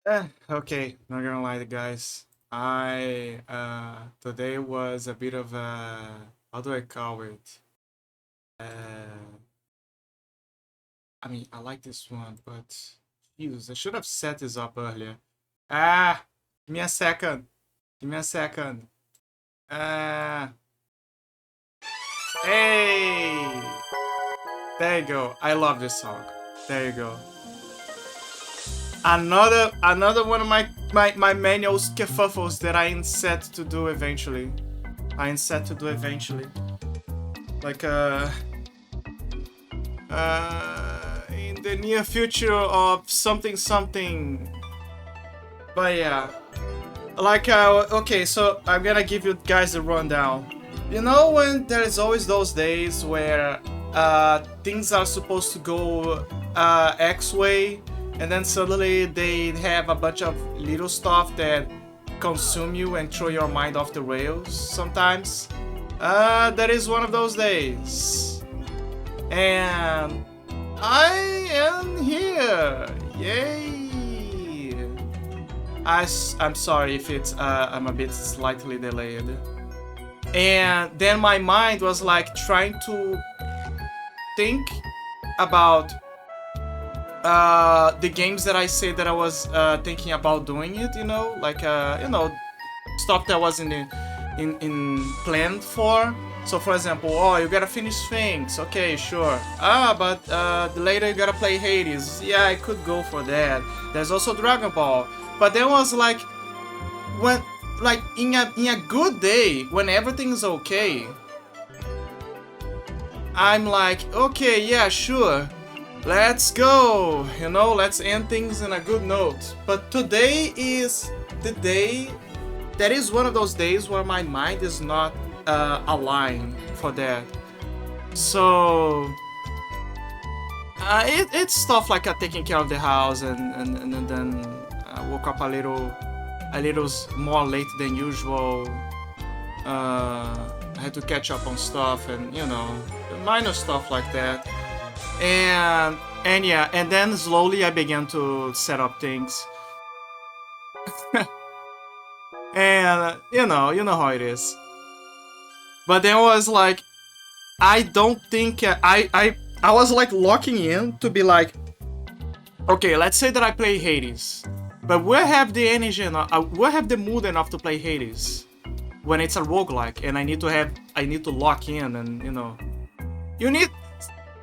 Okay, not gonna lie, guys. I today was a bit of a, how do I call it? Uh, I mean, I like this one, but Jesus, I should have set this up earlier. Ah, give me a second. Give me a second. Ah, hey, there you go. I love this song. There you go. Another one of my manual kerfuffles that I am set to do eventually. I am set to do eventually. Like in the near future of something something. But yeah, like okay, so I'm gonna give you guys a rundown. You know when there's always those days where things are supposed to go X way, and then suddenly they have a bunch of little stuff that consume you and throw your mind off the rails sometimes. That is one of those days. And I am here. Yay! I'm sorry if it's I'm a bit slightly delayed. And then my mind was like trying to think about the games that I said that I was thinking about doing it, like stuff that was in planned for. So for example, oh, you gotta finish things. Okay, sure. But later you gotta play Hades. Yeah, I could go for that. There's also Dragon Ball. But there was like when like in a good day when everything's okay, I'm like, okay, yeah, sure. Let's go. Let's end things on a good note. But today is the day that is one of those days where my mind is not aligned for that. So it's stuff like taking care of the house and then I woke up a little more late than usual. I had to catch up on stuff and minor stuff like that. And yeah, and then slowly I began to set up things. And you know how it is. But then was like, I don't think I was like locking in to be like, okay, let's say that I play Hades, but we'll have the energy and we'll have the mood enough to play Hades when it's a roguelike, and I need to lock in, and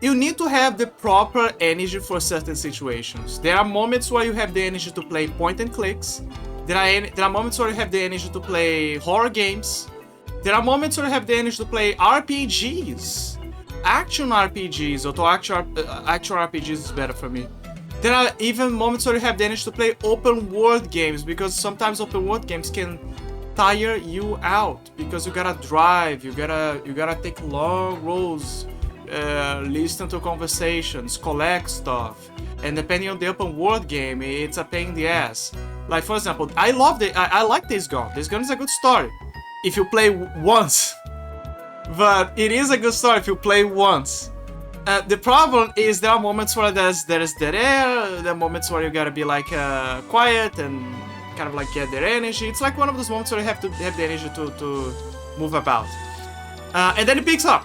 you need to have the proper energy for certain situations. There are moments where you have the energy to play point and clicks. There are moments where you have the energy to play horror games. There are moments where you have the energy to play RPGs. Action RPGs, although actual RPGs is better for me. There are even moments where you have the energy to play open world games, because sometimes open world games can tire you out because you gotta drive, you gotta take long roads, listen to conversations, collect stuff, and depending on the open world game, it's a pain in the ass. Like for example, I like Days Gone. Days Gone is a good story if you play once, but it is a good story if you play once. The problem is there are moments where there's dead air. There are moments where you gotta be like quiet and kind of like get their energy. It's like one of those moments where you have to have the energy to move about, and then it picks up.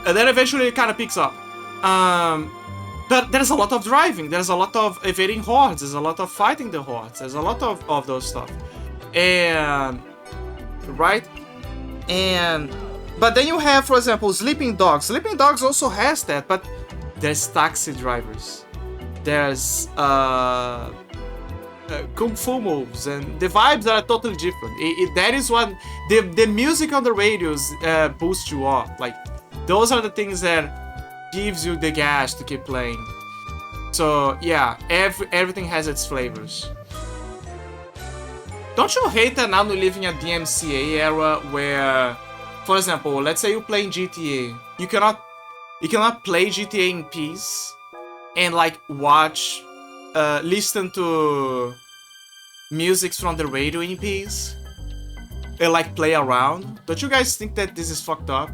And then eventually it kind of picks up. But there's a lot of driving, there's a lot of evading hordes, there's a lot of fighting the hordes, there's a lot of those stuff. And right? And but then you have, for example, Sleeping Dogs. Sleeping Dogs also has that, but there's taxi drivers. There's kung fu moves, and the vibes are totally different. That is what the music on the radios boosts you up. Like those are the things that gives you the gas to keep playing. So yeah, everything has its flavors. Don't you hate that now we live in a DMCA era where, for example, let's say you play in GTA, you cannot play GTA in peace and like watch, listen to music from the radio in peace and like play around? Don't you guys think that this is fucked up?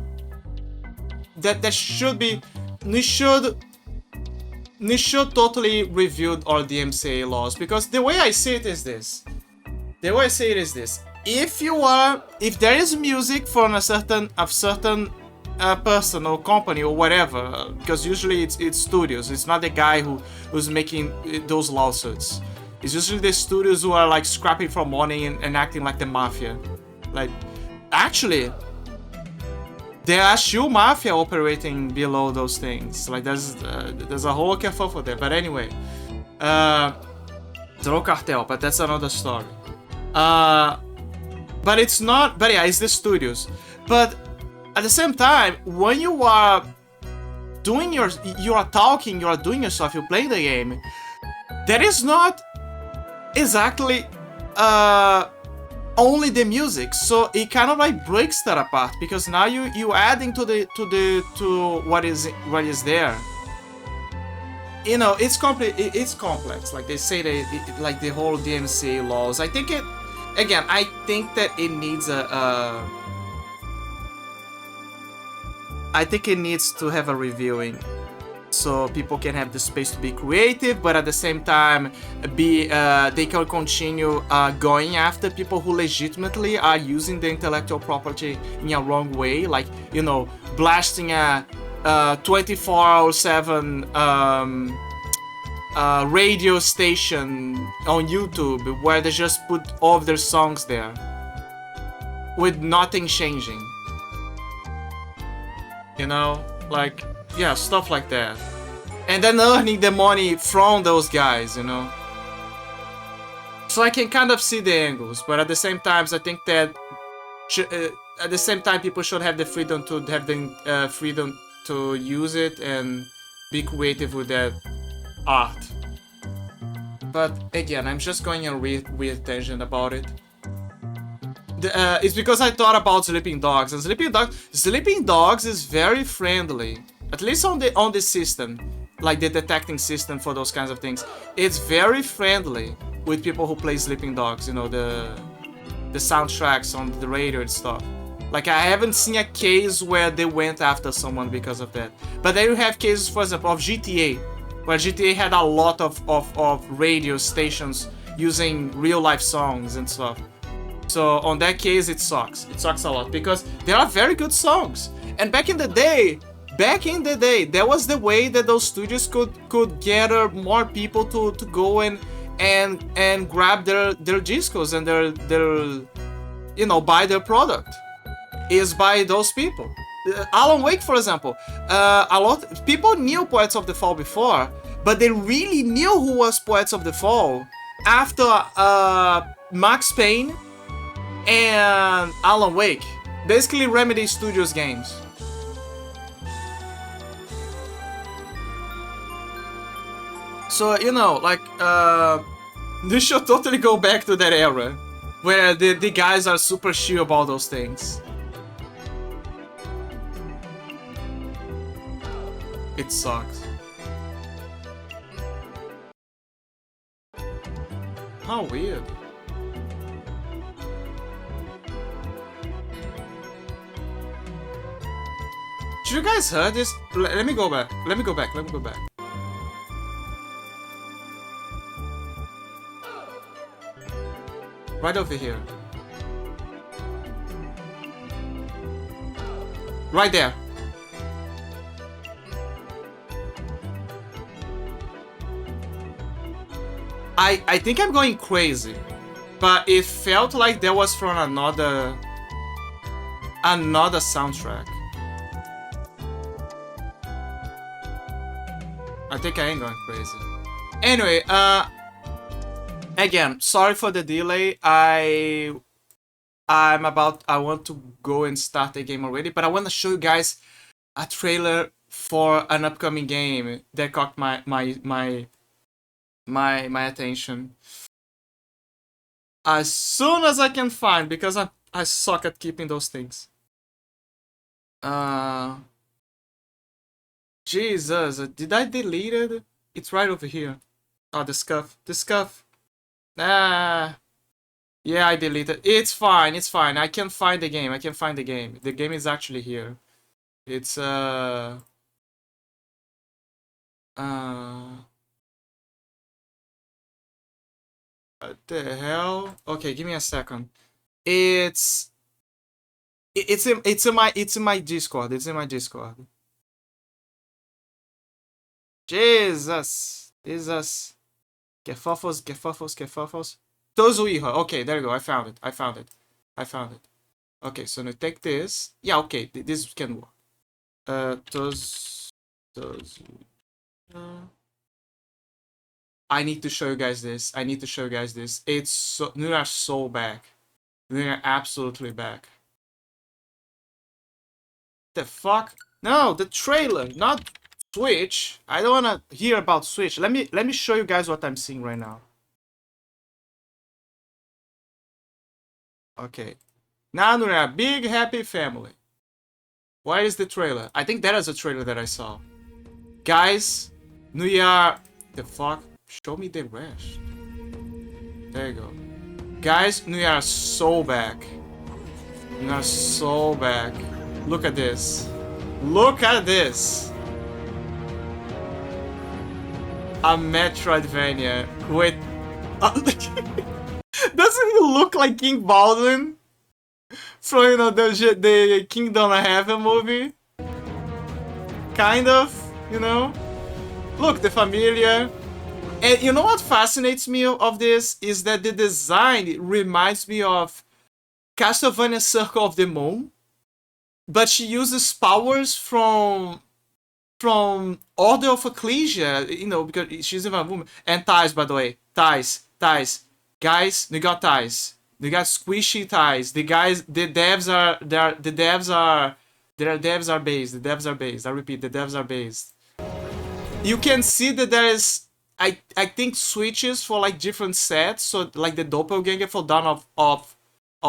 That should be, we should Nisho totally reviewed our DMCA laws, because the way I see it is this. The way I say it is this: if there is music from a certain person or company or whatever, because usually it's studios. It's not the guy who's making those lawsuits. It's usually the studios who are like scrapping for money and acting like the mafia. Like, actually, there are still mafia operating below those things. Like, there's a whole kerfuffle there. But anyway, Drow Cartel, but that's another story. But it's not. But yeah, it's the studios. But at the same time, when you are doing you are talking, you are doing your stuff, you're playing the game, that is not exactly only the music. So it kind of like breaks that apart, because now you adding to what is there. You know, it's complex. Like they say, like the whole DMCA laws. I think I think that it needs I think it needs to have a reviewing, so people can have the space to be creative, but at the same time, they can continue going after people who legitimately are using the intellectual property in a wrong way, like, you know, blasting a 24/7 radio station on YouTube where they just put all of their songs there with nothing changing. You know, like, yeah, stuff like that. And then earning the money from those guys, you know. So I can kind of see the angles, but at the same time, I think that at the same time, people should have the freedom to freedom to use it and be creative with that art. But again, I'm just going on a weird tangent about it. It's because I thought about Sleeping Dogs, and Sleeping Dogs is very friendly, at least on the system, like the detecting system for those kinds of things. It's very friendly with people who play Sleeping Dogs, you know, the soundtracks on the radio and stuff. Like, I haven't seen a case where they went after someone because of that. But then you have cases, for example, of GTA, where GTA had a lot of radio stations using real life songs and stuff. So on that case, it sucks. It sucks a lot, because there are very good songs. And back in the day, that was the way that those studios could gather more people to go and grab their discos and their you know, buy their product, is by those people. Alan Wake, for example, a lot people knew Poets of the Fall before, but they really knew who was Poets of the Fall after Max Payne and Alan Wake, basically Remedy Studios games. So, you know, like, this should totally go back to that era where the guys are super chill about those things. It sucks. How weird. Did you guys heard this? Let me go back. Right over here. Right there. I think I'm going crazy, but it felt like there was from another soundtrack. I think I ain't going crazy. Anyway, again, sorry for the delay. I want to go and start the game already, but I want to show you guys a trailer for an upcoming game that caught my attention as soon as I can find, because I suck at keeping those things. Jesus, did I delete it? It's right over here. Oh, the scuff. Ah, yeah, I deleted. It's fine. I can find the game. The game is actually here. It's What the hell? Okay, give me a second. It's in my Discord. It's in my Discord. Jesus. Que fofos, que fofos, que fofos. Tozuiha. Okay, there you go. I found it. I found it. I found it. Okay, so now take this. Yeah, okay, this can work. I need to show you guys this. I need to show you guys this. It's so we are so back. We are absolutely back. The fuck? No, the trailer, not Switch. I don't wanna hear about Switch. Let me show you guys what I'm seeing right now. Okay. Now we're a big happy family. Where is the trailer? I think that is a trailer that I saw. Guys, we are... The fuck? Show me the rest. There you go. Guys, we are so back. We are so back. Look at this. Look at this. A Metroidvania with... Doesn't he look like King Baldwin? From, you know, the Kingdom of Heaven movie? Kind of, you know? Look, the Familia. And you know what fascinates me of this? Is that the design reminds me of Castlevania Circle of the Moon. But she uses powers from Order of Ecclesia, you know, because she's a woman. And ties, by the way. Ties. Guys, we got ties. We got squishy ties. The devs are based. I repeat, the devs are based. You can see that there is, I think, switches for like different sets. So like the doppelganger for Dawn of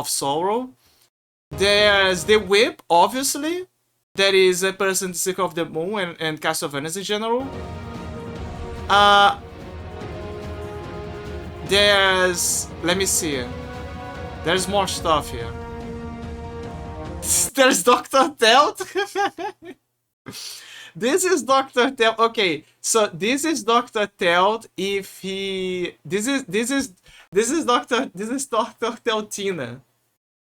Sorrow. There's the whip, obviously. That is a person to Circle of the Moon and Castlevania in general. There's... Let me see. There's more stuff here. There's Dr. Telt? This is Dr. Telt. Okay, so this is Dr. Telt if he... This is Dr. Teltina.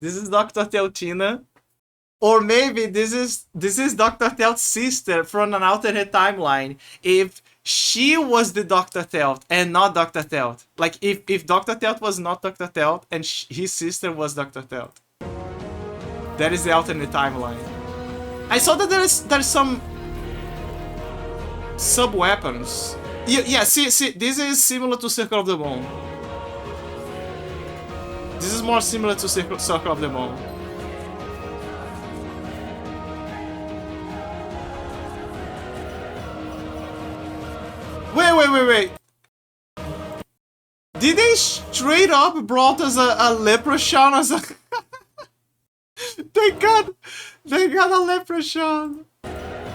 This is Dr. Teltina. Or maybe this is Dr. Telt's sister from an alternate timeline. If she was the Dr. Telt and not Dr. Telt. Like if Dr. Telt was not Dr. Telt and his sister was Dr. Telt. That is the alternate timeline. I saw that there's some sub-weapons. Yeah, see, this is similar to Circle of the Moon. This is more similar to Circle of the Moon. Wait. Did they straight up brought us a leprechaun as a... They got a leprechaun.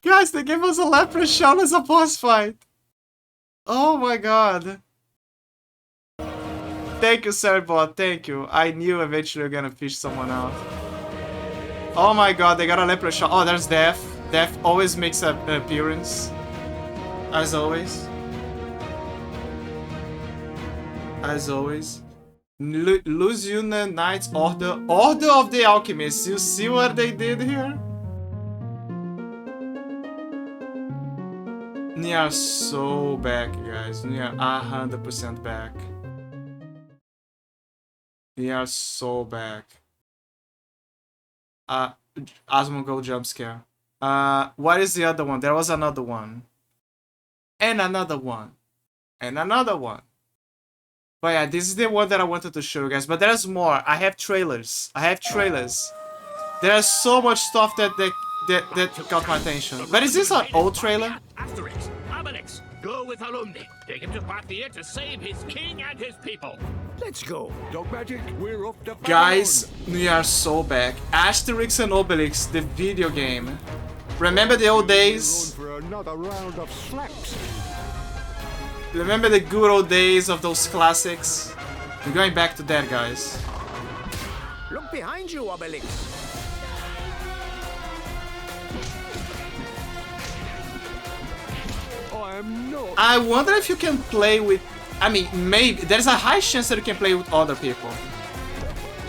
Guys, they gave us a leprechaun as a boss fight. Oh my god. Thank you, Serbot. Thank you. I knew eventually we were gonna fish someone out. Oh my god, they got a leprechaun. Oh, there's Death. Death always makes an appearance. As always. As always. Luzuna Knights Order of the Alchemists. You see what they did here? We are so back, guys. We are 100% back. We are so back. Asmongold jump scare. What is the other one? There was another one. And another one. And another one. But yeah, this is the one that I wanted to show you guys. But there's more. I have trailers. There's so much stuff that got my attention. But is this an old trailer? Asterix, Obelix, go with Alundi. Take him to Parthia to save his king and his people. Let's go. Dogmatic, we're off to Guys, we are so back. Asterix and Obelix, the video game. Remember the old days? For another round of slaps. Remember the good old days of those classics? We're going back to that, guys. Look behind you, Obelix. I am not. I wonder if you can play with... I mean, maybe. There's a high chance that you can play with other people.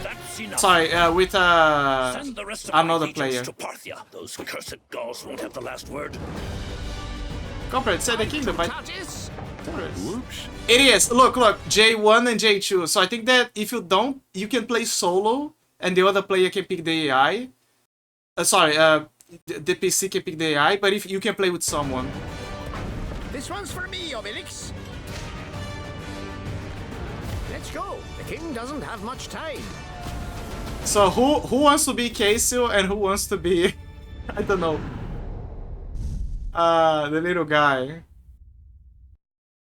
That's enough. Sorry, with Send the rest of my another legions player. to Parthia. Those cursed Gauls won't have the last word. Corporate, say the kingdom, but... Tatis? Whoops. It is. Look, J1 and J2. So I think that if you don't, you can play solo, and the other player can pick the AI. The PC can pick the AI, but if you can play with someone. This one's for me, Obelix. Let's go. The king doesn't have much time. So who wants to be Casio and who wants to be I don't know. The little guy.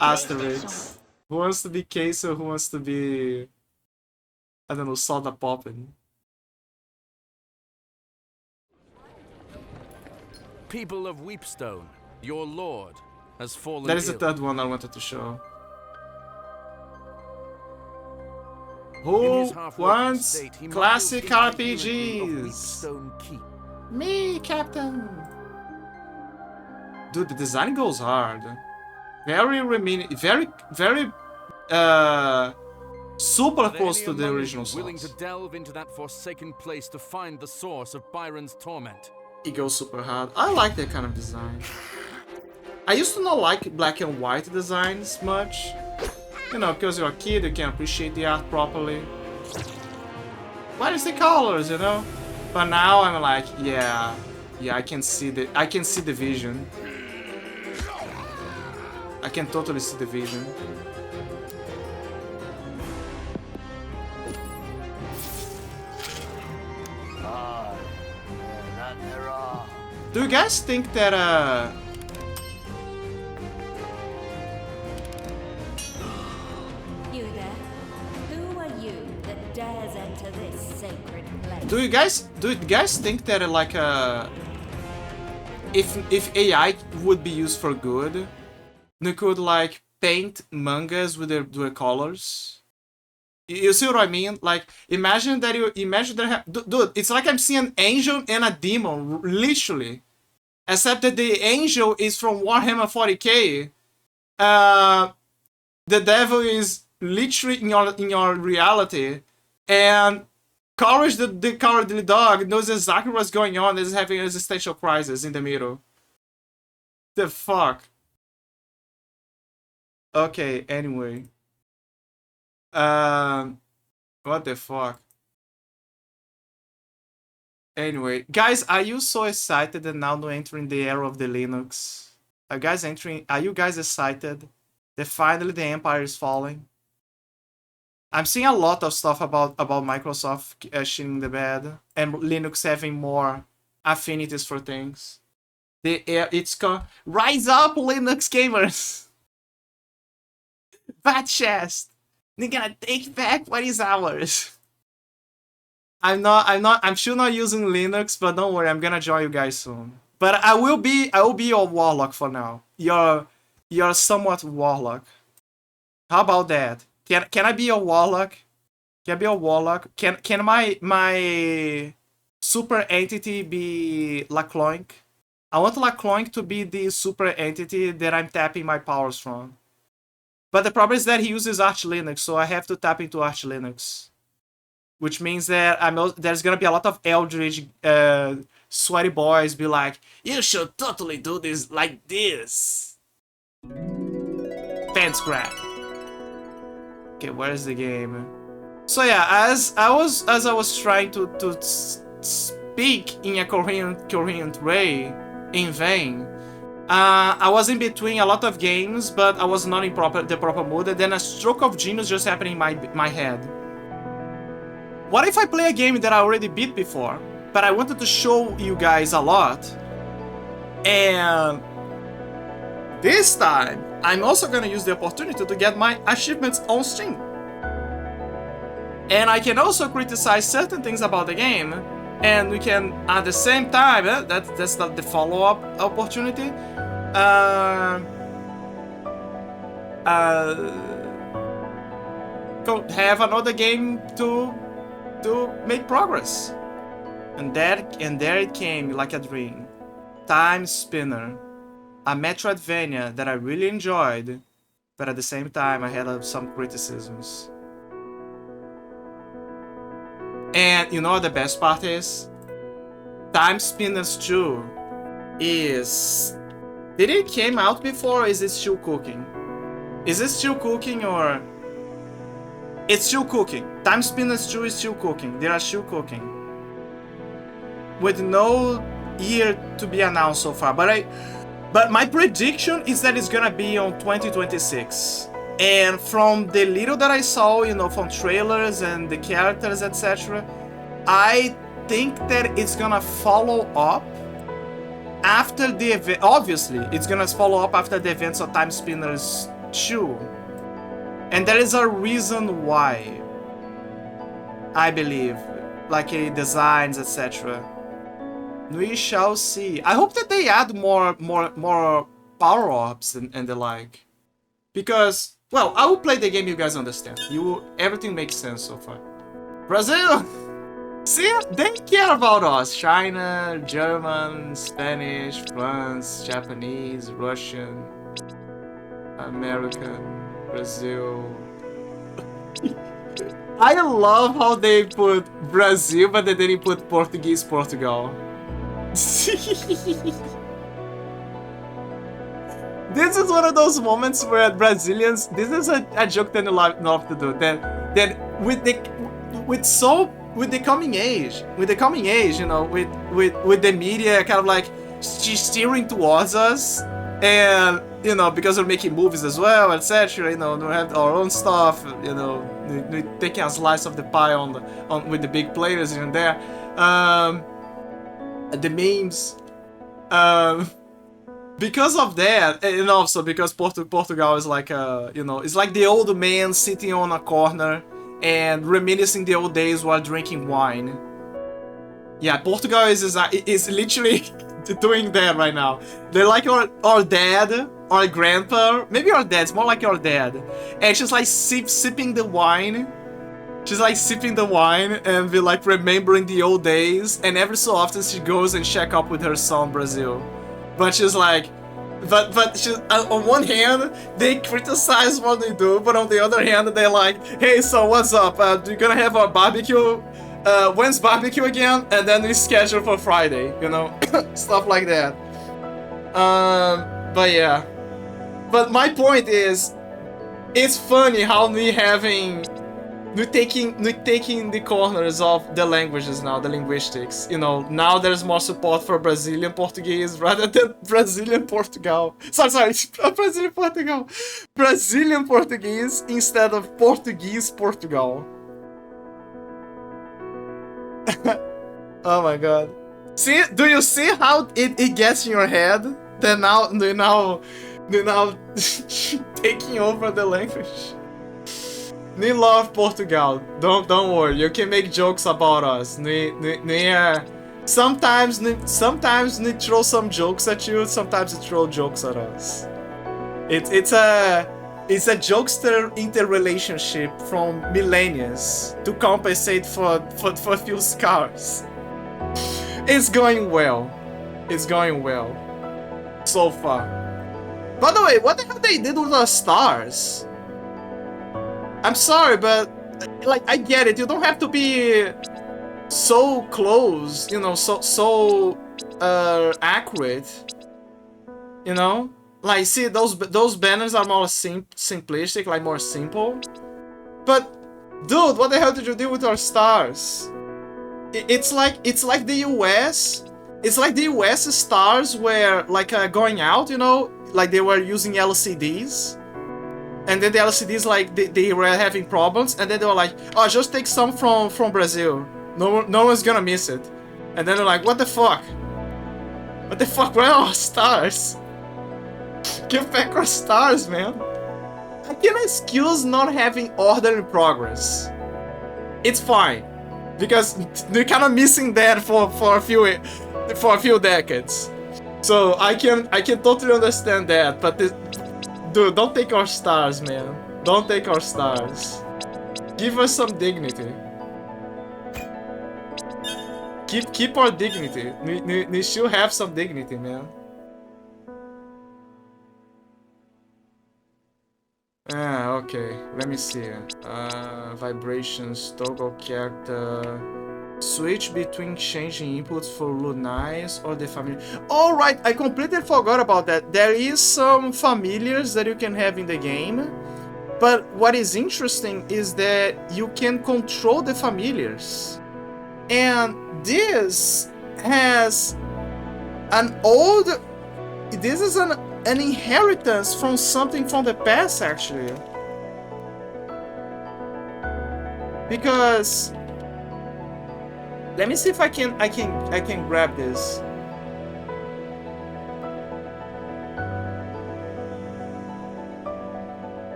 Asterix. Who wants to be Casio, who wants to be I don't know, Soda Poppin'. People of Weepstone, your lord has fallen That is the ill. third one I wanted to show. In Who his half-waking wants state, he classic marvels into the ruin of RPGs? Weepstone Keep. Me, Captain. Dude, the design goes hard. Very super Are there close any to the among original you willing to songs. delve into that forsaken place to find the source of Byron's torment? It goes super hard. I like that kind of design. I used to not like black and white designs much. You know, because you're a kid, you can appreciate the art properly. What is the colors, you know? But now I'm like, yeah, I can see the vision. I can totally see the vision. Do you guys think that You there? Who are you that dares enter this sacred place? do you guys think that like if AI would be used for good, you could like paint mangas with their colors? You see what I mean? Like imagine that dude, it's like I'm seeing an angel and a demon, literally. Except that the angel is from Warhammer 40k. The devil is literally in your reality, and Courage the Cowardly Dog knows exactly what's going on. Is having an existential crisis in the middle. The fuck. Okay. Anyway. What the fuck? Anyway, guys, are you so excited that now we're entering the era of the Linux? Are you guys excited that finally the empire is falling? I'm seeing a lot of stuff about Microsoft shitting the bed and Linux having more affinities for things. It's called Rise Up, Linux gamers! Fat chest! They're gonna take back what is ours. I'm still not using Linux, but don't worry, I'm gonna join you guys soon. But I will be your warlock for now. You're somewhat warlock. How about that? Can I be a warlock? Can I be a warlock? Can my super entity be Lacloink? I want Lacloink to be the super entity that I'm tapping my powers from. But the problem is that he uses Arch Linux, so I have to tap into Arch Linux. Which means that there's gonna be a lot of Eldritch sweaty boys be like, you should totally do this like this. Fence grab. Okay, where is the game? So yeah, as I was trying to speak in a coherent way in vain, I was in between a lot of games, but I was not in the proper mood, and then a stroke of genius just happened in my head. What if I play a game that I already beat before, but I wanted to show you guys a lot, and this time I'm also gonna use the opportunity to get my achievements on Steam. And I can also criticize certain things about the game, and we can at the same time, that's the follow-up opportunity, have another game to make progress. And there it came like a dream. Time Spinner. a Metroidvania that I really enjoyed, but at the same time I had some criticisms. And you know what the best part is? Time Spinners 2 is... Did it came out before or is it still cooking? Is it still cooking or... It's still cooking. Time Spinners 2 is still cooking. They are still cooking. With no year to be announced so far. But my prediction is that it's gonna be on 2026. And from the little that I saw, you know, from trailers and the characters, etc., I think that it's gonna follow up after the event. Obviously, it's gonna follow up after the events of Time Spinners 2. And there is a reason why, I believe, like designs, etc. We shall see. I hope that they add more power-ups and the like. Because, well, I will play the game, you guys understand. Everything makes sense so far. Brazil! See, they care about us. China, German, Spanish, France, Japanese, Russian, American, Brazil. I love how they put Brazil, but they didn't put Portuguese, Portugal. This is one of those moments where Brazilians, this is a joke that I love to do, that with the coming age, you know, with the media kind of like steering towards us, and you know, because we're making movies as well, etc. You know, we have our own stuff. You know, we're taking a slice of the pie on with the big players here and there. The memes. Because of that, and also because Portugal is like you know, it's like the old man sitting on a corner and reminiscing the old days while drinking wine. Yeah, Portugal is literally doing that right now. They're like our dad, our grandpa, maybe our dad's more like our dad, and she's like sipping the wine. She's like sipping the wine and be like remembering the old days, and every so often she goes and check up with her son Brazil. But she's like, but she's, on one hand they criticize what they do, but on the other hand they're like, hey, so what's up? You're gonna have our barbecue? When's barbecue again? And then we schedule for Friday, you know, stuff like that. But yeah. But my point is, it's funny how we're taking the corners of the languages now, the linguistics. You know, now there's more support for Brazilian Portuguese rather than Brazilian Portugal. Sorry, Brazilian Portugal. Brazilian Portuguese instead of Portuguese Portugal. Oh my god. See, do you see how it gets in your head? They're now taking over the language. We love Portugal. Don't worry. You can make jokes about us. Sometimes we throw some jokes at you. Sometimes we throw jokes at us. It's a jokester interrelationship from millennia to compensate for a few scars. It's going well. It's going well so far. By the way, what the hell they did with our stars? I'm sorry, but like I get it. You don't have to be so close, you know, so accurate. You know, like see those banners are more simplistic, like more simple. But dude, what the hell did you do with our stars? It's like the US. It's like the US stars were like going out, you know, like they were using LCDs. And then the LCDs, like, they were having problems, and then they were like, oh, just take some from Brazil. No one's gonna miss it. And then they're like, what the fuck? What the fuck? Where are our stars? Give back our stars, man. I can excuse not having order in progress. It's fine. Because they're kind of missing that for a few decades. So I can totally understand that, but dude, don't take our stars, man. Don't take our stars. Give us some dignity. Keep our dignity. We still have some dignity, man. Ah, okay. Let me see. Vibrations, toggle character. Switch between changing inputs for Lunais or the familiar. All right, I completely forgot about that. There is some familiars that you can have in the game, but what is interesting is that you can control the familiars, and this has an old. This is an inheritance from something from the past, actually, because. Let me see if I can grab this.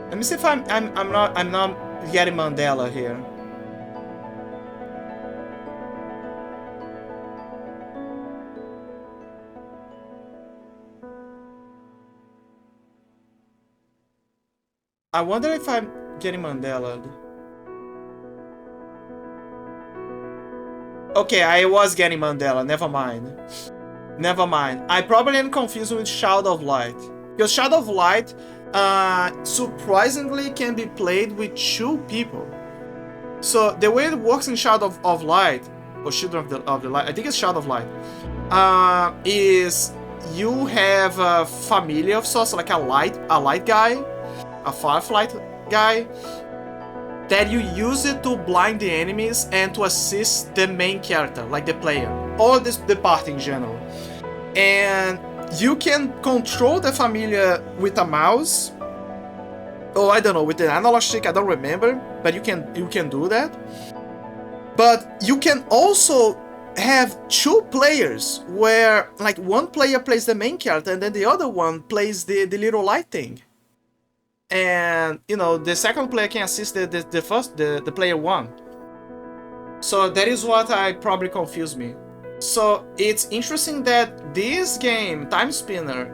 Let me see if I'm not getting Mandela here. I wonder if I'm getting Mandela. Okay, I was getting Mandela. Never mind. Never mind. I probably am confused with Shadow of Light. Because Shadow of Light, surprisingly, can be played with 2 people. So the way it works in Shadow of Light, or Children of the Light, I think it's Shadow of Light, is you have a familiar of sorts, like a light guy, a firefly guy, that you use it to blind the enemies and to assist the main character, like the player, or the party in general. And you can control the familiar with a mouse, or I don't know, with the analog stick, I don't remember, but you can do that. But you can also have 2 players, where like one player plays the main character and then the other one plays the little light thing. And you know, the second player can assist the player 1. So that is what I probably confused me. So it's interesting that this game, Time Spinner,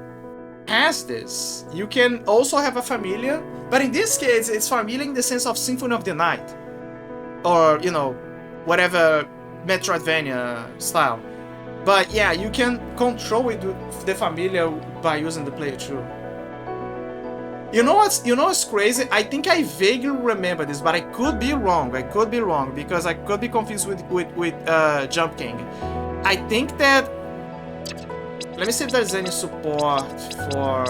has this. You can also have a familiar, but in this case it's familiar in the sense of Symphony of the Night, or you know, whatever Metroidvania style. But yeah, you can control it with the familiar by using the player 2. You know what's crazy? I think I vaguely remember this, but I could be wrong. I could be wrong because I could be confused with Jump King. I think that. Let me see if there's any support for.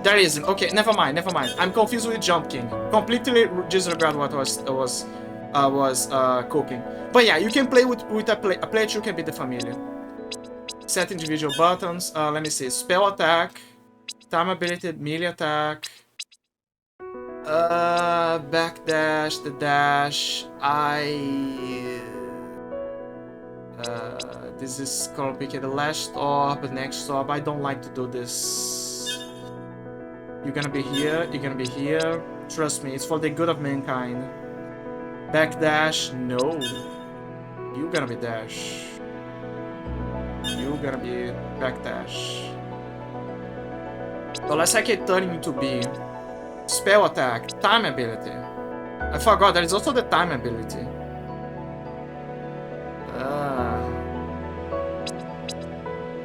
There isn't. Okay, never mind. Never mind. I'm confused with Jump King. Completely disregard what I was cooking. But yeah, you can play with a player 2 can be the familiar. Set individual buttons. Let me see. Spell attack. Time ability, melee attack. Backdash, the dash. This is complicated. The last orb, next orb. I don't like to do this. You're gonna be here. You're gonna be here. Trust me, it's for the good of mankind. Backdash, no. You're gonna be dash. You're gonna be backdash. So let's take it turning into B. Spell attack, time ability. I forgot, there is also the time ability.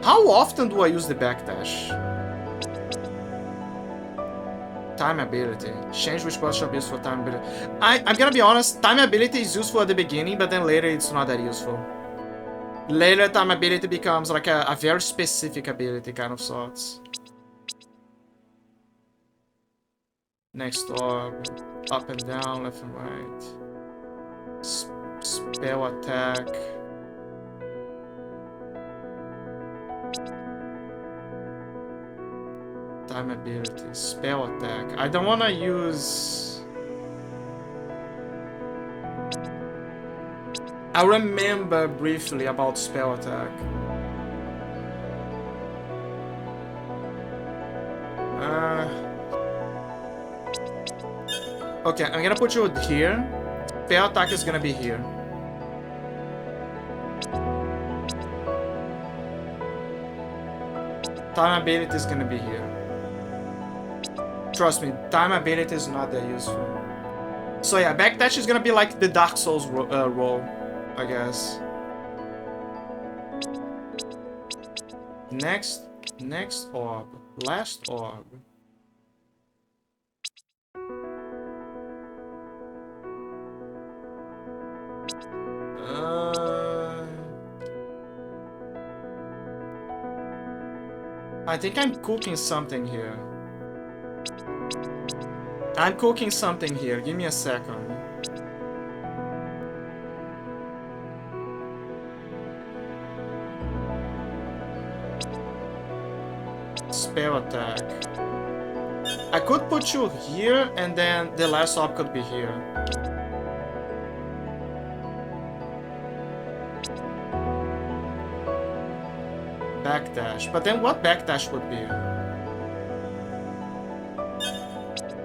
How often do I use the backdash? Time ability. Change which button shall be used for time ability. I'm gonna be honest, time ability is useful at the beginning, but then later it's not that useful. Later time ability becomes like a very specific ability kind of sorts. Next orb, up and down, left and right. Spell attack. Time ability, spell attack. I don't want to use. I remember briefly about spell attack. Okay, I'm gonna put you here. Spell attack is gonna be here. Time ability is gonna be here. Trust me, time ability is not that useful. So yeah, backdash is gonna be like the Dark Souls roll, I guess. Next orb, last orb. I think I'm cooking something here. I'm cooking something here. Give me a second. Spell attack. I could put you here, and then the last op could be here. Backdash. But then what backdash would be?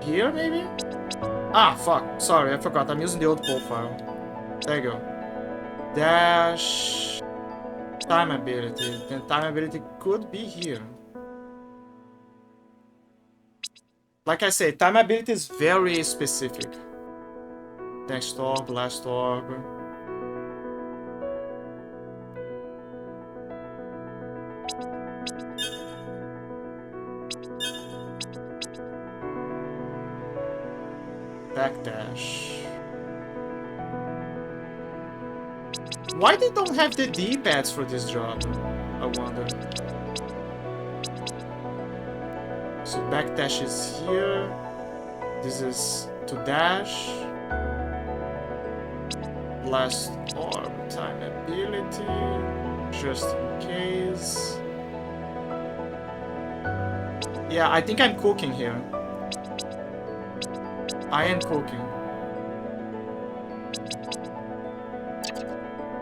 Here, maybe? Ah, fuck. Sorry, I forgot. I'm using the old profile. There you go. Dash. Time ability. Then time ability could be here. Like I said, time ability is very specific. Next orb, last orb. Backdash. Why they don't have the D-pads for this job? I wonder. So backdash is here. This is to dash. Last orb, time ability, just in case. Yeah, I think I'm cooking here. I am cooking.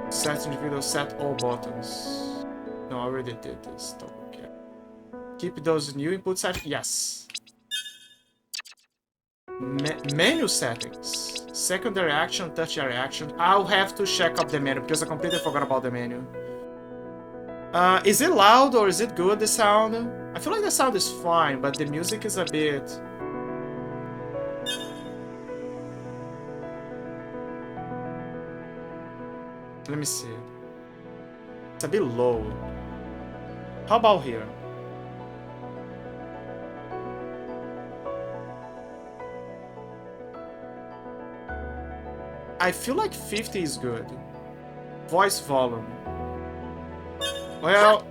Set individual, set all buttons. No, I already did this. Don't care. Keep those new input settings. Yes. Menu settings. Secondary action, tertiary action. I'll have to check up the menu because I completely forgot about the menu. Is it loud or is it good, the sound? I feel like the sound is fine, but the music is a bit... Let me see. It's a bit low. How about here? I feel like 50 is good. Voice volume. Well...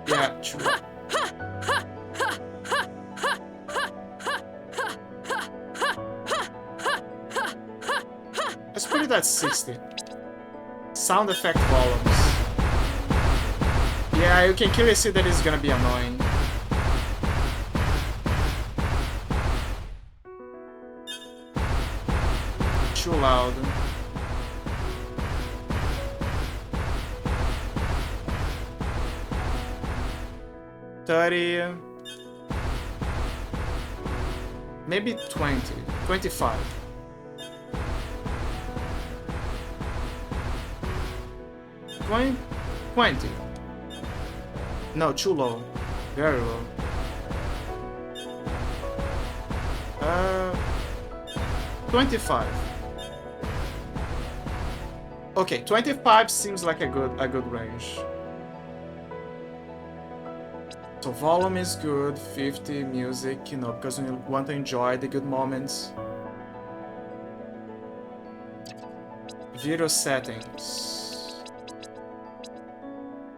yeah, true. Let's put it at 60. Sound effect volumes. Yeah, you can clearly see that it's gonna be annoying. Too loud. $30. Maybe 20. 25. $20? No, too low. Very low. 25. Okay, 25 seems like a good range. So volume is good, 50 music, you know, because you want to enjoy the good moments. Video settings.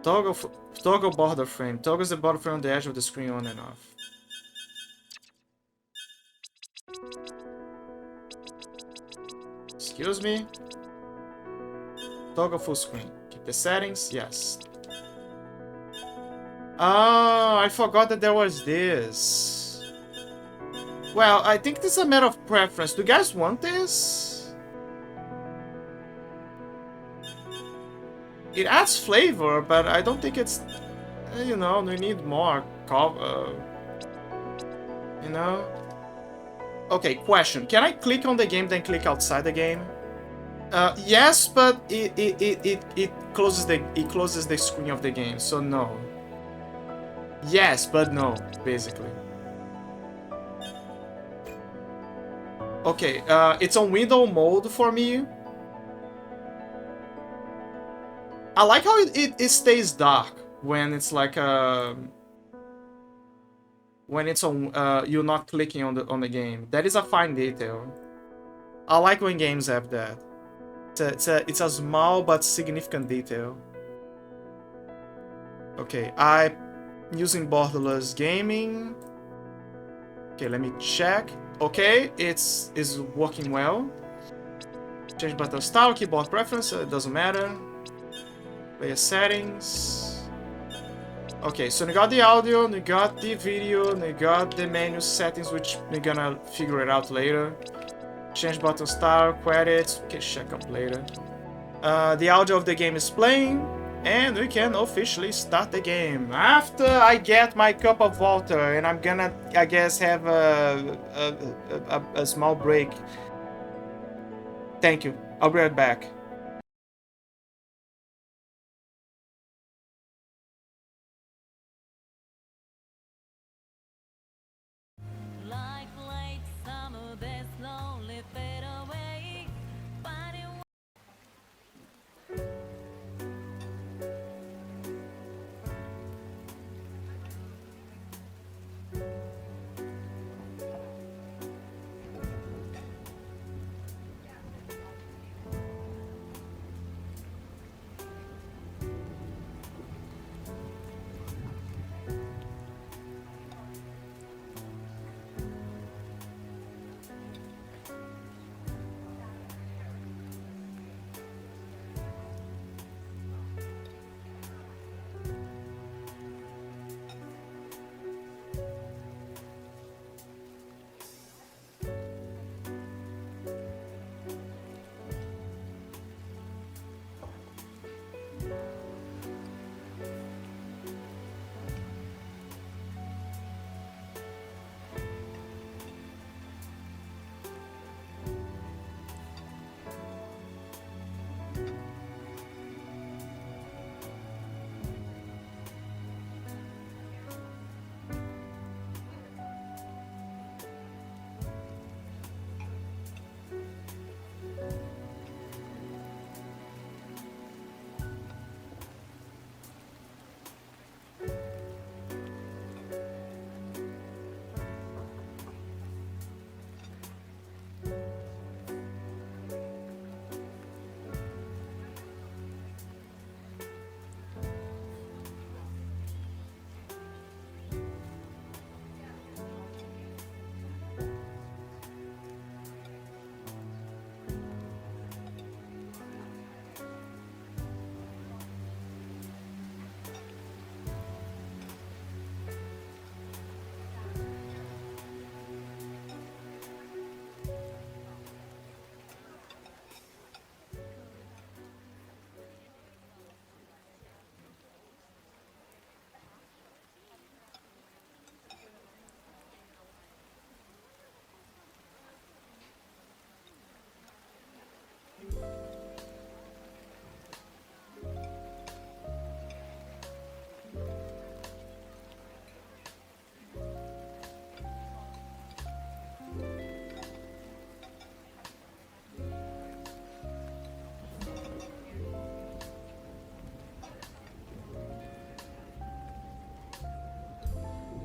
Toggle border frame. Toggles the border frame on the edge of the screen on and off. Excuse me. Toggle full screen. Keep the settings. Yes. Oh, I forgot that there was this. Well, I think this is a matter of preference. Do you guys want this? It adds flavor, but I don't think it's... You know, we need more cover. You know? Okay, question. Can I click on the game then click outside the game? Yes, but it closes the screen of the game, so no. Yes, but no, basically. Okay, it's on window mode for me. I like how it stays dark when it's like when it's on you're not clicking on the game. That is a fine detail. I like when games have that. It's a small but significant detail. Okay, I Using borderless gaming. Okay, let me check. Okay, it's working well. Change button style, keyboard preference, it doesn't matter. Player settings. Okay, so we got the audio, we got the video, we got the menu settings, which we're gonna figure it out later. Change button style, credits, we can check up later. The audio of the game is playing, and we can officially start the game. After I get my cup of water, and I'm gonna, I guess, have a small break. Thank you. I'll be right back. Like late summer, this lonely fade away. Finding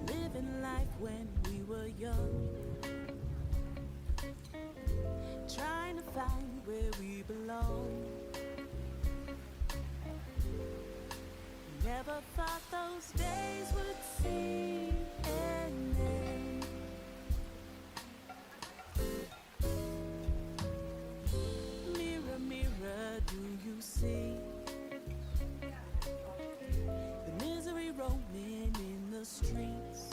living life when we were young, trying to find where we belong. Never thought those days would see an end. Mirror, mirror, do you see the misery roaming in the streets?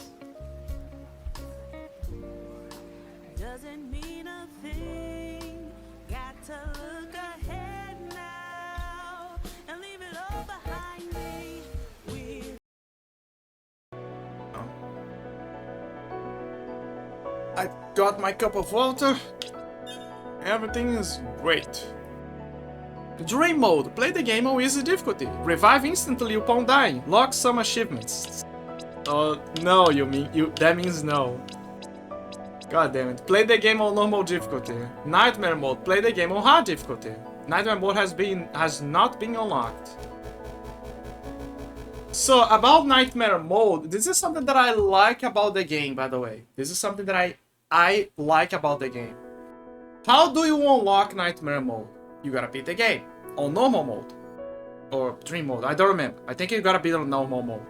Doesn't mean a thing. Got to look ahead now and leave it all behind me. I got my cup of water. Everything is great. Dream mode. Play the game on easy difficulty. Revive instantly upon dying. Lock some achievements. Oh no, that means no. God damn it. Play the game on normal difficulty. Nightmare mode. Play the game on hard difficulty. Nightmare mode has not been unlocked. So about Nightmare mode, this is something that I like about the game, by the way. This is something that I like about the game. How do you unlock Nightmare mode? You gotta beat the game on normal mode or dream mode. I don't remember. I think you gotta beat on normal mode.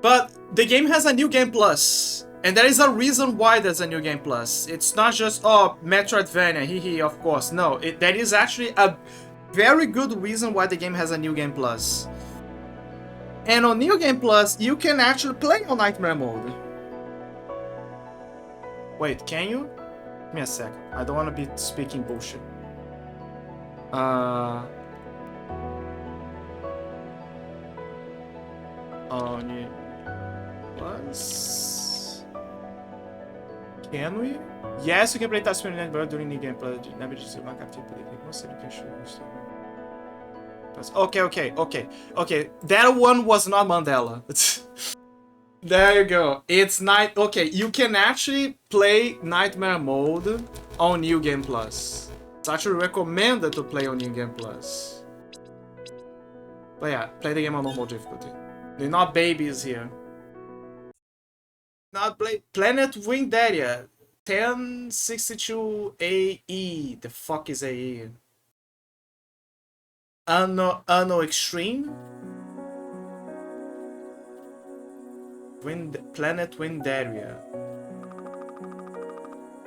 But the game has a new game plus. And there is a reason why there's a new game plus. It's not just, oh, Metroidvania, hee of course. No, there is actually a very good reason why the game has a new game plus. And on New Game Plus, you can actually play on Nightmare mode. Wait, can you? Give me a sec. I don't want to be speaking bullshit. Oh, New Plus. Can we? Yes, you can play Tasmanian Nightmare during New Game Plus. Never just my captivity. Okay. That one was not Mandela. There you go. It's night. Okay, you can actually play Nightmare mode on New Game Plus. It's actually recommended to play on New Game Plus. But yeah, play the game on normal difficulty. They're not babies here. Not play Planet Winged Area 1062 AE. The fuck is AE? Anno Extreme? Planet Wind Area.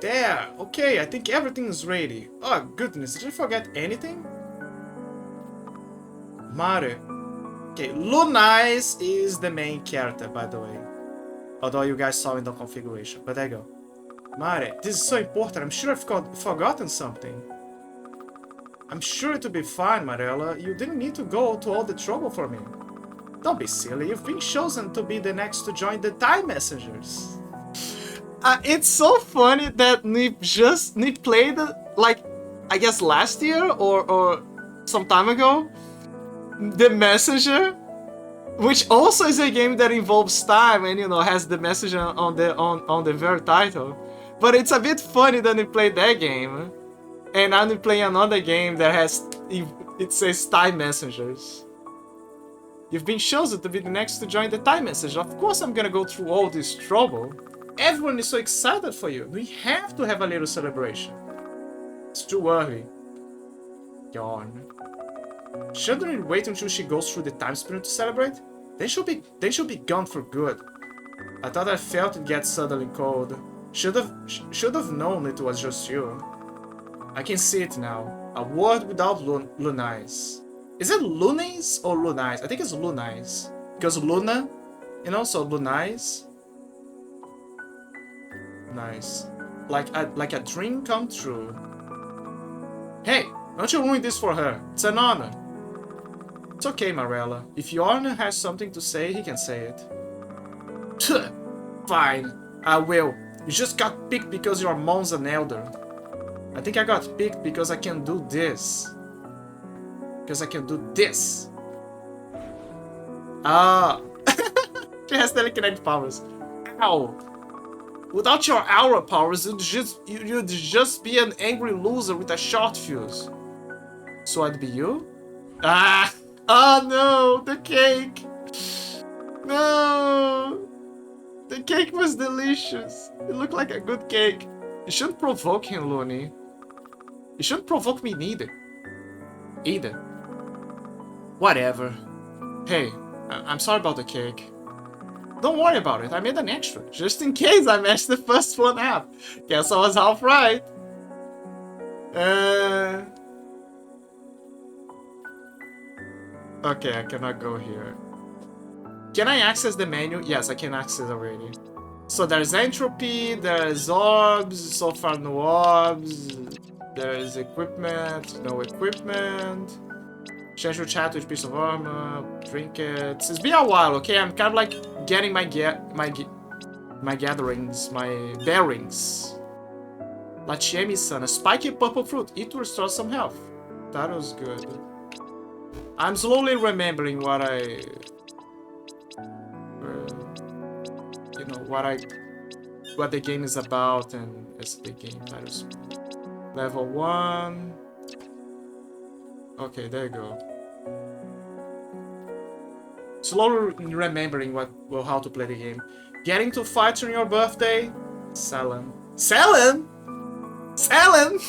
There! Okay, I think everything is ready. Oh goodness, did I forget anything? Mario. Okay, Lunais is the main character, by the way. Although you guys saw in the configuration. But there you go. Mario, this is so important. I'm sure I've forgotten something. I'm sure it'll be fine, Marella. You didn't need to go to all the trouble for me. Don't be silly. You've been chosen to be the next to join the Time Messengers. It's so funny that we played like, I guess last year or some time ago, the Messenger, which also is a game that involves time and has the messenger on the very title. But it's a bit funny that we played that game. And I'm playing another game that it says Time Messengers. You've been chosen to be the next to join the Time Messenger. Of course I'm gonna go through all this trouble. Everyone is so excited for you. We have to have a little celebration. It's too early. Yawn. Shouldn't we wait until she goes through the time spirit to celebrate? They should be gone for good. I thought I felt it get suddenly cold. Should have known it was just you. I can see it now. A word without Lunais. Is it Lunais or Lunais? I think it's Lunais. Because Luna, so Lunais. Nice. Like a dream come true. Hey, don't you ruin this for her. It's an honor. It's okay, Marella. If Yorna has something to say, he can say it. Fine, I will. You just got picked because your mom's an elder. I think I got picked because I can do this. Because I can do this. Ah. She has telekinetic powers. Ow. Without your aura powers, you'd just be an angry loser with a short fuse. So I'd be you? Ah! Oh no! The cake! No! The cake was delicious. It looked like a good cake. You shouldn't provoke him, Looney. You shouldn't provoke me neither. Either. Whatever. Hey, I'm sorry about the cake. Don't worry about it, I made an extra, just in case I messed the first one up. Guess I was half right. Okay, I cannot go here. Can I access the menu? Yes, I can access already. So there's entropy, there's orbs, so far no orbs. There's equipment, no equipment. Change your chat with piece of armor, trinkets. It's been a while, okay? I'm kind of like getting my gatherings, my bearings. Lachemi-san, a spiky purple fruit. Eat to restore some health. That was good. I'm slowly remembering what what the game is about, and it's the game titles. Level 1. Okay, there you go. Slowly remembering how to play the game. Getting to fight on your birthday? Selen. Selen? Selen?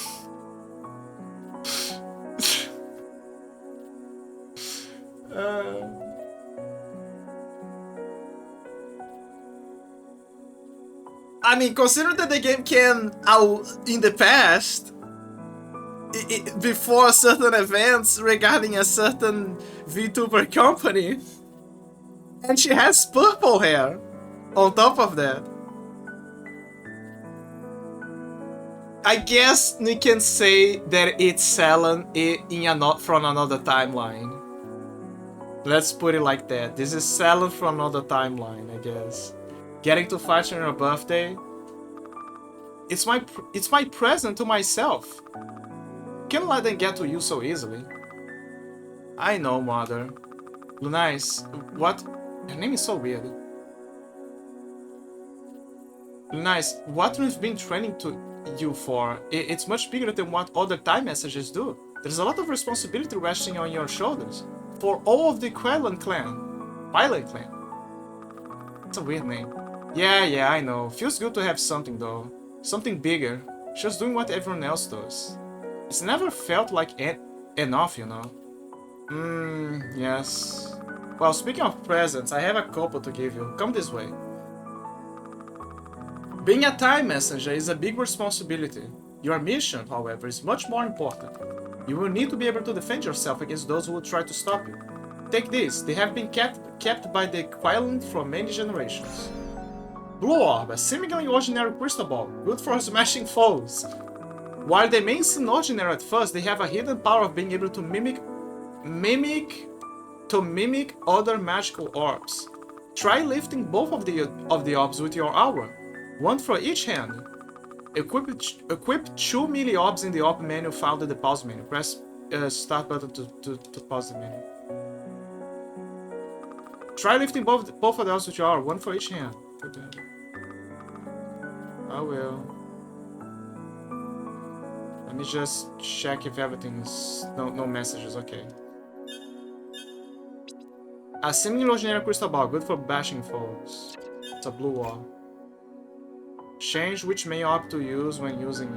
I mean, considering that the game came out in the past, before certain events regarding a certain VTuber company, and she has purple hair on top of that. I guess we can say that it's Selen from another timeline. Let's put it like that. This is Selen from another timeline, I guess. Getting to fight on your birthday. It's my present to myself. Can't let them get to you so easily. I know, mother. Lunais, what? Her name is so weird. Lunais, what we've been training to you for, it's much bigger than what other time messages do. There's a lot of responsibility resting on your shoulders. For all of the Quailan clan. Pilot clan. It's a weird name. Yeah, I know. Feels good to have something though. Something bigger. Just doing what everyone else does. It's never felt like enough, you know. Yes. Well, speaking of presents, I have a couple to give you. Come this way. Being a time messenger is a big responsibility. Your mission, however, is much more important. You will need to be able to defend yourself against those who will try to stop you. Take this. They have been kept by the Quailan for many generations. Blue Orb, a seemingly ordinary crystal ball, good for smashing foes. While they may seem ordinary at first, they have a hidden power of being able to mimic other magical orbs. Try lifting both of the orbs with your aura, one for each hand. Equip 2 melee orbs in the orb menu found in the pause menu. Press start button to pause the menu. Try lifting both of the orbs with your aura, one for each hand. I will. Let me just check if everything's no messages. Okay. A seemingly ordinary crystal ball, good for bashing foes. It's a blue orb. Change which main orb to use when using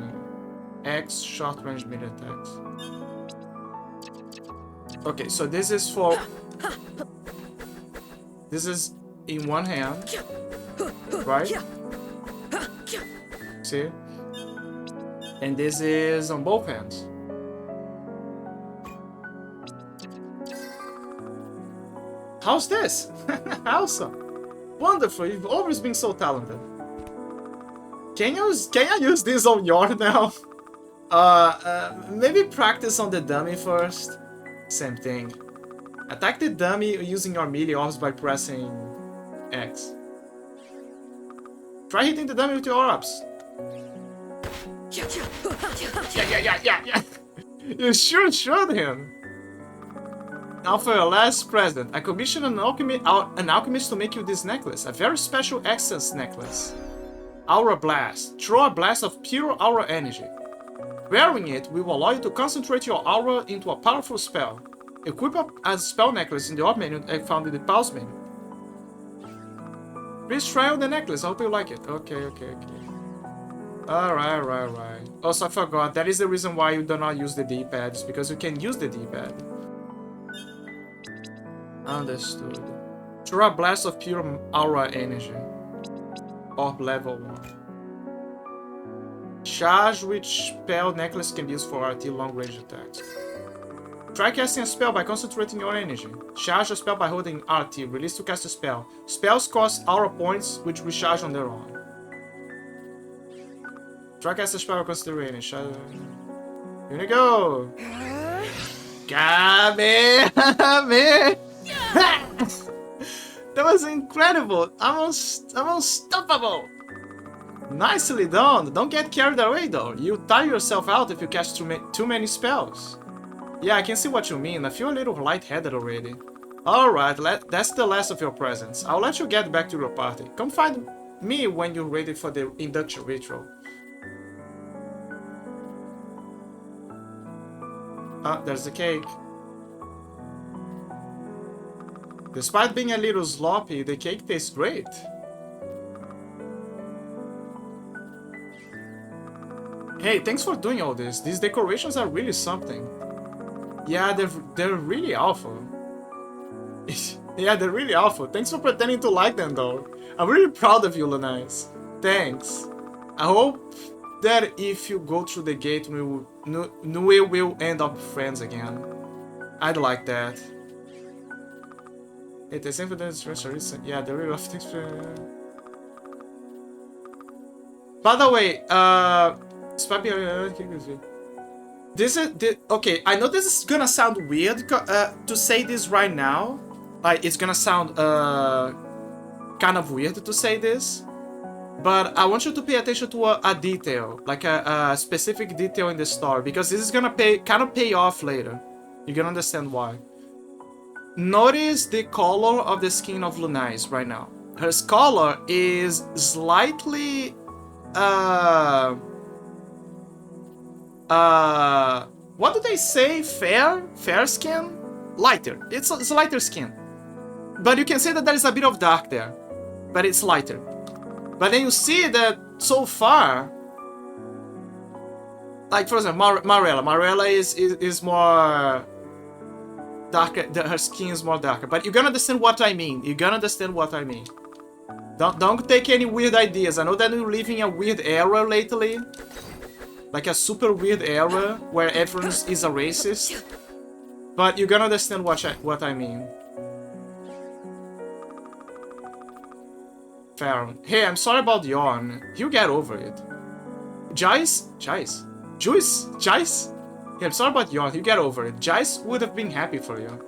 X short-range melee attacks. Okay, so this is for... This is in one hand, right? See? And this is on both hands. How's this? Awesome. Wonderful, you've always been so talented. Can I use this on Yor now? Maybe practice on the dummy first. Same thing. Attack the dummy using your melee orbs by pressing X. Try hitting the dummy with your orbs. Yeah. You should him. Now for your last present, I commissioned an alchemist to make you this necklace, a very special essence necklace. Aura Blast. Throw a blast of pure aura energy. Wearing it will allow you to concentrate your aura into a powerful spell. Equip a spell necklace in the orb menu I found in the pause menu. Please try on the necklace, I hope you like it. Okay. Alright. Also, I forgot, that is the reason why you do not use the D-pad, is because you can use the D-pad. Understood. Throw a blast of pure aura energy. Orb level 1. Charge which spell necklace can be used for RT long range attacks. Try casting a spell by concentrating your energy. Charge a spell by holding RT. Release to cast a spell. Spells cost aura points which recharge on their own. Try cast a spell by concentrating energy. Here we go! Kamehameha! That was incredible! I'm unstoppable! Nicely done! Don't get carried away though. You tire yourself out if you cast too many spells. Yeah, I can see what you mean. I feel a little lightheaded already. Alright, that's the last of your presents. I'll let you get back to your party. Come find me when you're ready for the induction ritual. Ah, there's the cake. Despite being a little sloppy, the cake tastes great. Hey, thanks for doing all this. These decorations are really something. Yeah, they're really awful. Yeah, they're really awful. Thanks for pretending to like them, though. I'm really proud of you, Lunais. Thanks. I hope that if you go through the gate, we will end up friends again. I'd like that. It is evidence recent. Yeah, the real of things. By the way, this is okay. I know this is gonna sound weird to say this right now. Like it's gonna sound kind of weird to say this, but I want you to pay attention to a detail, like a specific detail in the story, because this is gonna kind of pay off later. You're gonna understand why. Notice the color of the skin of Lunais right now. Her color is slightly what do they say? Fair skin? Lighter. It's lighter skin. But you can say that there is a bit of dark there. But it's lighter. But then you see that so far, like for example, Marella is more darker. Her skin is more darker. But you're gonna understand what I mean. Don't take any weird ideas. I know that we're living a weird era lately. Like a super weird era where everyone is a racist. But you're gonna understand what I mean. Fair. Hey, I'm sorry about Yarn. You get over it. Jace? Hey, I'm sorry about Yarn. You get over it. Jace would have been happy for you.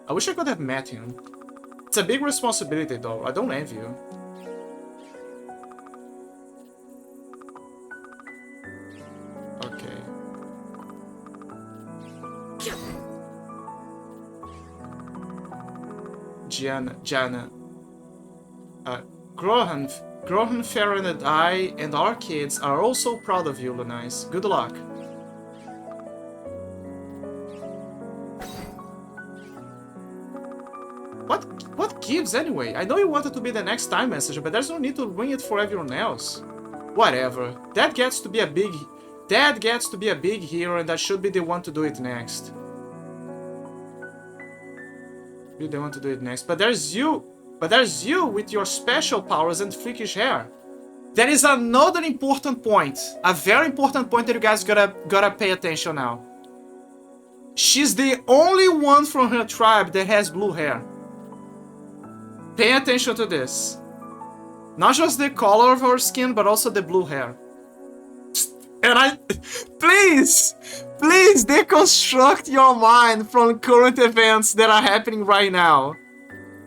I wish I could have met him. It's a big responsibility though. I don't envy you. Okay. Jana. Grohan, Farron, and I, and our kids are all so proud of you, Lunais. Good luck. What gives anyway? I know you wanted to be the next Time Messenger, but there's no need to wing it for everyone else. Whatever. Dad gets to be a big hero, and I should be the one to do it next. But there's you with your special powers and freakish hair. There is another important point. A very important point that you guys gotta pay attention now. She's the only one from her tribe that has blue hair. Pay attention to this. Not just the color of her skin, but also the blue hair. And please deconstruct your mind from current events that are happening right now.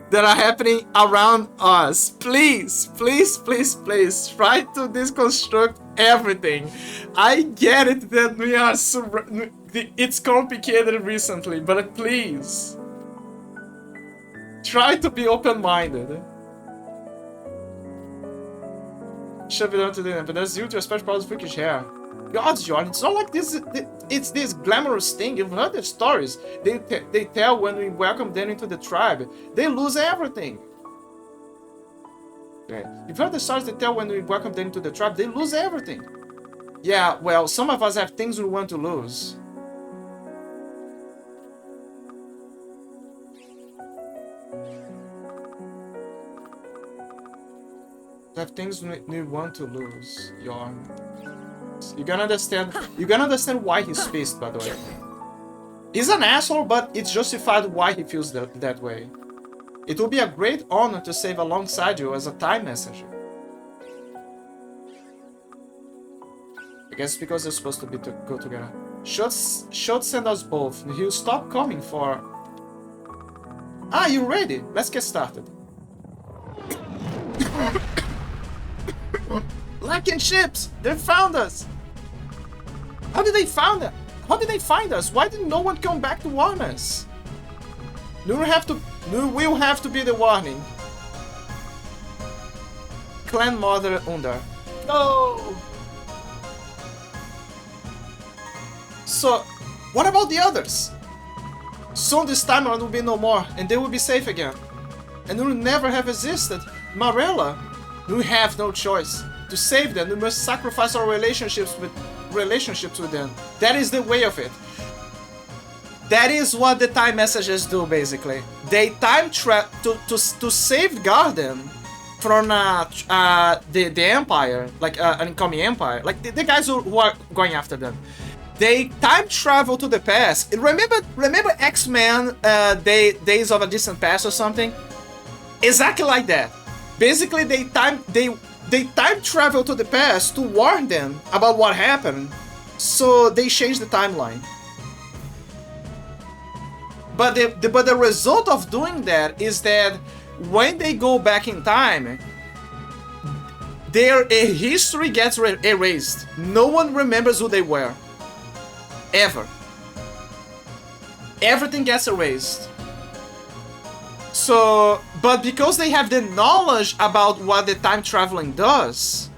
That are happening around us. Please. Try to deconstruct everything. I get it that we are it's complicated recently, but please. Try to be open-minded. Should be done today, but there's you to a special powers of freakish hair. Gods, Jordan, it's not like this. It's this glamorous thing. You've heard the stories. They tell when we welcome them into the tribe, they lose everything. Okay. You've heard the stories they tell when we welcome them into the tribe, they lose everything. Yeah, well, some of us have things we want to lose. Have things we want to lose, Yarn. You're gonna understand why he's pissed, by the way. He's an asshole, but it's justified why he feels that way. It will be a great honor to save alongside you as a Time Messenger. I guess because they're supposed to go together. Should send us both. He'll stop coming for... Ah, you ready? Let's get started. Lacking ships! They found us! How did they find us? How did they find us? Why did no one come back to warn us? Nu will have to be the warning. Clan Mother Undar. No! So, what about the others? Soon this time around will be no more, and they will be safe again. And we will never have existed. Marella, we have no choice. To save them, we must sacrifice our relationships with them. That is the way of it. That is what the Time Messengers do, basically. They time travel to safeguard them. the Empire, like an incoming Empire, like the guys who are going after them. They time travel to the past. Remember X-Men, Days of a Distant Past or something? Exactly like that. Basically, they time travel to the past to warn them about what happened, so they change the timeline. But the result of doing that is that when they go back in time, their history gets erased. No one remembers who they were. Ever. Everything gets erased. So, but because they have the knowledge about what the time traveling does,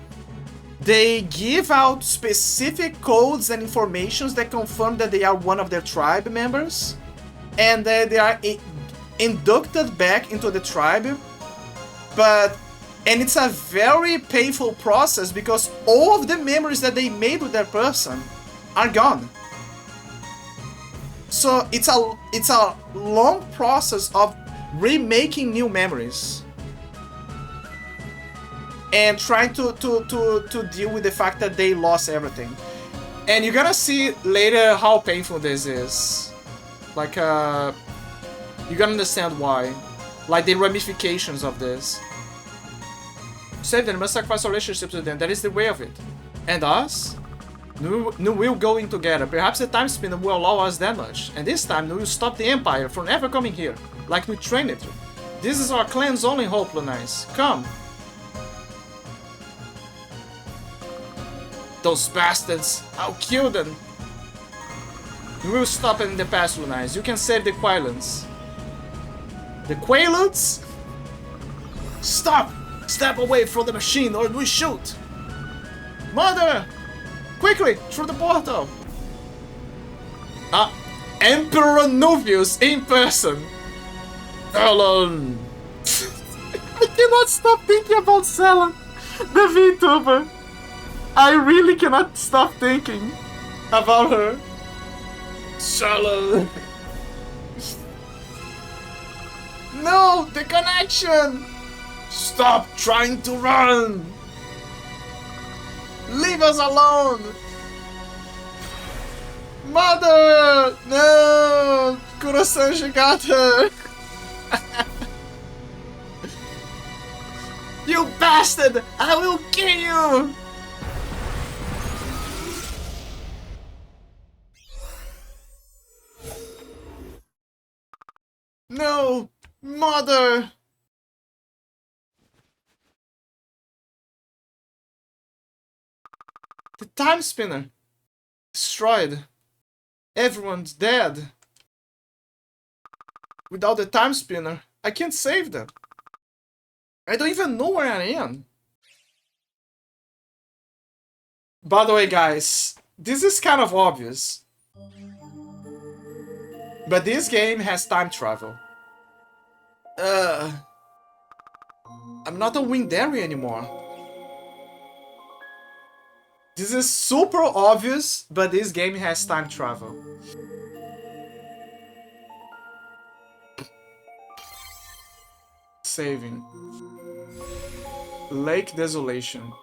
they give out specific codes and informations that confirm that they are one of their tribe members, and that they are inducted back into the tribe. And it's a very painful process because all of the memories that they made with that person are gone. So it's a long process of remaking new memories and trying to deal with the fact that they lost everything. And you're gonna see later how painful this is. Like, you're gonna understand why. Like, the ramifications of this. Save them, must sacrifice our relationships with them. That is the way of it. And us? No, we'll go in together. Perhaps the time spinner will allow us that much. And this time, we will stop the Empire from ever coming here. Like we trained it to. This is our clan's only hope, Lunais. Come. Those bastards. I'll kill them. We will stop it in the past, Lunais. You can save the Quailants. The Quailants? Stop! Step away from the machine or we shoot! Mother! Quickly! Through the portal! Emperor Nuvius in person! Sellen! I cannot stop thinking about Sellen, the VTuber. I really cannot stop thinking about her. Sellen! No! The connection! Stop trying to run! Leave us alone! Mother! No! Kuro-san Shigata! You bastard! I will kill you! No! Mother! The time spinner! Destroyed. Everyone's dead. Without the time spinner, I can't save them. I don't even know where I am. By the way, guys, this is kind of obvious. But this game has time travel. I'm not a Windaria anymore. This is super obvious, but this game has time travel. Saving. Lake Desolation.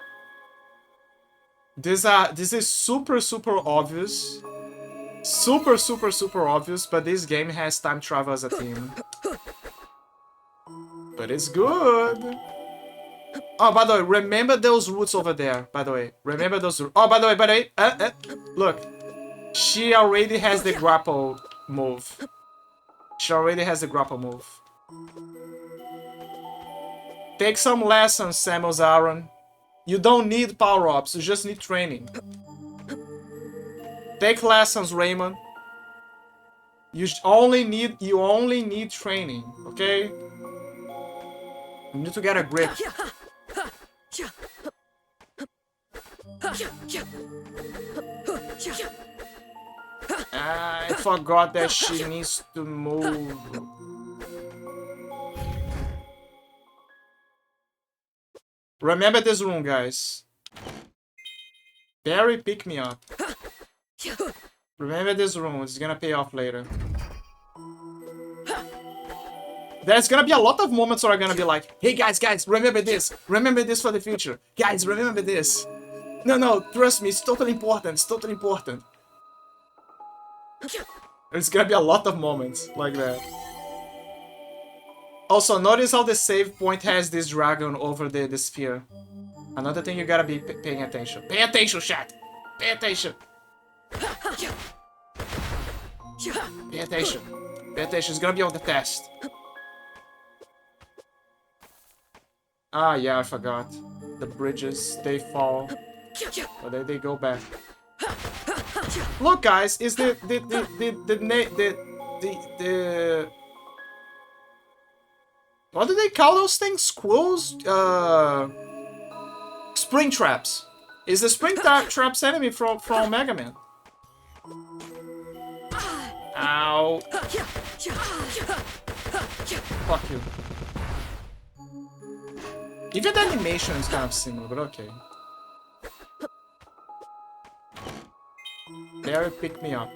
This is super obvious. Super obvious, but this game has time travel as a theme. But it's good. Oh, by the way, remember those roots over there, by the way. Remember those roots. Oh, by the way, look. She already has the grapple move. Take some lessons, Samus Aran. You don't need power-ups, you just need training. Take lessons, Raymond. You only need training, okay? You need to get a grip. I forgot that she needs to move. Remember this room, guys. Barry, pick me up. Remember this room, it's gonna pay off later. There's gonna be a lot of moments where I'm gonna be like, hey guys, remember this for the future. Guys, remember this. No, trust me, it's totally important, There's gonna be a lot of moments like that. Also, notice how the save point has this dragon over the sphere. Another thing you gotta be paying attention. Pay attention, chat! Pay attention! Pay attention. Pay attention, it's gonna be on the test. Ah, yeah, I forgot. The bridges, they fall. But they go back. Look, guys, is the what do they call those things? Squirrels? Spring traps. Is the spring traps enemy from Mega Man? Ow. Fuck you. Even the animation is kind of similar, but okay. Barry picked me up.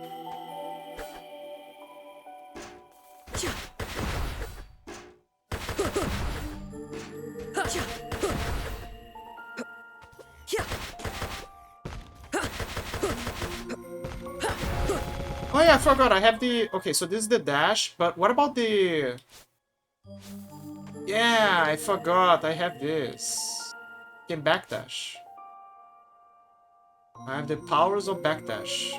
Oh yeah, I forgot, I have the... Okay, so this is the dash, but what about the... Yeah, I forgot, I have this. Can backdash. I have the powers of backdash.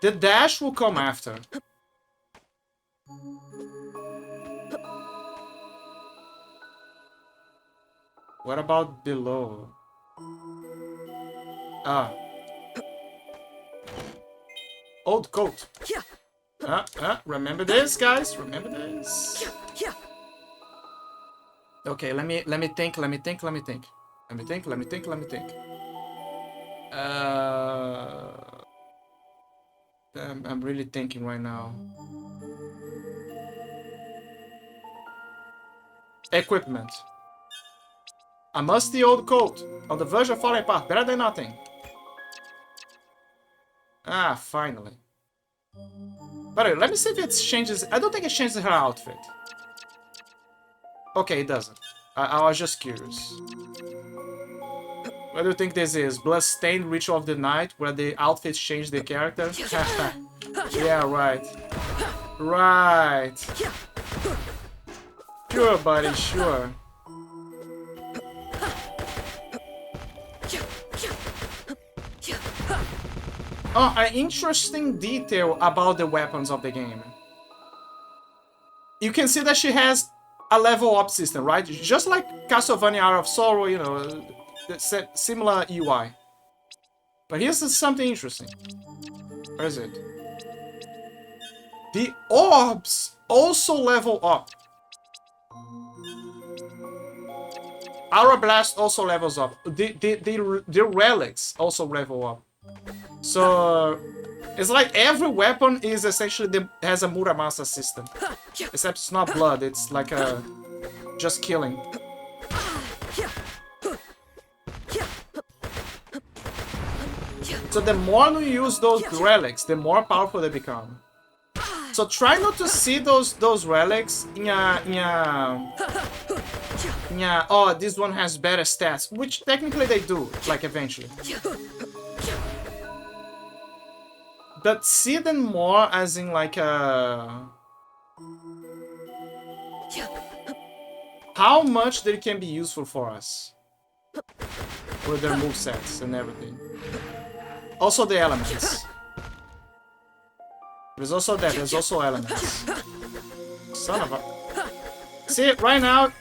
The dash will come after. What about below? Ah. Old coat. Remember this, guys? Remember this? Okay, let me think. I'm really thinking right now. Equipment. A musty old coat on the verge of falling apart. Better than nothing. Ah, finally. But let me see if it changes. I don't think it changes her outfit. Okay, it doesn't. I was just curious. What do you think this is? Bloodstained Ritual of the Night, where the outfits change the character? Yeah, right. Right. Sure, buddy, sure. Oh, an interesting detail about the weapons of the game. You can see that she has a level up system, right? Just like Castlevania Hour of Sorrow, you know, similar UI. But here's something interesting. Where is it? The orbs also level up. Aura Blast also levels up. The relics also level up. So it's like every weapon is essentially has a Muramasa system. Except it's not blood, it's like a just killing. So the more you use those relics, the more powerful they become. So try not to see those relics in a oh, this one has better stats, which technically they do, like eventually. But see them more as in like a... How much they can be useful for us. With their movesets and everything. Also the elements. There's also that, there's also elements. Son of a... See, right now...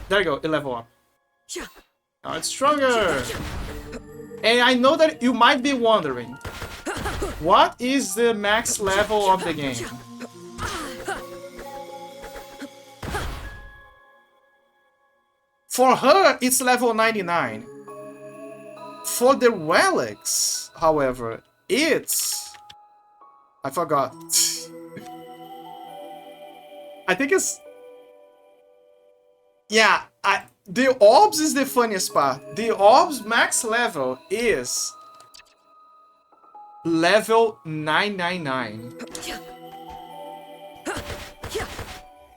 there you go, it level up. Now it's stronger! And I know that you might be wondering, what is the max level of the game? For her, it's level 99. For the relics, however, it's... I forgot. I think it's... Yeah, the orbs is the funniest part. The orbs max level is... level 999.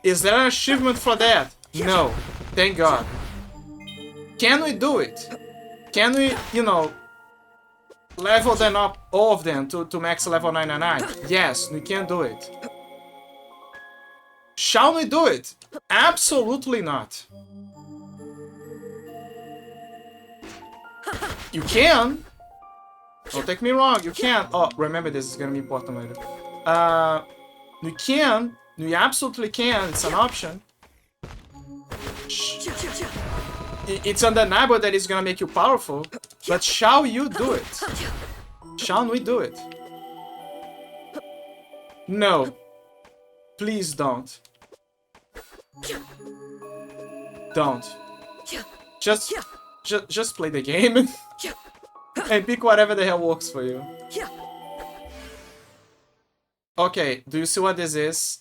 Is there an achievement for that? No. Thank God. Can we do it? Can we, you know, level them up, all of them, to max level 999? Yes, we can do it. Shall we do it? Absolutely not. You can. Don't take me wrong, you can. Oh, remember this is gonna be important later. We can. We absolutely can. It's an option. It's undeniable that it's gonna make you powerful, but shall you do it? Shall we do it? No. Please don't. Don't. Just play the game and pick whatever the hell works for you. Okay, do you see what this is?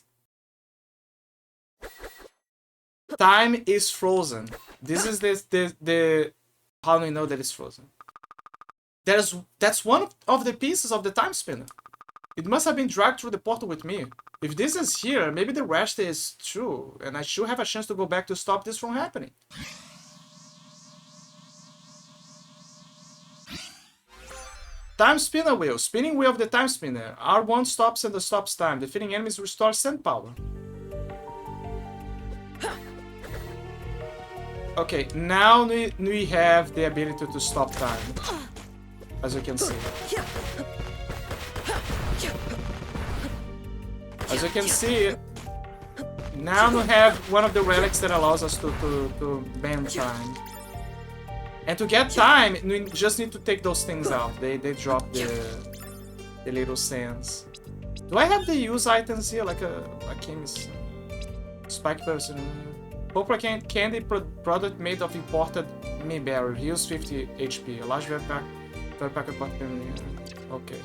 Time is frozen. This is the how do we know that it's frozen? That's one of the pieces of the time spinner. It must have been dragged through the portal with me. If this is here, maybe the rest is true, and I should have a chance to go back to stop this from happening. Time spinner wheel. Spinning wheel of the time spinner. R1 stops and the stops time. Defeating enemies restores send power. Okay, now we have the ability to stop time. As you can see. As you can see, now we have one of the relics that allows us to bend time. And to get time, we just need to take those things out. They drop the little sands. Do I have the use items here, like a chemist, spike person? Poplar candy product made of imported Mayberry. Heals 50 HP. A large pack of okay.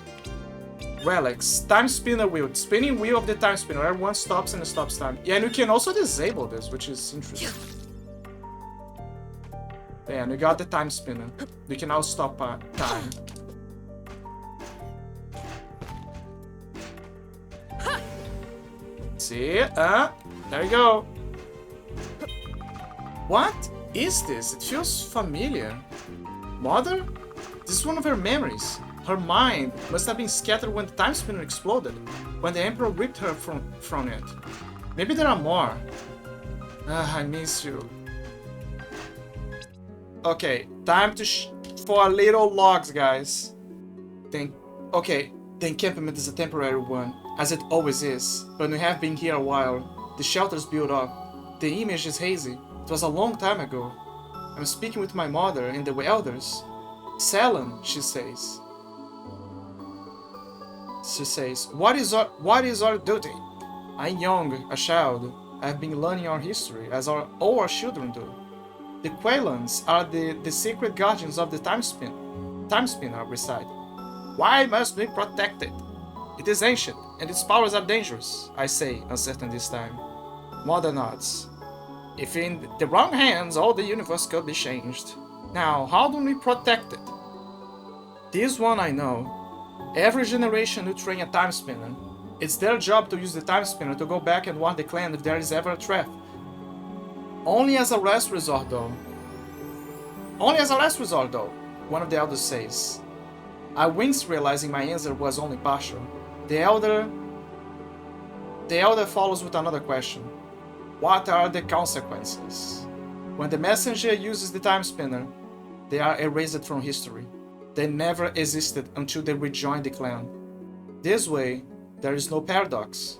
Relics. Time spinner wheel. Spinning wheel of the time spinner. Everyone stops and stops time. Yeah, and you can also disable this, which is interesting. Yeah, and we got the time spinner. We can now stop time. See? There you go. What is this? It feels familiar. Mother? This is one of her memories. Her mind must have been scattered when the time spinner exploded, when the Emperor ripped her from it. Maybe there are more. I miss you. Okay, time for a little logs, guys. Okay, the encampment is a temporary one, as it always is, but we have been here a while. The shelter's built up. The image is hazy. It was a long time ago. I'm speaking with my mother and the elders. Selen, she says. What is our duty? I'm young, a child. I've been learning our history, as all our children do. The Quailans are the sacred guardians of the time spinner, recite. Why must we protect it? It is ancient, and its powers are dangerous, I say, uncertain this time. Mother nods. If in the wrong hands, all the universe could be changed. Now, how do we protect it? This one I know. Every generation will train a time spinner. It's their job to use the time spinner to go back and warn the clan if there is ever a threat. Only as a last resort, though. One of the elders says. I winced, realizing my answer was only partial. The elder follows with another question. What are the consequences? When the messenger uses the time spinner, they are erased from history. They never existed until they rejoin the clan. This way, there is no paradox.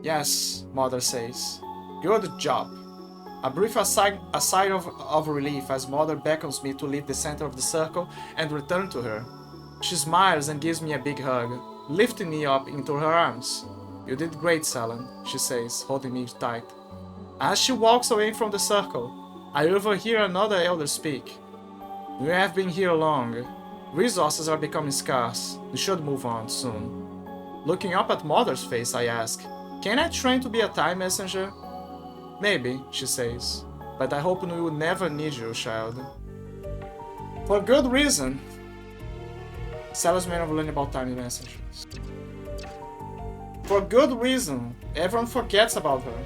Yes, Mother says. Good job. A brief sigh of relief as Mother beckons me to leave the center of the circle and return to her. She smiles and gives me a big hug, lifting me up into her arms. You did great, Selen, she says, holding me tight. As she walks away from the circle, I overhear another elder speak. We have been here long. Resources are becoming scarce. We should move on soon. Looking up at Mother's face, I ask, can I train to be a time messenger? Maybe, she says, but I hope we will never need you, child. For good reason. Selen's man of learning about time messengers. For good reason. Everyone forgets about her.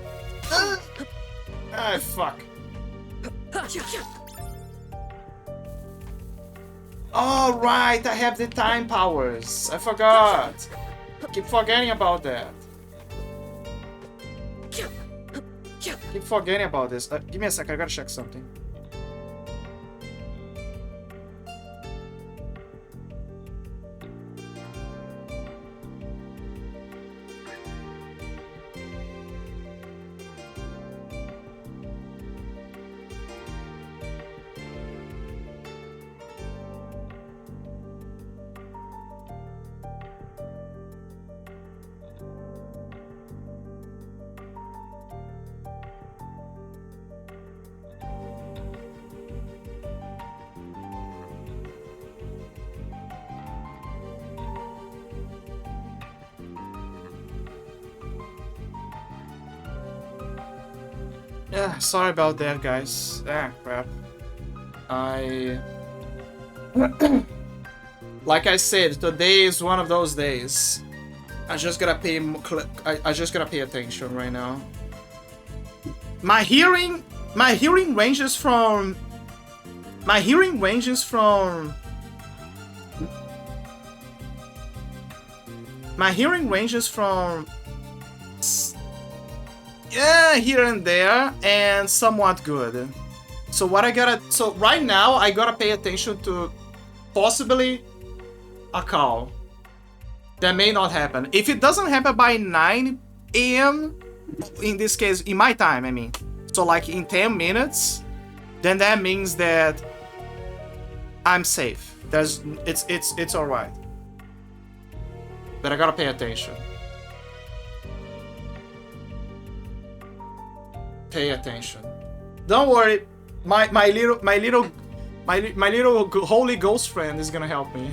Ah, fuck. Oh, right, I have the time powers. I forgot. Keep forgetting about that. Keep forgetting about this. Give me a sec, I gotta check something. Yeah, sorry about that, guys. Ah, crap. Like I said, today is one of those days. I just gotta pay. I just gotta pay attention right now. My hearing ranges from. My hearing ranges from. My hearing ranges from. Yeah, here and there, and somewhat good. So what I gotta... So right now, I gotta pay attention to possibly a call. That may not happen. If it doesn't happen by 9 AM, in this case, in my time, I mean. So like in 10 minutes, then that means that I'm safe. It's alright. But I gotta pay attention. Pay attention. Don't worry, my little holy ghost friend is gonna help me.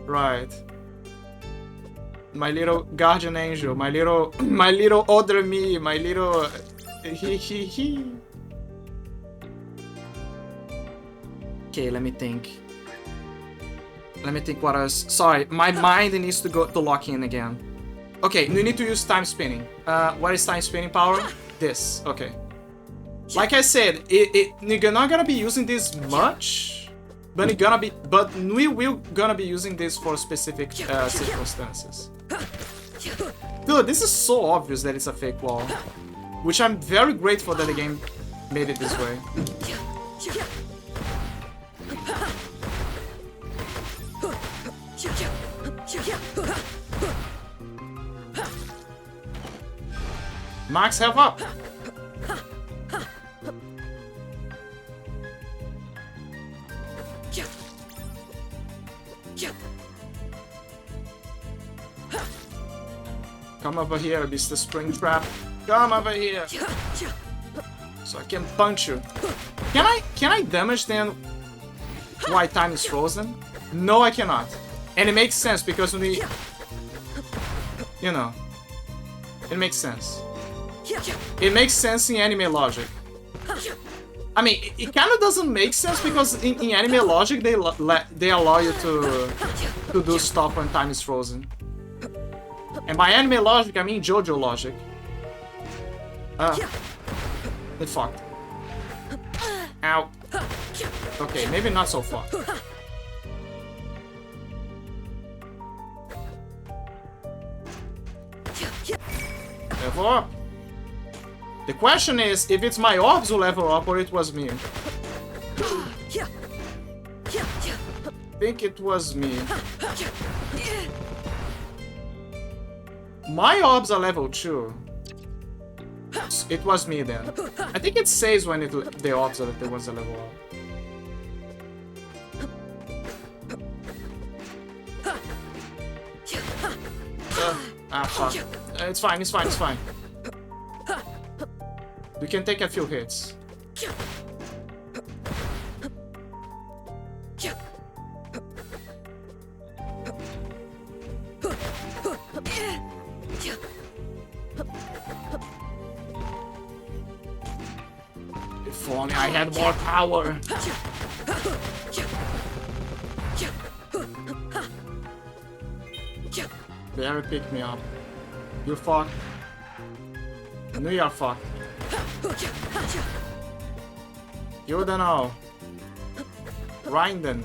Right. My little guardian angel, my little other me, my little he. Okay, let me think. Let me think what else. Sorry, my mind needs to go to lock in again. Okay, we need to use time spinning. What is time spinning power? This. Okay. Like I said, we're not gonna be using this much, but we will gonna be using this for specific circumstances. Dude, this is so obvious that it's a fake wall, which I'm very grateful that the game made it this way. Max, help up! Come over here, Mr. Springtrap. Come over here! So I can punch you. Can I damage them while time is frozen? No, I cannot. And it makes sense because when we... You know. It makes sense. It makes sense in anime logic. I mean, it kind of doesn't make sense because in anime logic they allow you to do stuff when time is frozen. And by anime logic, I mean JoJo logic. It fucked. Ow. Okay, maybe not so far. Level up. The question is if it's my orbs who level up or it was me. I think it was me. My orbs are level 2. It was me then. I think it says when the orbs are there was a level up. Fuck. It's fine, it's fine, it's fine. We can take a few hits. If only I had more power. Barry, pick me up. You fuck. Knew you're fucked. You don't know. Rinden.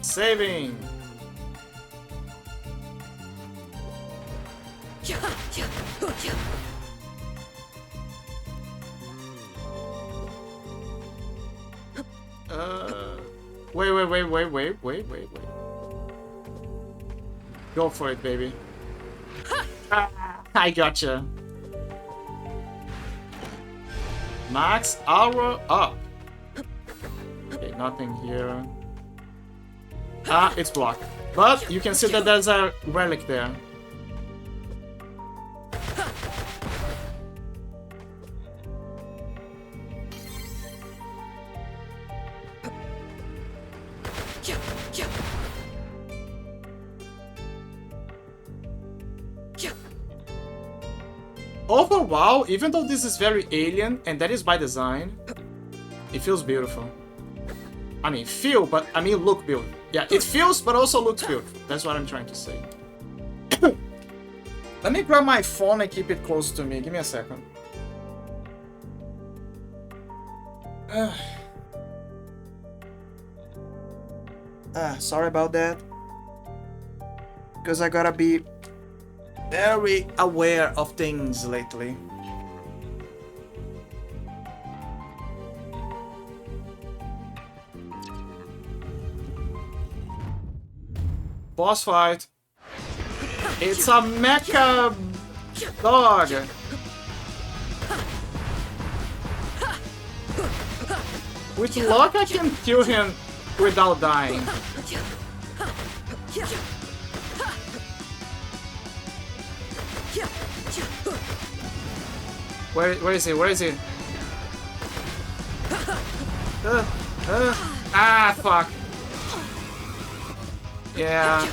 Saving. Wait. Go for it, baby. I gotcha. Max aura up. Okay, nothing here. Ah, it's blocked. But you can see that there's a relic there. Overall, even though this is very alien, and that is by design, it feels beautiful. I mean, look beautiful. Yeah, it feels, but also looks beautiful. That's what I'm trying to say. Let me grab my phone and keep it close to me. Give me a second. Sorry about that. Because I gotta be very aware of things lately. Boss fight. It's a mecha dog. With luck, I can kill him without dying. Where is he? Where is he? Ah, fuck. Yeah.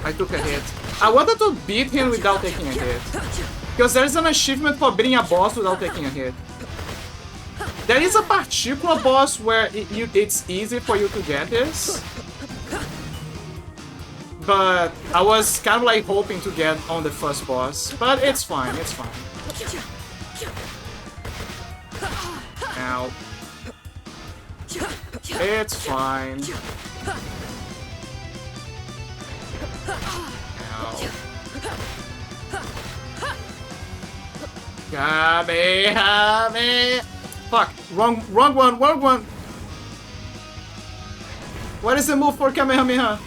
I took a hit. I wanted to beat him without taking a hit. Because there's an achievement for beating a boss without taking a hit. There is a particular boss where it's easy for you to get this. But I was kind of like hoping to get on the first boss. But it's fine, it's fine. Ow. It's fine. Ow. Got me. Fuck, wrong one. What is the move for Kamehameha?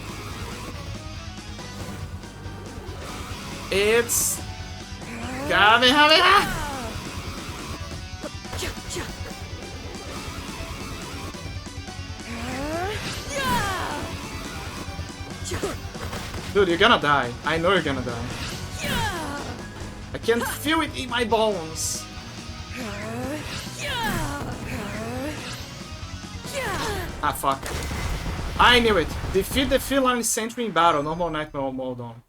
It's Kamehameha! Dude, you're gonna die. I know you're gonna die. I can feel it in my bones. Ah, fuck. I knew it. Defeat the feline sentry in battle. Normal nightmare mode on.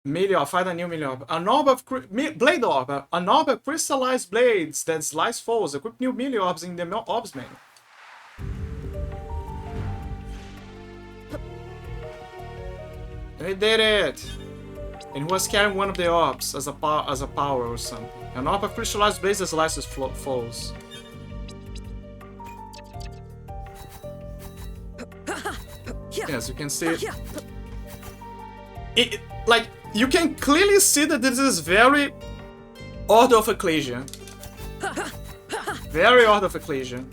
Melee orb, fight a new melee orb. An orb of blade orb. An orb of crystallized blades that slice foes. Equip new melee orbs in the orbs menu. He did it! And he was carrying one of the orbs as a power or something. An orb of crystallized blades that slices foes. Yes, you can see it. Like, you can clearly see that this is very Order of Ecclesia. Very Order of Ecclesia.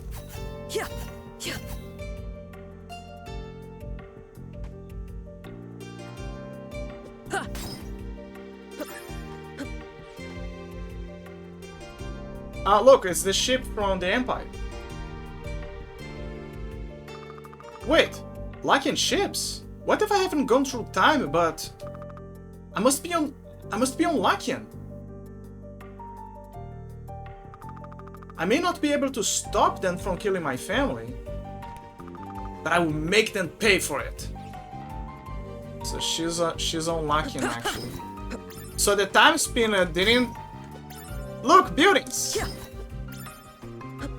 Look, it's the ship from the Empire. Wait, lacking ships? What if I haven't gone through time, but I must be on Lakian. I may not be able to stop them from killing my family, but I will make them pay for it. So she's on Lakian actually. So the time spinner didn't look buildings.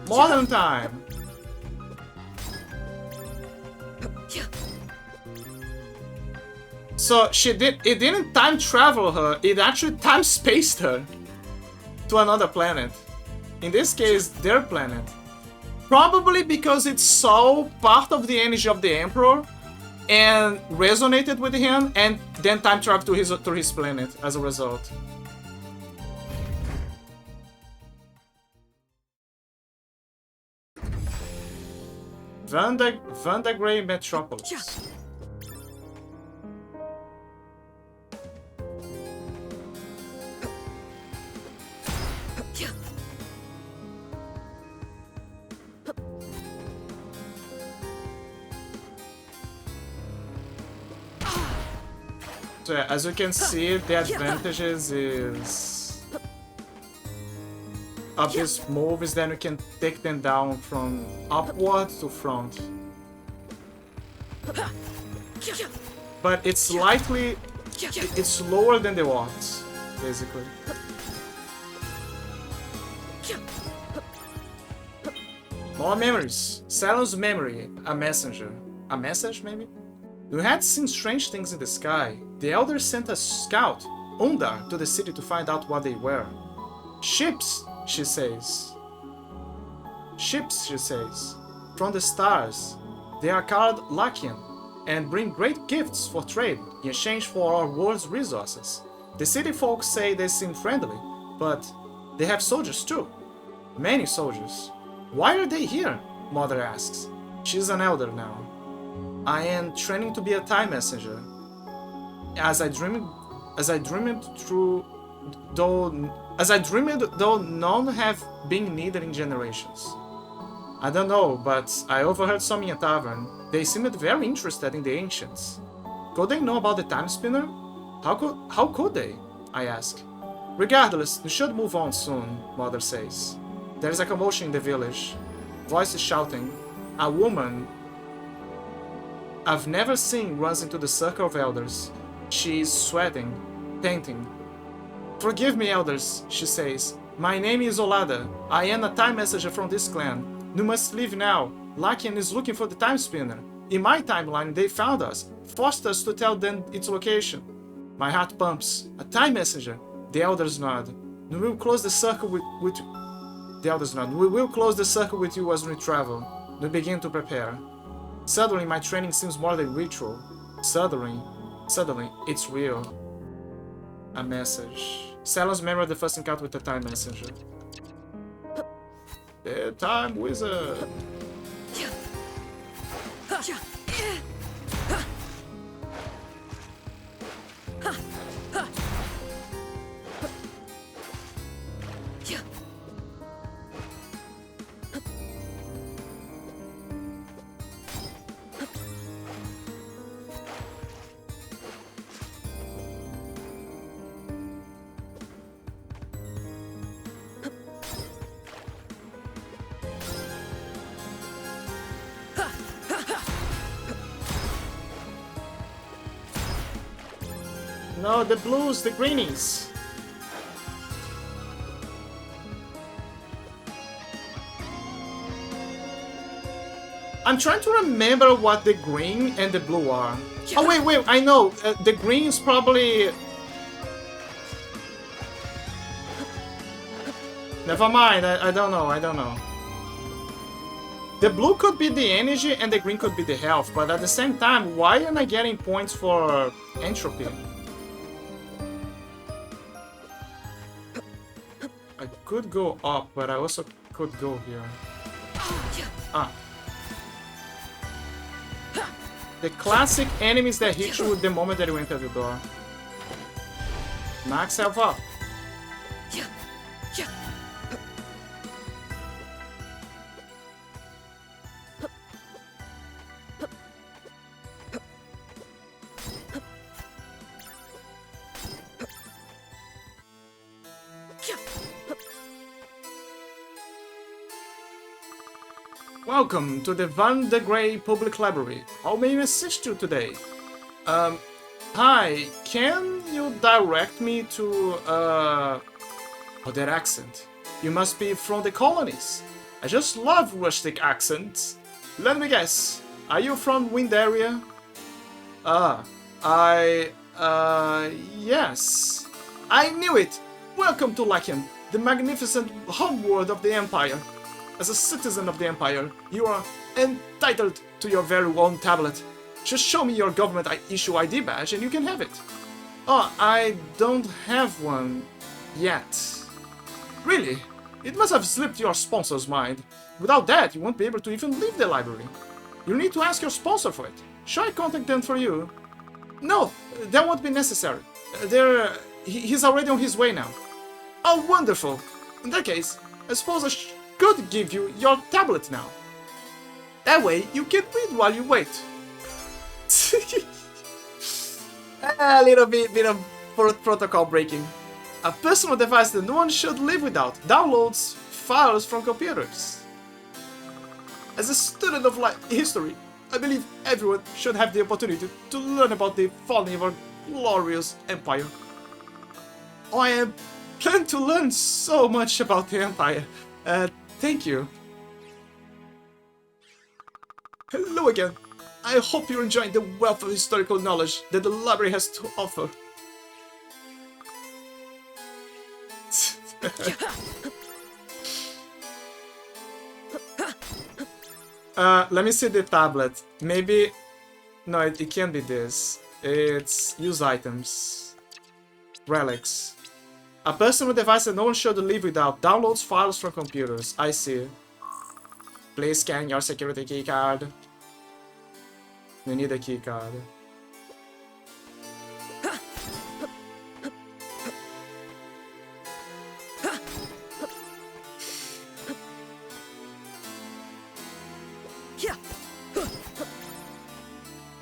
Modern time. So it didn't time travel her, it actually time spaced her to another planet. In this case, their planet. Probably because it saw part of the energy of the Emperor and resonated with him, and then time traveled to his planet as a result. Vandagrey Metropolis. So yeah, as you can see, the advantages of this move is that you can take them down from upward to front. But it's slightly... it's lower than the wards, basically. More memories. Salon's memory. A messenger. A message, maybe? You had seen strange things in the sky. The Elder sent a scout, Undar, to the city to find out what they were. Ships, she says. Ships, she says. From the stars. They are called Lakian, and bring great gifts for trade in exchange for our world's resources. The city folks say they seem friendly, but they have soldiers too. Many soldiers. Why are they here? Mother asks. She's an elder now. I am training to be a time messenger. As I dreamed though none have been needed in generations. I don't know, but I overheard some in a tavern. They seemed very interested in the ancients. Could they know about the time spinner? How could they? I ask. Regardless, we should move on soon, Mother says. There is a commotion in the village. Voices shouting. A woman I've never seen runs into the circle of elders. She is sweating, panting. Forgive me, elders, she says. My name is Olada. I am a time messenger from this clan. You must leave now. Lakian is looking for the time spinner. In my timeline, they found us, forced us to tell them its location. My heart pumps. A time messenger. The elders nod. We will close the circle with the elders nod. We will close the circle with you as we travel. We begin to prepare. Suddenly, my training seems more than ritual. Suddenly, it's real. A message. Salon's memory of the first encounter with the time messenger. The time wizard. No, the blues, the greenies. I'm trying to remember what the green and the blue are. Oh, wait, I know. The green is probably... Never mind, I don't know. The blue could be the energy and the green could be the health, but at the same time, why am I getting points for entropy? I could go up, but I also could go here. Ah. The classic enemies that hit you the moment that you enter the door. Max health up. Welcome to the Vandagrey Public Library. How may I assist you today? Hi, can you direct me to, Oh, that accent. You must be from the colonies. I just love rustic accents. Let me guess. Are you from Windaria? Yes. I knew it! Welcome to Lachlan, the magnificent homeworld of the Empire. As a citizen of the Empire, you are entitled to your very own tablet. Just show me your government issue ID badge and you can have it. Oh, I don't have one yet. Really? It must have slipped your sponsor's mind. Without that, you won't be able to even leave the library. You need to ask your sponsor for it. Shall I contact them for you? No, that won't be necessary. He's already on his way now. Oh, wonderful. In that case, I suppose I could give you your tablet now. That way, you can read while you wait. A little bit of protocol breaking. A personal device that no one should live without downloads files from computers. As a student of history, I believe everyone should have the opportunity to learn about the falling of our glorious empire. I plan to learn so much about the empire. Thank you. Hello again. I hope you're enjoying the wealth of historical knowledge that the library has to offer. Let me see the tablet. Maybe... No, it can't be this. It's use items. Relics. A personal device that no one should live without. Downloads files from computers. I see. Please scan your security keycard. You need a keycard.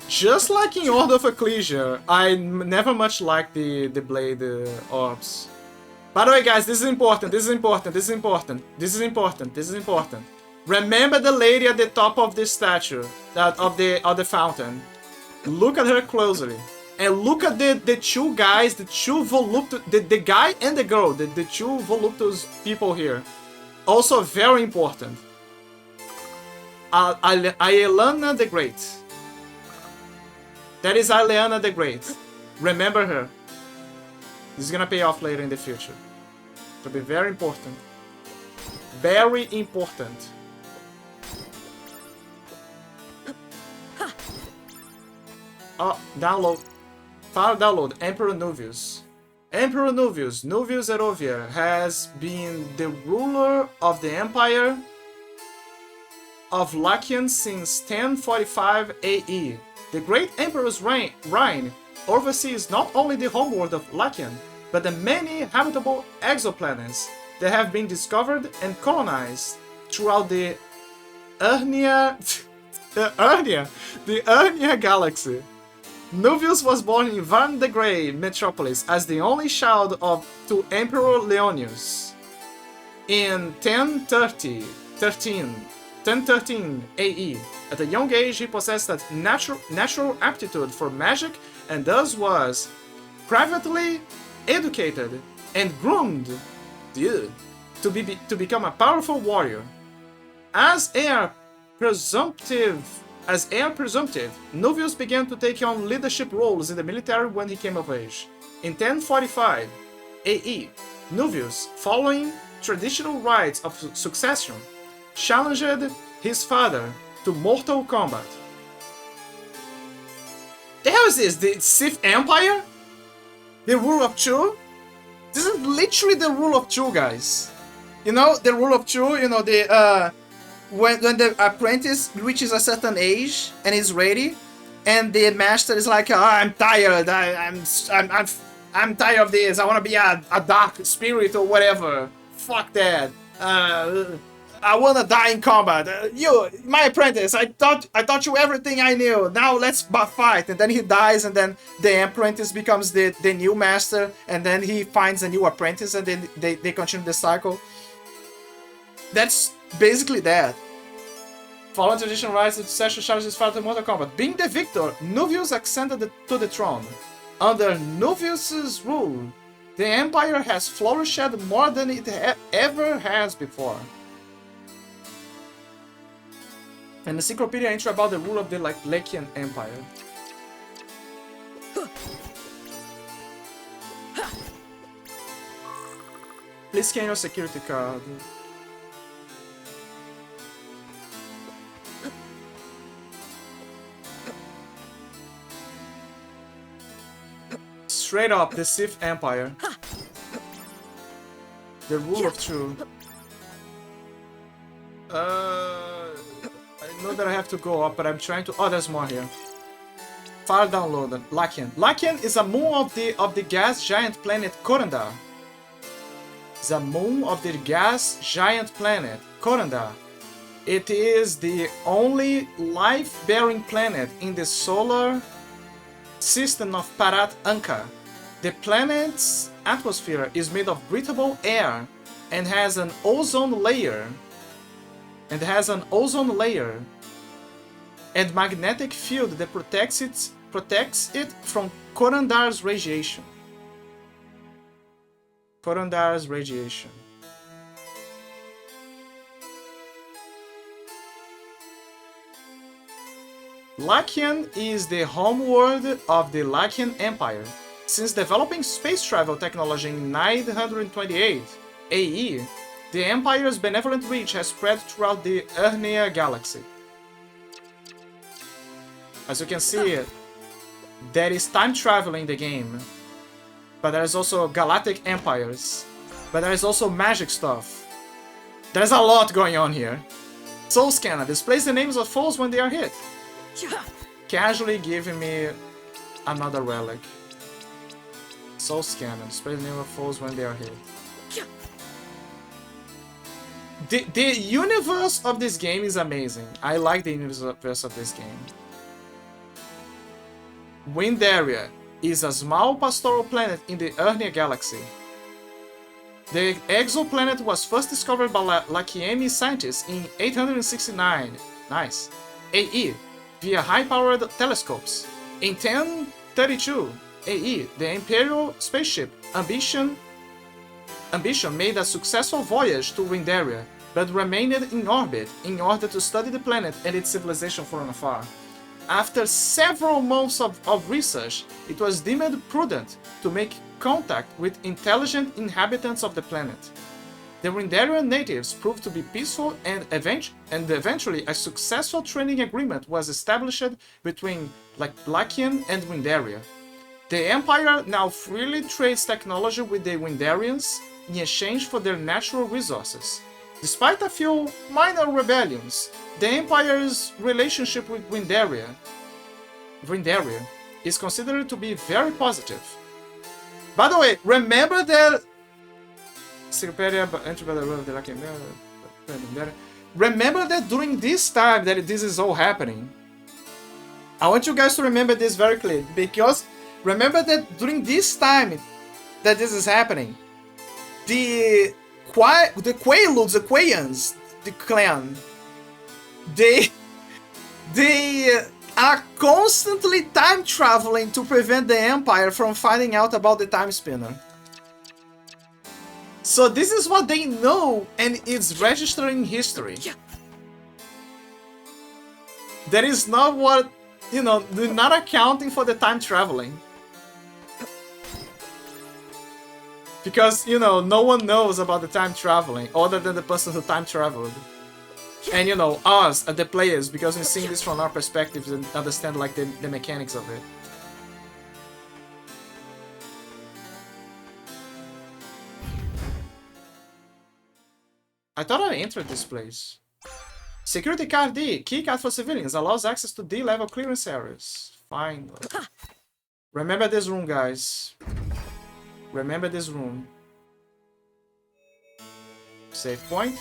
Just like in Order of Ecclesia, I never much liked the blade orbs. By the way, guys, this is important, this is important, this is important, this is important, this is important. Remember the lady at the top of the statue, of the fountain. Look at her closely. And look at the two guys, the two voluptuous, the guy and the girl, the two voluptuous people here. Also very important. Aeliana the Great. That is Aeliana the Great. Remember her. This is gonna pay off later in the future. It'll be very important. Very important. Oh, download. File download. Emperor Nuvius. Emperor Nuvius, Nuvius Erovia, has been the ruler of the Empire of Lachlan since 1045 AE. The Great Emperor's reign oversees not only the homeworld of Lachlan, but the many habitable exoplanets that have been discovered and colonized throughout the Urnia galaxy. Nuvius was born in Varn the Grey metropolis as the only child to Emperor Leonius. In 1013 AE, at a young age he possessed a natural aptitude for magic and thus was privately educated and groomed to become a powerful warrior. As heir presumptive, Nuvius began to take on leadership roles in the military when he came of age. In 1045 AE, Nuvius, following traditional rites of succession, challenged his father to mortal combat. The hell is this? The Sith Empire? The rule of two? This is literally the rule of two, guys. You know, the rule of two, you know, when the apprentice reaches a certain age and is ready, and the master is like, oh, I'm tired, I'm tired of this, I want to be a dark spirit or whatever. Fuck that. I want to die in combat. You, my apprentice, I taught you everything I knew. Now let's fight. And then he dies, and then the apprentice becomes the new master, and then he finds a new apprentice, and then they continue the cycle. That's basically that. Following traditional rites, the succession challenges his father to Mortal Kombat. Being the victor, Nuvius ascended to the throne. Under Nuvius's rule, the Empire has flourished more than it ever has before. An encyclopedia entry about the rule of the Lachian Empire. Please scan your security card. Straight up, the Sith Empire. The rule of truth. I know that I have to go up, but I'm trying to. Oh, there's more here. File downloaded. Lakian. Lakian is a moon of the gas giant planet Korandar. It's a moon of the gas giant planet Korandar. It is the only life-bearing planet in the solar system of Parat Anka. The planet's atmosphere is made of breathable air and has an ozone layer. And magnetic field that protects it from Korandar's radiation. Korandar's radiation. Lakian is the homeworld of the Lakian Empire. Since developing space travel technology in 928 AE, the Empire's benevolent reach has spread throughout the Earnea galaxy. As you can see, there is time travel in the game, but there is also galactic empires, but there is also magic stuff. There's a lot going on here. Soul Scanner displays the names of foes when they are hit, casually giving me another relic. Soul Scanner displays the name of foes when they are hit. The universe of this game is amazing. I like the universe of this game. Windaria is a small pastoral planet in the Earnea galaxy. The exoplanet was first discovered by Lakiemi scientists in 869 AE via high-powered telescopes. In 1032 AE, the Imperial spaceship Ambition made a successful voyage to Windaria, but remained in orbit in order to study the planet and its civilization from afar. After several months of research, it was deemed prudent to make contact with intelligent inhabitants of the planet. The Windarian natives proved to be peaceful, and eventually a successful trading agreement was established between Lakian and Windaria. The Empire now freely trades technology with the Windarians in exchange for their natural resources. Despite a few minor rebellions, the Empire's relationship with Windaria is considered to be very positive. By the way, remember that remember that during this time that this is all happening, I want you guys to remember this very clearly, because remember that during this time that this is happening, the Quaaludes, the Quayans, the clan, they are constantly time traveling to prevent the Empire from finding out about the Time Spinner. So this is what they know, and it's registering history. That is not what, you know, they're not accounting for the time traveling. Because, you know, no one knows about the time traveling other than the person who time traveled. And, you know, us, the players, because we're seeing this from our perspectives and understand, like, the mechanics of it. I thought I entered this place. Security card D, keycard for civilians, allows access to D-level clearance areas. Fine. Remember this room, guys. Remember this room. Save point.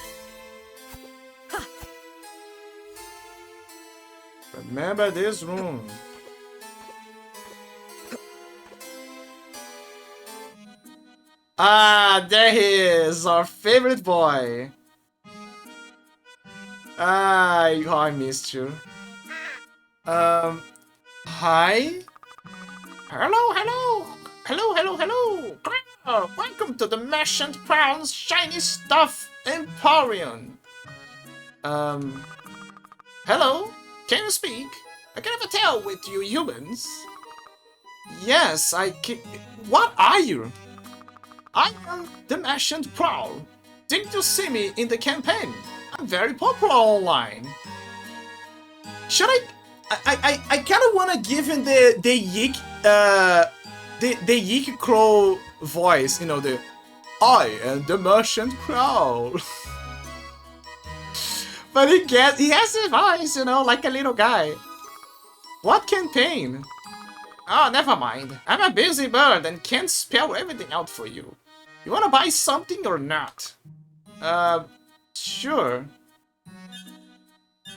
Remember this room. Ah, there he is, our favorite boy. Ah, I missed you. Hi? Hello. Welcome to the Mash and Crowns Shiny Stuff Emporium. Hello? Can you speak? I can never tell with you humans. Yes, I can. What are you? I am the Merchant Prowl. Didn't you see me in the campaign? I'm very popular online. Should I kind of want to give him the Yeek, the Yeek Crow voice, you know, the I am the Merchant Prowl. But he has his voice, you know, like a little guy. What campaign? Oh, never mind. I'm a busy bird and can't spell everything out for you. You wanna buy something or not? Sure.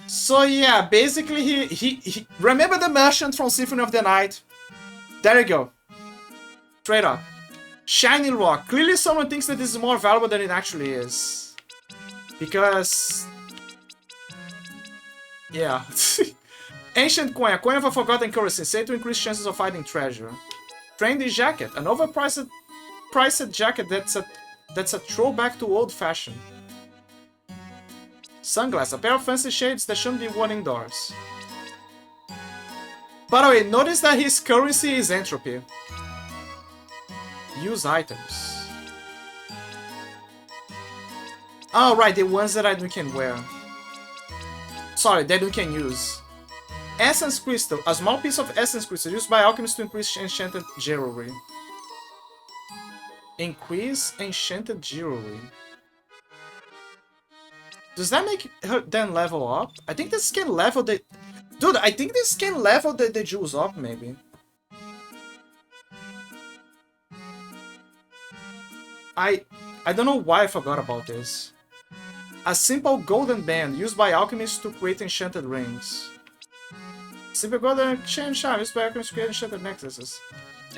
So yeah, basically he remember the merchant from Symphony of the Night? There you go. Straight up. Shiny rock. Clearly someone thinks that this is more valuable than it actually is. Because... yeah. Ancient coin. A coin of a forgotten currency. Said to increase chances of finding treasure. Trendy jacket. An overpriced jacket that's a throwback to old fashion. Sunglass. A pair of fancy shades that shouldn't be worn indoors. By the way, notice that his currency is entropy. Use items. Oh, right, the ones that I can wear. Sorry, that we can use. Essence Crystal. A small piece of Essence Crystal used by alchemists to increase enchanted jewelry. Increase enchanted jewelry. Does that make her then level up? I think this can level the... Dude, I think this can level the jewels up, maybe. I don't know why I forgot about this. A simple golden band used by alchemists to create enchanted rings. Simple golden chain charm used by alchemists to create enchanted necklaces.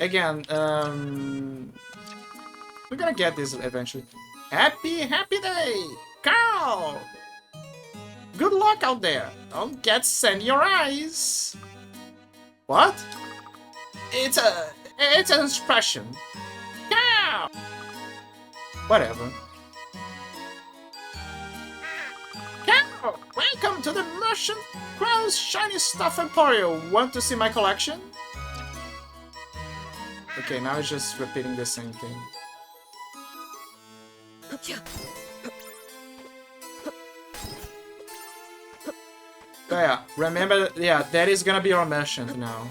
Again, we're gonna get this eventually. Happy day! Carl! Good luck out there! Don't get sand in your eyes! What? It's an expression. Carl! Whatever. Carl! Welcome to the Merchant Crow's Shiny Stuff Emporium! Want to see my collection? Okay, now it's just repeating the same thing. Oh yeah, remember, yeah, that is gonna be our merchant now.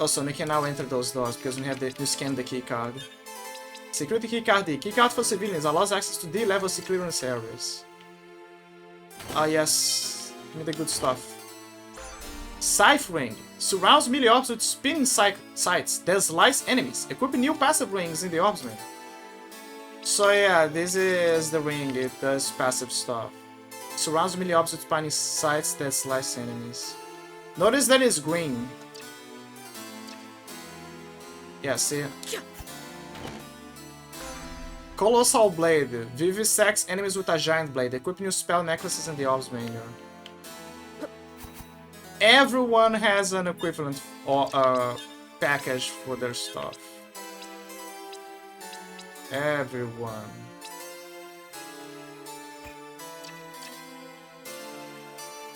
Also, we can now enter those doors because we scanned the key card. Security key card D. Key card for civilians allows access to D-level clearance areas. Ah yes, give me the good stuff. Scythe Ring. Surrounds melee orbs with spinning sights that slice enemies. Equip new passive rings in the orbs menu. So yeah, this is the ring, it does passive stuff. Surrounds melee orbs with spinning sights that slice enemies. Notice that it's green. Yeah, see? Colossal Blade. Vivisects enemies with a giant blade. Equip new spell necklaces in the orbs menu. Everyone has an equivalent or package for their stuff. Everyone.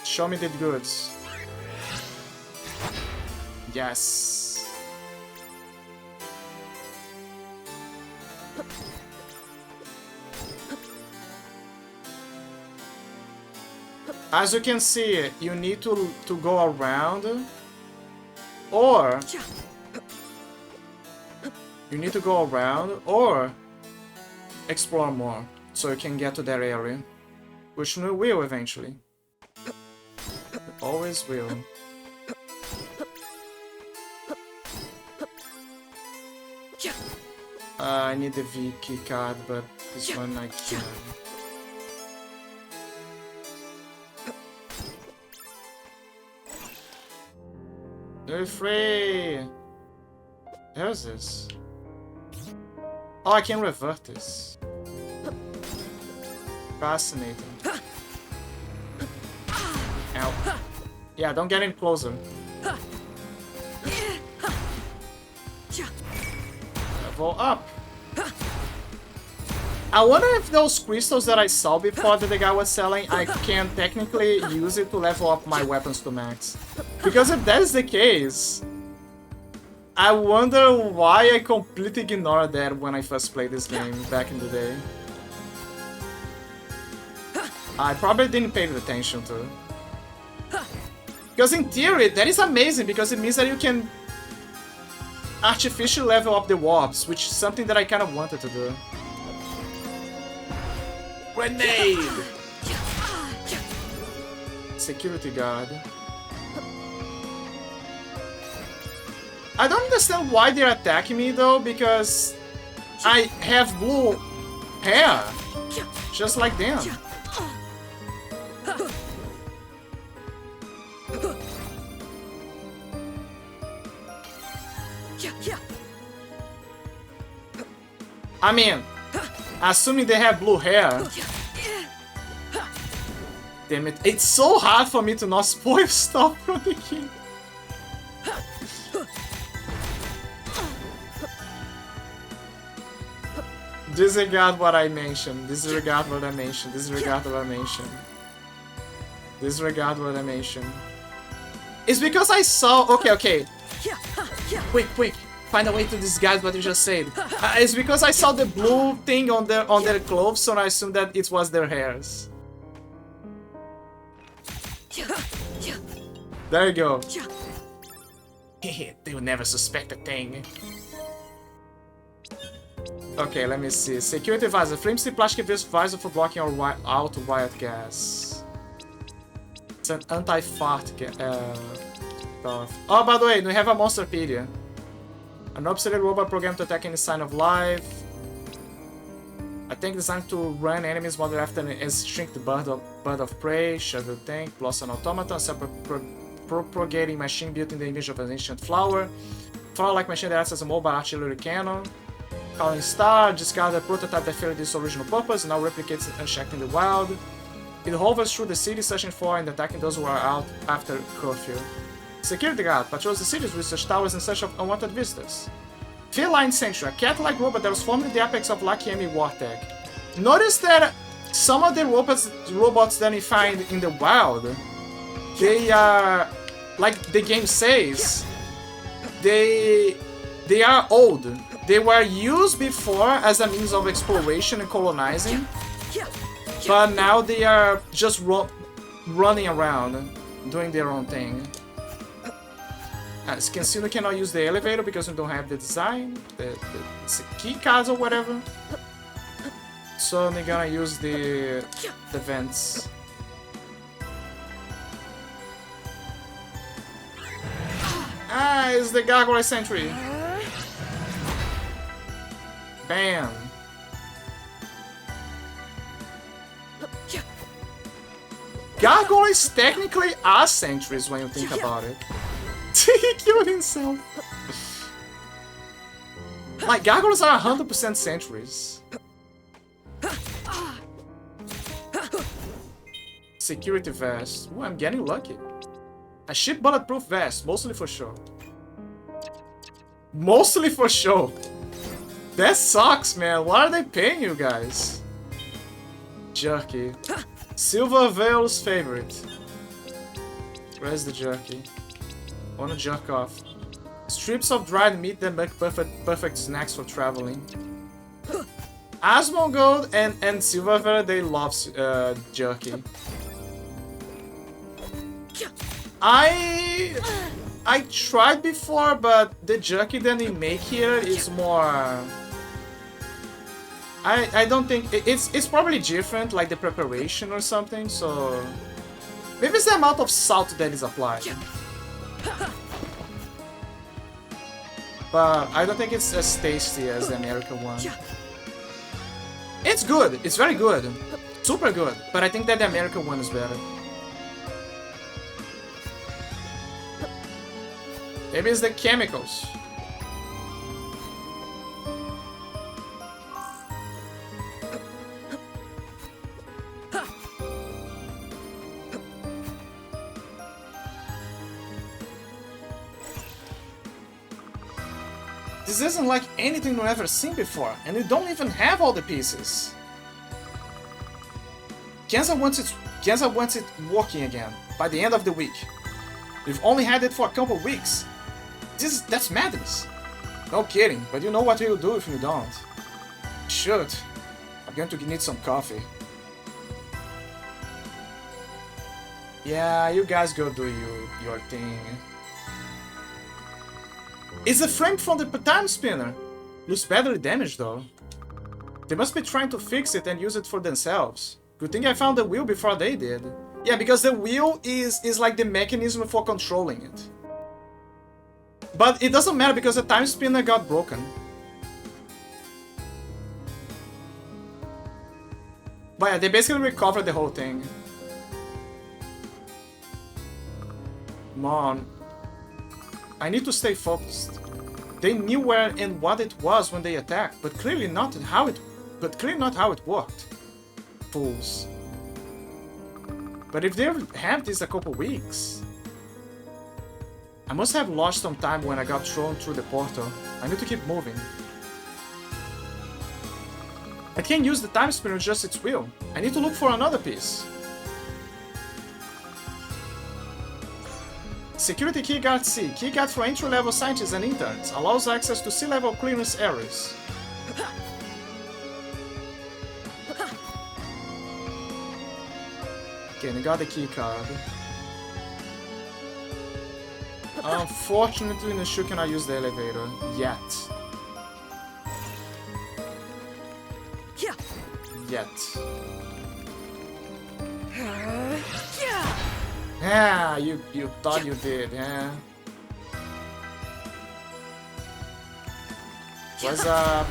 Show me the goods. Yes. As you can see, you need to go around, or you need to go around or explore more, so you can get to that area, which we will eventually. Always will. I need the V key card, but this one I can't. You're free! How's this? Oh, I can revert this. Fascinating. Ow. Yeah, don't get any closer. Level up! I wonder if those crystals that I saw before that the guy was selling, I can technically use it to level up my weapons to max. Because if that is the case, I wonder why I completely ignored that when I first played this game back in the day. I probably didn't pay attention to. Because in theory, that is amazing because it means that you can artificially level up the warps, which is something that I kind of wanted to do. Grenade! Security guard. I don't understand why they're attacking me though, because I have blue hair, just like them. I mean, assuming they have blue hair. Damn it, it's so hard for me to not spoil stuff from the game. Disregard what I mentioned. Disregard what I mentioned. Disregard what I mentioned. Disregard what I mentioned. It's because I saw. Okay. Quick. Find a way to disguise what you just said. It's because I saw the blue thing on their clothes, so I assumed that it was their hairs. There you go. They will never suspect a thing. Okay, let me see. Security visor. Flame-stick plastic visor for blocking or out wild gas. It's an anti-fart stuff. Oh, by the way, we have a Monsterpedia. An obsolete robot programmed to attack any sign of life. A tank designed to run enemies while they're after and shrink the bird of prey. Shuttle tank. Blossom automaton. Propagating machine built in the image of an ancient flower. Flower-like machine that acts as a mobile artillery cannon. Calling Star, discard a prototype that failed its original purpose, and now replicates it unchecked in the wild. It hovers through the city, searching for and attacking those who are out after curfew. Security guard patrols the cities with such towers in search of unwanted visitors. Feline Sentry, a cat-like robot that was formed in the apex of Lakiemi Wartech. Notice that some of the robots that you find in the wild, they are, like the game says, they are old. They were used before as a means of exploration and colonizing, but now they are just running around, doing their own thing. As you can see, we cannot use the elevator because we don't have the design, the key cards or whatever. So they're gonna use the vents. It's the Gargoyle Sentry. Bam! Gargoyles technically are sentries when you think about it. He killed himself. Like, gargoyles are 100% sentries. Security vest. Ooh, I'm getting lucky. A ship bulletproof vest, mostly for show. Mostly for show. That sucks, man. What are they paying you guys? Jerky. Silver Veil's favorite. Where's the jerky? I wanna jerk off. Strips of dried meat that make perfect snacks for traveling. Asmongold and Silverveil, they love jerky. I tried before, but the jerky that they make here is more. I don't think it's probably different, like the preparation or something. So maybe it's the amount of salt that is applied. But I don't think it's as tasty as the American one. It's good. It's very good. Super good. But I think that the American one is better. Maybe it's the chemicals. This isn't like anything we've ever seen before, and we don't even have all the pieces. Kenza wants it working again by the end of the week. We've only had it for a couple weeks. that's madness. No kidding, but you know what you'll do if you don't. Shoot. I'm going to need some coffee. Yeah, you guys go do your thing. It's a frame from the time spinner. Looks badly damaged though. They must be trying to fix it and use it for themselves. Good thing I found the wheel before they did. Yeah, because the wheel is like the mechanism for controlling it. But it doesn't matter because the time spinner got broken. But yeah, they basically recovered the whole thing. Come on. I need to stay focused. They knew where and what it was when they attacked, but clearly not how it worked. Fools. But if they have this a couple weeks, I must have lost some time when I got thrown through the portal. I need to keep moving. I can't use the time spinner with just its wheel. I need to look for another piece. Security Keyguard C. Keyguard for entry-level scientists and interns. Allows access to sea-level clearance areas. Okay, we got the keycard. Unfortunately, Nishu cannot use the elevator yet. Yeah, you thought you did, yeah. What's up?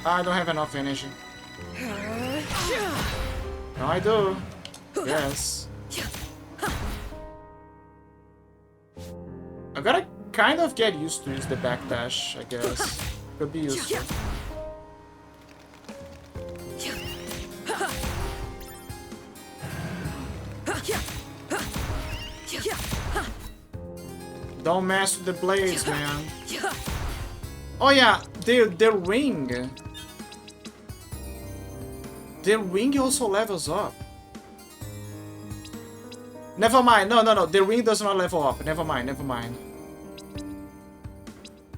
I don't have enough energy. No, I do. Yes. I gotta kind of get used to use the backdash, I guess. Could be useful. Don't mess with the blades, man. Oh yeah, the ring. The ring also levels up. Never mind. No. The ring does not level up. Never mind.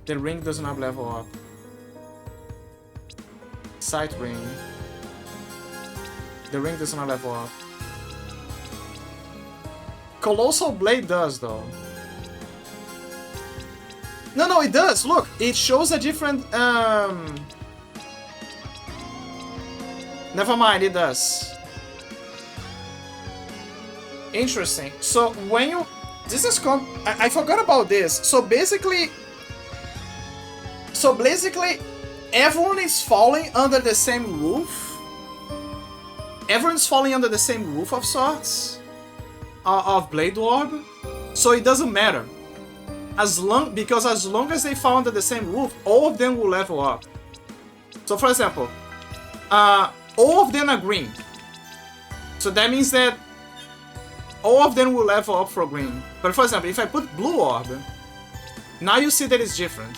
The ring does not level up. Sight ring. The ring does not level up. Colossal Blade does, though. No, it does. Look, it shows a different... Never mind, it does. Interesting. So when you... This is... I forgot about this. So basically, everyone is falling under the same roof. Everyone's falling under the same roof of sorts. Of Blade Orb. So it doesn't matter. Because as long as they fall under the same roof, all of them will level up. So for example, all of them are green. So that means that all of them will level up for green. But for example, if I put blue orb, now you see that it's different.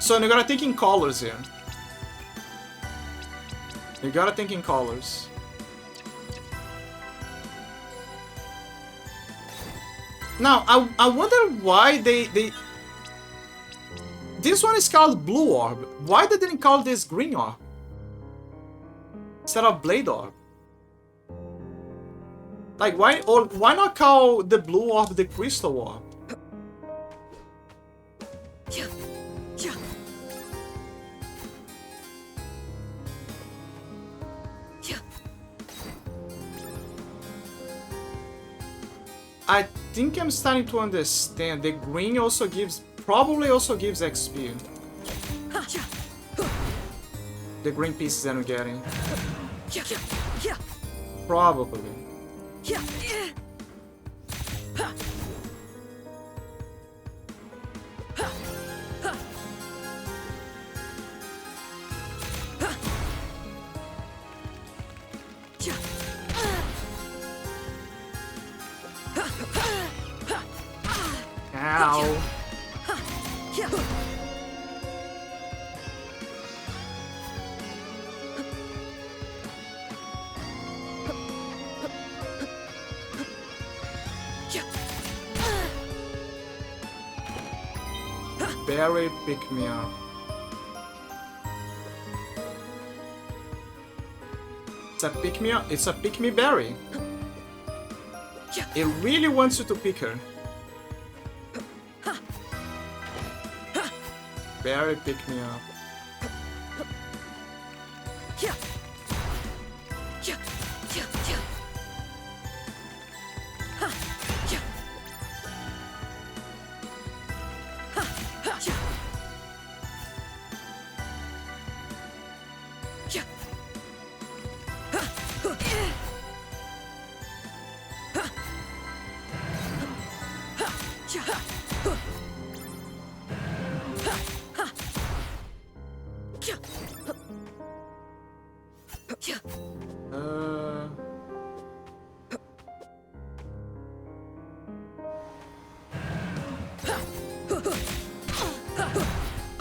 So you gotta think in colors here. You gotta think in colors. Now, I wonder why they... This one is called Blue Orb. Why they didn't call this Green Orb? Instead of Blade Orb? Like, why not call the Blue Orb the Crystal Orb? I think I'm starting to understand. The green also gives, probably also gives XP. The green pieces that I'm getting. Probably. Ow. Barry, pick me up. It's a pick me up. It's a pick me berry. It really wants you to pick her. Barry, pick me up.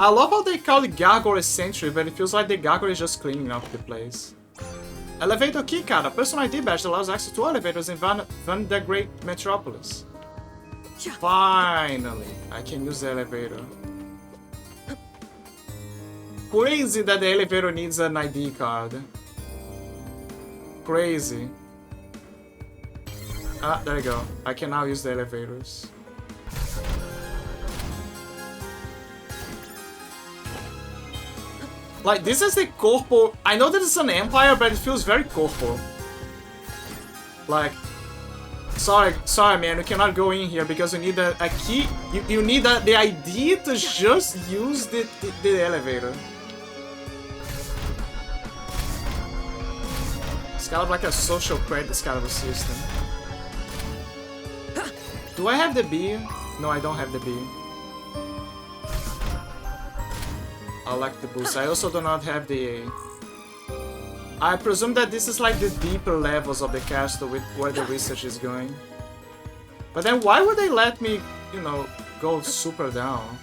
I love how they call it Gargoyle Sentry, but it feels like the Gargoyle is just cleaning up the place. Elevator keycard, a personal ID badge that allows access to elevators in Van the Great Metropolis. Finally, I can use the elevator. Crazy that the elevator needs an ID card. Crazy. Ah, there you go. I can now use the elevators. Like, this is the corpo. I know that it's an empire, but it feels very corpo. Like, sorry, man, you cannot go in here because you need a key. You need the ID to just use the elevator. It's kind of like a social credit kind of a system. Do I have the B? No, I don't have the B. I like the boost. I also do not have the A. I presume that this is like the deeper levels of the castle with where the research is going. But then why would they let me, you know, go super down?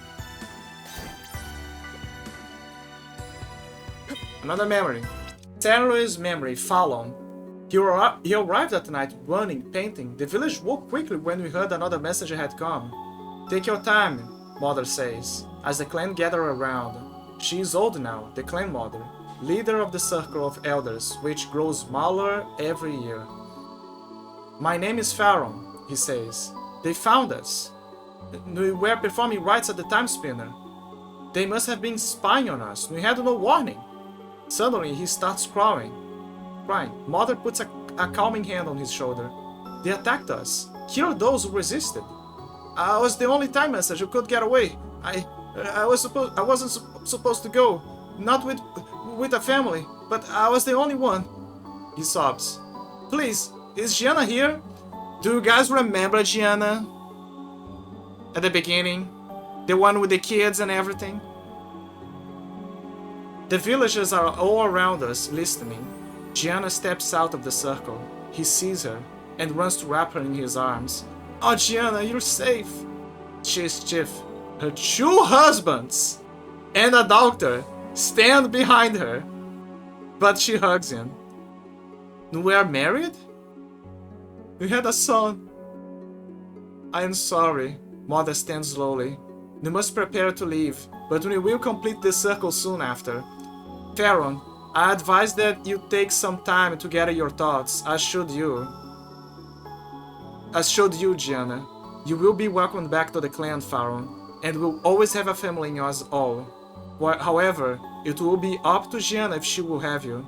Another memory. Terrorist memory, Fallon. He arrived at night, running, painting. The village woke quickly when we heard another messenger had come. Take your time, Mother says, as the clan gather around. She is old now, the clan mother, leader of the circle of elders, which grows smaller every year. My name is Pharaon, he says. They found us. We were performing rites at the time spinner. They must have been spying on us. We had no warning. Suddenly, he starts crying. Mother puts a calming hand on his shoulder. They attacked us. Killed those who resisted. I was the only time messenger who could get away. I wasn't supposed to go, not with a family, but I was the only one. He sobs. Please, is Gianna here? Do you guys remember Gianna? At the beginning, the one with the kids and everything. The villagers are all around us, listening. Gianna steps out of the circle. He sees her and runs to wrap her in his arms. Oh, Gianna, you're safe. She is stiff. Her two husbands and a doctor stand behind her, but she hugs him. We are married? We had a son. I am sorry. Mother stands slowly. We must prepare to leave, but we will complete the circle soon after. Pharaon, I advise that you take some time to gather your thoughts, as should you, Gianna. You will be welcomed back to the clan, Pharaon, and will always have a family in us all. However, it will be up to Gianna if she will have you.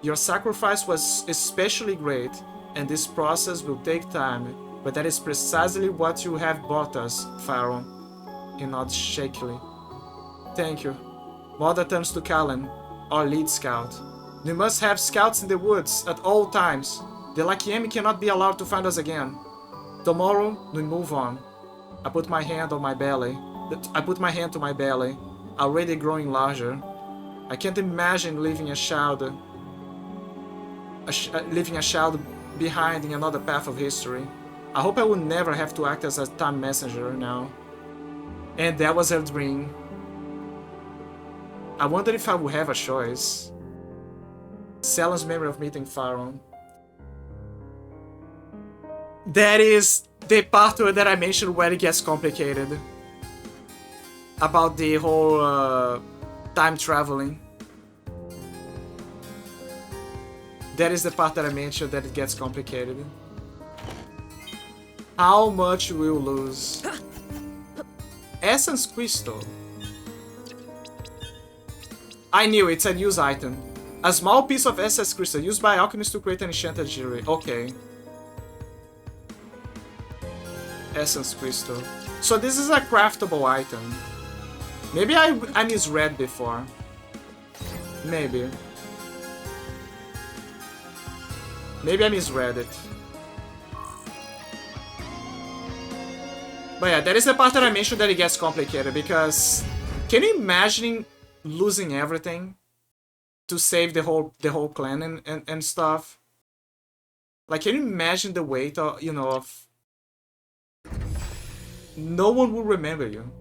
Your sacrifice was especially great, and this process will take time, but that is precisely what you have brought us, Pharaon. He nods shakily. Thank you. Mother turns to Callan, our lead scout. We must have scouts in the woods at all times. The Lakiemi cannot be allowed to find us again. Tomorrow, we move on. I put my hand to my belly, already growing larger. I can't imagine leaving a child behind in another path of history. I hope I will never have to act as a time messenger now. And that was her dream. I wonder if I would have a choice. Sellen's memory of meeting Pharaoh. That is the part that I mentioned where it gets complicated. About the whole time traveling. That is the part that I mentioned that it gets complicated. How much we'll lose? Essence Crystal. I knew it's a use item. A small piece of Essence Crystal used by alchemists to create an enchanted jewelry. Okay. Essence Crystal. So this is a craftable item. Maybe I misread before. Maybe. Maybe I misread it. But yeah, that is the part that I mentioned that it gets complicated because can you imagine losing everything to save the whole clan and stuff? Like, can you imagine the weight of, you know, of no one will remember you.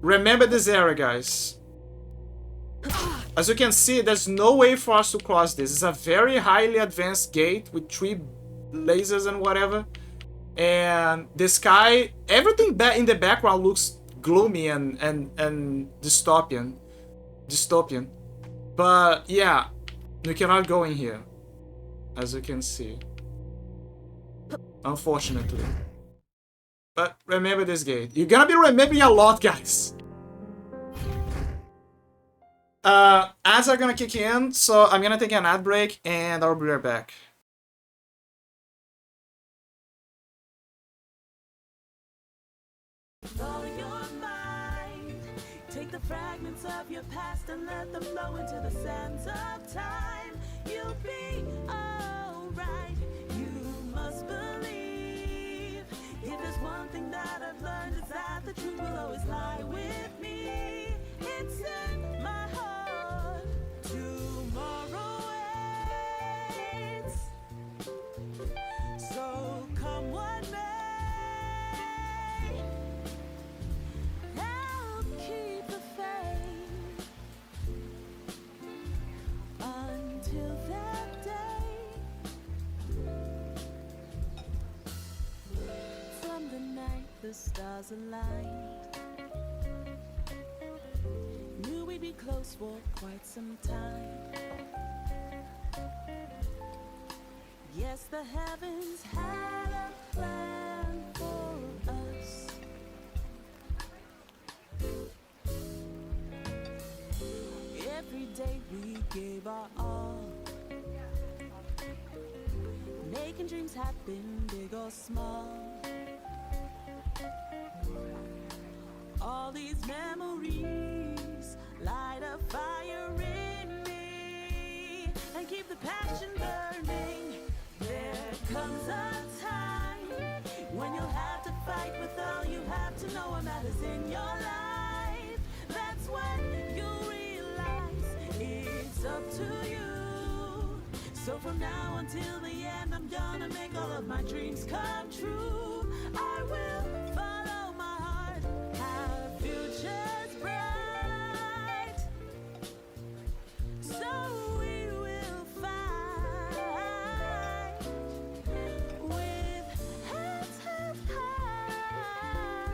Remember this area, guys. As you can see, there's no way for us to cross this. It's a very highly advanced gate with 3 lasers and whatever. And the sky, everything in the background looks gloomy and dystopian. But yeah, you cannot go in here, as you can see. Unfortunately. But remember this gate. You're gonna be remembering a lot, guys. Ads are gonna kick in, so I'm gonna take an ad break and I'll be right back. Follow your mind. Take the fragments of your past and let them flow into the sands of time. You'll be alright. You must believe. If there's one thing that I've learned, it's that the truth will always lie with me. It's in my heart. Tomorrow waits. So come what may. I'll keep the faith until that day. From the night the stars aligned, knew we'd be close for quite some time. Yes, the heavens had a plan for us. Every day we gave our all, making dreams happen, big or small. All these memories light a fire in me and keep the passion burning. There comes a time when you'll have to fight with all you have to know what matters in your life. That's when you'll realize it's up to you. So from now until the end, I'm gonna make all of my dreams come true. I will follow my heart, have futures bright. So we will fight with heads held high.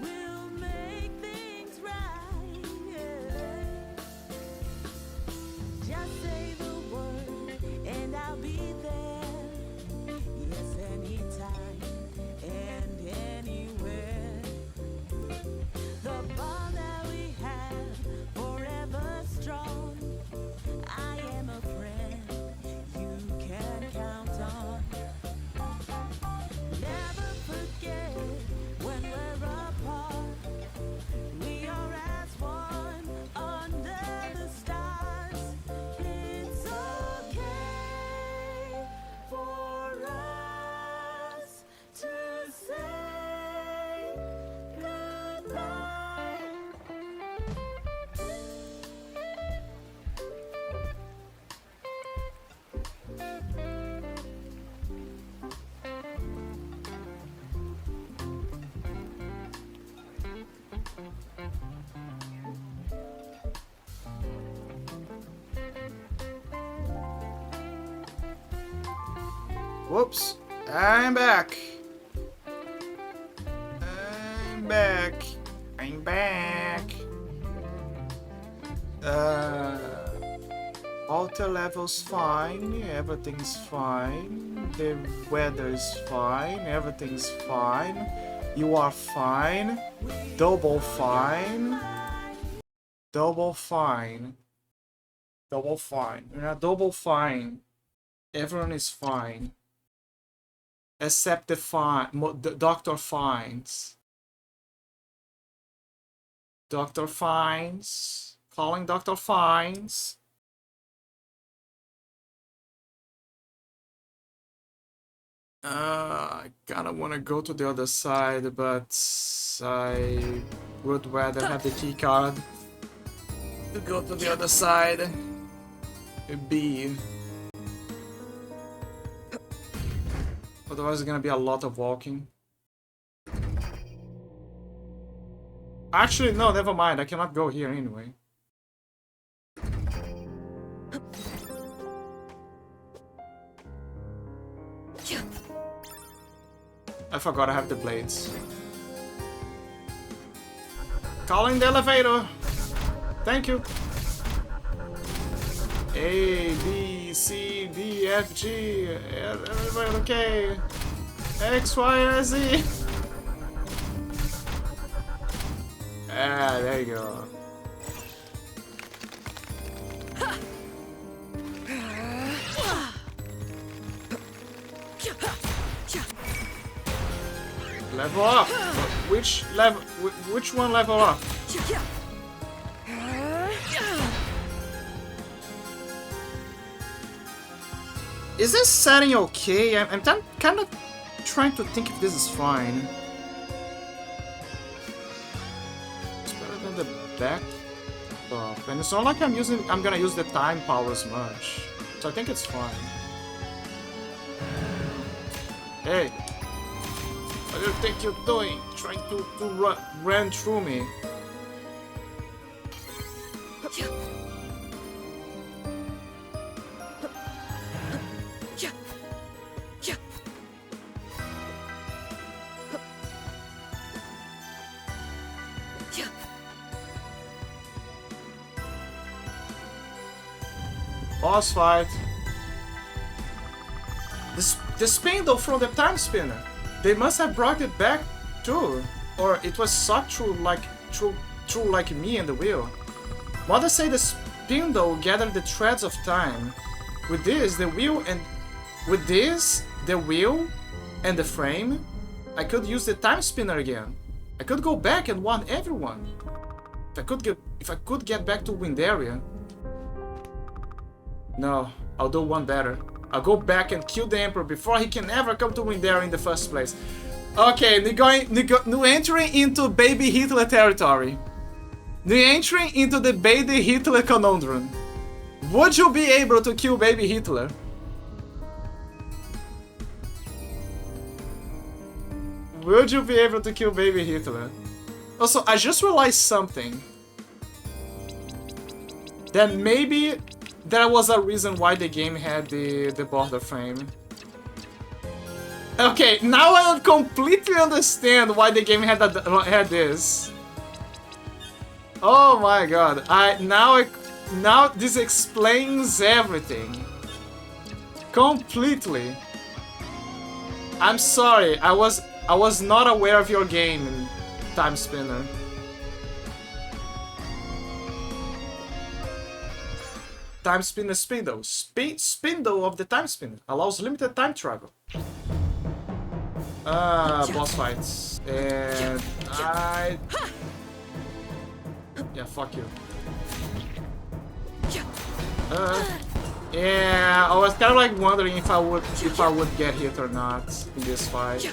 We'll make things right. Just say the word and I'll be there. Yes, anytime. Whoops. I'm back. I'm back. I'm back. Water level's fine. Everything's fine. The weather is fine. Everything's fine. You are fine. Double fine. Double fine. Double fine. You're not double fine. Everyone is fine. Except the Dr. Fines. Dr. Fines. Calling Dr. Fines. I kinda wanna go to the other side, but I would rather have the key card to go to the other side. B. Otherwise, it's gonna be a lot of walking. Actually, no, never mind. I cannot go here anyway. I forgot I have the blades. Calling the elevator. Thank you. A, B, C, D, F, G, everybody okay? X, Y, Z. Ah, there you go. Level up. Which level? Which one level up? Is this setting okay? I'm kind of trying to think if this is fine. It's better than the back stuff, and it's not like I'm gonna use the time powers much, so I think it's fine. Hey, what do you think you're doing? Trying to run through me? Boss fight. The spindle from the time spinner. They must have brought it back too, or it was sucked through like me and the wheel. Mother say the spindle gathered the threads of time. With this, the wheel and the frame, I could use the time spinner again. I could go back and warn everyone. If I could get back to Windaria. No, I'll do one better. I'll go back and kill the Emperor before he can ever come to Windaria in the first place. Okay, new entry into Baby Hitler territory. New entry into the Baby Hitler conundrum. Would you be able to kill Baby Hitler? Would you be able to kill Baby Hitler? Also, I just realized something. That maybe there was a reason why the game had the border frame. Okay, now I completely understand why the game had this. Oh my god! Now this explains everything. Completely. I'm sorry. I was not aware of your game, Time Spinner. Time Spinner Spindle. Spindle of the Time Spinner. Allows limited time travel. Boss fights. And yeah, fuck you. Yeah, I was kind of like wondering if I would get hit or not in this fight.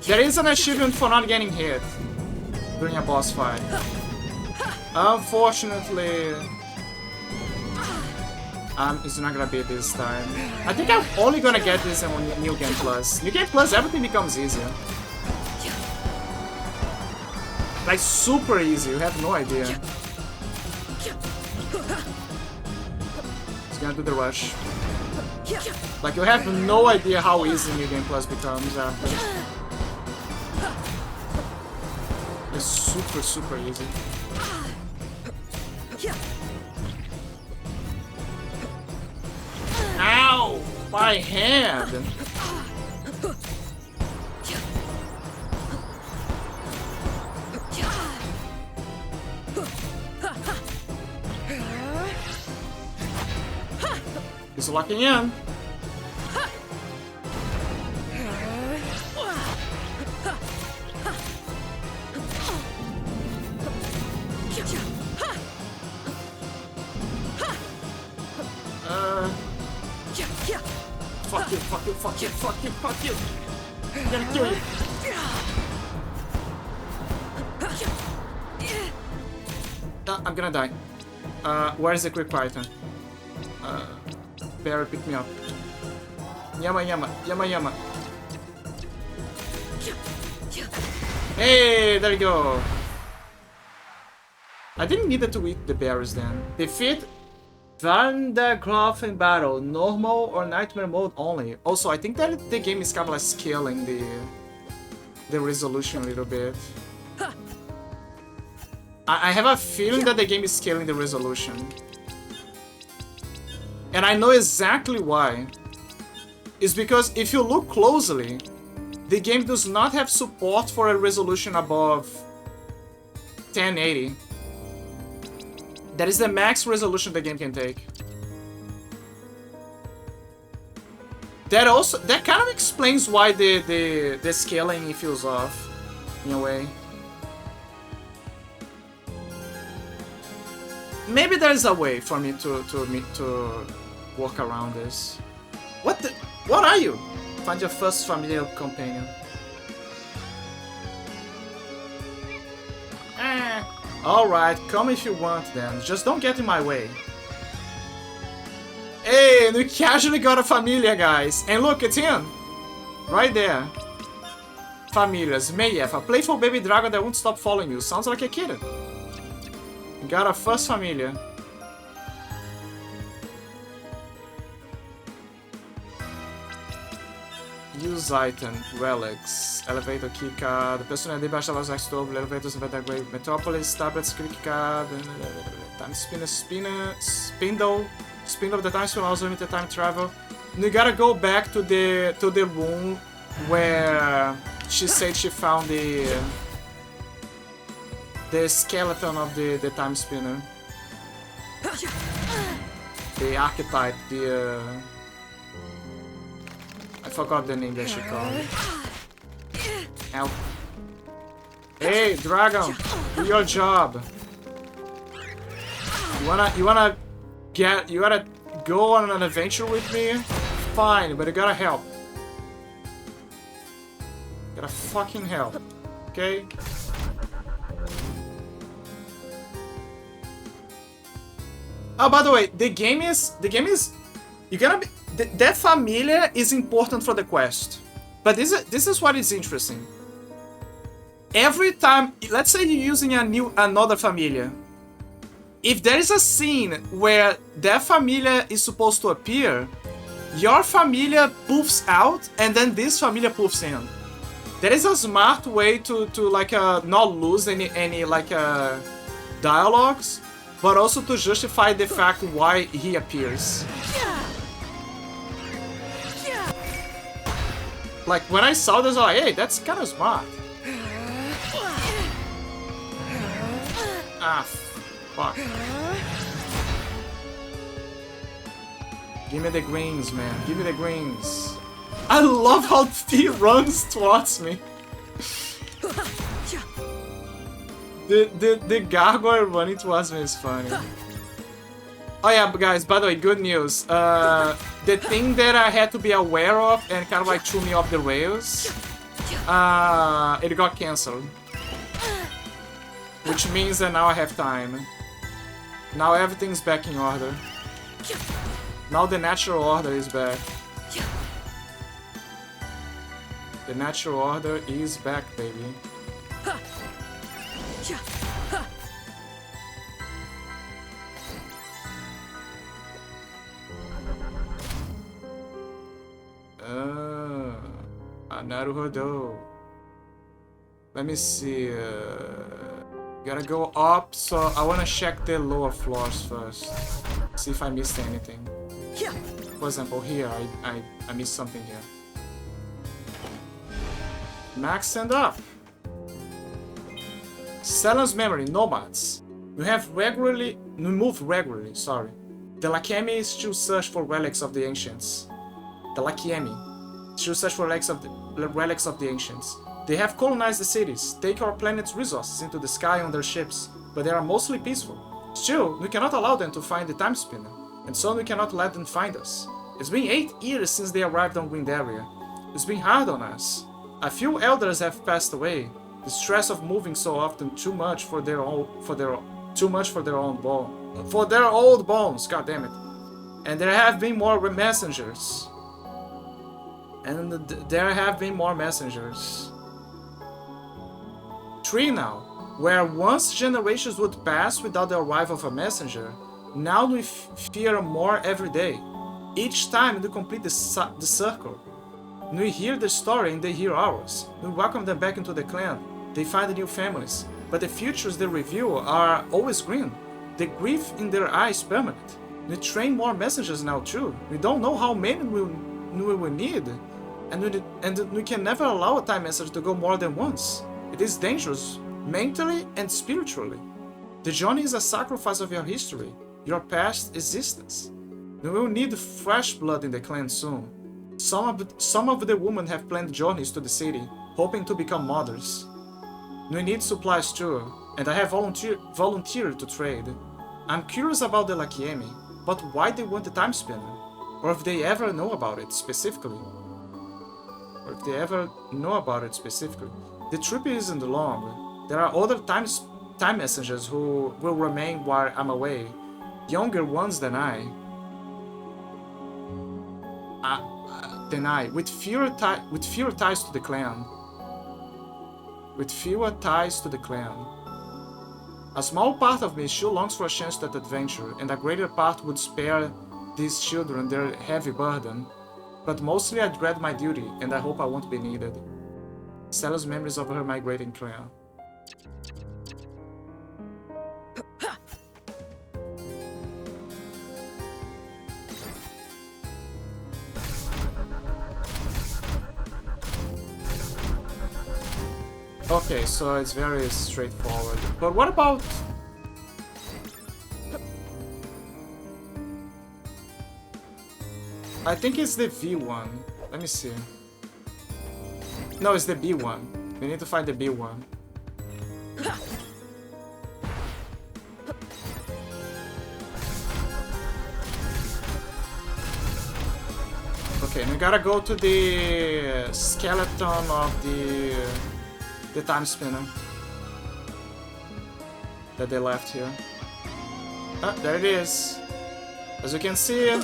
There is an achievement for not getting hit during a boss fight. Unfortunately, it's not gonna be this time. I think I'm only gonna get this on New Game Plus. New Game Plus, everything becomes easier. Like super easy, you have no idea. It's gonna do the rush. Like, you have no idea how easy New Game Plus becomes after. It's super, super easy. Ow! My hand! He's locking in. Fuck you, fuck you, fuck you, fuck you, fuck you. I'm gonna kill you. I'm gonna die. Where is the quick item? Barry, pick me up. Yama, yama, yama, yama. Hey, there you go. I didn't need to eat the berries then. Defeat Vandergraf in battle, normal or nightmare mode only. Also, I think that the game is kind of like scaling the resolution a little bit. I have a feeling that the game is scaling the resolution. And I know exactly why. It's because if you look closely, the game does not have support for a resolution above 1080. That is the max resolution the game can take. That kind of explains why the scaling feels off, in a way. Maybe there's a way for me to work around this. What are you? Find your first familiar companion. Alright, come if you want then. Just don't get in my way. Hey, we casually got a familia, guys. And look, it's him. Right there. Familias. Mayef, a playful baby dragon that won't stop following you. Sounds like a kid. Got a first familia. Use item, relics, elevator keycard, personalidade baixa las October, elevators in the Great Metropolis, tablets, click card, time spindle of the time spinner, also limited time travel. And you gotta go back to the room where she said she found the skeleton of the time spinner. The archetype, I forgot the name that she called it. Help. Hey, dragon! Do your job! You wanna go on an adventure with me? Fine, but you gotta help. Gotta fucking help. Okay? Oh, by the way, the game is you gotta be, that familia is important for the quest. But this is what is interesting. Every time, let's say you're using another familia. If there is a scene where that familia is supposed to appear, your familia poofs out and then this familia poofs in. That is a smart way to like not lose any like dialogues, but also to justify the fact why he appears. Like when I saw this, I was like, hey, that's kind of smart. Ah, fuck. Give me the greens, man. Give me the greens. I love how he runs towards me. The gargoyle running towards me is funny. Oh yeah, guys, by the way, good news. The thing that I had to be aware of and kind of like threw me off the rails, it got cancelled. Which means that now I have time. Now everything's back in order. Now the natural order is back. The natural order is back, baby. Naruhodo. Let me see. Gotta go up, so I wanna check the lower floors first. See if I missed anything. Yeah. For example, here, I missed something here. Max, stand up. Salon's memory, nomads. We move regularly, sorry. The Lakiemi still search for relics of the ancients. The Lakiemi still search for relics of the ancients. They have colonized the cities, take our planet's resources into the sky on their ships, but they are mostly peaceful. Still, we cannot allow them to find the time spinner, and so we cannot let them find us. It's been 8 years since they arrived on Windaria. It's been hard on us. A few elders have passed away. The stress of moving so often too much for their old bones, god damn it. And there have been more messengers. Three now. Where once generations would pass without the arrival of a messenger, now we fear more every day. Each time we complete the circle, we hear the story and they hear ours. We welcome them back into the clan. They find new families, but the futures they reveal are always grim. The grief in their eyes permanent. We train more messengers now too. We don't know how many we will need, and we can never allow a time message to go more than once. It is dangerous, mentally and spiritually. The journey is a sacrifice of your history, your past existence. We will need fresh blood in the clan soon. Some of the women have planned journeys to the city, hoping to become mothers. We need supplies too, and I have volunteered to trade. I'm curious about the Lakiemi, but why they want the time spinner? Or if they ever know about it specifically. The trip isn't long. There are other time messengers who will remain while I'm away. Younger ones than I, with fewer ties to the clan. A small part of me still longs for a chance to that adventure, and a greater part would spare these children their heavy burden. But mostly I dread my duty, and I hope I won't be needed. Stella's memories of her migrating clan. Okay, so it's very straightforward. But what about... I think it's the V one. Let me see. No, it's the B one. We need to find the B one. Okay, we gotta go to the skeleton of the time spinner that they left here. Ah, there it is. As you can see,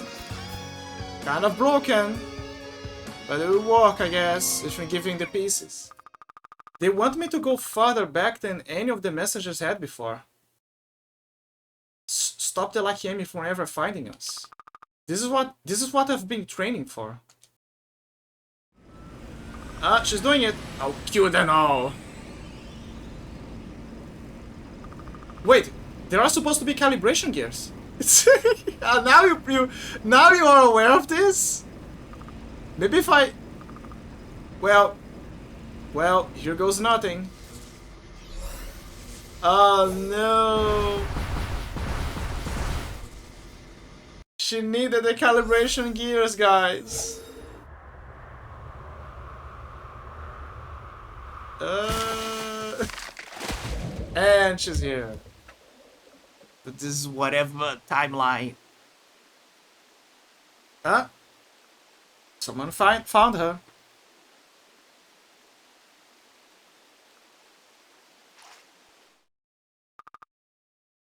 kind of broken, but it will work, I guess, if we're giving the pieces. They want me to go farther back than any of the messengers had before. Stop the Lakiemi from ever finding us. This is what I've been training for. Ah, she's doing it. I'll kill them all. Wait, there are supposed to be calibration gears. Now you are aware of this? Maybe if I... Well, here goes nothing. Oh no. She needed the calibration gears, guys. And she's here. But this is whatever timeline. Huh? Someone found her.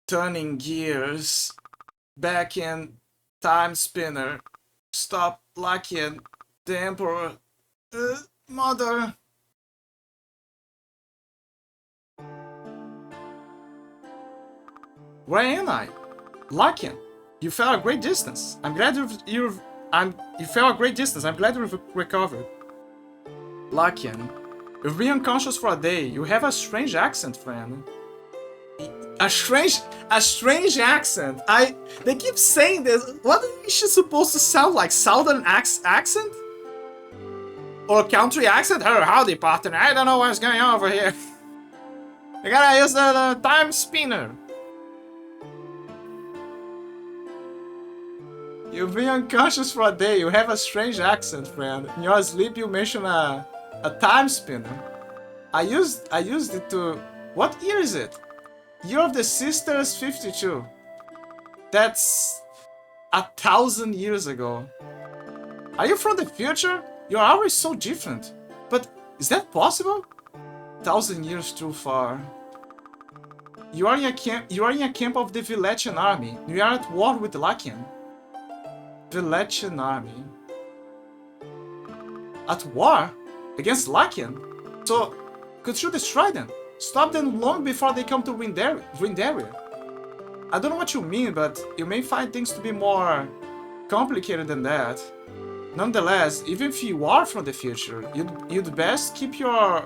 Turning gears. Back in time spinner. Stop Lakian. The Emperor. Mother. Where am I? Lakian, you fell a great distance. I'm glad you fell a great distance. I'm glad you've recovered. Lakian, you've been unconscious for a day. You have a strange accent, friend. A strange accent. They keep saying this. What is she supposed to sound like? Southern accent? Or country accent? Oh, howdy, partner. I don't know what's going on over here. I gotta use the time spinner. You've been unconscious for a day. You have a strange accent, friend. In your sleep, you mention a time spinner. I used it to. What year is it? Year of the Sisters 52. That's 1,000 years ago. Are you from the future? Your hour is so different. But is that possible? 1,000 years too far. You are in a camp of the Vilechian army. You are at war with Lakian. Vilechian army. At war? Against Lakian? So, could you destroy them? Stop them long before they come to Rindaria. I don't know what you mean, but you may find things to be more complicated than that. Nonetheless, even if you are from the future, you'd best keep your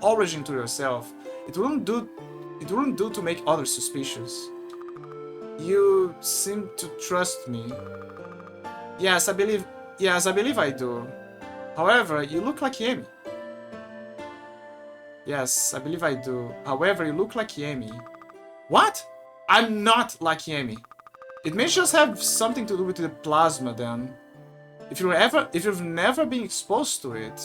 origin to yourself. It wouldn't do to make others suspicious. You seem to trust me. Yes, I believe I do. However, you look like Yemi. Yes, I believe I do. However, you look like Yemi. What? I'm not like Yemi. It may just have something to do with the plasma then. If you've never been exposed to it,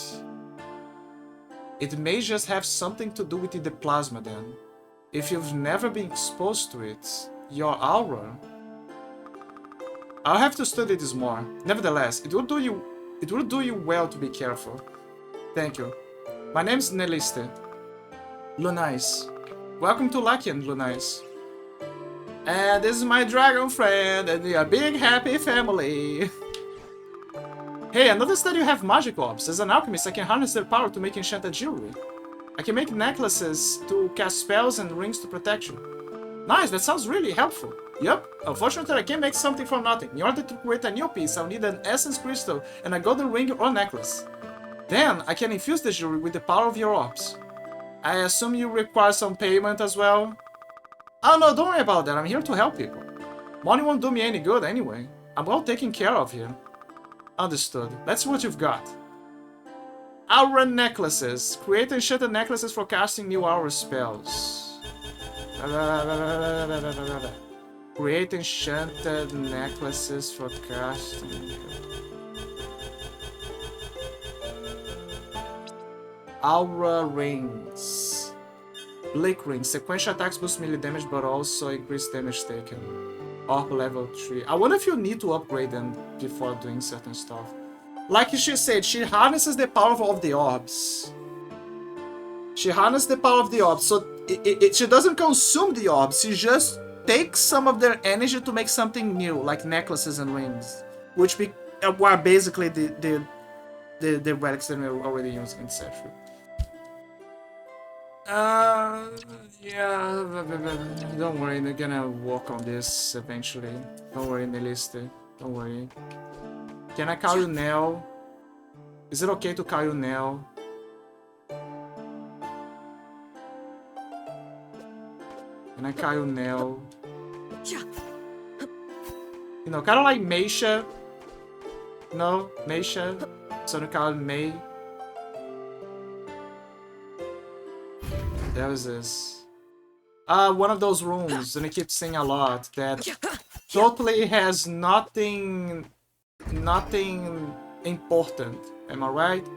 it may just have something to do with the plasma then. If you've never been exposed to it, your aura. I'll have to study this more. Nevertheless, it would do you well to be careful. Thank you. My name's Neliste. Lunais. Welcome to Lakian, Lunais. And this is my dragon friend, and we are a big happy family. Hey, I noticed that you have magic orbs. As an alchemist, I can harness their power to make enchanted jewelry. I can make necklaces to cast spells and rings to protect you. Nice, that sounds really helpful. Yup, unfortunately I can't make something from nothing. In order to create a new piece, I'll need an essence crystal and a golden ring or necklace. Then, I can infuse the jewelry with the power of your orbs. I assume you require some payment as well? Oh no, don't worry about that, I'm here to help people. Money won't do me any good anyway. I'm well taken care of here. Understood. Let's see what you've got. Aura necklaces. Create enchanted necklaces for casting new aura spells. Create enchanted necklaces for casting. Aura rings. Blink rings. Sequential attacks boost melee damage but also increase damage taken. Orb level 3. I wonder if you need to upgrade them before doing certain stuff. Like she said, she harnesses the power of the orbs. She harnesses the power of the orbs, so she doesn't consume the orbs, she just takes some of their energy to make something new, like necklaces and rings. Which were basically the relics that we were already using, etc. Yeah, don't worry, they're gonna work on this eventually. Don't worry, Neliste, don't worry. Can I call you Nell? Is it okay to call you Nell? Can I call you Nell? You know, kind of like Meisha. No, Meisha. So I call her May. There is this. One of those rooms, and it keeps saying a lot that totally has nothing important. Am I right?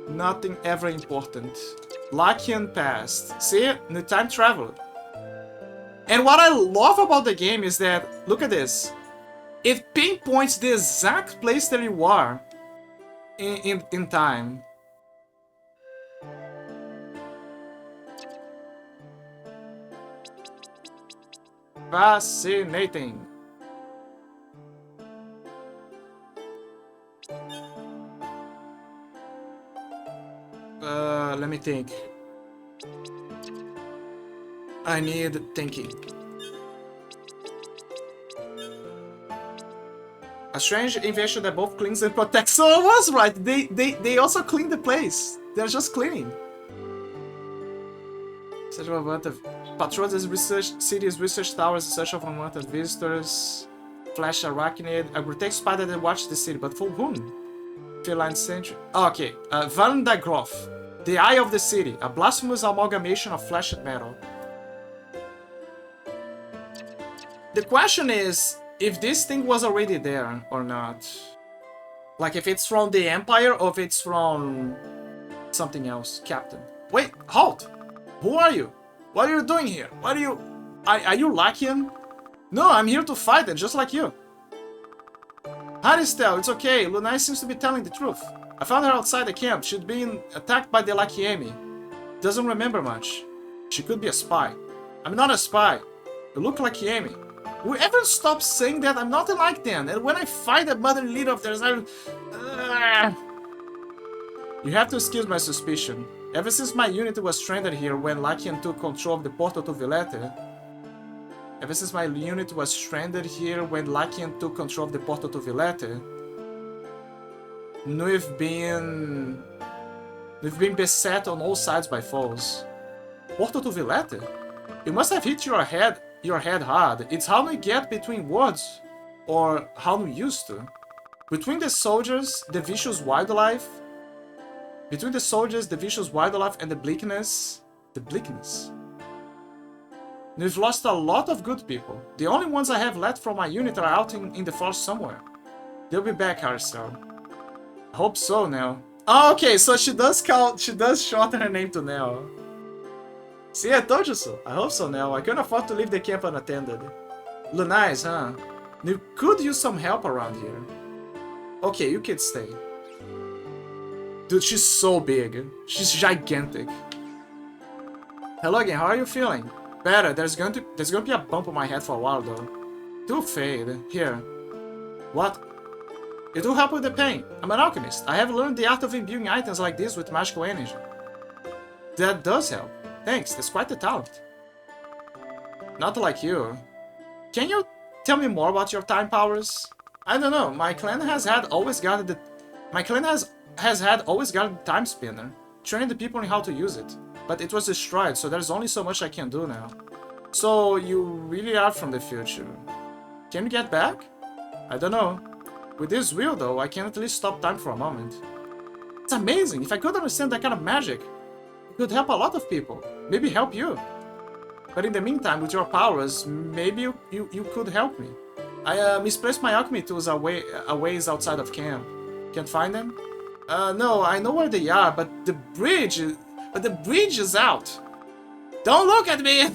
Nothing ever important. Lakian past. See? New time travel. And what I love about the game is that, look at this. It pinpoints the exact place that you are in time. Fascinating. Let me think. I need thinking. A strange invention that both cleans and protects. So I was right. They also clean the place. They're just cleaning. Search of unwanted. Patrol this research city's research towers in search of unwanted visitors. Flash arachnid. A grotesque spider that watched the city, but for whom? Feline sentry. Oh, okay. Van der Groff. The Eye of the City. A blasphemous amalgamation of flesh and metal. The question is if this thing was already there or not. Like if it's from the Empire or if it's from something else. Captain. Wait, halt! Who are you? What are you doing here? What are you... Are you Lachian? No, I'm here to fight it, just like you. Haristel, it's okay. Lunai seems to be telling the truth. I found her outside the camp. She'd been attacked by the Lachiemi. Doesn't remember much. She could be a spy. I'm not a spy. You look like Lachiemi. Whoever stops saying that, I'm not like them. And when I fight a mother leader of theirs, I'm... You have to excuse my suspicion. Ever since my unit was stranded here when Lachian took control of the portal to Villette... Ever since my unit was stranded here when Lachian took control of the portal to Villette... We've been beset on all sides by foes. Portal to Villette? You must have hit your head hard. It's how we get between words, or how we used to. Between the soldiers, the vicious wildlife, and the bleakness. We've lost a lot of good people. The only ones I have left from my unit are out in the forest somewhere. They'll be back, Haristel. I hope so, Nell. Oh, okay, so she does shorten her name to Nell. See, I told you so. I hope so, Nell. I couldn't afford to leave the camp unattended. Lunais, huh? You could use some help around here. Okay, you kids stay. Dude, she's so big. She's gigantic. Hello again, how are you feeling? Better. There's going to be a bump on my head for a while, though. Do fade. Here. What? It will help with the pain. I'm an alchemist. I have learned the art of imbuing items like this with magical energy. That does help. Thanks, that's quite the talent. Not like you. Can you tell me more about your time powers? I don't know. My clan has always guarded the time spinner, trained the people in how to use it. But it was destroyed, so there's only so much I can do now. So you really are from the future. Can you get back? I don't know. With this wheel, though, I can at least stop time for a moment. It's amazing. If I could understand that kind of magic, it could help a lot of people. Maybe help you. But in the meantime, with your powers, maybe you could help me. I misplaced my alchemy tools a ways outside of camp. Can't find them? No, I know where they are, but the bridge is out. Don't look at me!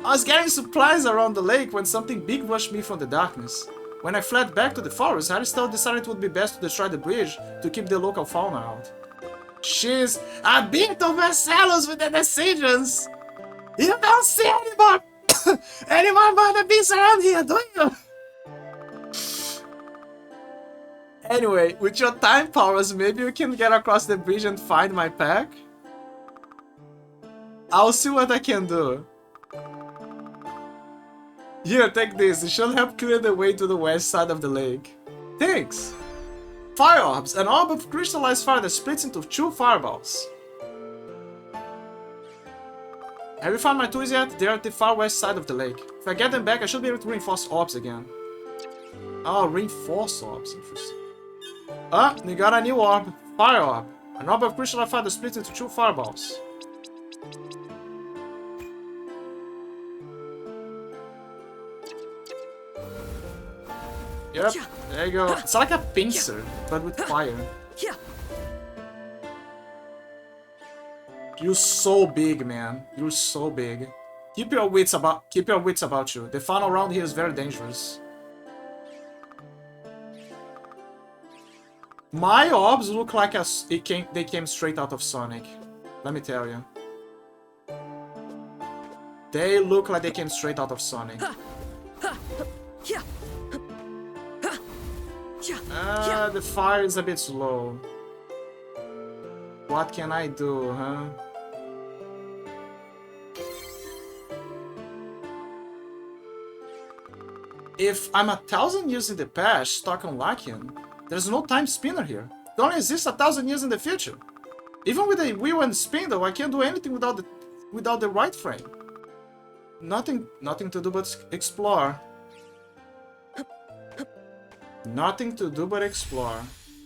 I was getting supplies around the lake when something big rushed me from the darkness. When I fled back to the forest, Haristel decided it would be best to destroy the bridge to keep the local fauna out. She's a bit overzealous with the decisions. You don't see any more mother beasts around here, do you? Anyway, with your time powers, maybe you can get across the bridge and find my pack? I'll see what I can do. Here, take this. It should help clear the way to the west side of the lake. Thanks! Fire orbs. An orb of crystallized fire that splits into 2 fireballs. Have you found my tools yet? They're at the far west side of the lake. If I get them back, I should be able to reinforce orbs again. Oh, reinforce orbs. Interesting. Ah, you got a new orb. Fire orb. An orb of crystallized fire that splits into 2 fireballs. Yep, there you go. It's like a pincer, but with fire. You're so big, man. You're so big. Keep your wits about you. The fauna around here is very dangerous. My orbs look like they came straight out of Sonic. Let me tell you. They look like they came straight out of Sonic. The fire is a bit slow. What can I do, huh? If I'm 1,000 years in the past, stuck on Lakian, there's no time spinner here. It only exists 1,000 years in the future. Even with a wheel and spindle, I can't do anything without the right frame. Nothing to do but explore. Nothing to do but explore.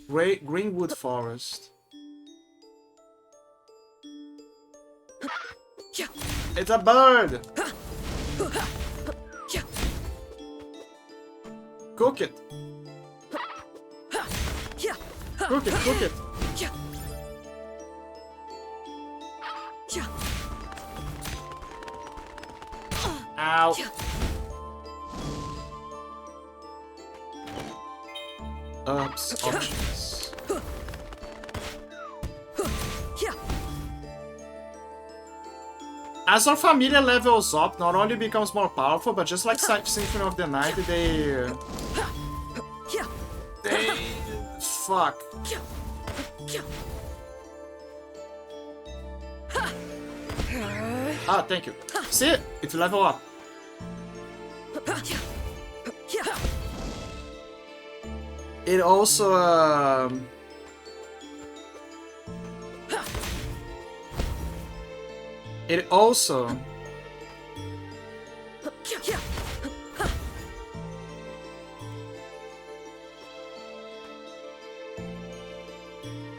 Greenwood Forest. It's a bird! Cook it! Cook it, cook it! Ow! Options. As our familia levels up, not only becomes more powerful, but just like Symphony of the Night, they fuck. Ah, thank you. See it? It's level up. It also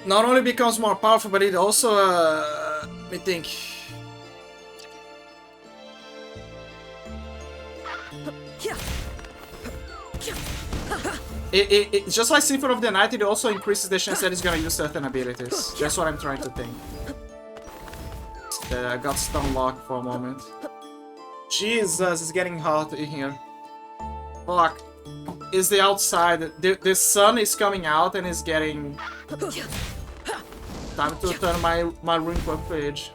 not only becomes more powerful, but it also let me think. It just like Symphony of the Night, it also increases the chance that it's gonna use certain abilities. That's what I'm trying to think. I got stun locked for a moment. Jesus, it's getting hot in here. Fuck. Is the outside. The sun is coming out and it's getting... Time to turn my room to a fridge.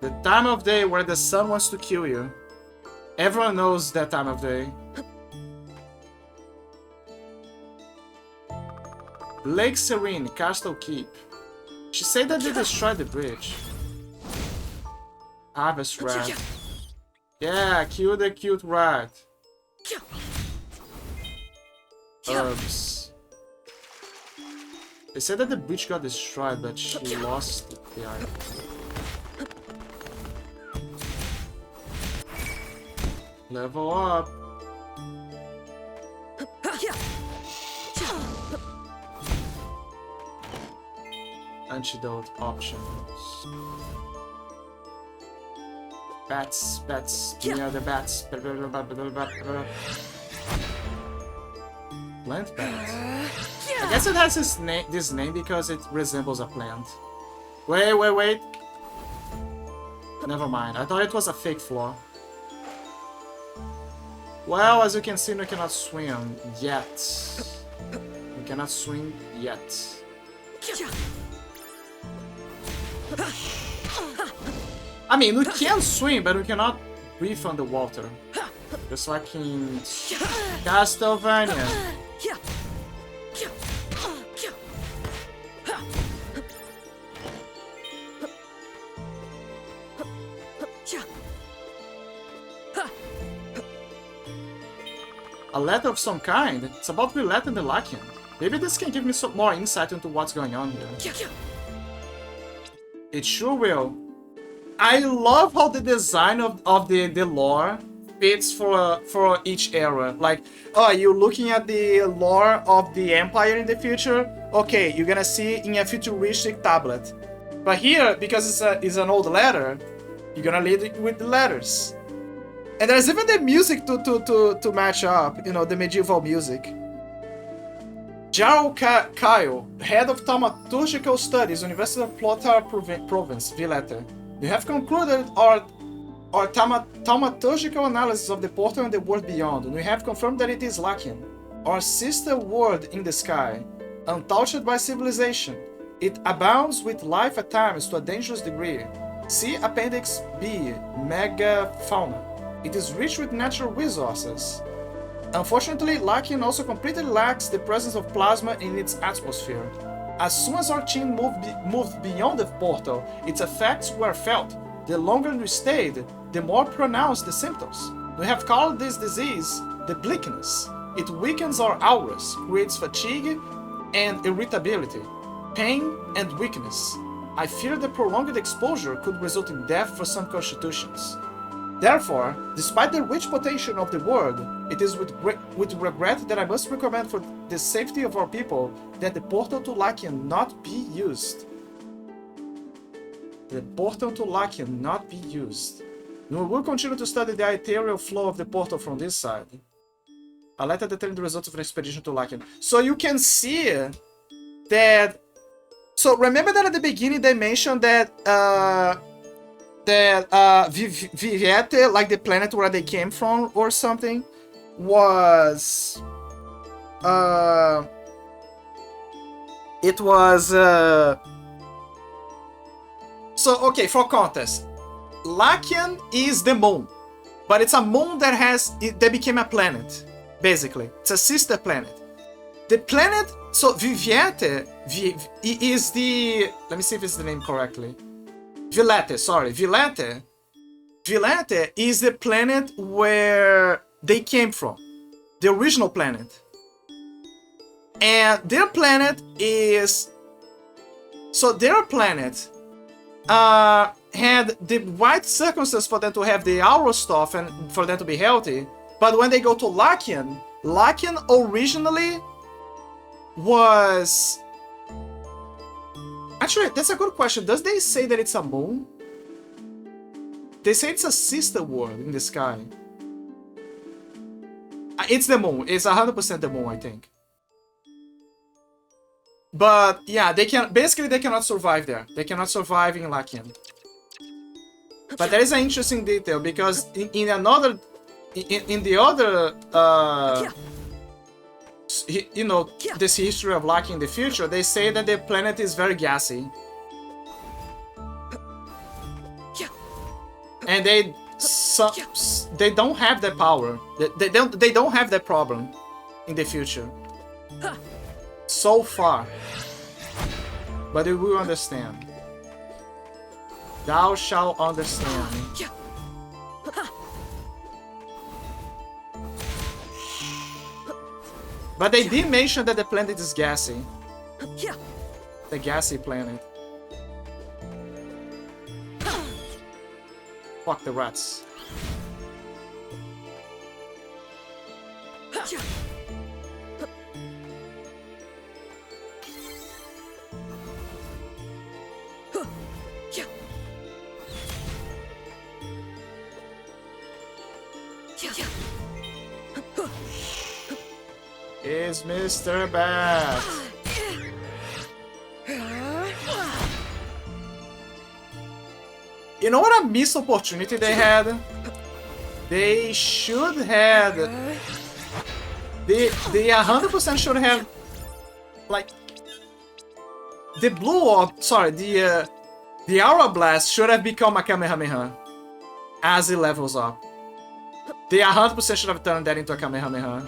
The time of day where the sun wants to kill you. Everyone knows that time of day. Lake Serene, Castle Keep. She said that they destroyed the bridge. Harvest rat. Yeah, kill the cute rat. Herbs. They said that the bridge got destroyed, but she lost the item. Level up. Antidote options. Bats, near the bats. Plant bat. I guess it has this name because it resembles a plant. Wait. Never mind. I thought it was a fake floor. Well, as you can see, we cannot swim yet. We cannot swim yet. I mean, we can swim, but we cannot breathe underwater. Just like in Castlevania. A letter of some kind? It's about Willette and the Lakian. Maybe this can give me some more insight into what's going on here. It sure will. I love how the design of the lore fits for each era. Like, oh, you're looking at the lore of the Empire in the future? Okay, you're gonna see in a futuristic tablet. But here, because it's an old letter, you're gonna read it with the letters. And there's even the music to match up, you know, the medieval music. Jarl Kyle, head of Thaumaturgical Studies, University of Plotar Province, Villette. You have concluded our thaumaturgical analysis of the portal and the world beyond, and we have confirmed that it is Lakian, our sister world in the sky, untouched by civilization. It abounds with life at times to a dangerous degree. See Appendix B, Megafauna. It is rich with natural resources. Unfortunately, Lakian also completely lacks the presence of plasma in its atmosphere. As soon as our team moved beyond the portal, its effects were felt. The longer we stayed, the more pronounced the symptoms. We have called this disease the bleakness. It weakens our auras, creates fatigue and irritability, pain and weakness. I fear the prolonged exposure could result in death for some constitutions. Therefore, despite the rich potential of the world, it is with regret that I must recommend for the safety of our people that the portal to Lachien not be used. The portal to Lachien not be used. We will continue to study the ethereal flow of the portal from this side. I'll let it determine the results of an expedition to Lachien. So you can see that... So remember that at the beginning they mentioned that Viviette, like the planet where they came from or something, was... it was... So, okay, for context. Lachien is the moon. But it's a moon that became a planet, basically. It's a sister planet. The planet... So, Viviette is the... Let me see if it's the name correctly. Villette, sorry. Villette is the planet where they came from. The original planet. And their planet is... So, their planet had the right circumstances for them to have the aura stuff and for them to be healthy. But when they go to Lachien, Lachien originally was... Actually, that's a good question. Does they say that it's a moon? They say it's a sister world in the sky. It's the moon. It's 100% the moon, I think. But yeah, they can basically they cannot survive there. They cannot survive in Lachien. But there is an interesting detail because in the other you know, this history of Lachien in the future, they say that the planet is very gassy. And they don't have that power. They don't have that problem in the future. So far. But you will understand. Thou shalt understand. But they did mention that the planet is gassy. The gassy planet. Fuck the rats. Is Mr. Bat. You know what a missed opportunity they had? They should have... They 100% should have... Like... The blue orb... Sorry, the Aura Blast should have become a Kamehameha. As it levels up. They 100% should have turned that into a Kamehameha.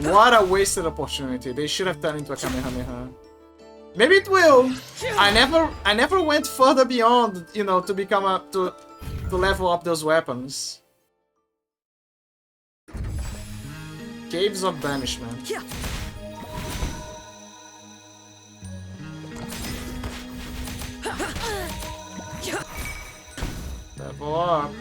What a wasted opportunity. They should have turned into a Kamehameha. Maybe it will. I never went further beyond, you know, to become to level up those weapons. Caves of Banishment. Level up.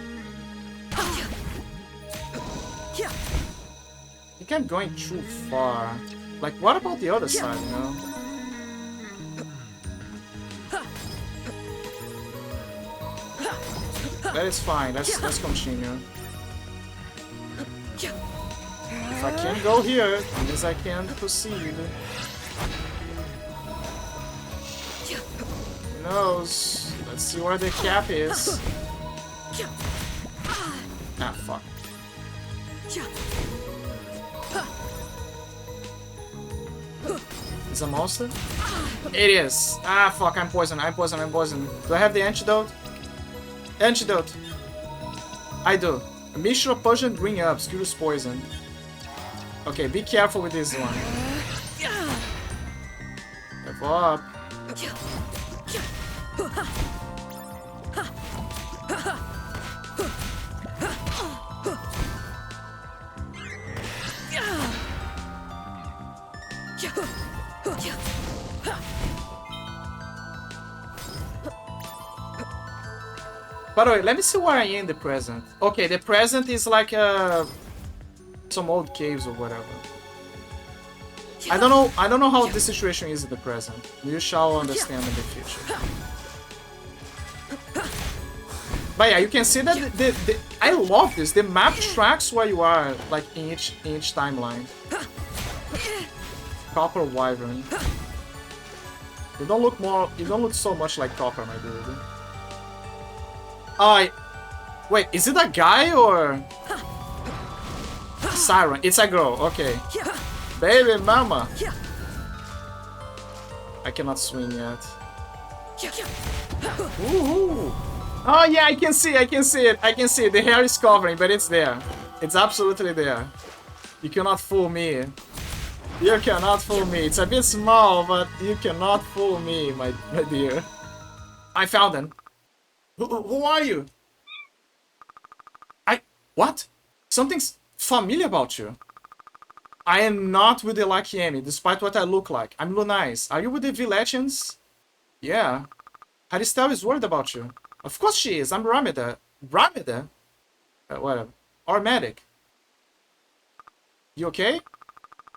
I think I'm going too far. Like, what about the other side, you know? That is fine. Let's continue. If I can't go here, it means I can't proceed. Who knows? Let's see where the cap is. Ah, fuck. Is a monster? It is. Ah, fuck, I'm poisoned. I'm poisoned. Do I have the antidote? Antidote. I do. A mixture of poison green herbs, cures poison. Okay, be careful with this one. Move up. By the way, let me see where I am in the present. Okay, the present is like some old caves or whatever. I don't know how the situation is in the present. You shall understand in the future. But yeah, you can see that I love this. The map tracks where you are, like in each timeline. Copper Wyvern. You don't look so much like Copper, my dude. Wait, is it a guy or Siren? It's a girl. Okay. Baby mama. I cannot swing yet. Woohoo! Oh yeah, I can see it. The hair is covering, but it's there. It's absolutely there. You cannot fool me. You cannot fool me. It's a bit small, but you cannot fool me, my dear. I found him. Who are you? What? Something's familiar about you. I am not with the Lakiemi, despite what I look like. I'm Lunais. Are you with the Villetians? Yeah. Haristel is worried about you. Of course she is. I'm Ramida. Ramida? Whatever. Or medic. You okay?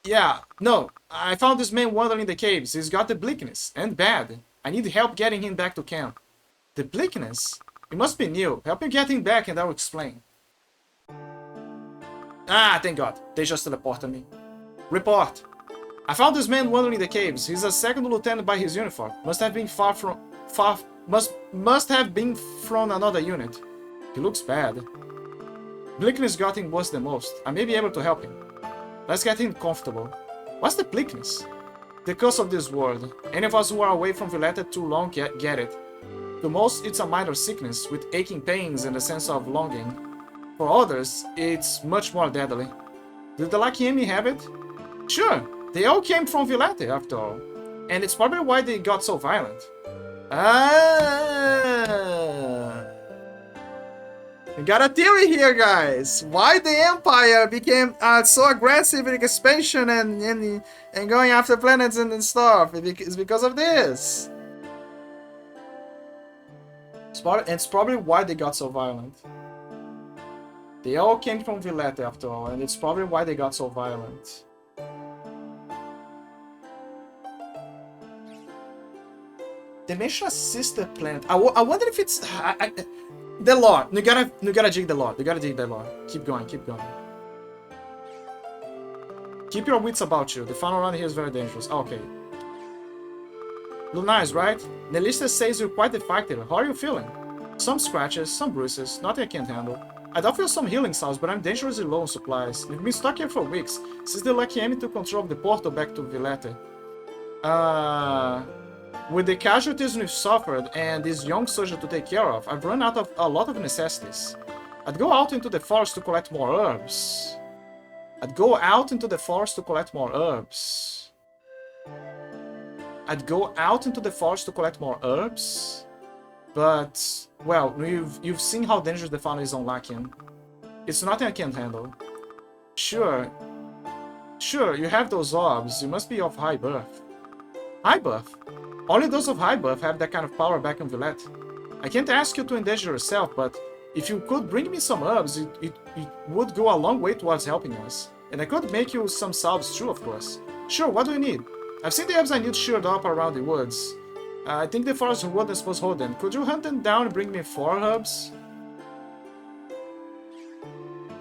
Yeah. No. I found this man wandering in the caves. He's got the bleakness. And bad. I need help getting him back to camp. The bleakness? It must be new. Help me get him back and I'll explain. Ah, thank God. They just teleported me. Report. I found this man wandering in the caves. He's a second lieutenant by his uniform. Must have been must have been from another unit. He looks bad. Bleakness got him worse than most. I may be able to help him. Let's get him comfortable. What's the bleakness? The curse of this world. Any of us who are away from Villetta too long get it. To most, it's a minor sickness with aching pains and a sense of longing. For others, it's much more deadly. Did the Lakiemi have it? Sure, they all came from Villette after all. And it's probably why they got so violent. Ah! We got a theory here, guys. Why the Empire became so aggressive in expansion and going after planets and stuff. It's because of this. It's probably why they got so violent. They all came from Villette after all, and it's probably why they got so violent. They mentioned a sister planet. I wonder if it's the lore. You gotta dig the lore. You gotta dig the lore. Keep going. Keep going. Keep your wits about you. The fun around here is very dangerous. Okay. Lunais, right? Nelista says you're quite the fighter. How are you feeling? Some scratches, some bruises. Nothing I can't handle. I do feel some healing sounds, but I'm dangerously low on supplies. We've been stuck here for weeks, since the Lakiemi took control of the portal back to Villette. With the casualties we've suffered and this young soldier to take care of, I've run out of a lot of necessities. I'd go out into the forest to collect more herbs. I'd go out into the forest to collect more herbs. But, well, you've seen how dangerous the fauna is on Lakian. It's nothing I can't handle. Sure, you have those orbs. You must be of high birth. High birth? Only those of high birth have that kind of power back in Villette. I can't ask you to endanger yourself, but if you could bring me some herbs, it would go a long way towards helping us. And I could make you some salves too, of course. Sure, what do you need? I've seen the herbs I need sheared up around the woods. I think the forest warden is supposed to hold them. Could you hunt them down and bring me 4 herbs?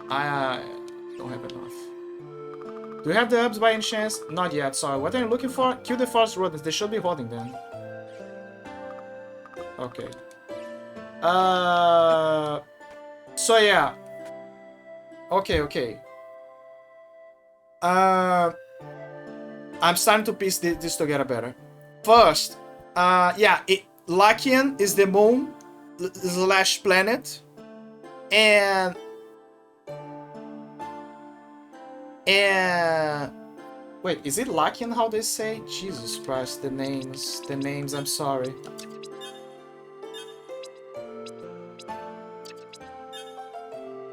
I don't have enough. Do you have the herbs by any chance? Not yet, sorry. What are you looking for? Kill the forest rodents, they should be holding them. Okay. So yeah. Okay. I'm starting to piece this together better. First, yeah, Lakian is the moon / planet, and Wait, is it Lakian how they say? Jesus Christ, the names, I'm sorry.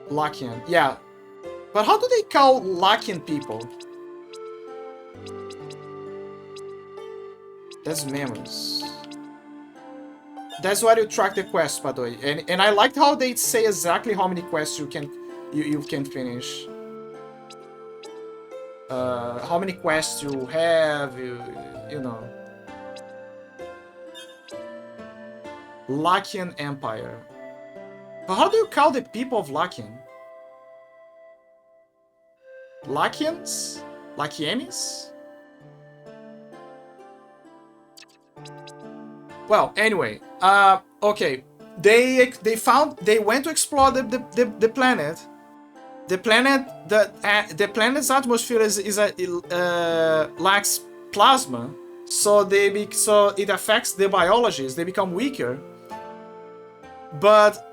Lakian, yeah. But how do they call Lakian people? That's memories. That's why you track the quests, by the way. And I liked how they say exactly how many quests you can finish. How many quests you have, you know. Lakian Empire. But how do you call the people of Lakian? Lakians? Lakianis? Well, anyway, okay. They went to explore the planet. The planet's atmosphere lacks plasma, so it affects the biologists. They become weaker. But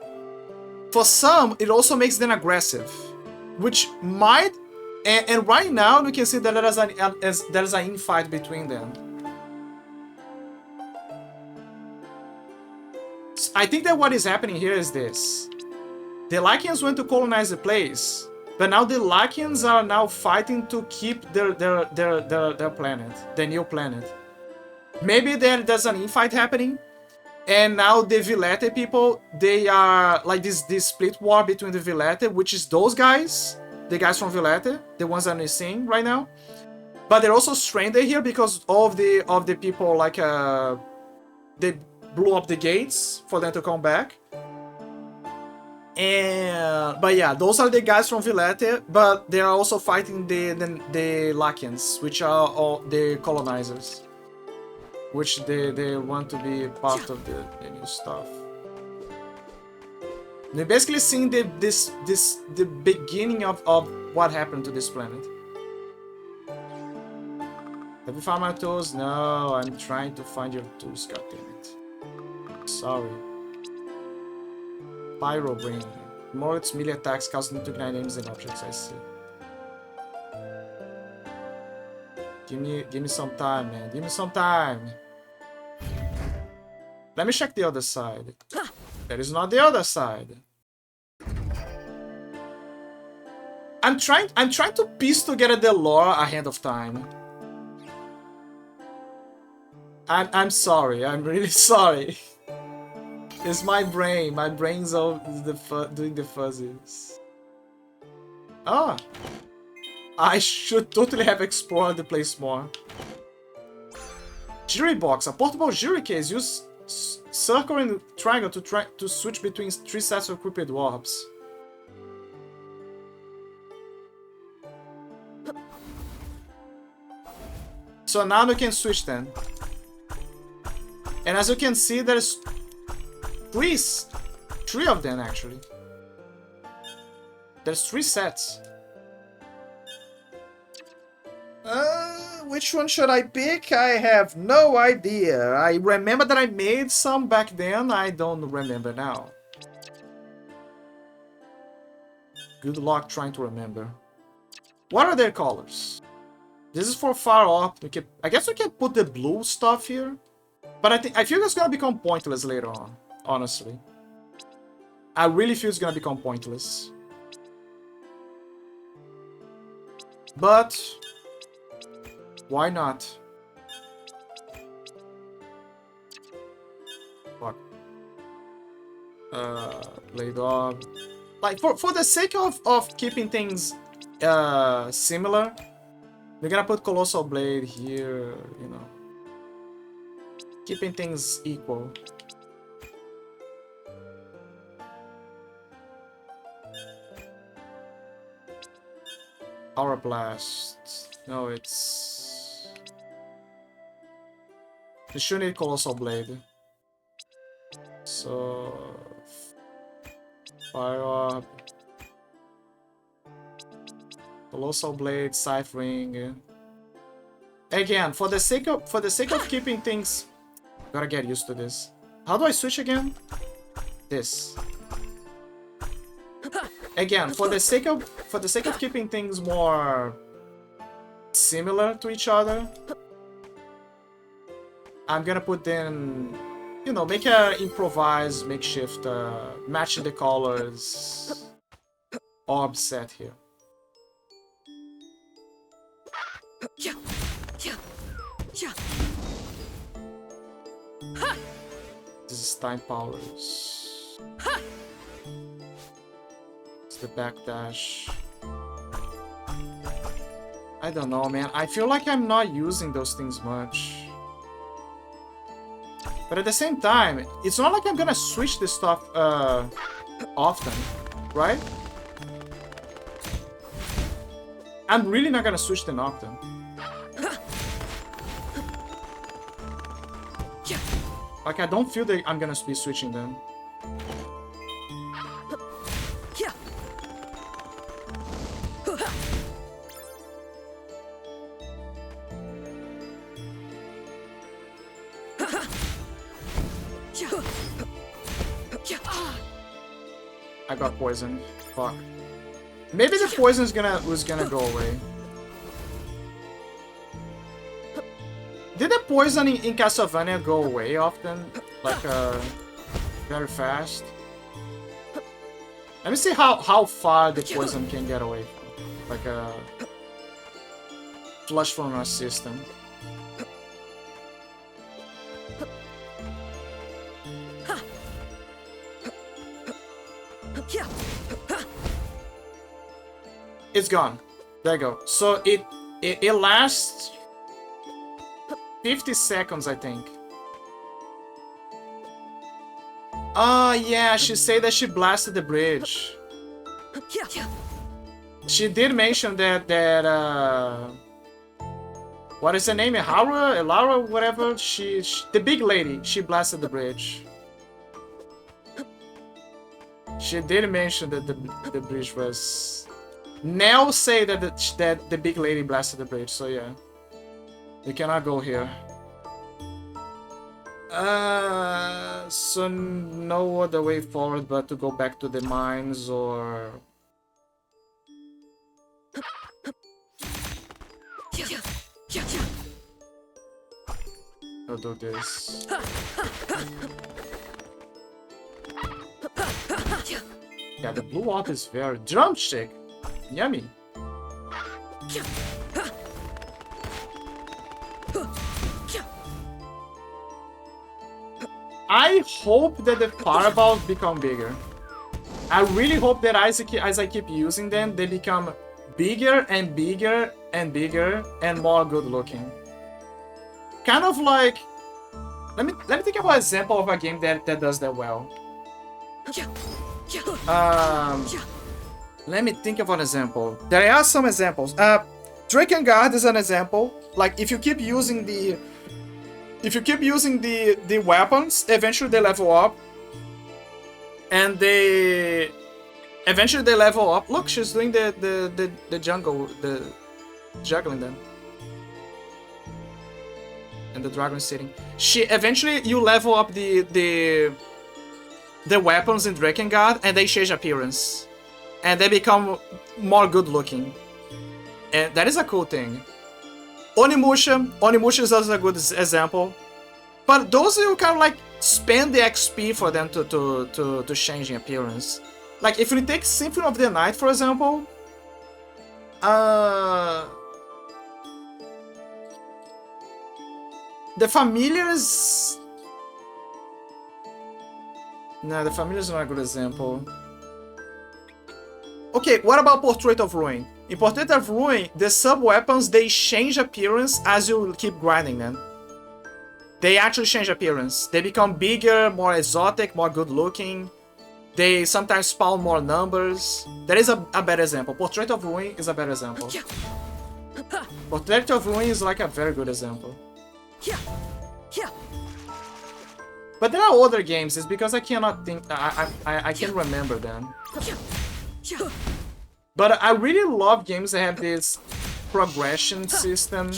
for some, it also makes them aggressive, which might. And right now, we can see that there's an infight between them. I think that what is happening here is this. The Lakians went to colonize the place, but now the Lakians are now fighting to keep their planet, the new planet. Maybe there's an infight happening, and now the Villette people, they are like this split war between the Villette, which is those guys, the guys from Villette, the ones that we're seeing right now. But they're also stranded here because of the people like they blew up the gates for them to come back. But yeah, those are the guys from Villette, but they are also fighting the Lakians, which are all the colonizers, which they want to be part of the new stuff. They're basically seeing the beginning of what happened to this planet. Have you found my tools? No, I'm trying to find your tools, goddammit. Sorry. Pyro Brain. More its melee attacks causing to ignite enemies and objects, I see. Give me some time, man. Give me some time. Let me check the other side. That is not the other side. I'm trying to piece together the lore ahead of time. I'm sorry. I'm really sorry. It's my brain. My brain's all doing the fuzzies. Ah, I should totally have explored the place more. Jury box, a portable jury case. Use circle and triangle to switch between 3 sets of equipped warps. So now we can switch then. And as you can see, there's 3 of them actually. There's 3 sets. Which one should I pick? I have no idea. I remember that I made some back then. I don't remember now. Good luck trying to remember. What are their colors? This is for far up. I guess we can put the blue stuff here. But I feel it's gonna become pointless later on. Honestly. I really feel it's gonna become pointless. But why not? Fuck. Play dog. Like for the sake of keeping things similar, we're gonna put Colossal Blade here, you know. Keeping things equal. Power Blast. No, it's... We should need Colossal Blade. So... Fire Orb. Colossal Blade, Scythe Ring. Again, for the sake of keeping things... Gotta get used to this. How do I switch again? This. Again, for the sake of keeping things more similar to each other. I'm gonna put them, you know, make a improvised makeshift matching the colors orb set here. This is time powers. It's the backdash. I don't know, man. I feel like I'm not using those things much. But at the same time, it's not like I'm gonna switch this stuff often, right? I'm really not gonna switch them often. Like, I don't feel that I'm gonna be switching them. I got poisoned. Fuck. Maybe the poison was gonna go away. Did the poison in Castlevania go away often? Like, very fast? Let me see how far the poison can get away from. Like a flush from our system. It's gone. There you go. So it lasts 50 seconds, I think. Oh yeah, she said that she blasted the bridge. She did mention that what is her name? Elara, whatever. She the big lady. She blasted the bridge. She did mention that the bridge was. Nell say that the big lady blasted the bridge. So yeah, you cannot go here. So no other way forward but to go back to the mines or. I'll do this. Yeah, the blue orb is very drumstick. Yummy. I hope that the fireballs become bigger. I really hope that as I keep using them, they become bigger and bigger and bigger and more good looking. Kind of like, let me think about an example of a game that does that well. Let me think of an example. There are some examples. Drakengard is an example. Like if you keep using the weapons, eventually they level up. And eventually they level up. Look, she's doing the jungle, the juggling them. And the dragon is sitting. Eventually you level up the weapons in Drakengard and they change appearance. And they become more good looking. And that is a cool thing. Onimusha is also a good example. But those you kind of like spend the XP for them to change in appearance. Like if you take Symphony of the Night, for example, the familiars. No, the familiars is not a good example. Okay, what about Portrait of Ruin? In Portrait of Ruin, the sub-weapons, they change appearance as you keep grinding them. They actually change appearance. They become bigger, more exotic, more good-looking. They sometimes spawn more numbers. That is a better example. Portrait of Ruin is a better example. Portrait of Ruin is like a very good example. But there are other games, it's because I cannot think, I can't remember them. But I really love games that have this progression system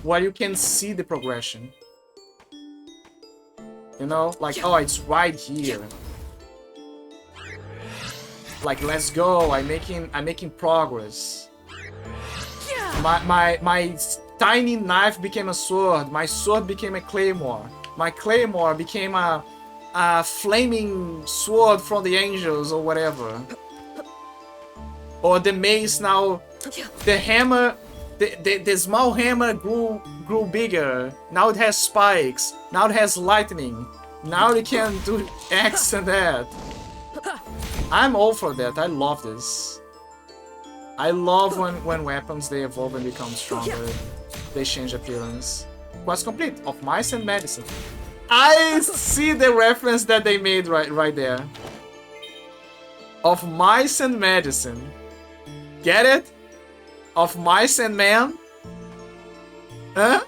where you can see the progression. You know, like, oh, it's right here. Like, let's go, I'm making progress. My tiny knife became a sword. My sword became a claymore. My claymore became a flaming sword from the angels or whatever. Or the mace now, the hammer, the small hammer grew bigger. Now it has spikes. Now it has lightning. Now it can do X and that. I'm all for that. I love this. I love when weapons they evolve and become stronger. They change appearance. Quest complete of mice and medicine. I see the reference that they made right there. Of mice and medicine. Get it? Of mice and man? Huh?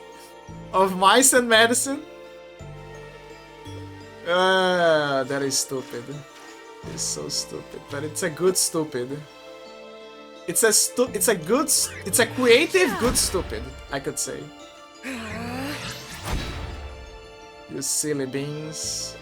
Of mice and medicine? That is stupid. It's so stupid, but it's a good stupid. It's a creative good stupid, I could say. You silly beans.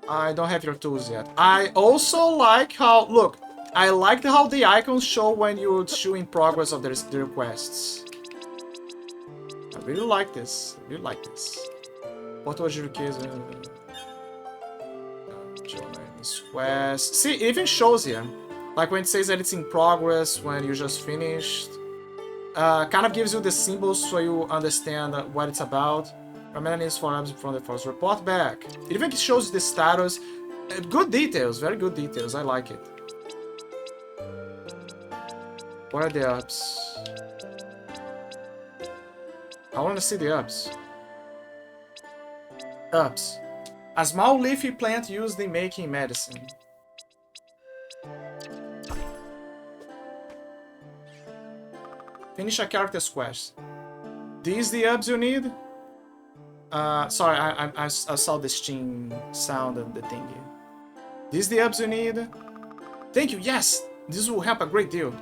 I don't have your tools yet. I also like how, look, I liked how the icons show when you're showing progress of the requests. I really like this. I really like this. Portal de riqueza. Quest. See, it even shows here. Like when it says that it's in progress, when you just finished. Kind of gives you the symbols so you understand what it's about. Remaining is 4 items from the first. Report back. It even shows the status. Good details, very good details. I like it. What are the ups? I want to see the ups. Ups. A small leafy plant used in making medicine. Finish a character's quest. These the ups you need? Sorry, I saw the Steam sound and the thingy. These the ups you need? Thank you, yes! This will help a great deal.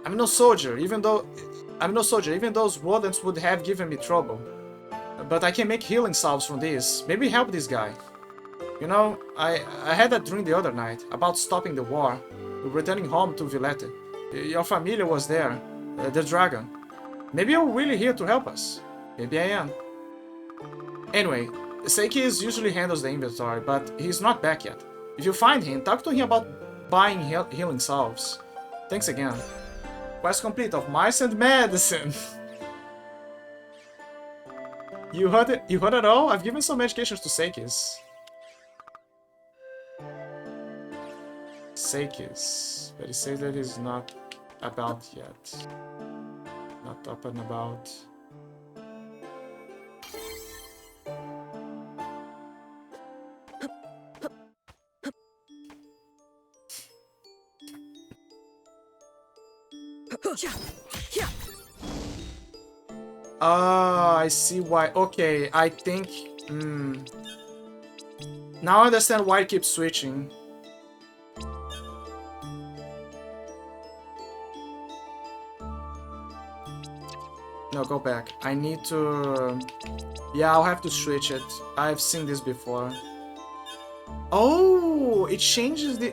I'm no soldier, even those rodents would have given me trouble. But I can make healing salves from this. Maybe help this guy. You know, I had a dream the other night about stopping the war. Returning home to Villette. Your familia was there. The dragon. Maybe you're really here to help us. Maybe I am. Anyway, Seiki usually handles the inventory, but he's not back yet. If you find him, talk to him about buying healing salves. Thanks again. Quest complete of mice and medicine. You heard it? You heard it all? I've given some medications to Seikis. Seikis. But he says that he's not about yet. Not up and about. I see why. Okay, I think... Now I understand why it keeps switching. No, go back. I need to... Yeah, I'll have to switch it. I've seen this before. Oh, it changes the...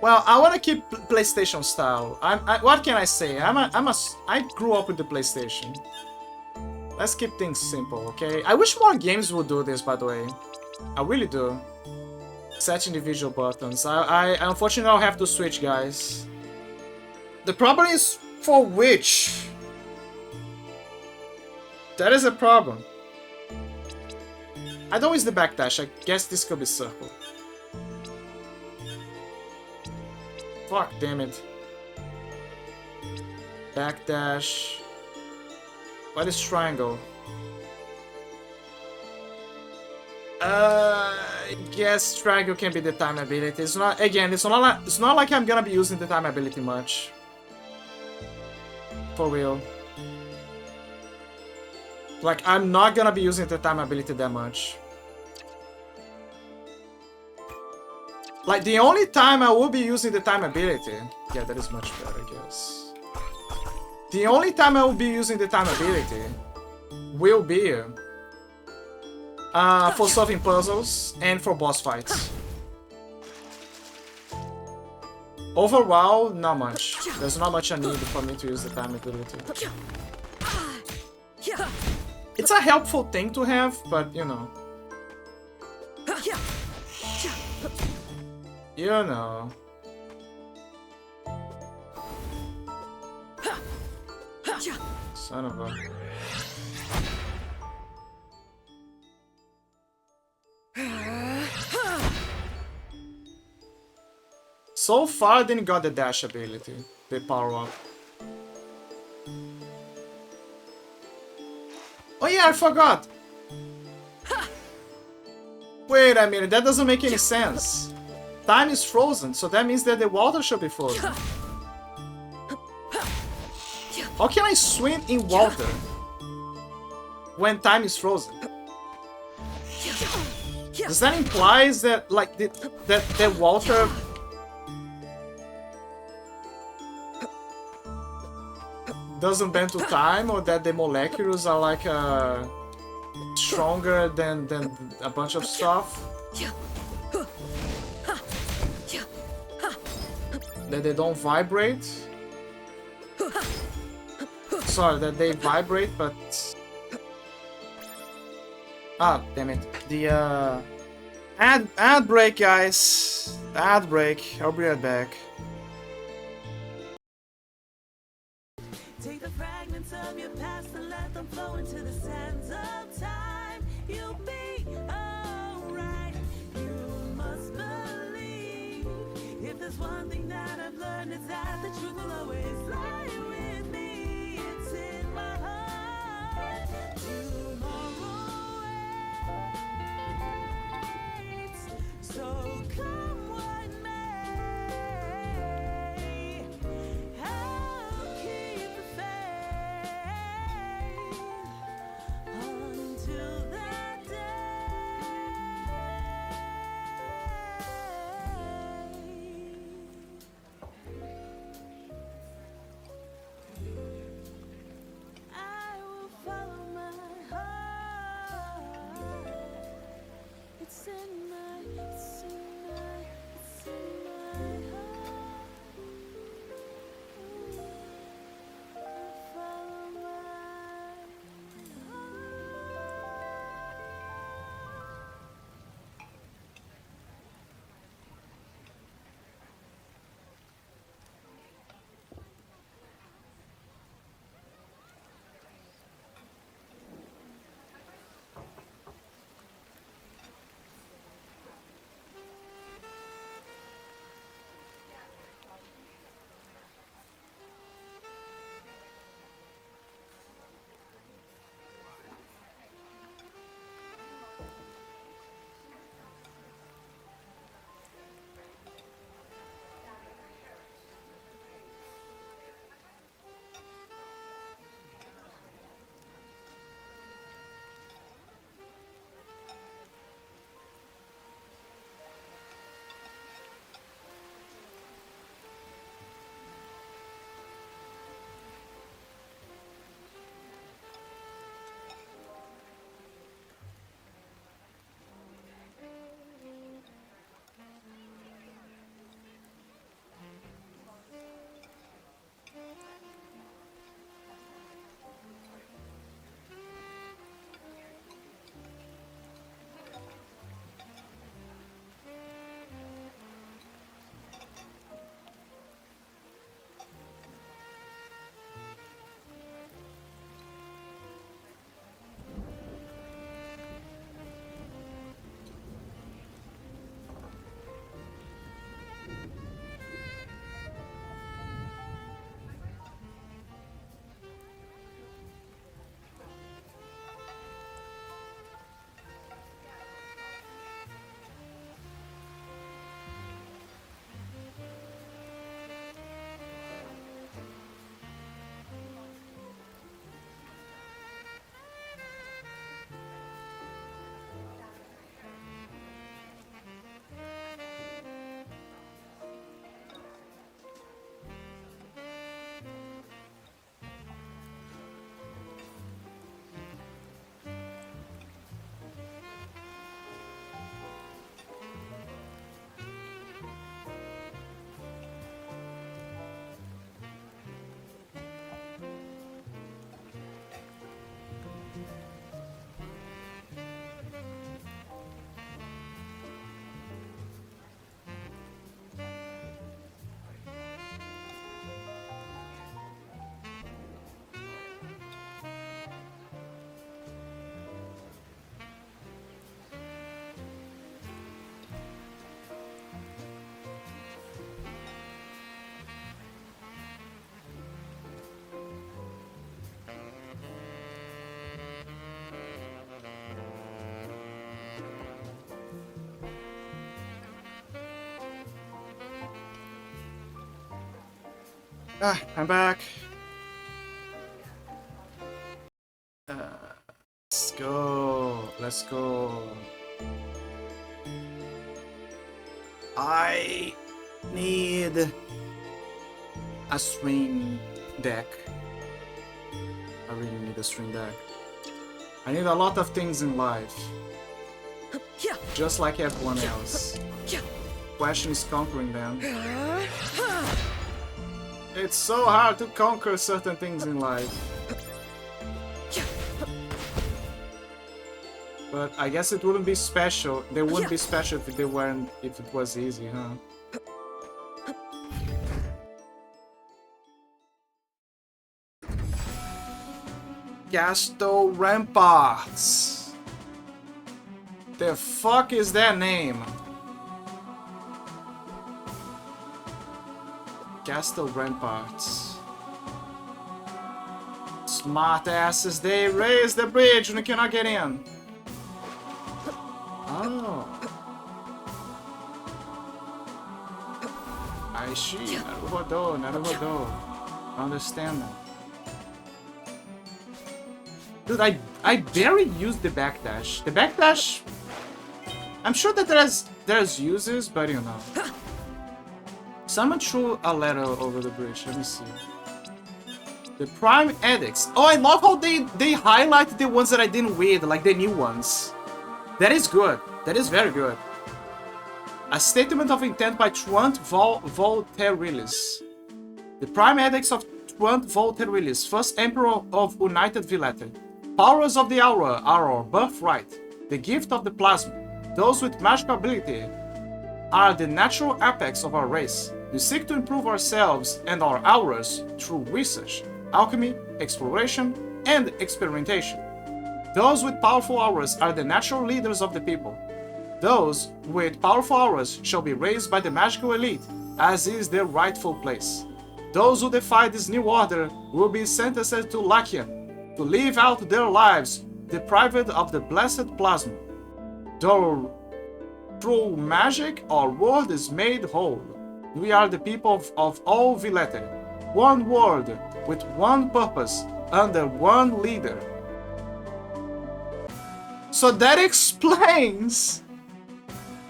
Well, I want to keep PlayStation style. What can I say? I grew up with the PlayStation. Let's keep things simple, okay? I wish more games would do this, by the way. I really do. Set individual buttons. I unfortunately I'll have to switch, guys. The problem is for which? That is a problem. I don't use the backdash. I guess this could be circle. Fuck, damn it. Backdash. What is triangle? I guess Straggle can be the time ability. It's not, again, it's not like I'm gonna be using the time ability much. For real. Like, I'm not gonna be using the time ability that much. Like, the only time I will be using the time ability... Yeah, that is much better, I guess. The only time I will be using the time ability will be for solving puzzles and for boss fights. Overall, not much. There's not much I need for me to use the time ability. It's a helpful thing to have, but you know. You know. Son of a... So far, I didn't got the dash ability, the power up. Oh yeah, I forgot! Wait a minute, that doesn't make any sense. Time is frozen, so that means that the water should be frozen. How can I swim in water when time is frozen? Does that imply that like that water doesn't bend to time, or that the molecules are like stronger than a bunch of stuff? That they don't vibrate? Sorry, that they vibrate, but... Ah, damn it. The, ad break, guys. Ad break. I'll be right back. Take the fragments of your past and let them flow into the sands of time. You'll be alright. You must believe. If there's one thing that I've learned, is that the truth will always lie with me. It's in my heart. Tomorrow waits. So come what may. I'll keep the faith until that day. I'm back. Let's go. Let's go. I need a string deck. I really need a string deck. I need a lot of things in life. Just like everyone else. Question is conquering them. It's so hard to conquer certain things in life. But I guess it wouldn't be special. They wouldn't be special if they weren't. If it was easy, huh? Castle Ramparts. The fuck is that name? Castle Ramparts. Smart asses, they raised the bridge and we cannot get in. Oh. I see. Naruhodo, Naruhodo. Understand that. Dude, I barely use the backdash. The backdash, I'm sure that there's uses, but you know. Someone threw a letter over the bridge. Let me see. The Prime Edicts. Oh, I love how they highlight the ones that I didn't read, like the new ones. That is good. That is very good. A statement of intent by Truant Volterilis. The Prime Edicts of Truant Volterilis, first Emperor of United Villette. Powers of the Aura are our birthright, the gift of the Plasma. Those with magical ability are the natural apex of our race. We seek to improve ourselves and our auras through research, alchemy, exploration, and experimentation. Those with powerful auras are the natural leaders of the people. Those with powerful auras shall be raised by the magical elite, as is their rightful place. Those who defy this new order will be sentenced to Lachian, to live out their lives deprived of the blessed plasma. Though through magic our world is made whole. We are the people of all Villette, one world with one purpose under one leader. So that explains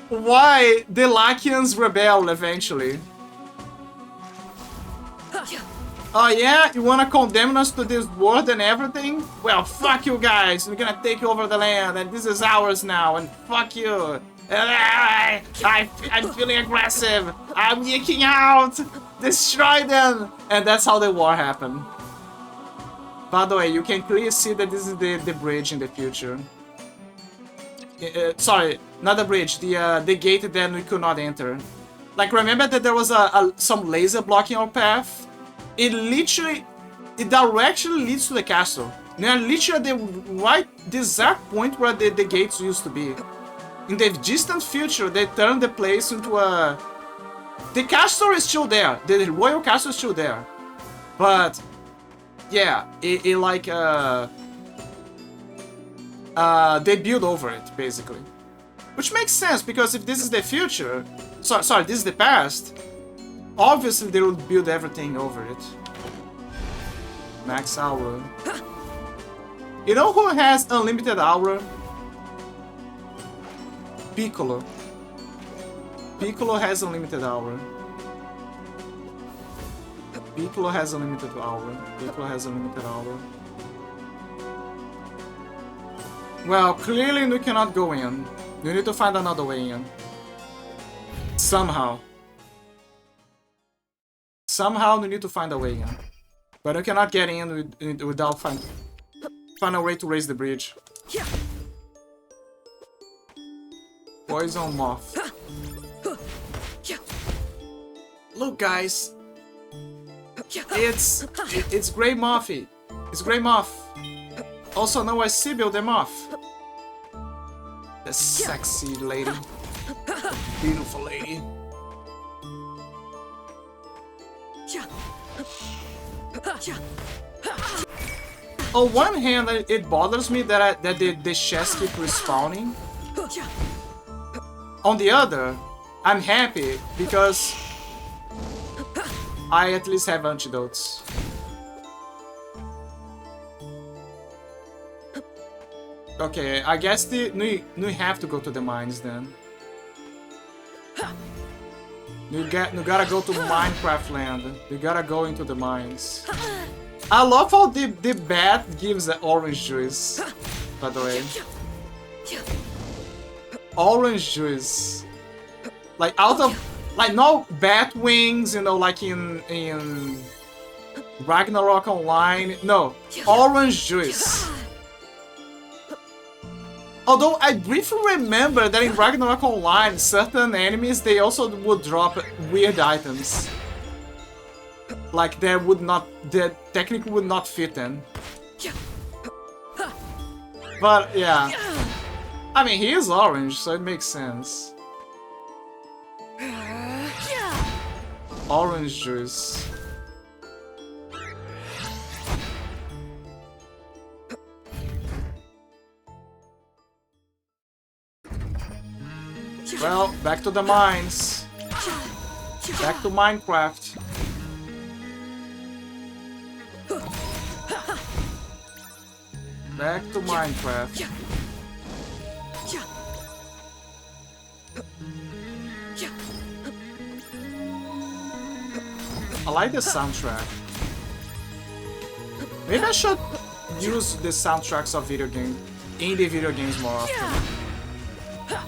why the Lachians rebel eventually. Oh yeah? You wanna condemn us to this world and everything? Well, fuck you guys. We're gonna take over the land and this is ours now and fuck you. I'm feeling aggressive. I'm yiking out. Destroy them. And that's how the war happened. By the way, you can clearly see that this is the bridge in the future. Sorry, not the bridge. The gate that we could not enter. Like, remember that there was some laser blocking our path? It directly leads to the castle. They're literally at the right, the exact point where the gates used to be. In the distant future, they turned the place into a... The castle is still there. The royal castle is still there. But, yeah, they build over it, basically. Which makes sense, because if this is the future... Sorry, this is the past. Obviously, they will build everything over it. Max Aura. You know who has unlimited Aura? Piccolo. Piccolo has unlimited Aura. Piccolo has unlimited Aura. Piccolo has unlimited Aura. Well, clearly we cannot go in. We need to find another way in. Somehow. Somehow we need to find a way in. But we cannot get in without find a way to raise the bridge. Poison Moth. Look, guys. It's Grey Mothy. It's Grey Moth. Also known as Sibyl the Moth. The sexy lady. The beautiful lady. On one hand, it bothers me that the chests keep respawning. On the other, I'm happy because I at least have antidotes. Okay, I guess we have to go to the mines then. You gotta go to Minecraft land. You gotta go into the mines. I love how the bat gives the orange juice, by the way. Orange juice. Like out of like no bat wings, you know, like in Ragnarok Online. No, orange juice. Although I briefly remember that in Ragnarok Online, certain enemies, they also would drop weird items. Like that technically would not fit in. But yeah. I mean, he is orange, so it makes sense. Orange juice. Well, back to the mines. Back to Minecraft. Back to Minecraft. I like the soundtrack. Maybe I should use the soundtracks of indie video games more often.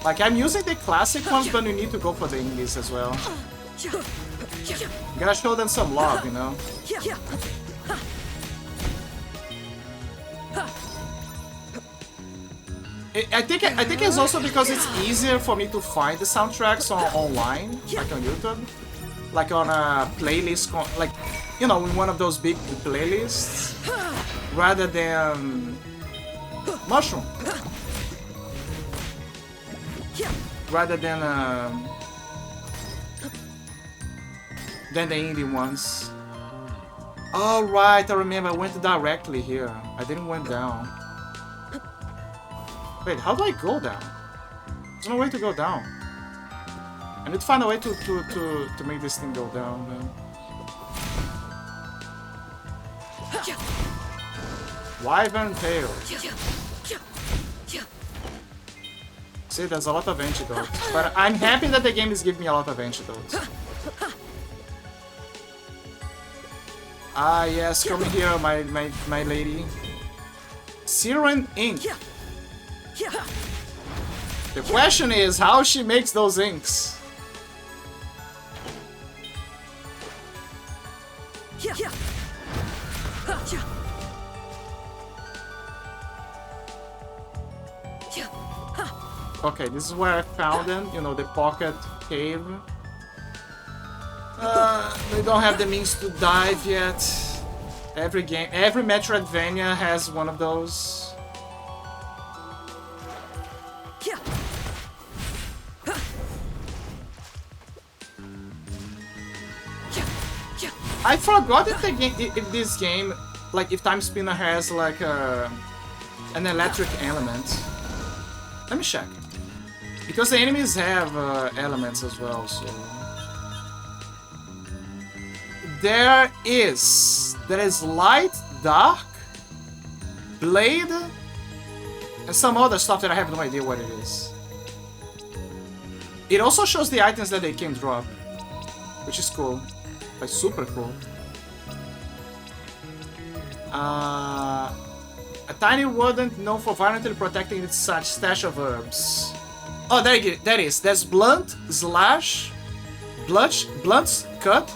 Like, I'm using the classic ones, but we need to go for the indies as well. Gotta show them some love, you know? I think it's also because it's easier for me to find the soundtracks online, like on YouTube. Like on a playlist, like, you know, in one of those big playlists, rather than Mushroom. Rather than the indie ones. All right, I remember. I went directly here. I didn't went down. Wait, how do I go down? There's no way to go down. I need to find a way to make this thing go down. Then. Wyvern tail. See, there's a lot of antidotes. But I'm happy that the game is giving me a lot of antidotes. Ah, yes, come here, my lady. Siren ink. The question is how she makes those inks. Okay, this is where I found them, you know, the pocket cave. They don't have the means to dive yet. Every Metroidvania has one of those. I forgot if this game, like if Time Spinner has like an electric element. Let me check. Because the enemies have elements as well, so... There is light, dark, blade, and some other stuff that I have no idea what it is. It also shows the items that they can drop, which is cool. Like, super cool. A tiny rodent known for violently protecting its stash of herbs. Oh, there it is. There's blunt, slash, blunt, cut,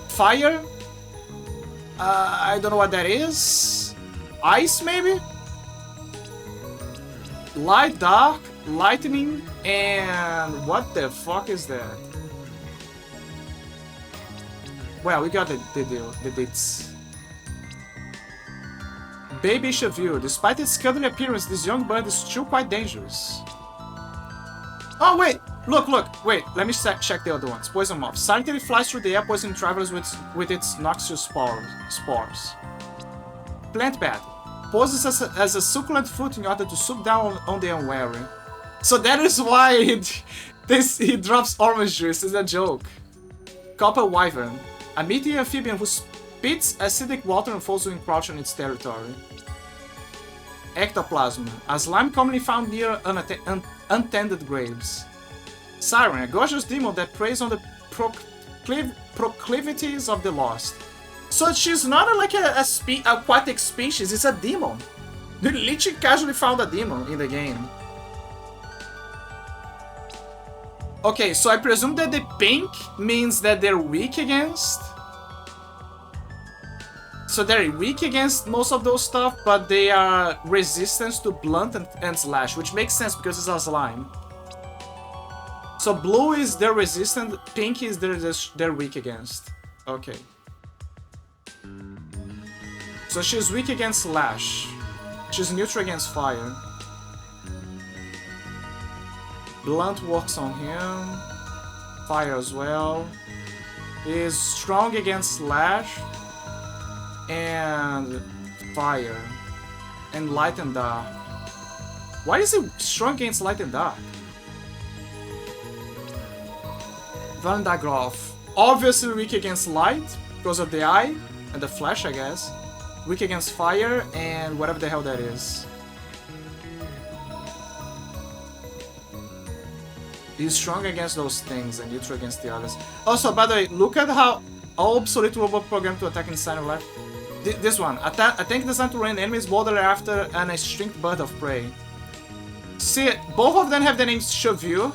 fire. I don't know what that is. Ice, maybe? Light, dark, lightning, and what the fuck is that? Well, we got the deal, the bits. Baby Chaville. Despite its cuddly appearance, this young bird is still quite dangerous. Oh, wait! Look, wait, let me check the other ones. Poison moth. Silently flies through the air, poisoning travelers with its noxious spores. Plant bat. Poses as a succulent fruit in order to swoop down on the unwary. So that is why he drops orange juice, it's a joke. Copper wyvern. A meaty amphibian who spits acidic water and falls to encroach on its territory. Ectoplasm, a slime commonly found near untended graves. Siren, a gorgeous demon that preys on the proclivities of the lost. So she's not like a aquatic species, it's a demon. They literally casually found a demon in the game. Okay, so I presume that the pink means that they're weak against. So they're weak against most of those stuff, but they are resistant to blunt and slash, which makes sense because it's a slime. So blue is they're resistant, pink is they're weak against. Okay. So she's weak against slash. She's neutral against fire. Blunt works on him. Fire as well. Is strong against slash. And fire. And light and dark. Why is he strong against light and dark? Van der Graaf. Obviously weak against light because of the eye and the flash, I guess. Weak against fire and whatever the hell that is. He's strong against those things and neutral against the others. Also, by the way, look at how all obsolete robot programmed to attack inside of life. This one. Attack designed to run enemies boldly after an extinct bird of prey. See, both of them have the name Chevure.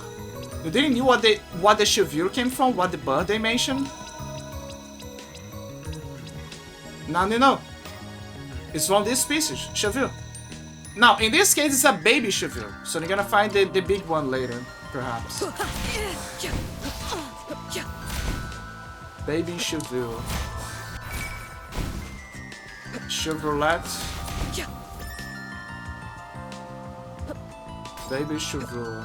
You didn't know what the Chevure came from, what the bird they mentioned? Now you know. It's from this species, Chevure. Now, in this case, it's a baby Chevure, so you're gonna find the big one later, perhaps. Baby Chevure. Chevrolet. Baby Chevure.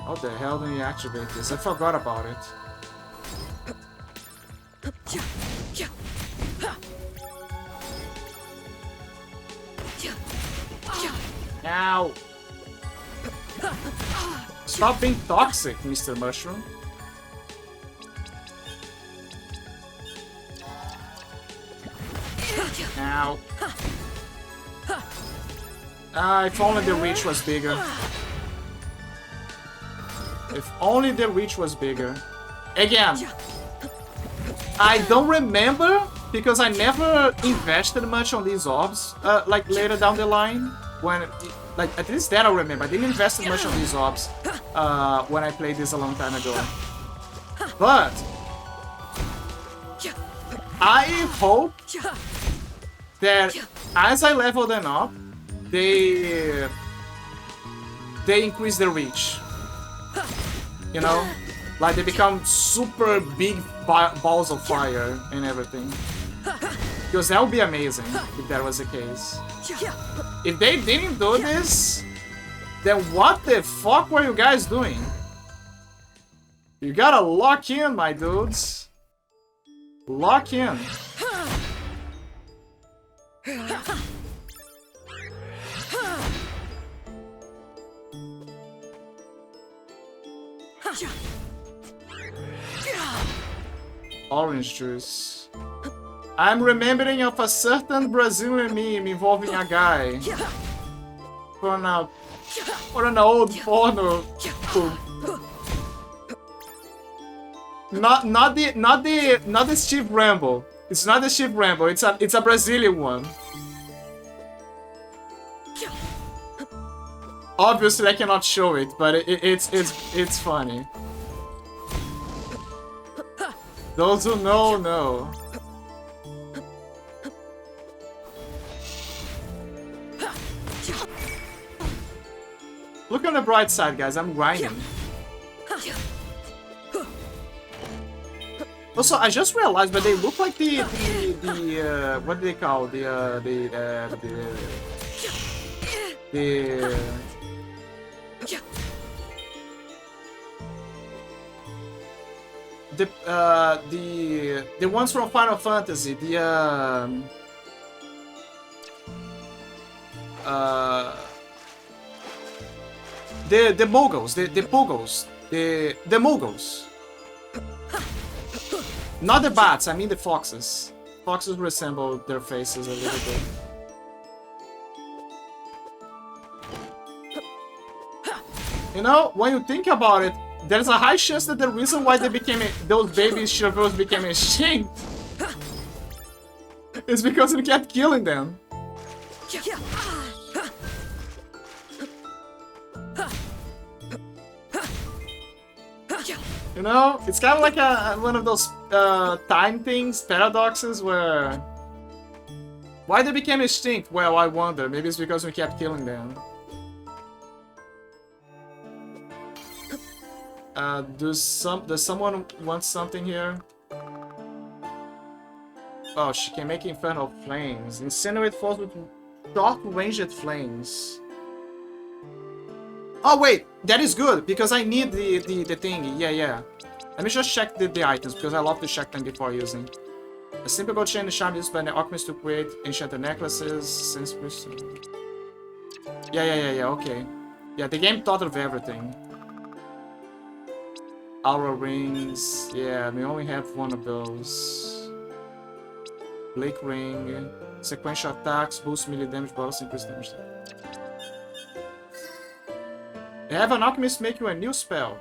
How the hell do you activate this? I forgot about it. Ow! Stop being toxic, Mr. Mushroom. Ow. If only the reach was bigger. If only the reach was bigger. Again, I don't remember because I never invested much on these orbs, like later down the line. When, like, at least that I remember. I didn't invest much on these orbs when I played this a long time ago. But I hope that as I level them up, they increase their reach. You know? Like they become super big balls of fire and everything. Because that would be amazing if that was the case. If they didn't do this, then what the fuck were you guys doing? You gotta lock in, my dudes. Lock in. Orange juice. I'm remembering of a certain Brazilian meme involving a guy from an old porno. Not the Steve Rambo. It's not the Steve Rambo. It's a Brazilian one. Obviously, I cannot show it, but it's funny. Those who know, know. Look on the bright side, guys. I'm grinding. Also, I just realized, but they look like the what do they call the ones from Final Fantasy, the Moguls, the Poggles, the Moguls. Not the bats, I mean the foxes. Foxes resemble their faces a little bit. You know, when you think about it, there's a high chance that the reason why they became those baby Shirvels became extinct is because it kept killing them. You know, it's kind of like one of those time things, paradoxes, where... Why they became extinct? Well, I wonder. Maybe it's because we kept killing them. Does someone want something here? Oh, she can make infernal flames. Incinerate falls with short-ranged flames. Oh wait, that is good because I need the thingy. Yeah. Let me just check the items because I love to check them before using. A simple gold chain, the charm used by the alchemist to create enchanted necklaces. Since yeah. Okay. Yeah, the game thought of everything. Aura rings. Yeah, we only have one of those. Blake ring. Sequential attacks, boost melee damage, bonus increase damage. You have an alchemist make you a new spell.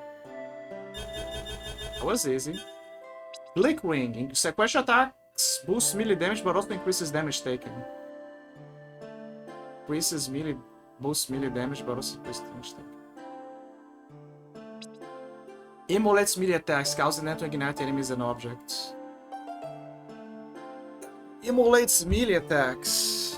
That was easy. Blake ring. Sequential attacks, boost melee damage, but also increases damage taken. Increases melee, boosts melee damage, but also increases damage taken. Immolates melee attacks, causing them to ignite enemies and objects. Immolates melee attacks,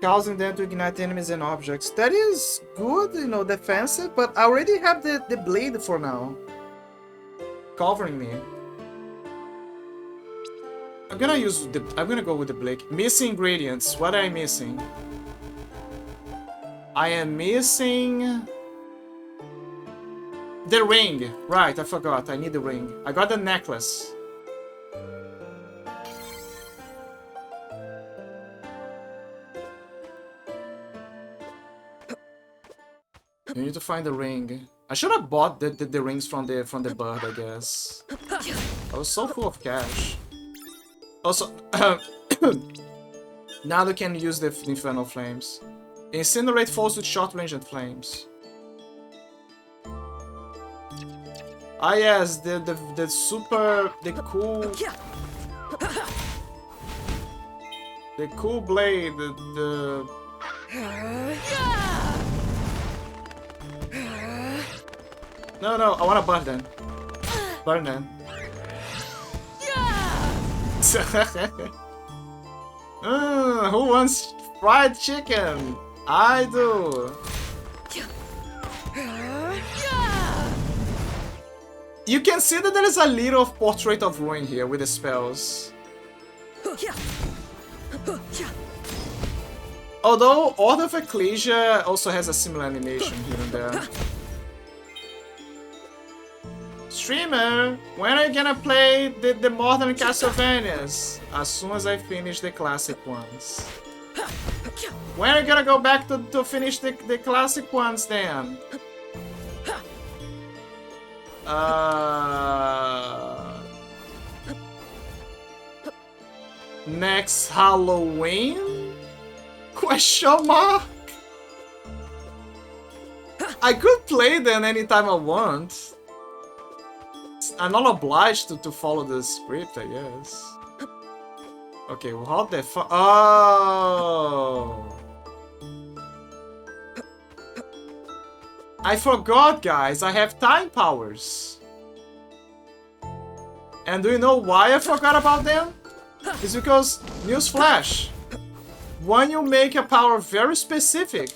causing them to ignite enemies and objects. That is good, you know, defensive, but I already have the blade for now. Covering me. I'm gonna go with the Blake. Missing ingredients. What am I missing? I am missing the ring. Right, I forgot. I need the ring. I got the necklace. You need to find the ring. I should have bought the rings from the bird, I guess. I was so full of cash. Also, now we can use the infernal flames. Incinerate falls with short-ranged flames. Ah yes, the cool blade, No, I wanna burn them. Burn them. Who wants fried chicken? I do. You can see that there is a little of Portrait of Ruin here with the spells. Although Order of Ecclesia also has a similar animation here and there. Streamer, when are you gonna play the modern Castlevanias? As soon as I finish the classic ones. When are you gonna go back to finish the classic ones then? Next Halloween? Question mark? I could play them anytime I want. I'm not obliged to follow the script, I guess. Okay, well, how the fuck? Oh! I forgot, guys. I have time powers. And do you know why I forgot about them? It's because, newsflash, when you make a power very specific,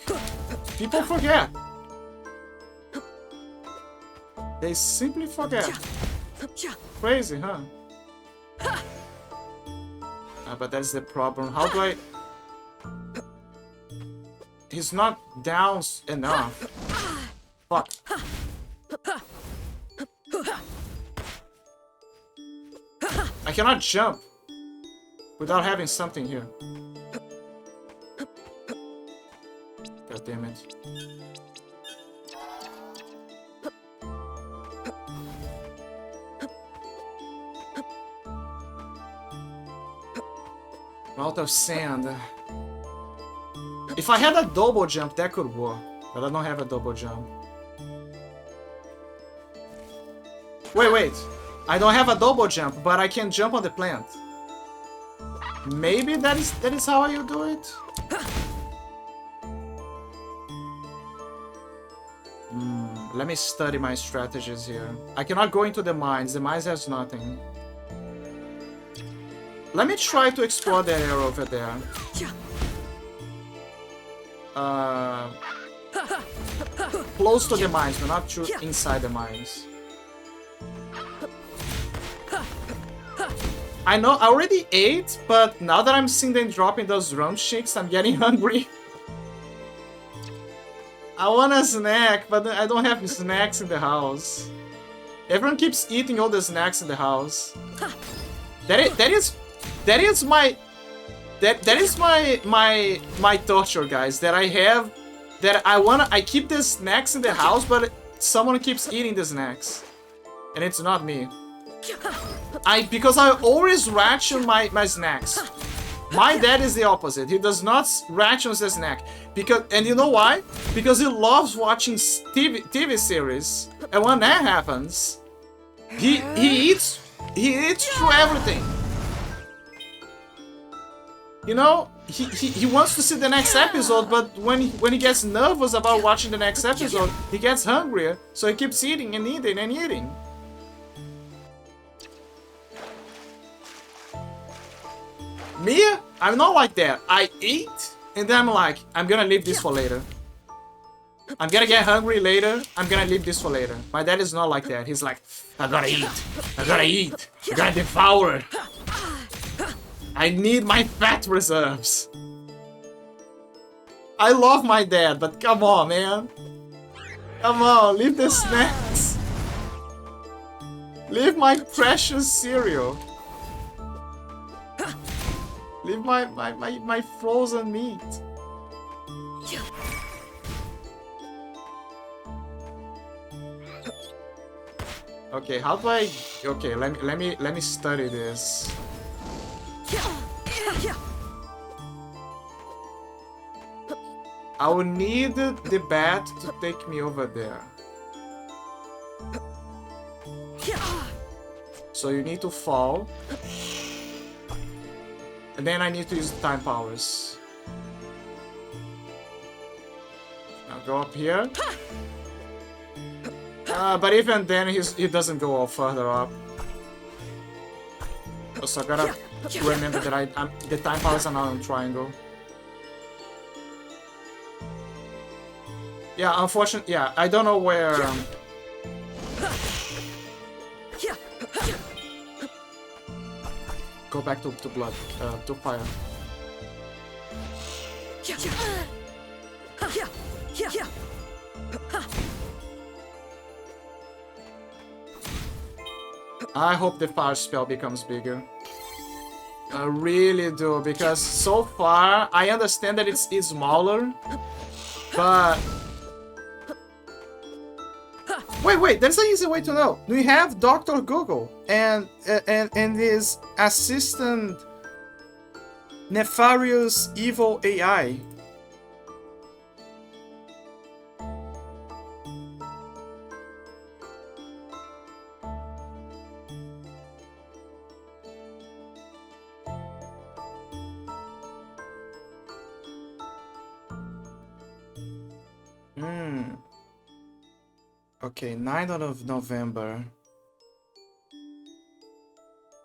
people forget. They simply forget. Crazy, huh? But that's the problem. How do I... He's not down enough. Fuck. I cannot jump without having something here. God damn it. Out of sand. If I had a double jump, that could work. But I don't have a double jump. Wait. I don't have a double jump, but I can jump on the plant. Maybe that is how you do it? Let me study my strategies here. I cannot go into the mines. The mines has nothing. Let me try to explore that area over there. Close to the mines, but not too inside the mines. I know I already ate, but now that I'm seeing them dropping those rum chicks, I'm getting hungry. I want a snack, but I don't have snacks in the house. Everyone keeps eating all the snacks in the house. That is my torture, guys. That I have, that I keep the snacks in the house, but someone keeps eating the snacks, and it's not me. Because I always ration my snacks. My dad is the opposite. He does not ration the snack. And you know why? Because he loves watching TV series. And when that happens, he eats through everything. You know, he wants to see the next episode, but when he gets nervous about watching the next episode, he gets hungrier, so he keeps eating and eating and eating. Me? I'm not like that. I eat, and then I'm like, I'm gonna leave this for later. I'm gonna get hungry later, I'm gonna leave this for later. My dad is not like that. He's like, I gotta eat, I gotta devour. I need my fat reserves. I love my dad, but come on, man. Come on, leave the snacks. Leave my precious cereal. Leave my frozen meat. Okay, how do I? Okay, let me study this. I will need the bat to take me over there. So you need to fall. And then I need to use the time powers. I'll go up here. But even then, he doesn't go all further up. So I gotta remember that the time powers are now on triangle. Yeah, unfortunately, yeah, I don't know where. Go back to blood, to fire. I hope the fire spell becomes bigger. I really do, because so far I understand that it's smaller, but wait, there's an easy way to know. We have Dr. Google and his assistant Nefarious Evil AI. Okay, 9th of November.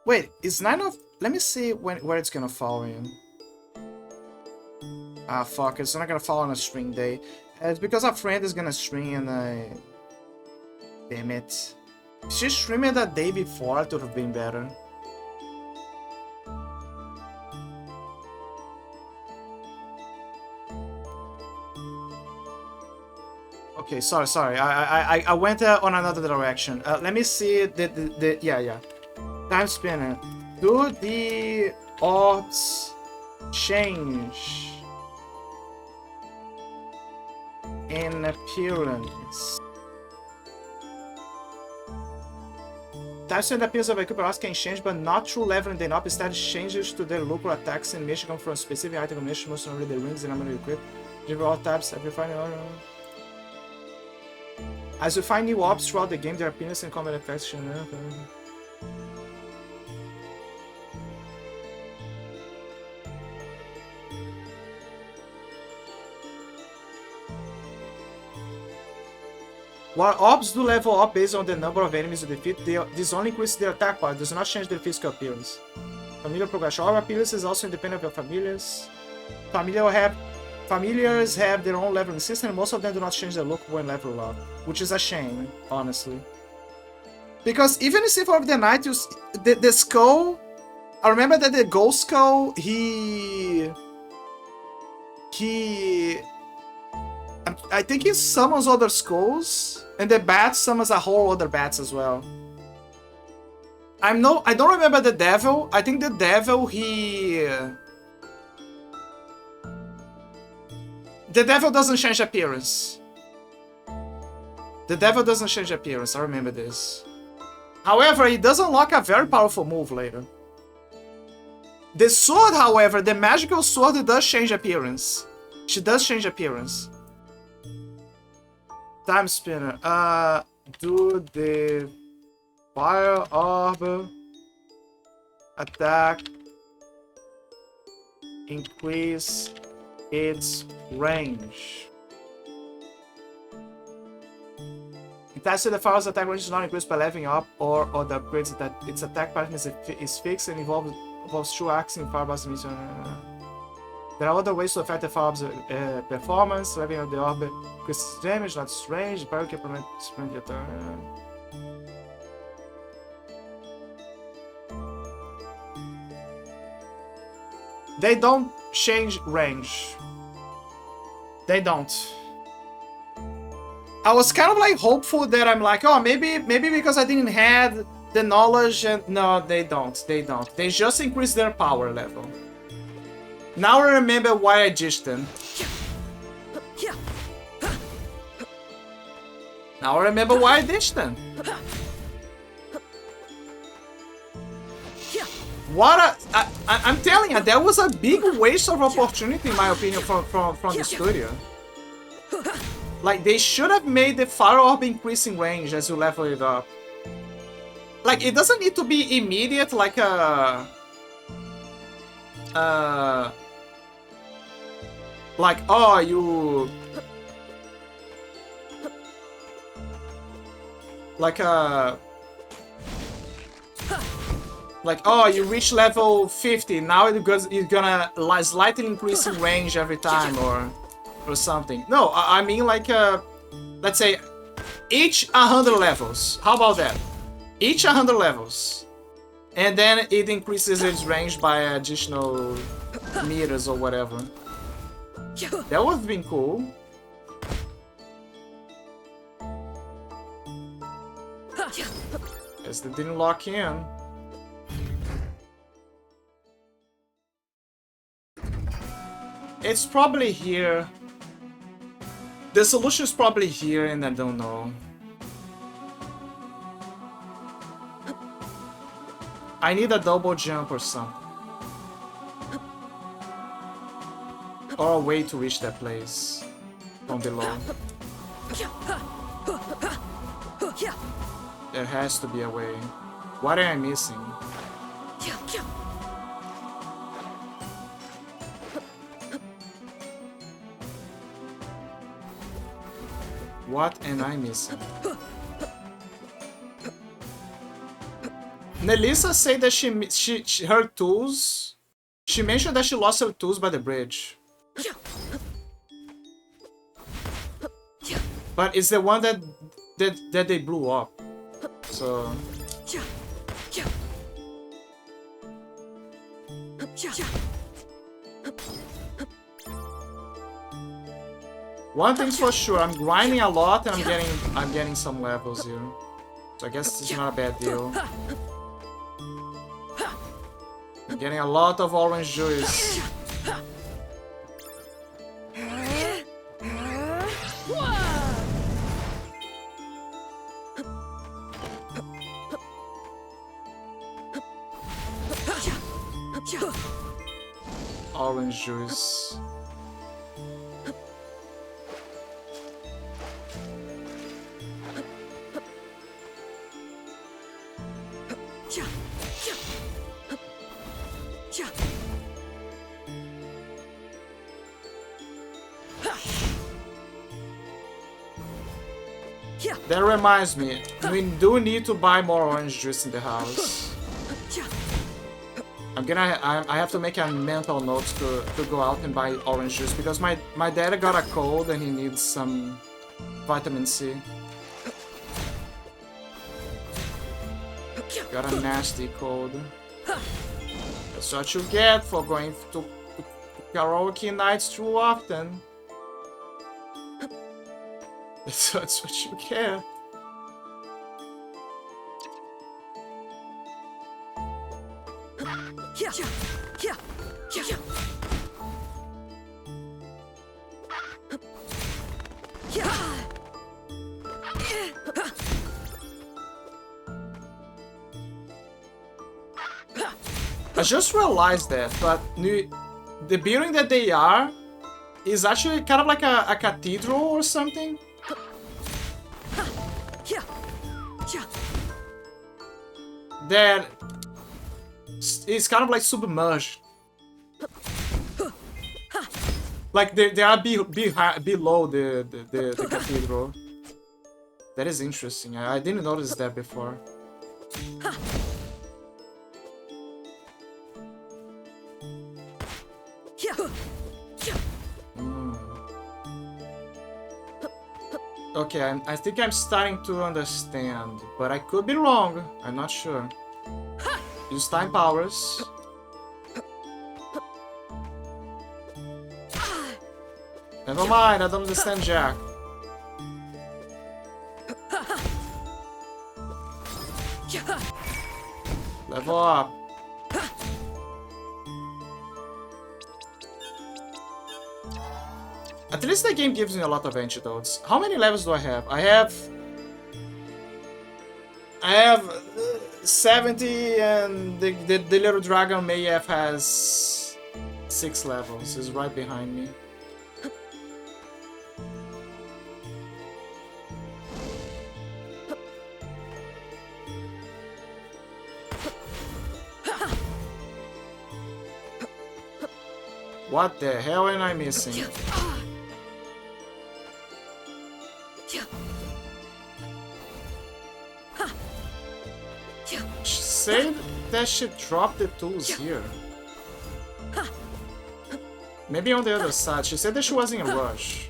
Wait, is 9th of... Let me see where it's gonna fall in. Ah, fuck, it's not gonna fall on a string day. It's because our friend is gonna stream in a... Damn it. If she streamed it the day before, it would have been better. Okay, sorry. I went on another direction. Let me see yeah. Time spinner. Do the odds change in appearance? Types and appearance of equipment can change, but not through leveling them up. Instead, changes to their local attacks and Michigan from specific item combination, most only the rings and armor equipped. Give all types every final. As you find new orbs throughout the game, their appearance and combat effects change. While orbs do level up based on the number of enemies you defeat, this only increases their attack power, does not change their physical appearance. Familiar progression. Orb appearance is also independent of your familiars. Familiars have their own leveling system, and most of them do not change their look when level up, which is a shame, honestly. Because even in Symphony of the Night, the skull, I remember that the ghost skull, I think he summons other skulls, and the bat summons a whole other bats as well. I don't remember the devil. I think the devil, the devil doesn't change appearance. The devil doesn't change appearance, I remember this. However, he does unlock a very powerful move later. The sword, however, the magical sword does change appearance. She does change appearance. Time spinner. Do the fire orb attack increase its range? It has to the fire's attack range is not increased by leveling up or the upgrades that its attack pattern is fixed and involves true axing fireballs mission. There are other ways to affect the fire's performance. Leveling up the orb increases damage, not its range. Barrel can prevent sprint your turn. They don't change range. They don't. I was kind of like hopeful that I'm like, oh, maybe because I didn't have the knowledge and no, they don't. They just increase their power level. Now I remember why I ditched them. Now I remember why I ditched them. I'm telling you, that was a big waste of opportunity in my opinion from the studio. Like, they should have made the fire orb increasing range as you level it up. Like, it doesn't need to be immediate, like like, oh, you... Like, oh, you reach level 50, now you're gonna slightly increase in range every time, or something. No, I mean like, let's say, each 100 levels. How about that? Each 100 levels. And then it increases its range by additional meters or whatever. That would have been cool. Guess they didn't lock in. It's probably here. The solution is probably here, and I don't know. I need a double jump or something. Or a way to reach that place from below. There has to be a way. What am I missing? What am I missing? Nelissa said that her tools. She mentioned that she lost her tools by the bridge. But it's the one that they blew up. So one thing's for sure, I'm grinding a lot and I'm getting some levels here. So I guess it's not a bad deal. I'm getting a lot of orange juice. orange juice. That reminds me, we do need to buy more orange juice in the house. I have to make a mental note to go out and buy orange juice because my dad got a cold and he needs some vitamin C. Got a nasty cold. That's what you get for going to karaoke nights too often. That's what you get. I just realized that, but the building that they are is actually kind of like a cathedral or something. That is kind of like submerged. Like they are below the cathedral. That is interesting. I didn't notice that before. Okay, I think I'm starting to understand, but I could be wrong. I'm not sure. Use time powers. Never mind, I don't understand Jack. Level up. At least the game gives me a lot of antidotes. How many levels do I have? I have 70 and the little dragon Mayef has 6 levels. He's right behind me. What the hell am I missing? She said that she dropped the tools here. Maybe on the other side. She said that she was in a rush.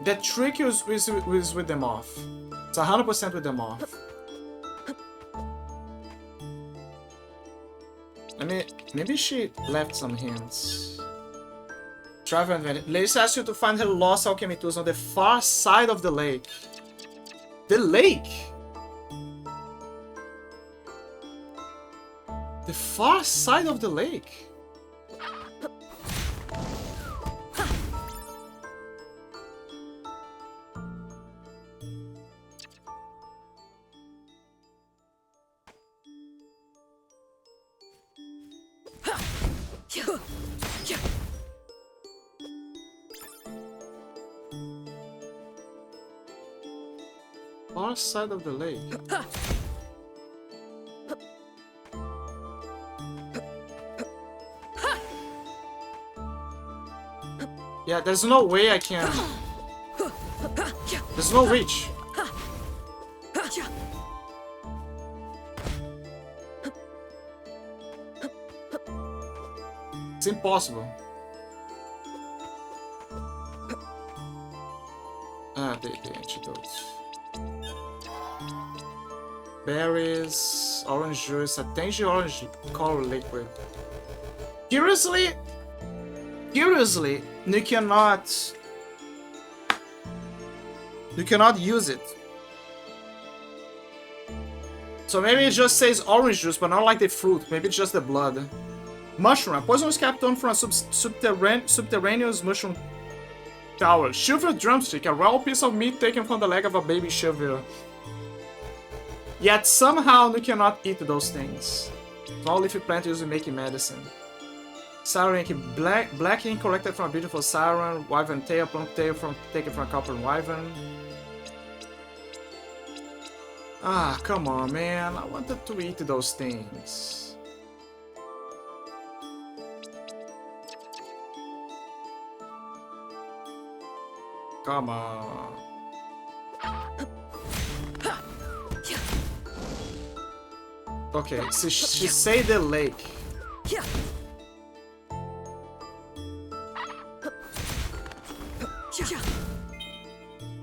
The trick is with them off. It's 100% with them off. I mean, maybe she left some hints. Travel advantage. Ladies asks you to find her lost alchemy tools on the far side of the lake. The lake? The far side of the lake? Far side of the lake. Yeah, there's no way I can. There's no reach. It's impossible. The antidotes. Berries, orange juice, a tangy orange color liquid. Curiously, you cannot use it. So maybe it just says orange juice, but not like the fruit. Maybe it's just the blood. Mushroom, a poisonous capstone from a subterraneous mushroom tower. Silver drumstick, a raw piece of meat taken from the leg of a baby silver. Yet somehow you cannot eat those things. Small leafy plant used in making medicine. Siren ink, black ink collected from a beautiful siren, wyvern tail, plump tail taken from a copper wyvern. Ah, come on, man. I wanted to eat those things. Come on. Okay, so she say the lake.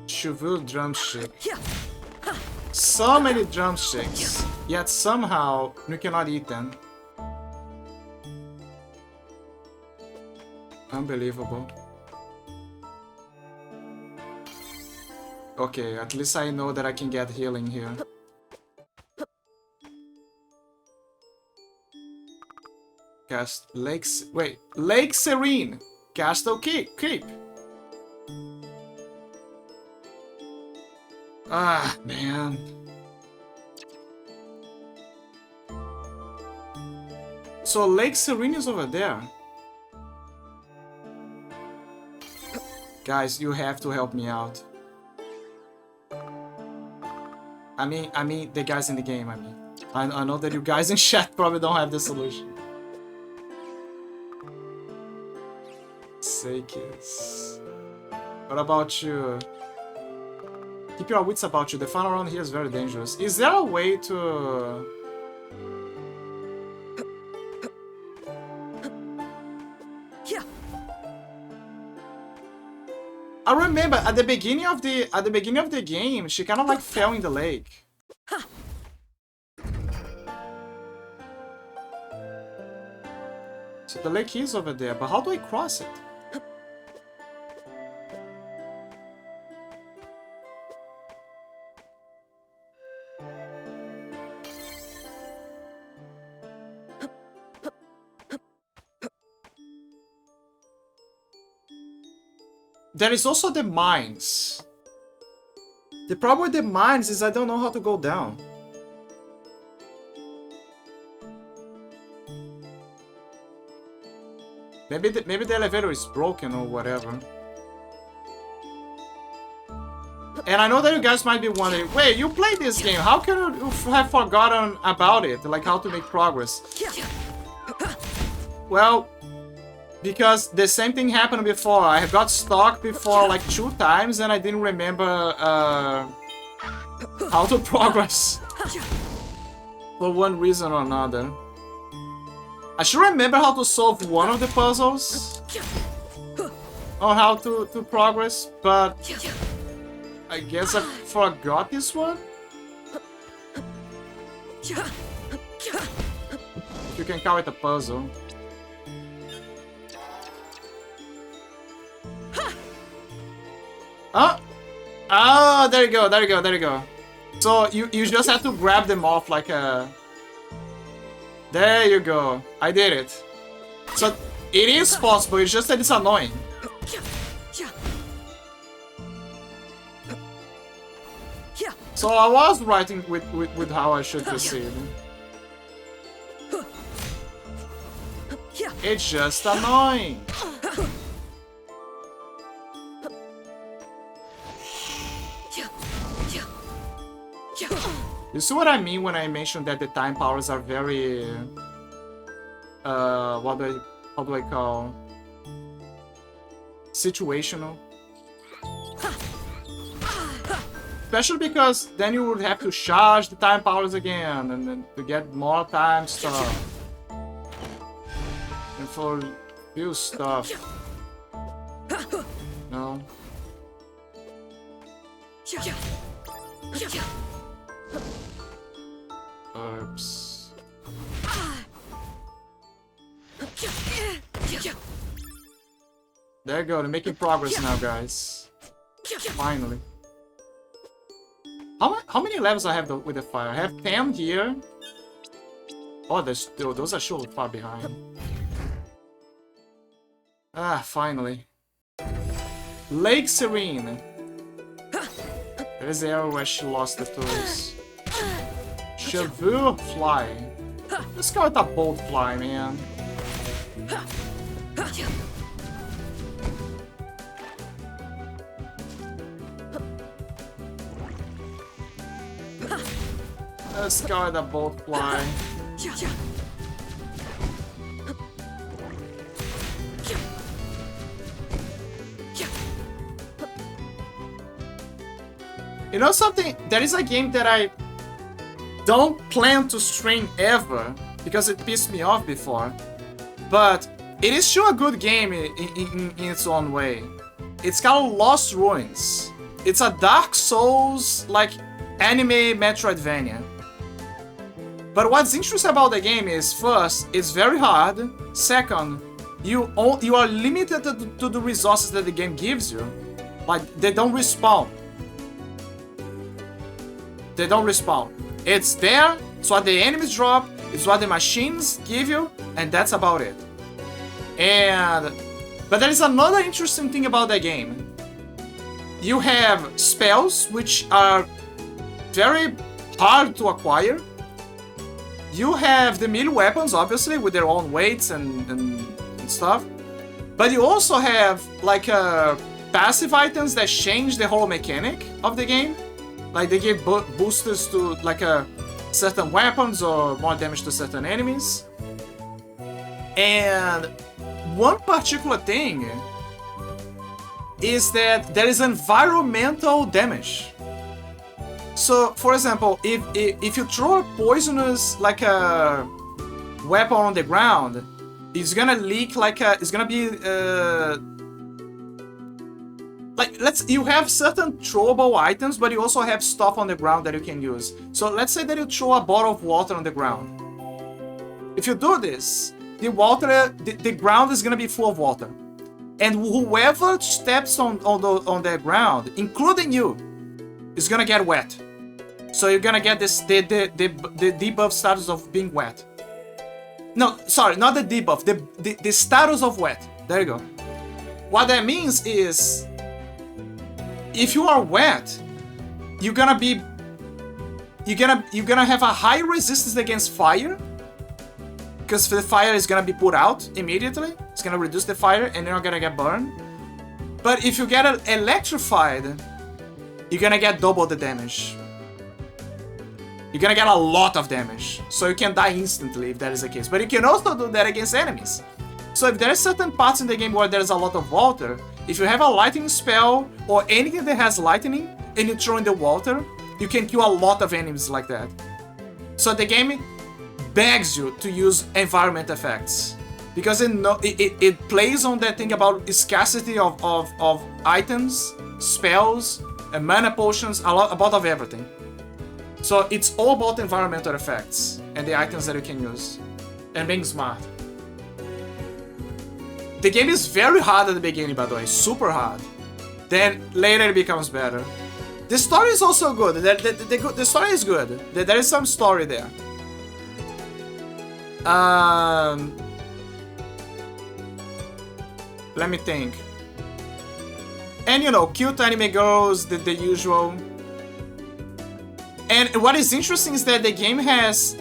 Cheveux drumstick. So many drumsticks, yet somehow you cannot eat them. Unbelievable. Okay, at least I know that I can get healing here. Cast Lakes. Wait, Lake Serene. Castle Keep. Ah, man. So Lake Serene is over there. Guys, you have to help me out. I mean, the guys in the game, I know that you guys in chat probably don't have the solution. Sakes. What about you? Keep your wits about you. The fun around here is very dangerous. Is there a way to... I remember at the beginning of the game, she kind of like fell in the lake. So the lake is over there, but how do I cross it? There is also the mines. The problem with the mines is I don't know how to go down. Maybe the elevator is broken or whatever. And I know that you guys might be wondering, wait, you played this game, how can you have forgotten about it? Like how to make progress? Well, because the same thing happened before. I have got stuck before like 2 times and I didn't remember how to progress. For one reason or another. I should remember how to solve one of the puzzles. On how to progress, but I guess I forgot this one. You can call it a puzzle. Oh! Oh, there you go, there you go, there you go. So you just have to grab them off like a... There you go. I did it. So it is possible, it's just that it's annoying. So I was writing with how I should proceed. It's just annoying. You see what I mean when I mentioned that the time powers are very... how do I call... situational? Especially because then you would have to charge the time powers again and then to get more time stuff. And for few stuff. No. Herbs. There you go, they're making progress now, guys. Finally. How many levels I have with the fire? I have 10 here. Oh, those are so far behind. Ah, finally. Lake Serene. There's the area where she lost the tools. Cheveux Fly. Let's go with a Bolt Fly, man. Let's go with a Bolt Fly. You know something? There is a game that I don't plan to stream ever because it pissed me off before, but it is still a good game in its own way. It's called Lost Ruins. It's a Dark Souls like anime Metroidvania. But what's interesting about the game is, first, it's very hard. Second, you are limited to the resources that the game gives you. Like, they don't respawn. They don't respawn. It's there, it's what the enemies drop, it's what the machines give you, and that's about it. But there is another interesting thing about the game. You have spells, which are very hard to acquire. You have the melee weapons, obviously, with their own weights and stuff. But you also have, like, passive items that change the whole mechanic of the game. Like, they give boosters to, like, certain weapons or more damage to certain enemies. And one particular thing is that there is environmental damage. So, for example, if you throw a poisonous, like, a weapon on the ground, it's gonna leak, like, it's gonna be, like, you have certain throwable items, but you also have stuff on the ground that you can use. So let's say that you throw a bottle of water on the ground. If you do this, the ground is gonna be full of water. And whoever steps on the ground, including you, is gonna get wet. So you're gonna get this the debuff status of being wet. No, sorry, not the debuff, the status of wet. There you go. What that means is, if you are wet, you're gonna have a high resistance against fire, because the fire is gonna be put out immediately. It's gonna reduce the fire, and you're not gonna get burned. But if you get electrified, you're gonna get double the damage. You're gonna get a lot of damage, so you can die instantly if that is the case. But you can also do that against enemies. So if there are certain parts in the game where there's a lot of water, if you have a lightning spell or anything that has lightning and you throw in the water, you can kill a lot of enemies like that. So the game begs you to use environment effects, because it plays on that thing about scarcity of items, spells, and mana potions, about of everything. So it's all about environmental effects and the items that you can use, and being smart. The game is very hard at the beginning, by the way, super hard. Then later it becomes better. The story is also good. The story is good. There is some story there. Let me think. And you know, cute anime girls, the usual. And what is interesting is that the game has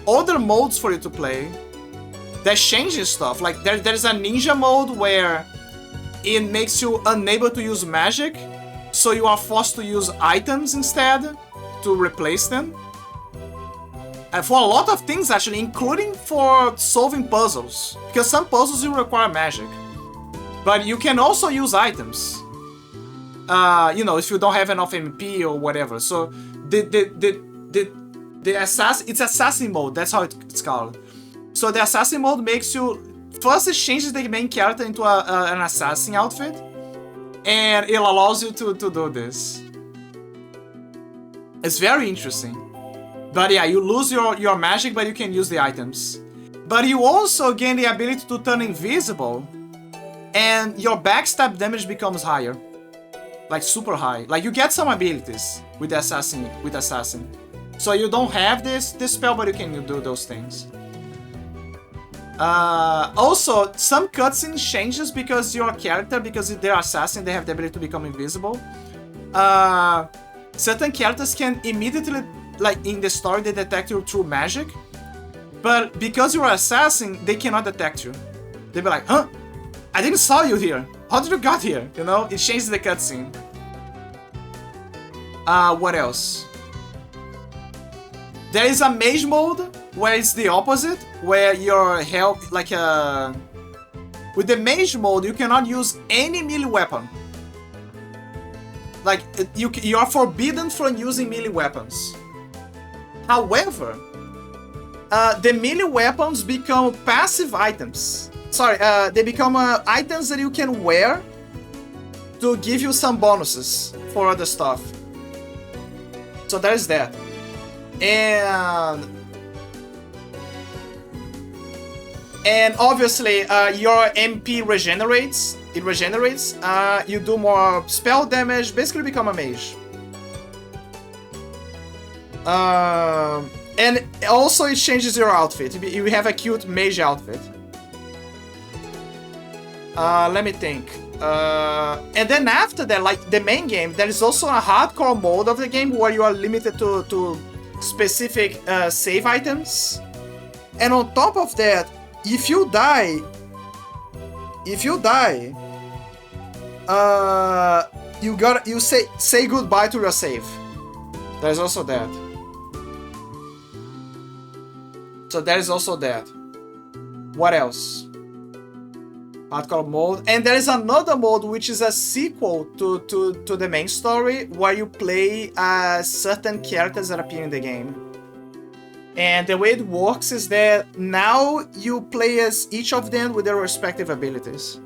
other modes for you to play that changes stuff. Like there's a ninja mode where it makes you unable to use magic, so you are forced to use items instead to replace them. And for a lot of things actually, including for solving puzzles, because some puzzles you require magic, but you can also use items. You know, if you don't have enough MP or whatever. So the assassin, it's assassin mode. That's how it's called. So the assassin mode makes you, first it changes the main character into an assassin outfit, and it allows you to do this. It's very interesting. But yeah, you lose your magic, but you can use the items. But you also gain the ability to turn invisible, and your backstab damage becomes higher. Like super high. Like you get some abilities with the assassin. So you don't have this spell, but you can do those things. Also, some cutscenes changes because your character, because they're assassin, they have the ability to become invisible. Certain characters can immediately like in the story, they detect you through magic. But because you're an assassin, they cannot detect you. They'll be like, huh? I didn't saw you here. How did you got here? You know, it changes the cutscene. What else? There is a mage mode where it's the opposite, where your health, like with the mage mode, you cannot use any melee weapon. Like you are forbidden from using melee weapons. However, the melee weapons become passive items. Sorry, they become items that you can wear to give you some bonuses for other stuff. So there's that. And obviously your MP regenerates. It regenerates. You do more spell damage. Basically become a mage. And also it changes your outfit. You have a cute mage outfit. Let me think. And then after that, like the main game, there is also a hardcore mode of the game where you are limited to specific save items. And on top of that, if you die, you say goodbye to your save. There's also that. So there is also that. What else? Hardcore mode. And there is another mode which is a sequel to the main story, where you play certain characters that appear in the game. And the way it works is that now you play as each of them with their respective abilities.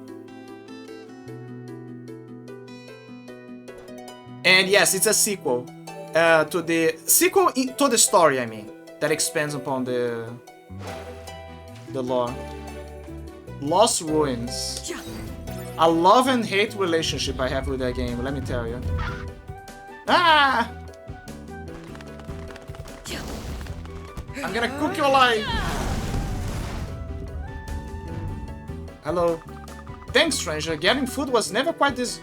And yes, it's a sequel to the story, I mean, that expands upon the lore. Lost Ruins. A love and hate relationship I have with that game, let me tell you. Ah! I'm gonna cook you alive! Hello. Thanks, stranger. Getting food was never quite this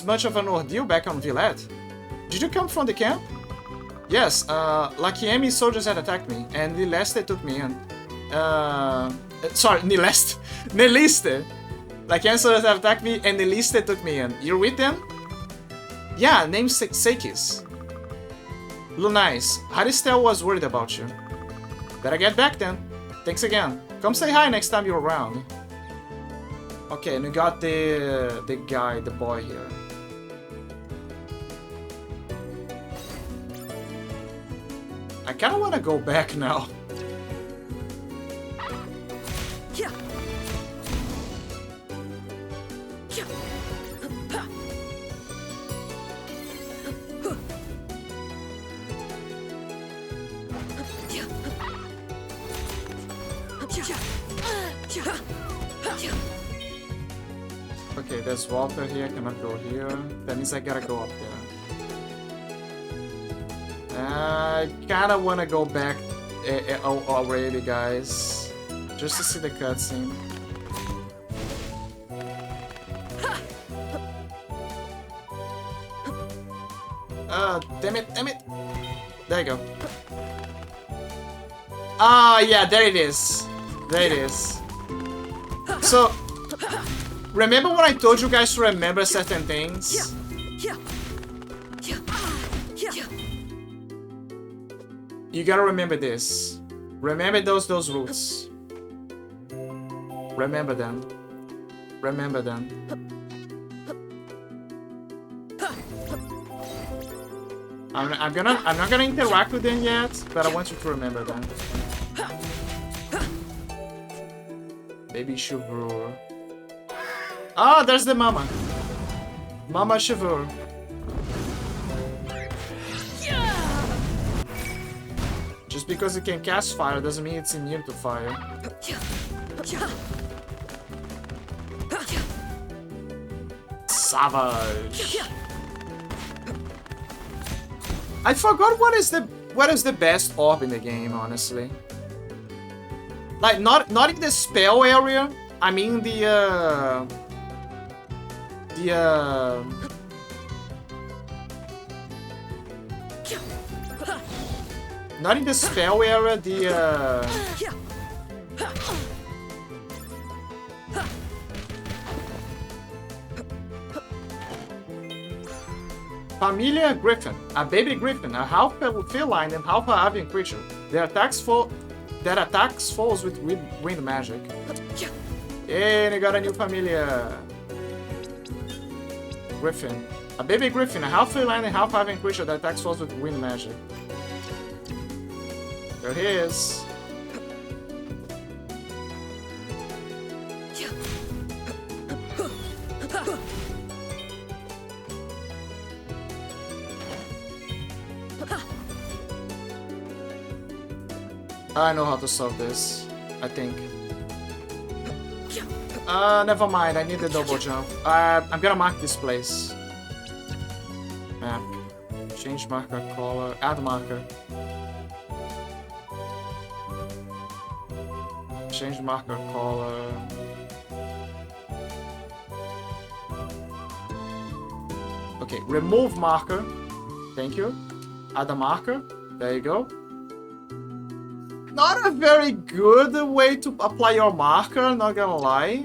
much of an ordeal back on Villette. Did you come from the camp? Yes, Lakiemi soldiers had attacked me, and Nileste took me in. Sorry, Neliste. Lakiemi soldiers had attacked me, and Neliste took me in. You're with them? Yeah, name's Sekis. Lunais, Haristel was worried about you. Better get back then. Thanks again. Come say hi next time you're around. Okay, and we got the guy, the boy here. I kinda wanna go back now. Okay, there's water here, cannot go here. That means I gotta go up there. I kinda wanna go back already, guys. Just to see the cutscene. Damn it. There you go. Ah, yeah, there it is. There it is. So, remember when I told you guys to remember certain things? You gotta remember this. Remember those rules. Remember them. Remember them. I'm not gonna interact with them yet, but I want you to remember them. Baby Chevrour. Oh, there's the mama. Mama Chevrour. Just because it can cast fire doesn't mean it's immune to fire. Savage. I forgot what is the best orb in the game, honestly. Like not in the spell area. I mean the Not in the spell area, the Familia Griffin, a baby griffin, a half feline and half avian creature. Their attacks falls with wind magic. Yay, we got a new Familia Griffin. A baby griffin, a half feline and half avian creature that attacks falls with wind magic. There he is. I know how to solve this, I think. Never mind, I need the double jump. I'm gonna mark this place. Map. Change marker, color, add marker. Change marker, color. Okay, remove marker. Thank you. Add a marker. There you go. Not a very good way to apply your marker, not gonna lie.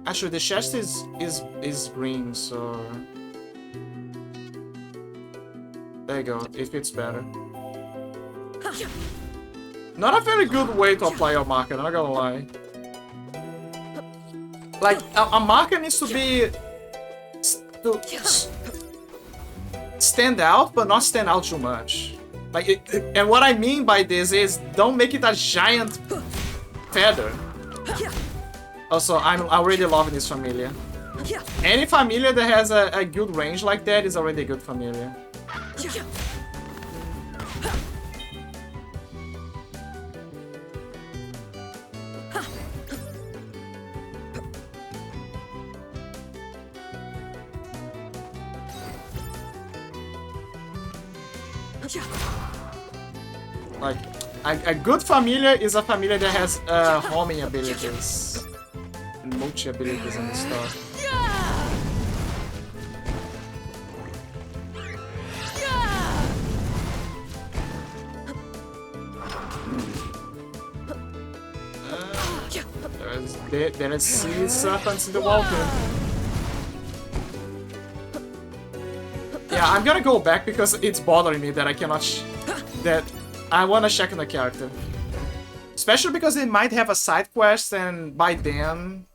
Actually, the chest is green, so there you go. It fits better. Not a very good way to apply your marker, not gonna lie. Like a marker needs to be stand out, but not stand out too much. Like, and what I mean by this is, don't make it a giant feather. Also, I'm already loving this Familia. Any Familia that has a good range like that is already a good Familia. Like, a good Familia is a Familia that has homing abilities and multi abilities and stuff. There is sea serpents in the water. Yeah, I'm gonna go back because it's bothering me that I cannot. That I wanna check on the character, especially because it might have a side quest, and by then,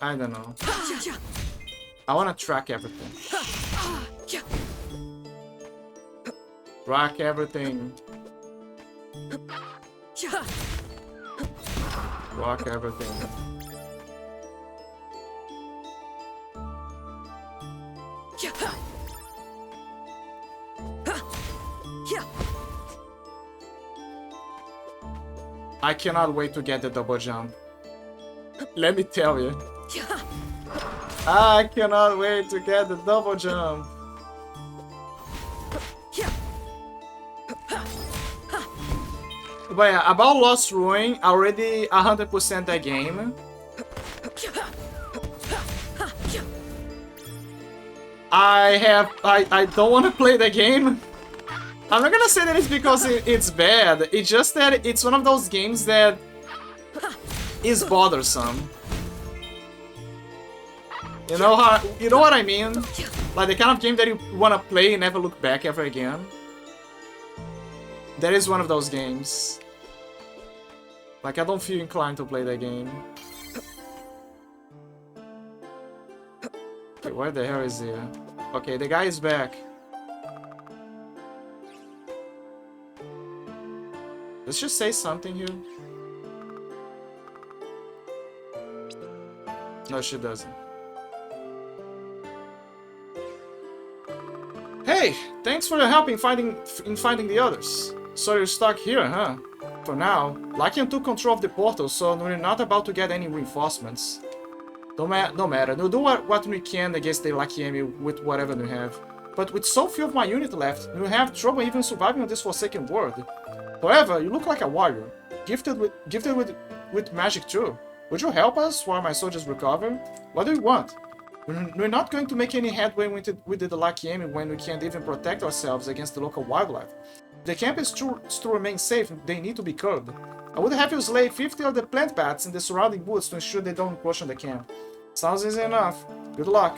I don't know. I wanna track everything. Track everything. Track everything. I cannot wait to get the double jump. Let me tell you. I cannot wait to get the double jump. But yeah, about Lost Ruin, already 100% that game. I don't want to play the game. I'm not gonna say that it's because it's bad. It's just that it's one of those games that is bothersome. You know what I mean? Like the kind of game that you wanna play and never look back ever again. That is one of those games. Like I don't feel inclined to play that game. Okay, where the hell is he? Okay, the guy is back. Let's just say something here. No, she doesn't. Hey, thanks for your help in finding the others. So you're stuck here, huh? For now, Lakian took control of the portal, so we're not about to get any reinforcements. Don't matter, we'll do what we can against the Lakiemi with whatever we have. But with so few of my unit left, we'll have trouble even surviving on this forsaken world. However, you look like a warrior, gifted with magic too. Would you help us while my soldiers recover? What do you want? We're not going to make any headway with the Delakiemi when we can't even protect ourselves against the local wildlife. If the camp is to remain safe, they need to be curbed. I would have you slay 50 of the plant bats in the surrounding woods to ensure they don't encroach on the camp. Sounds easy enough. Good luck.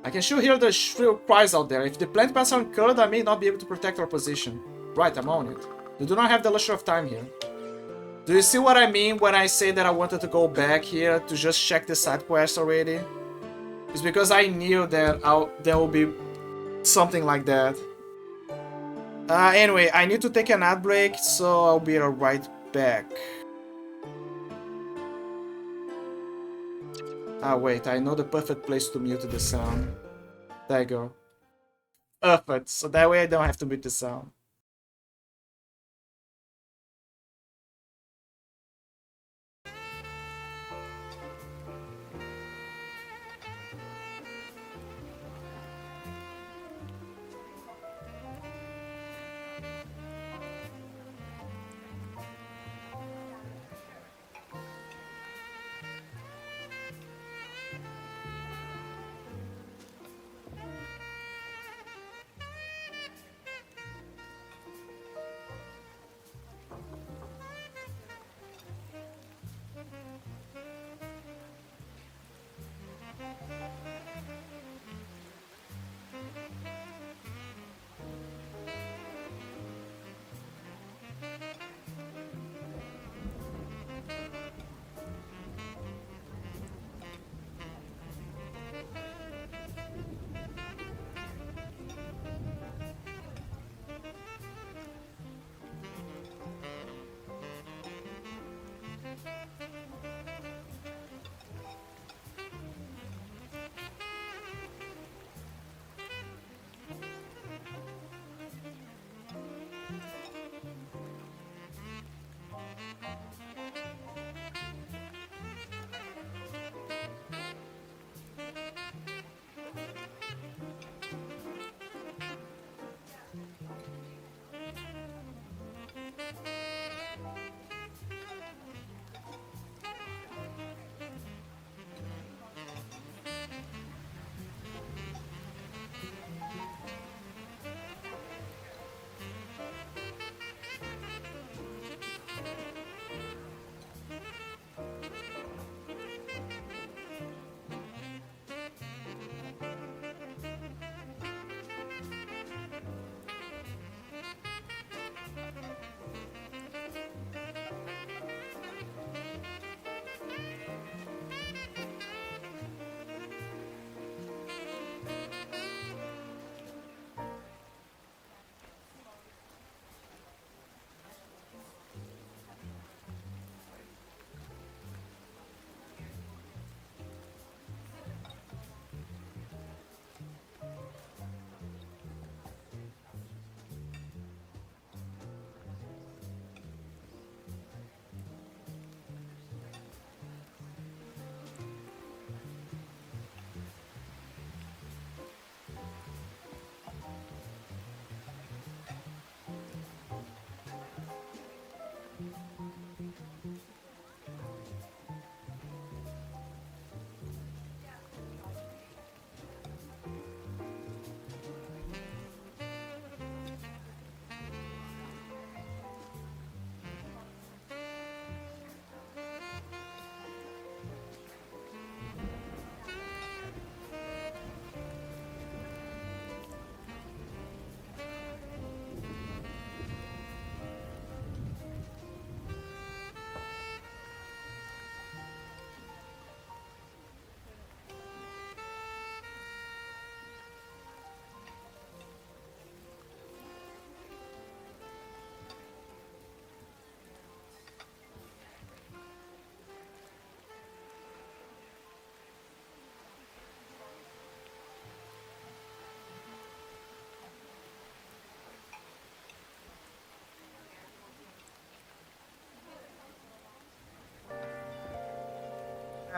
I can sure hear the shrill cries out there. If the plant bats aren't curbed, I may not be able to protect our position. Right, I'm on it. We do not have the luxury of time here. Do you see what I mean when I say that I wanted to go back here to just check the side quest already? It's because I knew that there will be something like that. Anyway, I need to take an ad break, so I'll be right back. Wait, I know the perfect place to mute the sound. There you go. Perfect, so that way I don't have to mute the sound.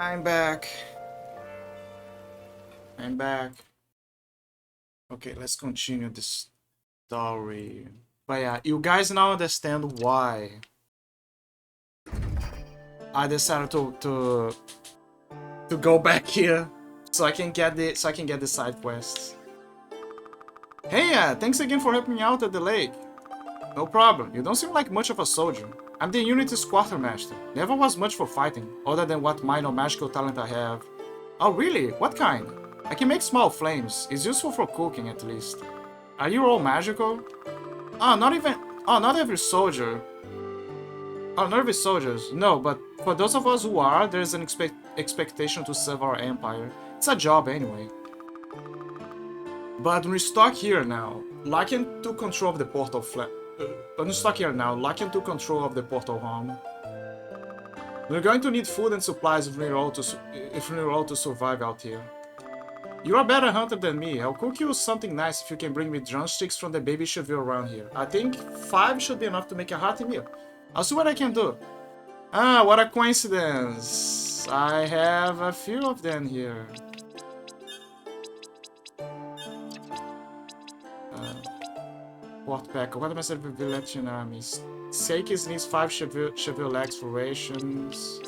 I'm back. I'm back. Okay, let's continue this story. But yeah, you guys now understand why I decided to to go back here so I can get the side quests. Hey, thanks again for helping me out at the lake. No problem. You don't seem like much of a soldier. I'm the unit's quartermaster. Never was much for fighting, other than what minor magical talent I have. Oh really? What kind? I can make small flames. It's useful for cooking at least. Are you all magical? Oh, not every soldier. Oh, not every soldiers. No, but for those of us who are, there's an expectation to serve our empire. It's a job anyway. But we stock here now. Lakian took control of the portal we stock here now. Lakian took control of the portal home. We're going to need food and supplies if we're all to survive out here. You're a better hunter than me. I'll cook you something nice if you can bring me drumsticks from the baby Cheville around here. I think 5 should be enough to make a hearty meal. I'll see what I can do. Ah, what a coincidence. I have a few of them here. Port Pack. What am I saying with Villetian armies? Seikis needs 5 Cheville legs for rations.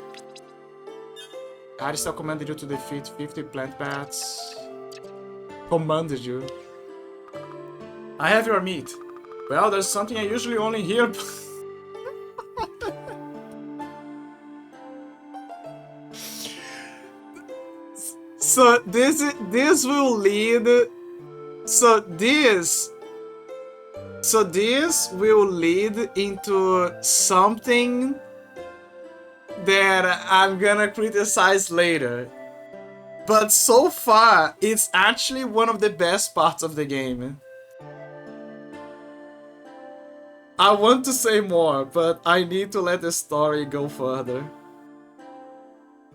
Aristel commanded you to defeat 50 plant bats. Commanded you. I have your meat. Well, there's something I usually only hear. So this will lead. So this will lead into something that I'm gonna criticize later. But so far, it's actually one of the best parts of the game. I want to say more, but I need to let the story go further.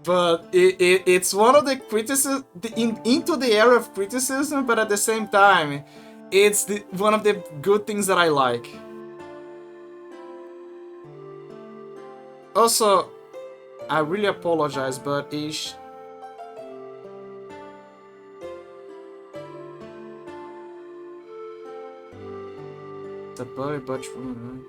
But it's one of the criticism into the area of criticism, but at the same time, it's one of the good things that I like. Also, I really apologize, but the Burry Butch woman, right?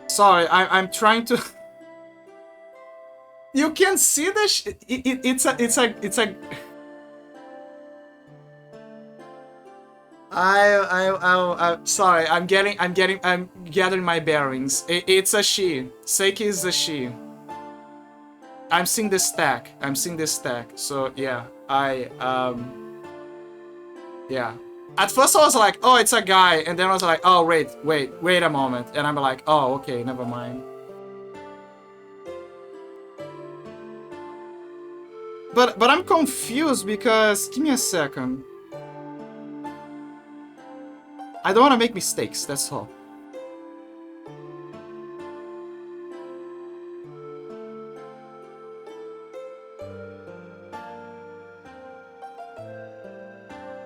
Sorry, I'm trying to. You can see the it's a. I'm sorry. I'm gathering my bearings. It's a she. Seiki is a she. I'm seeing the stack. So yeah, yeah. At first I was like, oh, it's a guy, and then I was like, oh, wait a moment, and I'm like, oh, okay, never mind. But I'm confused because, give me a second. I don't want to make mistakes, that's all.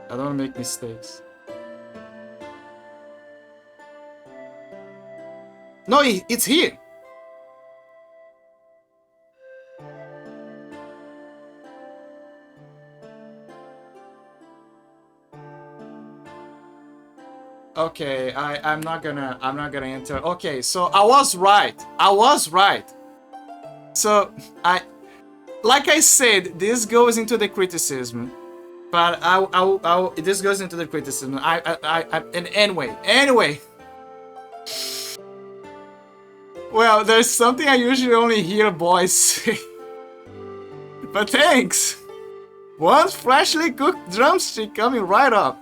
I don't make mistakes. No, it's here. Okay, I'm not gonna enter. Okay, so I was right. So like I said, this goes into the criticism. But this goes into the criticism. And anyway. Well, there's something I usually only hear boys say. But thanks. One freshly cooked drumstick coming right up.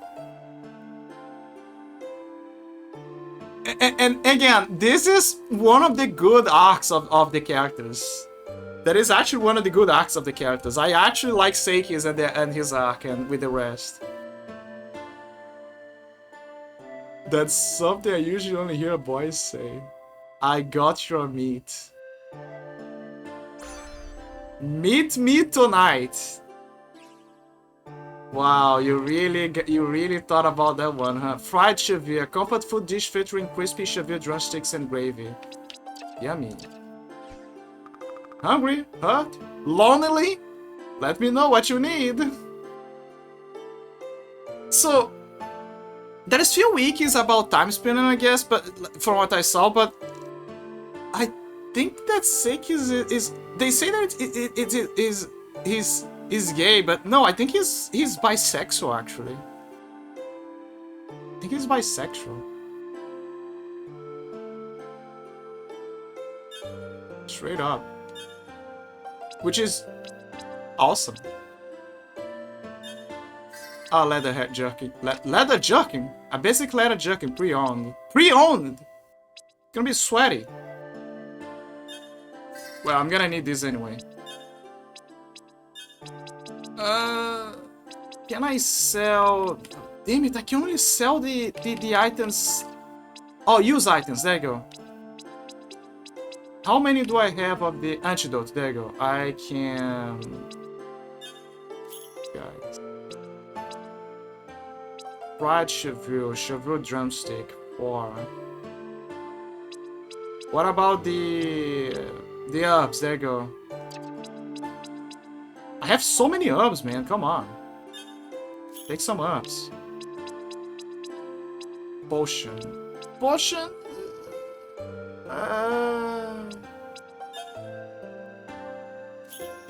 And again, this is one of the good arcs of the characters. That is actually one of the good arcs of the characters. I actually like Seiki's and his arc and with the rest. That's something I usually only hear boys say. I got your meat. Meet me tonight. Wow, you really thought about that one, huh? Fried Cheville, a comfort food dish featuring crispy Cheville drumsticks and gravy. Yummy. Hungry? Hurt? Lonely? Let me know what you need. So, there's few wikis about time spinning, I guess, but from what I saw, but I think that Sake is they say that he's gay, but no, I think he's bisexual actually. I think he's bisexual. Straight up. Which is awesome. Oh, leather jerky. Leather jerking? A basic leather jerky, pre-owned. Pre-owned! Gonna be sweaty. Well, I'm gonna need this anyway. Can I sell... Damn it, I can only sell the items... Oh, use items, there you go. How many do I have of the antidote? There you go. I can... Guys. Fried Chevreau drumstick, 4. What about the herbs? There you go. I have so many herbs, man. Come on. Take some herbs. Potion. Potion?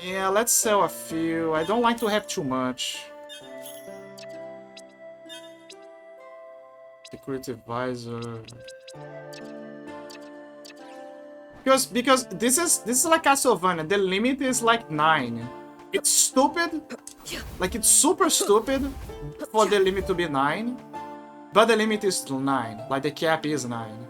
Yeah, let's sell a few. I don't like to have too much. Security visor. Because this is like Castlevania. The limit is like 9. It's stupid. Like it's super stupid for the limit to be 9. But the limit is still 9. Like the cap is 9.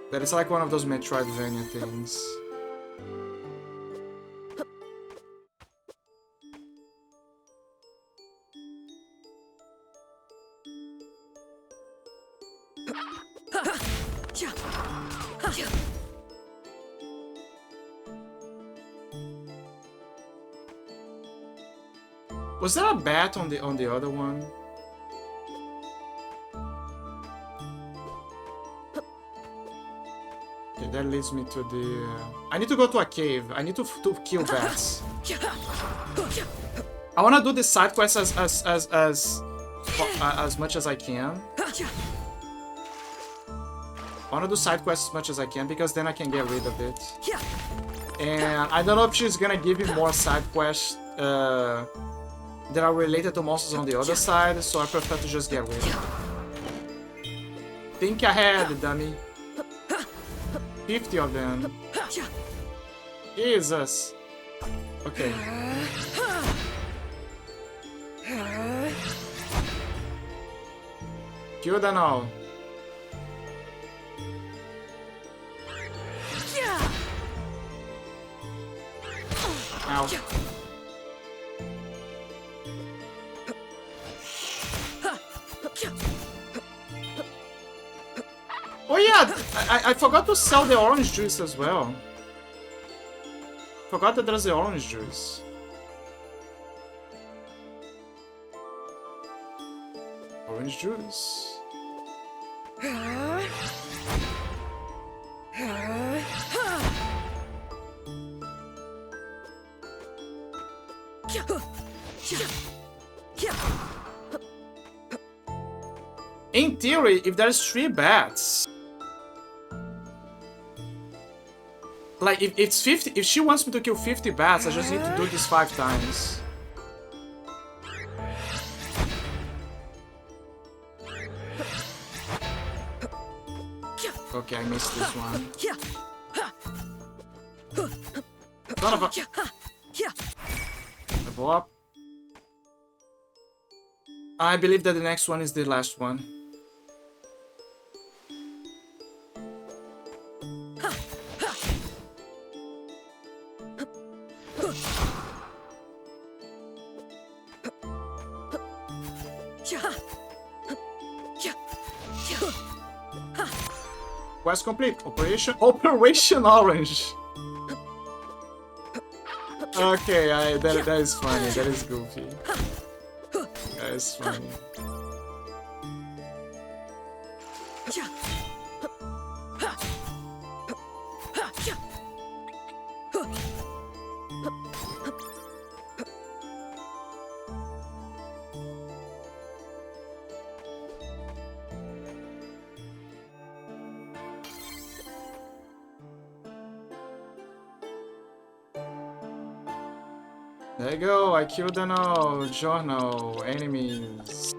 But it's like one of those Metroidvania things. Was there a bat on the other one? Okay, that leads me to the... I need to go to a cave. I need to kill bats. I wanna do the side quests as much as I can. I wanna do side quests as much as I can because then I can get rid of it. And I don't know if she's gonna give me more side quests that are related to monsters on the other side, so I prefer to just get rid of it. Think ahead, dummy. 50 of them. Jesus. Okay. Kill them all. Ow. Oh yeah, I forgot to sell the orange juice as well. Forgot that there's the orange juice. Orange juice. In theory, if there's 3 bats, like if it's 50, if she wants me to kill 50 bats, I just need to do this 5 times. Okay, I missed this one. Son of a... Level up. I believe that the next one is the last one. Quest complete. Operation Orange. Okay, that is funny. That is goofy. That is funny. There you go, I killed the node, journal, enemies,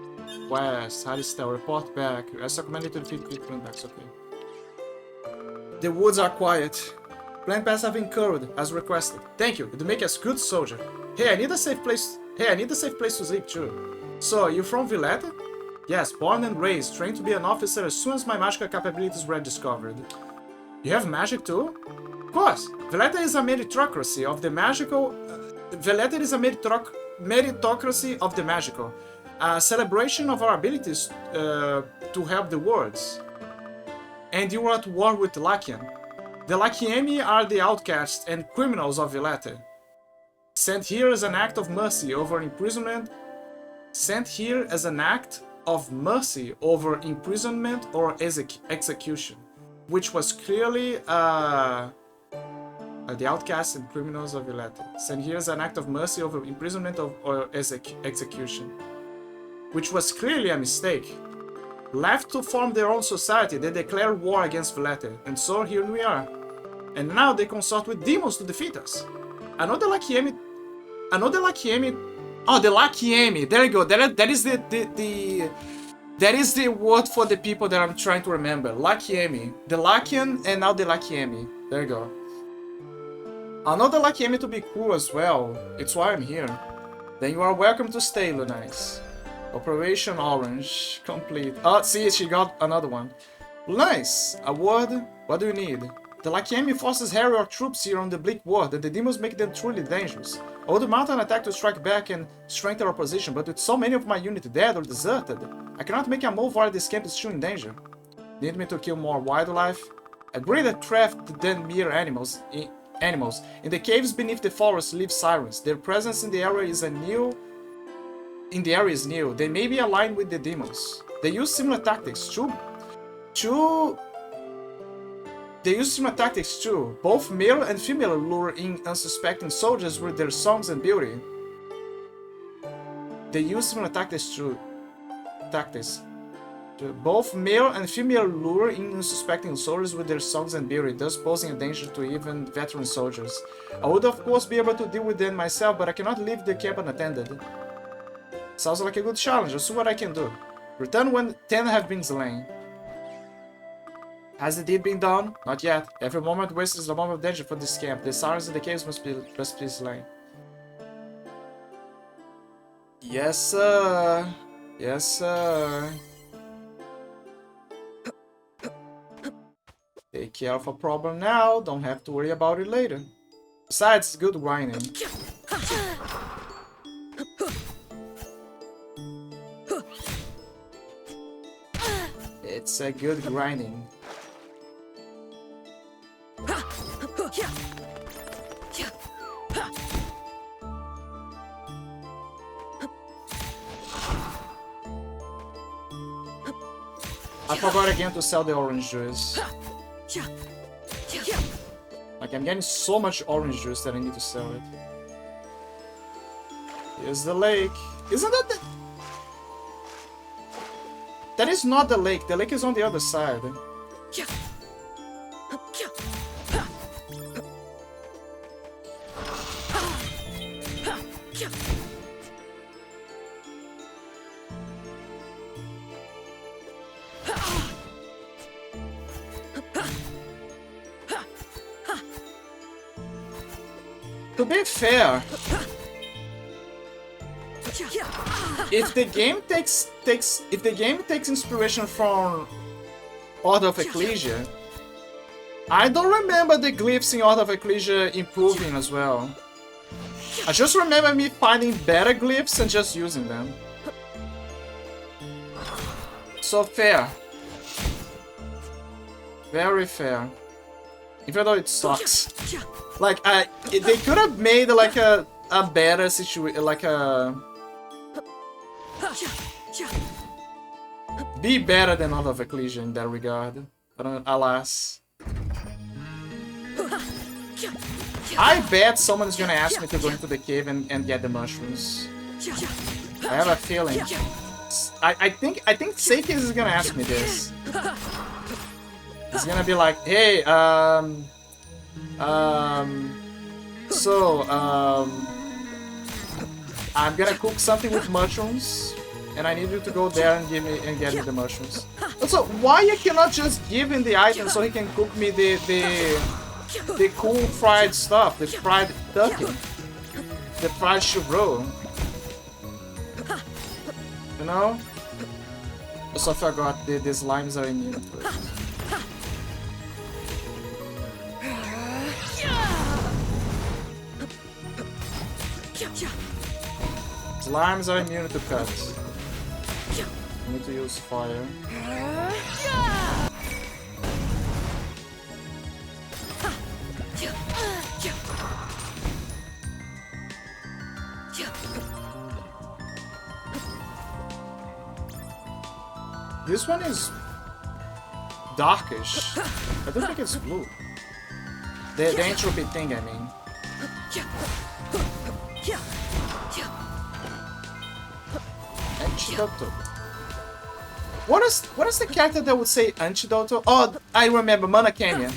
quest, Halistel, report back. As recommended to defeat quick planebacks, okay. The woods are quiet. Plant paths have been curved, as requested. Thank you, it'll make us good soldier. Hey, I need a safe place to sleep too. So, you from Villette? Yes, born and raised, trained to be an officer as soon as my magical capabilities were discovered. You have magic too? Of course, Villette is a meritocracy of the magical... Villette is a meritocracy of the magical, a celebration of our abilities to help the worlds. And you are at war with Lakian. The Lakiemi are the outcasts and criminals of Villette. Sent here as an act of mercy over imprisonment. Sent here as an act of mercy over imprisonment or execution, which was clearly the outcasts and criminals of Villette. Sent here as an act of mercy over imprisonment or execution, which was clearly a mistake. Left to form their own society, they declare war against Villette, and so here we are. And now they consort with demons to defeat us. Another Lakiemi. Oh, the Lakiemi. There you go. That is that is the word for the people that I'm trying to remember. Lakiemi. The Lakian and now the Lakiemi. There you go. Another Lakiemi to be cool as well. It's why I'm here. Then you are welcome to stay, Lunais. Operation Orange. Complete. Oh, see, she got another one. Nice. A word. What do you need? The Lakiemi forces harry our troops here on the bleak world, and the demons make them truly dangerous. I would mount an attack to strike back and strengthen our position, but with so many of my unit dead or deserted, I cannot make a move while this camp is still in danger. Need me to kill more wildlife? A greater threat than mere animals. In the caves beneath the forest live sirens. Their presence in the area is new. They may be aligned with the demons. They use similar tactics too. Both male and female lure in unsuspecting soldiers with their songs and beauty. Both male and female lure in unsuspecting soldiers with their songs and beauty, thus posing a danger to even veteran soldiers. I would of course be able to deal with them myself, but I cannot leave the camp unattended. Sounds like a good challenge. I'll see what I can do. Return when 10 have been slain. Has the deed been done? Not yet. Every moment wasted is a moment of danger for this camp. The sirens in the caves must be slain. Yes, sir. Yes, sir. Take care of a problem now. Don't have to worry about it later. Besides, it's good grinding. It's a good grinding. I forgot again to sell the orange juice. Like, I'm getting so much orange juice that I need to sell it. Here's the lake. Isn't that the... That is not the lake. The lake is on the other side. To be fair, if the game takes inspiration from Order of Ecclesia, I don't remember the glyphs in Order of Ecclesia improving as well. I just remember me finding better glyphs and just using them. So fair. Very fair. Even though it sucks. Like, they could have made like a better situation, like a be better than Order of Ecclesia in that regard. But alas, I bet someone is gonna ask me to go into the cave and get the mushrooms. I have a feeling. I think Seikis is gonna ask me this. He's gonna be like, hey, I'm gonna cook something with mushrooms, and I need you to go there and get me the mushrooms. Also, why you cannot just give him the item so he can cook me the cool fried stuff, the fried turkey, the fried chevreau? You know? Also, I forgot the slimes are immune to it. Slimes are immune to cuts. I need to use fire. This one is darkish. I don't think it's blue. The entropy thing, I mean. Antidoto. What is the character that would say Antidoto? Oh, I remember, Mana Canyon.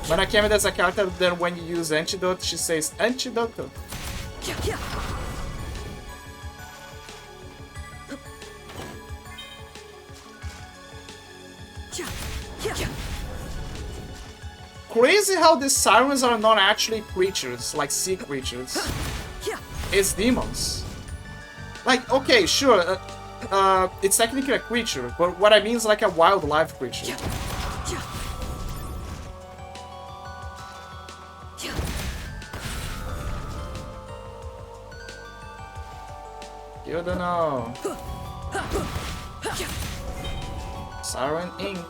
Mana Canyon, there's a character that when you use Antidote, she says Antidoto. Crazy how these sirens are not actually creatures, like sea creatures. It's demons. Like, okay, sure, it's technically a creature, but what I mean is like a wildlife creature. You don't know. Siren Ink.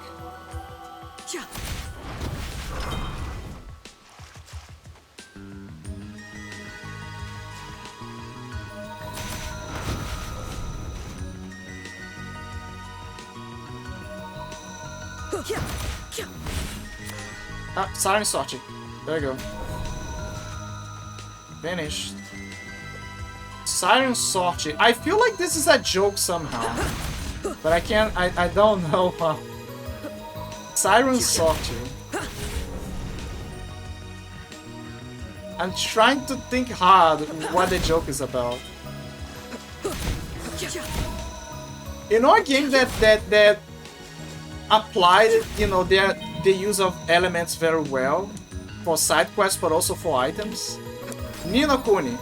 Ah, Siren Sochi. There you go. Finished. Siren Sochi. I feel like this is a joke somehow. But I can't, I don't know how. Siren Sochi. I'm trying to think hard what the joke is about. You know, a game that applied, you know, the use of elements very well for side quests, but also for items. Ni no Kuni.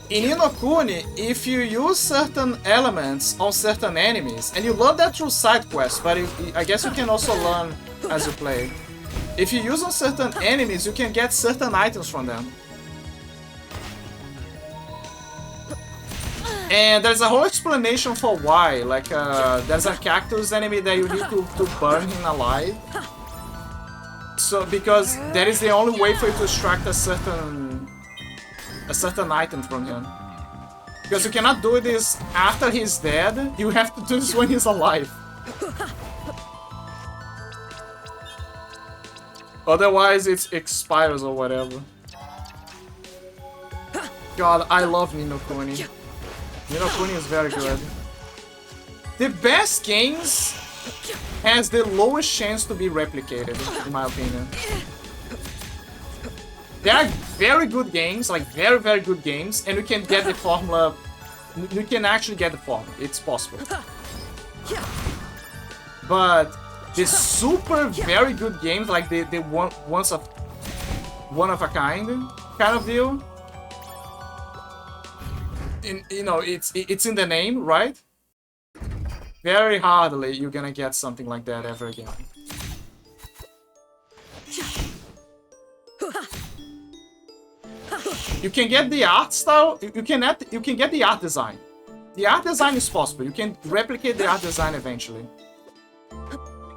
In Ni no Kuni, if you use certain elements on certain enemies, and you learn that through side quests, but I guess you can also learn as you play. If you use on certain enemies, you can get certain items from them. And there's a whole explanation for why. Like, there's a cactus enemy that you need to burn him alive. So, because that is the only way for you to extract a certain item from him. Because you cannot do this after he's dead, you have to do this when he's alive. Otherwise, it expires or whatever. God, I love Ni no Kuni. Ni no Kuni is very good. The best games has the lowest chance to be replicated, in my opinion. There are very good games, like very, very good games, and you can get the formula. You can actually get the formula. It's possible. But the super very good games, like the one of a kind of deal. You know, it's in the name, right? Very hardly you're gonna get something like that ever again. You can get the art style. You can get the art design. The art design is possible. You can replicate the art design eventually.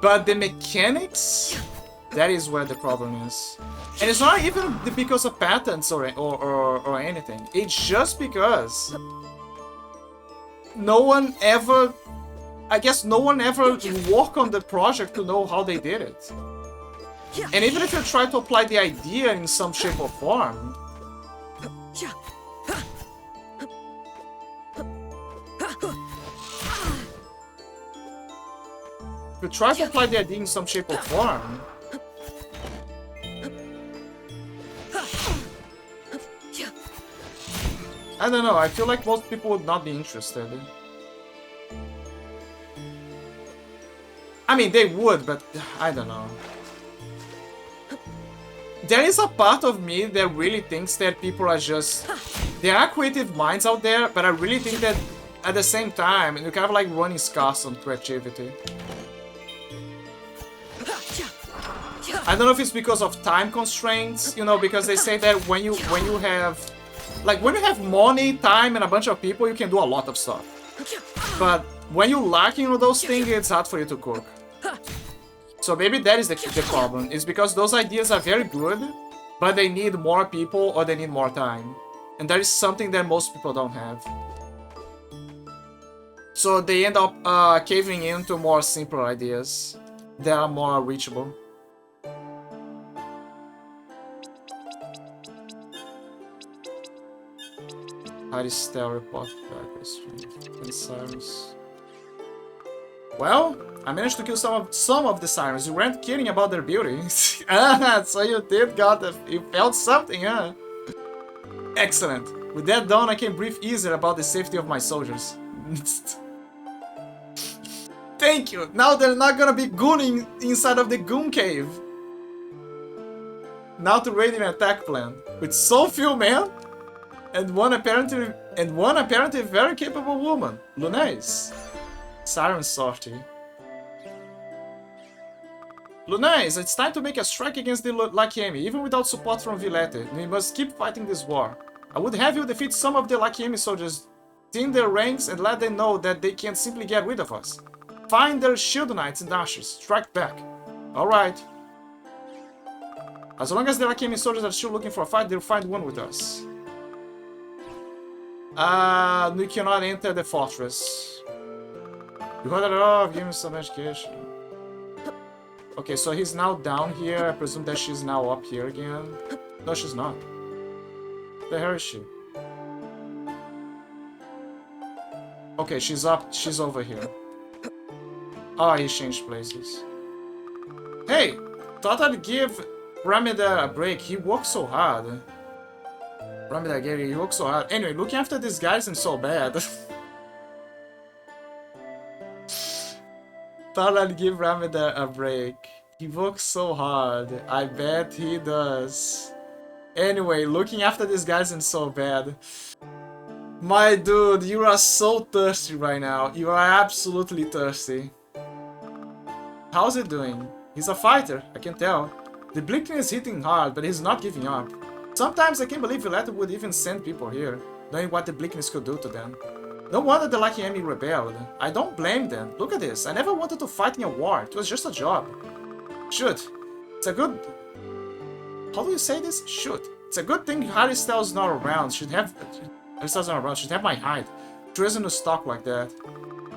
But the mechanics, That is where the problem is. And it's not even because of patents or anything. It's just because no one ever... I guess no one ever worked on the project to know how they did it. And even if you try to apply the idea in some shape or form... If you try to apply the idea in some shape or form... I don't know, I feel like most people would not be interested. I mean, they would, but I don't know. There is a part of me that really thinks that people are just... There are creative minds out there, but I really think that at the same time, you kind of like running scarce on creativity. I don't know if it's because of time constraints, you know, because they say that when you have... Like, when you have money, time, and a bunch of people, you can do a lot of stuff. But when you're lacking on those things, it's hard for you to cook. So maybe that is the problem. It's because those ideas are very good, but they need more people or they need more time. And that is something that most people don't have. So they end up caving into more simpler ideas that are more reachable. Aristel report back. Sirens. Well, I managed to kill some of the sirens. You weren't kidding about their beauty. So you did you felt something, huh? Excellent. With that done, I can breathe easier about the safety of my soldiers. Thank you. Now they're not gonna be gooning inside of the goon cave. Now to raid an attack plan with so few men. And one apparently very capable woman, Lunais. Siren sortie. Lunais, it's time to make a strike against the Lakiemi, even without support from Villette. We must keep fighting this war. I would have you defeat some of the Lakiemi soldiers, thin their ranks, and let them know that they can't simply get rid of us. Find their shield knights and dashers. Strike back. Alright. As long as the Lakiemi soldiers are still looking for a fight, they'll find one with us. We cannot enter the fortress. You got it off, give me some education. Okay, so he's now down here. I presume that she's now up here again. No, she's not. Where the hell is she? Okay, she's up. She's over here. Oh, he changed places. Hey! Thought I'd give Ramida a break. He worked so hard. Ramida Gary, you work so hard. Anyway, looking after these guys isn't so bad. Thought I'd give Ramida a break. He works so hard. I bet he does. Anyway, looking after these guys isn't so bad. My dude, you are so thirsty right now. You are absolutely thirsty. How's it doing? He's a fighter, I can tell. The blinking is hitting hard, but he's not giving up. Sometimes I can't believe Villette would even send people here, knowing what the Bleakness could do to them. No wonder the Lakiemi rebelled. I don't blame them. Look at this. I never wanted to fight in a war. It was just a job. Shoot. It's a good... How do you say this? Shoot. It's a good thing Aristel's not around. Aristel's not around. Should have my hide. Treason to stop like that.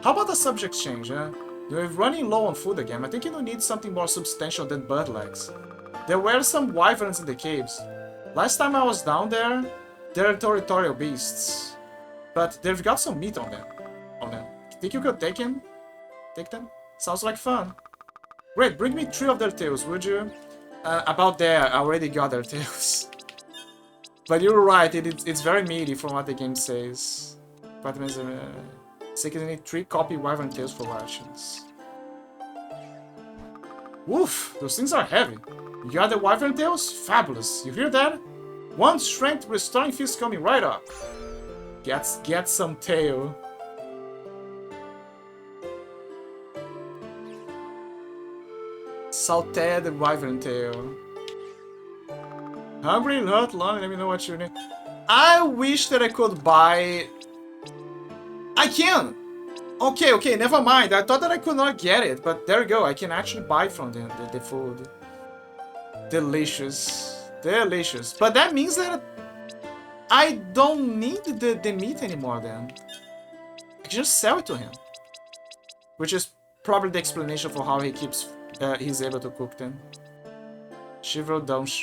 How about the subject change, huh? You're running low on food again. I think you need something more substantial than bird legs. There were some wyverns in the caves. Last time I was down there, they're territorial beasts. But they've got some meat on them. Think you could take them? Sounds like fun. Great, bring me 3 of their tails, would you? About there, I already got their tails. But you're right, it's very meaty from what the game says. Second, need 3 copy wyvern tails for rations. Woof, those things are heavy. You got the wyvern tails? Fabulous. You hear that? 1 strength restoring fist coming right up. Get some tail. Salted wyvern tail. Hungry, hurt, long, let me know what you need. I wish that I could buy... I can! Okay, never mind. I thought that I could not get it, but there you go. I can actually buy from them the food. Delicious. Delicious. But that means that I don't need the meat anymore then. I can just sell it to him. Which is probably the explanation for how he keeps he's able to cook them. Shivro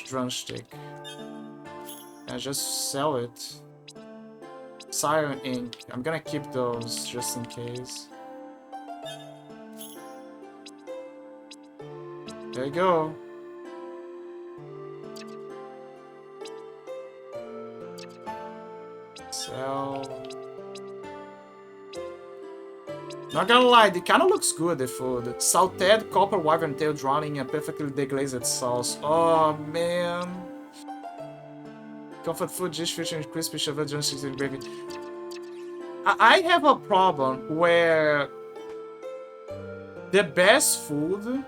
drumstick. And just sell it. Siren ink. I'm gonna keep those just in case. There you go. Sell. Not gonna lie, it kinda looks good, the food. Salted copper wyvern tail drowning in a perfectly deglazed sauce. Oh man. Comfort food dish featuring crispy chevette drumsticks and gravy. I have a problem where the best food,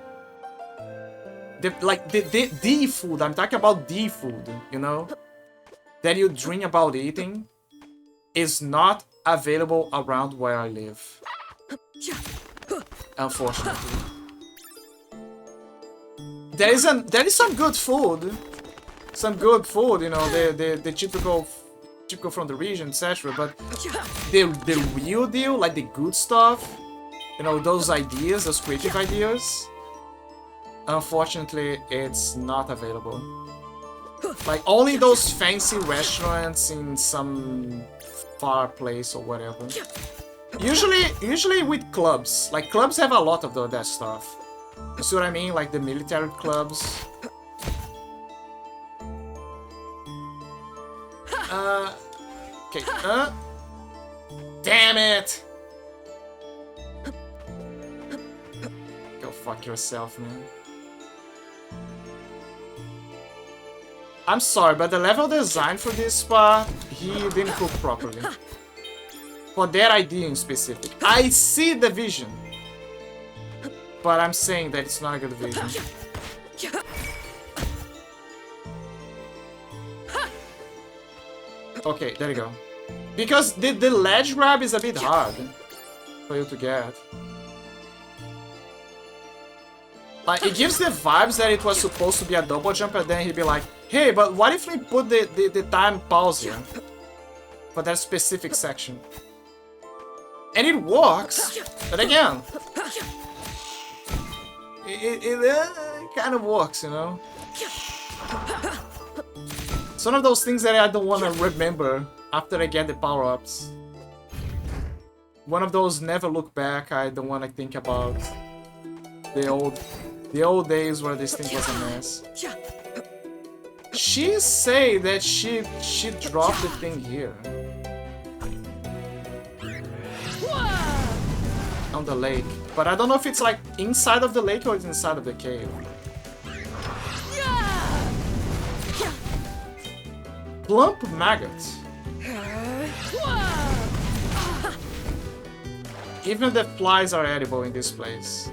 the food, I'm talking about the food, you know, that you dream about eating, is not available around where I live. Unfortunately. There is some good food. Some good food, you know, the typical from the region, etc. But the real deal, like the good stuff, you know, those ideas, those creative ideas, unfortunately, it's not available. Like only those fancy restaurants in some far place or whatever. Usually with clubs, like clubs have a lot of that stuff. You see what I mean? Like the military clubs. Okay, damn it! Go fuck yourself, man. I'm sorry, but the level design for this spot, he didn't cook properly. For that idea in specific. I see the vision. But I'm saying that it's not a good vision. Okay, there you go. Because the ledge grab is a bit hard for you to get. Like, it gives the vibes that it was supposed to be a double jump, and then he'd be like, hey, but what if we put the time pause here? For that specific section. And it works, but again, it kind of works, you know? It's one of those things that I don't want to remember after I get the power-ups. One of those never look back, I don't want to think about the old days where this thing was a mess. She say that she dropped the thing here. On the lake. But I don't know if it's like inside of the lake or it's inside of the cave. Plump maggots. Even the flies are edible in this place.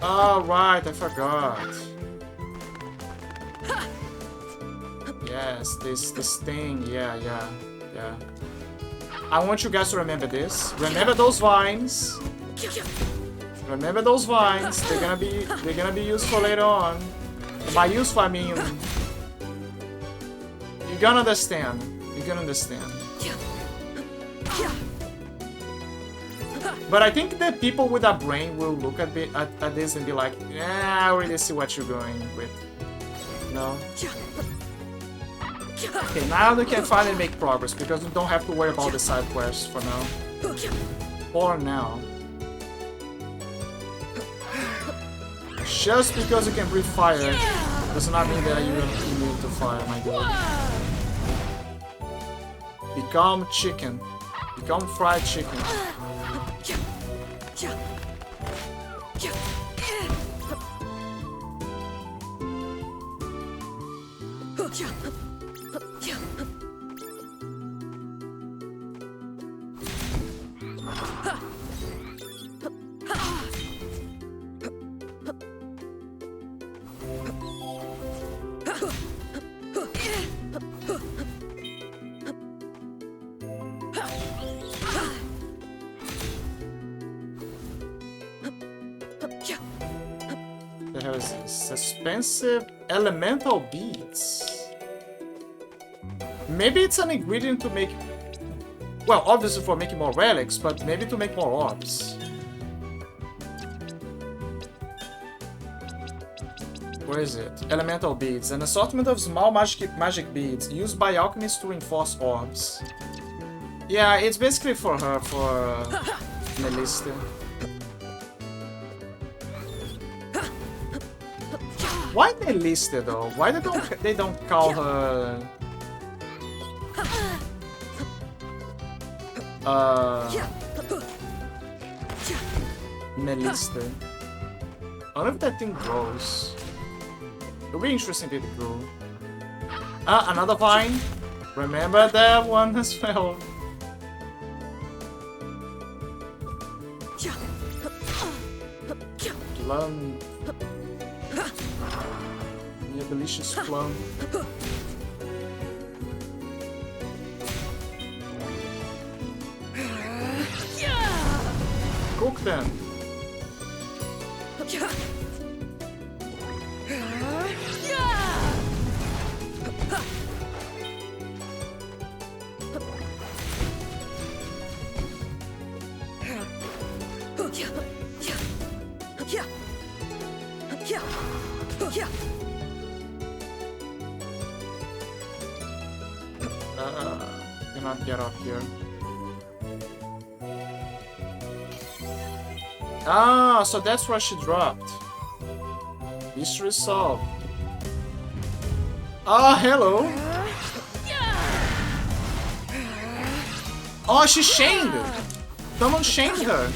Oh, right, I forgot. Yes, this thing, yeah. I want you guys to remember this. Remember those vines. Remember those vines. They're gonna be useful later on. By useful, I mean you're gonna understand. You're gonna understand. But I think that people with a brain will look at this and be like, yeah, I already see what you're going with. No? Okay, now we can finally make progress because we don't have to worry about the side quests for now. For now. Just because you can breathe fire does not mean that you're immune to fire, my god. Become chicken. Become fried chicken. hell is this? Expensive elemental beads. Maybe it's an ingredient to make... Well, obviously for making more relics, but maybe to make more orbs. Where is it? Elemental beads. An assortment of small magic beads used by alchemists to reinforce orbs. Yeah, it's basically for her, for Melista. Why Melista though? Why they don't call her Melista? I wonder if that thing grows. It'll be interesting if it grew. Ah, another vine. Remember that one as well. Plum. Yeah, delicious plum. Cook them. Cannot get up here. Ah, so that's where she dropped. Mystery solved. Ah, hello. Oh, she's chained. Someone chained her.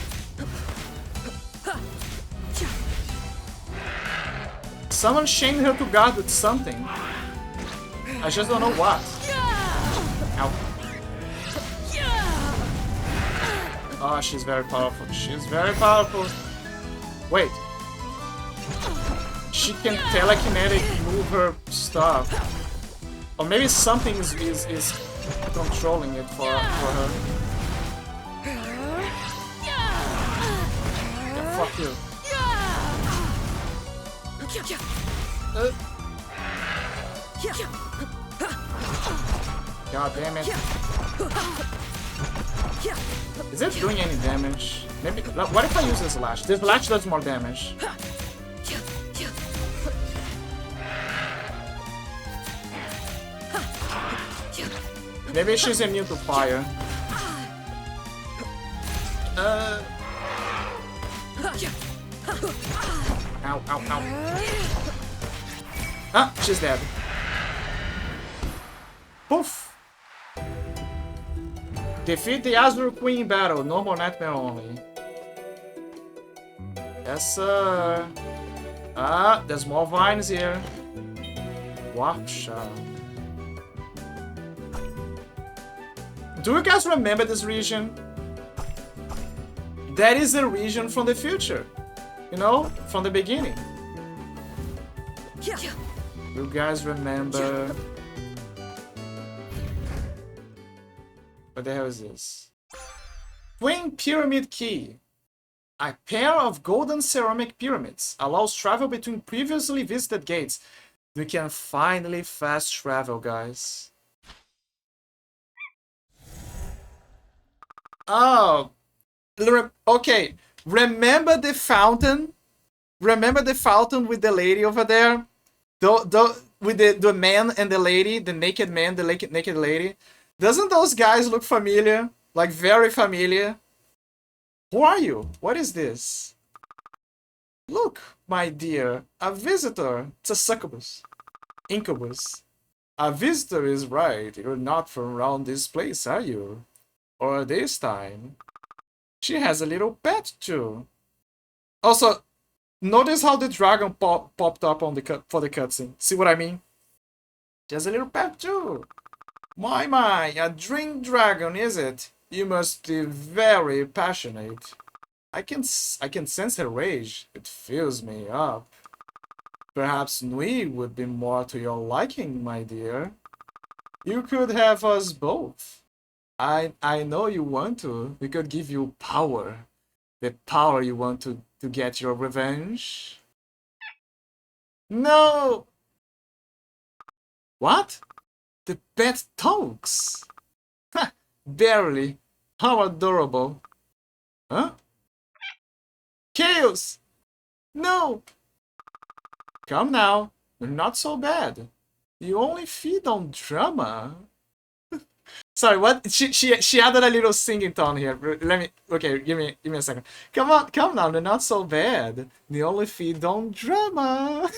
Someone chained her to guard with something. I just don't know what. Ow. Oh, she's very powerful. She's very powerful. Wait. She can telekinetic move her stuff. Or maybe something is controlling it for her. Yeah, fuck you. God damn it. Is it doing any damage? Maybe. What if I use this latch? This latch does more damage. Maybe she's immune to fire. Ow, ow, ow. Ah, she's dead. Poof! Defeat the Azure Queen in battle. Normal nightmare only. Yes, sir. Ah, there's more vines here. Warsha. Do you guys remember this region? That is the region from the future. You know, from the beginning. You guys remember? What the hell is this? Twin Pyramid Key. A pair of golden ceramic pyramids allows travel between previously visited gates. We can finally fast travel, guys. Oh, okay. Remember the fountain? Remember the fountain with the lady over there? With the man and the lady, the naked man, the naked lady. Doesn't those guys look familiar? Like very familiar? Who are you? What is this? Look, my dear, a visitor. It's a succubus. Incubus. A visitor is right. You're not from around this place, are you? Or this time. She has a little pet too. Also, notice how the dragon popped up on for the cutscene. See what I mean? She has a little pet too. My, a drink dragon, is it? You must be very passionate. I can sense her rage. It fills me up. Perhaps Nui would be more to your liking, my dear. You could have us both. I know you want to. We could give you power. The power you want to get your revenge. No! What? The pet talks? Ha! Barely. How adorable. Huh? Chaos! No! Come now. You're not so bad. You only feed on drama. Sorry, what? She added a little singing tone here. Let me. Okay, give me a second. Come on, come now. They're not so bad. They only feed on drama.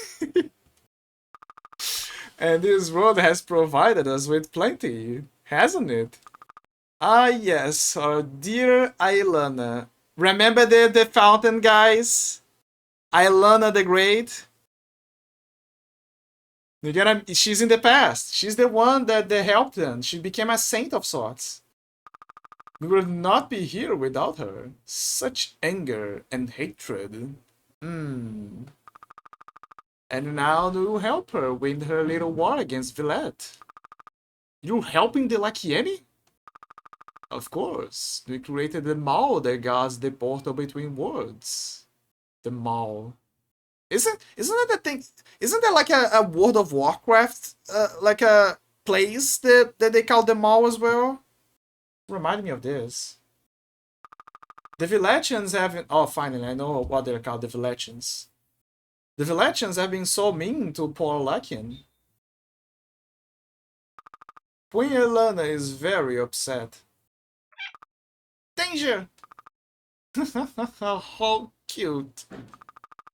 And this world has provided us with plenty, hasn't it? Ah, yes, our dear Ailana. Remember the fountain, guys? Ailana the Great. She's in the past. She's the one that helped them. She became a saint of sorts. We would not be here without her. Such anger and hatred. And now we'll help her win her little war against Villette. You're helping the Lakieni? Of course. We created the Maul that guards the portal between worlds. The Maul. Isn't that the thing? Isn't there like a World of Warcraft like a place that they call the Maul as well? Remind me of this. The Villetians have... Oh, finally, I know what they're called, the Villetians. The Villetians have been so mean to poor Lakian. Queen Elena is very upset. Danger! How cute.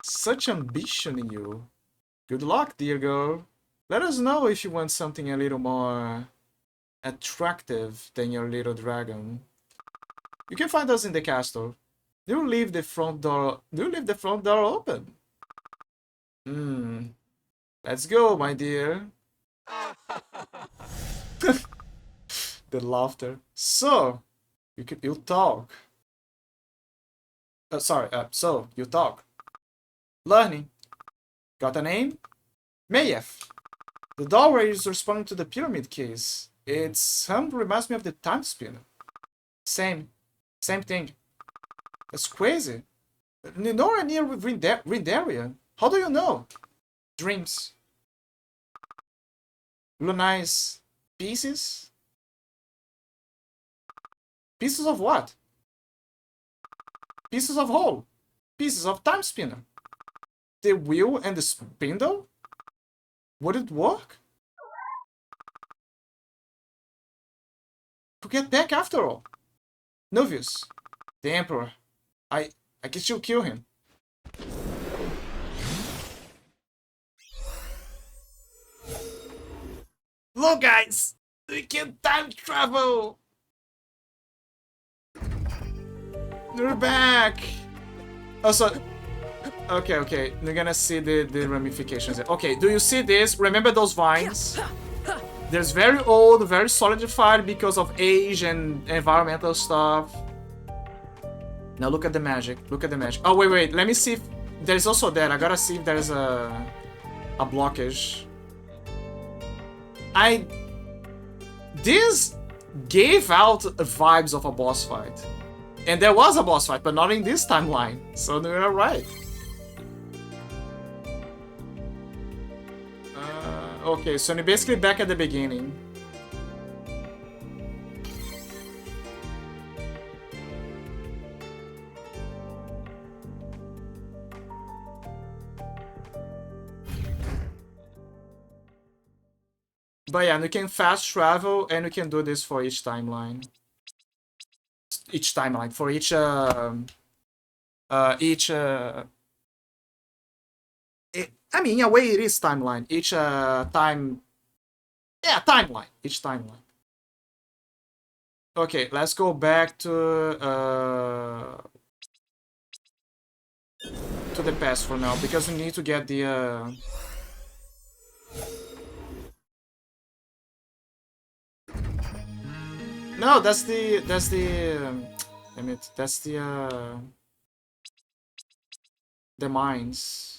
Such ambition in you. Good luck, dear girl. Let us know if you want something a little more attractive than your little dragon. You can find us in the castle. Do leave the front door open. Let's go, my dear. The laughter. So, you talk. So you talk. Learning. Got a name? Mayef. The doorway is responding to the pyramid keys. Its sound reminds me of the time spinner. Same thing. That's crazy. Nowhere near Rindaria. How do you know? Dreams. Lunai's pieces? Pieces of what? Pieces of whole. Pieces of time spinner. The wheel and the spindle? Would it work? To get back after all. Novius, the Emperor. I can still kill him. Look, guys! We can time travel! They're back! Oh, so... Okay. You're gonna see the ramifications. Okay, do you see this? Remember those vines? There's very old, very solidified because of age and environmental stuff. Now look at the magic. Oh, wait. Let me see if... There's also that. I gotta see if there's a blockage. This gave out vibes of a boss fight. And there was a boss fight, but not in this timeline. So you're right. Okay, so you're basically back at the beginning. But yeah, we can fast travel and we can do this for each timeline. For each I mean, in a way, it is timeline. Each timeline. Each timeline. Okay, let's go back to the past for now because we need to get the. No, that's the. Damn it! That's the mines.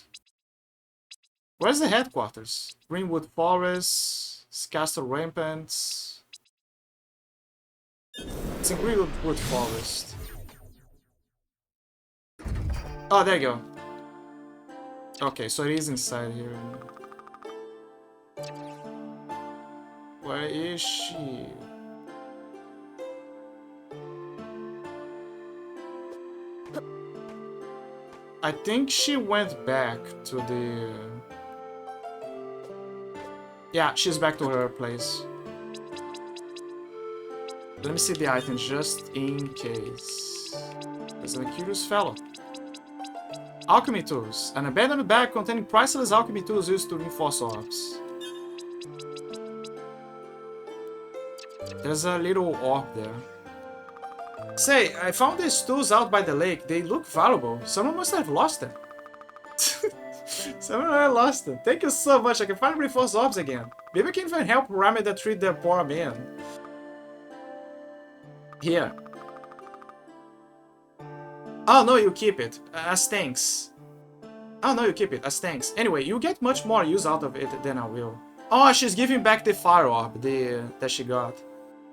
Where's the headquarters? Greenwood Forest, Castle Rampants. It's in Greenwood Forest. Oh, there you go. Okay, so it is inside here. Where is she? I think she went back to the... Yeah, she's back to her place. Let me see the items just in case. There's a curious fellow. Alchemy tools. An abandoned bag containing priceless alchemy tools used to reinforce orbs. There's a little orb there. Say, I found these tools out by the lake. They look valuable. Someone must have lost them. Someone have lost them. Thank you so much. I can finally reinforce orbs again. Maybe I can even help Ramida treat the poor man. Here. Oh no, you keep it. As thanks. Oh no, you keep it. As thanks. Anyway, you get much more use out of it than I will. Oh, she's giving back the fire orb that she got.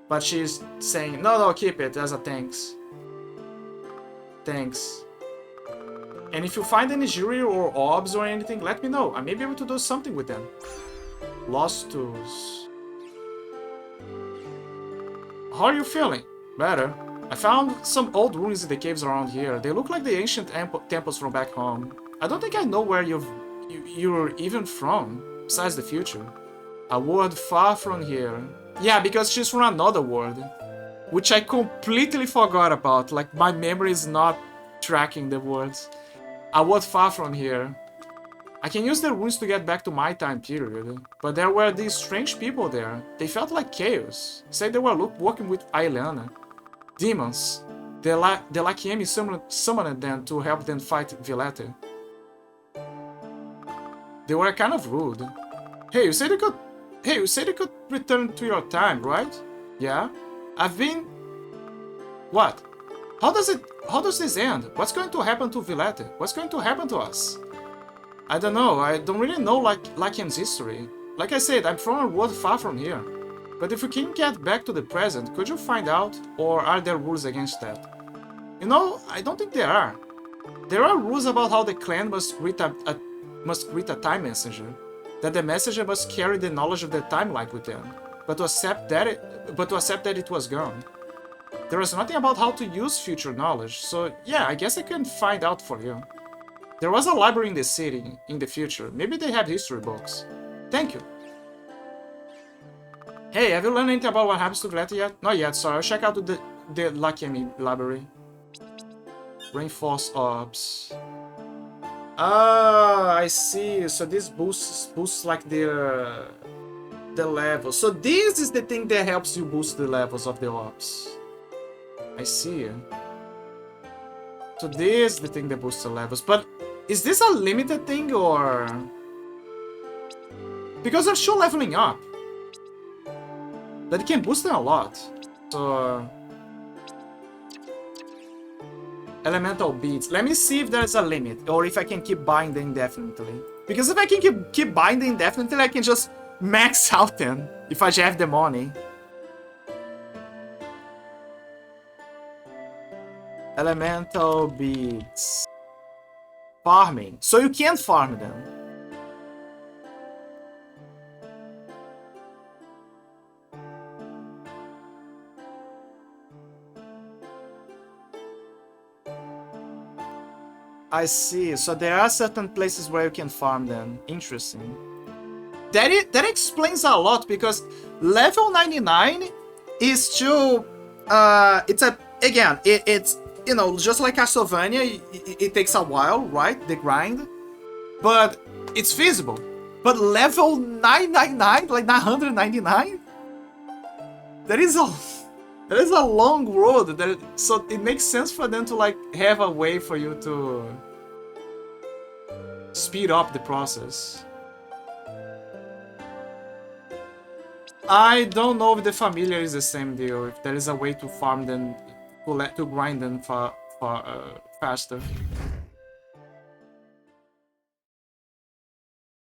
But she's saying, no, keep it as a thanks. Thanks. And if you find any jewelry or orbs or anything, let me know. I may be able to do something with them. Lost tools. How are you feeling? Better. I found some old ruins in the caves around here. They look like the ancient temples from back home. I don't think I know where you're even from, besides the future. A world far from here. Yeah, because she's from another world, which I completely forgot about. Like, my memory is not tracking the words. A world far from here. I can use the ruins to get back to my time period, but there were these strange people there. They felt like chaos. Said they were working with Aeliana. Demons. The Lakiemi summoned them to help them fight Villette. They were kind of rude. Hey, you said you could return to your time, right? Yeah? I've been... What? How does this end? What's going to happen to Villette? What's going to happen to us? I don't know. I don't really know Lakiem's history. Like I said, I'm from a world far from here. But if we can get back to the present, could you find out? Or are there rules against that? You know, I don't think there are. There are rules about how the clan must greet a time messenger. That the messenger must carry the knowledge of the timeline with them. But to accept that it was gone. There was nothing about how to use future knowledge, so yeah, I guess I can find out for you. There was a library in the city, in the future. Maybe they have history books. Thank you. Hey, have you learned anything about what happens to Villette yet? Not yet, sorry. I'll check out the Lakiemi library. Reinforce orbs. Ah, I see. So this boosts like the level. So this is the thing that helps you boost the levels of the orbs. I see. So this is the thing that boosts the levels. But is this a limited thing or... Because they're still leveling up. But it can boost them a lot. So... Elemental beads. Let me see if there's a limit. Or if I can keep buying them indefinitely. Because if I can keep buying them indefinitely, I can just max out them. If I have the money. Elemental beads. Farming. So you can't farm them. I see. So there are certain places where you can farm them. Interesting. That explains a lot because level 99 is still it's a again it's you know, just like Castlevania, it takes a while, right? The grind. But it's feasible. But level 999, like 999? That is a long road. So it makes sense for them to like have a way for you to speed up the process. I don't know if the familiar is the same deal. If there is a way to farm them, to grind them faster.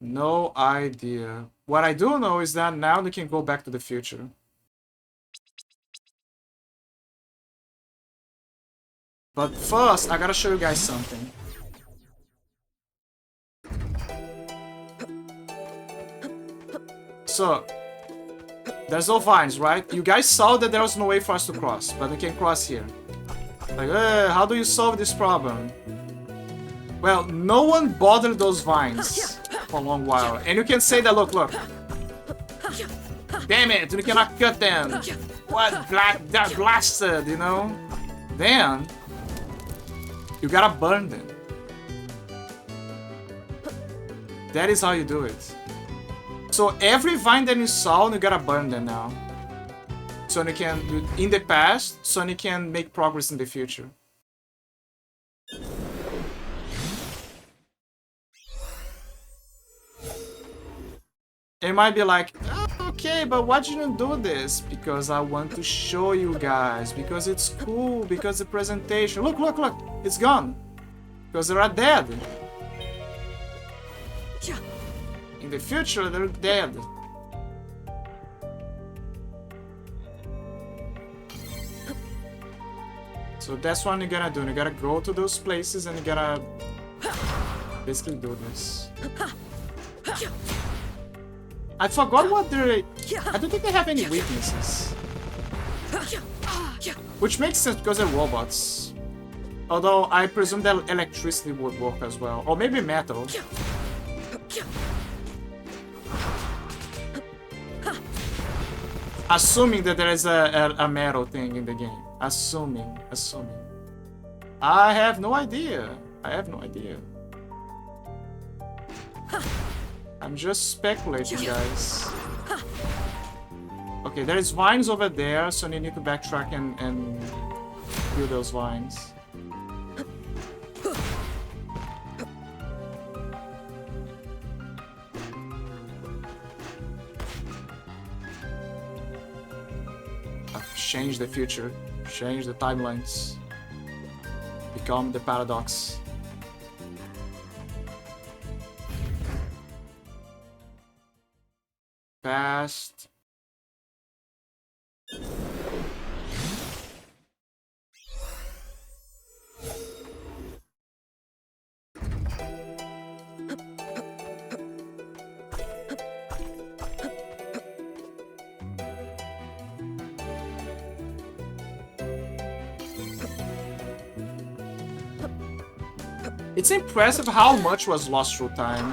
No idea. What I do know is that now they can go back to the future. But first, I gotta show you guys something. So, there's no vines, right? You guys saw that there was no way for us to cross, but we can cross here. Like, how do you solve this problem? Well, no one bothered those vines for a long while. And you can say that, look. Damn it, we cannot cut them. What? They're blasted, you know? Then, you gotta burn them. That is how you do it. So every vine that you saw, you gotta burn them now. So you can, in the past, so you can make progress in the future. It might be like, oh, okay, but why didn't you do this? Because I want to show you guys. Because it's cool. Because the presentation. Look. It's gone. Because they're dead. In the future, they're dead. So that's what you gotta do. You gotta go to those places and you gotta basically do this. I forgot what they're... I don't think they have any weaknesses. Which makes sense because they're robots. Although I presume that electricity would work as well. Or maybe metal. Assuming that there is a metal thing in the game. Assuming. I have no idea. I'm just speculating, guys. Okay, there is vines over there, so you need to backtrack and kill those vines. Change the future, change the timelines, become the paradox. Past. It's impressive how much was lost through time.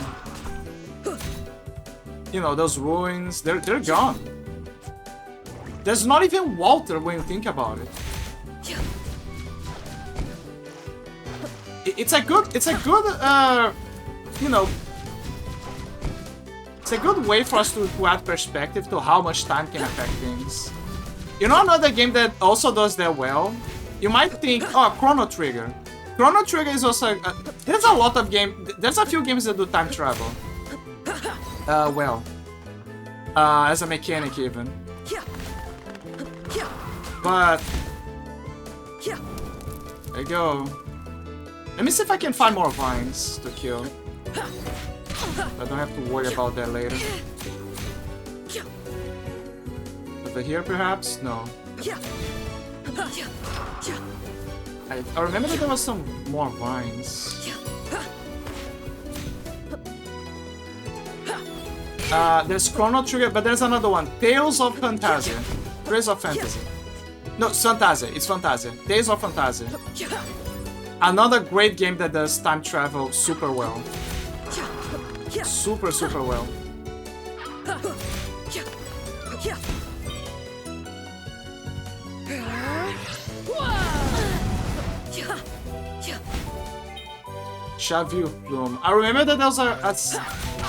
You know, those ruins, they're gone. There's not even Walter when you think about it. It's a good, you know, it's a good way for us to add perspective to how much time can affect things. You know another game that also does that well? You might think, oh, Chrono Trigger. Chrono Trigger is also... there's a lot of games... There's a few games that do time travel. As a mechanic even. But... there you go. Let me see if I can find more vines to kill. I don't have to worry about that later. Over here, perhaps? No. I remember that there was some more vines. There's Chrono Trigger, but there's another one. Tales of Phantasia. Tales of Fantasy. No, it's Phantasia. It's Phantasia. Tales of Phantasia. Another great game that does time travel super well. Super well. Shavir Plume. I remember that there was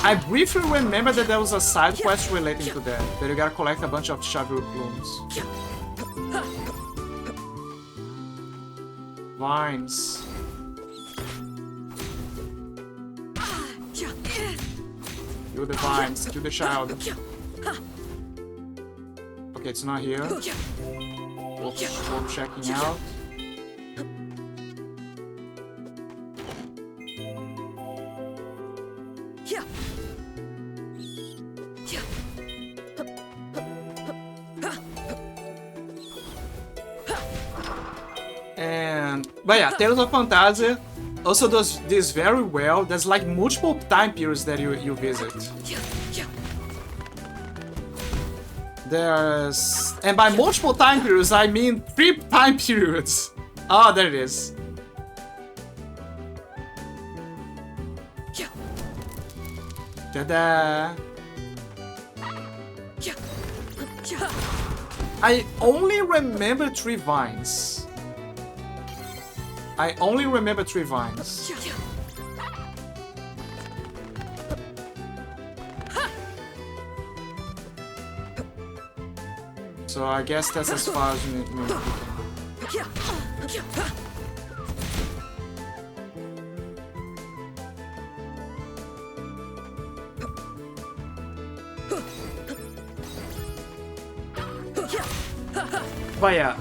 I briefly remember that there was a side quest relating to that. That you gotta collect a bunch of Shavir Plumes. Vines. Kill the vines. Kill the child. Okay, it's not here. We'll checking out. But yeah, Tales of Phantasia also does this very well. There's like multiple time periods that you visit. There's... And by multiple time periods, I mean 3 time periods. Oh, there it is. Ta-da! I only remember 3 vines. I only remember 3 vines. So I guess that's as far as we can. But yeah,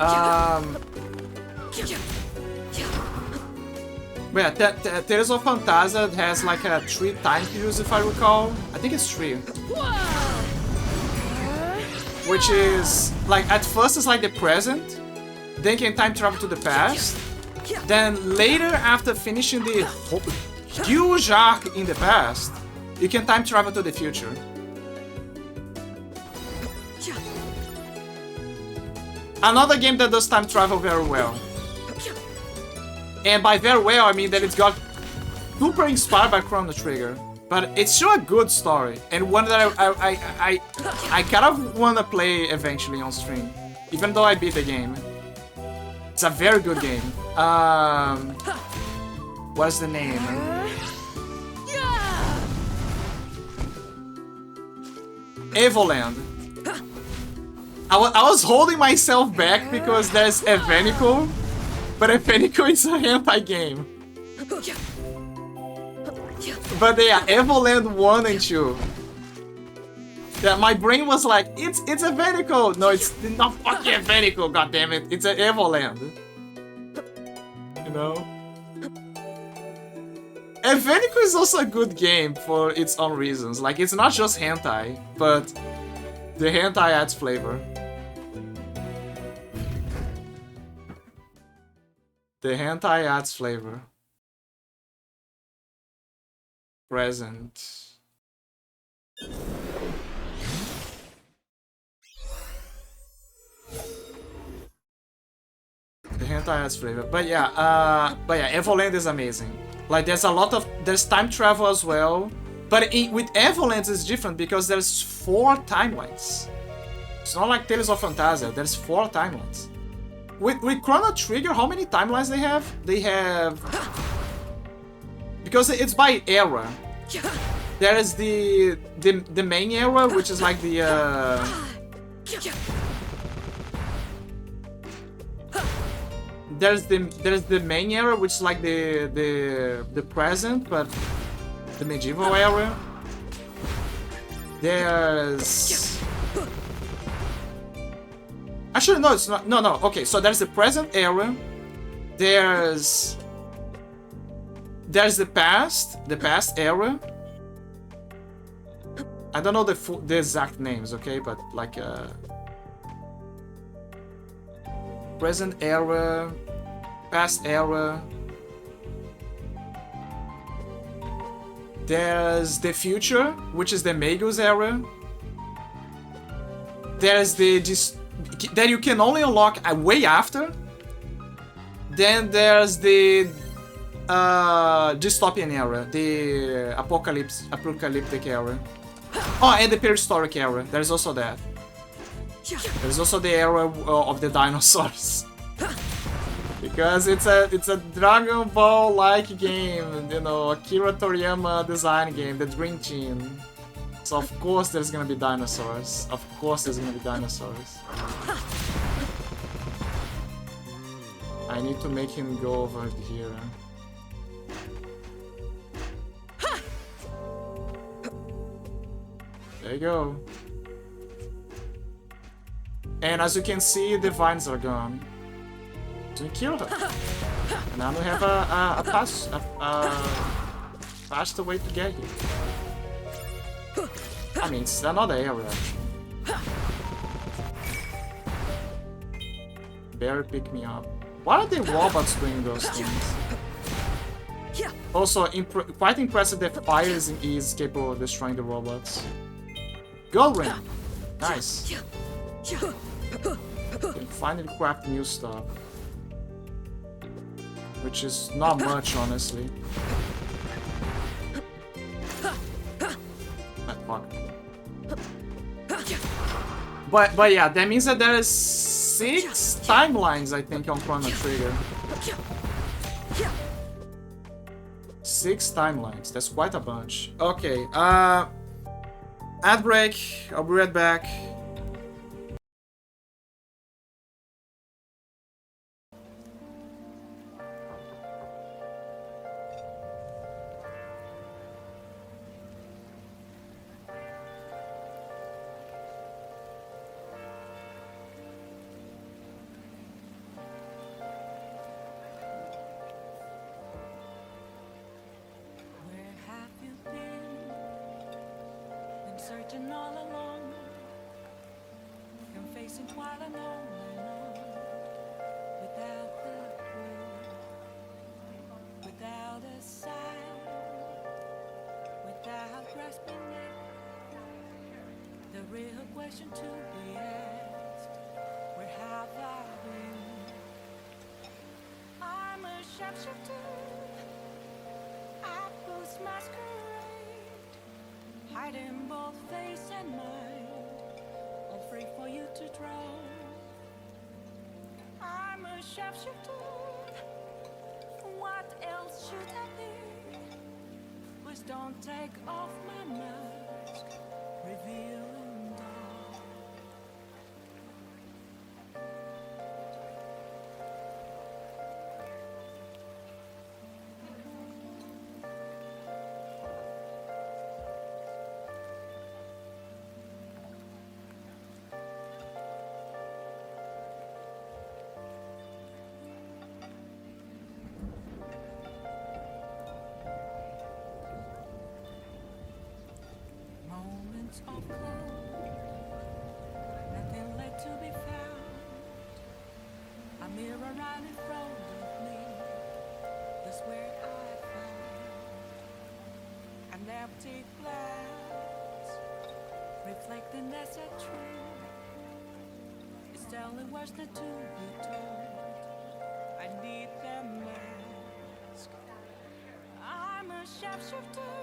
Tales of Phantasia has like 3 time periods if I recall. I think it's 3. Which is like at first it's like the present, then you can time travel to the past, then later after finishing the huge arc in the past, you can time travel to the future. Another game that does time travel very well. And by very well, I mean that it's got super inspired by Chrono Trigger. But it's still a good story, and one that I kind of want to play eventually on stream, even though I beat the game. It's a very good game. What's the name? Evoland. I was holding myself back because there's Evanico, but Evanico is a hentai game. But yeah, Evoland 1 and 2. Yeah, my brain was like, it's Evanico! No, it's not fucking Evanico, goddammit. It's an Evoland. You know? Evanico is also a good game for its own reasons. Like, it's not just hentai, but the hentai adds flavor. The hentai adds flavor. Present. The hentai adds flavor. But yeah, Evoland is amazing. Like there's time travel as well. But with Evoland it's different because there's 4 timelines. It's not like Tales of Phantasia, there's 4 timelines. With Chrono Trigger, how many timelines they have? They have... Because it's by era. There is the main era, which is like the there's the main era, which is like the present, but the medieval era. There's actually no, it's not. No. Okay, so there's the present era. There's the past era. I don't know the exact names, okay, but like present era, past era. There's the future, which is the Magus era. There's that you can only unlock way after. Then there's the dystopian era, the apocalyptic era. Oh, and the prehistoric era. There's also that. There's also the era of the dinosaurs. Because it's a Dragon Ball like game, you know, Akira Toriyama design game, the Dream Team. So of course there's gonna be dinosaurs. Of course there's gonna be dinosaurs. I need to make him go over here. There you go. And as you can see, the vines are gone. So we killed her. And now we have a faster way to get here. I mean, it's another area actually. Barry pick me up. Why are the robots doing those things? Also, quite impressive that fire is capable of destroying the robots. Gold ring! Nice. Can finally craft new stuff. Which is not much, honestly. Fuck. But yeah, that means that there is 6 timelines, I think, on Chrono Trigger. 6 timelines. That's quite a bunch. Okay, ad break. I'll be right back. Where have you been searching all along, and facing quite alone without the clue, without a sign, without grasping it. The real question to be asked: where have I been? I'm a sharpshooter. Apples masquerade, hiding both face and mind, all free for you to draw. I'm a sharpshooter. What else should I be? Please don't take off my mask, revealing dawn. Moments of calm, nothing left to be found. A mirror right in front of me, that's where I found an empty glass, reflecting as a truth. It's telling words not to be told. I need the mask. I'm a sharpshooter.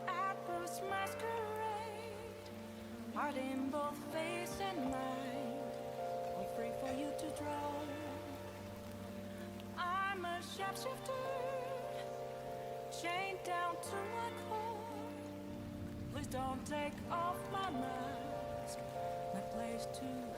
Apples masquerade, heart in both face and mind, all free for you to draw. I'm a sharpshooter, chained down to my core. Please don't take off my mask, my place to hide.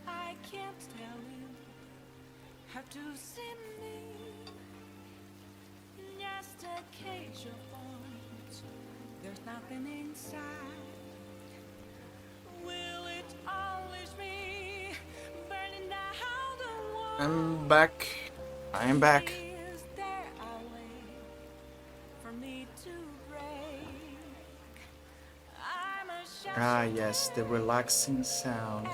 I can't tell you how to see me. Just a cage of bones. There's nothing inside. Will it always be burning down the wall? I'm back. I am back. Is there a way for me to break? I'm a Ah, yes, the relaxing sound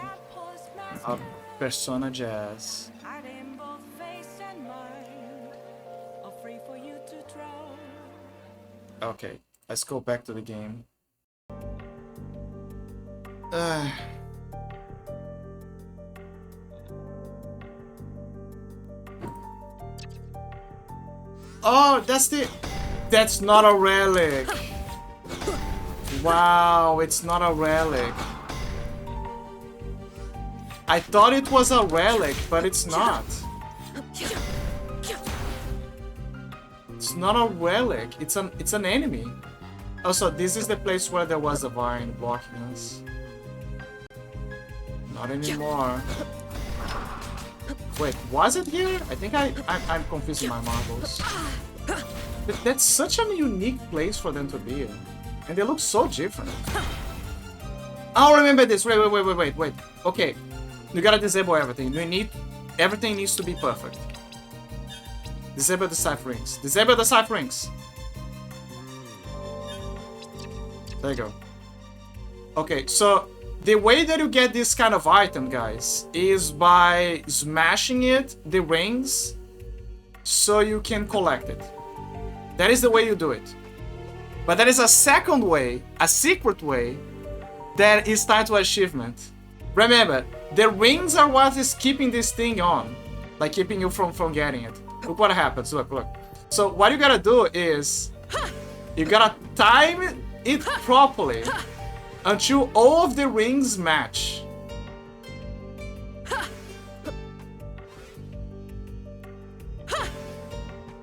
of Persona Jazz. hiding both face and mind, all free for you to draw. Okay, let's go back to the game. Oh, that's not a relic. Wow, it's not a relic. I thought it was a relic, but it's not. It's not a relic. It's an enemy. Also, this is the place where there was a vine blocking us. Not anymore. Wait, was it here? I think I'm confusing my marbles. But that's such a unique place for them to be in. And they look so different. I'll remember this. Wait. Okay. You gotta disable everything. Everything needs to be perfect. Disable the Scythe Rings. Disable the Scythe Rings. There you go. Okay, so the way that you get this kind of item, guys, is by smashing the rings, so you can collect it. That is the way you do it. But there is a second way, a secret way, that is tied to achievement. Remember, the rings are what is keeping this thing on. Like keeping you from getting it. Look what happens, look. So what you gotta do is, you gotta time it properly until all of the rings match.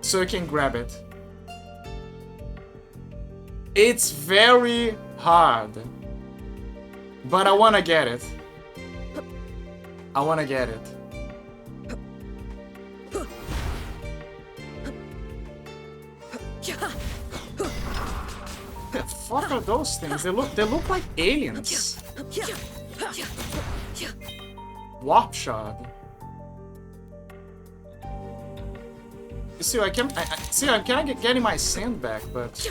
So you can grab it. It's very hard. But I wanna get it. I wanna get it. The fuck are those things? They look like aliens. Warp shard. You see, I'm kind of getting my sand back, but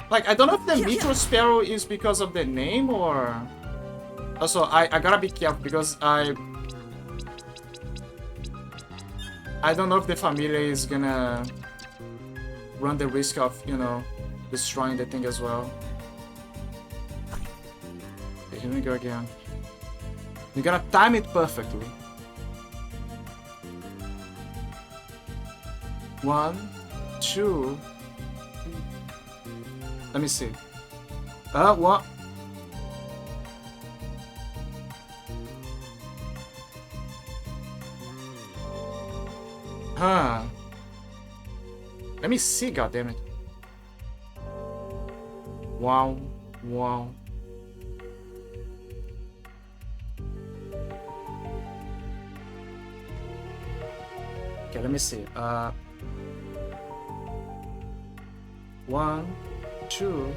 like I don't know if the Meteor Sparrow is because of the name or. Also, I gotta be careful because I don't know if the Familia is gonna run the risk of, you know, destroying the thing as well. Okay, here we go again. You gotta time it perfectly. 1, 2. Let me see. What? Huh. Let me see, goddammit. Wow. Okay, let me see. 1, 2,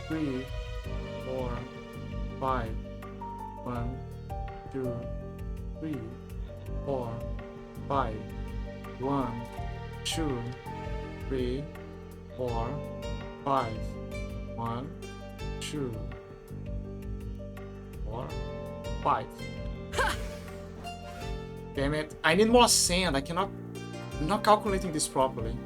3, 4, 5. 1, 2, 3, 4, 5. 1, 2, 3, 4, 5. 1, 2, 4, 5. Damn it! I need more sand. I'm not calculating this properly.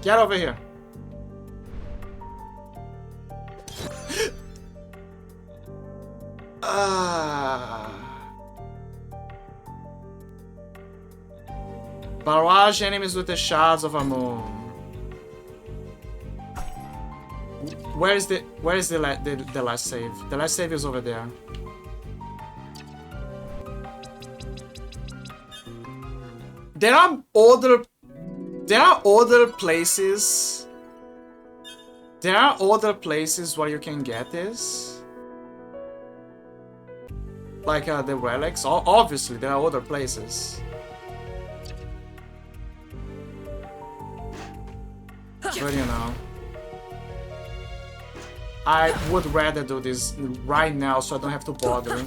Get over here. Barrage enemies with the shards of a moon. Where is the last save? The last save is over there. There are other places. There are other places where you can get this. Like the relics. Obviously, there are other places. But you know, I would rather do this right now so I don't have to bother.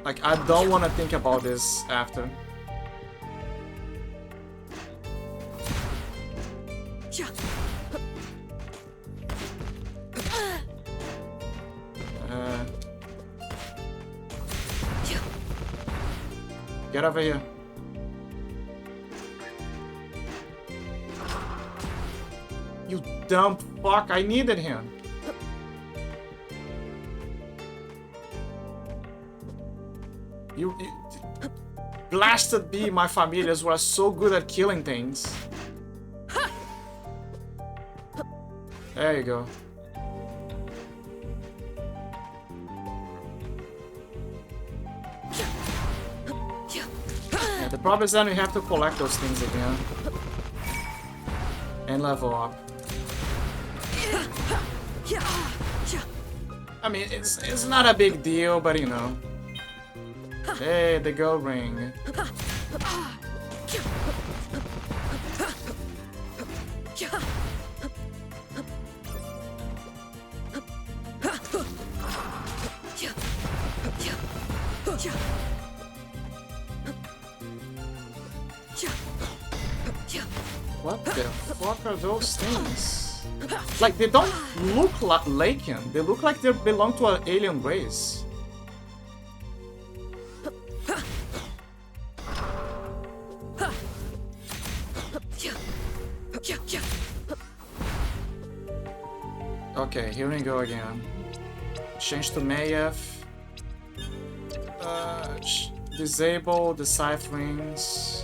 Like, I don't want to think about this after. Get over here. You dumb fuck, I needed him. You blasted be my familiars were so good at killing things. There you go. Yeah, the problem is then we have to collect those things again. And level up. I mean, it's not a big deal, but you know. Hey, the gold ring. What the fuck are those things? Like, they don't look like Laken. They look like they belong to an alien race. Okay, here we go again. Change to Mayev. Disable the cipherings.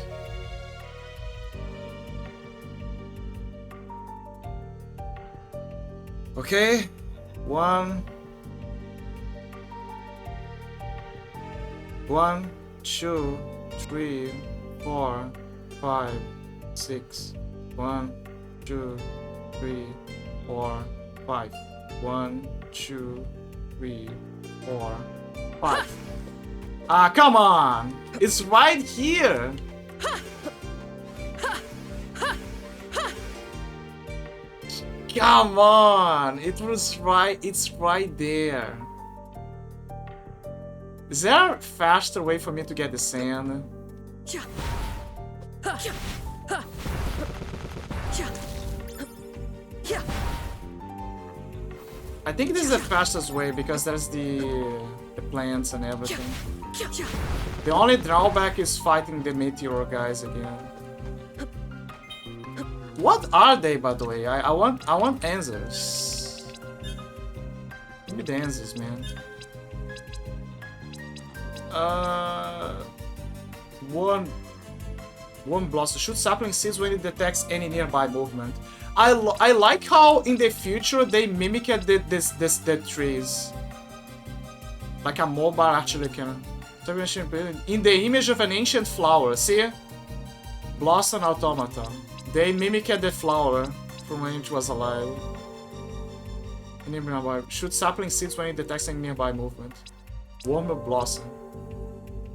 Okay, 1, 2, 3, 4, 5, 6. 1, 2, 3, 4, 5. 1, 2, 3, 4, 5. Ah, come on! It's right here! Come on! It's right there. Is there a faster way for me to get the sand? I think this is the fastest way because there's the plants and everything. The only drawback is fighting the meteor guys again. What are they, by the way? I want answers. Give me the answers, man. One blossom. Shoot sapling seeds when it detects any nearby movement. I like how in the future they mimic the trees. Like a mobile actually can. In the image of an ancient flower, see? Blossom automata. They mimicked the flower from when it was alive. Shoot sapling seeds when it detects any nearby movement. Worm blossom.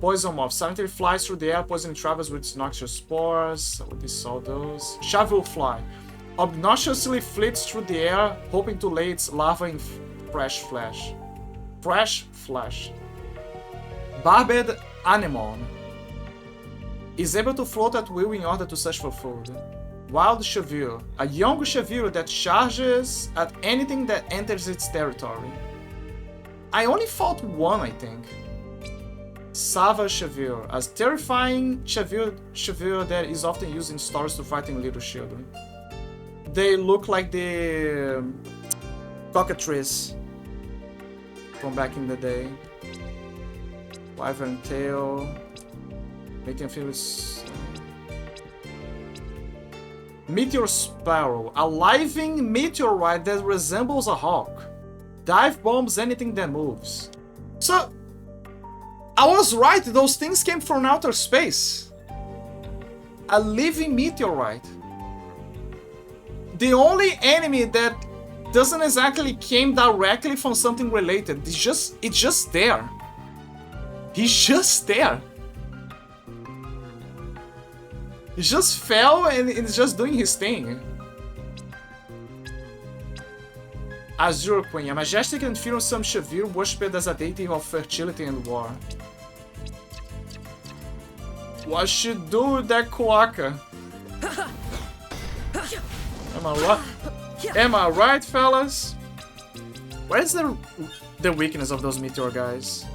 Poison moth. Silently flies through the air, poisoning travels with its noxious spores. We saw those. Shovel fly. Obnoxiously flits through the air, hoping to lay its larva in fresh flesh. Fresh flesh. Barbed anemone. Is able to float at will in order to search for food. Wild Shavir. A young Shavir that charges at anything that enters its territory. I only fought one, I think. Sava Shavir. A terrifying Shavir that is often used in stories to frighten little children. They look like the cockatrice from back in the day. Wyvern tail. Making feels. Meteor Sparrow. A living meteorite that resembles a hawk. Dive bombs anything that moves. So, I was right, those things came from outer space. A living meteorite. The only enemy that doesn't exactly came directly from something related. It's just there. He's just there. He just fell and is just doing his thing. Azure Queen, a majestic and fearsome Shavir worshipped as a deity of fertility and war. What should do with that Koaka? Am I right, fellas? Where is the weakness of those meteor guys?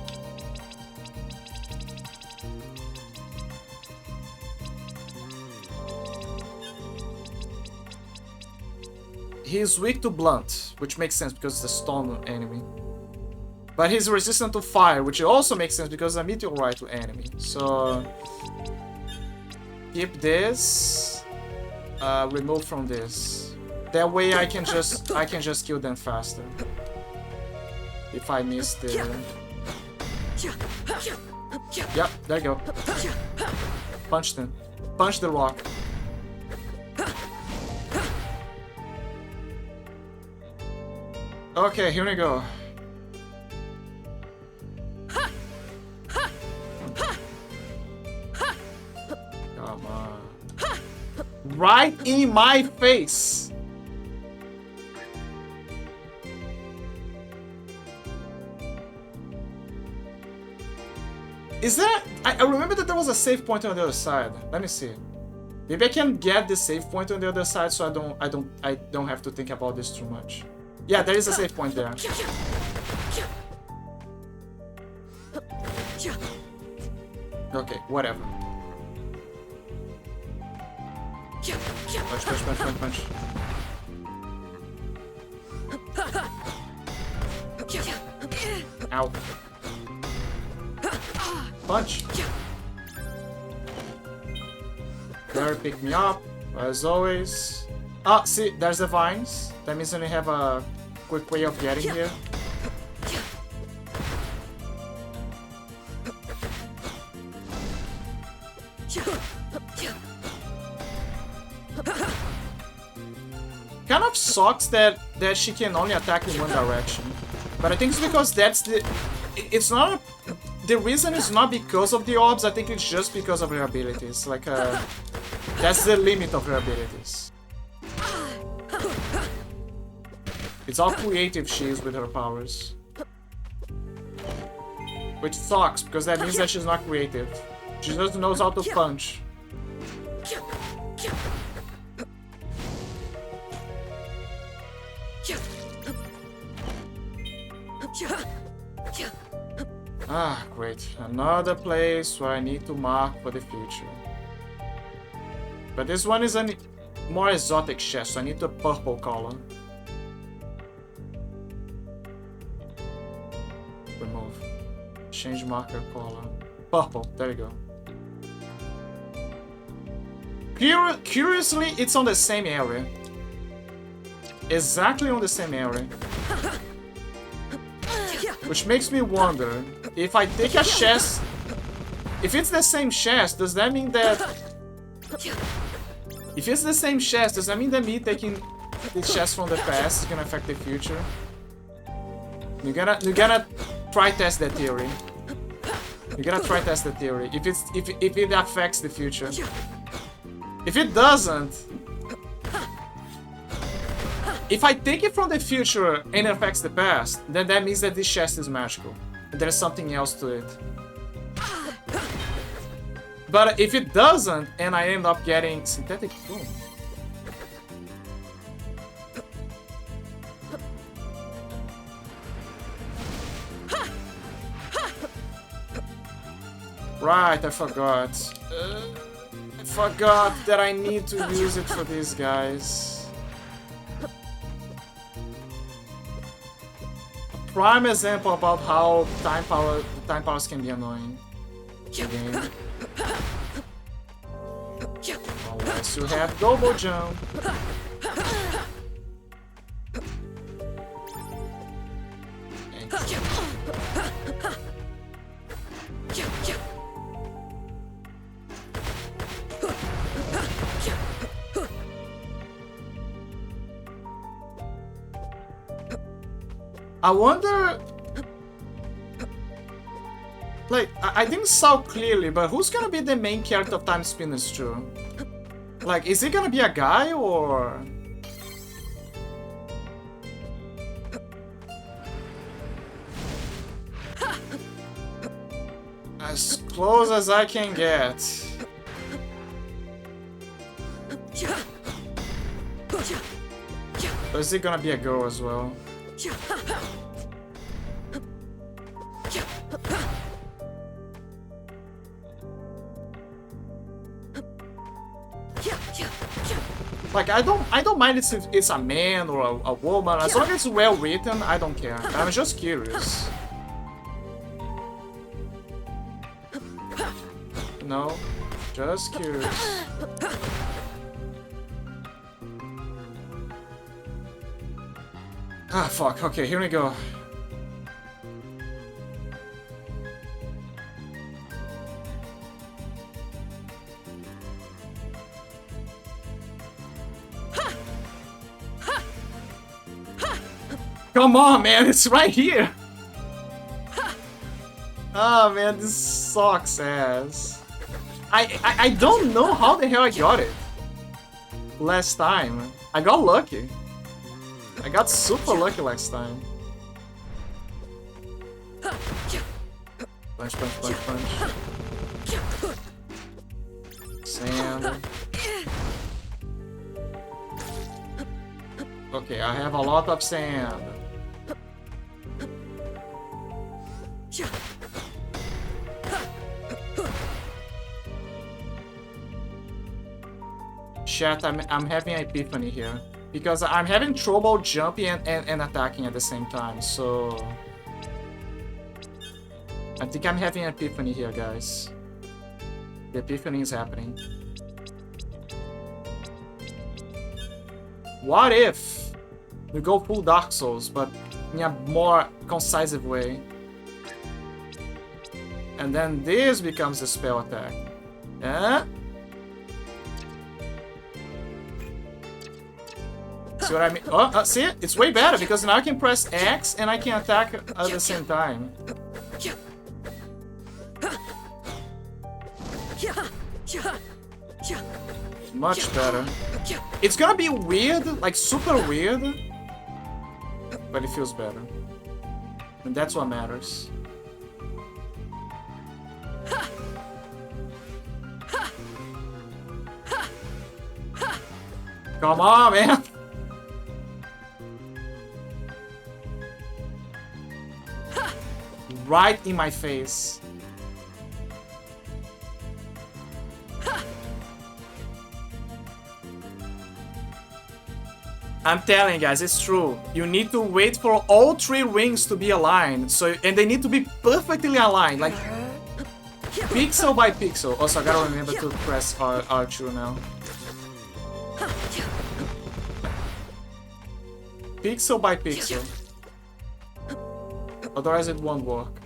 He's weak to blunt, which makes sense because it's a stone enemy. But he's resistant to fire, which also makes sense because it's a meteorite enemy. So keep this. Remove from this. That way I can just kill them faster. If I miss the. Yep, there you go. Punch them. Punch the rock. Okay, here we go. right in my face. Is there... I remember that there was a save point on the other side. Let me see. Maybe I can get the save point on the other side so I don't have to think about this too much. Yeah, there is a save point there. Okay, whatever. Punch, punch, punch, punch, punch. Ow. Punch. There, pick me up, as always. Ah, see, there's the vines. That means we have a quick way of getting here. Kind of sucks that she can only attack in one direction. But I think it's because that's the... It's not... The reason is not because of the orbs, I think it's just because of her abilities. Like, that's the limit of her abilities. It's how creative she is with her powers. Which sucks, because that means that she's not creative. She just knows how to punch. Ah, great. Another place where I need to mark for the future. But this one is a more exotic chest, so I need a purple color. Remove. Change marker color. Purple, there you go. Curiously, it's on the same area. Exactly on the same area. Which makes me wonder, if I take a chest... If it's the same chest, does that mean that... If it's the same chest, does that mean that me taking the chest from the past is gonna affect the future? You're gonna try test that theory. You're gonna try test the theory. If it affects the future. If it doesn't... If I take it from the future and it affects the past, then that means that this chest is magical. And there's something else to it. But if it doesn't, and I end up getting synthetic boom. Right, I forgot. I forgot that I need to use it for these guys. Prime example about how time powers can be annoying. Again. Unless you have double jump. I wonder... Like, I didn't saw clearly, but who's gonna be the main character of Time Spinners 2? Like, is it gonna be a guy, or... As close as I can get. Or is it gonna be a girl as well? Like, I don't mind if it's a man or a woman, as long as it's well written, I don't care. I'm just curious. No, just curious. Ah, fuck. Okay, here we go. Come on, man, it's right here. Oh, man, this sucks ass. I don't know how the hell I got it. last time. I got lucky. I got super lucky last time. Punch, punch, punch, punch. Sand. Okay, I have a lot of sand. Chat, I'm having an epiphany here. Because I'm having trouble jumping and attacking at the same time, so... I think I'm having an epiphany here, guys. The epiphany is happening. What if we go full Dark Souls, but in a more concise way? And then this becomes the spell attack. Yeah? See what I mean? Oh, see it? It's way better because now I can press X and I can attack at the same time. Much better. It's gonna be weird, like super weird, but it feels better. And that's what matters. Come on, man! Right in my face. I'm telling you guys, it's true. You need to wait for all 3 rings to be aligned. And they need to be perfectly aligned, like pixel by pixel. Also, I gotta remember to press R2 now. Pixel by pixel. Otherwise it won't work.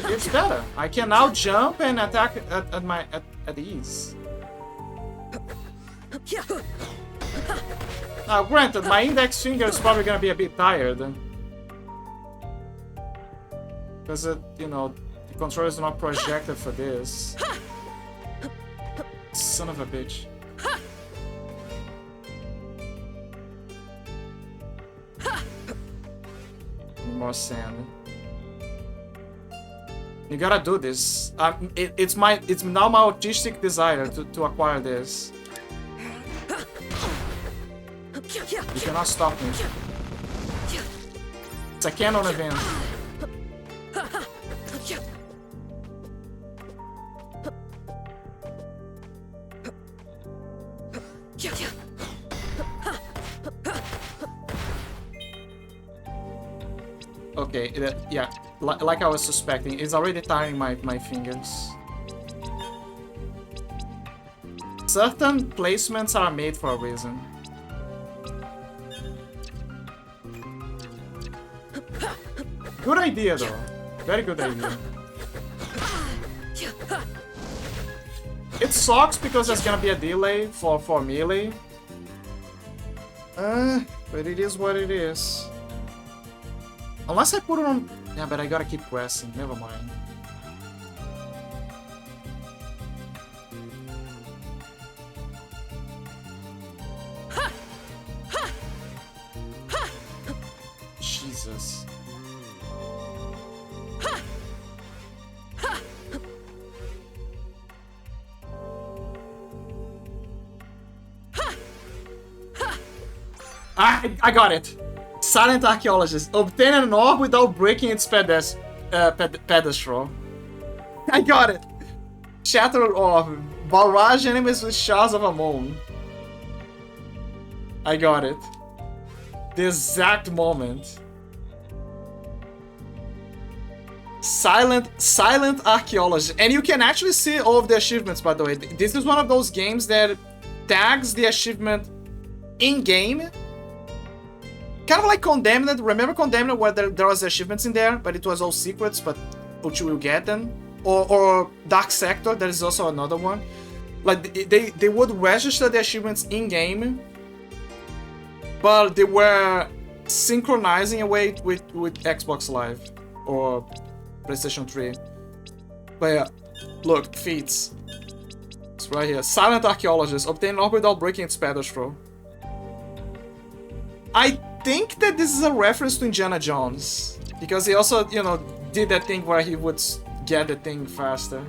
It's better. I can now jump and attack at ease. Now, granted, my index finger is probably gonna be a bit tired. Because you know, the controller is not projected for this. Son of a bitch. More sand. You gotta do this. It's now my autistic desire to acquire this. You cannot stop me. It's a canon event. Okay, yeah, like I was suspecting, it's already tiring my fingers. Certain placements are made for a reason. Good idea though, very good idea. It sucks because there's gonna be a delay for melee. But it is what it is. Unless I put it on... Yeah, but I gotta keep pressing. Never mind. Jesus. I got it. Silent Archaeologist. Obtain an orb without breaking its pedestal. I got it. Shattered Orb. Barrage enemies with Shards of Amon. I got it. The exact moment. Silent Archaeologist. And you can actually see all of the achievements, by the way. This is one of those games that tags the achievement in-game. Kind of like Condemned. Remember Condemned where there was achievements in there, but it was all secrets, but you will get them? Or Dark Sector, there is also another one. Like, they would register the achievements in-game, but they were synchronizing away with Xbox Live or PlayStation 3. But yeah, Look, feats. It's right here. Silent Archaeologist. Obtain an orb without breaking its pedestal. I think that this is a reference to Indiana Jones. Because he also, you know, did that thing where he would get the thing faster.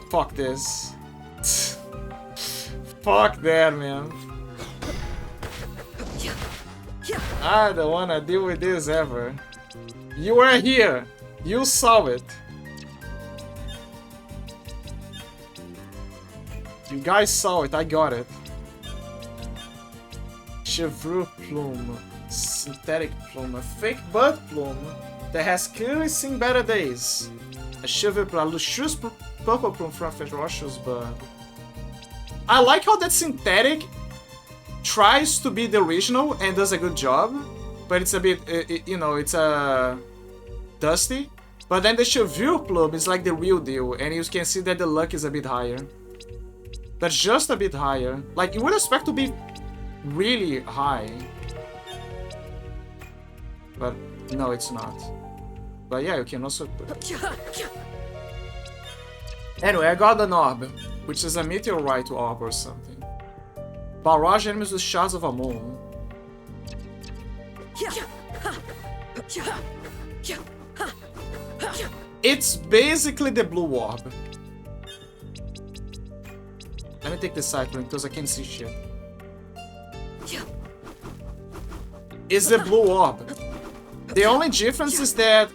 Fuck this. Fuck that, man. I don't wanna deal with this ever. You were here. You saw it. You guys saw it. I got it. Chevreau plume. Synthetic plume. A fake bud plume that has clearly seen better days. A chevreau plume. A luxurious purple plume from ferocious bud. I like how that synthetic tries to be the original and does a good job, but it's a bit, you know, it's dusty. But then the Chevreau plume is like the real deal, and you can see that the luck is a bit higher. But just a bit higher. Like, you would expect to be really high. But no, it's not. But yeah, you can also... Anyway, I got an orb, which is a meteorite orb or something. Barrage enemies with shards of a moon. It's basically the blue orb. Let me take the cycling because I can't see shit. It's the blue orb. The only difference is that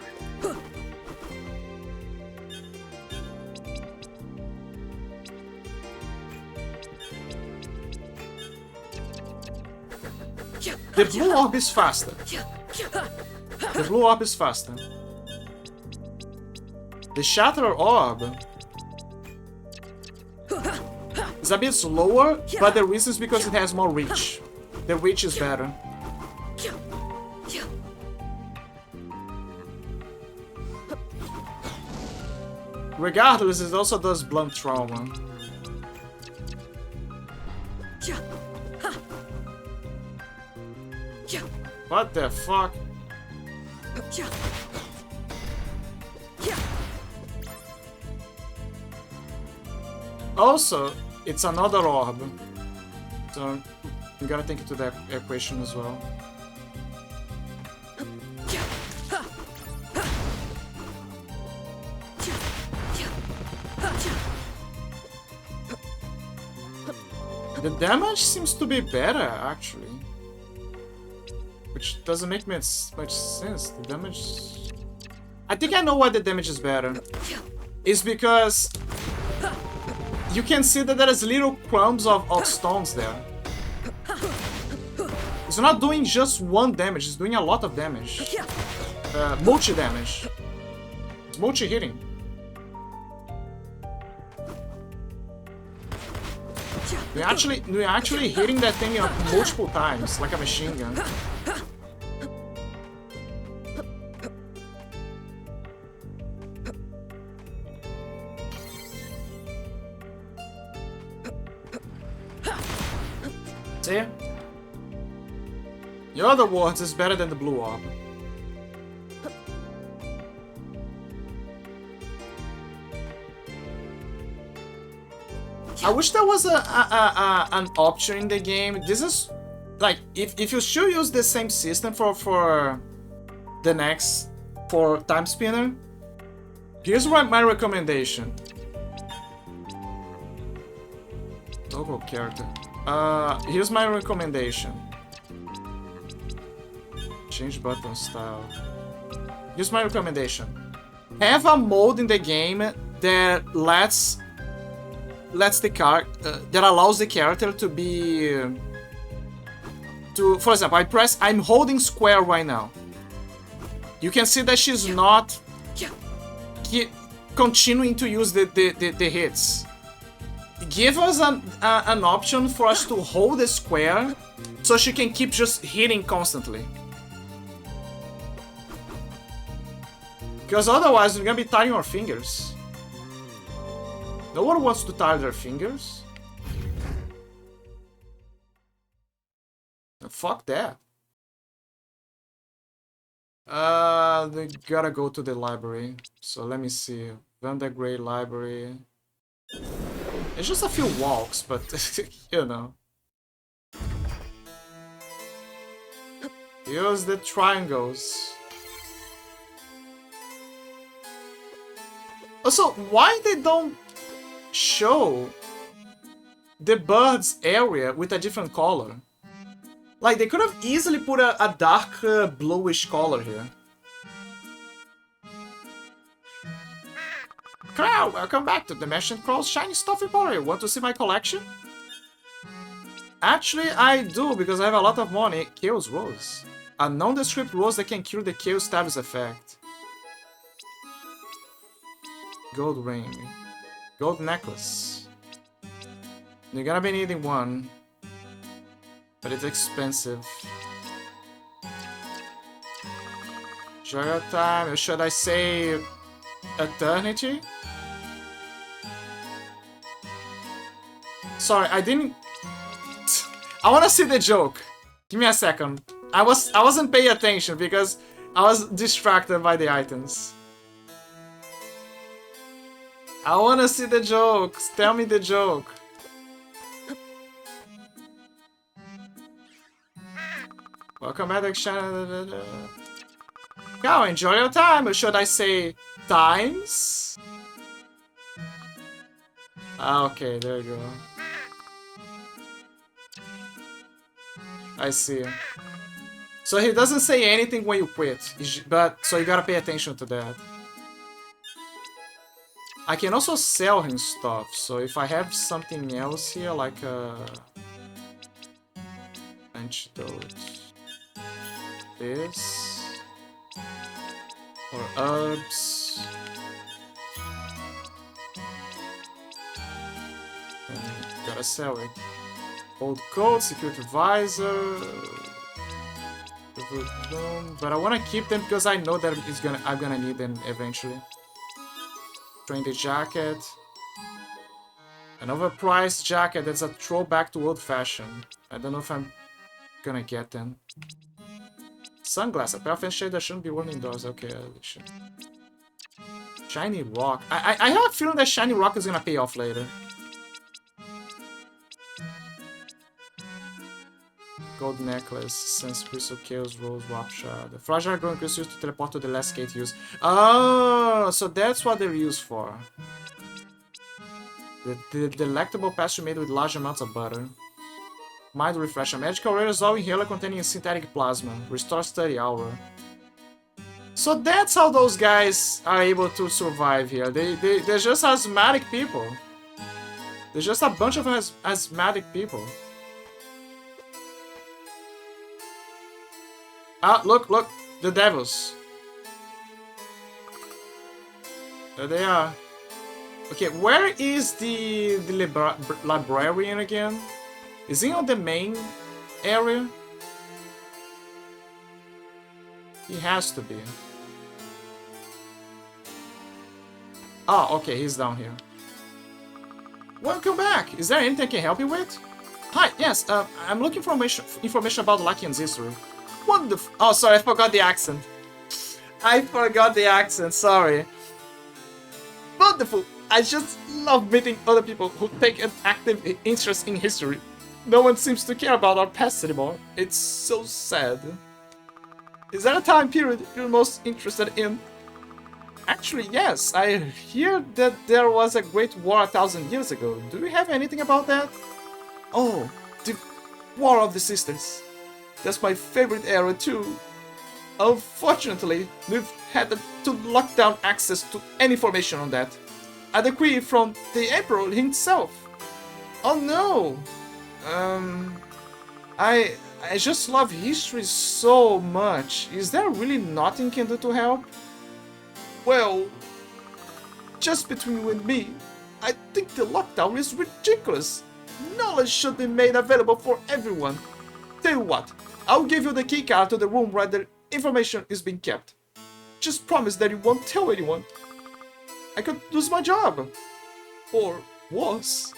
the blue orb is faster. The blue orb is faster. The Shatter orb is a bit slower, but the reason is because it has more reach. The reach is better. Regardless, it also does blunt trauma. What the fuck? Also, it's another orb. So, you gotta take it to that equation as well. The damage seems to be better, actually. Which doesn't make much sense. The damage... I think I know why the damage is better. It's because... you can see that there is little crumbs of stones there. It's not doing just one damage, it's doing a lot of damage. Multi-damage. It's multi-hitting. We're actually hitting that thing multiple times, like a machine gun. See? In other words, it's better than the blue orb. I wish there was an option in the game. This is like if you should use the same system for the next time spinner. Here's my recommendation. Toggle character. Here's my recommendation. Change button style. Here's my recommendation. Have a mode in the game that that allows the character to be for example, I'm holding square right now. You can see that she's not continuing to use the hits. Give us an option for us to hold the square so she can keep just hitting constantly. Because otherwise we're gonna be tying our fingers. No one wants to tie their fingers. Fuck that. They gotta go to the library. So let me see Vanda Grey Library. It's just a few walks, but you know. Use the triangles. Also, why they don't show the birds area with a different color? Like, they could have easily put a dark bluish color here. Crow, welcome back to Dimension Crow's Shiny Stuff Emporium. Want to see my collection? Actually, I do, because I have a lot of money. Chaos Rose. A nondescript rose that can cure the Chaos Status effect. Gold ring. Gold necklace. You're gonna be needing one. But it's expensive. Sugar time, or should I say eternity? Sorry, I didn't... I wanna see the joke. Give me a second. I wasn't paying attention because I was distracted by the items. I wanna see the jokes. Tell me the joke. Welcome back to China. Now enjoy your time, or should I say times? Okay, there you go. I see. So he doesn't say anything when you quit, but so you gotta pay attention to that. I can also sell him stuff, so if I have something else here, like a antidote, this, or herbs, and gotta sell it. Old coat, security visor, but I want to keep them because I know that I'm gonna need them eventually. Trendy jacket, an overpriced jacket that's a throwback to old fashion. I don't know if I'm gonna get them. Sunglasses, a pair of shade that shouldn't be worn indoors. Okay, shiny rock. I have a feeling that shiny rock is gonna pay off later. Gold necklace, sense crystal, chaos rose, warp shard. The fragile growing crystal used to teleport to the last gate used. Oh, so that's what they're used for. The delectable pastry made with large amounts of butter. Mind refresher, magical aerosol inhaler containing synthetic plasma. Restores 30 hour. So that's how those guys are able to survive here. They're just asthmatic people. They're just a bunch of asthmatic people. Ah, look, the devils. There they are. Okay, where is the librarian again? Is he on the main area? He has to be. Oh, okay, he's down here. Welcome back! Is there anything I can help you with? Hi, yes, I'm looking for information about Lakian's history. Wonderful. Oh, sorry, I forgot the accent. Sorry. Wonderful. I just love meeting other people who take an active interest in history. No one seems to care about our past anymore. It's so sad. Is there a time period you're most interested in? Actually, yes. I hear that there was a great war 1,000 years ago. Do you have anything about that? Oh, the War of the Sisters. That's my favorite era too. Unfortunately, we've had to lock down access to any information on that. A decree from the Emperor himself. Oh no! I just love history so much. Is there really nothing you can do to help? Well, just between you and me, I think the lockdown is ridiculous. Knowledge should be made available for everyone. Tell you what, I'll give you the keycard to the room where the information is being kept. Just promise that you won't tell anyone. I could lose my job. Or worse.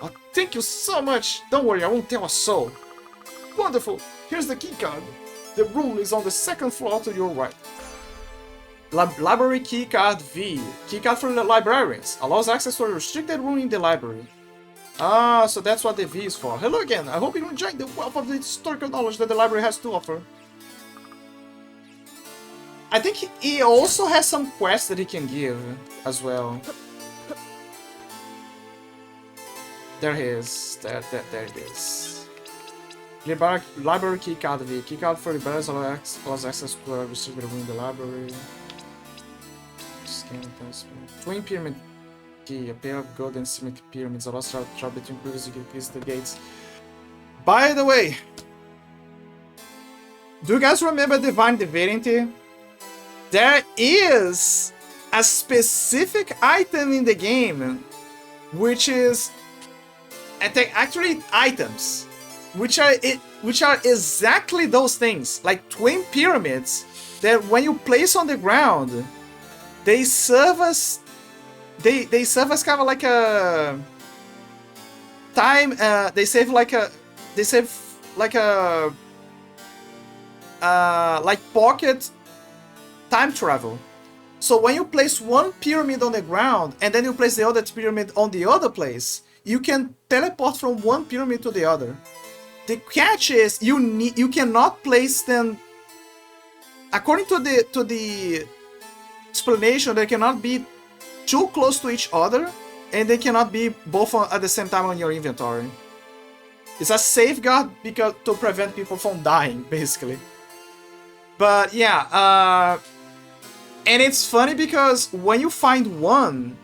Oh, thank you so much. Don't worry, I won't tell a soul. Wonderful. Here's the keycard. The room is on the second floor to your right. Library keycard V. Keycard for the librarians. Allows access to a restricted room in the library. Ah, so that's what the V is for. Hello again. I hope you enjoyed the wealth of the historical knowledge that the library has to offer. I think he also has some quests that he can give as well. There he is. There it is. Library keycard V. Keycard for librarians allows access to a restricted room in the library. Scan attachment. Twin pyramid key. A pair of golden symmetric pyramids allows travel between previously visited gates. By the way, do you guys remember Divine Divinity? There is a specific item in the game, which is actually items, which are exactly those things, like twin pyramids that when you place on the ground, they serve as kind of like a time. They save like pocket time travel. So when you place one pyramid on the ground and then you place the other pyramid on the other place, you can teleport from one pyramid to the other. The catch is you cannot place them. According to the explanation, they cannot be too close to each other, and they cannot be both at the same time on your inventory. It's a safeguard because to prevent people from dying, basically. But yeah, and it's funny because when you find one,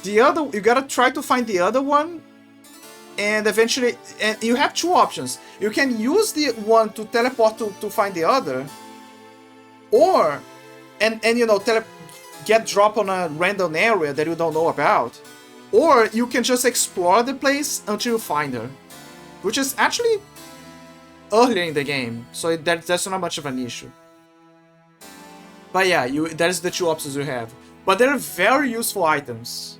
the other, you gotta try to find the other one, and eventually, and you have two options. You can use the one to teleport to find the other, or and you know, get dropped on a random area that you don't know about, or you can just explore the place until you find her, which is actually earlier in the game, so that's not much of an issue. But yeah, there's the two options you have. But they're very useful items.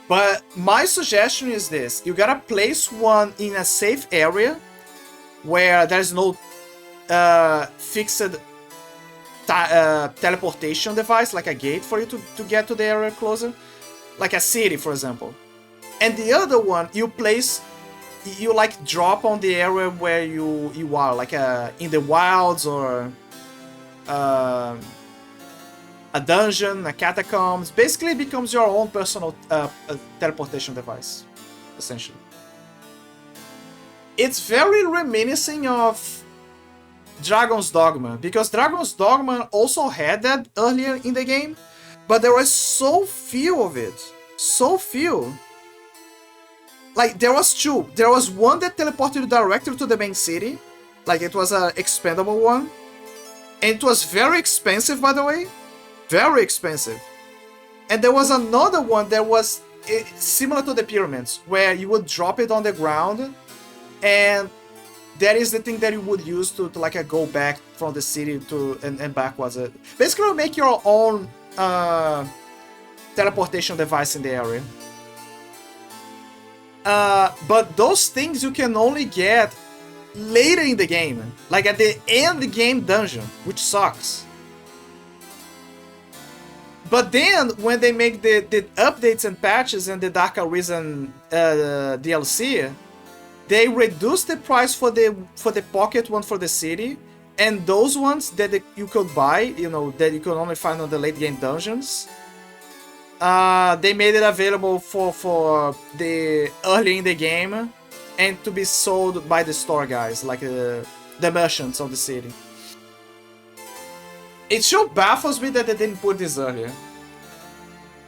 But my suggestion is this. You gotta place one in a safe area where there's no fixed teleportation device, like a gate for you to get to the area closer. Like a city, for example. And the other one, you like drop on the area where you are, like in the wilds or a dungeon, a catacombs. Basically, it becomes your own personal teleportation device, essentially. It's very reminiscent of Dragon's Dogma, because Dragon's Dogma also had that earlier in the game, but there was so few of it. So few. Like, there was two. There was one that teleported directly to the main city. Like, it was an expendable one. And it was very expensive, by the way. Very expensive. And there was another one that was similar to the pyramids, where you would drop it on the ground, and that is the thing that you would use to like go back from the city and backwards. Basically, make your own teleportation device in the area. But those things you can only get later in the game, like at the end of the game dungeon, which sucks. But then, when they make the updates and patches and the Dark Arisen DLC, they reduce the price for the pocket one for the city, and those ones that you could buy, you know, that you could only find on the late game dungeons, they made it available for the early in the game, and to be sold by the store guys, like the merchants of the city. It still baffles me that they didn't put this earlier.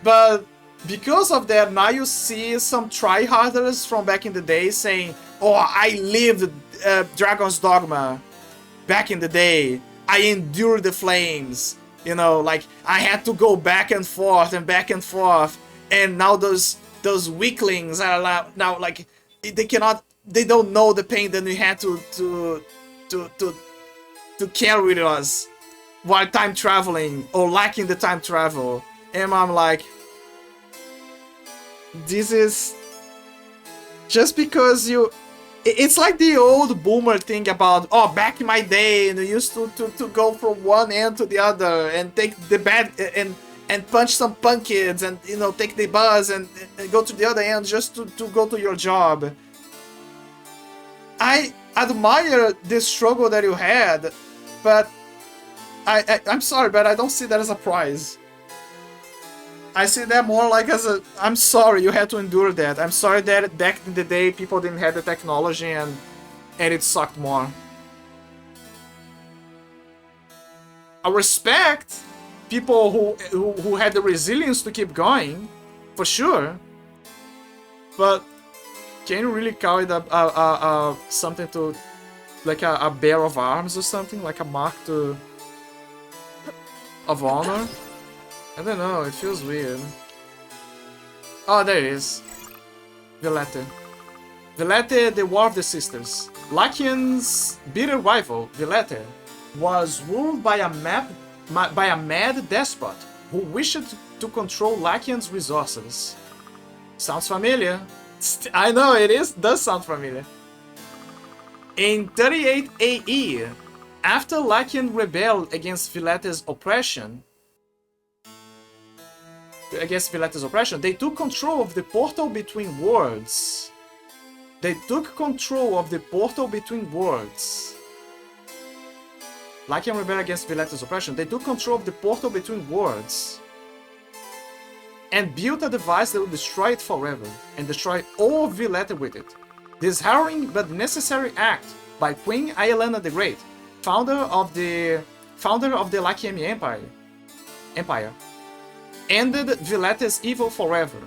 But because of that, now you see some tryharders from back in the day saying, "Oh, I lived Dragon's Dogma back in the day. I endured the flames. You know, like, I had to go back and forth, and now those weaklings are now like, they don't know the pain that we had to carry with us while time traveling or lacking the time travel." And I'm like, this is just because It's like the old boomer thing about, oh, back in my day, and we used to go from one end to the other and take the bad and punch some punk kids and, you know, take the bus and go to the other end just to go to your job. I admire the struggle that you had, but I'm sorry, but I don't see that as a prize. I see that more like as a, I'm sorry you had to endure that. I'm sorry that back in the day people didn't have the technology and it sucked more. I respect people who had the resilience to keep going, for sure. But can you really call it a something to, like a bear of arms or something, like a mark of honor? I don't know, it feels weird. Oh, there it is. Villette. Villette, the War of the Sisters. Lakian's bitter rival, Villette, was ruled by a mad despot who wished to control Lakian's resources. Sounds familiar. I know, does sound familiar. In 38 AE, after Lakian rebelled against Villette's oppression, they took control of the portal between worlds. Lakian rebelled against Villette's oppression. They took control of the portal between worlds and built a device that would destroy it forever and destroy all of Villette with it. This harrowing but necessary act by Queen Aelana the Great, founder of the Lakiemi Empire, ended Villette's evil forever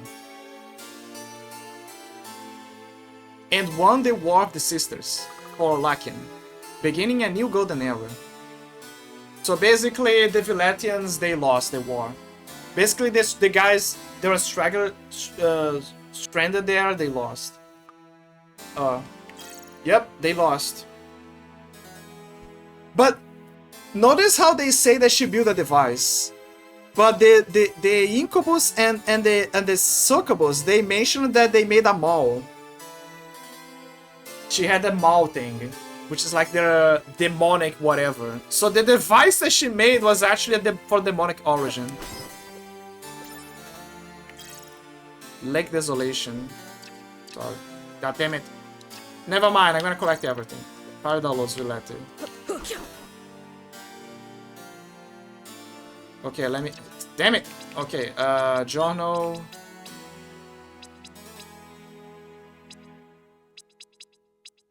and won the War of the Sisters for Lakian, beginning a new golden era. So basically the Villettians, they lost the war. Basically the guys, they were stranded there, they lost. Yep, they lost. But notice how they say that she built a device. But the Incubus and the Succubus, they mentioned that they made a maul. She had a maul thing, which is like their demonic whatever. So the device that she made was actually for demonic origin. Lake Desolation. Sorry. God damn it. Never mind, I'm gonna collect everything. Fire downloads related. Okay, let me... Damn it! Okay, journal...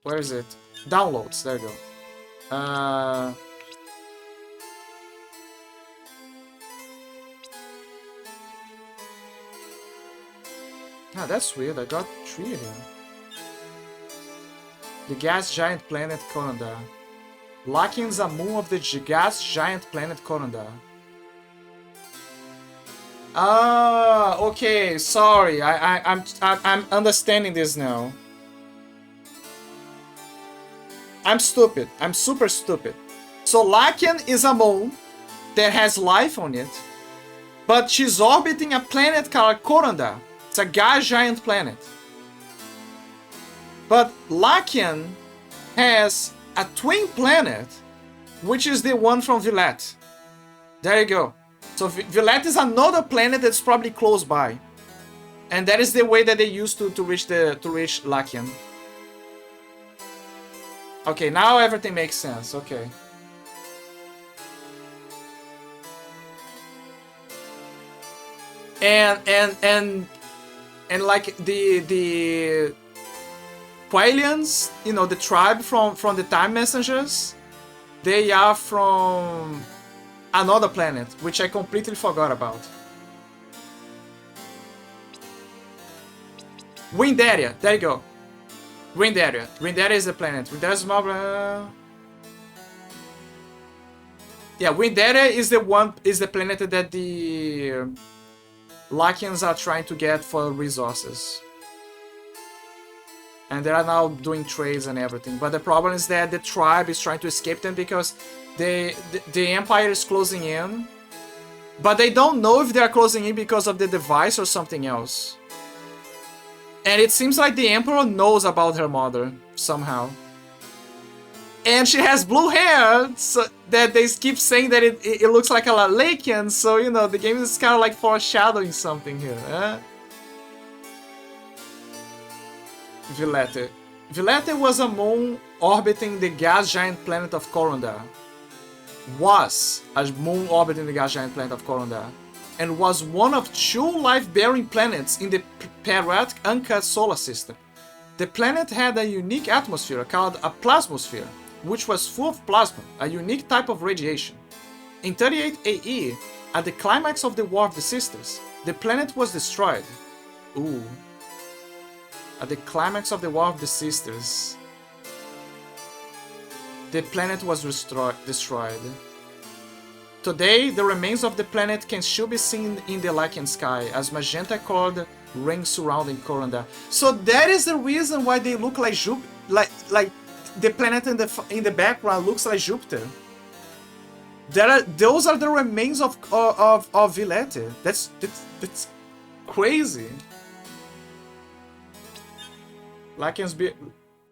Where is it? Downloads, there you go. That's weird, I got 3 here. The gas giant planet Korondar. Lakian's a moon of the gas giant planet Korondar. Ah, okay, sorry. I'm understanding this now. I'm stupid. I'm super stupid. So Lakian is a moon that has life on it, but she's orbiting a planet called Korondar. It's a gas giant planet. But Lakian has a twin planet, which is the one from Villette. There you go. So Villette is another planet that's probably close by, and that is the way that they used to reach Lakian. Okay, now everything makes sense. Okay. And like the Quailians, you know, the tribe from the Time Messengers, they are from another planet, which I completely forgot about. Windaria, there you go. Windaria. Windaria is the planet. Windaria is yeah, Windaria is the planet that the Lakians are trying to get for resources. And they are now doing trades and everything. But the problem is that the tribe is trying to escape them because the Empire is closing in. But they don't know if they are closing in because of the device or something else. And it seems like the Emperor knows about her mother. somehow. And she has blue hair, so that they keep saying that it looks like a Lakian, so you know, the game is kind of like foreshadowing something here. Villette. Villette was a moon orbiting the gas giant planet of Corundar. Was a moon orbiting the gas giant planet of Corundar. And was one of 2 life-bearing planets in the periodic Anka solar system. The planet had a unique atmosphere called a plasmosphere, which was full of plasma, a unique type of radiation. In 38 AE, at the climax of the War of the Sisters, the planet was destroyed. Ooh. At the climax of the War of the Sisters, the planet was destroyed. Today, the remains of the planet can still be seen in the Lakian sky as magenta-colored rings surrounding Corundar. So that is the reason why they look like Jupiter, like the planet in the background looks like Jupiter. Those are the remains of Villette. That's crazy. Lakian's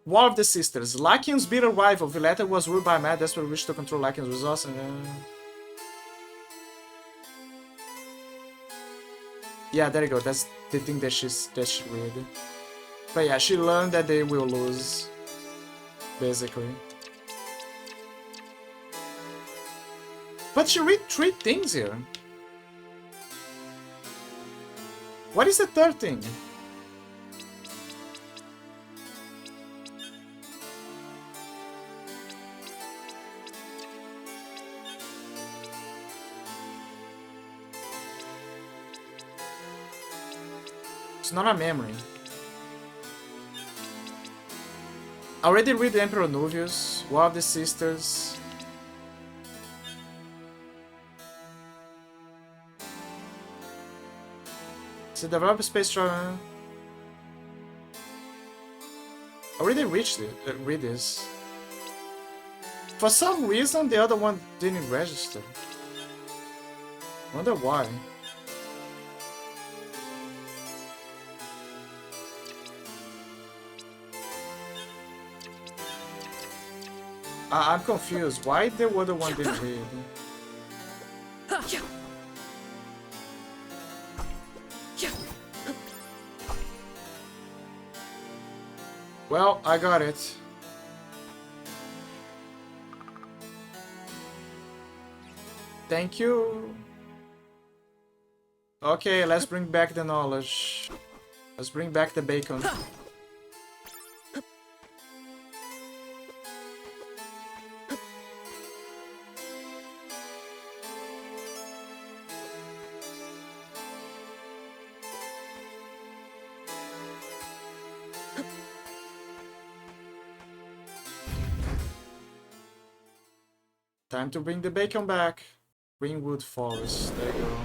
War of the Sisters. Lakian's bitter rival, Villette, was ruled by a mad desperate wish to control Lakian's resources. Yeah, there you go. That's the thing that she read. But yeah, she learned that they will lose, basically. But she read 3 things here. What is the 3rd thing? It's not a memory. I already read the Emperor Nuvius, War of the Sisters. So develop space travel. I already read this. For some reason, the other one didn't register. Wonder why. I'm confused. Why the other one didn't read? Well, I got it. Thank you. Okay, let's bring back the knowledge. Let's bring back the bacon. Time to bring the bacon back. Greenwood Forest. There you go.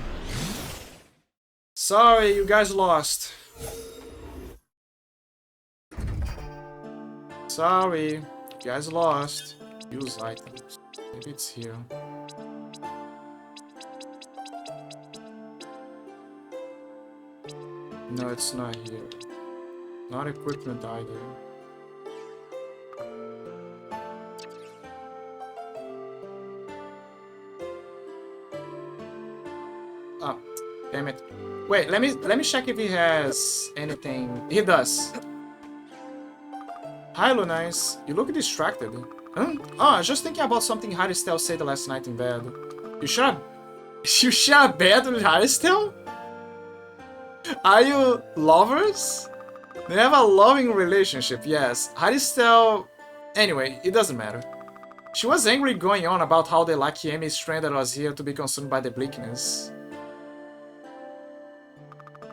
Sorry, you guys lost. Sorry, you guys lost. Use items. Maybe it's here. No, it's not here. Not equipment either. Oh, damn it. Wait, let me check if he has anything. He does. Hi, Lunais. You look distracted. Huh? Oh, I was just thinking about something Haristel said last night in bed. You share a bed with Haristel? Are you lovers? They have a loving relationship, yes. Haristel... Anyway, it doesn't matter. She was angry going on about how the Lakiemi stranded us here to be concerned by the bleakness.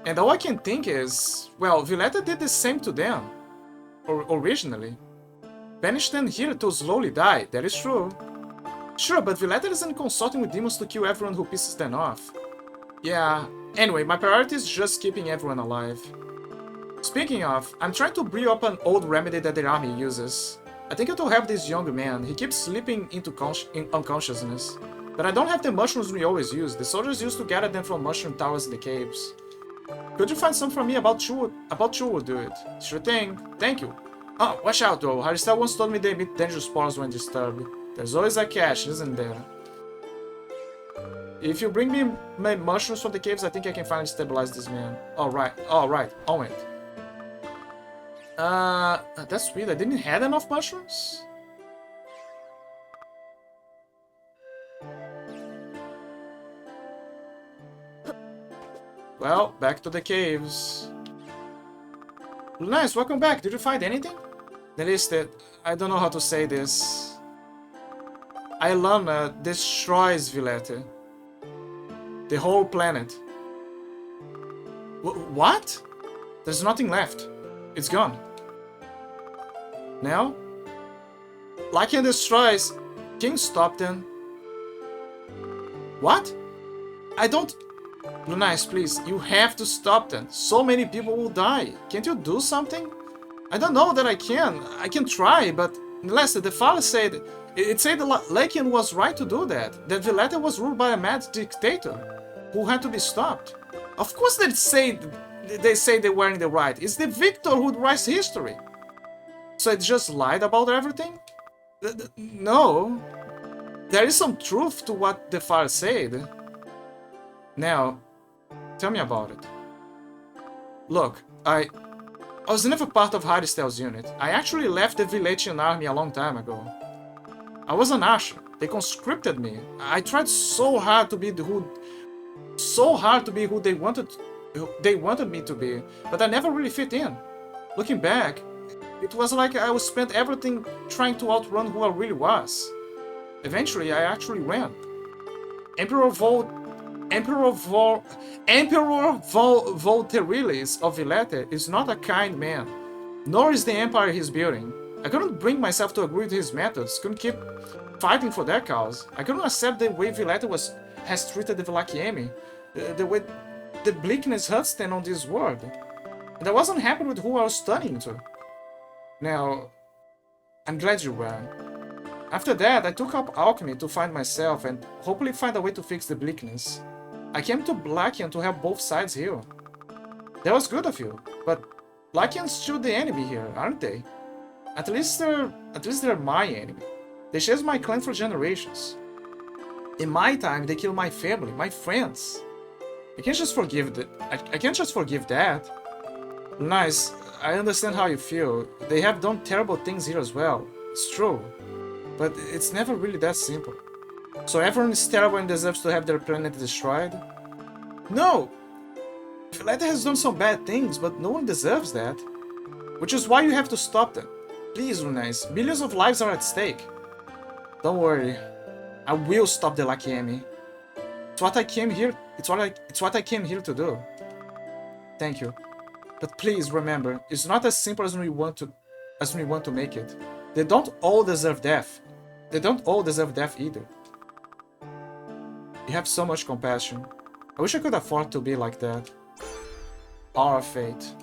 And all I can think is... Well, Villette did the same to them. Originally. Banished them here to slowly die, that is true. Sure, but Villette isn't consulting with demons to kill everyone who pisses them off. Yeah, anyway, my priority is just keeping everyone alive. Speaking of, I'm trying to brew up an old remedy that the army uses. I think it will help this young man, he keeps slipping into unconsciousness. But I don't have the mushrooms we always use, the soldiers used to gather them from mushroom towers in the caves. Could you find some for me? About two would do it. Sure thing. Thank you. Oh, watch out though. Haristel once told me they emit dangerous spores when disturbed. There's always a catch, isn't there? If you bring me my mushrooms from the caves, I think I can finally stabilize this man. Alright, on it. That's weird. I didn't have enough mushrooms? Well, back to the caves. Nice, welcome back. Did you find anything? At least I don't know how to say this. Ilana destroys Villette. The whole planet. What? There's nothing left. It's gone. Now? Lycan destroys. King stop them. What? I don't... Lunais, please, you have to stop them. So many people will die. Can't you do something? I don't know that I can. I can try, but unless the father said... It said that Lycan was right to do that. That Villette was ruled by a mad dictator who had to be stopped. Of course they say they were in the right. It's the victor who writes history. So it just lied about everything? No. There is some truth to what the father said. Now, tell me about it. Look, I was never part of Haristel's unit. I actually left the Villetian army a long time ago. I was an usher. They conscripted me. I tried so hard to be who they wanted me to be, but I never really fit in. Looking back, it was like I spent everything trying to outrun who I really was. Eventually, I actually ran. Emperor Volterilis of Villette is not a kind man, nor is the empire he's building. I couldn't bring myself to agree with his methods, couldn't keep fighting for their cause. I couldn't accept the way Villette has treated the Vlakiemi, the way the bleakness hurts them on this world. And I wasn't happy with who I was studying to. Now, I'm glad you ran. After that, I took up alchemy to find myself and hopefully find a way to fix the bleakness. I came to Blakian to help both sides heal. That was good of you, but Blakian's still the enemy here, aren't they? At least they're my enemy. They chased my clan for generations. In my time, they killed my family, my friends. I can't just forgive that. I can't just forgive that. Nice, I understand how you feel. They have done terrible things here as well. It's true. But it's never really that simple. So everyone is terrible and deserves to have their planet destroyed? No! Villette has done some bad things, but no one deserves that. Which is why you have to stop them. Please, Lunais, millions of lives are at stake. Don't worry. I will stop the Lakiemi. It's what I came here. It's what I came here to do. Thank you. But please remember, it's not as simple as we want to make it. They don't all deserve death. They don't all deserve death either. You have so much compassion. I wish I could afford to be like that. Our fate.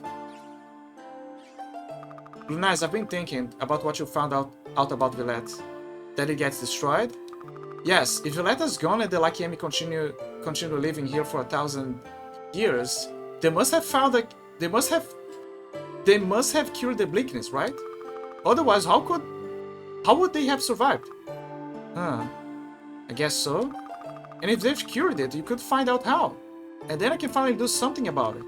Lunais, I've been thinking about what you found out about Villette. That it gets destroyed? Yes, if Villette is gone and the Lakiemi continue living here for 1,000 years, they must have cured the bleakness, right? Otherwise, how would they have survived? Huh. I guess so. And if they've cured it, you could find out how. And then I can finally do something about it.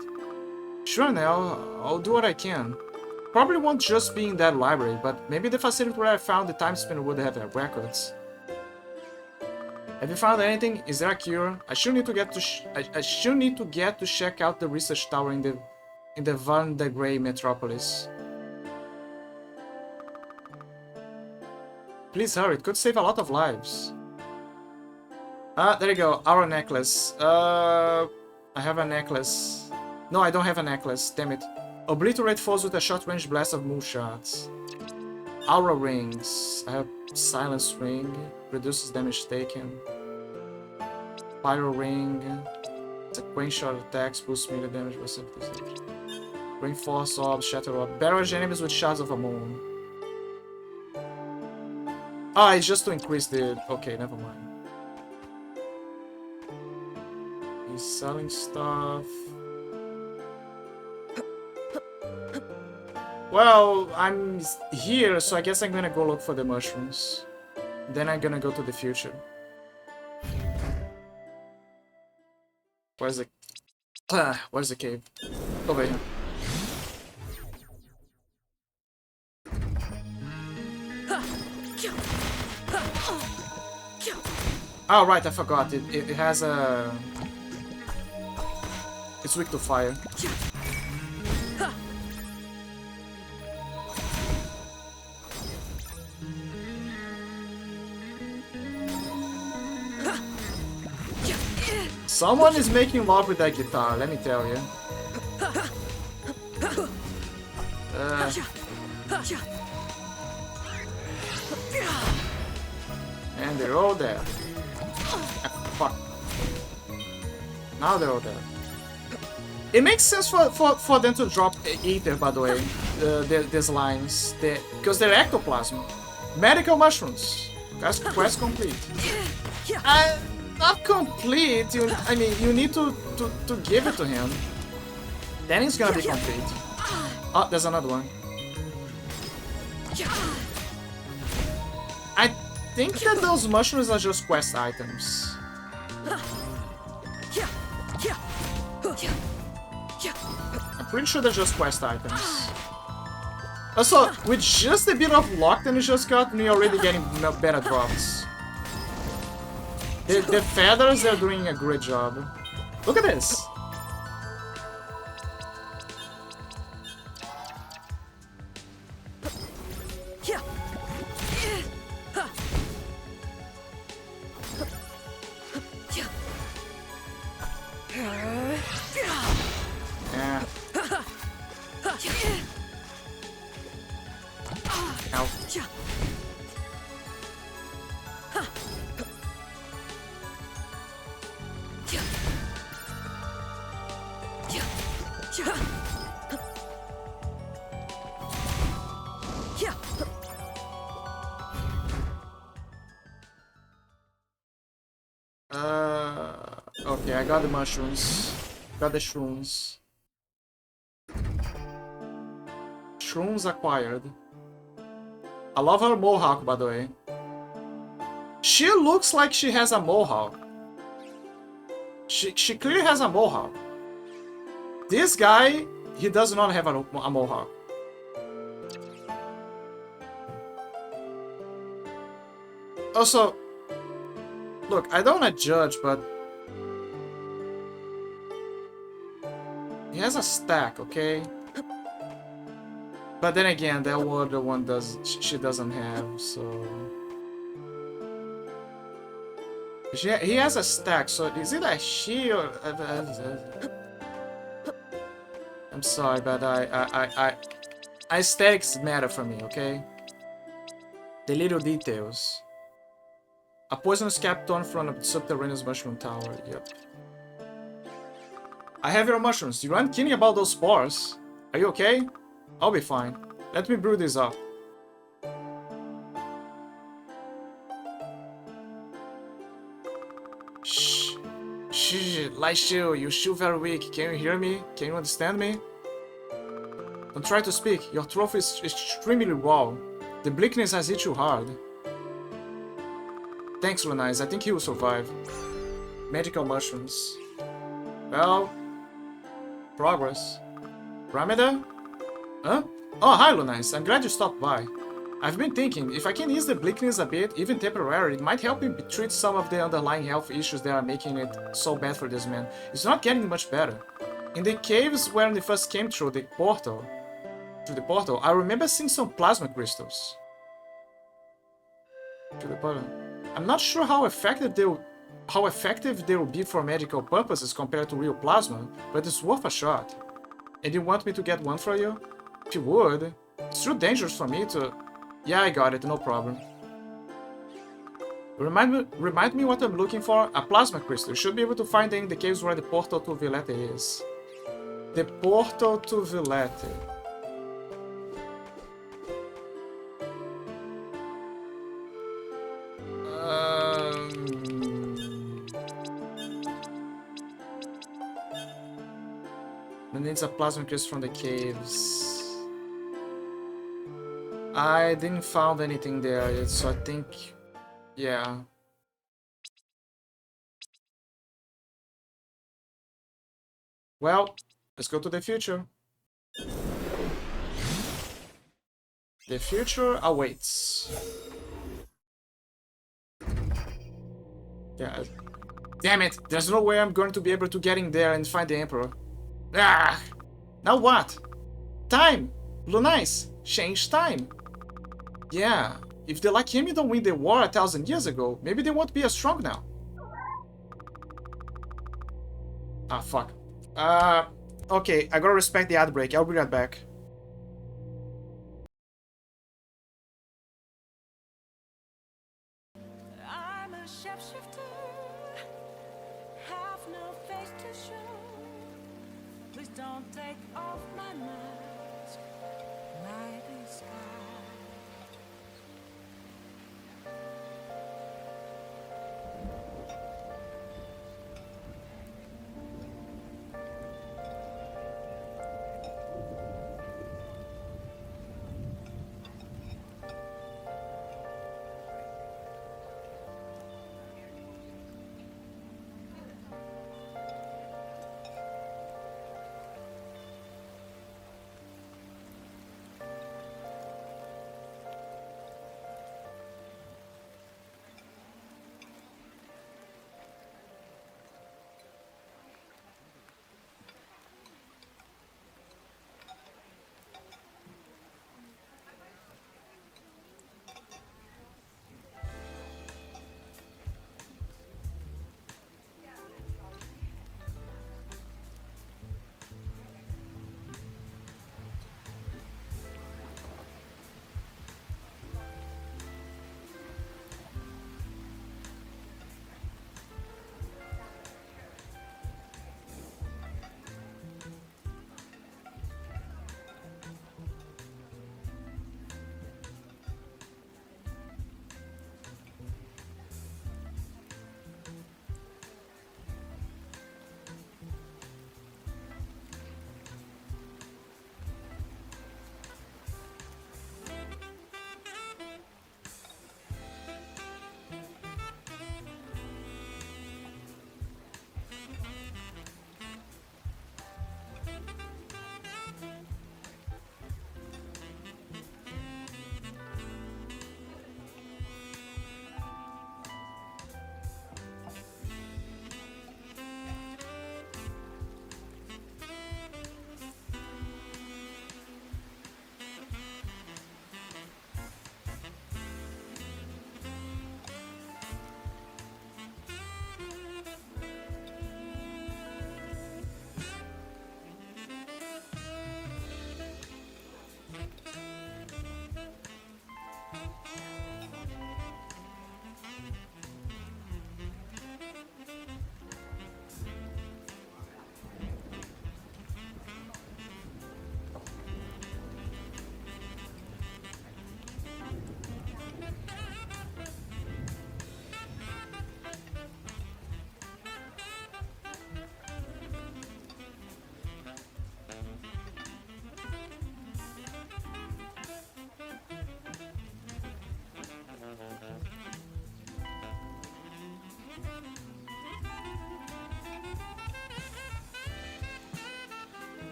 Sure, now, I'll do what I can. Probably won't just be in that library, but maybe the facility where I found the time spinner would have records. Have you found anything? Is there a cure? I should need to get to check out the research tower in the Van de Grey metropolis. Please hurry, it could save a lot of lives. There you go, our necklace. I have a necklace. No, I don't have a necklace, damn it. Obliterate foes with a short-range blast of moonshots. Aura rings. I have silence ring. Reduces damage taken. Pyro ring. Sequential attacks boost melee damage by 7%. Reinforce orb, shatter orb. Barrage enemies with shards of a moon. Ah, it's just to increase the... Okay, never mind. He's selling stuff. Well, I'm here, so I guess I'm gonna go look for the mushrooms. Then I'm gonna go to the future. Where's the... where's the cave? Over here. Oh, right, I forgot. It has a... It's weak to fire. Someone is making love with that guitar, let me tell you. And they're all there. Fuck. Now they're all there. It makes sense for them to drop Ether, by the way. These lines. Because they're ectoplasm. Medical mushrooms. Quest complete. Not complete. I mean, you need to give it to him. Then it's gonna be complete. Oh, there's another one. I think that those mushrooms are just quest items. I'm pretty sure they're just quest items. Also, with just a bit of luck that we just got, we're already getting better drops. The feathers are doing a great job. Look at this. Yeah. Ow. Okay, I got the mushrooms. Got the shrooms. Shrooms acquired. I love her mohawk, by the way. She looks like she has a mohawk. She clearly has a mohawk. This guy, he does not have a mohawk. Also, look, I don't want to judge, but he has a stack, okay? But then again, that other one she doesn't have, so... He has a stack, so is it a she or... I'm sorry, but aesthetics matter for me, okay? The little details. A poisonous cap torn from a subterranean mushroom tower, yep. I have your mushrooms. You aren't kidding about those spores. Are you okay? I'll be fine. Let me brew this up. Shh. Shh. Lie still. You're still very weak. Can you hear me? Can you understand me? Don't try to speak. Your throat is extremely raw. The bleakness has hit you hard. Thanks, Lunais. I think he will survive. Magical mushrooms. Well... Progress. Ramida? Huh? Oh, hi, Lunais. I'm glad you stopped by. I've been thinking, if I can ease the bleakness a bit, even temporarily, it might help me treat some of the underlying health issues that are making it so bad for this man. It's not getting much better. In the caves when we first came through the portal, I remember seeing some plasma crystals. I'm not sure how effective they will be for medical purposes compared to real plasma, but it's worth a shot. And you want me to get one for you? If you would. It's too dangerous for me to... Yeah, I got it, no problem. Remind me what I'm looking for? A plasma crystal. You should be able to find it in the caves where the portal to Villette is. The portal to Villette. Needs a plasma crystal from the caves. I didn't found anything there yet, so I think, yeah. Well, let's go to the future. The future awaits. Yeah. Damn it! There's no way I'm going to be able to get in there and find the Emperor. Ah! Now what? Time! Blue Eyes! Change time! Yeah, if the Lakemi don't win the war 1,000 years ago, maybe they won't be as strong now. Ah, fuck. Okay, I gotta respect the ad break. I'll be right back. I'm a shapeshifter, have no face to show. Please don't take off my mask, my disguise.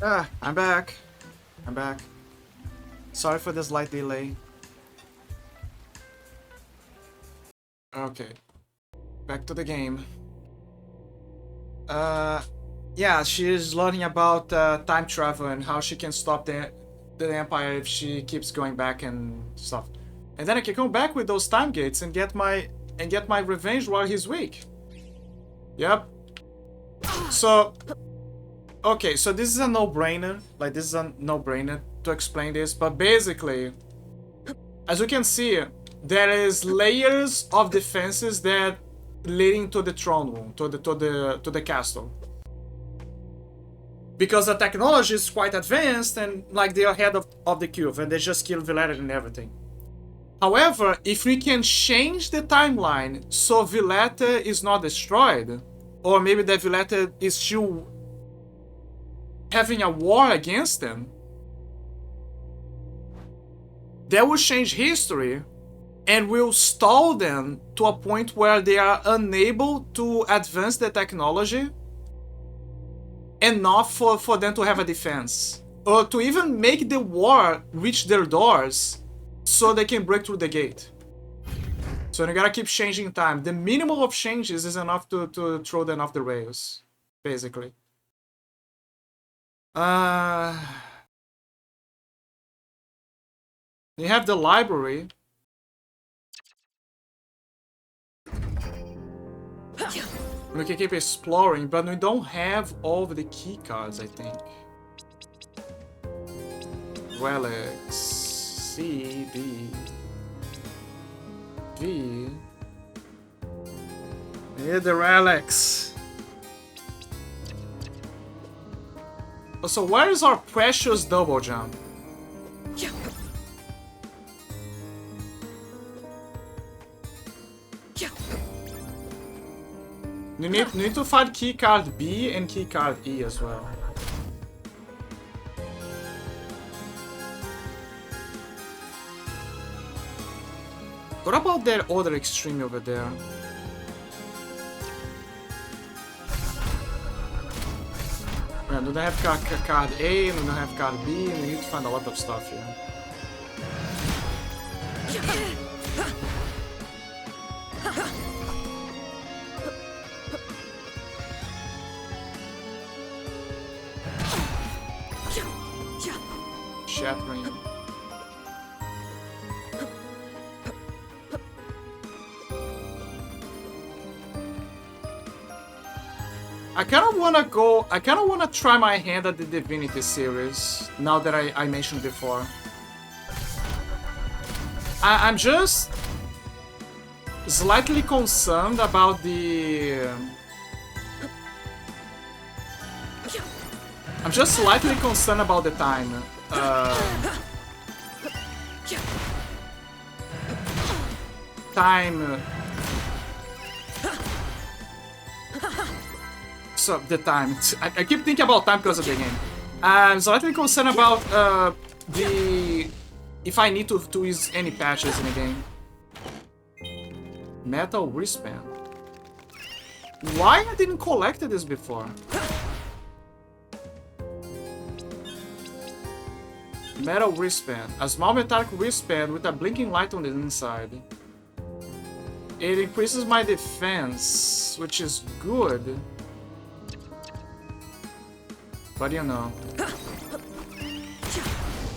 I'm back. I'm back. Sorry for the slight delay. Okay. Back to the game. Yeah, she is learning about time travel and how she can stop the Empire if she keeps going back and stuff. And then I can go back with those time gates and get my revenge while he's weak. Yep. So, okay, so this is a no-brainer. Like, this is a no-brainer to explain this. But basically, as you can see, there is layers of defenses that leading to the throne room, to the castle. Because the technology is quite advanced and like they are ahead of the curve and they just kill Villetta and everything. However, if we can change the timeline so Villetta is not destroyed, or maybe that Villetta is still having a war against them, that will change history and will stall them to a point where they are unable to advance the technology enough for them to have a defense. Or to even make the war reach their doors so they can break through the gate. So you gotta keep changing time. The minimum of changes is enough to throw them off the rails, basically. You have the library. We can keep exploring, but we don't have all of the key cards, I think. Relics. C, D, V. We need the relics. So where is our precious double jump? You need to find keycard B and keycard E as well. What about that other extreme over there? Yeah, do they have card A and do they have card B? And we need to find a lot of stuff here. Shattering. I kind of wanna try my hand at the Divinity series, now that I mentioned before. I'm just slightly concerned about the... I'm just slightly concerned about the time. So, the time. I keep thinking about time because of the game. I'm slightly concerned about if I need to use any patches in the game. Metal wristband. Why I didn't collect this before? Metal wristband. A small metallic wristband with a blinking light on the inside. It increases my defense, which is good. But you know.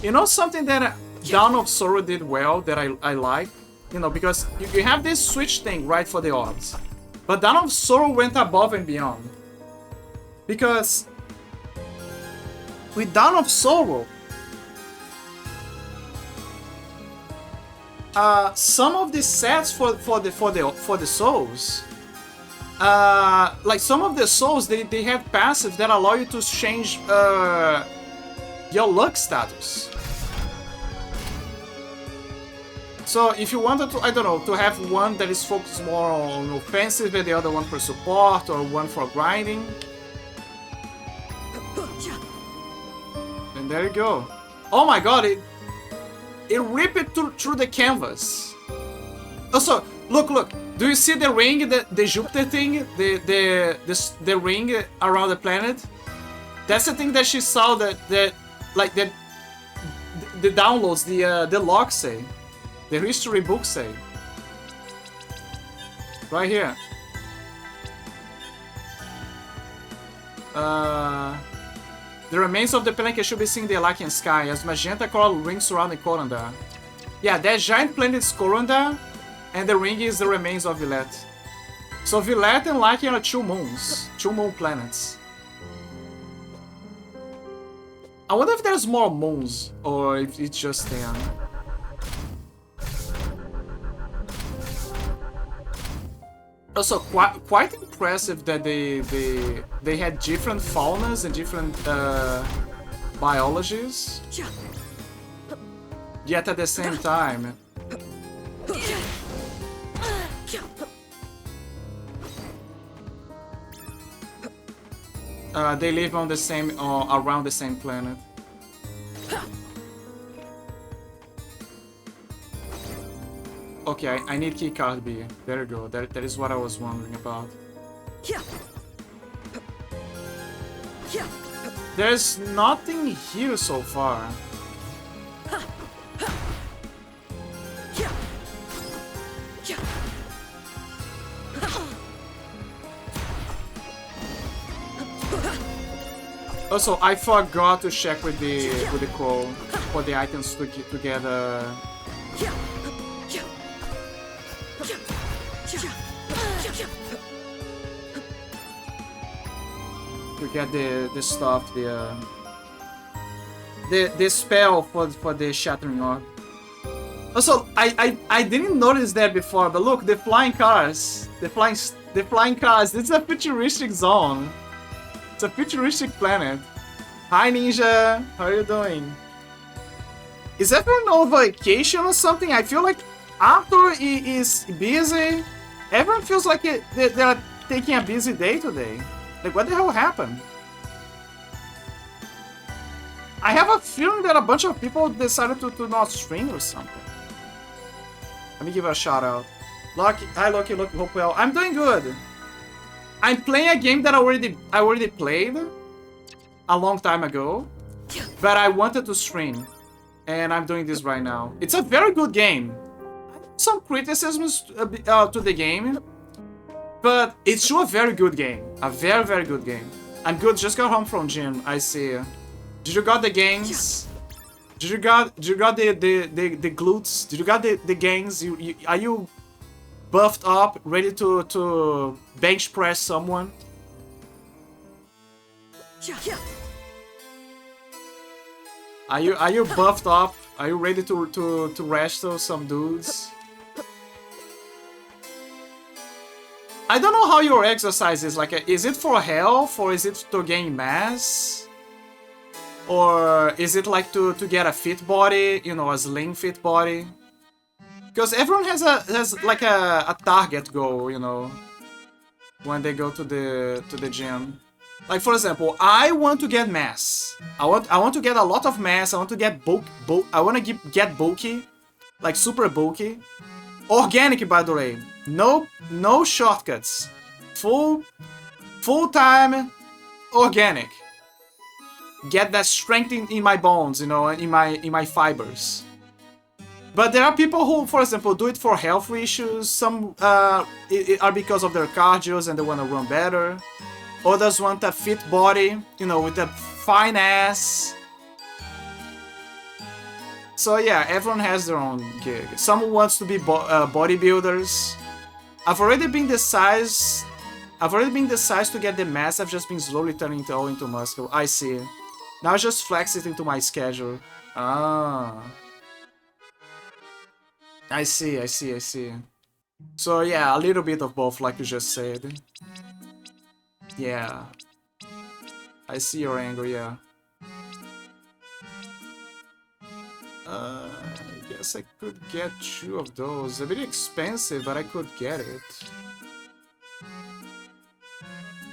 You know something that Dawn of Sorrow did well that I like? You know, because you have this switch thing right for the orbs. But Dawn of Sorrow went above and beyond. Because with Dawn of Sorrow, some of the sets for the souls, like some of the souls, they have passives that allow you to change your luck status. So if you wanted to, I don't know, to have one that is focused more on offensive and the other one for support or one for grinding, and there you go. Oh my god, it ripped it through the canvas. Also, look. Do you see the ring, the Jupiter thing, the ring around the planet? That's the thing that she saw that like the downloads, the logs say. The history books say. Right here. The remains of the planet should be seen in the Elachian sky as magenta coral rings surrounding Korondar. Yeah, that giant planet is Korondar, and the ring is the remains of Villet. So Villet and Lachian are two moons. Two moon planets. I wonder if there's more moons, or if it's just them. Also, quite impressive that they had different faunas and different biologies, yet at the same time. They live on the same, around the same planet. Okay, I need keycard B. There you go. That is what I was wondering about. There's nothing here so far. Also, I forgot to check with the crow for the items to get the stuff, the spell for the shattering orb. Also, I didn't notice that before, but look, the flying cars, the flying cars. This is a futuristic zone. It's a futuristic planet. Hi Ninja, how are you doing? Is everyone on vacation or something? I feel like Arthur is busy. Everyone feels like they're taking a busy day today. Like, what the hell happened? I have a feeling that a bunch of people decided to not stream or something. Let me give her a shout out. Lucky, hi Lucky, hope well. I'm doing good. I'm playing a game that I already played a long time ago, but I wanted to stream, and I'm doing this right now. It's a very good game. Some criticisms to the game, but it's still a very good game. A very, very good game. I'm good. Just got home from gym. I see. Did you got the gains? Did you got the glutes? Did you got the gains? Are you buffed up, ready to bench press someone? Are you buffed up? Are you ready to wrestle some dudes? I don't know how your exercise is. Like, is it for health, or is it to gain mass? Or is it like to get a fit body, you know, a slim fit body? Because everyone has like a target goal, you know, when they go to the gym. Like, for example, I want to get mass. I want to get a lot of mass. I want to get I want to get bulky, like super bulky. Organic, by the way. No shortcuts. Full time organic. Get that strength in my bones, you know, in my fibers. But there are people who, for example, do it for health issues. Some are because of their cardios and they want to run better. Others want a fit body, you know, with a fine ass. So yeah, everyone has their own gig. Some wants to be bodybuilders. I've already been the size to get the mass. I've just been slowly turning it all into muscle. I see. Now I just flex it into my schedule. Ah. I see. So yeah, a little bit of both, like you just said. Yeah. I see your angle, yeah. I guess I could get 2 of those. A bit expensive, but I could get it.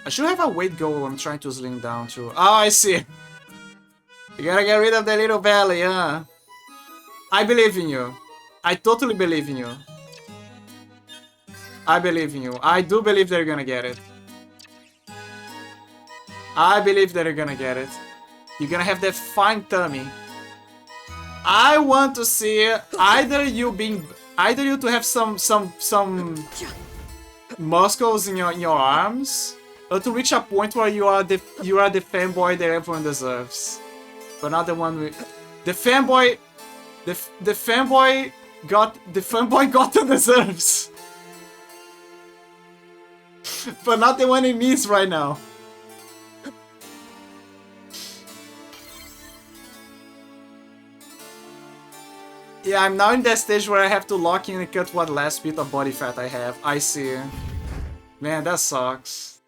I should have a weight goal I'm trying to slim down to. Oh, I see. You gotta get rid of the little belly, huh? I believe in you. I totally believe in you. I believe in you. I do believe that you're gonna get it. I believe that you're gonna get it. You're gonna have that fine tummy. I want to see either you to have some muscles in your arms, or to reach a point where you are the fanboy that everyone deserves, but not the one the fanboy got the deserves, but not the one he needs right now. Yeah, I'm now in that stage where I have to lock in and cut what last bit of body fat I have. I see. Man, that sucks.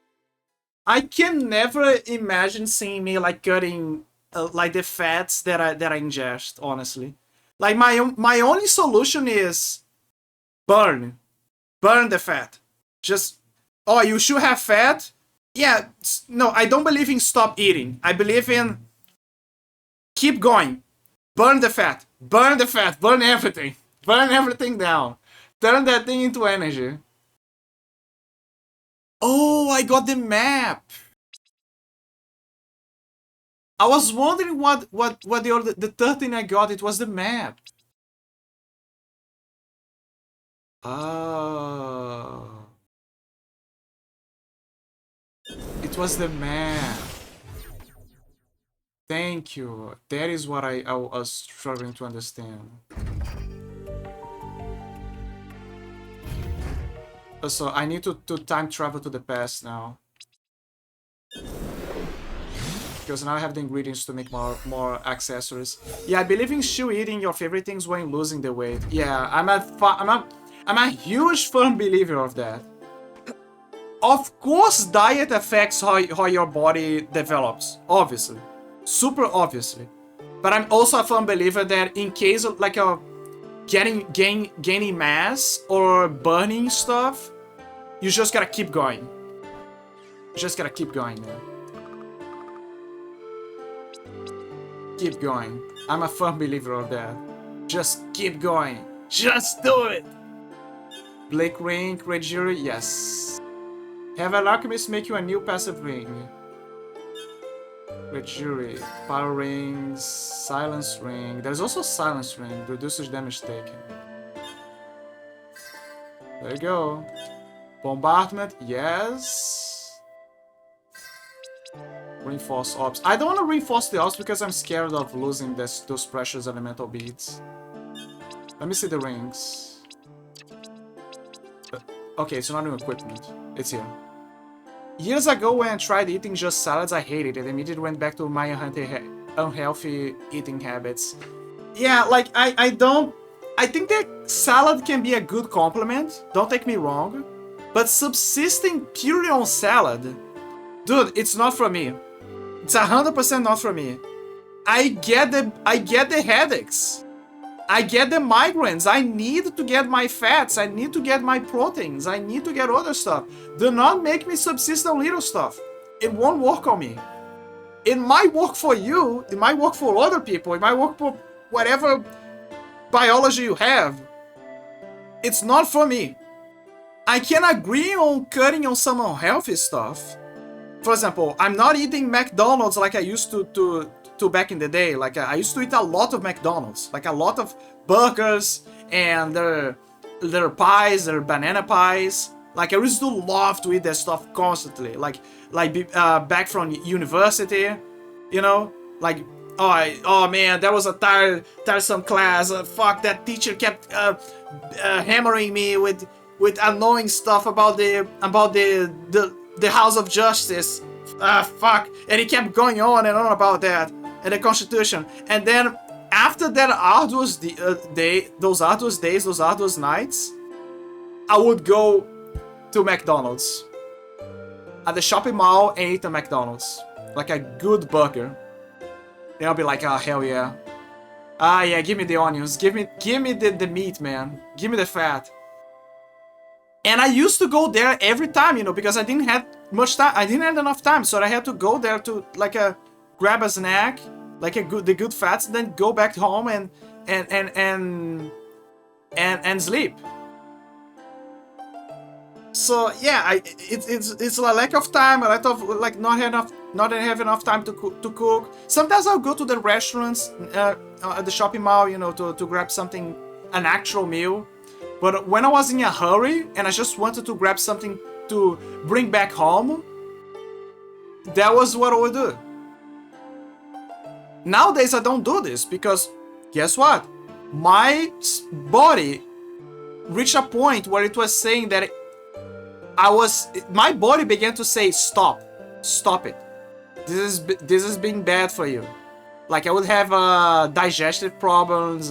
I can never imagine seeing me like cutting like the fats that I ingest, honestly. Like my only solution is burn the fat. Just, oh, you should have fat? Yeah, no, I don't believe in stop eating. I believe in keep going. Burn the fat. Burn the fat. Burn everything. Burn everything down. Turn that thing into energy. Oh, I got the map. I was wondering what the third thing I got. It was the map. Oh. It was the map. Thank you. That is what I was struggling to understand. So I need to time travel to the past now. Because now I have the ingredients to make more accessories. Yeah, I believe in still eating your favorite things when losing the weight. Yeah, I'm a huge firm believer of that. Of course, diet affects how your body develops, obviously. Super obviously. But I'm also a firm believer that in case of like a gaining mass or burning stuff, you just gotta keep going. You just gotta keep going, man. Keep going. I'm a firm believer of that. Just keep going. Just do it! Blake ring, Red Jury, yes. Have an alchemist make you a new passive ring. Red Jury, Power Rings, Silence Ring. There's also Silence Ring, reduces damage taken. There you go. Bombardment, yes. Reinforce Orbs. I don't want to reinforce the Orbs because I'm scared of losing those precious elemental beads. Let me see the rings. Okay, it's not new equipment. It's here. Years ago when I tried eating just salads, I hated it and immediately went back to my unhealthy eating habits. Yeah, like, I think that salad can be a good complement, don't take me wrong, but subsisting purely on salad, dude, it's not for me. It's 100% not for me. I get the headaches. I get the migraines. I need to get my fats. I need to get my proteins. I need to get other stuff. Do not make me subsist on little stuff. It won't work on me. It might work for you. It might work for other people. It might work for whatever biology you have. It's not for me. I can agree on cutting on some unhealthy stuff. For example, I'm not eating McDonald's like I used to back in the day. Like I used to eat a lot of McDonald's, like a lot of burgers and their pies, their banana pies. Like I used to love to eat that stuff constantly. Like back from university, you know, like oh man, that was a tiresome class. Fuck, that teacher kept hammering me with annoying stuff about the House of Justice. Fuck, and he kept going on and on about that. And the Constitution, and then after that arduous those arduous nights, I would go to McDonald's at the shopping mall and eat a McDonald's, like a good burger. Then I'll be like, oh hell yeah, yeah, give me the onions, give me the meat, man, give me the fat. And I used to go there every time, you know, because I didn't have much time. I didn't have enough time, so I had to go there to grab a snack, like the good fats, and then go back home and sleep. So yeah, it's a lack of time, a lot of like not have enough time to cook. Sometimes I'll go to the restaurants at the shopping mall, you know, to grab something, an actual meal. But when I was in a hurry and I just wanted to grab something to bring back home, that was what I would do. Nowadays I don't do this because guess what? My body reached a point where it was saying that my body began to say stop it. This is being bad for you. Like I would have digestive problems,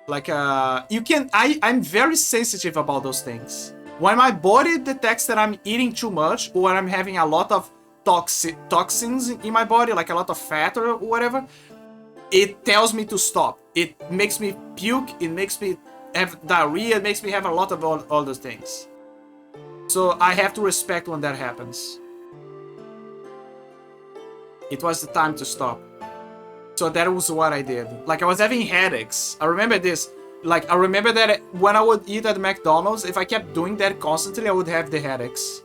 like I'm very sensitive about those things. When my body detects that I'm eating too much or I'm having a lot of toxins in my body, like a lot of fat or whatever, it tells me to stop. It makes me puke, it makes me have diarrhea, it makes me have a lot of all those things. So I have to respect when that happens. It was the time to stop. So that was what I did. Like I was having headaches. I remember this. Like I remember that when I would eat at McDonald's, if I kept doing that constantly, I would have the headaches.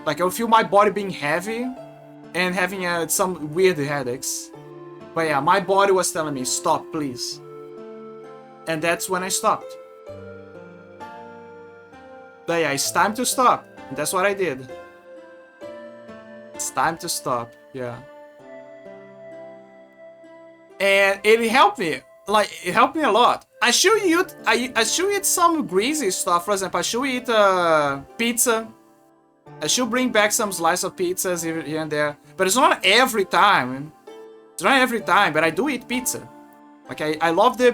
Like I would feel my body being heavy and having some weird headaches. But yeah, my body was telling me, stop, please. And that's when I stopped. But yeah, it's time to stop. And that's what I did. It's time to stop. Yeah. And it helped me. Like, it helped me a lot. I should eat some greasy stuff. For example, I should eat pizza. I should bring back some slice of pizzas here and there. But it's not every time. It's not every time, but I do eat pizza. Like, I love the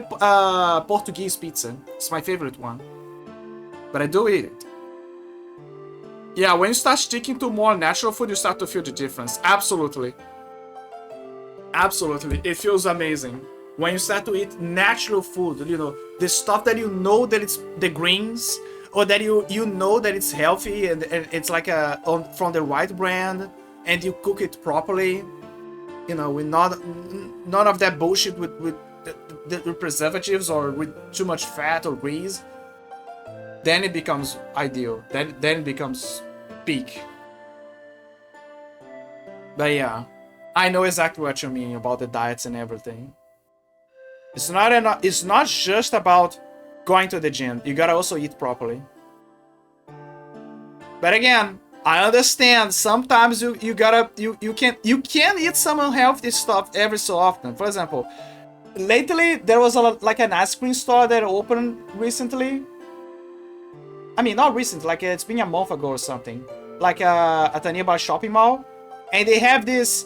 Portuguese pizza. It's my favorite one. But I do eat it. Yeah, when you start sticking to more natural food, you start to feel the difference. Absolutely. Absolutely. It feels amazing. When you start to eat natural food, you know, the stuff that you know that it's the greens, or that you know that it's healthy and it's like from the right brand, and you cook it properly, you know, with none of that bullshit with the preservatives or with too much fat or grease, then it becomes ideal. Then it becomes peak. But yeah, I know exactly what you mean about the diets and everything. It's not just about going to the gym. You gotta also eat properly. But again, I understand sometimes you can eat some unhealthy stuff every so often. For example, lately there was like an ice cream store that opened recently. I mean, not recently, like it's been a month ago or something. Like at a nearby shopping mall, and they have this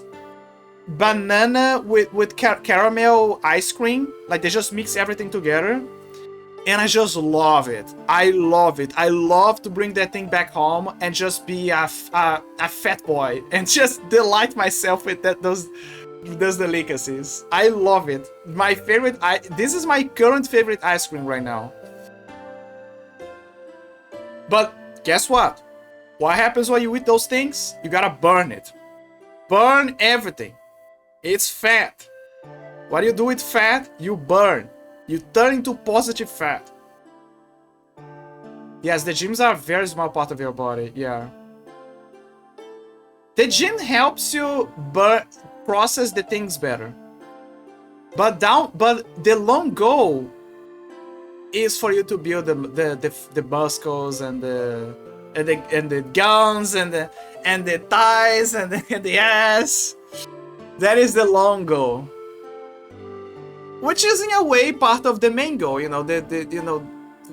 banana with caramel ice cream. Like they just mix everything together, and I just love it. I love it. I love to bring that thing back home and just be a fat boy and just delight myself with those delicacies. I love it. My favorite. This is my current favorite ice cream right now. But guess what? What happens when you eat those things? You gotta burn it. Burn everything. It's fat. What do you do with fat? You burn. You turn into positive fat. Yes, the gyms are a very small part of your body. Yeah. The gym helps you process the things better. But the long goal is for you to build the muscles and the guns and the thighs and the ass. That is the long goal, which is in a way part of the main goal. You know,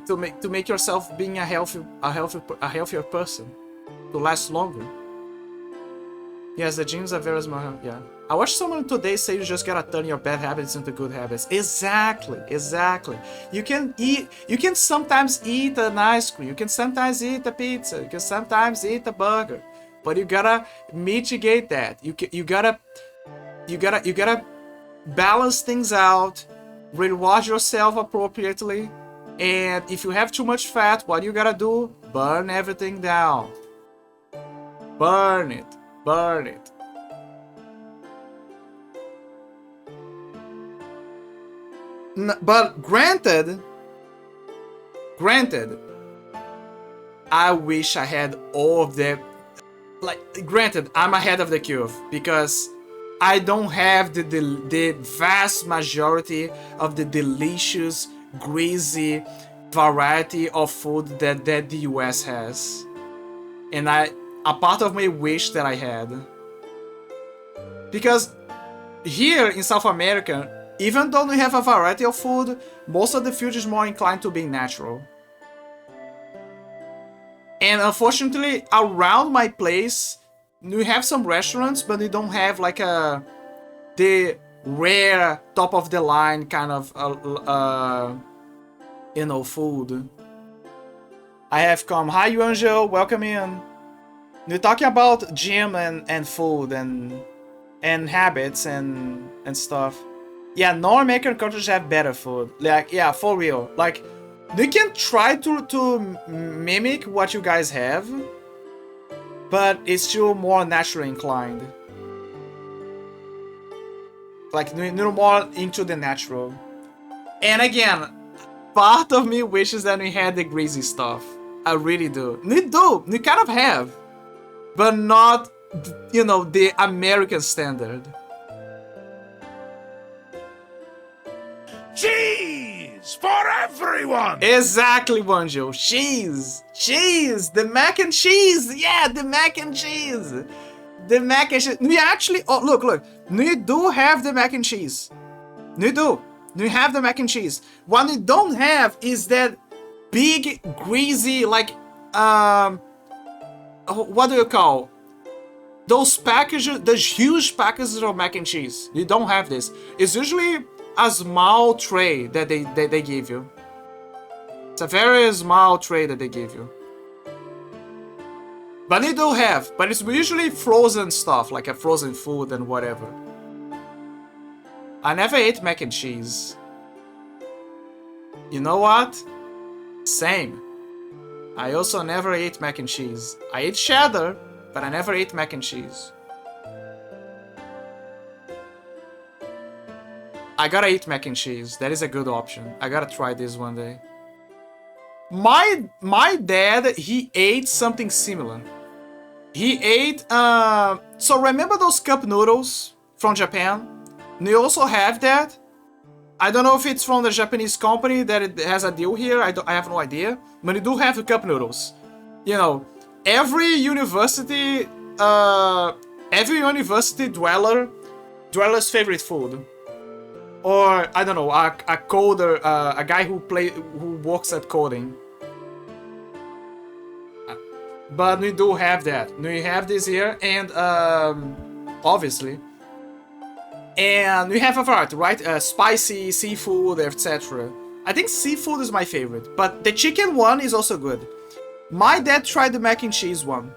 to make yourself being a healthier person, to last longer. Yes, the gyms are very small. Yeah. I watched someone today say you just gotta turn your bad habits into good habits. Exactly. You can sometimes eat an ice cream. You can sometimes eat a pizza. You can sometimes eat a burger. But you gotta mitigate that. You gotta balance things out, reward yourself appropriately. And if you have too much fat, what you gotta do? Burn everything down. Burn it. But granted, I wish I had all of them. Like, granted, I'm ahead of the curve because I don't have the vast majority of the delicious, greasy variety of food that the US has. And a part of me wish that I had. Because here in South America, even though we have a variety of food, most of the food is more inclined to being natural. And unfortunately, around my place, we have some restaurants, but we don't have like the rare, top of the line kind of food. I have come. Hi, Yuanzhou, welcome in. We're talking about gym and food and habits and stuff. Yeah, non-American countries have better food. Like, yeah, for real. Like, they can try to mimic what you guys have, but it's still more naturally inclined. Like, you're more into the natural. And again, part of me wishes that we had the greasy stuff. I really do. We kind of have. But not, you know, the American standard. Cheese for everyone! Exactly, Banjo. Cheese! Cheese! The mac and cheese! Yeah, the mac and cheese! The mac and cheese. We actually... Oh, look. We do have the mac and cheese. We do. We have the mac and cheese. What we don't have is that big, greasy, like... what do you call? Those packages... Those huge packages of mac and cheese. You don't have this. It's usually a small tray that they give you. It's a very small tray that they give you. But they do have, but it's usually frozen stuff, like a frozen food and whatever. I never ate mac and cheese. You know what? Same. I also never ate mac and cheese. I ate cheddar, but I never ate mac and cheese. I gotta eat mac and cheese. That is a good option. I gotta try this one day. My dad, he ate something similar. He ate, so remember those cup noodles from Japan? They also have that. I don't know if it's from the Japanese company that it has a deal here. I have no idea. But they do have the cup noodles. You know, every university dweller's favorite food. Or, I don't know, a coder, a guy who works at coding. But we do have that. We have this here, and obviously. And we have a variety, right? Spicy, seafood, etc. I think seafood is my favorite, but the chicken one is also good. My dad tried the mac and cheese one.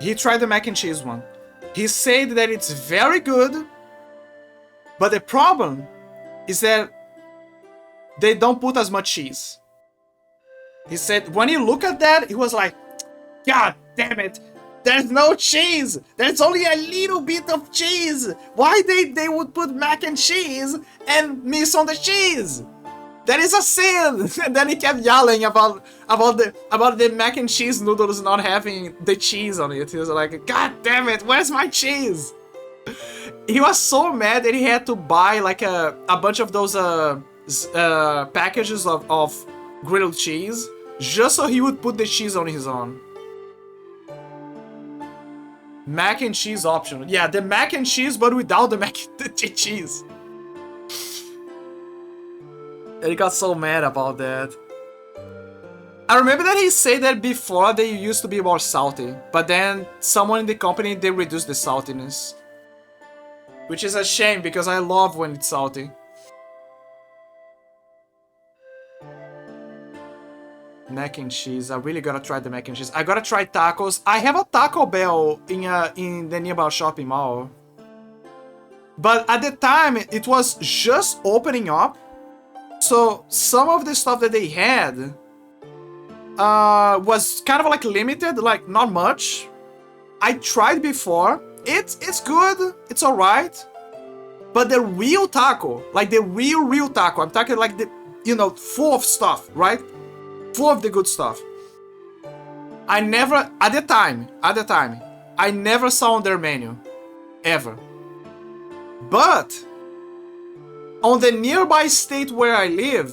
He tried the mac and cheese one. He said that it's very good, but the problem is that they don't put as much cheese. He said when you look at that, he was like, God damn it, there's no cheese. There's only a little bit of cheese. Why they would put mac and cheese and miss on the cheese? That is a sin. And then he kept yelling about the mac and cheese noodles not having the cheese on it. He was like, God damn it, where's my cheese? He was so mad that he had to buy like a bunch of those packages of grilled cheese just so he would put the cheese on his own. Mac and cheese optional. Yeah, the mac and cheese, but without the cheese. And he got so mad about that. I remember that he said that before they used to be more salty, but then someone in the company, they reduced the saltiness. Which is a shame because I love when it's salty. Mac and cheese. I really gotta try the mac and cheese. I gotta try tacos. I have a Taco Bell in the nearby shopping mall. But at the time, it was just opening up. So some of the stuff that they had was kind of like limited, like not much. I tried before. It's good. It's alright. But the real taco, like the real taco, I'm talking like the, you know, full of stuff, right? Full of the good stuff. I never, at the time, I never saw on their menu, ever. But on the nearby state where I live,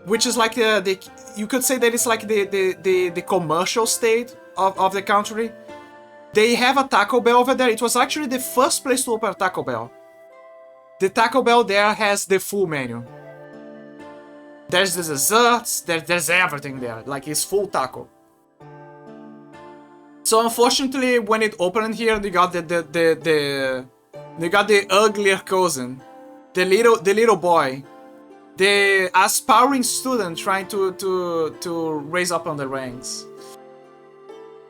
which is like you could say that it's like the commercial state of the country, they have a Taco Bell over there. It was actually the first place to open a Taco Bell. The Taco Bell there has the full menu. There's the desserts, there's everything there. Like, it's full taco. So unfortunately, when it opened here, they got the uglier cousin, the little boy, the aspiring student trying to raise up on the ranks.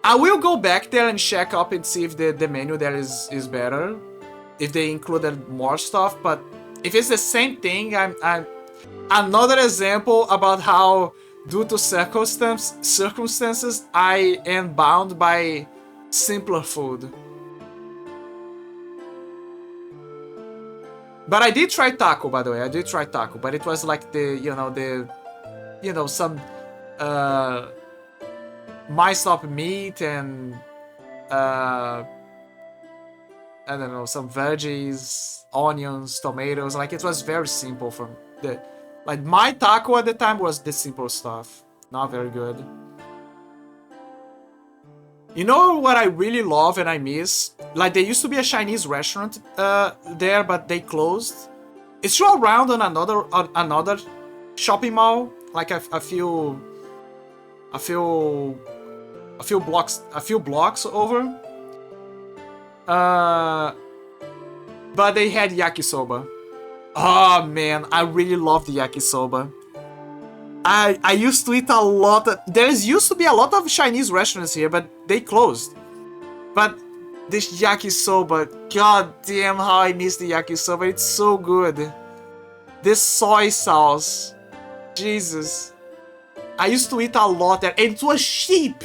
I will go back there and check up and see if the menu there is better, if they included more stuff. But if it's the same thing, I'm another example about how, due to circumstances, I am bound by simpler food. But I did try taco, by the way. I did try taco, but it was like some miced up meat and I don't know, some veggies, onions, tomatoes. Like, it was very simple from the. Like, my taco at the time was the simple stuff. Not very good. You know what I really love and I miss? Like, there used to be a Chinese restaurant there, but they closed. It's still around on another shopping mall, like a few blocks over. But they had yakisoba. Oh man, I really love the yakisoba. I used to eat a lot. There used to be a lot of Chinese restaurants here, but they closed. But this yakisoba, god damn how I miss the yakisoba. It's so good. This soy sauce, Jesus. I used to eat a lot there, and it was cheap.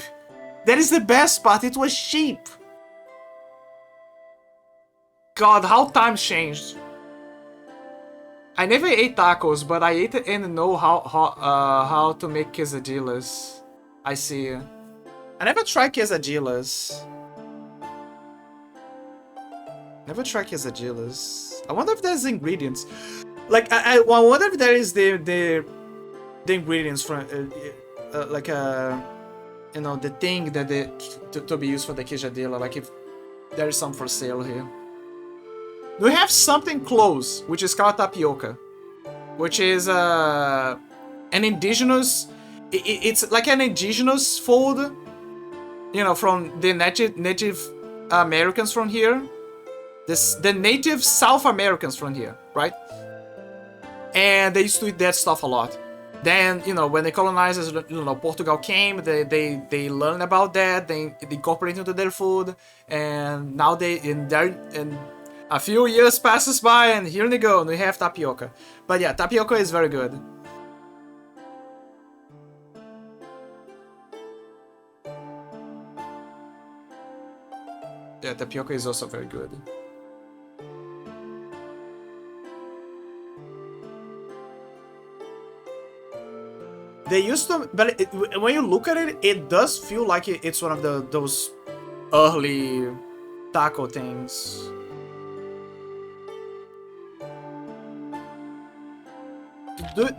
That is the best part, it was cheap. God, how times changed. I never ate tacos, but I ate it and know how to make quesadillas. I see. I never tried quesadillas. Never tried quesadillas. I wonder if there's ingredients. Like, I wonder if there is the ingredients from you know, the thing that to be used for the quesadilla. Like, if there is some for sale here. We have something close, which is called tapioca, which is an indigenous. It's like an indigenous food, you know, from the native Americans from here, the native South Americans from here, right? And they used to eat that stuff a lot. Then, you know, when the colonizers, you know, Portugal came, they learned about that, they incorporated into their food, and now a few years passes by, and here they go, and we have tapioca. But yeah, tapioca is very good. Yeah, tapioca is also very good. They used to, but when you look at it, it does feel like it's one of those early taco things.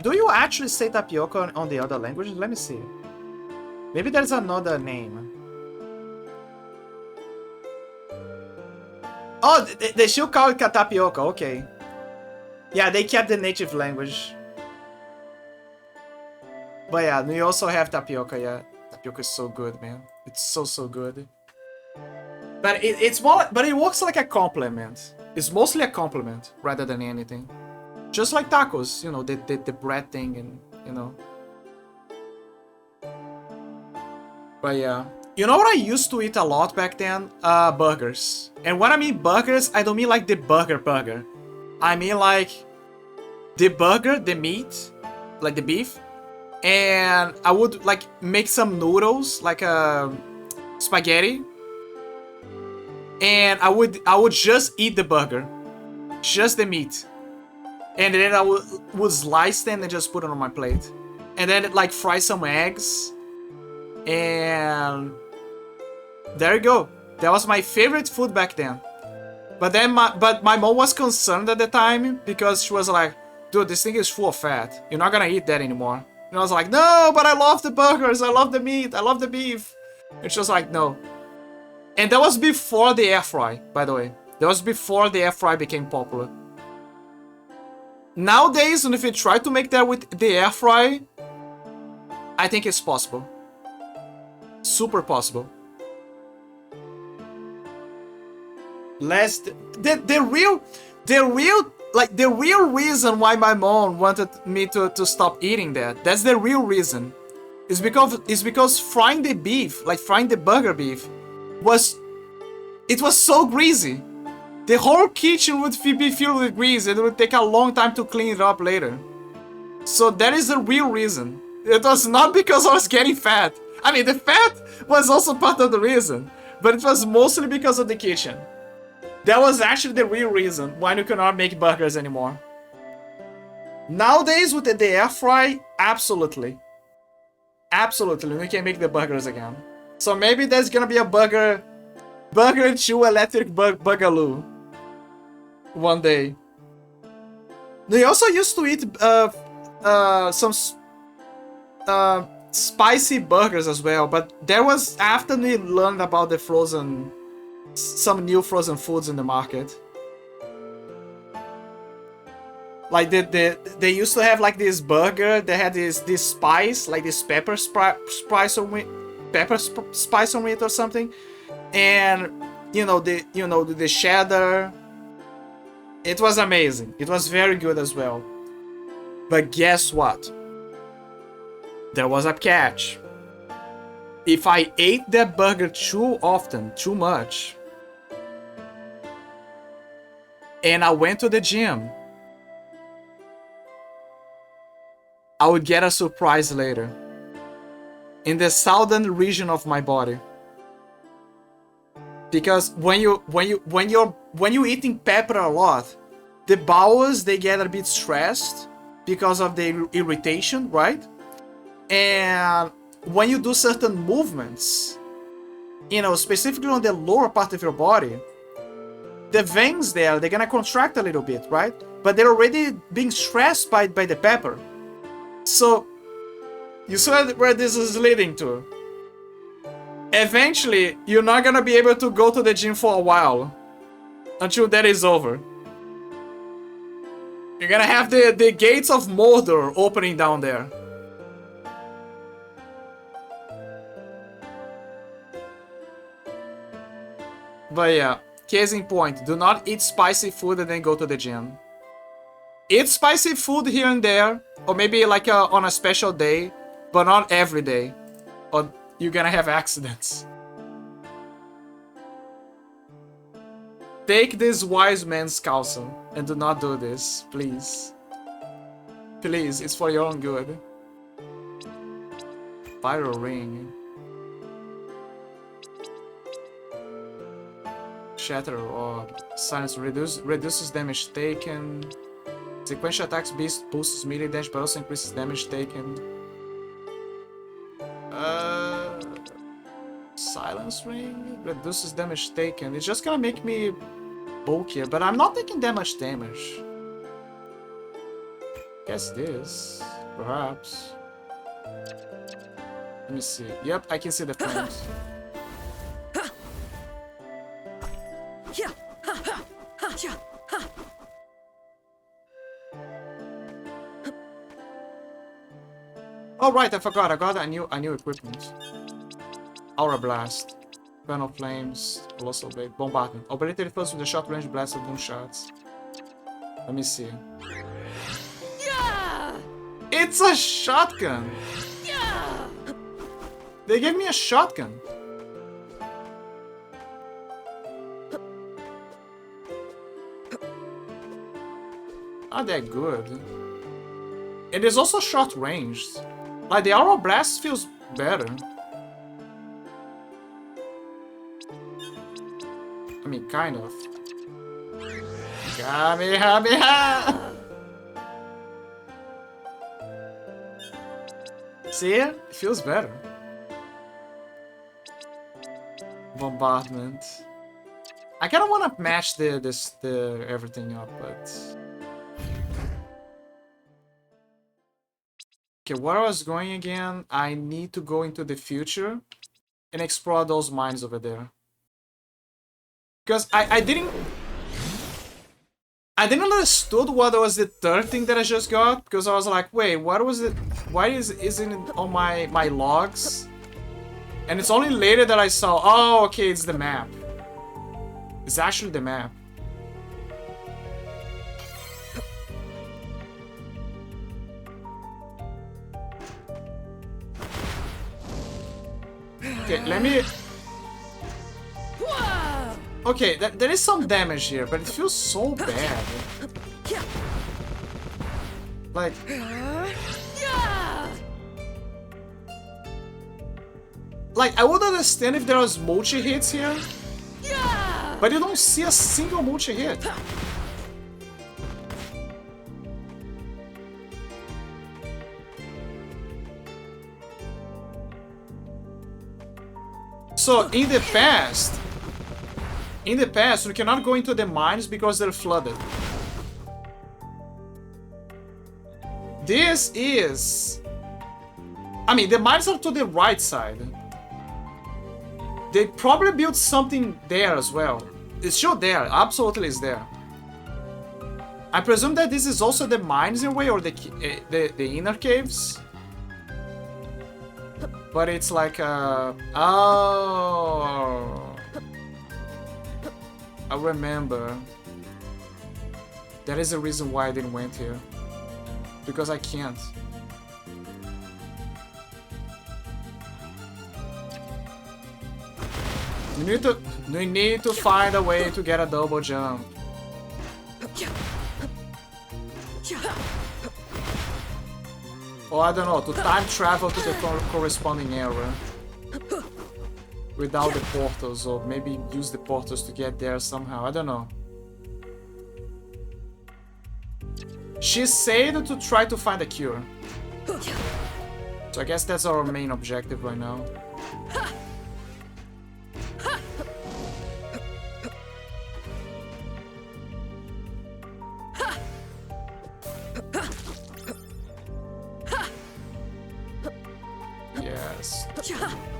Do you actually say tapioca on the other languages? Let me see. Maybe there's another name. Oh, they still call it tapioca, okay. Yeah, they kept the native language. But yeah, we also have tapioca, yeah. Tapioca is so good, man. It's so good. But it's more, but it works like a compliment. It's mostly a compliment rather than anything. Just like tacos, you know, the bread thing, and you know. But yeah. You know what I used to eat a lot back then? Burgers. And when I mean burgers, I don't mean like the burger. I mean like the burger, the meat, like the beef. And I would like make some noodles, like spaghetti. And I would just eat the burger. Just the meat. And then I would slice them and just put it on my plate. And then like fry some eggs. And there you go. That was my favorite food back then. But then my mom was concerned at the time because she was like, dude, this thing is full of fat. You're not gonna eat that anymore. And I was like, no, but I love the burgers, I love the meat, I love the beef. And she was like, no. And that was before the air fry, by the way. That was before the air fry became popular. Nowadays, and if you try to make that with the air fry, I think it's possible. Super possible. The real reason why my mom wanted me to stop eating that, that's the real reason. It's because frying the beef, like frying the burger beef, was so greasy. The whole kitchen would be filled with grease and it would take a long time to clean it up later. So that is the real reason. It was not because I was getting fat. I mean, the fat was also part of the reason, but it was mostly because of the kitchen. That was actually the real reason why you cannot make burgers anymore. Nowadays, with the air fry, absolutely. Absolutely, we can make the burgers again. So maybe there's gonna be a Burger 2 electric Boogaloo one day. They also used to eat some spicy burgers as well, but that was after we learned about the some new frozen foods in the market. Like they used to have like this burger. They had this spice, like this pepper spice on it or something, and the cheddar. It was amazing. It was very good as well. But guess what? There was a catch. If I ate that burger too often, too much, and I went to the gym, I would get a surprise later. In the southern region of my body. Because when you're eating pepper a lot, the bowels, they get a bit stressed because of the irritation, right? And when you do certain movements, specifically on the lower part of your body, the veins there, they're gonna contract a little bit, right? But they're already being stressed by the pepper. So, you see where this is leading to. Eventually, you're not gonna be able to go to the gym for a while. Until that is over. You're gonna have the gates of Mordor opening down there. But yeah, case in point, do not eat spicy food and then go to the gym. Eat spicy food here and there, or maybe like on a special day, but not every day, or you're gonna have accidents. Take this wise man's counsel and do not do this, please. Please, it's for your own good. Pyro ring. Shatter or silence reduces damage taken. Sequential attacks boosts melee damage but also increases damage taken. Silence ring reduces damage taken. It's just gonna make me bulkier, but I'm not taking that much damage. Guess this, perhaps. Let me see. Yep, I can see the frames. Oh right, I forgot. I got a new equipment. Aura Blast, Fan of Flames, Colossal Blade, Bombardment. Obliterate foes with a short range blast of moonshots. Let me see. Yeah! It's a shotgun. Yeah! They gave me a shotgun. Not that good. It is also short ranged. Like the Aura Blast feels better. I mean, kind of. Kamehameha! See? It feels better. bombardment. I kind of want to match the everything up, but okay. Where I was going again? I need to go into the future and explore those mines over there. Because I didn't understood what was the third thing that I just got, because I was like, wait, what was it? Why isn't it on my logs? And it's only later that I saw, oh, okay, it's the map. It's actually the map. Okay, let me... Okay, there is some damage here, but it feels so bad. Like... Like, I would understand if there was multi-hits here, but you don't see a single multi-hit. So, in the past, we cannot go into the mines because they're flooded. This is... I mean, the mines are to the right side. They probably built something there as well. It's still there, absolutely is there. I presume that this is also the mines in a way, or the inner caves. But it's like a... Oh... I remember. That is the reason why I didn't went here. Because I can't. We need to find a way to get a double jump. Or I don't know, to time travel to the corresponding area. Without the portals, or maybe use the portals to get there somehow, I don't know. She said to try to find a cure. So I guess that's our main objective right now. Yes.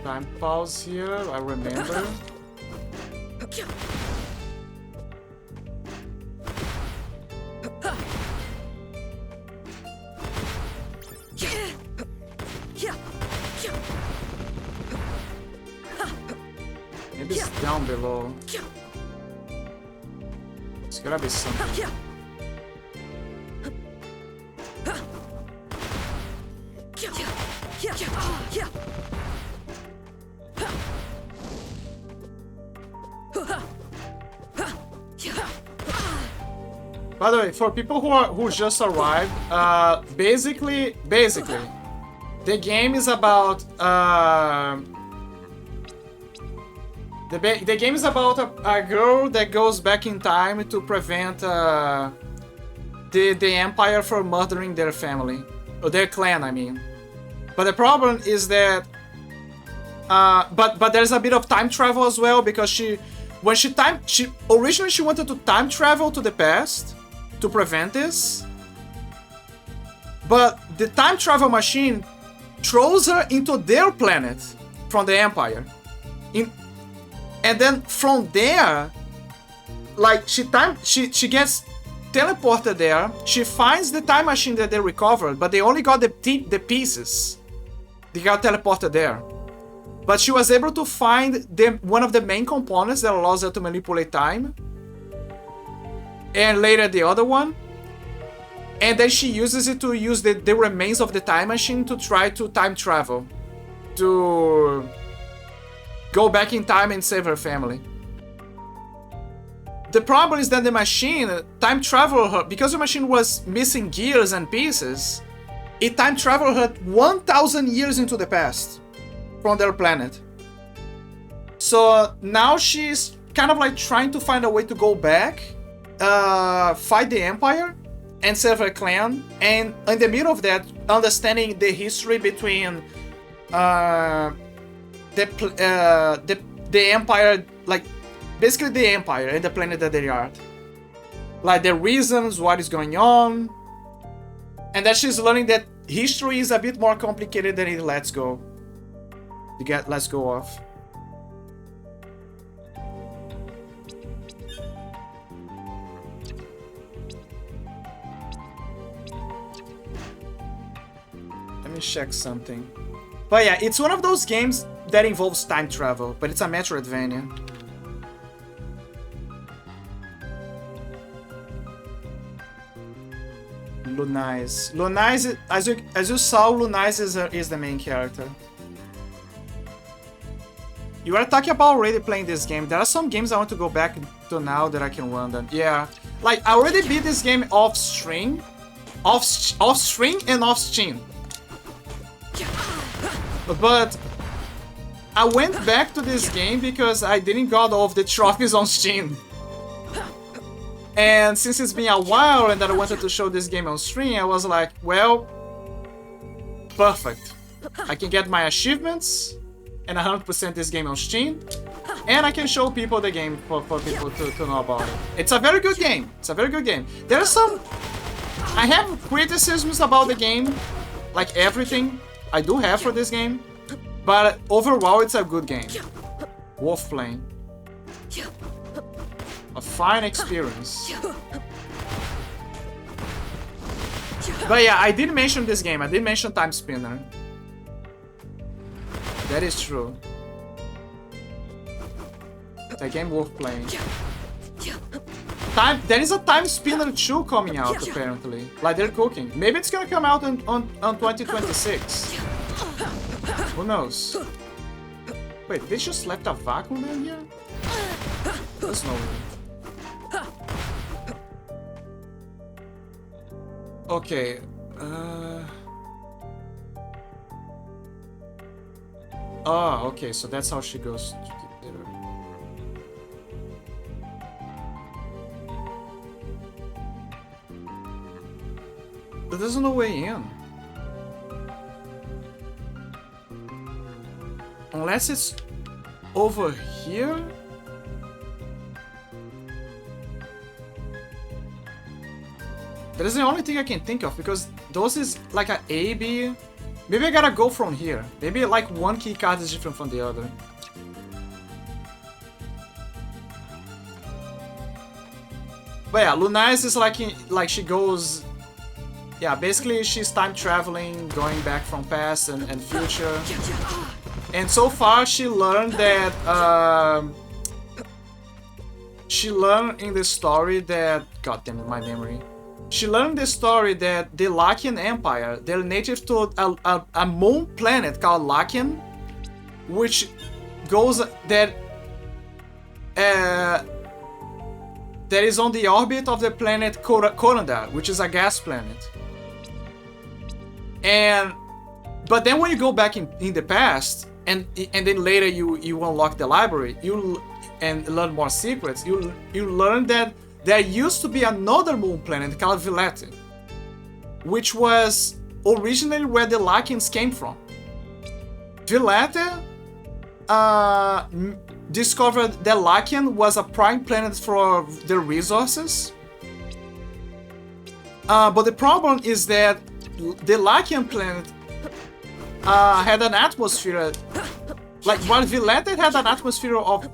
Time pause here, I remember. Maybe it's down below. It's gotta be something. By the way, for people who just arrived, basically, the game is about the game is about a girl that goes back in time to prevent the Empire from murdering their family, or their clan, I mean. But the problem is that, but there's a bit of time travel as well, because originally she wanted to time travel to the past to prevent this, but the time travel machine throws her into their planet from the Empire, and then from there, like she gets teleported there. She finds the time machine that they recovered, but they only got the pieces. They got teleported there, but she was able to find one of the main components that allows her to manipulate time, and later the other one, and then she uses it to use the remains of the time machine to try to time travel, to go back in time and save her family. The problem is that the machine time traveled her, because the machine was missing gears and pieces, it time traveled her 1,000 years into the past from their planet. So now she's kind of like trying to find a way to go back, fight the Empire, and save her clan, and in the middle of that, understanding the history between the the Empire, like, basically the Empire and the planet that they are. Like, the reasons, what is going on. And that she's learning that history is a bit more complicated than it lets go. Let's go off. Let me check something. But yeah, it's one of those games that involves time travel, but it's a Metroidvania. Lunais. Lunais, as you saw, Lunais is the main character. You are talking about already playing this game. There are some games I want to go back to now that I can run them. Yeah, like I already beat this game off string and off Steam. But I went back to this game because I didn't got all of the trophies on Steam. And since it's been a while and that I wanted to show this game on stream, I was like, well, perfect. I can get my achievements and 100% this game on Steam, and I can show people the game for people to know about it. It's a very good game. It's a very good game. There are some... I have criticisms about the game, like everything I do have for this game, but overall it's a good game. Worth playing. A fine experience. But yeah, I did mention this game. I did mention Time Spinner. That is true. It's a game worth playing. There is a Time Spinner 2 coming out, apparently. Like, they're cooking. Maybe it's gonna come out on 2026. Who knows? Wait, they just left a vacuum in here? There's no way. Okay. Oh, okay, so that's how she goes to the theater. But there's no way in. Unless it's over here? That is the only thing I can think of, because those is like a A, B. Maybe I gotta go from here. Maybe like one key card is different from the other. But yeah, Lunais is like she goes... Yeah, basically she's time traveling, going back from past and future. And so far she learned that... she learned in the story that... God damn it, my memory. She learned the story that the Lakian Empire, they're native to a moon planet called Lakian, which goes that is on the orbit of the planet Korondar, which is a gas planet. But then when you go back in the past, and then later you unlock the library, and learn more secrets, you learn that there used to be another moon planet called Villette, which was originally where the Lakians came from. Villette discovered that Lakian was a prime planet for their resources. But the problem is that the Lakian planet had an atmosphere, like while Villette had an atmosphere of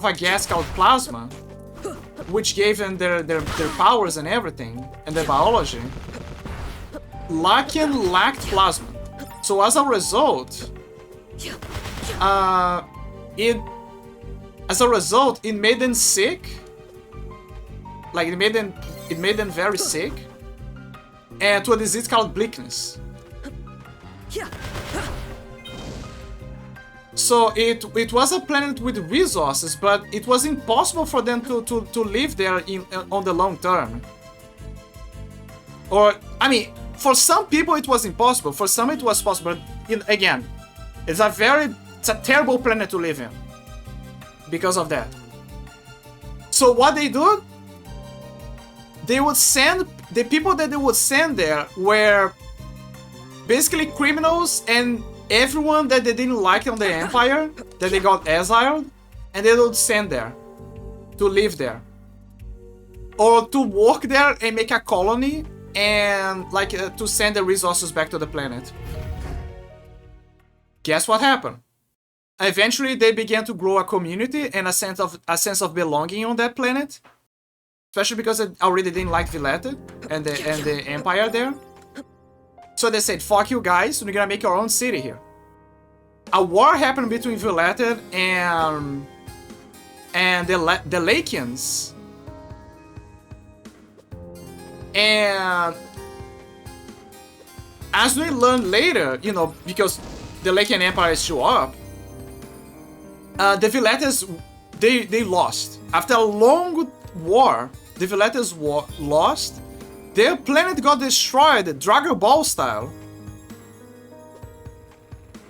a gas called plasma, which gave them their powers and everything, and their biology. Lakian lacked plasma. So as a result, it made them sick. Like it made them very sick. And to a disease called bleakness. So it was a planet with resources, but it was impossible for them to live there on the long term. Or, I mean, for some people it was impossible, for some it was possible. Again, it's a terrible planet to live in because of that. So what they do, they would send, the people that they would send there were basically criminals and everyone that they didn't like on the Empire, that they got exiled, and they would send there to live there, or to work there and make a colony and like to send the resources back to the planet. Guess what happened? Eventually, they began to grow a community and a sense of belonging on that planet, especially because they already didn't like Villette and the Empire there. So they said, "Fuck you guys, we're gonna make our own city here." A war happened between Villette and the Lakians, and as we learn later, you know, because the Lakian Empire is still up, the Villetes, they lost. After a long war, the Villetes lost. Their planet got destroyed, Dragon Ball style,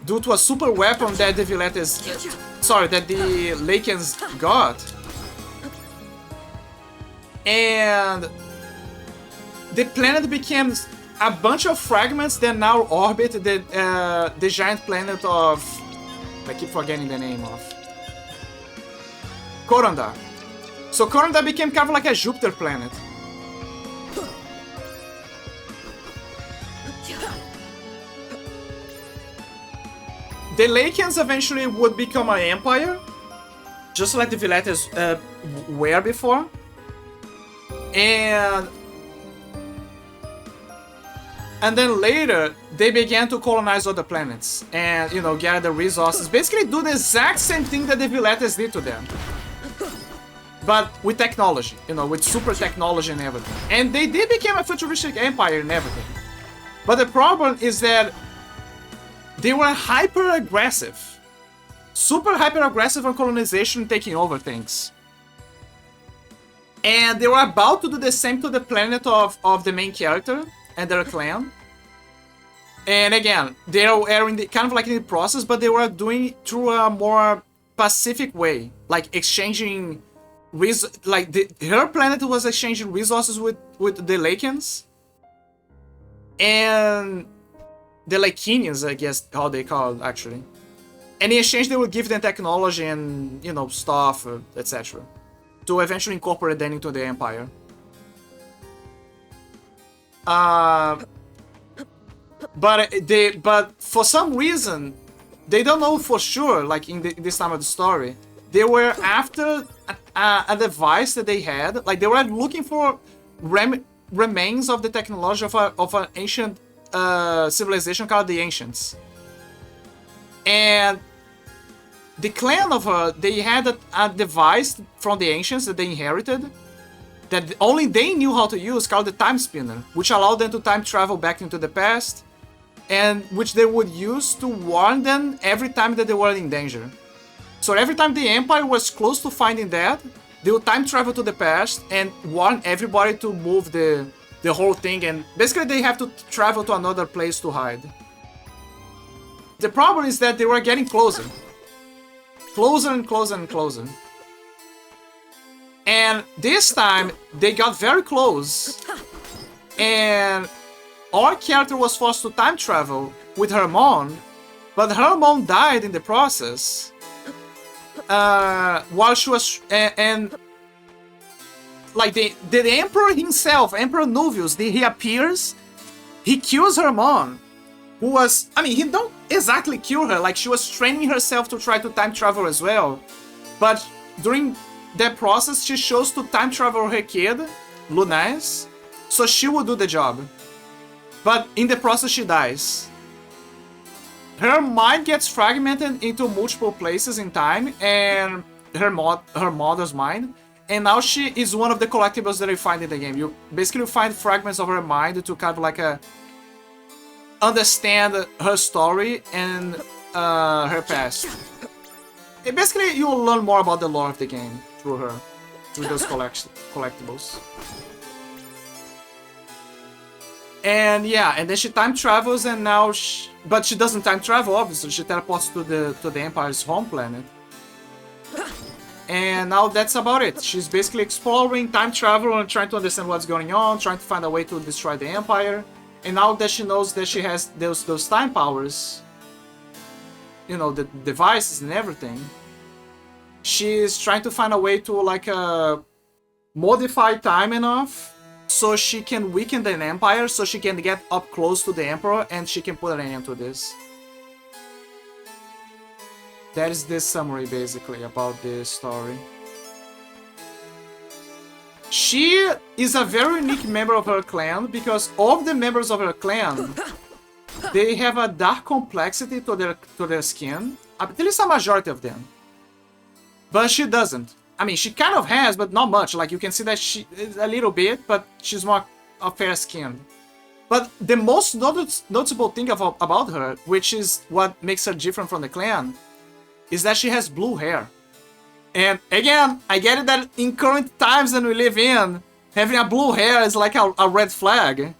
due to a super weapon that the Villetes, that the Lakians got. And the planet became a bunch of fragments that now orbit the giant planet of, I keep forgetting the name of, Korondar. So Korondar became kind of like a Jupiter planet. The Lakians eventually would become an empire, just like the Villetes were before. And then later, they began to colonize other planets and, you know, gather resources. Basically do the exact same thing that the Villetes did to them. But with technology, you know, with super technology and everything. And they did become a futuristic empire and everything. But the problem is that they were hyper-aggressive. Super hyper-aggressive on colonization, taking over things. And they were about to do the same to the planet of the main character and their clan. And again, they were in the, kind of like in the process, but they were doing it through a more pacific way. Like exchanging... her planet was exchanging resources with the Lakians. And... the Lakinians, I guess, how they call it, actually. And in exchange, they would give them technology and, you know, stuff, etc. to eventually incorporate them into the Empire. But for some reason, they don't know for sure, like in this time of the story, they were after a device that they had, like they were looking for remains of the technology of an ancient civilization called the Ancients. And the clan of they had a device from the Ancients that they inherited that only they knew how to use, called the Time Spinner, which allowed them to time travel back into the past, and which they would use to warn them every time that they were in danger. So every time the Empire was close to finding that, they would time travel to the past and warn everybody to move the whole thing, and basically they have to travel to another place to hide. The problem is that they were getting closer. Closer and closer and closer. And this time, they got very close. And our character was forced to time travel with her mom, but her mom died in the process. While she was... and like the Emperor himself, Emperor Nuvius, he appears, he kills her mom, who was... I mean, he don't exactly kill her, like she was training herself to try to time travel as well. But during that process, she chose to time travel her kid, Lunais, so she would do the job. But in the process, she dies. Her mind gets fragmented into multiple places in time, and her mother's mind. And now she is one of the collectibles that you find in the game. You basically find fragments of her mind to kind of like understand her story and her past. And basically, you'll learn more about the lore of the game through her, through those collectibles. And yeah, and then she time travels, and now but she doesn't time travel, obviously. She teleports to the Empire's home planet. And now that's about it. She's basically exploring, time travel, and trying to understand what's going on, trying to find a way to destroy the Empire. And now that she knows that she has those time powers, you know, the devices and everything, she's trying to find a way to like modify time enough so she can weaken the empire, so she can get up close to the emperor and she can put an end to this. That is the summary basically about this story. She is a very unique member of her clan because all of the members of her clan, they have a dark complexity to their skin. At least a majority of them. But she doesn't. I mean, she kind of has, but not much. Like, you can see that she is a little bit, but she's more fair-skinned. But the most noticeable thing about her, which is what makes her different from the clan, is that she has blue hair. And again, I get it that in current times that we live in, having a blue hair is like a red flag.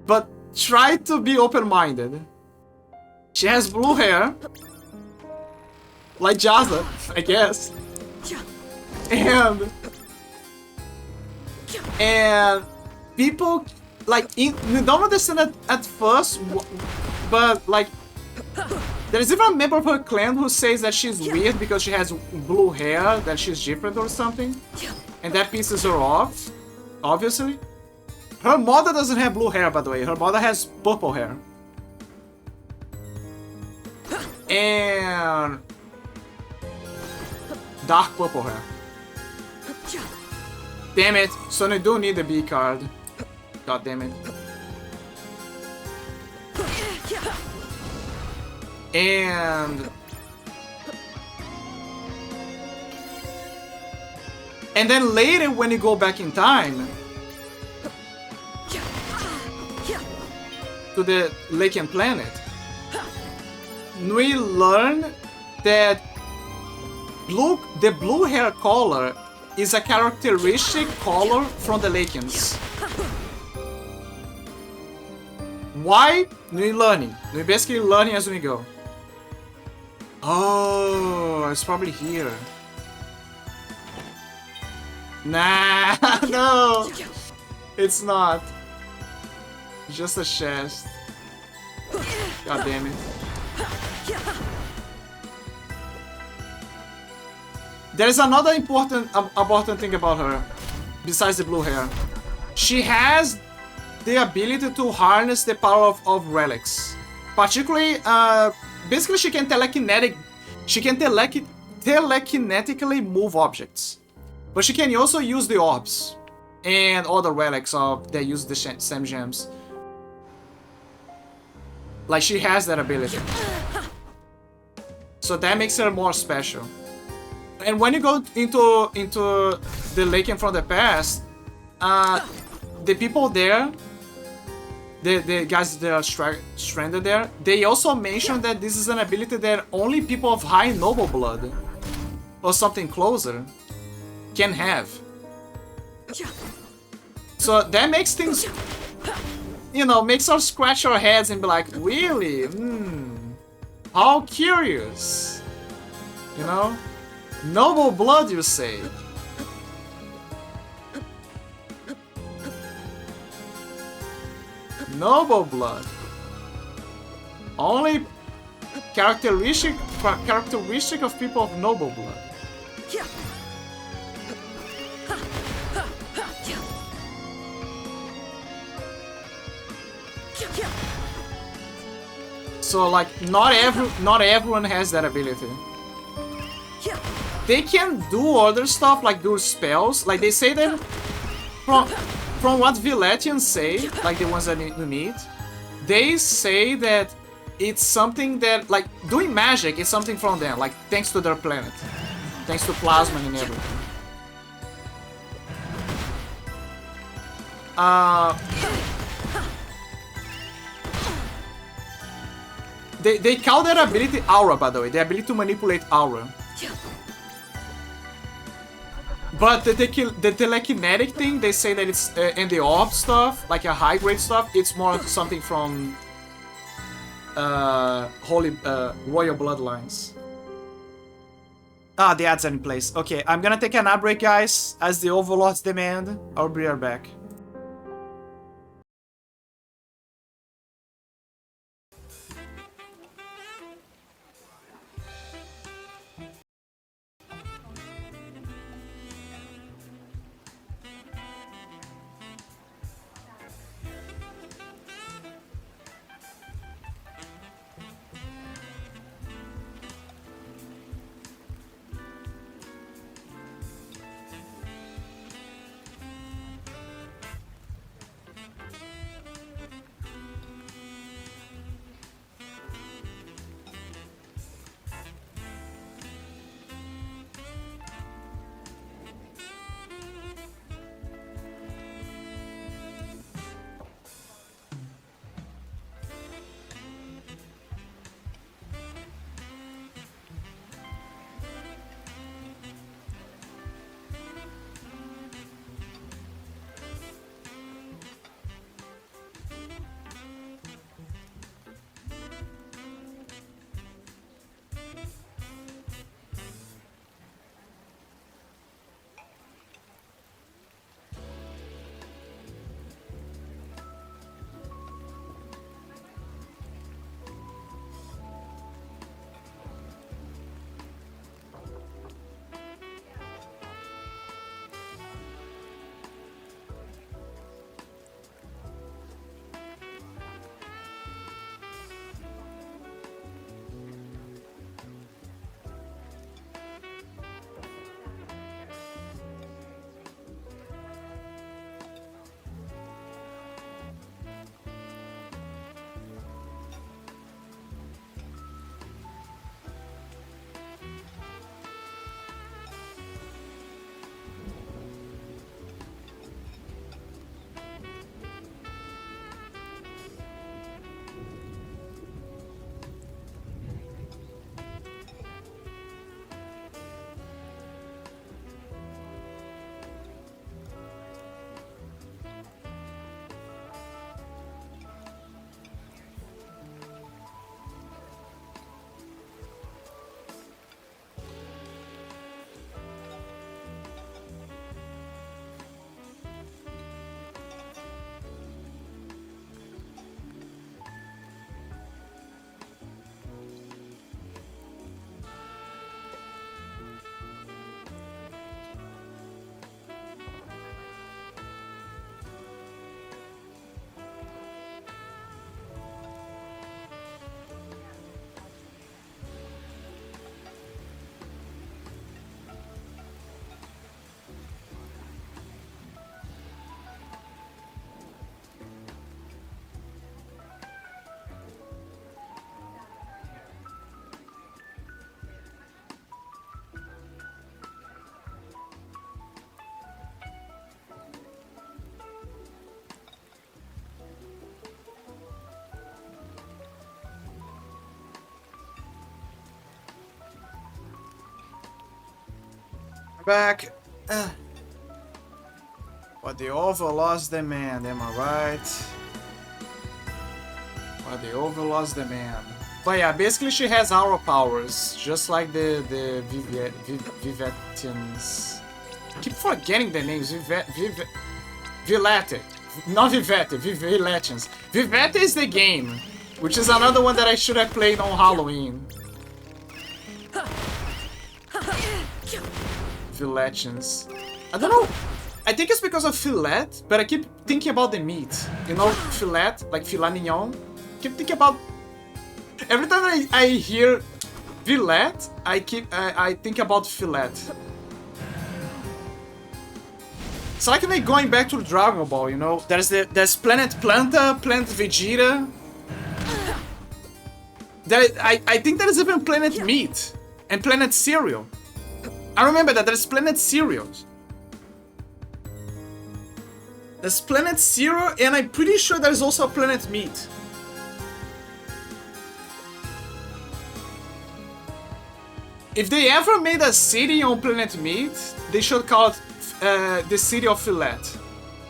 But try to be open-minded. She has blue hair. Like Jazza, I guess. And people, like, you don't understand it at first, but, like, there's even a member of her clan who says that she's weird because she has blue hair, that she's different or something. And that pisses her off, obviously. Her mother doesn't have blue hair, by the way. Her mother has purple hair. And dark purple hair. Damn it, so I do need the B card. God damn it. And then later when you go back in time to the Lakian planet, we learn that the blue hair color is a characteristic color from the Lakians. Why? We're learning. We're basically learning as we go. Oh, it's probably here. Nah, no! It's not. Just a chest. God damn it. There's another important thing about her, besides the blue hair. She has the ability to harness the power of relics. Particularly, basically she can telekinetically move objects. But she can also use the orbs and other relics that use the same gems. Like, she has that ability. So that makes her more special. And when you go into the Lakian from the past, the people there, the guys that are stranded there, they also mention that this is an ability that only people of high noble blood or something closer can have. So that makes things, you know, makes us scratch our heads and be like, really? How curious. You know? Noble blood, you say? Noble blood. Only characteristic of people of noble blood. So, like, not everyone has that ability. They can do other stuff, like do spells. Like, they say that from what Villetians say, like the ones that you need, they say that it's something that, like, doing magic is something from them, like, thanks to their planet. Thanks to plasma and everything. They call that ability aura, by the way, the ability to manipulate aura. But the telekinetic thing, they say that it's, and the orb stuff, like a high grade stuff, it's more something from holy royal bloodlines. Ah, the ads are in place. Okay, I'm gonna take an ad break, guys, as the overlords demand. I'll be right back. back. But the Overlord's demand, am I right? But the Overlord's demand. But yeah, basically she has aura powers, just like the Vivetians. I keep forgetting the names. Vivette. Not Vivette, Vivetians. Vivette is the game, which is another one that I should have played on Halloween. Vivetians. I don't know. I think it's because of fillet, but I keep thinking about the meat. You know, fillet, like filet mignon. I keep thinking about... Every time I hear fillet, I think about fillet. It's like me going back to Dragon Ball, you know? There's Planet Planta, Planet Vegeta. I think there is even Planet Meat and Planet Cereal. I remember that there's Planet Cereals. There's Planet Cereal, and I'm pretty sure there's also a Planet Meat. If they ever made a city on Planet Meat, they should call it the City of Fillet.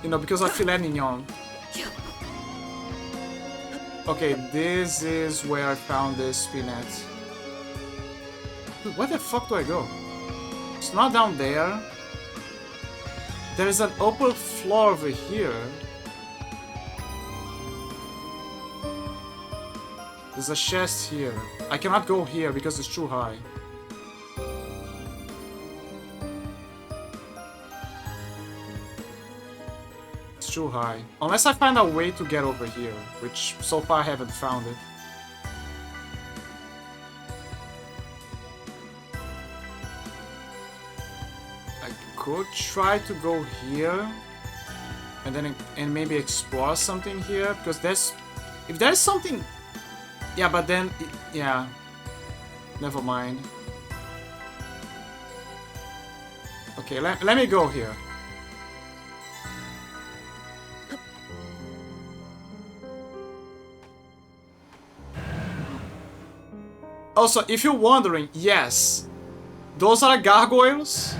You know, because of filet mignon. Okay, this is where I found the spinnet. Dude, where the fuck do I go? It's not down there. There's an upper floor over here. There's a chest here. I cannot go here because it's too high. It's too high. Unless I find a way to get over here, which so far I haven't found it. Could try to go here and then maybe explore something here, because if there's something, yeah, but then yeah, never mind. Okay, let me go here. Also, if you're wondering, yes, those are gargoyles.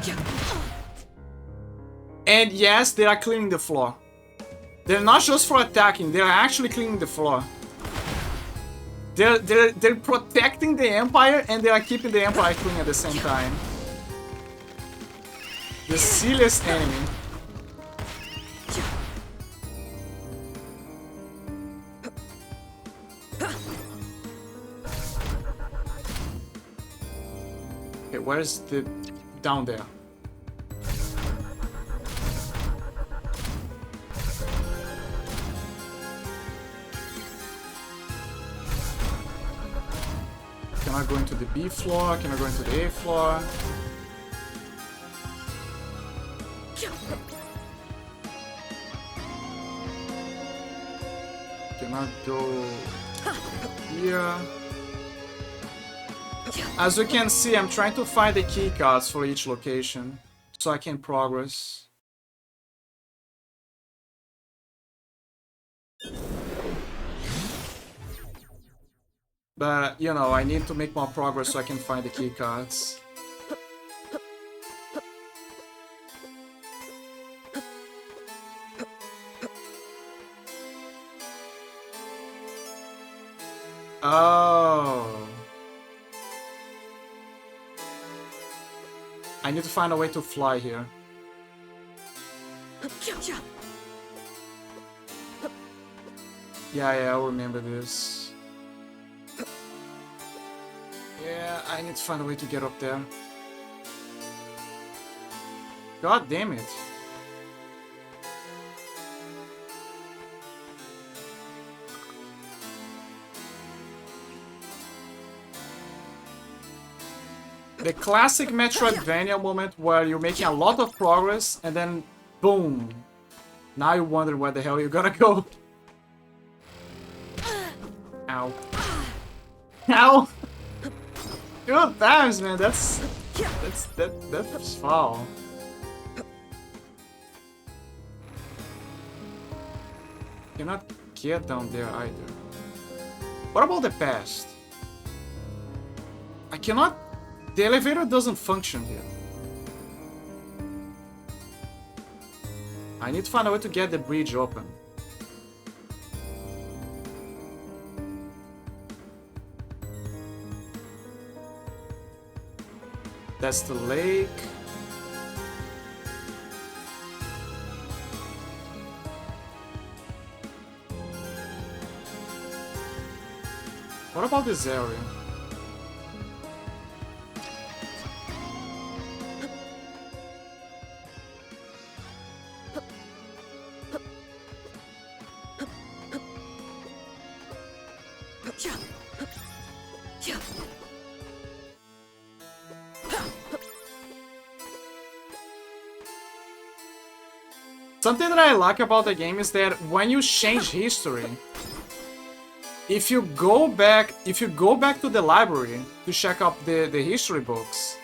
And yes, they are cleaning the floor. They're not just for attacking, they're actually cleaning the floor. They're protecting the Empire, and they are keeping the Empire clean at the same time. The silliest enemy. Okay, where's the... down there? Can I go into the B floor? Can I go into the A floor? Can I go here? As you can see, I'm trying to find the key cards for each location so I can progress. But, you know, I need to make more progress so I can find the key cards. Oh. I need to find a way to fly here. Yeah, I remember this. Yeah, I need to find a way to get up there. God damn it. The classic Metroidvania moment where you're making a lot of progress and then boom. Now you wonder where the hell you're gonna go. Ow. Ow! Good times, man. That's foul. Cannot get down there either. What about the past? I cannot. The elevator doesn't function here. I need to find a way to get the bridge open. That's the lake. What about this area? Something that I like about the game is that when you change history, if you go back to the library to check up the history books,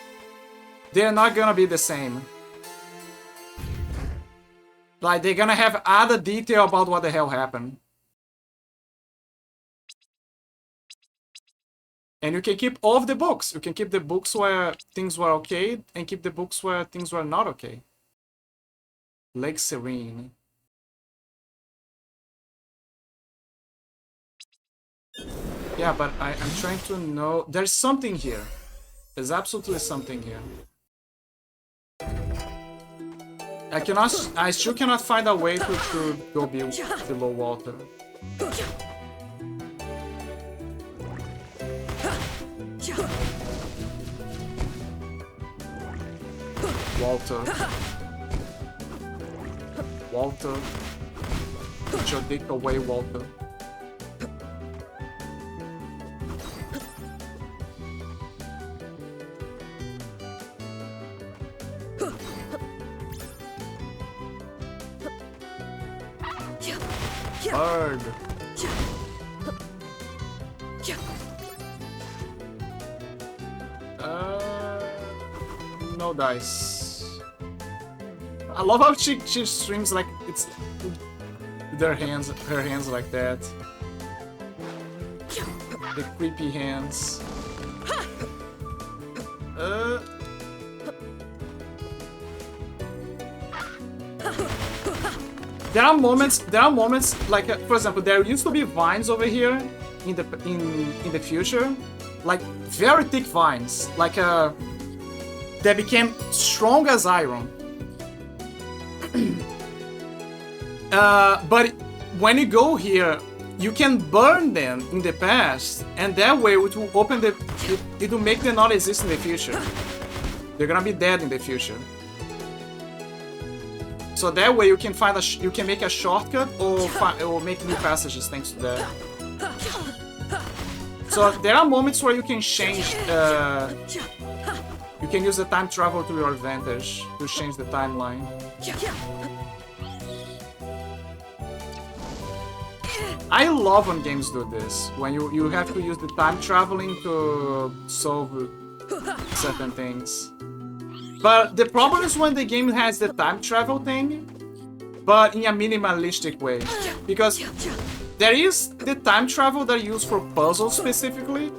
they're not gonna be the same. Like, they're gonna have other detail about what the hell happened. And you can keep all of the books. You can keep the books where things were okay and keep the books where things were not okay. Lake Serene. Yeah, but I'm trying to know. There's something here. There's absolutely something here. I still cannot find a way to go below water. Walter. Put your dick away, Walter. Bird. No dice. I love how she streams like it's her hands like that. The creepy hands. There are moments like for example, there used to be vines over here in the future, like very thick vines, like that became strong as iron. But when you go here, you can burn them in the past, and that way it will open it will make them not exist in the future. They're gonna be dead in the future. So that way you can you can make a shortcut or make new passages thanks to that. So there are moments where you can change. You can use the time travel to your advantage to change the timeline. I love when games do this, when you have to use the time traveling to solve certain things. But the problem is when the game has the time travel thing, but in a minimalistic way. Because there is the time travel that you use for puzzles specifically,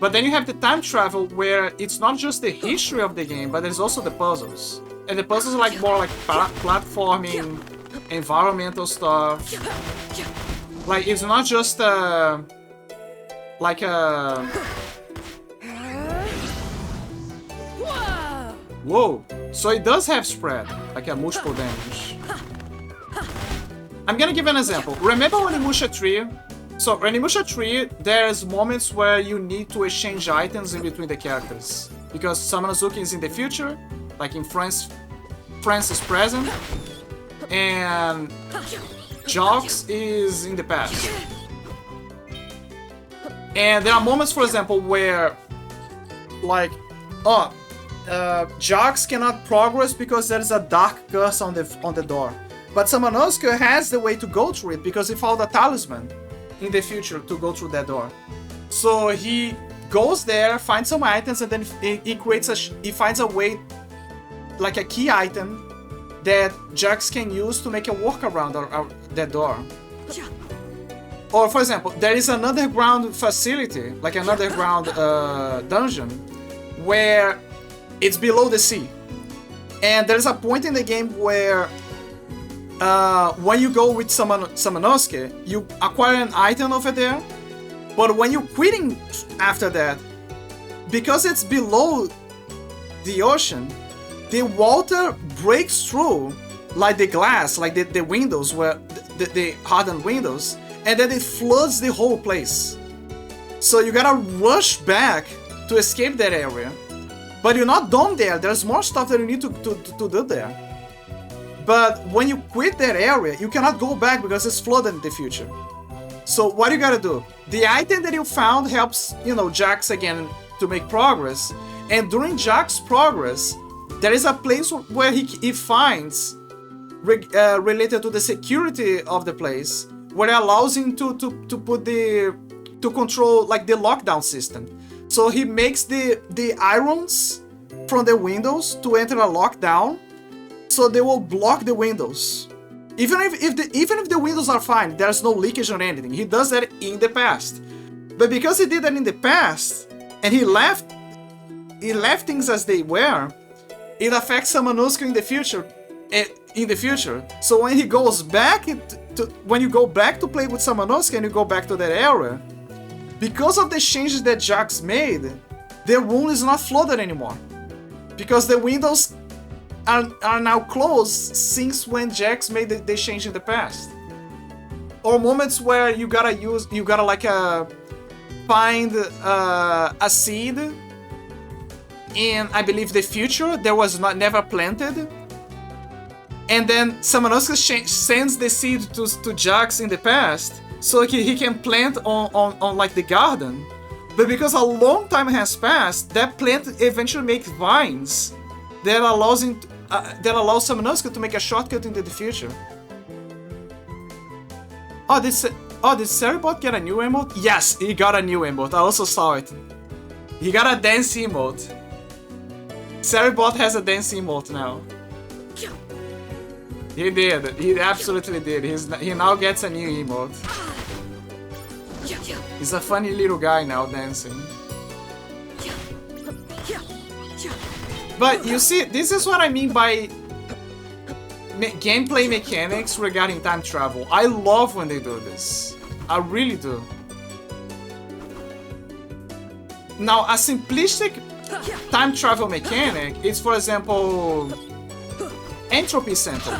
but then you have the time travel where it's not just the history of the game, but there's also the puzzles. And the puzzles are like more like platforming, environmental stuff. Like, it's not just like a... Whoa! So it does have spread, like a multiple damage. I'm gonna give an example. Remember Onimusha Tree? So, Onimusha Tree, there's moments where you need to exchange items in between the characters. Because Summonosuke is in the future, like in France is present, and Jaux is in the past. And there are moments, for example, where, like, Jaux cannot progress because there is a dark curse on the door. But Summonosuke has the way to go through it because he found a talisman in the future to go through that door. So he goes there, finds some items, and then he finds a way, like a key item, that Jaux can use to make a workaround that door. Or for example, there is an underground facility, like an underground dungeon, where it's below the sea. And there's a point in the game where when you go with Samanosuke, you acquire an item over there, but when you're quitting after that, because it's below the ocean, the water breaks through like the glass, like the windows, where the hardened windows, and then it floods the whole place. So you gotta rush back to escape that area. But you're not done there, there's more stuff that you need to do there. But when you quit that area, you cannot go back because it's flooded in the future. So what you gotta do? The item that you found helps, Jax again to make progress. And during Jax's progress, there is a place where he finds related to the security of the place, where it allows him to control like the lockdown system. So he makes the irons from the windows to enter a lockdown, so they will block the windows. Even if the windows are fine, there's no leakage or anything. He does that in the past. But because he did that in the past, and he left things as they were, it affects Samanosuke in the future. So when he goes back when you go back to play with Samanosuke and you go back to that area, because of the changes that Jax made, the room is not flooded anymore. Because the windows are now closed since when Jax made the change in the past. Or moments where you gotta like find a seed in, I believe, the future that was never planted. And then Samanosuke sends the seed to Jax in the past, so he can plant on like the garden. But because a long time has passed, that plant eventually makes vines that allows Samanosuke to make a shortcut into the future. Did Seribot get a new emote? Yes, he got a new emote. I also saw it. He got a dance emote. Seribot has a dance emote now. He did. He absolutely did. He now gets a new emote. He's a funny little guy now dancing. But you see, this is what I mean by gameplay mechanics regarding time travel. I love when they do this. I really do. Now, a simplistic time travel mechanic is, for example, Entropy Center,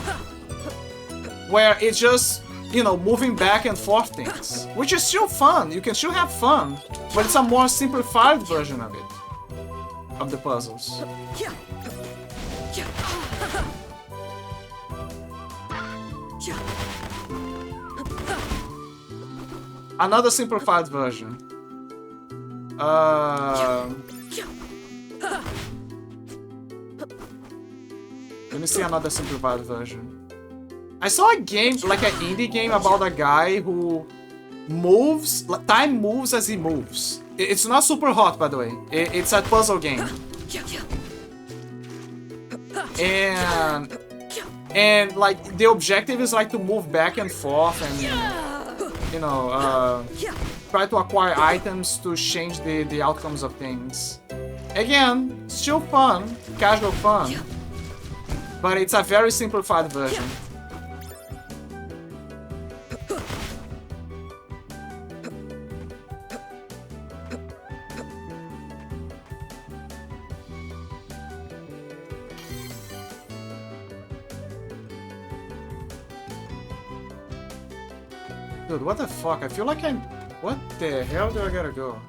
where it's just, moving back and forth things, which is still fun. You can still have fun, but it's a more simplified version of it, of the puzzles. Another simplified version. Let me see another simplified version. I saw a game, like an indie game, about a guy who time moves as he moves. It's not super hot, by the way. It's a puzzle game. And like, the objective is like to move back and forth and, try to acquire items to change the outcomes of things. Again, still fun, casual fun. But it's a very simplified version. Dude, what the fuck? I feel like I'm... What the hell do I gotta go?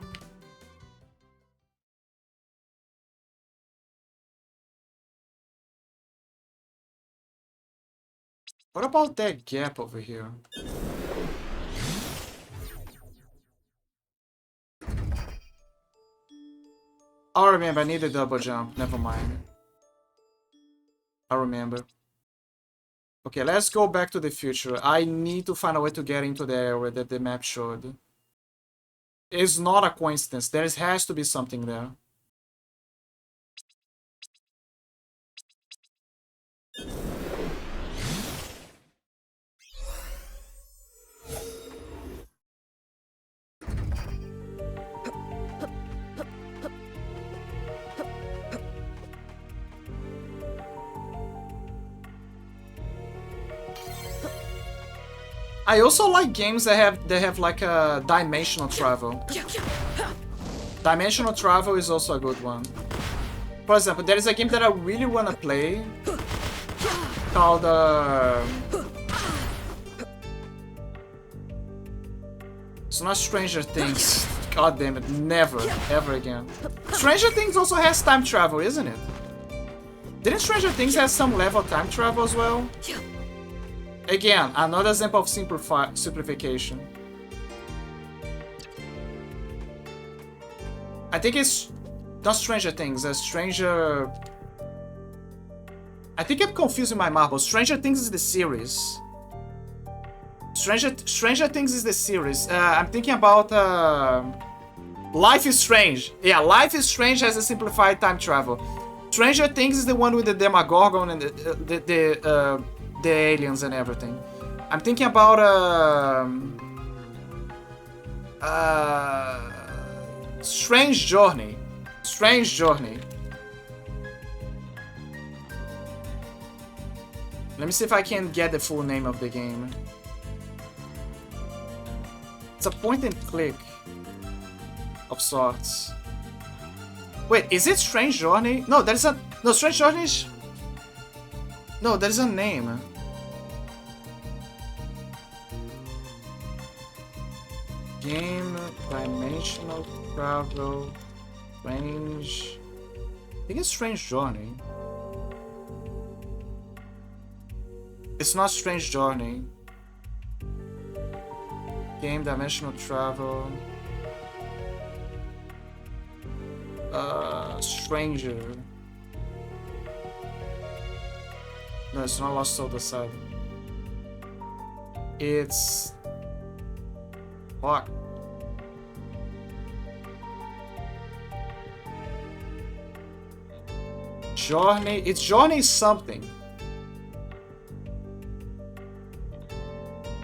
What about that gap over here? I remember, I need a double jump. Never mind. I remember. Okay, let's go back to the future. I need to find a way to get into the area that the map showed. It's not a coincidence. There has to be something there. I also like games that have like a dimensional travel. Dimensional travel is also a good one. For example, there is a game that I really wanna play called it's not Stranger Things. God damn it, never, ever again. Stranger Things also has time travel, isn't it? Didn't Stranger Things have some level of time travel as well? Again, another example of simplification. I think it's not Stranger Things, Stranger... I think I'm confusing my marbles. Stranger Things is the series. Stranger Things is the series. I'm thinking about Life is Strange. Yeah, Life is Strange has a simplified time travel. Stranger Things is the one with the Demogorgon and the aliens and everything. I'm thinking about Strange Journey. Strange Journey. Let me see if I can get the full name of the game. It's a point and click of sorts. Wait, is it Strange Journey? No, there's a... No, Strange Journey is... No, there's a name. Game, dimensional travel, range... I think it's Strange Journey. It's not Strange Journey. Game, dimensional travel... Stranger. No, it's not Lost Soul Aside. It's... Fuck. Journey... It's Journey something.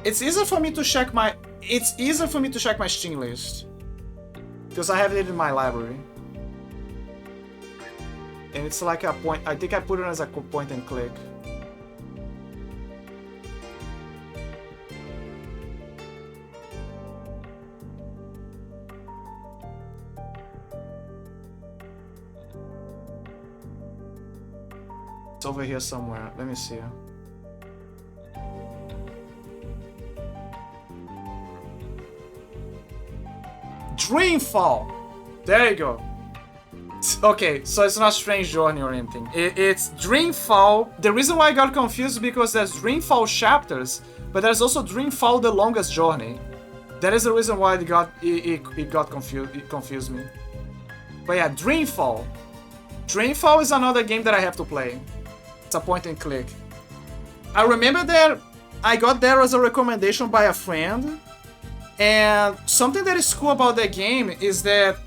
It's easier for me to check my... It's easier for me to check my Steam list. Because I have it in my library. And it's like a point... I think I put it as a point and click. It's over here somewhere. Let me see. Dreamfall! There you go. Okay, so it's not Strange Journey or anything. It's Dreamfall. The reason why I got confused is because there's Dreamfall chapters, but there's also Dreamfall: The Longest Journey. That is the reason why it got confused. It confused me. But yeah, Dreamfall. Dreamfall is another game that I have to play. It's a point and click. I remember that I got there as a recommendation by a friend, and something that is cool about that game is that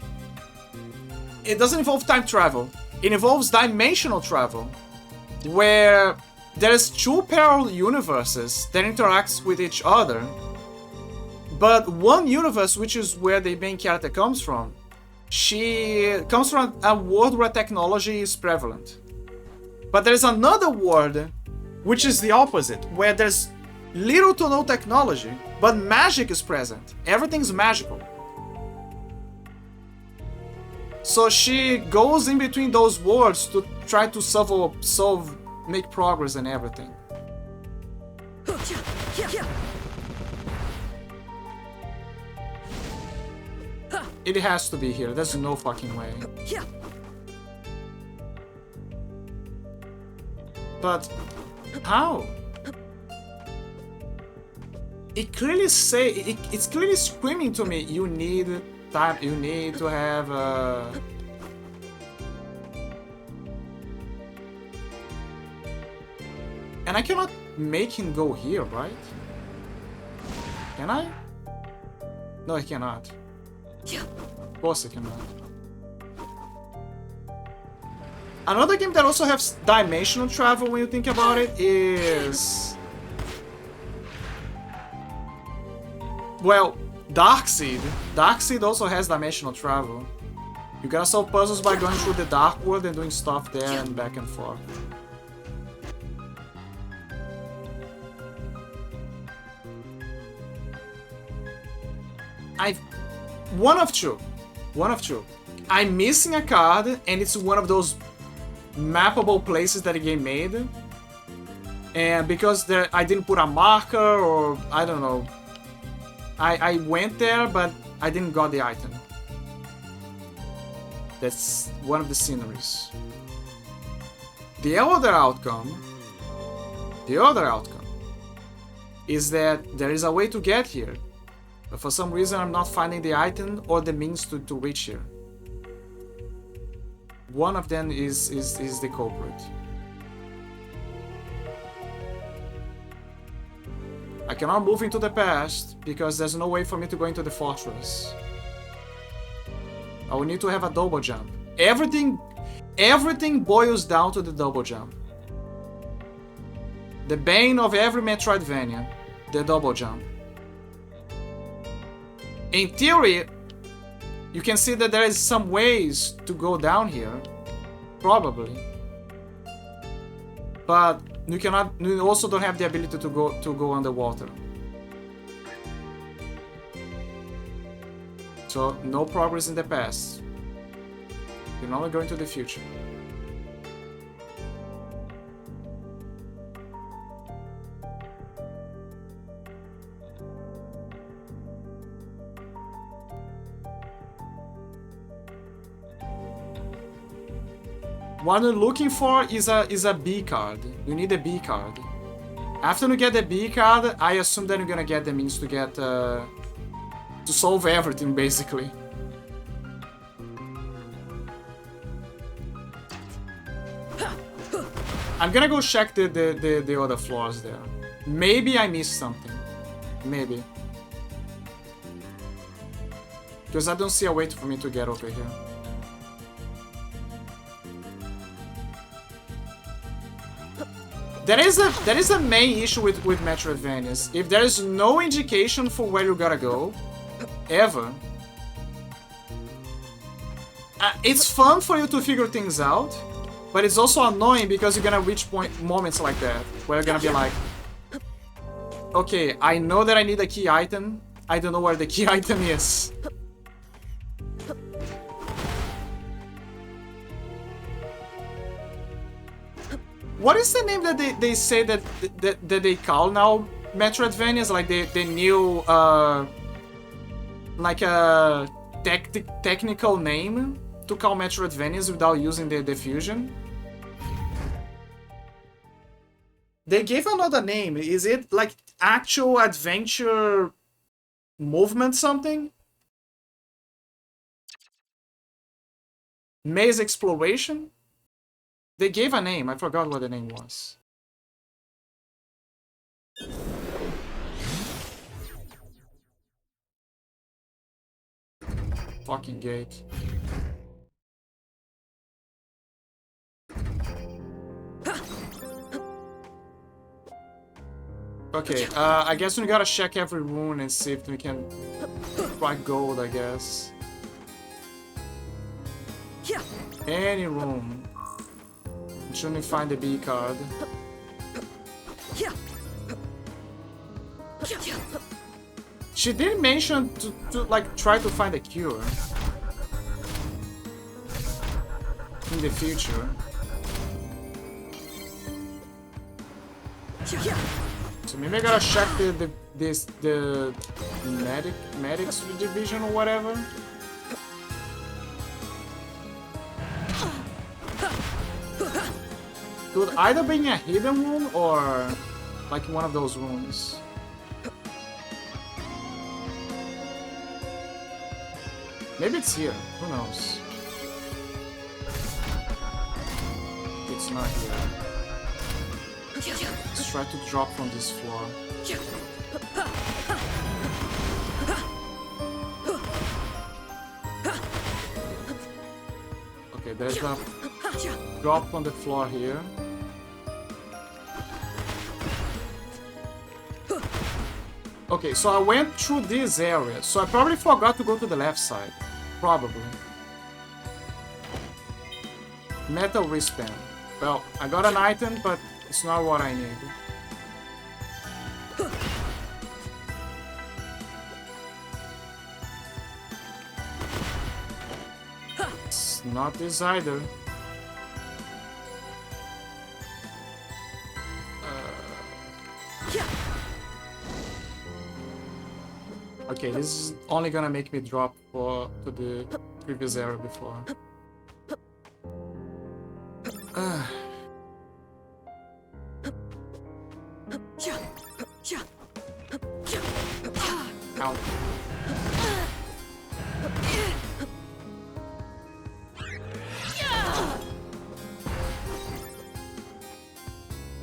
it doesn't involve time travel. It involves dimensional travel, where there's two parallel universes that interact with each other. But one universe, which is where the main character comes from, she comes from a world where technology is prevalent. But there's another world, which is the opposite, where there's little to no technology, but magic is present. Everything's magical. So she goes in between those worlds to try to make progress and everything. It has to be here. There's no fucking way. But how? It's clearly screaming to me. You need time. You need to have. And I cannot make him go here, right? Can I? No, I cannot. Of course I cannot. Another game that also has dimensional travel when you think about it is... Well, Darkseid. Darkseid also has dimensional travel. You can solve puzzles by going through the Dark World and doing stuff there and back and forth. I've... One of two. One of two. I'm missing a card, and it's one of those mappable places that the game made. And because there, I didn't put a marker, or I don't know. I went there, but I didn't got the item. That's one of the sceneries. The other outcome is that there is a way to get here. But for some reason I'm not finding the item or the means to reach here. One of them is the culprit. I cannot move into the past because there's no way for me to go into the fortress. I will need to have a double jump. Everything boils down to the double jump. The bane of every Metroidvania, the double jump. In theory, you can see that there is some ways to go down here, probably. But you cannot. You also don't have the ability to go underwater. So no progress in the past. You can only go into the future. What you're looking for is a B card. You need a B card. After you get the B card, I assume that you're gonna get the means to get to solve everything, basically. I'm gonna go check the other floors there. Maybe I missed something. Maybe. Because I don't see a way for me to get over here. That is a main issue with Metroidvanias. If there is no indication for where you gotta go, ever, it's fun for you to figure things out, but it's also annoying because you're gonna reach moments like that, where you're gonna be like, okay, I know that I need a key item, I don't know where the key item is. What is the name that they say that they call now Metroidvanias? Like the new like a technical name to call Metroidvanias without using the fusion? They gave another name. Is it like actual adventure movement something? Maze exploration? They gave a name. I forgot what the name was. Fucking gate. Okay, I guess we gotta check every room and see if we can find gold, I guess. Any room. Shouldn't find the B card. She did mention to like try to find a cure in the future. So maybe I gotta check the medics division or whatever. Could either be in a hidden room or like one of those rooms. Maybe it's here. Who knows? It's not here. Let's try to drop from this floor. Okay, there's a drop on the floor here. Okay, so I went through this area, so I probably forgot to go to the left side. Probably. Metal wristband. Well, I got an item, but it's not what I need. not this either. Okay, this is only gonna make me drop to the previous area before. Ow.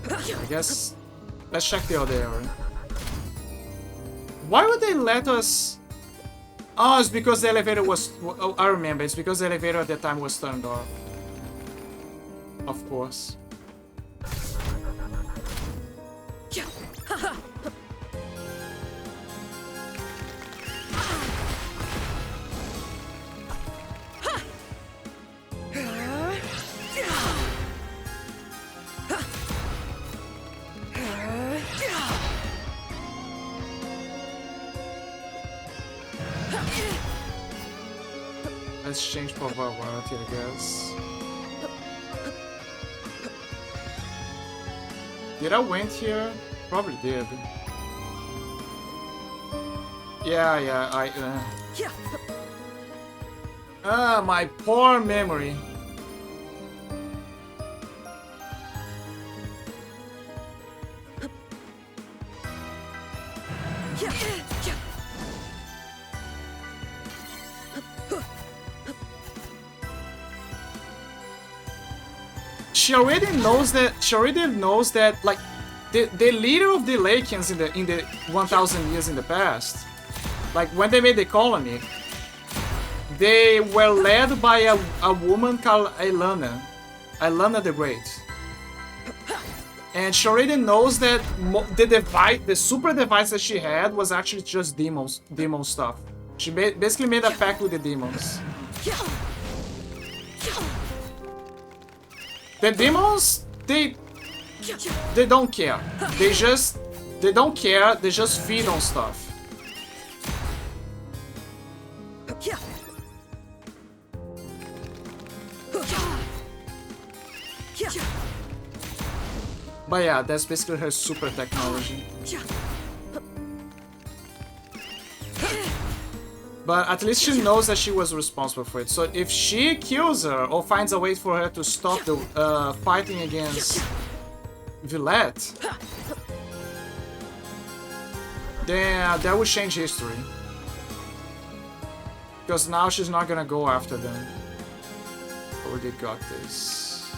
I guess let's check the other area. Why would they let us? Oh, it's because the elevator was. Oh, I remember. It's because the elevator at that time was turned off. Of course. Let's change for variety, I guess. Did I went here? Probably did. Yeah, my poor memory. She already knows that like the leader of the Lakians in the 1,000 years in the past, like when they made the colony, they were led by a woman called Aelana the Great. And she already knows that the super device that she had was actually just demon stuff. She basically made a pact with the demons. The demons, they don't care. They don't care. They just feed on stuff. But yeah, that's basically her super technology. But at least she knows that she was responsible for it. So if she kills her or finds a way for her to stop the fighting against Villette, then that would change history. Because now she's not gonna go after them. Already got this.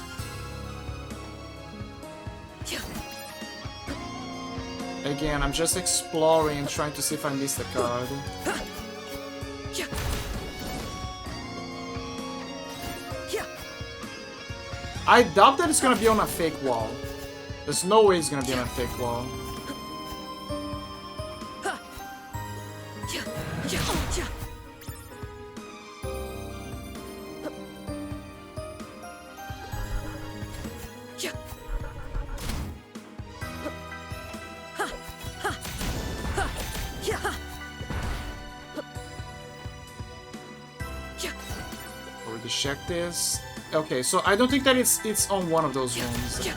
Again, I'm just exploring and trying to see if I missed a card. I doubt that it's gonna be on a fake wall. There's no way it's gonna be on a fake wall. Already checked this. Okay, so I don't think that it's on one of those rooms. And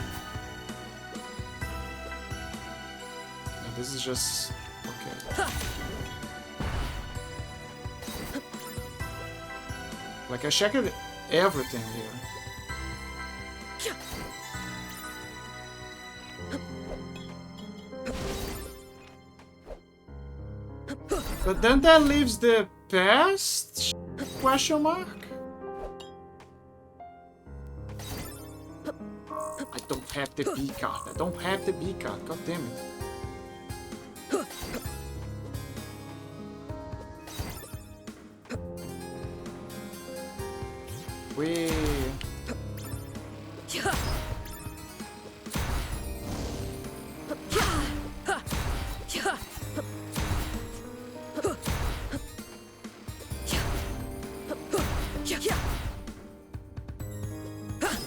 this is just okay. Like I checked everything here. But then that leaves the past? Question mark? I don't have the B card. I don't have the B card. God damn it. Wait.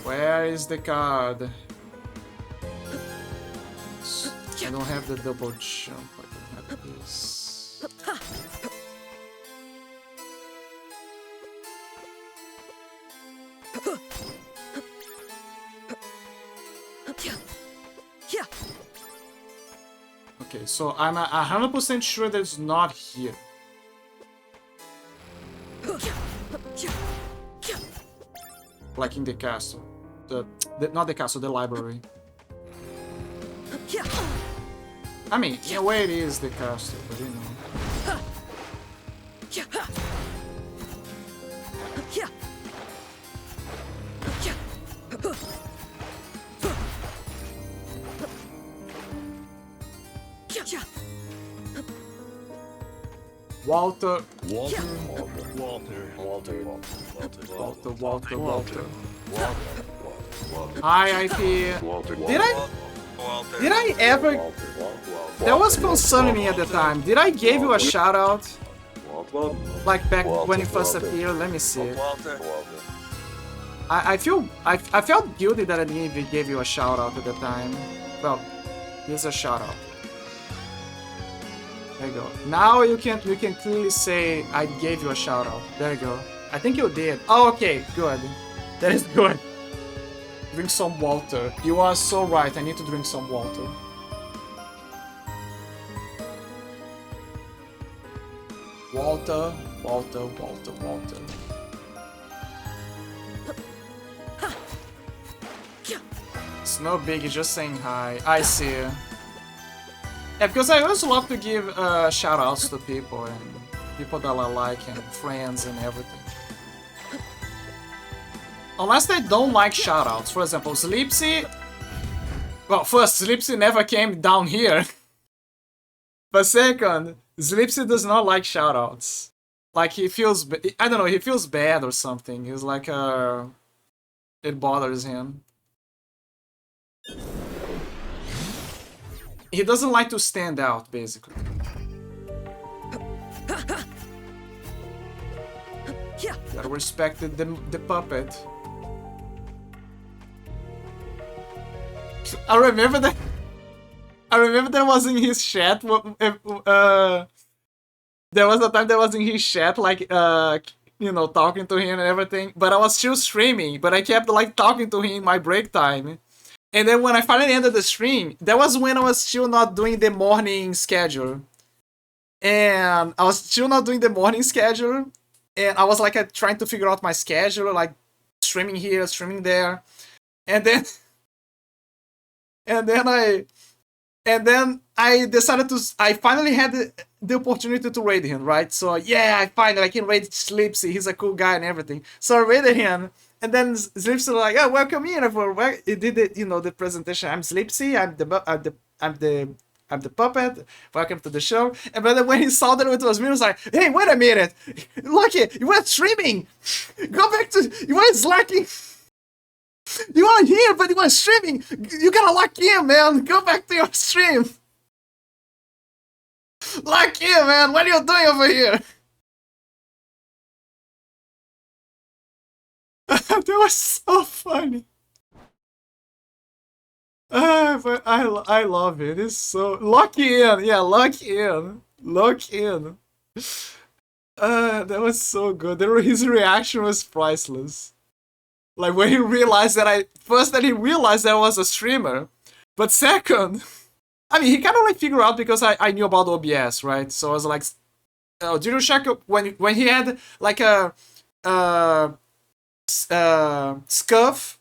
Where is the card? I don't have the double jump. I don't have this. Okay, so I'm 100% sure that it's not here. Like in the castle. Not the castle, the library. I mean, in a way it is the castle, but you know. Walter. Hi, IP. Did I ever? That was concerning me at the time. Did I give you a shout out? Like back when you first appeared? Let me see. I felt guilty that I didn't even give you a shout out at the time. Well, here's a shout out. There you go. Now you can clearly say I gave you a shout out. There you go. I think you did. Oh, okay, good. That is good. Drink some water. You are so right. I need to drink some water. Walter. It's no biggie, just saying hi. I see. Yeah, because I always love to give shout-outs to people and people that I like and friends and everything. Unless they don't like shout-outs. For example, Sleepsy... Well, first, Sleepsy never came down here. But second, Sleepsy does not like shout-outs. Like, he feels... I don't know, he feels bad or something. He's like, it bothers him. He doesn't like to stand out, basically. Gotta respect the puppet. I remember that was in his chat. There was a time that was in his chat, like, you know, talking to him and everything. But I was still streaming, but I kept, like, talking to him in my break time. And then when I finally ended the stream, that was when I was still not doing the morning schedule. And I was still not doing the morning schedule. And I was like trying to figure out my schedule, like streaming here, streaming there. And then I decided to, I finally had the opportunity to raid him, right? So yeah, I can raid Sleepsy, he's a cool guy and everything. So I raided him. And then Sleepsy was like, "Oh, welcome in." He did it, you know, the presentation. I'm Sleepsy. I'm the puppet. Welcome to the show. And then when he saw that it was me, he was like, "Hey, wait a minute! Look, you were streaming. Go back to you were slacking. You are here, but you were streaming. You gotta lock in, man. Go back to your stream. Lock in, man. What are you doing over here?" That was so funny. But I love it. It's so lock in, yeah, lock in. That was so good. His reaction was priceless. Like when he realized that I realized that I was a streamer, but second, I mean, he kind of like figured out because I knew about OBS, right? So I was like, oh, did you check when he had like a scuff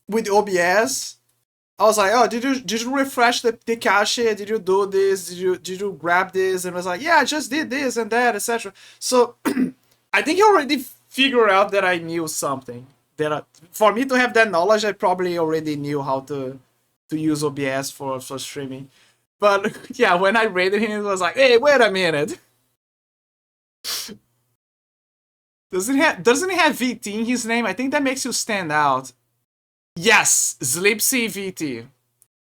with OBS? I was like, oh, did you refresh the cache? Did you do this? Did you grab this? And I was like, yeah, I just did this and that, etc. So I think he already figured out that I knew something. For me to have that knowledge, I probably already knew how to use OBS for streaming. But yeah, when I raided him, it was like, hey, wait a minute. Doesn't he have VT in his name? I think that makes you stand out. Yes, Sleepsy VT.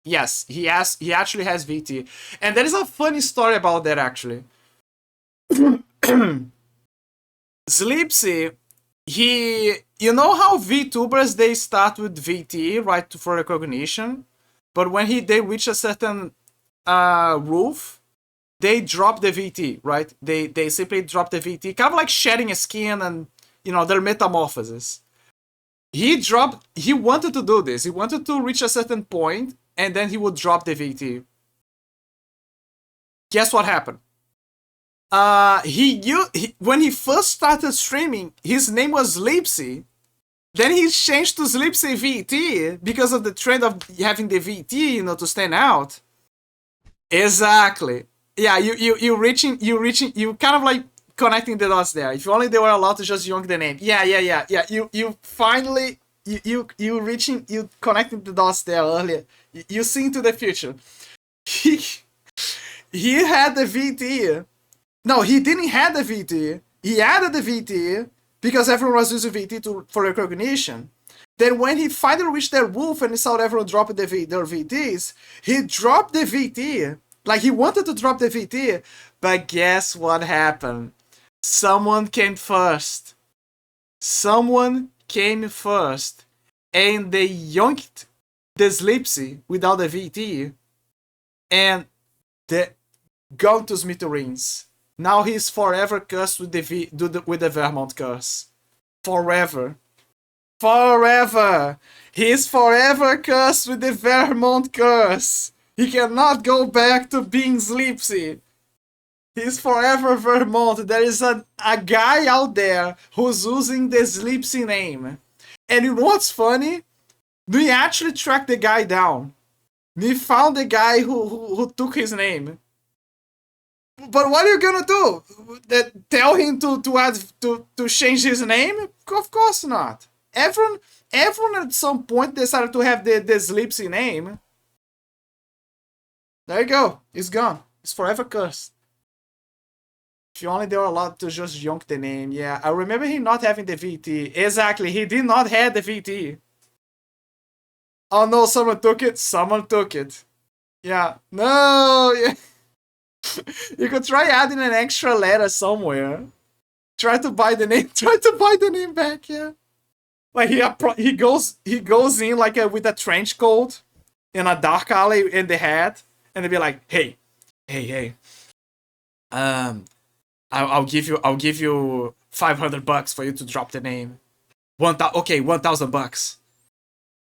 Yes, he actually has VT. And there is a funny story about that, actually. Sleepsy, you know how VTubers, they start with VT, right, for recognition? But when they reach a certain roof, they drop the VT, right? They simply drop the VT, kind of like shedding a skin and their metamorphoses. He wanted to do this. He wanted to reach a certain point, and then he would drop the VT. Guess what happened? When he first started streaming, his name was Sleepsy. Then he changed to Sleepsy VT because of the trend of having the VT, to stand out. Exactly. Yeah, you kind of like connecting the dots there. If only they were allowed to just yonk the name. Yeah. You finally you connecting the dots there earlier. You see into the future. He had the VT. No, he didn't have the VT. He added the VT because everyone was using VT for recognition. Then when he finally reached their wolf and he saw everyone dropping their VTs, he dropped the VT. Like, he wanted to drop the VT, but guess what happened? Someone came first. And they yoinked the Sleepsy without the VT, and the gone to smithereens. Now he's forever cursed with the Vermont curse. Forever. He's forever cursed with the Vermont curse. He cannot go back to being Sleepsy. He's forever Vermont. There is a guy out there who's using the Sleepsy name. And you know what's funny? We actually tracked the guy down. We found the guy who took his name. But what are you gonna do? Tell him to change his name? Of course not. Everyone at some point decided to have the Sleepsy name. There you go. It's gone. It's forever cursed. If only they were allowed to just yonk the name. Yeah, I remember him not having the VT. Exactly, he did not have the VT. Oh no, someone took it. Yeah. No! Yeah. You could try adding an extra letter somewhere. Try to buy the name back, yeah. Like he goes in like with a trench coat in a dark alley in the hat, and they be like, hey. I'll give you $500 for you to drop the name. $1,000.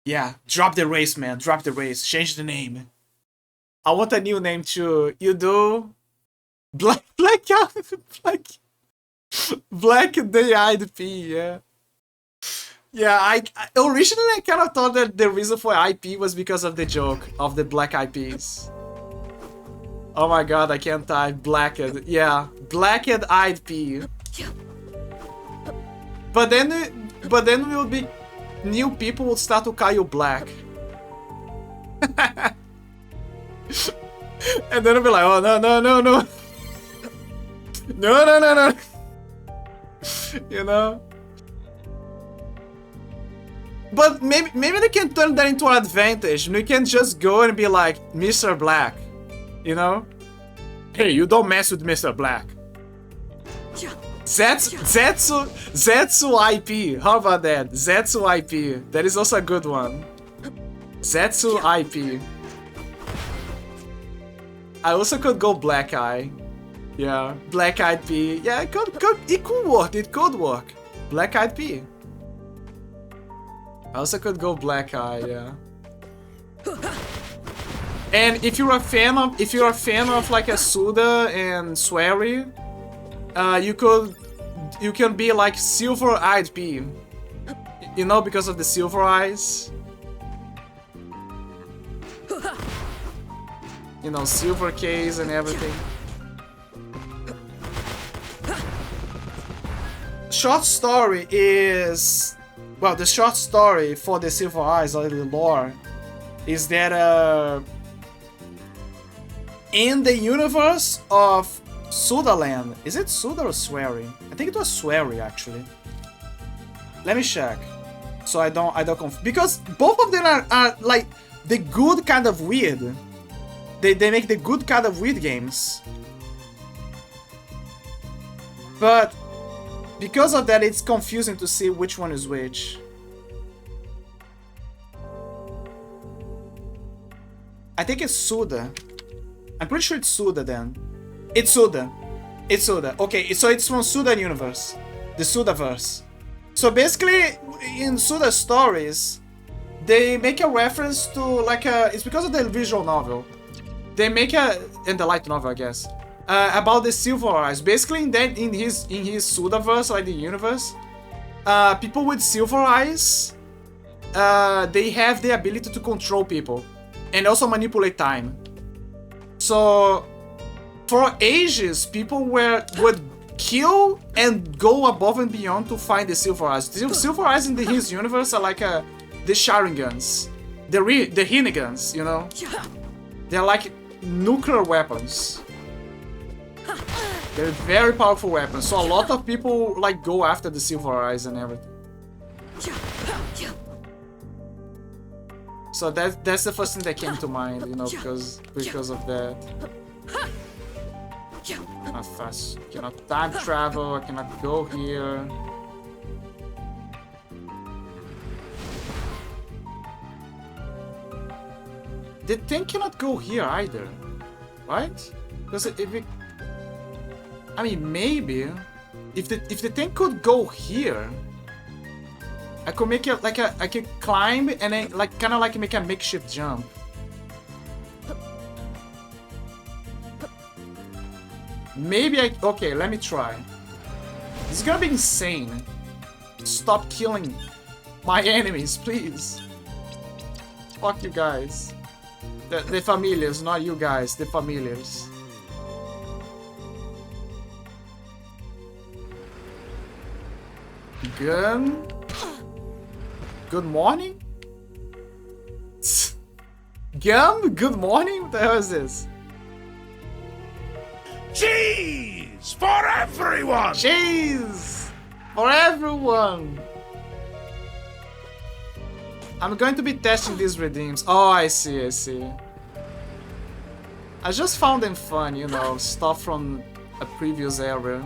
Yeah, drop the race, man. Drop the race. Change the name. I want a new name too. You do Black Day-Eyed P, yeah. Yeah, I originally kind of thought that the reason for IP was because of the joke of the Black Eyed Peas. Oh my god, I can't type Blacked. Yeah, Blacked Eyed P. But then will be new people will start to call you Black. And then it'll be like, oh no. No. You know? But maybe they can turn that into an advantage. We can just go and be like, Mr. Black. You know? Hey, you don't mess with Mr. Black. Zetsu IP. How about that? Zetsu IP. That is also a good one. Zetsu IP. I also could go Black Eye. Yeah, Black Eyed P. Yeah, it could work. Black Eyed P. I also could go Black Eye, yeah. And if you're a fan of like a Suda and Swery, you can be like Silver Eyed P. You know, because of the silver eyes. You know, silver case and everything. Short story is... Well, the short story for the Silver Eyes, or the lore, is that in the universe of Sudaland, is it Suda or Swery? I think it was Swery actually. Let me check, so I don't confuse, because both of them are like the good kind of weird. They make the good kind of weird games, but because of that, it's confusing to see which one is which. I think it's Suda. I'm pretty sure it's Suda then. It's Suda. Okay, so it's from Suda universe. The Sudaverse. So basically, in Suda stories, they make a reference to like a. It's because of the visual novel. They make a in the light novel, I guess, about the Silver Eyes. Basically, in his Sudaverse, like the universe, people with Silver Eyes, they have the ability to control people and also manipulate time. So for ages, people would kill and go above and beyond to find the Silver Eyes. The Silver Eyes in his universe are like the Sharingans, the Hinigans, you know? They're like nuclear weapons. They're very powerful weapons. So a lot of people like go after the Silver Eyes and everything. So that's the first thing that came to mind, you know, because of that. Not fast. Cannot time travel. I cannot go here. The thing cannot go here either, right? Because if it, I mean, maybe if the thing could go here, I could make it like I could climb and then like kind of like make a makeshift jump. Maybe okay, let me try. This is gonna be insane. Stop killing my enemies, please. Fuck you guys. The familiars, not you guys, the familiars. Good morning? Good morning? What the hell is this? Cheese for everyone! Cheese for everyone! I'm going to be testing these redeems. Oh, I see. I just found them fun, you know, stuff from a previous era.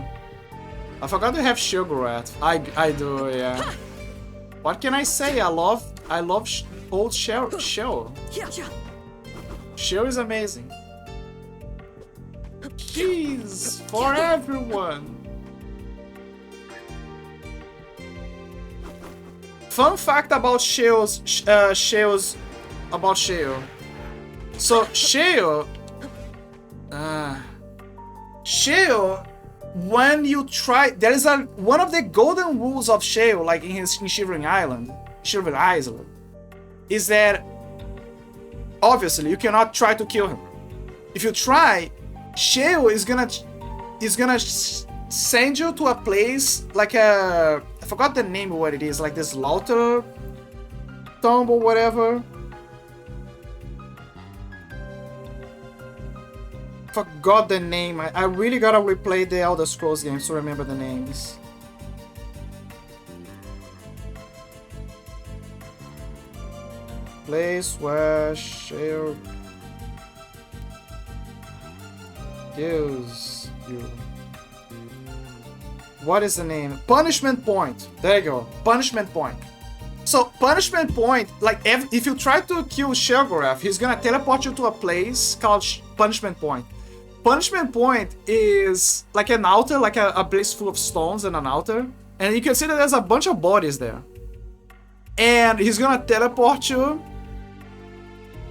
I forgot to have Sugarat. I do, yeah. What can I say? I love old Shell. Shell is amazing. Cheese for everyone. Fun fact about Shells about Shell. So Shell, when you try, there is one of the golden rules of Shell, like in Shivering Island, is that obviously you cannot try to kill him. If you try, Shell is gonna send you to a place like a, I forgot the name of what it is, like this Lauter tomb or whatever. Forgot the name. I really gotta replay the Elder Scrolls games to remember the names. Place where Shell kills you. What is the name? Punishment Point. There you go. Punishment Point. So, Punishment Point, like, if you try to kill Shelgorath, he's gonna teleport you to a place called Punishment Point. Punishment Point is like an altar, like a place full of stones and an altar. And you can see that there's a bunch of bodies there. And he's gonna teleport you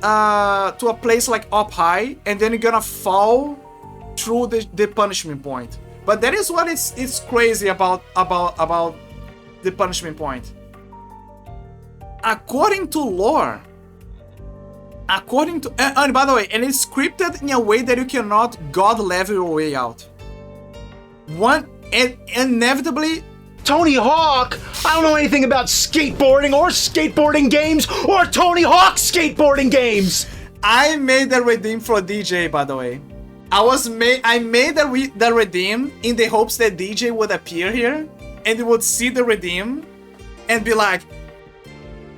to a place like up high, and then you're gonna fall through the Punishment Point. But that is what it's crazy about the Punishment Point. According to lore, and by the way, and it's scripted in a way that you cannot god level your way out. Inevitably, Tony Hawk? I don't know anything about skateboarding or skateboarding games or Tony Hawk skateboarding games. I made the redeem for DJ, by the way. I made the redeem in the hopes that DJ would appear here and he would see the redeem and be like,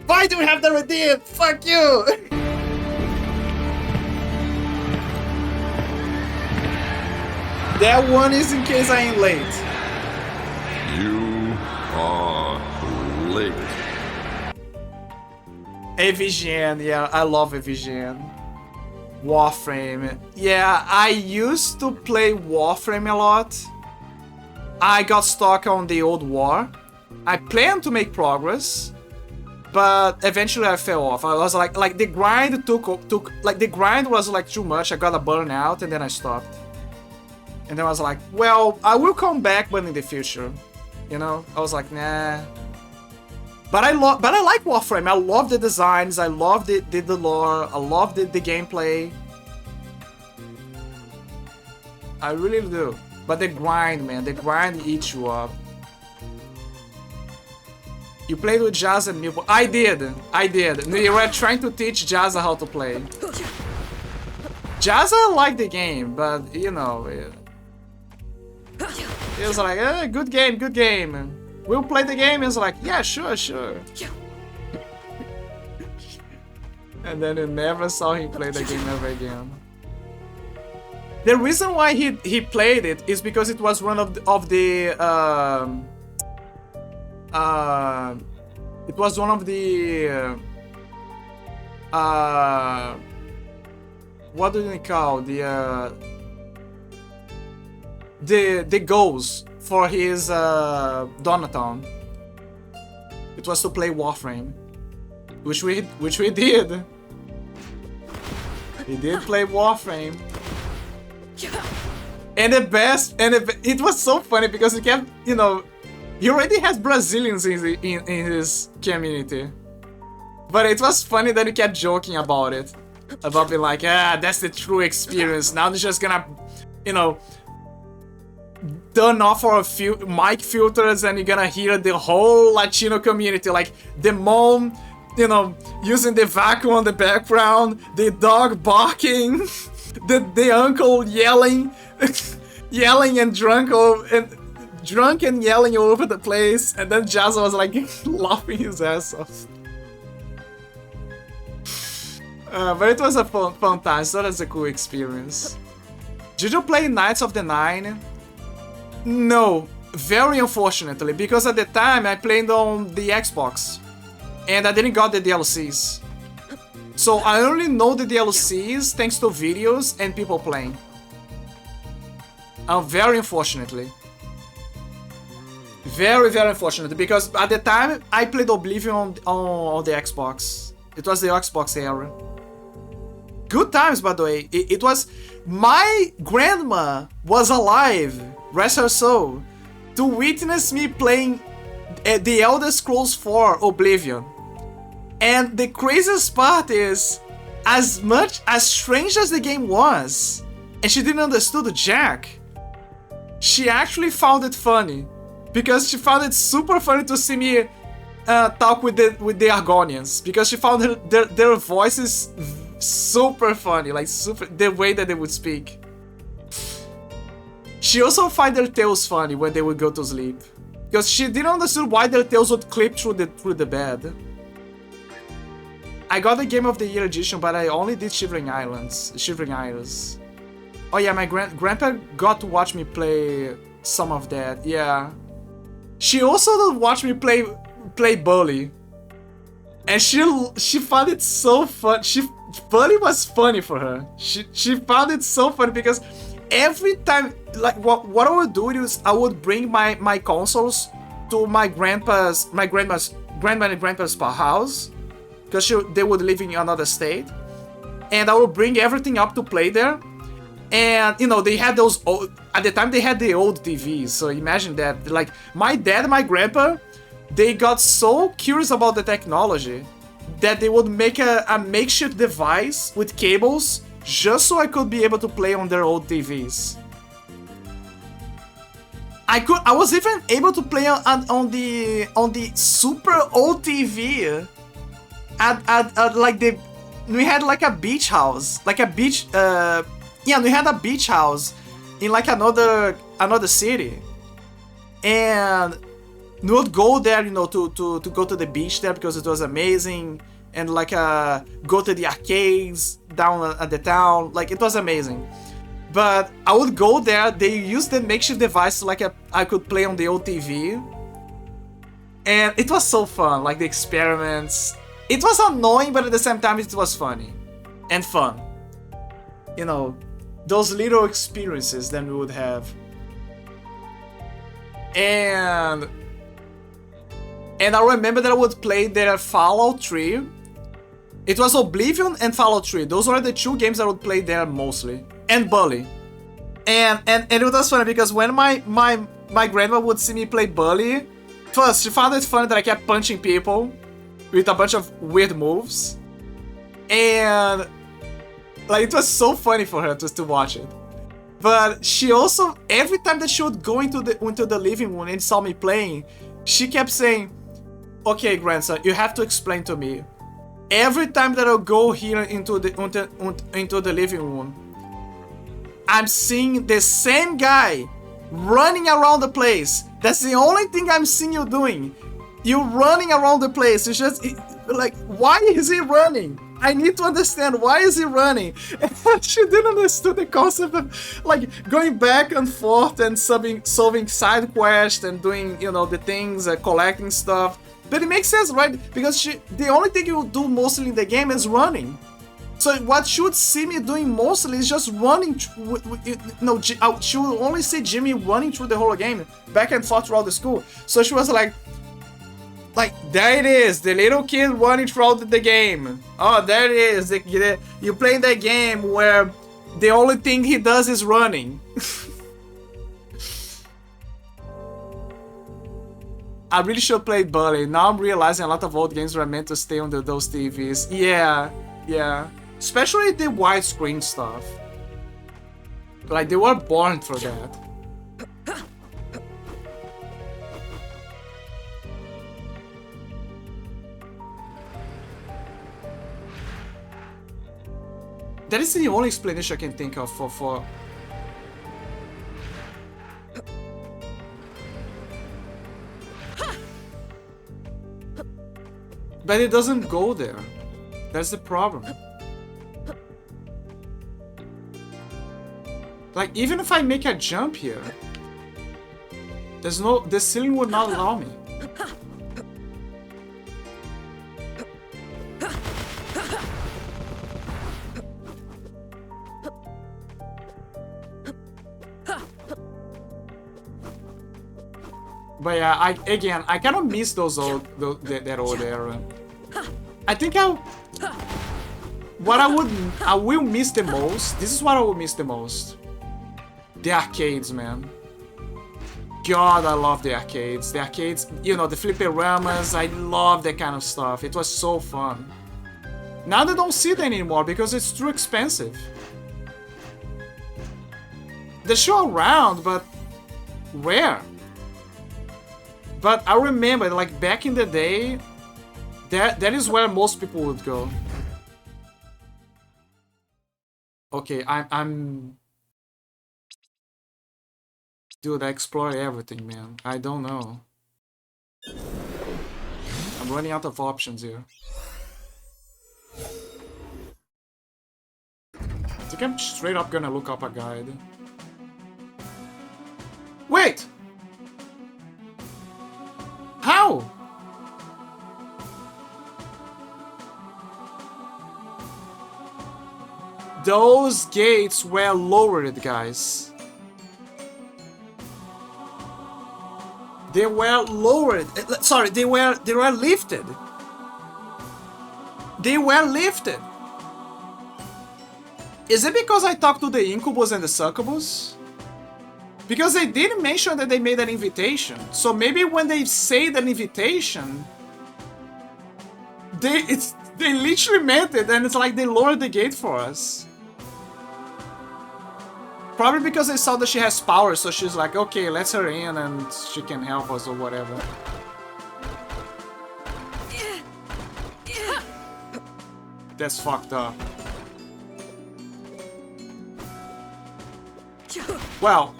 "Why do we have the redeem? Fuck you!" That one is in case I ain't late. You are late. AVGN, yeah, I love AVGN. Warframe. Yeah, I used to play Warframe a lot. I got stuck on the old war, I planned to make progress, but eventually I fell off. I was like the grind took like the grind was like too much. I got a burnout and then I stopped. And then I was like, well, I will come back, but in the future, you know. I was like, nah. But I like Warframe. I love the designs. I love the lore. I love the gameplay. I really do. But the grind, man, the grind eats you up. You played with Jazz and Milbo. I did. We were trying to teach Jazz how to play. Jazz liked the game, but you know, it was like, good game. We'll play the game. It's like, yeah, sure. And then you never saw him play the game ever again. The reason why he played it is because it was one of the it was one of the what do they call the goals for his Donaton. It was to play Warframe, which we did. He did play Warframe. And it was so funny because he kept, you know, he already has Brazilians in his community. But it was funny that he kept joking about it. About being like, that's the true experience. Now they're just gonna, you know, turn off our mic filters and you're gonna hear the whole Latino community, like the mom, you know, using the vacuum on the background, the dog barking, the uncle yelling, yelling and drunk and yelling all over the place, and then Jazz was like laughing his ass off. But it was a fun time, so that's a cool experience. Did you play Knights of the Nine? No, very unfortunately, because at the time I played on the Xbox and I didn't got the DLCs. So I only know the DLCs thanks to videos and people playing. Very unfortunately. Very unfortunately, because at the time I played Oblivion on the Xbox. It was the Xbox era. Good times, by the way. It was... My grandma was alive, rest her soul, to witness me playing The Elder Scrolls 4 Oblivion. And the craziest part is, as strange as the game was, and she didn't understand Jack, she actually found it funny. Because she found it super funny to see me talk with the Argonians. Because she found their voices super funny, like the way that they would speak. She also find their tails funny when they would go to sleep. Because she didn't understand why their tails would clip through the bed. I got the Game of the Year edition, but I only did Shivering Isles. Oh yeah, my grandpa got to watch me play some of that, yeah. She also watched me play Bully. And she found it so fun. Bully was funny for her. She found it so funny because every time, like what I would do is I would bring my consoles to my grandma and grandpa's house, because they would live in another state, and I would bring everything up to play there. And you know, they had those old, at the time they had the old TVs, so imagine that. Like my dad and my grandpa, they got so curious about the technology that they would make a makeshift device with cables just so I could be able to play on their old TVs. I was even able to play on the super old TV at like we had like a beach house, like a beach yeah, we had a beach house in like another city, and we would go there, you know, to go to the beach there because it was amazing, and like go to the arcades down at the town, like it was amazing. But I would go there. They used the makeshift device like I could play on the old TV, and it was so fun. Like the experiments, it was annoying, but at the same time it was funny and fun. You know, those little experiences that we would have. And And I remember that I would play their Fallout 3. It was Oblivion and Fallout 3. Those were the two games I would play there mostly. And Bully. And it was funny because when my grandma would see me play Bully, first she found it funny that I kept punching people with a bunch of weird moves. And like it was so funny for her to watch it. But she also, every time that she would go into the living room and saw me playing, she kept saying, "Okay, grandson, you have to explain to me. Every time that I go here into the living room, I'm seeing the same guy running around the place. That's the only thing I'm seeing you doing. You're running around the place. It's just like, why is he running? I need to understand, why is he running?" And she didn't understand the concept of like going back and forth and solving side quests and doing, you know, the things, collecting stuff. But it makes sense, right? Because the only thing you do mostly in the game is running. So what she would see me doing mostly is just running. She would only see Jimmy running through the whole game, back and forth throughout the school. So she was like, there it is, the little kid running throughout the game. Oh, there it is. You playing that game where the only thing he does is running. I really should play Bully. Now I'm realizing a lot of old games were meant to stay on those TVs. Yeah. Especially the widescreen stuff. Like, they were born for that. That is the only explanation I can think of for... But it doesn't go there. That's the problem. Like, even if I make a jump here, the ceiling would not allow me. But yeah, I kind of miss that old era. I think I will miss the most. This is what I will miss the most. The arcades, man. God, I love the arcades. The arcades, you know, the fliperamas. I love that kind of stuff. It was so fun. Now they don't see it anymore because it's too expensive. They're still around, but where? But I remember, like, back in the day, that is where most people would go. Okay, I'm... Dude, I explore everything, man. I don't know. I'm running out of options here. I think I'm straight up gonna look up a guide. Wait! How? Those gates were lowered, guys. They were lowered. Sorry, they were lifted. They were lifted. Is it because I talked to the Incubus and the Succubus? Because they didn't mention that they made an invitation. So maybe when they say that invitation, they literally meant it, and it's like they lowered the gate for us. Probably because they saw that she has power, so she's like, okay, let's her in and she can help us or whatever. That's fucked up. Well,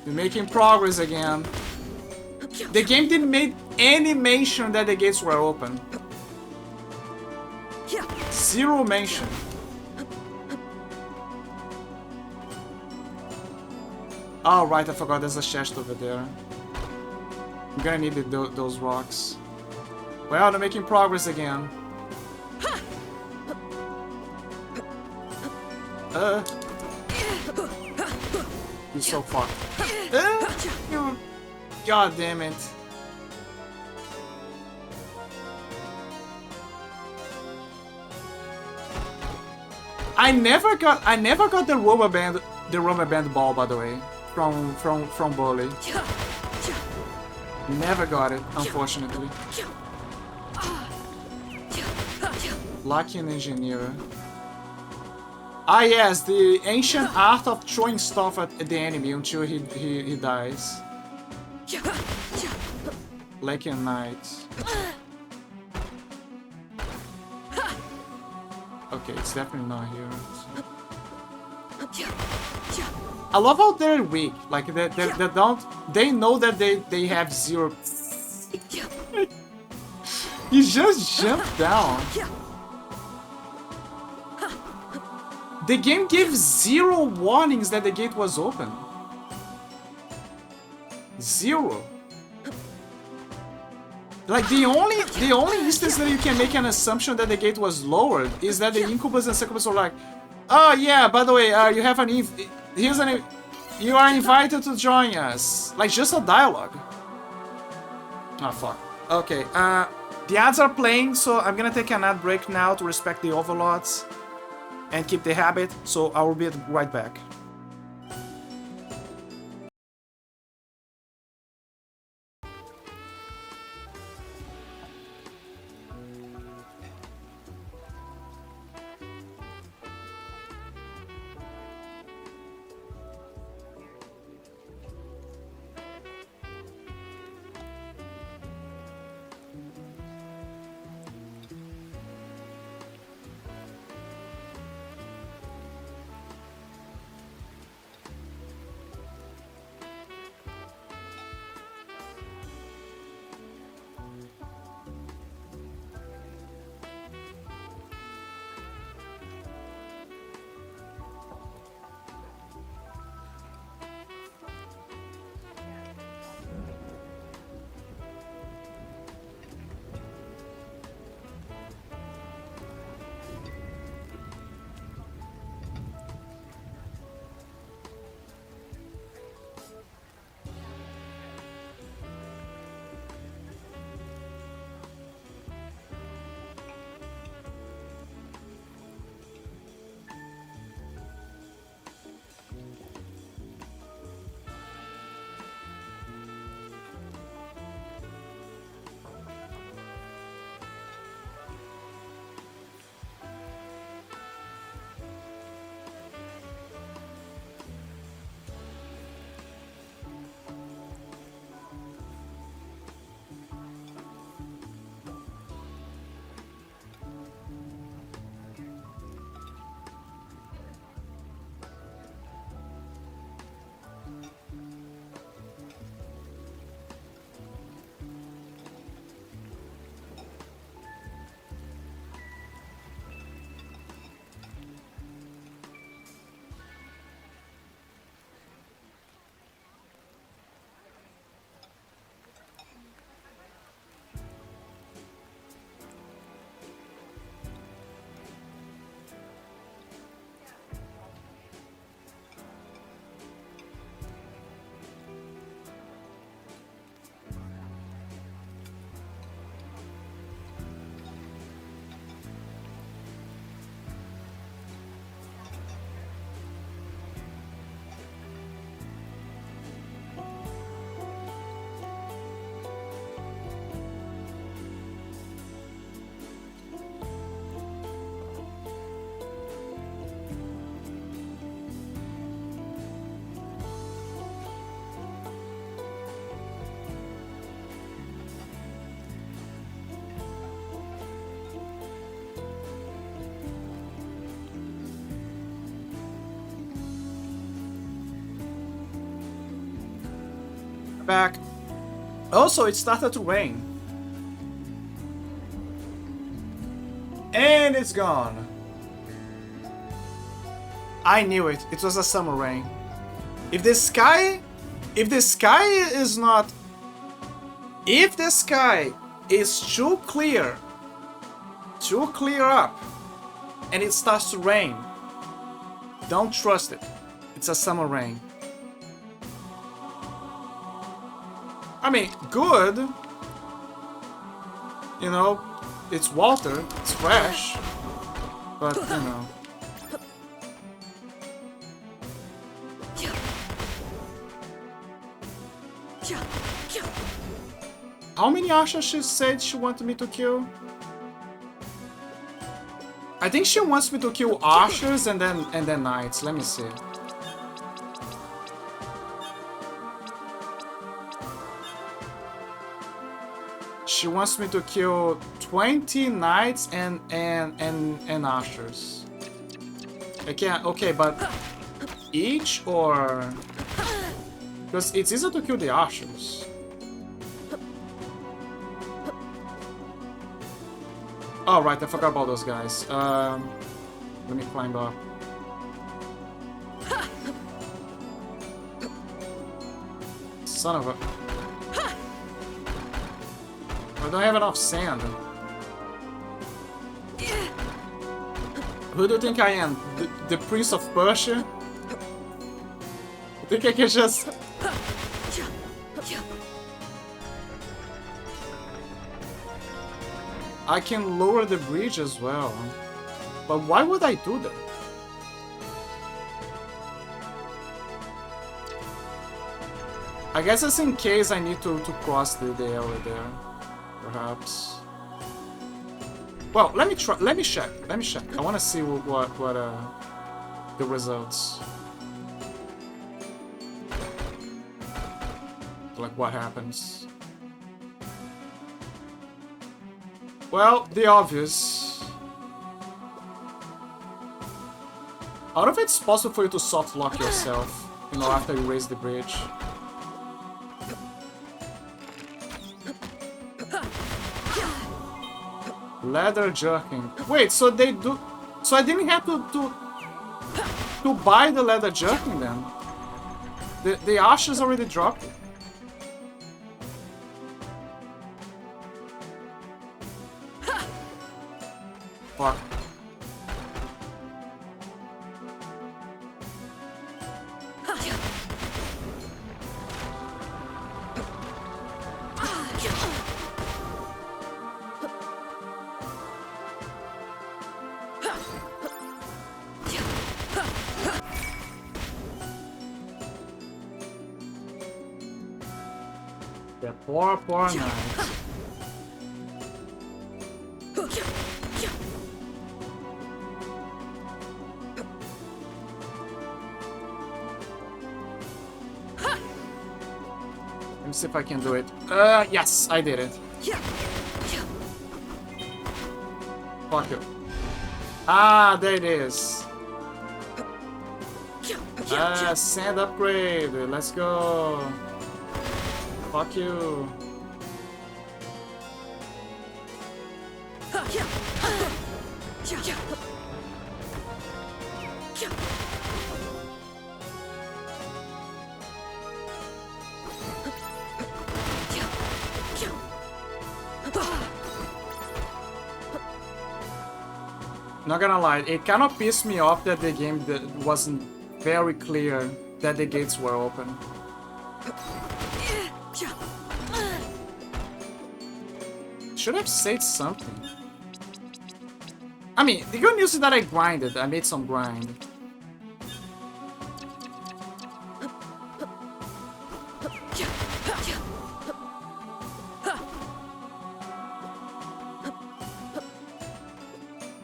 we're making progress again. The game didn't make any mention that the gates were open. Zero mention. Oh, right, I forgot there's a chest over there. I'm gonna need those rocks. Well, they're making progress again. You're so fucked. God damn it. I never got the rubber band ball, by the way, from Bully. Never got it, unfortunately. Lucky an engineer. Ah yes, the ancient art of throwing stuff at the enemy until he dies. Like a knight. Okay, it's definitely not here. I love how they're weak. Like they know that they have zero. He just jumped down. The game gives zero warnings that the gate was open. Zero. Like the only instance that you can make an assumption that the gate was lowered is that the incubus and succubus were like, oh yeah, by the way, you have you are invited to join us. Like just a dialogue. Oh fuck. Okay, the ads are playing, so I'm gonna take an ad break now to respect the overlords and keep the habit, so I will be right back. Back. Also, it started to rain. And it's gone. I knew it. It was a summer rain. If the sky is too clear up, and it starts to rain, don't trust it. It's a summer rain. I mean, good. You know, it's water, it's fresh, but you know. How many Asha she said she wanted me to kill? I think she wants me to kill Archers and then Knights. Let me see. She wants me to kill 20 Knights and Archers. I can't. Okay, but each or because it's easier to kill the Archers. Oh, right, I forgot about those guys. Let me climb up. Son of a... I don't have enough sand. Who do you think I am? The Prince of Persia? I think I can just... I can lower the bridge as well. But why would I do that? I guess it's in case I need to cross the area there. Perhaps. Well, let me try. Let me check. I want to see what the results. Like what happens. Well, the obvious. I don't know if it's possible for you to soft lock yourself, you know, after you raise the bridge. Leather jerking. Wait, so they do... So I didn't have to buy the leather jerking then? The ashes already dropped it. Fuck. The poor knight. Let me see if I can do it. Yes, I did it. Fuck you. Ah, there it is. Sand upgrade. Let's go. Fuck you. Not gonna lie, it kind of pissed me off that the game wasn't very clear that the gates were open. Should have said something. I mean, the good news is that I grinded. I made some grind.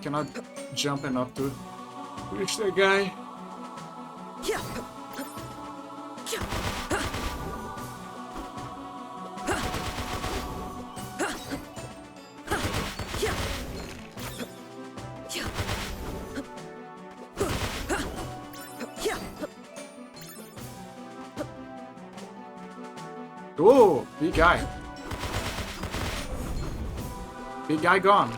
Cannot jump enough to reach that guy. Ooh, big guy. Big guy gone.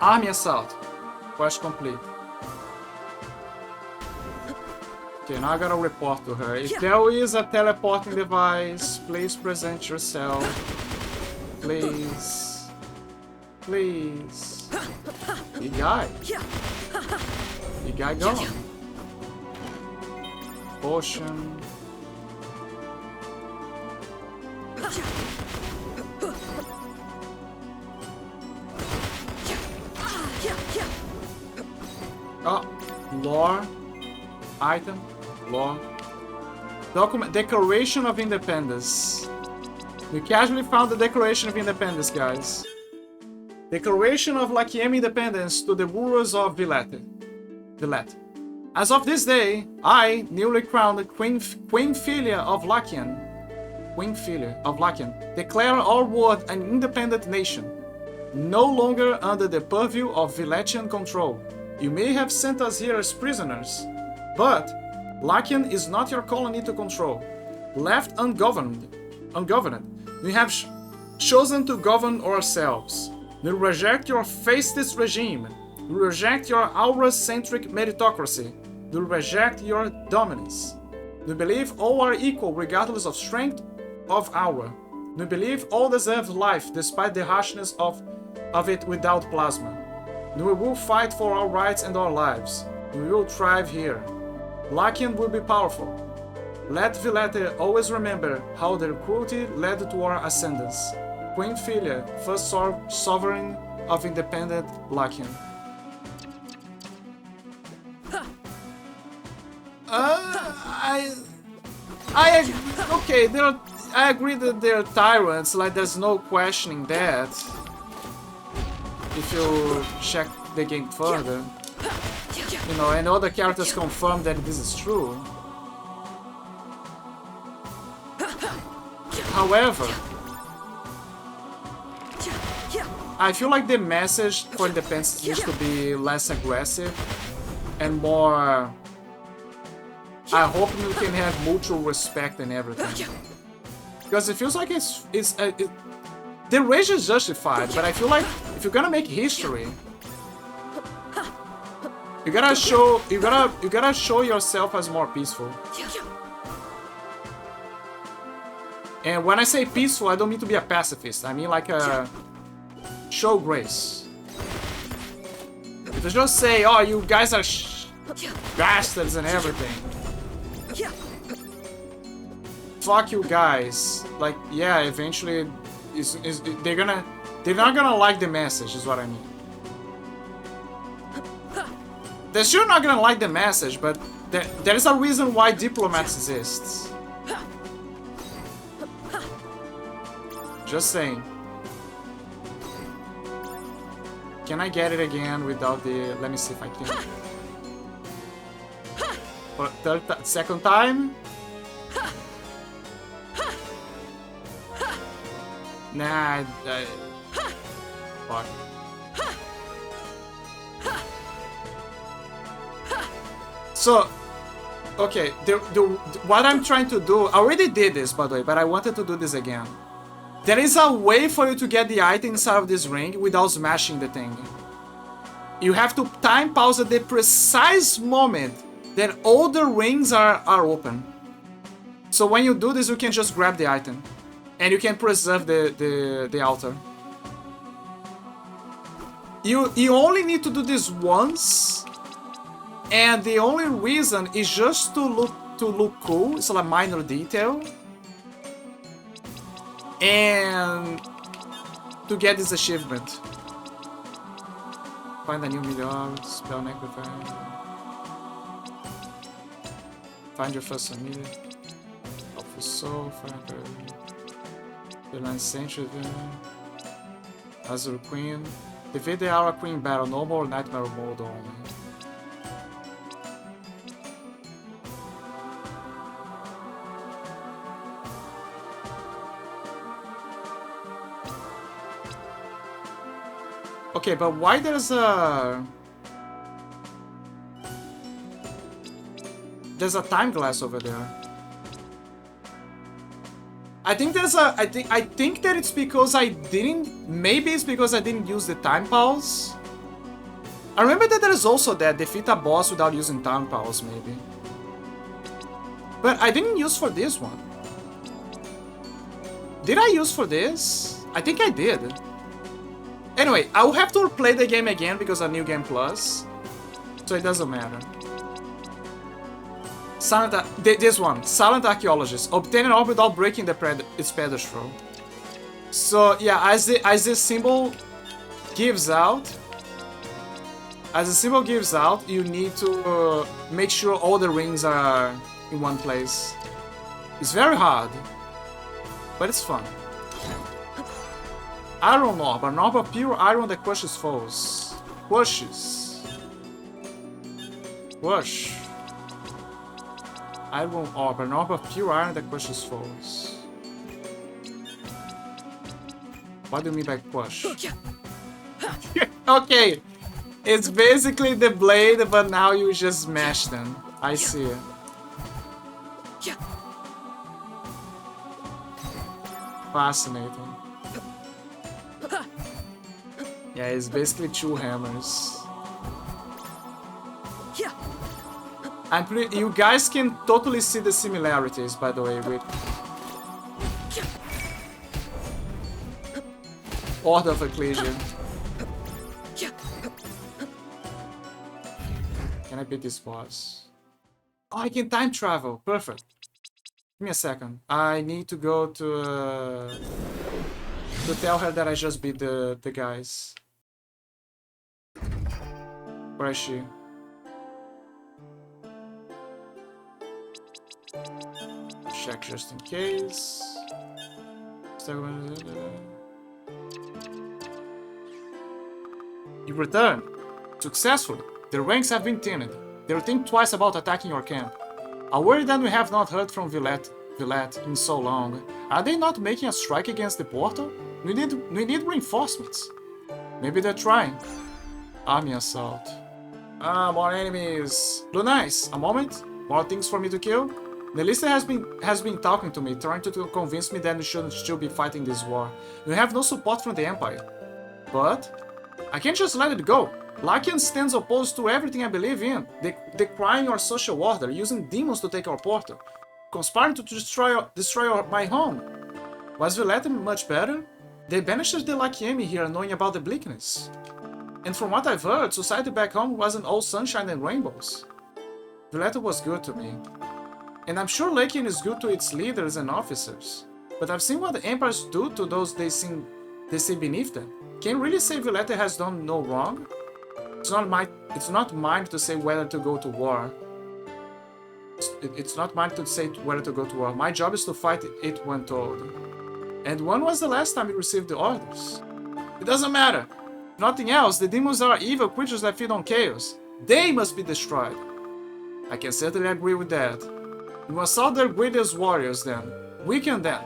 Army assault. Quest complete. Okay, now I gotta report to her. If there is a teleporting device, please present yourself. Please. Please. Big guy. Big guy gone. Potion. Oh, lore, item, lore, document, Declaration of Independence. We casually found the Declaration of Independence, guys. Declaration of Lachiem independence to the rulers of Villette. As of this day, I, newly crowned Queen Filia of Lachien, declare our world an independent nation, no longer under the purview of Villetian control. You may have sent us here as prisoners, but Lachien is not your colony to control. Left ungoverned, we have chosen to govern ourselves. We reject your fascist regime. We reject your aura-centric meritocracy. We reject your dominance. We believe all are equal regardless of strength of aura. We believe all deserve life despite the harshness of it without plasma. We will fight for our rights and our lives. We will thrive here. Lachien will be powerful. Let Villette always remember how their cruelty led to our ascendance. Queen Filia, first sovereign of independent Lachien. I agree that they're tyrants, like there's no questioning that. If you check the game further. You know, and other characters confirm that this is true. However, I feel like the message for independence used to be less aggressive and more. I hope we can have mutual respect and everything. Because it feels like the rage is justified, but I feel like if you're gonna make history, you gotta show yourself as more peaceful. And when I say peaceful, I don't mean to be a pacifist. I mean like show grace. If you just say, "Oh, you guys are bastards and everything," fuck you guys. Like, yeah, eventually, they're not gonna like the message. Is what I mean. They're sure not gonna like the message, but there is a reason why diplomats exist. Just saying. Can I get it again without the... Let me see if I can. For second time? Nah, fuck. So, okay, what I'm trying to do... I already did this, by the way, but I wanted to do this again. There is a way for you to get the item inside of this ring without smashing the thing. You have to time pause at the precise moment that all the rings are open. So when you do this, you can just grab the item. And you can preserve the altar. You only need to do this once. And the only reason is just to look cool. It's a minor detail. And to get this achievement. Find a new meteor, spell necrophile. Find your first familiar. Awful soul, find the land century. Azure Queen. Defeat the Aura Queen battle, no more nightmare mode only. Okay, but why there's a time glass over there? I think that it's because maybe it's because I didn't use the time pause. I remember that there is also that defeat a boss without using time pause, maybe. But I didn't use for this one. Did I use for this? I think I did. Anyway, I'll have to play the game again because of New Game Plus. So it doesn't matter. This one, Silent Archaeologist. Obtain an orb without breaking its pedestal. So yeah, as this symbol gives out, you need to make sure all the rings are in one place. It's very hard, but it's fun. Iron Orb, an orb of pure iron that crushes foes. Crushes. Crush. Iron Orb, an orb of pure iron that crushes foes. What do you mean by crush? Okay, it's basically the blade, but now you just smash them. I see it. Fascinating. Yeah, it's basically two hammers. You guys can totally see the similarities, by the way, with Order of Ecclesia. Can I beat this boss? Oh, I can time travel. Perfect. Give me a second. I need to go to tell her that I just beat the guys. Where is she? Check just in case. You return. Successfully. Their ranks have been thinned. They'll think twice about attacking your camp. I worry that we have not heard from Villette in so long. Are they not making a strike against the portal? We need reinforcements. Maybe they're trying. Army assault. More enemies. Lunais, a moment. More things for me to kill. Nelista has been talking to me, trying to convince me that we shouldn't still be fighting this war. We have no support from the Empire. But I can't just let it go. Lachlan stands opposed to everything I believe in, decrying our social order, using demons to take our portal, conspiring to destroy my home. Was Villette much better? They banished the Lakiemi here knowing about the bleakness. And from what I've heard, society back home wasn't all sunshine and rainbows. Villette was good to me. And I'm sure Lakian is good to its leaders and officers. But I've seen what the empires do to those they see beneath them. Can you really say Villette has done no wrong? It's not mine to say whether to go to war. It's not mine to say whether to go to war. My job is to fight it when told. And when was the last time you received the orders? It doesn't matter. If nothing else, the demons are evil creatures that feed on chaos. They must be destroyed. I can certainly agree with that. We must assault their greatest warriors then. Weaken them.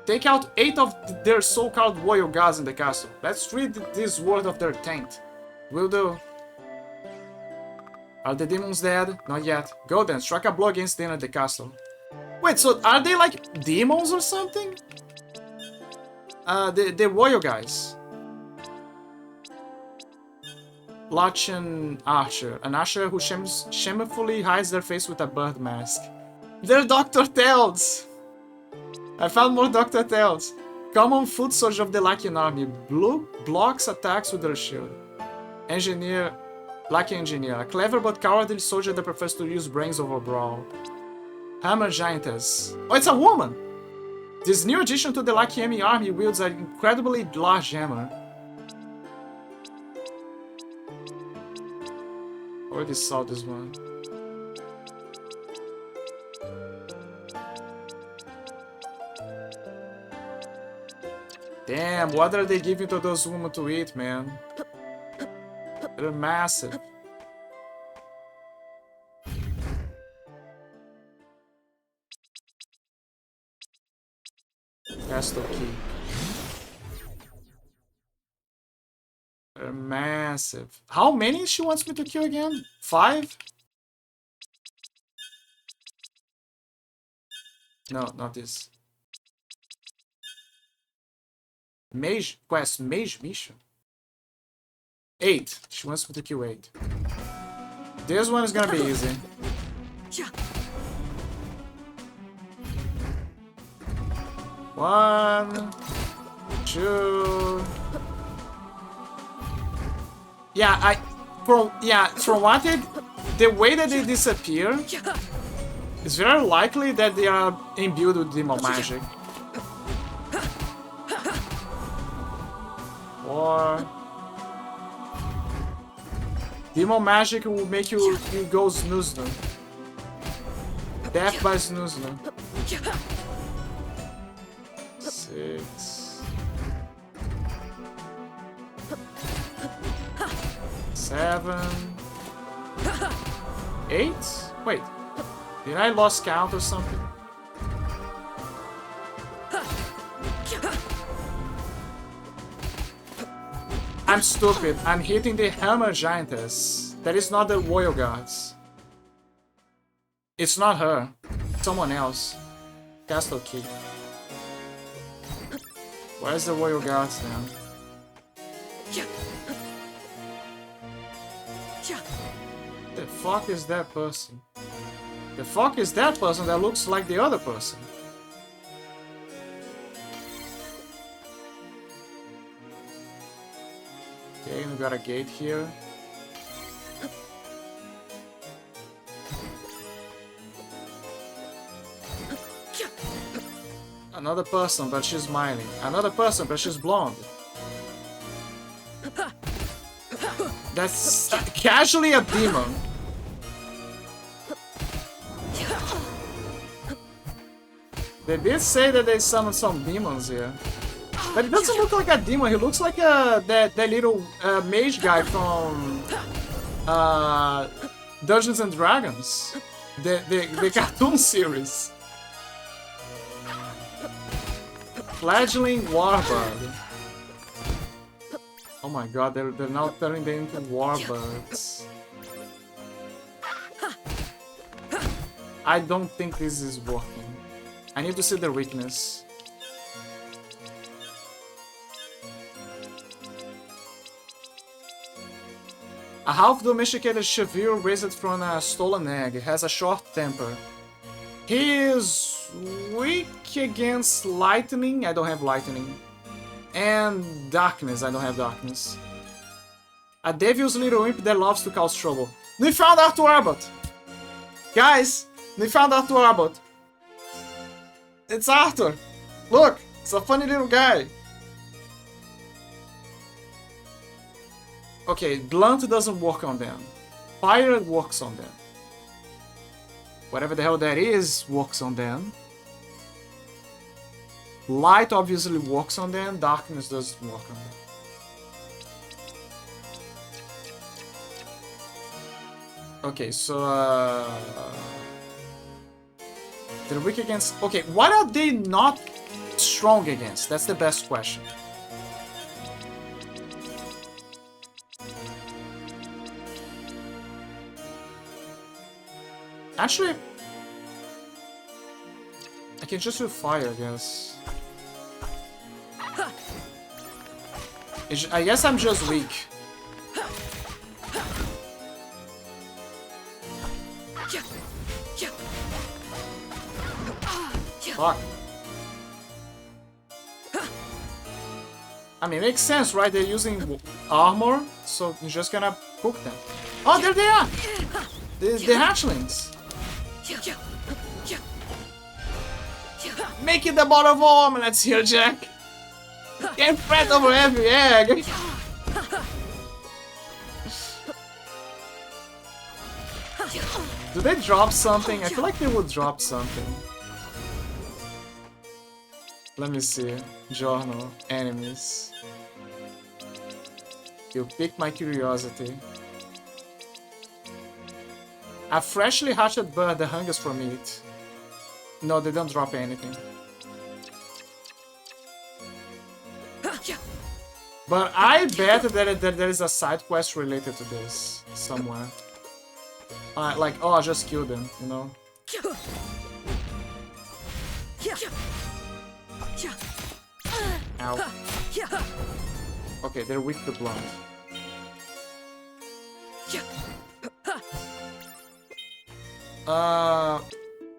Take out 8 of their so-called royal gods in the castle. Let's rid this world of their taint. Will do. Are the demons dead? Not yet. Go then, strike a blow against them at the castle. Wait, so are they like demons or something? The royal guys. Lachen Archer. An archer who shamefully hides their face with a bird mask. They're Dr. Tails! I found more Dr. Tails. Common foot soldier of the Lakian army. Blue blocks attacks with their shield. Engineer. Lakian engineer. A clever but cowardly soldier that prefers to use brains over brawl. Hammer giantess. Oh, it's a woman! This new addition to the Lakiemi army wields an incredibly large hammer. Already saw this one. Damn, what are they giving to those women to eat, man? They're massive. Castle key. They're massive. How many she wants me to kill again? 5? No, not this. Mage quest, mage mission. 8. She wants me to kill 8. This one is gonna be easy. One, 2. Yeah, from what the way that they disappear, it's very likely that they are imbued with demon magic. 4. Demon magic will make you go snooze. Death by snooze. 6. 7, 8? Wait, did I lost count or something? I'm stupid. I'm hitting the Hammer Giantess. That is not the Royal Guards. It's not her. Someone else. Castle Key. Where's the Royal Guards then? The fuck is that person? The fuck is that person that looks like the other person? Okay, we got a gate here. Another person, but she's smiling. Another person, but she's blonde. That's casually a demon. They did say that they summoned some demons here. But it doesn't look like a demon, he looks like that little mage guy from Dungeons and Dragons. The cartoon series. Fledgling Warbird. Oh my god, they're now turning them into Warbirds. I don't think this is working. I need to see their weakness. A half-domesticated Shavir raised from a stolen egg has a short temper. He is weak against lightning. I don't have lightning. And darkness. I don't have darkness. A devil's little imp that loves to cause trouble. We found Arthur Arbot! Guys! We found Arthur Arbot! It's Arthur! Look! It's a funny little guy! Okay, blunt doesn't work on them. Fire works on them. Whatever the hell that is works on them. Light obviously works on them. Darkness doesn't work on them. Okay, so they're weak against... Okay, what are they not strong against? That's the best question. Actually, I can just do fire, I guess. I guess I'm just weak. Fuck. I mean, it makes sense, right? They're using armor, so you're just gonna cook them. Oh, there they are! The hatchlings. Making the bottle of omelets here, Jack. Can't fret over every egg. Do they drop something? I feel like they would drop something. Let me see. Journal. Enemies. You piqued my curiosity. A freshly hatched bird that hungers for meat. No, they don't drop anything. But I bet that there is a side quest related to this somewhere. Like, oh, I just killed them, you know? Ow. Okay, they're weak to blunt.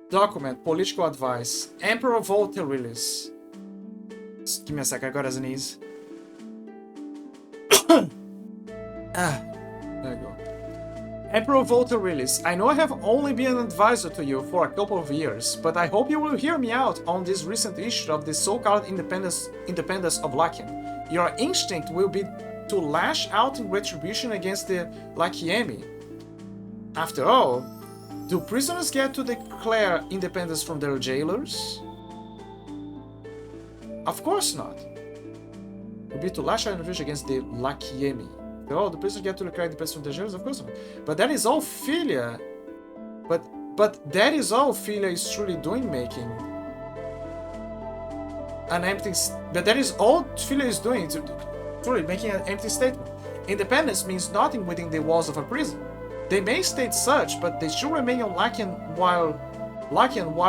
Document, political advice. Emperor Volterilis. Give me a sec, I got a sneeze. There you go. Emperor Volterilis, I know I have only been an advisor to you for a couple of years, but I hope you will hear me out on this recent issue of the so-called independence of Lachien. Your instinct will be to lash out in retribution against the Lachiemi. After all, do prisoners get to declare independence from their jailers? Of course not. It would be to lash out in retribution against the Lachiemi. Oh, the prisoners get to declare independence from the jails, of course not. But that is all Philia. But that is all Philia is truly doing, making an empty. But that is all Philia is doing, truly making an empty statement. Independence means nothing within the walls of a prison. They may state such, but they should remain on Lachlan while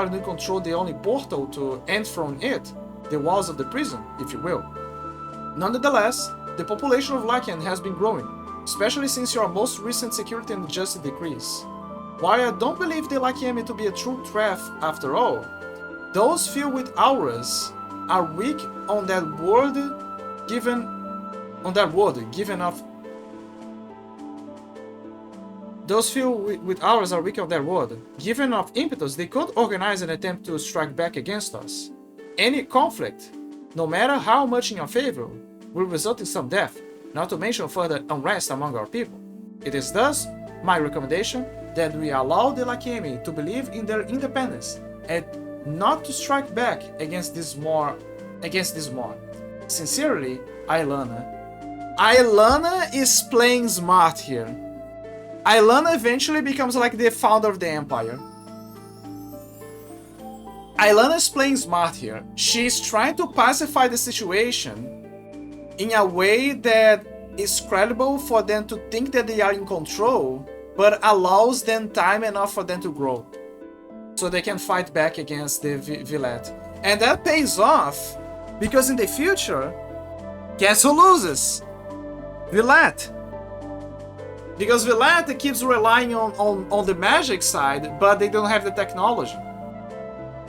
they control the only portal to end from it, the walls of the prison, if you will. Nonetheless, the population of Lachlan has been growing, especially since your most recent security and justice decrees. While I don't believe the Lakiemi to be a true threat after all, those filled with auras are weak on that world given enough. Those filled with auras are weak on that world. Given enough impetus, they could organize an attempt to strike back against us. Any conflict, no matter how much in your favor, will result in some death, not to mention further unrest among our people. It is thus my recommendation that we allow the Lakiemi to believe in their independence and not to strike back against this more. Sincerely, Ailana. Ailana is playing smart here. Ailana eventually becomes like the founder of the empire. Ailana is playing smart here. She's trying to pacify the situation in a way that is credible for them to think that they are in control, but allows them time enough for them to grow, so they can fight back against the Villet. And that pays off, because in the future, guess who loses? Villet. Because Villet keeps relying on the magic side, but they don't have the technology,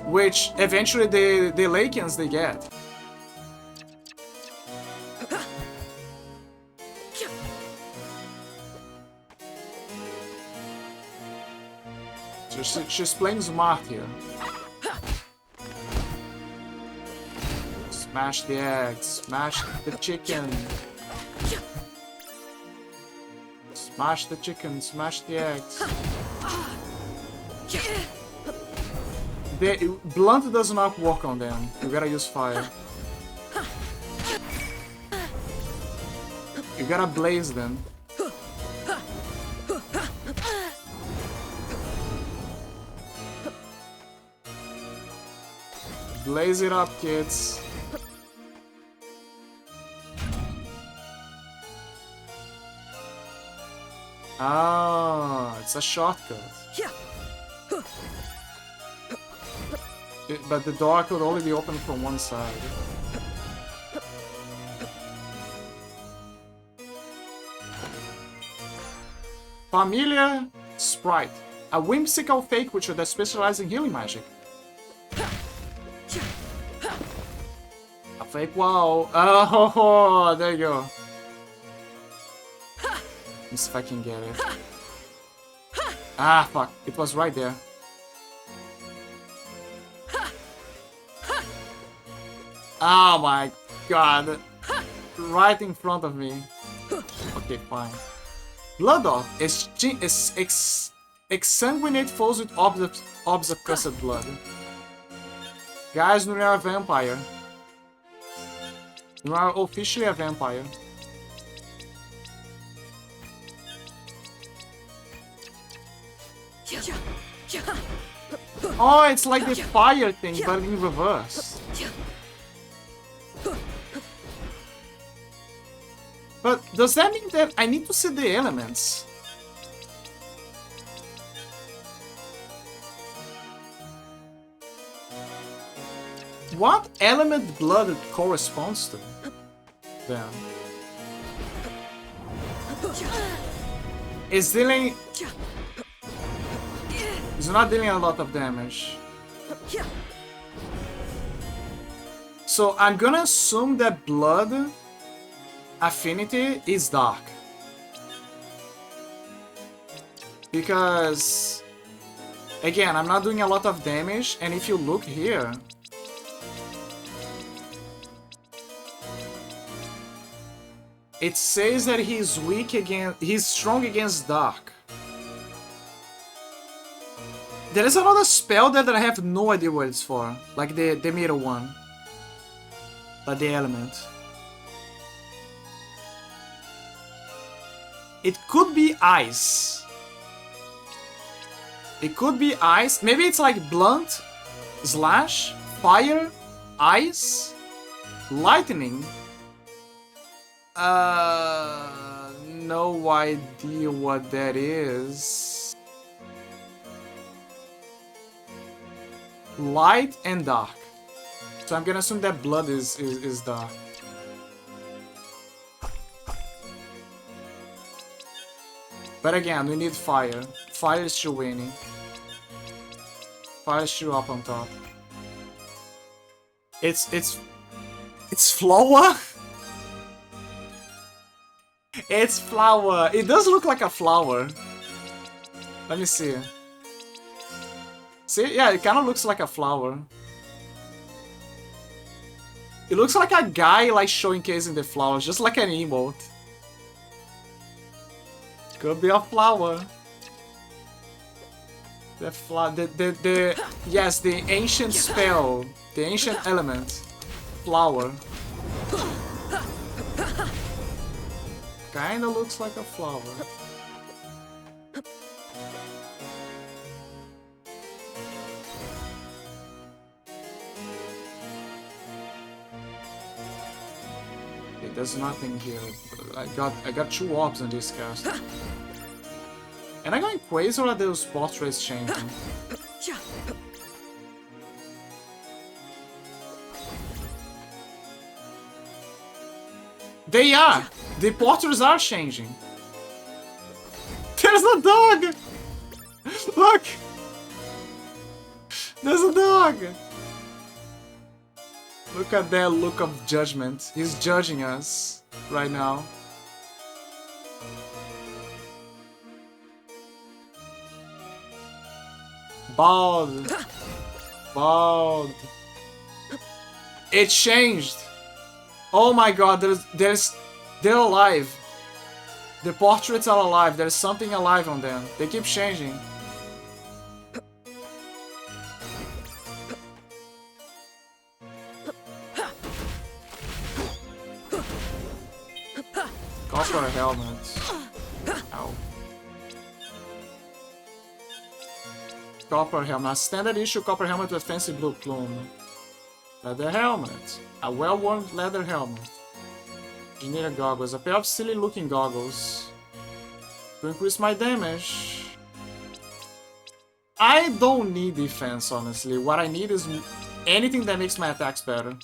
which eventually the Lakians they get. She's playing smart here. Smash the eggs, smash the chicken. Smash the chicken, smash the eggs. Blunt does not work on them. You gotta use fire. You gotta blaze them. Blaze it up, kids. Ah, it's a shortcut. But the door could only be opened from one side. Familiar Sprite, a whimsical fake creature that specializes in healing magic. A fake wall. Oh, there you go. Let's see if I can get it. Ah, fuck. It was right there. Oh my god. Right in front of me. Okay, fine. Blood Oath is exsanguinate foes with orbs of cursed blood. Guys, you are a vampire. You are officially a vampire. Oh, it's like the fire thing, but in reverse. But does that mean that I need to see the elements? What element blood corresponds to? Then is dealing. He's not dealing a lot of damage. So I'm gonna assume that blood affinity is dark. Because again, I'm not doing a lot of damage, and if you look here, it says that he's weak against, he's strong against dark. There is another spell that I have no idea what it's for, like the middle one, like the element. It could be ice. It could be ice. Maybe it's like blunt, slash, fire, ice, lightning. No idea what that is. Light and dark. So I'm gonna assume that blood is dark. But again, we need fire. Fire is still winning. Fire is still up on top. It's flour? It's flour. It does look like a flower. Let me see. See? Yeah, it kind of looks like a flower. It looks like a guy like showcasing the flowers, just like an emote. Could be a flower. Yes, the ancient spell, the ancient element, flower. Kinda looks like a flower. Okay, there's nothing here. I got 2 orbs on this cast. And I going crazy or are those portraits changing? They are! The portraits are changing. There's a dog! Look! There's a dog! Look at that look of judgment. He's judging us right now. Bald. Bald. It changed. Oh my god, they're alive. The portraits are alive. There's something alive on them. They keep changing. Copper helmet. Ow. Copper helmet. A standard issue copper helmet with fancy blue plume. Leather helmet. A well-worn leather helmet. Engineer goggles. A pair of silly looking goggles. To increase my damage. I don't need defense, honestly. What I need is anything that makes my attacks better.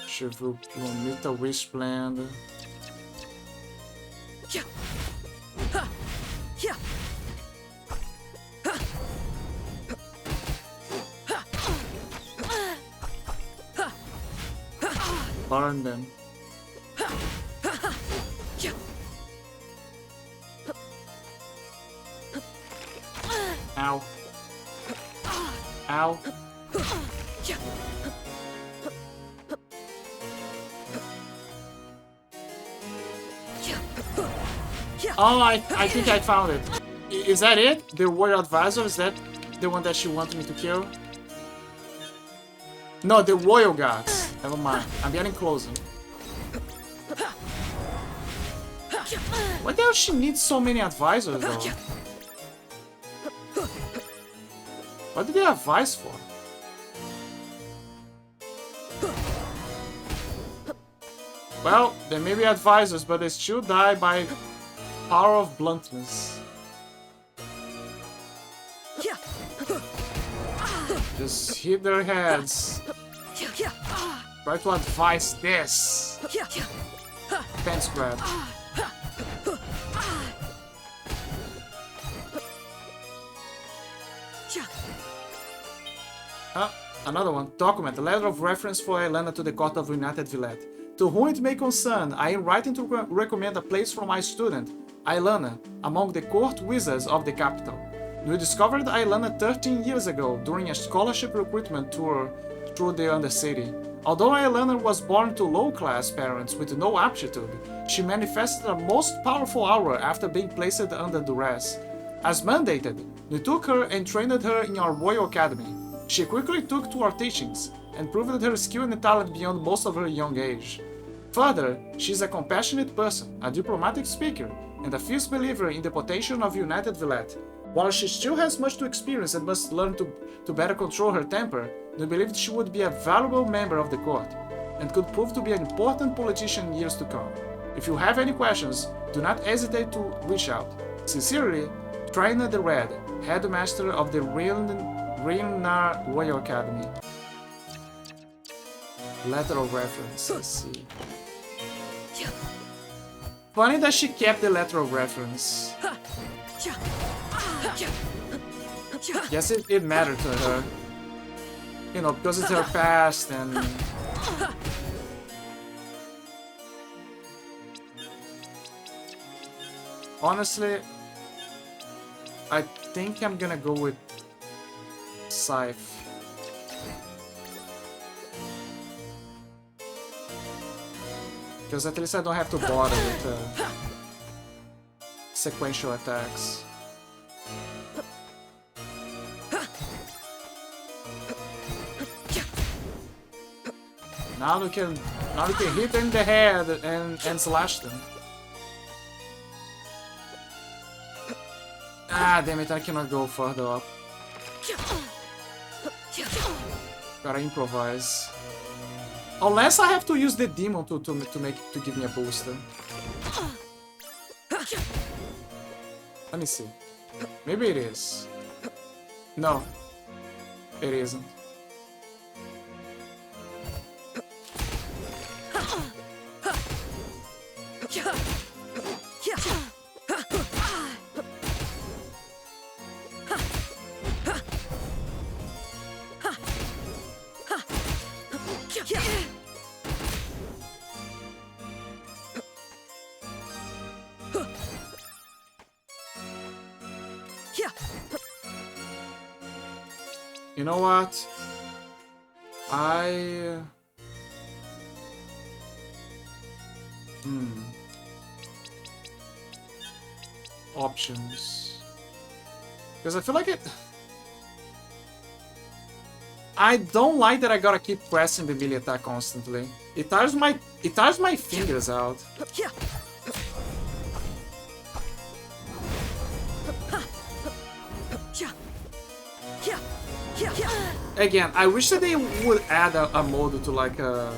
Chevrolet Plumita Wishblend. Burn them. Ow. Ow. Oh, I think I found it. Is that it? The warrior advisor? Is that the one that she wanted me to kill? No, the royal guards. Never mind. I'm getting closer. Why the hell she needs so many advisors though? What do they advise for? Well, they may be advisors, but they still die by power of bluntness. Just hit their heads. Try to advise this. Fence grab. Another one. Document. A letter of reference for Aelana to the court of United Villette. To whom it may concern, I am writing to recommend a place for my student, Aelana, among the court wizards of the capital. We discovered Aelana 13 years ago during a scholarship recruitment tour through the Undercity. Although Aelana was born to low-class parents with no aptitude, she manifested a most powerful aura after being placed under duress. As mandated, we took her and trained her in our Royal Academy. She quickly took to our teachings, and proved her skill and talent beyond most of her young age. Further, she is a compassionate person, a diplomatic speaker, and a fierce believer in the potential of United Villette. While she still has much to experience and must learn to better control her temper, we believe she would be a valuable member of the court, and could prove to be an important politician in years to come. If you have any questions, do not hesitate to reach out. Sincerely, Trainer the Red, Headmaster of the Rilnar Royal Academy. Letter of reference, let's see. Funny that she kept the letter of reference. Guess it mattered to her. You know, because it's her past and... Honestly, I think I'm gonna go with Scythe. Because at least I don't have to bother with sequential attacks. Now we can hit them in the head and slash them. Ah, damn it! I cannot go further up. Gotta improvise. Unless I have to use the demon to give me a booster. Let me see. Maybe it is. No, it isn't. You know what? Options. Because I feel like it... I don't like that I gotta keep pressing the melee attack constantly. It tires my fingers out. Again, I wish that they would add a mode to like a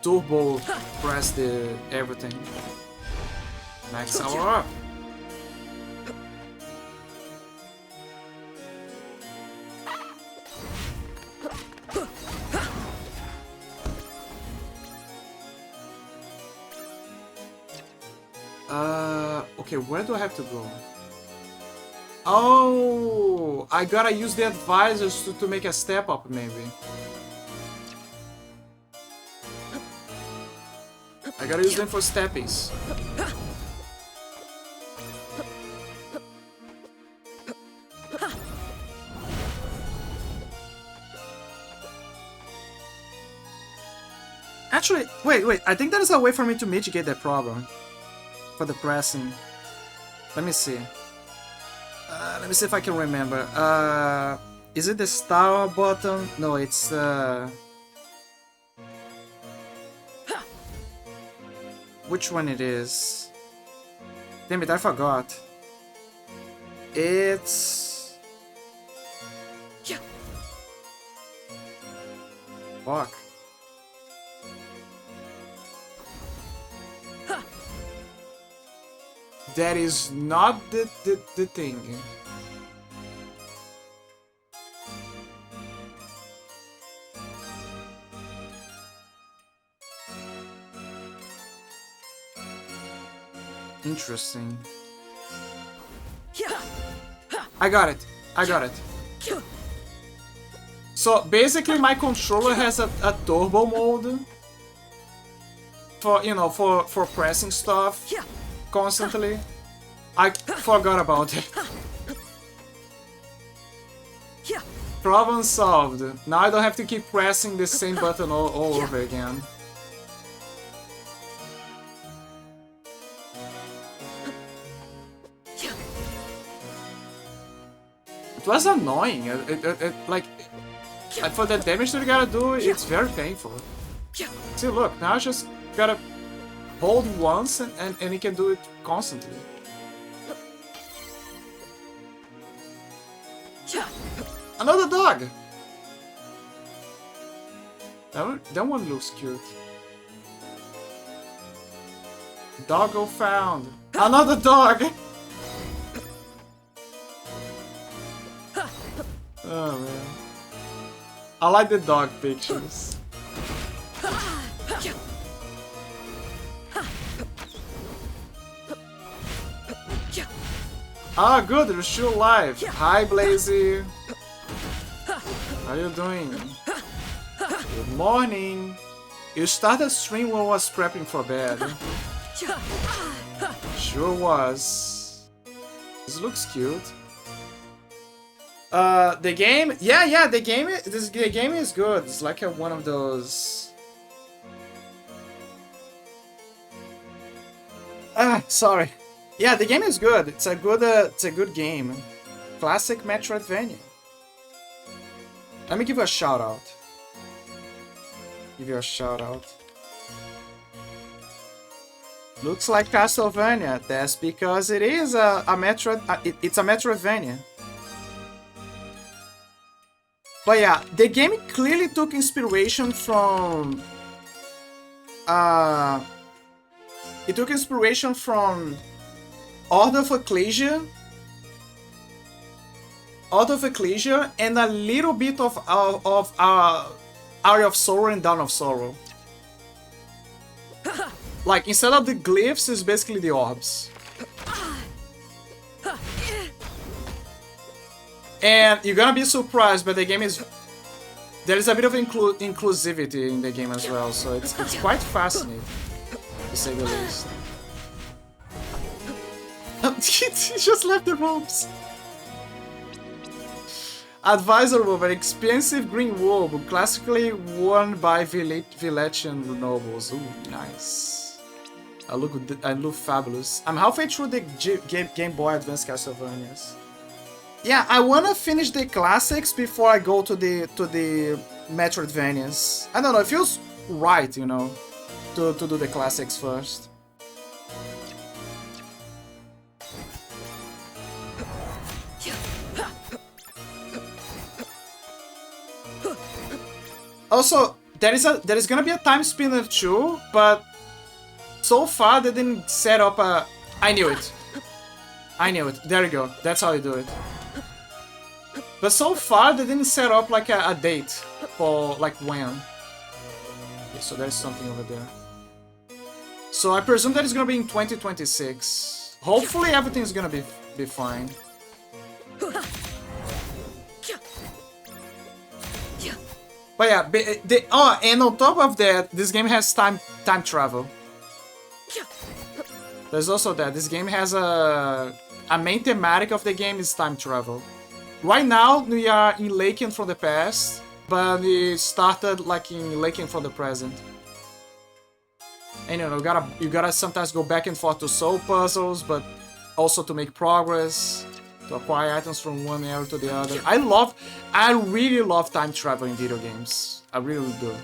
turbo press the everything. Max power up. Okay, where do I have to go? Oh, I gotta use the advisors to make a step up, maybe. I gotta use them for steppies. Actually, wait, I think there is a way for me to mitigate that problem. For the pressing. Let me see. Let me see if I can remember. Is it the star button? No, it's which one it is? Damn it, I forgot. It's... Fuck. That is not the thing. Interesting. I got it. So basically my controller has a turbo mode for, you know, for pressing stuff constantly. I forgot about it. Problem solved. Now I don't have to keep pressing the same button all over again. It was annoying. Like, And for the damage that you gotta do, it's very painful. See, look, now I just gotta hold once and he can do it constantly. Another dog! That one looks cute. Doggo found! Another dog! Oh man. I like the dog pictures. Ah, good, you're still alive. Hi, Blazy. How you doing? Good morning. You started stream when I was prepping for bed. Sure was. This looks cute. The game, yeah, the game is good. It's like one of those. Sorry. Yeah, the game is good. It's a good game. Classic Metroidvania. Let me give you a shout out. Give you a shout out. Looks like Castlevania. That's because it is a Metroid. It's a Metroidvania. But yeah, the game clearly took inspiration from. It took inspiration from Order of Ecclesia, and a little bit of Area of Sorrow and Dawn of Sorrow. Like, instead of the glyphs, it's basically the orbs. And you're gonna be surprised, but the game is... There is a bit of inclusivity in the game as well, so it's quite fascinating, to say the least. He just left the ropes. Advisor wolf, an expensive green wolf, classically worn by Villachian nobles. Ooh, nice. I look fabulous. I'm halfway through the Game Boy Advance Castlevanias. Yeah, I wanna finish the classics before I go to the Metroidvanias. I don't know, it feels right, you know, to do the classics first. Also, there is gonna be a time spinner too, but so far they didn't set up a. I knew it. There you go. That's how you do it. But so far they didn't set up like a date for like when. Okay, so there's something over there. So I presume that it's gonna be in 2026. Hopefully everything's gonna be fine. But yeah, and on top of that, this game has time travel. There's also that. This game has a main thematic of the game is time travel. Right now, we are in Laken from the past, but we started like in Laken from the present. And you know, you gotta sometimes go back and forth to solve puzzles, but also to make progress, to acquire items from one area to the other. I really love time travel in video games. I really do.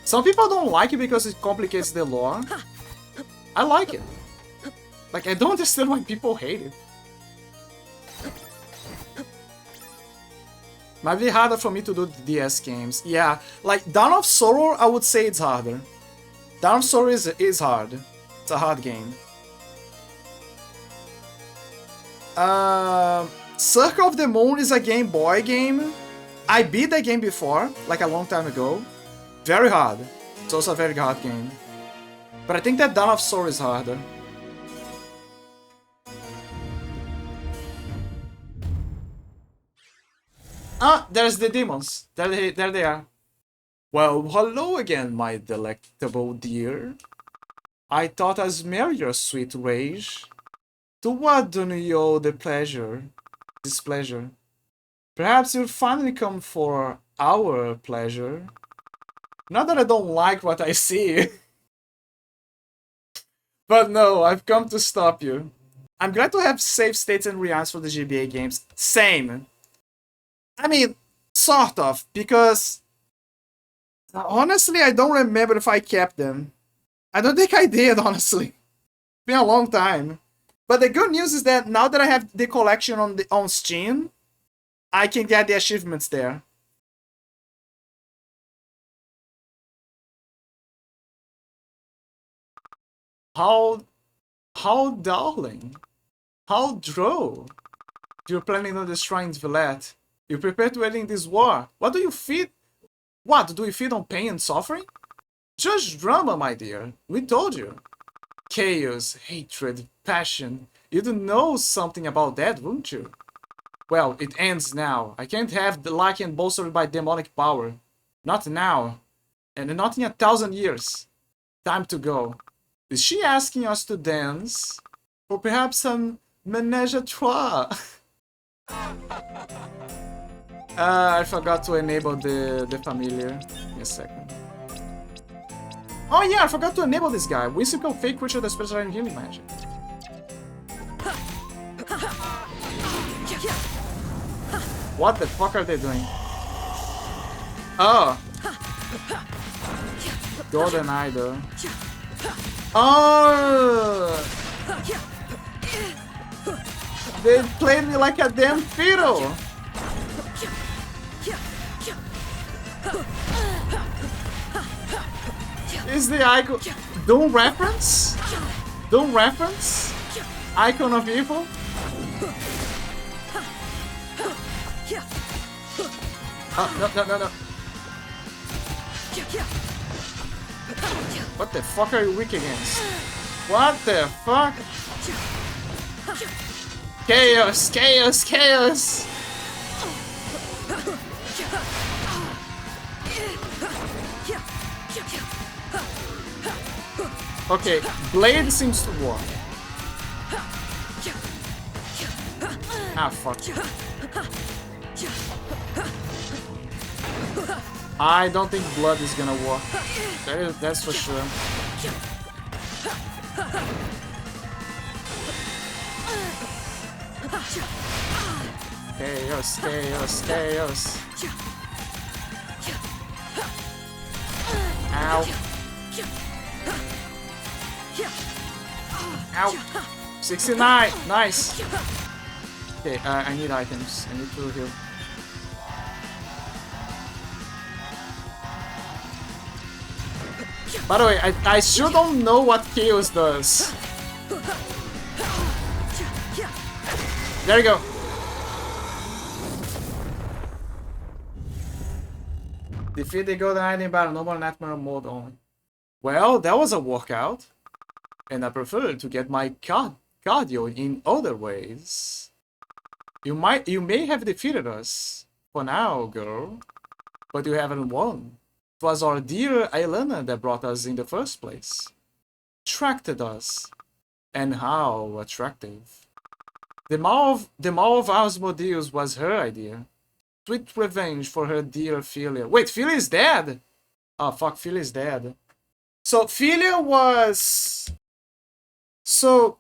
Some people don't like it because it complicates the lore. I like it. Like, I don't understand why people hate it. Might be harder for me to do DS games. Yeah, like Dawn of Sorrow, I would say it's harder. Dawn of Sorrow is hard. It's a hard game. Circle of the Moon is a Game Boy game. I beat that game before, like a long time ago. Very hard. It's also a very hard game. But I think that Dawn of Sorrow is harder. Ah, there's the demons. There they are. Well, hello again, my delectable dear. I thought I'd smell your sweet rage. To what do you owe the displeasure? Perhaps you'll finally come for our pleasure. Not that I don't like what I see. But no, I've come to stop you. I'm glad to have save states and realms for the GBA games. Same. I mean, Sort of, because honestly, I don't remember if I kept them. I don't think I did, honestly. It's been a long time. But the good news is that now that I have the collection on Steam, I can get the achievements there. How darling, how droll. You're planning on destroying Villette. You prepare to end this war. What do you feed? What, do you feed on pain and suffering? Just drama, my dear. We told you. Chaos, hatred, passion. You'd know something about that, wouldn't you? Well, it ends now. I can't have the Lycan bolstered by demonic power. Not now. And not in 1,000 years. Time to go. Is she asking us to dance? Or perhaps some menage a trois? I forgot to enable the familiar. Give me a second. Oh yeah, I forgot to enable this guy. Whimsical fake creature that specializes in healing magic. What the fuck are they doing? Oh. Golden Idol. Oh. They played me like a damn fiddle. Is the icon Doom reference? Doom reference? Icon of Evil? Oh, no. What the fuck are you weak against? What the fuck? Chaos, chaos, chaos! Okay, Blade seems to work. Ah, fuck. I don't think Blood is gonna work. That's for sure. Chaos, chaos, chaos. Ow. Ow. 69. Nice. Okay, I need items. I need to heal. By the way, I still don't know what Chaos does. There you go. Defeat the Golden Idol in battle, normal nightmare mode only. Well, that was a workout. And I prefer to get my cardio in other ways. You may have defeated us for now, girl, but you haven't won. It was our dear Aelana that brought us in the first place. Attracted us. And how attractive. The Maw of Asmodeus was her idea. Sweet revenge for her dear Philia. Wait, Philia is dead? Oh fuck, Philia is dead. So Philia was... So,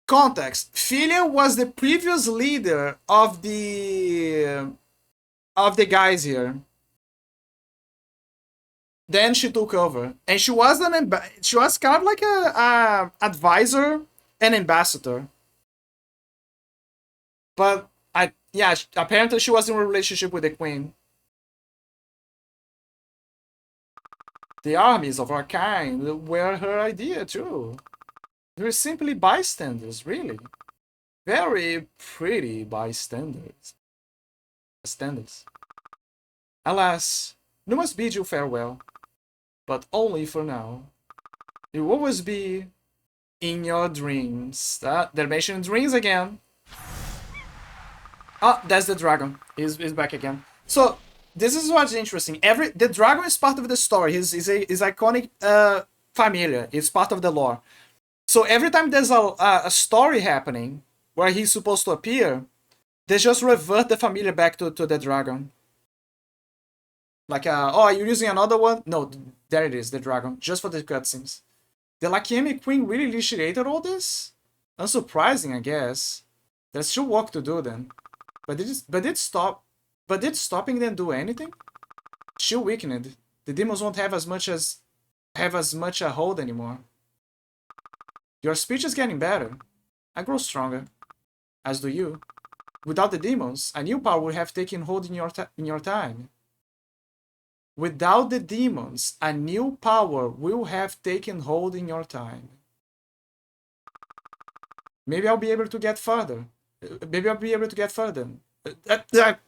context. Philia was the previous leader of the guys here. Then she took over, and she was she was kind of like a advisor and ambassador. But yeah, apparently she was in a relationship with the queen. The armies of our kind were her idea too. They were simply bystanders, really. Very pretty bystanders. Alas, you must bid you farewell. But only for now. You will always be in your dreams. They're mentioning dreams again. Oh, that's the dragon. He's back again. So, this is what's interesting. The dragon is part of the story. He's iconic familiar. It's part of the lore. So every time there's a story happening where he's supposed to appear, they just revert the familiar back to the dragon. Like, oh, are you using another one? No, there it is, the dragon, just for the cutscenes. The Lycemi Queen really initiated all this? Unsurprising, I guess. There's still work to do then. But it stopped. But did stopping them do anything? Still weakened. The demons won't have as much a hold anymore. Your speech is getting better. I grow stronger. As do you. Without the demons, a new power would have taken hold in your time. Without the demons, a new power will have taken hold in your time. Maybe I'll be able to get further.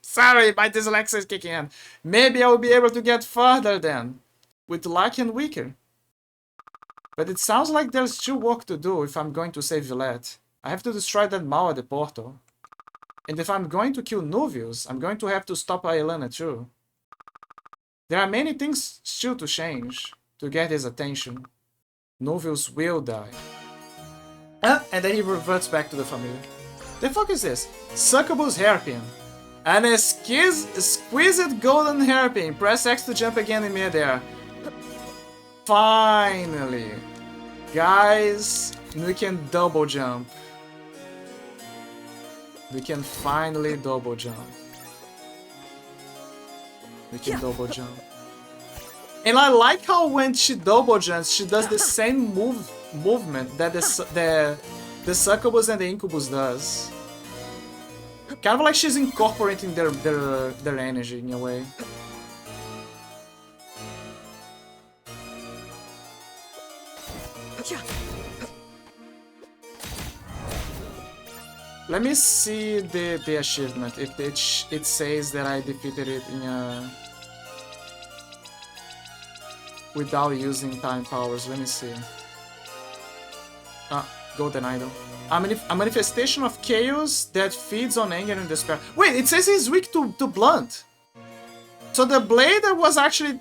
Sorry, my dyslexia is kicking in. Maybe I'll be able to get further then. With luck and weaker. But it sounds like there's still work to do if I'm going to save Villette. I have to destroy that Maw at the portal. And if I'm going to kill Nuvius, I'm going to have to stop Aelana too. There are many things still to change to get his attention. Nuvius will die. And then he reverts back to the familiar. The fuck is this? Succubus hairpin. An exquisite golden hairpin. Press X to jump again in midair. Finally. Guys, we can double jump. We can finally double jump. We can double jump. And I like how when she double jumps, she does the same movement that the Succubus and the Incubus does. Kind of like she's incorporating their energy in a way. Let me see the achievement, if it says that I defeated it in a... without using time powers. Let me see. Golden Idol. A manifestation of chaos that feeds on anger and despair. Wait, it says he's weak to blunt. So the blade was actually...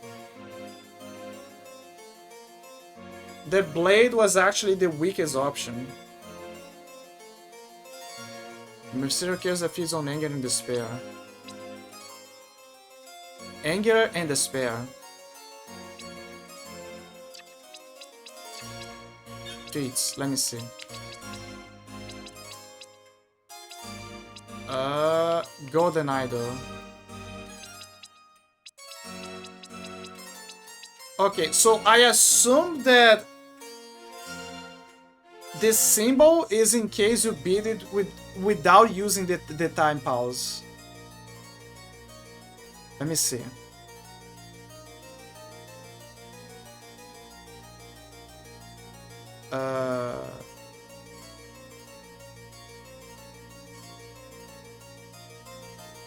the blade was actually the weakest option. Mysterious chaos that feeds on anger and despair. Anger and despair. Feats, let me see. Golden Idol. Okay, so I assume that this symbol is in case you beat it without using the time pause. Let me see.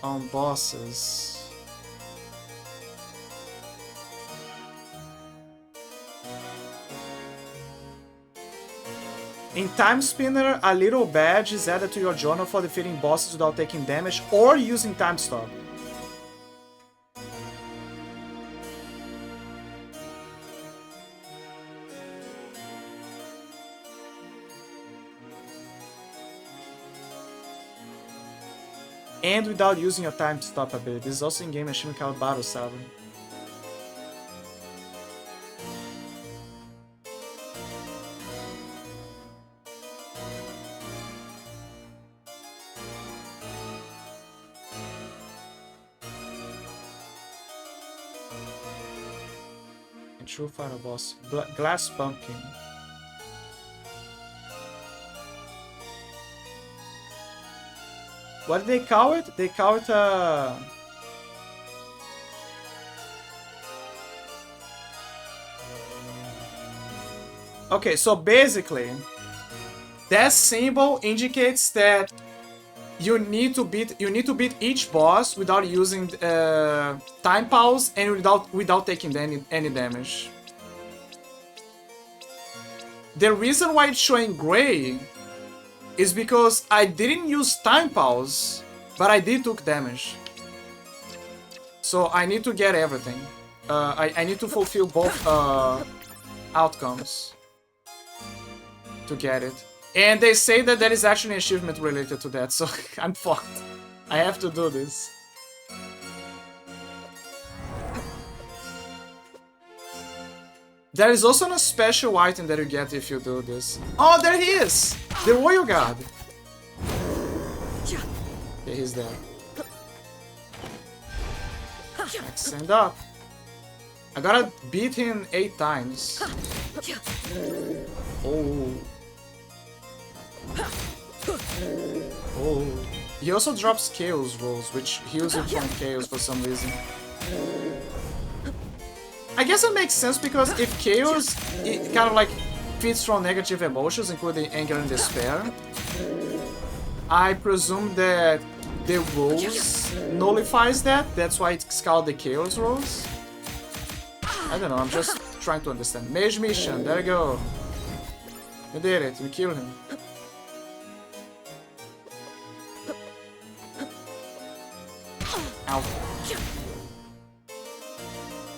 On bosses. In Time Spinner, a little badge is added to your journal for defeating bosses without taking damage or using Time Stop. And without using your Time Stop ability. This is also in-game achievement called Battle Salver. And True Final Boss. Glass Pumpkin. What do they call it? They call it Okay, so basically, that symbol indicates that you need to beat each boss without using time pause and without taking any damage. The reason why it's showing gray is because I didn't use time pause, but I did took damage. So I need to get everything. I need to fulfill both outcomes to get it. And they say that there is actually an achievement related to that, so I'm fucked. I have to do this. There is also a special item that you get if you do this. Oh, there he is! The Royal Guard! Yeah, he's there. Stand up. I gotta beat him 8 times. Oh. Oh. He also drops Chaos rolls, which heals him from Chaos for some reason. I guess it makes sense because if Chaos it kind of like feeds from negative emotions, including anger and despair, I presume that the rolls nullifies that. That's why it's called the Chaos rolls. I don't know, I'm just trying to understand. Mage mission, there you go. We did it, we killed him. Ow.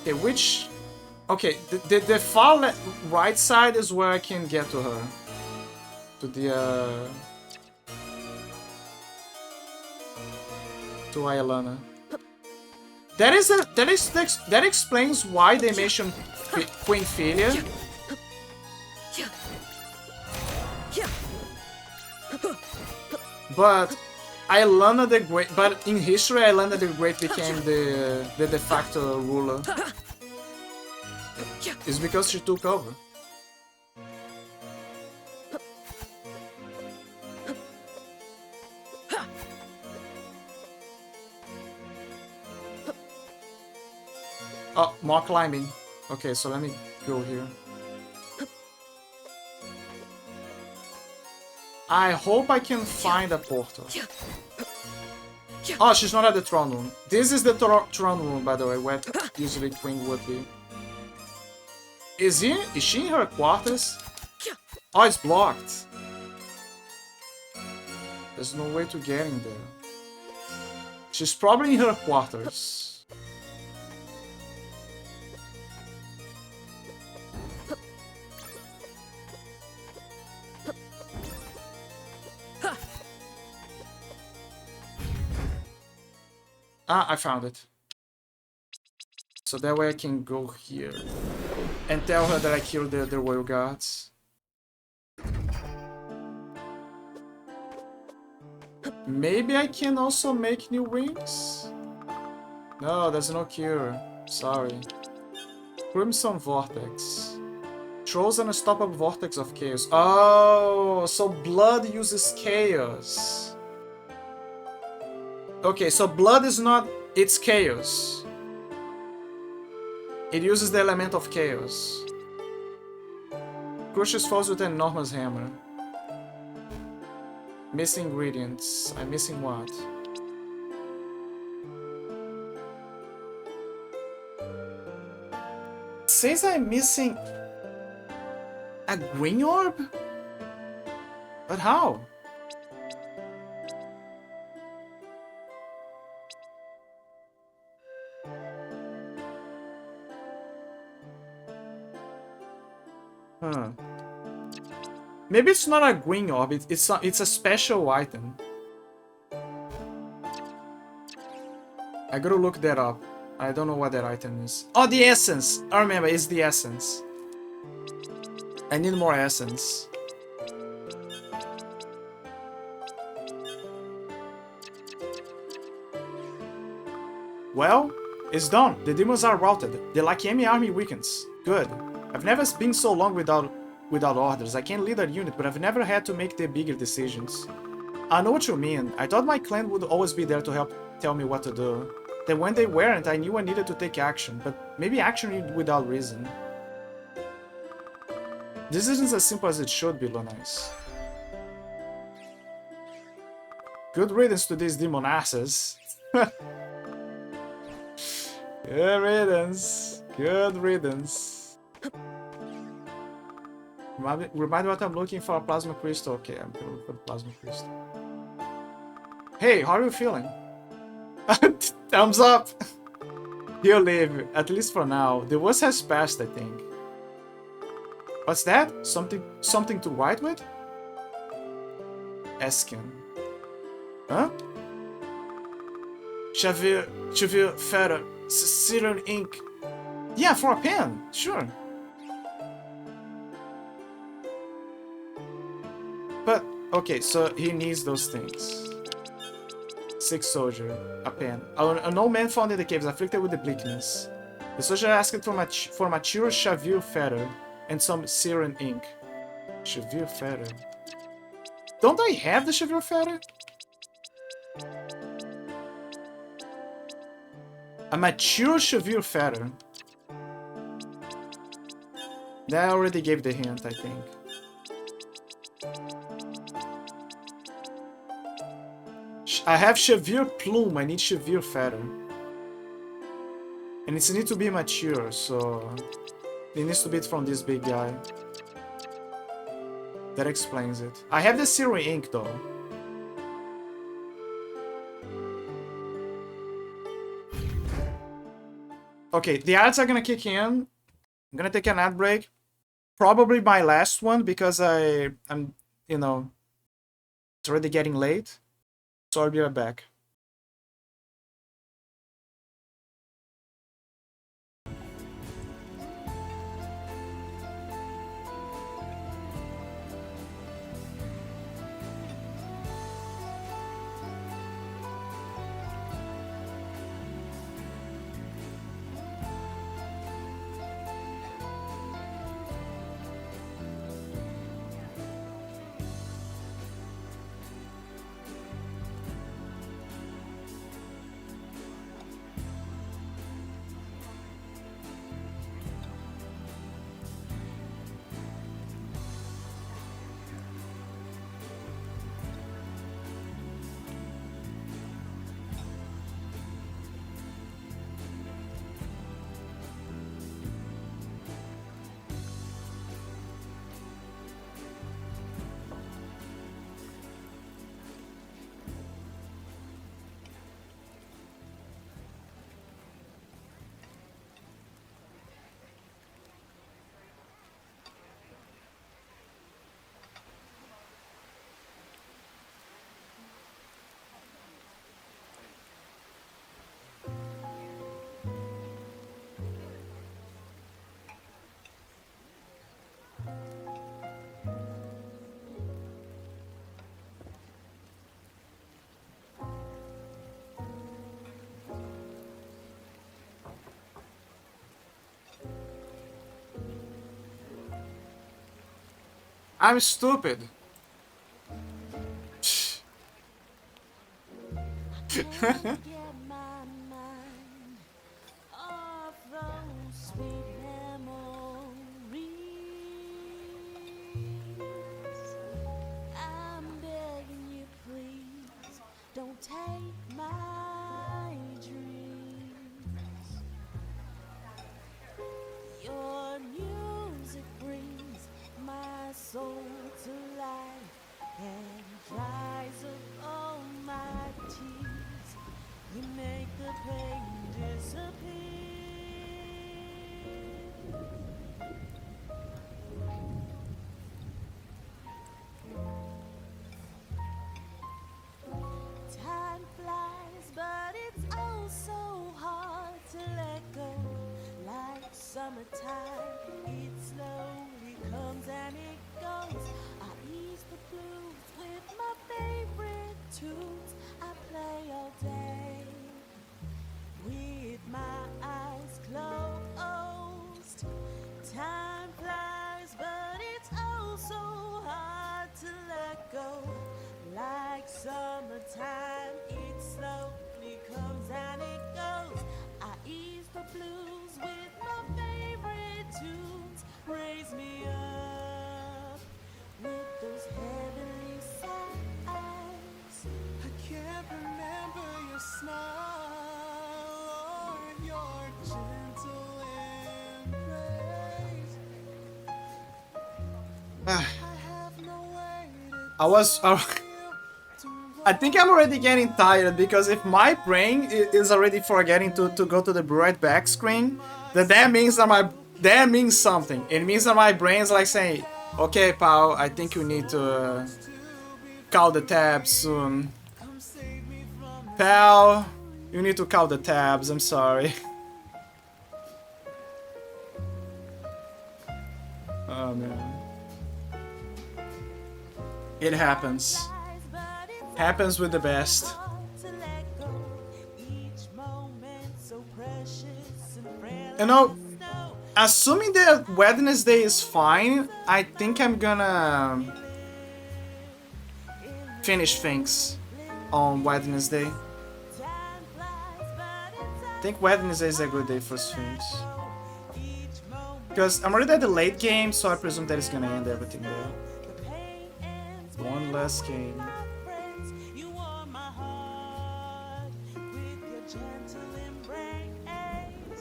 Okay, which... Okay, the far right side is where I can get to her. To the, to Aelana. That explains why they mention Queen Philia. But Aelana the Great, but in history, Aelana the Great became the de facto ruler. It's because she took over. Oh, more climbing. Okay, so let me go here. I hope I can find a portal. Oh, she's not at the throne room. This is the throne room, by the way, where usually Queen would be. Is she in her quarters? Oh, it's blocked. There's no way to get in there. She's probably in her quarters. Ah, I found it. So that way I can go here and tell her that I killed the royal guards. Maybe I can also make new rings? No, there's no cure. Sorry. Crimson Vortex. Throws an unstoppable vortex of chaos. Oh, so blood uses chaos. Okay, so blood is not... It's chaos. It uses the element of chaos. Crushes foes with an enormous hammer. Missing ingredients. I'm missing what? Says I'm missing... a green orb? But how? Huh. Maybe it's not a green orb, it's a special item. I gotta look that up. I don't know what that item is. Oh, the essence! I remember, it's the essence. I need more essence. Well, it's done. The demons are routed. The Lakemi army weakens. Good. I've never been so long without orders. I can lead a unit, but I've never had to make the bigger decisions. I know what you mean. I thought my clan would always be there to help tell me what to do. Then when they weren't, I knew I needed to take action, but maybe action without reason. This isn't as simple as it should be, Lunais. Good riddance to these demon asses. Good riddance. Good riddance. Remind me what I'm looking for, a plasma crystal. Okay, I'm gonna look for the plasma crystal. Hey, how are you feeling? Thumbs up! You'll live, at least for now. The worst has passed, I think. What's that? Something to write with? Eskin. Huh? Xavier Ferrer, Sicilian ink. Yeah, for a pen, sure. But, okay, so he needs those things. Sick soldier. A pen. An old man found in the caves, afflicted with the bleakness. The soldier asked for mature Shavir feather and some Syrian ink. Shavir feather. Don't I have the Shavir feather? A mature Shavir feather. That already gave the hint, I think. I have Shavir plume, I need Shavir feather. And it needs to be mature, so it needs to be from this big guy. That explains it. I have the Syrian ink though. Okay, the ads are gonna kick in. I'm gonna take an ad break. Probably my last one because I'm you know, it's already getting late. So I'll be right back. I'm stupid. Get my mind off those sweet memories. I'm begging you, please, don't take my dreams. Your music brings my soul to life and dries up all my tears. You make the pain disappear. Time flies, but it's oh so hard to let go. Like summertime, it slowly comes and it goes. I ease the blues with my favorite tunes. I play all day with my eyes closed. Time flies, but it's oh so hard to let go. Like summertime, it slowly comes and it goes. I ease the blues with my favorite tunes. Raise me up with those heavenly sighs. I can't remember your smile or your gentle embrace. I have no way to I think I'm already getting tired because if my brain is already forgetting to go to the right back screen, then that means something. It means that my brain's like saying, okay, pal, I think you need to call the tabs soon. Pal, you need to call the tabs, I'm sorry. Oh man. It happens. Happens with the best. let You know, assuming that Wednesday is fine, I think I'm gonna finish things on Wednesday. I think Wednesday is a good day for streams. Because I'm already at the late game, so I presume that it's gonna end everything there. One last game.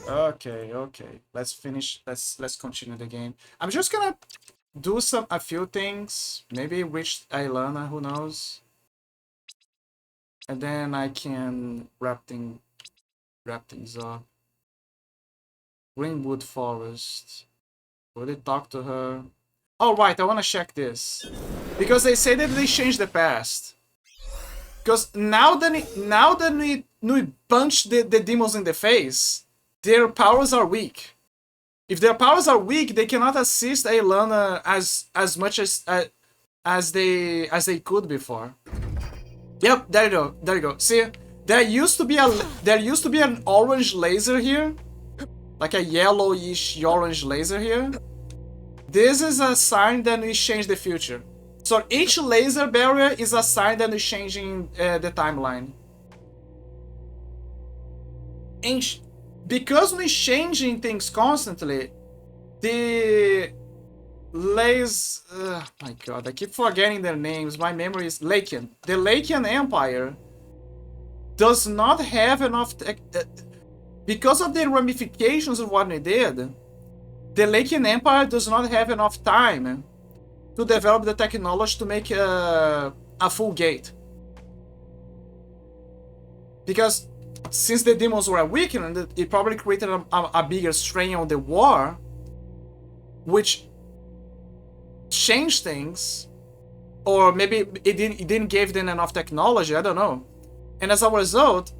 Okay. Let's finish. Let's continue the game. I'm just gonna do a few things. Maybe reach Aelana, who knows? And then I can wrap things up. Greenwood Forest. Will they talk to her? Oh right, I wanna check this. Because they say that they changed the past. Because now that we punch the demons in the face, their powers are weak. If their powers are weak, they cannot assist Aelana as much as they could before. Yep, there you go. See, there used to be an orange laser here, like a yellowish orange laser here. This is a sign that we change the future. So each laser barrier is a sign that we're changing the timeline. Because we're changing things constantly, the oh my god, I keep forgetting their names. My memory is Lakian. The Lakian Empire does not have enough because of the ramifications of what they did. The Lakian Empire does not have enough time to develop the technology to make a full gate. Because since the demons were weakened, it probably created a bigger strain on the war, which changed things, or maybe it didn't give them enough technology, I don't know. And as a result,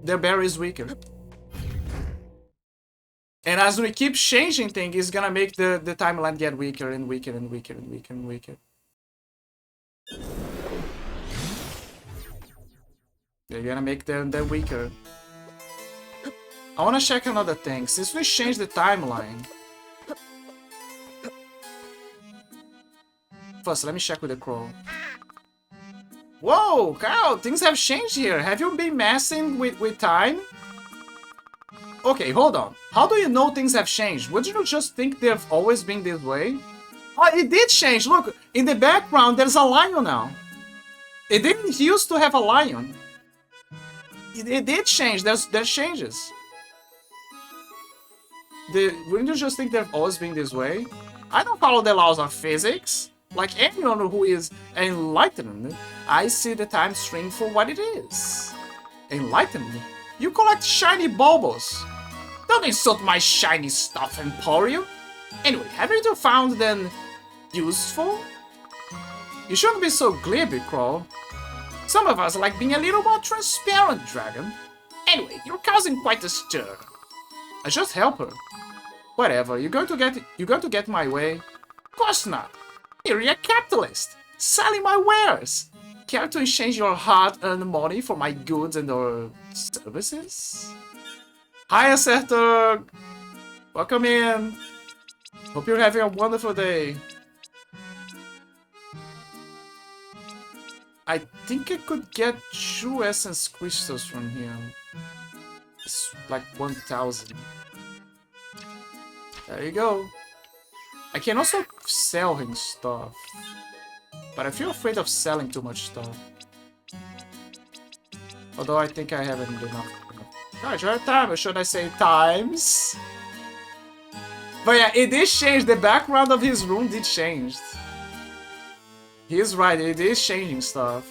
their barrier is weaker. And as we keep changing things, it's gonna make the timeline get weaker and weaker and weaker and weaker and weaker. They're gonna make them weaker. I wanna check another thing. Since we changed the timeline, first, let me check with the crow. Whoa, Kyle, things have changed here. Have you been messing with time? Okay, hold on. How do you know things have changed? Wouldn't you just think they've always been this way? Oh, it did change. Look, in the background, there's a lion now. It didn't used to have a lion. It did change. There's changes. Wouldn't you just think they've always been this way? I don't follow the laws of physics. Like anyone who is enlightened, I see the time stream for what it is. Enlightened? You collect shiny baubles. Don't insult my shiny stuff, Emporium. Anyway, haven't you found them useful? You shouldn't be so glib, Crow. Some of us like being a little more transparent, Dragon. Anyway, you're causing quite a stir. I just help her. Whatever, you're going to get my way? Of course not. You're a capitalist, selling my wares. Care to exchange your hard-earned money for my goods and or services? Hi, Acertor. Welcome in. Hope you're having a wonderful day. I think I could get 2 essence crystals from here. It's like 1,000. There you go. I can also sell him stuff. But I feel afraid of selling too much stuff. Although I think I haven't enough. Gosh, what time? Or should I say times? But yeah, it did change. The background of his room did change. He is right, it is changing stuff.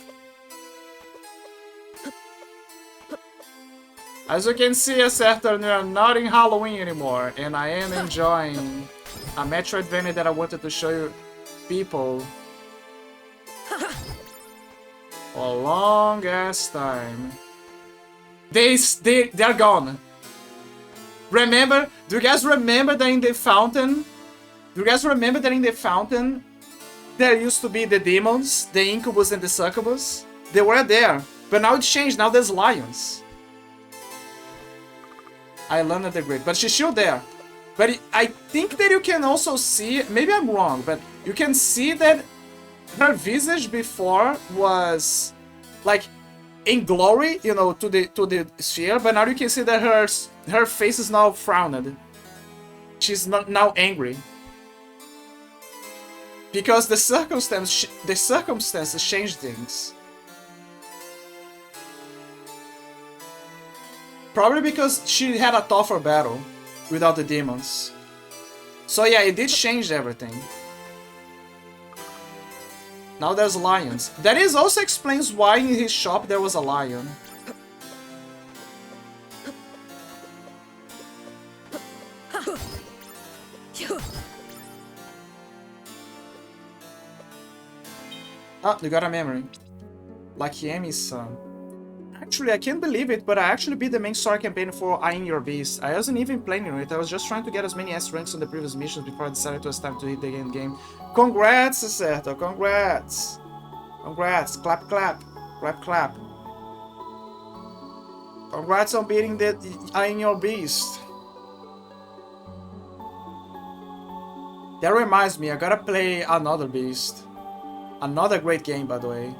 As you can see, Acertor, we are not in Halloween anymore, and I am enjoying a Metroidvania that I wanted to show you people for a long ass time. They're gone. Remember? Do you guys remember that in the fountain? Do you guys remember that in the fountain there used to be the demons, the incubus and the succubus? They were there, but now it's changed. Now there's lions. Aelana the Great, but she's still there. But I think that you can also see, maybe I'm wrong, but you can see that her visage before was like in glory, you know, to the sphere, but now you can see that her face is now frowned. She's not now angry. Because the circumstances change things. Probably because she had a tougher battle without the demons. So yeah, it did change everything. Now there's lions. That is also explains why in his shop there was a lion. Ah, you got a memory. Lakiemi's son. Actually, I can't believe it, but I actually beat the main story campaign for Eyeing Your Beast. I wasn't even playing it, I was just trying to get as many S ranks on the previous missions before I decided it was time to hit the end game. Congrats, Certo, congrats! Congrats, clap clap, clap clap. Congrats on beating the Eyeing Your Beast. That reminds me, I gotta play another beast. Another great game, by the way.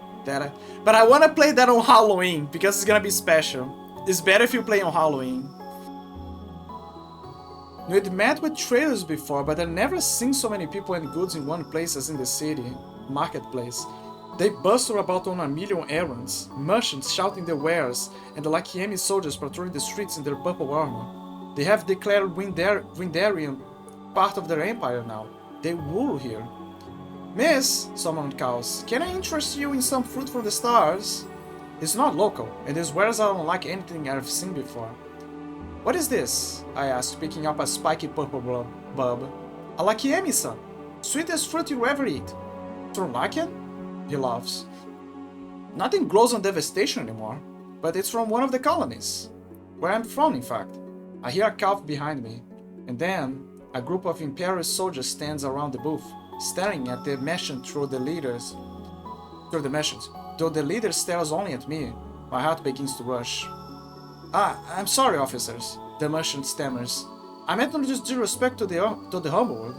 But I want to play that on Halloween, because it's gonna be special. It's better if you play on Halloween. We'd met with traders before, but I've never seen so many people and goods in one place as in the city. Marketplace. They bustle about on a million errands, merchants shouting their wares, and the Lakiemi soldiers patrolling the streets in their purple armor. They have declared Windarian part of their empire now. They rule here. Miss, someone calls, can I interest you in some fruit from the stars? It's not local, and these wares are unlike anything I've seen before. What is this? I asked, picking up a spiky purple bulb. A Lakiemi, son. Sweetest fruit you ever eat. From Lakian? He laughs. Nothing grows on Devastation anymore, but it's from one of the colonies. Where I'm from, in fact. I hear a cough behind me, and then a group of Imperial soldiers stands around the booth, staring at the merchant through the merchants. Though the leader stares only at me, my heart begins to rush. Ah, I'm sorry, officers, the merchant stammers. I meant no disrespect to the humbled.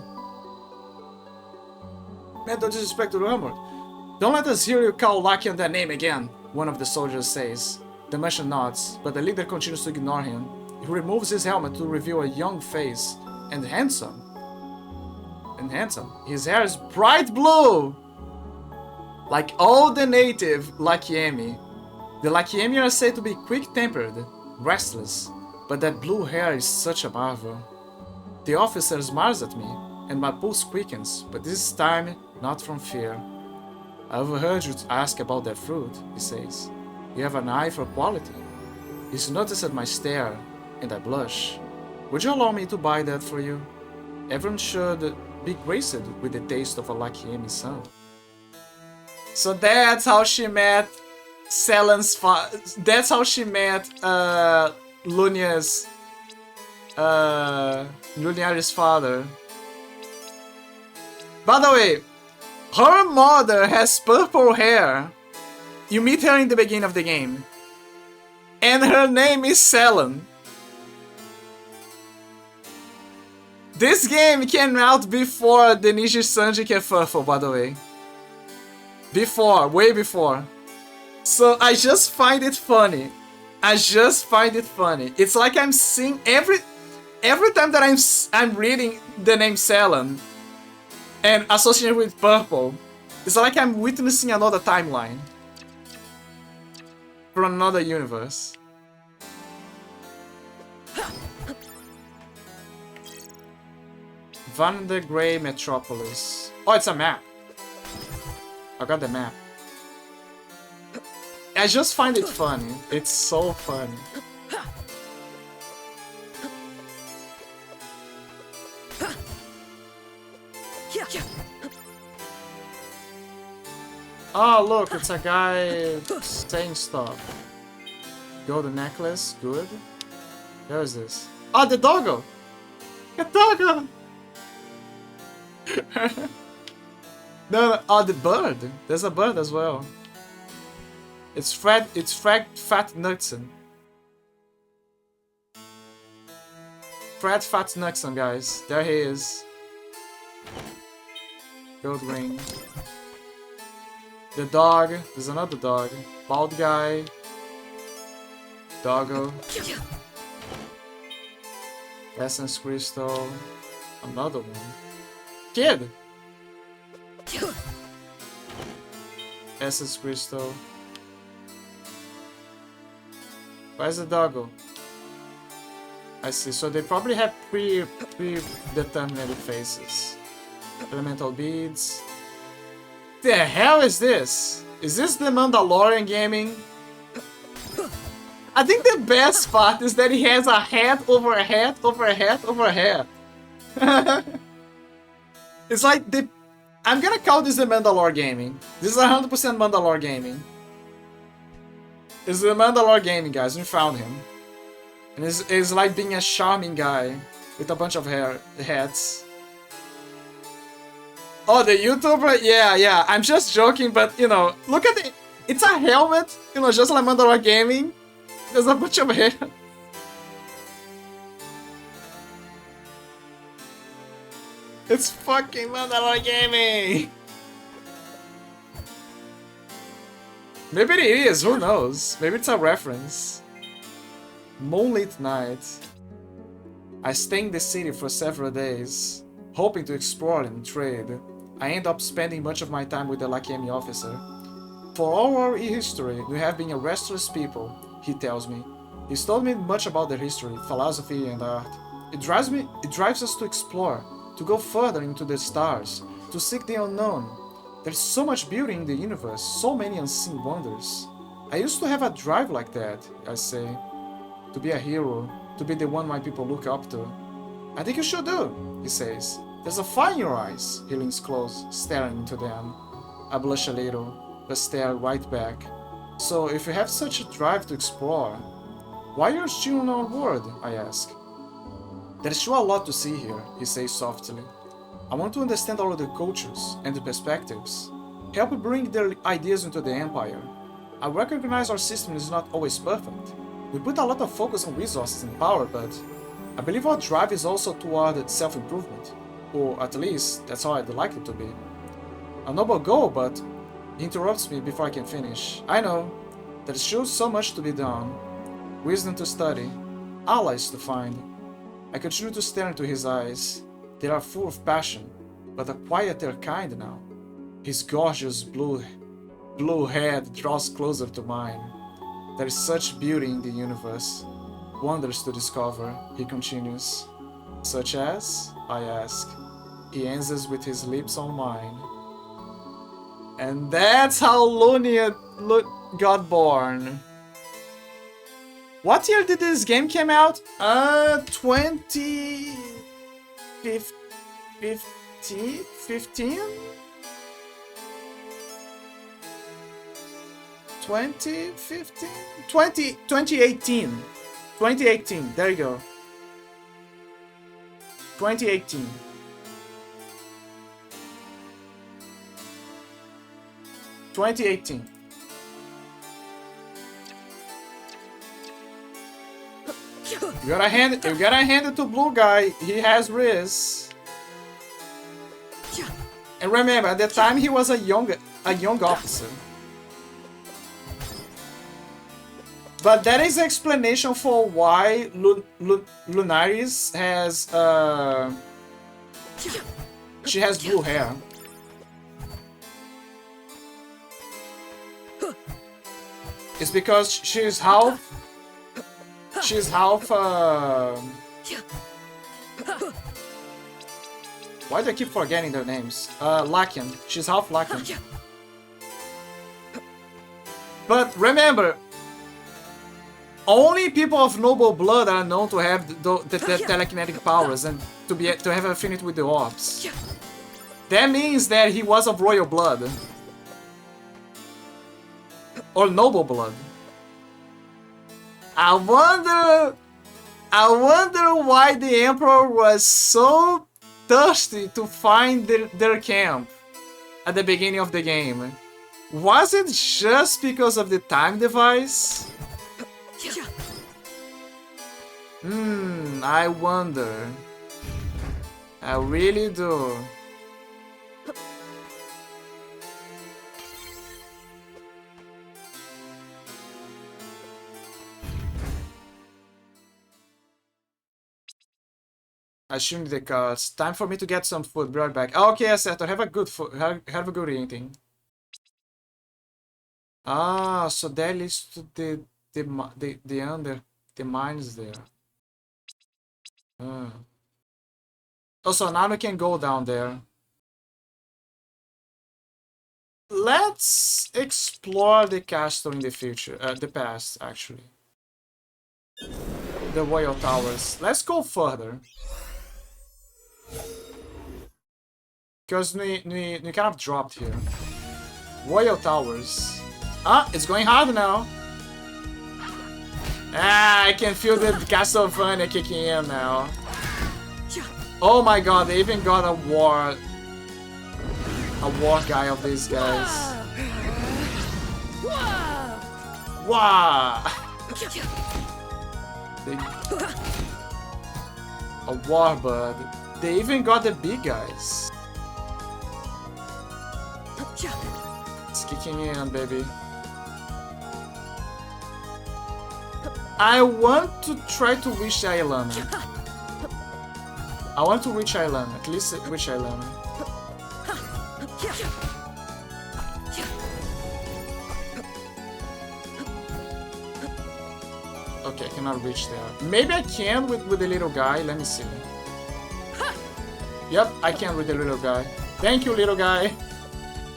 Don't let us hear you call Lakian that name again, one of the soldiers says. The merchant nods, but the leader continues to ignore him. He removes his helmet to reveal a young face, and handsome. His hair is bright blue! Like all the native Lakiemi. The Lakiemi are said to be quick-tempered, restless, but that blue hair is such a marvel. The officer smiles at me, and my pulse quickens, but this time not from fear. I overheard you ask about that fruit, he says. You have an eye for quality. He's noticed my stare, and I blush. Would you allow me to buy that for you? Everyone should be graced with the taste of a Lakiemi son. So that's how she met Selen's father. That's how she met Lunia's Luniari's father. By the way, her mother has purple hair. You meet her in the beginning of the game. And her name is Selen. This game came out before the Niji Sanji Kerfuffle, by the way. Before, way before. So I just find it funny. It's like I'm seeing every time that I'm reading the name Selen and associated with purple, it's like I'm witnessing another timeline from another universe. Van der Grey Metropolis. Oh, it's a map. I got the map. I just find it funny. It's so funny. Oh, look, it's a guy saying stuff. Golden necklace, good. Where is this? Oh, the doggo! The doggo! No, oh, the bird. There's a bird as well. It's Fat Nutson. Fred Fatnuxon, guys. There he is. Gold ring. The dog. There's another dog. Bald guy. Doggo. Essence Crystal. Another one. Kid! Essence Crystal. Where's the doggo? I see. So they probably have predetermined faces. Elemental beads. The hell is this? Is this the Mandalorian gaming? I think the best part is that he has a hat over a hat over a hat over a hat. It's like the... I'm gonna call this the Mandalore gaming. This is 100% Mandalore gaming. It's the Mandalore gaming, guys. We found him. And it's like being a charming guy with a bunch of hats. Oh, the YouTuber? Yeah. I'm just joking, but, you know, look at it. It's a helmet, you know, just like Mandalore gaming. There's a bunch of hair. It's fucking Mandalore gaming! Maybe it is, who knows? Maybe it's a reference. Moonlit night. I stay in the city for several days, hoping to explore and trade. I end up spending much of my time with the Lakemi officer. For all our history, we have been a restless people, he tells me. He's told me much about their history, philosophy, and art. It drives us to explore, to go further into the stars, to seek the unknown. There's so much beauty in the universe, so many unseen wonders. I used to have a drive like that, I say. To be a hero, to be the one my people look up to. I think you should do, he says. There's a fire in your eyes. He leans close, staring into them. I blush a little, but stare right back. So, if you have such a drive to explore, why are you still on board? I ask. There's still a lot to see here, he says softly. I want to understand all of the cultures and the perspectives. Help bring their ideas into the Empire. I recognize our system is not always perfect. We put a lot of focus on resources and power, but I believe our drive is also toward self-improvement. Or at least, that's how I'd like it to be. A noble goal, but he interrupts me before I can finish. I know, there's still so much to be done. Wisdom to study, allies to find. I continue to stare into his eyes. They are full of passion, but a quieter kind now. His gorgeous blue head draws closer to mine. There is such beauty in the universe. Wonders to discover, he continues. Such as? I ask. He answers with his lips on mine. And that's how Lunia got born. What year did this game came out? 2015? 2015? 2018. 2018, there you go. 2018. You gotta hand it to Blue Guy. He has Riz. And remember, at the time he was a young officer. But that is explanation for why Lunaris has she has blue hair. It's because she's half why do I keep forgetting their names? Lakian. She's half Lakian. But remember, only people of noble blood are known to have the telekinetic powers and to have affinity with the orbs. That means that he was of royal blood. Or noble blood. I wonder why the Emperor was so thirsty to find their camp at the beginning of the game. Was it just because of the time device? I wonder. I really do. I shouldn't the cards. Time for me to get some food. Be right back. Okay, Acerto, have a good food. Have a good eating. Ah, so that leads to the mines there. Oh, so now we can go down there. Let's explore the castle in the future. The past, actually. The Royal Towers. Let's go further. Because we kind of dropped here. Royal Towers. Ah, it's going hard now. Ah, I can feel the Castlevania kicking in now. Oh my god, they even got a war guy of these guys. Wow! A warbird. They even got the big guys. It's kicking in, baby. I want to try to reach Island. I want to reach Island. At least reach Island. Okay, I cannot reach there. Maybe I can with the little guy. Let me see. Yep, I can with the little guy. Thank you, little guy.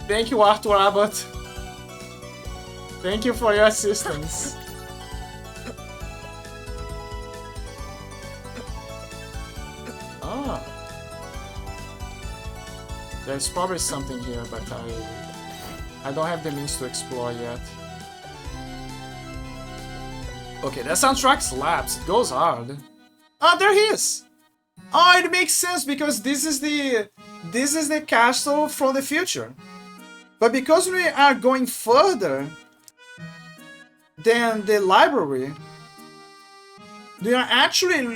Thank you, Arthur Abbott. Thank you for your assistance. Ah. There's probably something here, but I don't have the means to explore yet. Okay, that soundtrack slaps. It goes hard. Ah, there he is! Oh, it makes sense because this is the castle from the future. But because we are going further than the library, we are actually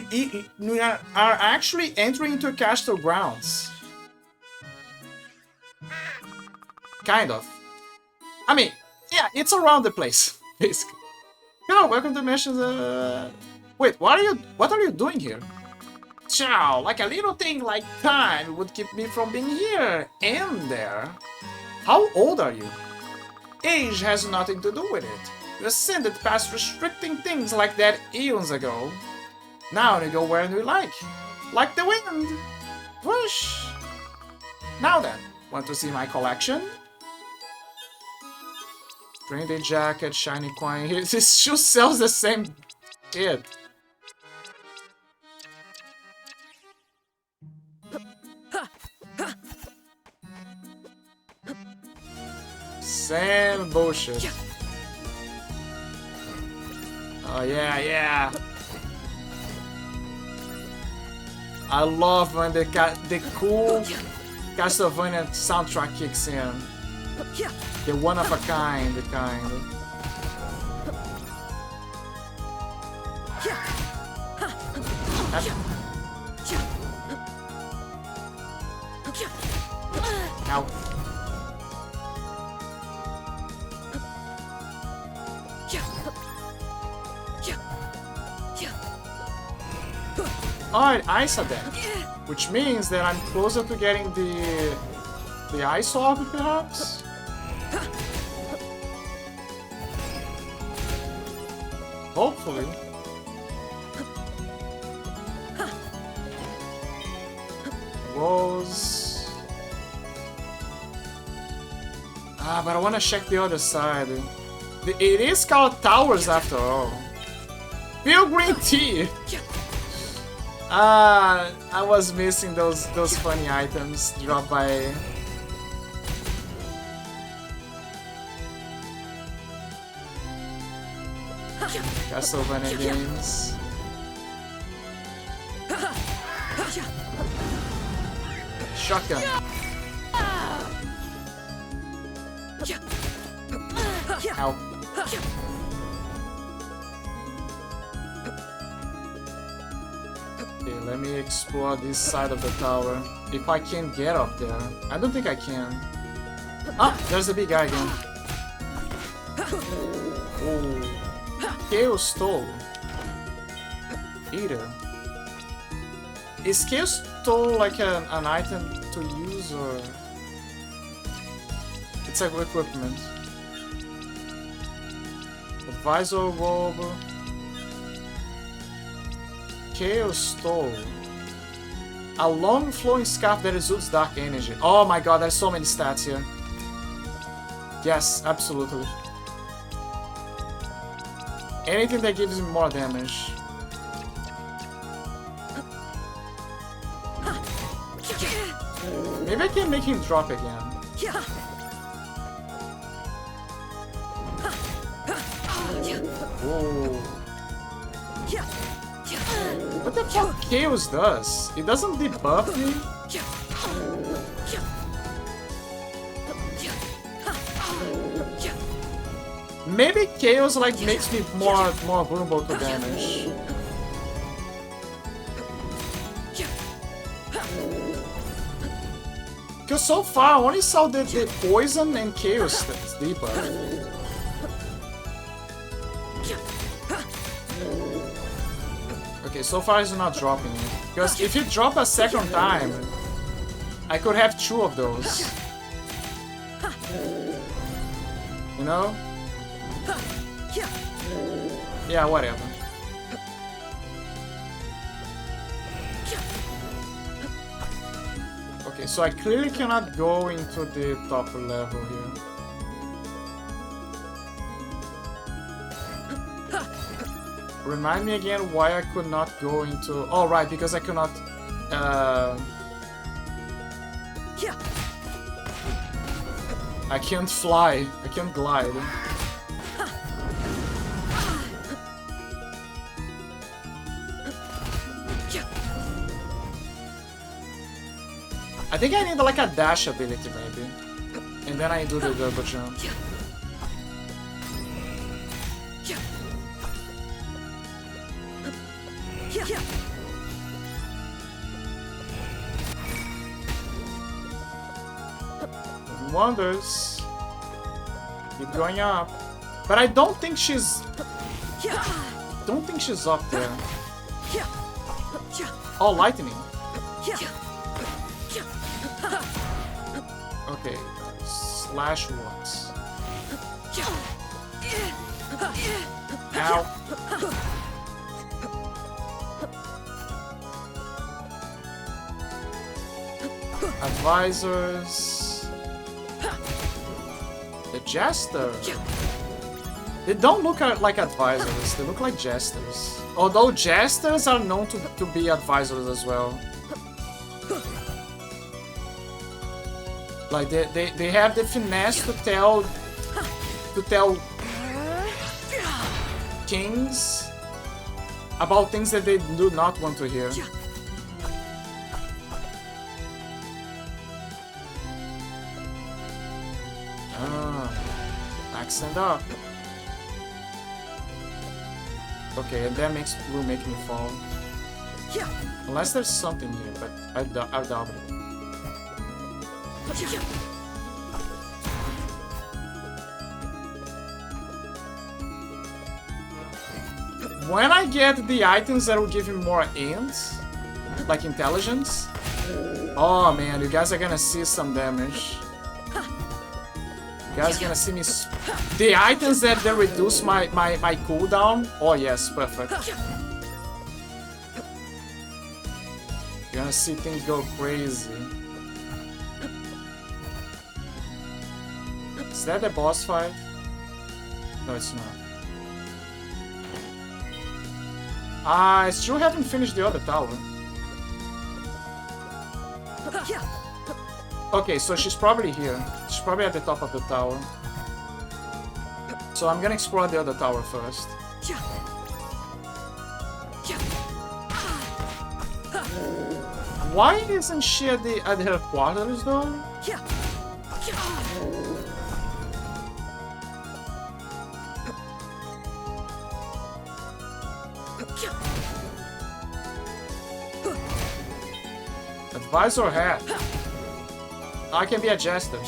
entering into castle grounds. Kind of. I mean, yeah, it's around the place, basically. Hello, welcome to Missions. Wait, what are you doing here? Chow, like a little thing like time would keep me from being here and there. How old are you? Age has nothing to do with it. You ascended past restricting things like that eons ago. Now we go where we like the wind. Whoosh. Now then, want to see my collection? Trendy jacket, shiny coin. This shoe sells the same shit. Same bullshit. Oh yeah, yeah. I love when the cool Castlevania soundtrack kicks in. The one of a kind, Ow. Alright, Ice Attack, which means that I'm closer to getting the Ice Orb, perhaps? Hopefully. Rose. Ah, but I want to check the other side. It is called Towers after all. Feel green tea! Ah, I was missing those funny items dropped by... Castlevania games. Shotgun. Ow. let me explore this side of the tower. If I can get up there. I don't think I can. Ah, there's the big guy again. Oh. Chaos Stole. Eater. Is Chaos Stole like an item to use or... It's like equipment. Advisor robe. Chaos Stole. A long flowing scarf that exudes dark energy. Oh my god, there's so many stats here. Yes, absolutely. Anything that gives me more damage. Maybe I can make him drop again. Whoa. What the fuck Chaos does? It doesn't debuff me? Maybe Chaos like makes me more vulnerable to damage. Because so far I only saw the poison and Chaos debuff. Okay, so far it's not dropping it. Because if you drop a second time, I could have 2 of those. You know? Yeah, whatever. Okay, so I clearly cannot go into the top level here. Remind me again why I could not go into... Oh, right, because I cannot... I can't fly. I can't glide. I think I need like a dash ability maybe. And then I do the double jump. Wonders. Keep going up. But I don't think she's... Don't think she's up there. Oh, lightning. Okay. Slash what? Ow. Advisors. The Jester. They don't look like advisors, they look like jesters. Although jesters are known to be advisors as well. Like they have the finesse to tell kings about things that they do not want to hear. Stand up. Okay, and that will make me fall. Unless there's something here, but I doubt it. When I get the items that will give me more ends, like intelligence. Oh man, you guys are gonna see some damage. You guys are gonna see me. The items that reduce my cooldown. Oh yes, perfect. You're gonna see things go crazy. Is that the boss fight? No, it's not. I still haven't finished the other tower. Okay, so she's probably here. She's probably at the top of the tower. So I'm gonna explore the other tower first. Why isn't she at her quarters though? visor hat. I can be a jester.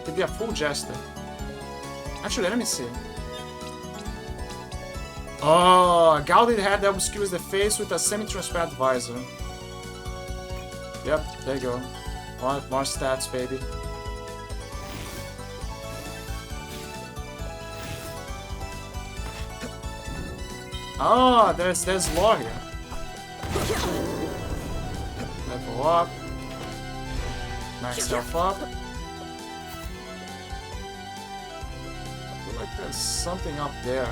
Can be a full jester. Actually, let me see. Oh, a gilded hat that obscures the face with a semi-transparent visor. Yep, there you go. More stats, baby. Oh, there's lore here. Level up. Max health up. I feel like there's something up there.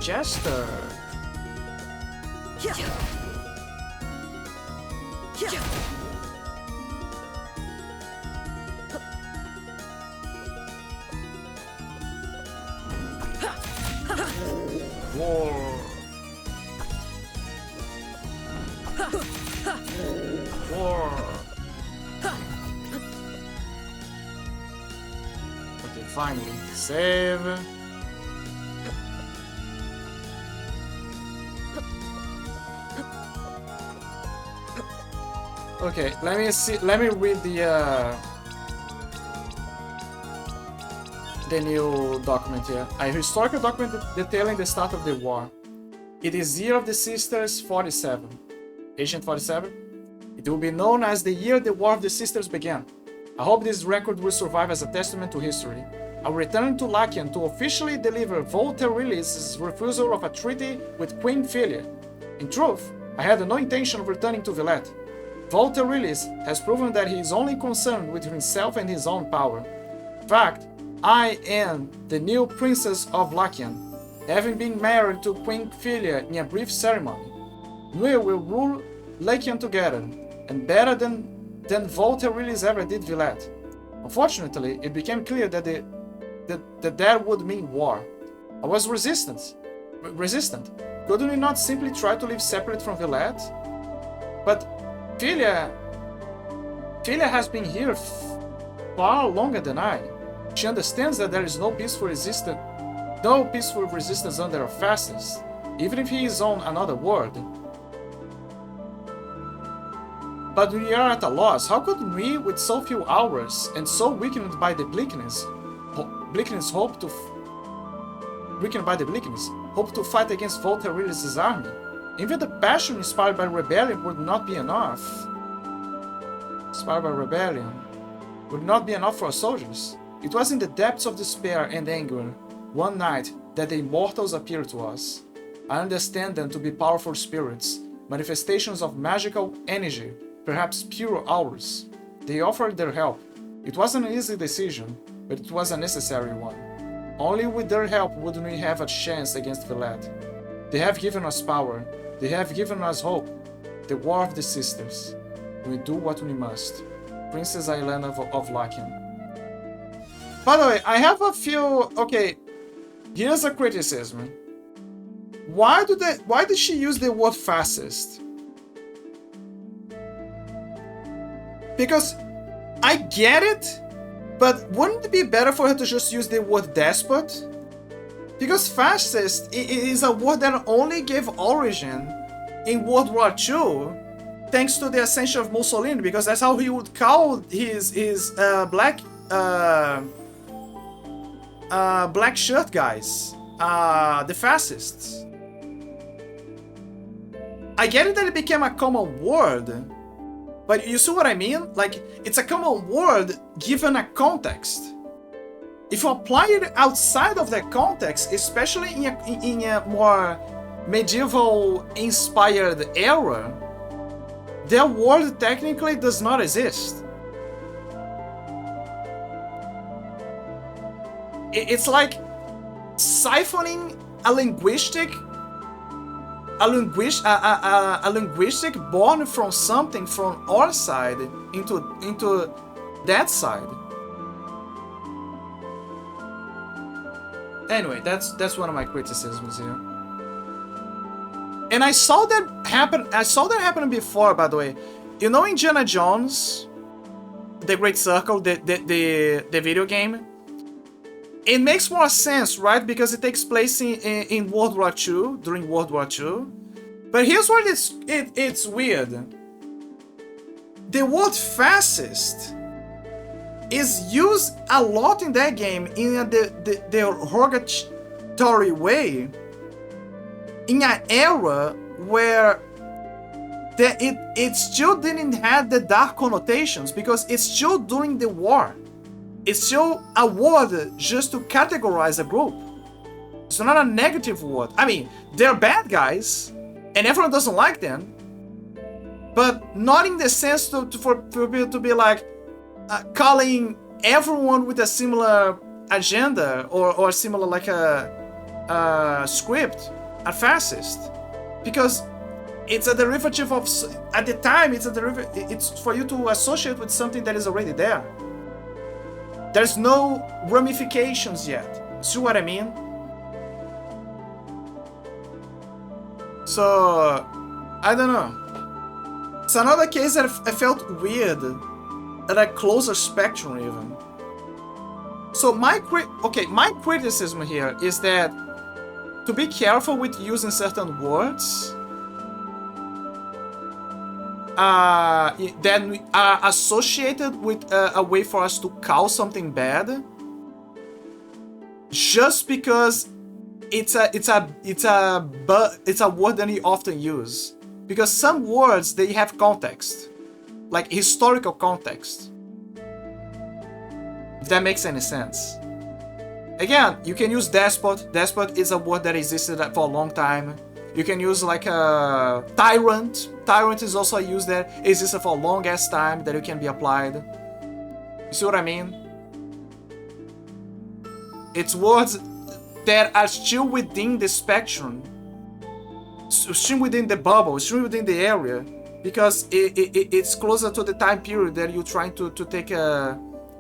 Jester. War. War. Okay, finally. Save. Okay, let me see. Let me read the new document here. A historical document detailing the start of the war. It is Year of the Sisters 47. Ancient 47. It will be known as the year the War of the Sisters began. I hope this record will survive as a testament to history. I will return to Lachlan to officially deliver Volta Relis's refusal of a treaty with Queen Filia. In truth, I had no intention of returning to Villette. Volta Relis has proven that he is only concerned with himself and his own power. In fact, I am the new Princess of Lachlan, having been married to Queen Filia in a brief ceremony. We will rule Lachlan together, and better than Volta Relis ever did Villette. Unfortunately, it became clear that that would mean war. I was resistant. Couldn't we not simply try to live separate from Villette? But Filia has been here far longer than I. She understands that there is no peaceful resistance under a fascist, even if he is on another world. But we are at a loss. How could we, with so few hours and so weakened by the bleakness, hope to fight against Volta Relis' army? Even the passion inspired by rebellion would not be enough. For our soldiers. It was in the depths of despair and anger, one night, that the immortals appeared to us. I understand them to be powerful spirits, manifestations of magical energy, perhaps pure ours. They offered their help. It wasn't an easy decision, but it was a necessary one. Only with their help would we have a chance against Villette. They have given us power. They have given us hope. The War of the Sisters. We do what we must. Princess Aelana of Lachlan. By the way, I have a few... Okay, here's a criticism. Why did she use the word fascist? Because I get it, but wouldn't it be better for her to just use the word despot? Because fascist is a word that only gave origin in World War II, thanks to the ascension of Mussolini, because that's how he would call his black shirt guys, the fascists. I get it that it became a common word, but you see what I mean? Like, it's a common word given a context. If you apply it outside of that context, especially in a more medieval-inspired era, that word technically does not exist. It's like siphoning a linguistic born from something from our side into that side. Anyway, that's one of my criticisms here. And I saw that happen before, by the way. You know Indiana Jones, The Great Circle, the video game? It makes more sense, right? Because it takes place in World War II, during World War II. But here's what it's weird. The word fascist is used a lot in that game in the derogatory way, in an era where it still didn't have the dark connotations, because it's still during the war. It's still a word just to categorize a group. It's not a negative word. I mean, they're bad guys, and everyone doesn't like them, but not in the sense for people to be like calling everyone with a similar agenda or similar like a script a fascist, because it's a derivative of, at the time it's a derivative. It's for you to associate with something that is already there. There's no ramifications yet. See what I mean? So, I don't know. It's another case that I felt weird at a closer spectrum even. So my criticism here is that to be careful with using certain words that are associated with a way for us to call something bad, just because it's a word that we often use. Because some words, they have context, like historical context, if that makes any sense. Again, you can use despot. Despot is a word that existed for a long time. You can use like a tyrant. Tyrant is also a use that existed for a long ass time that it can be applied. You see what I mean? It's words that are still within the spectrum, still within the bubble, still within the area, because it's closer to the time period that you're trying to take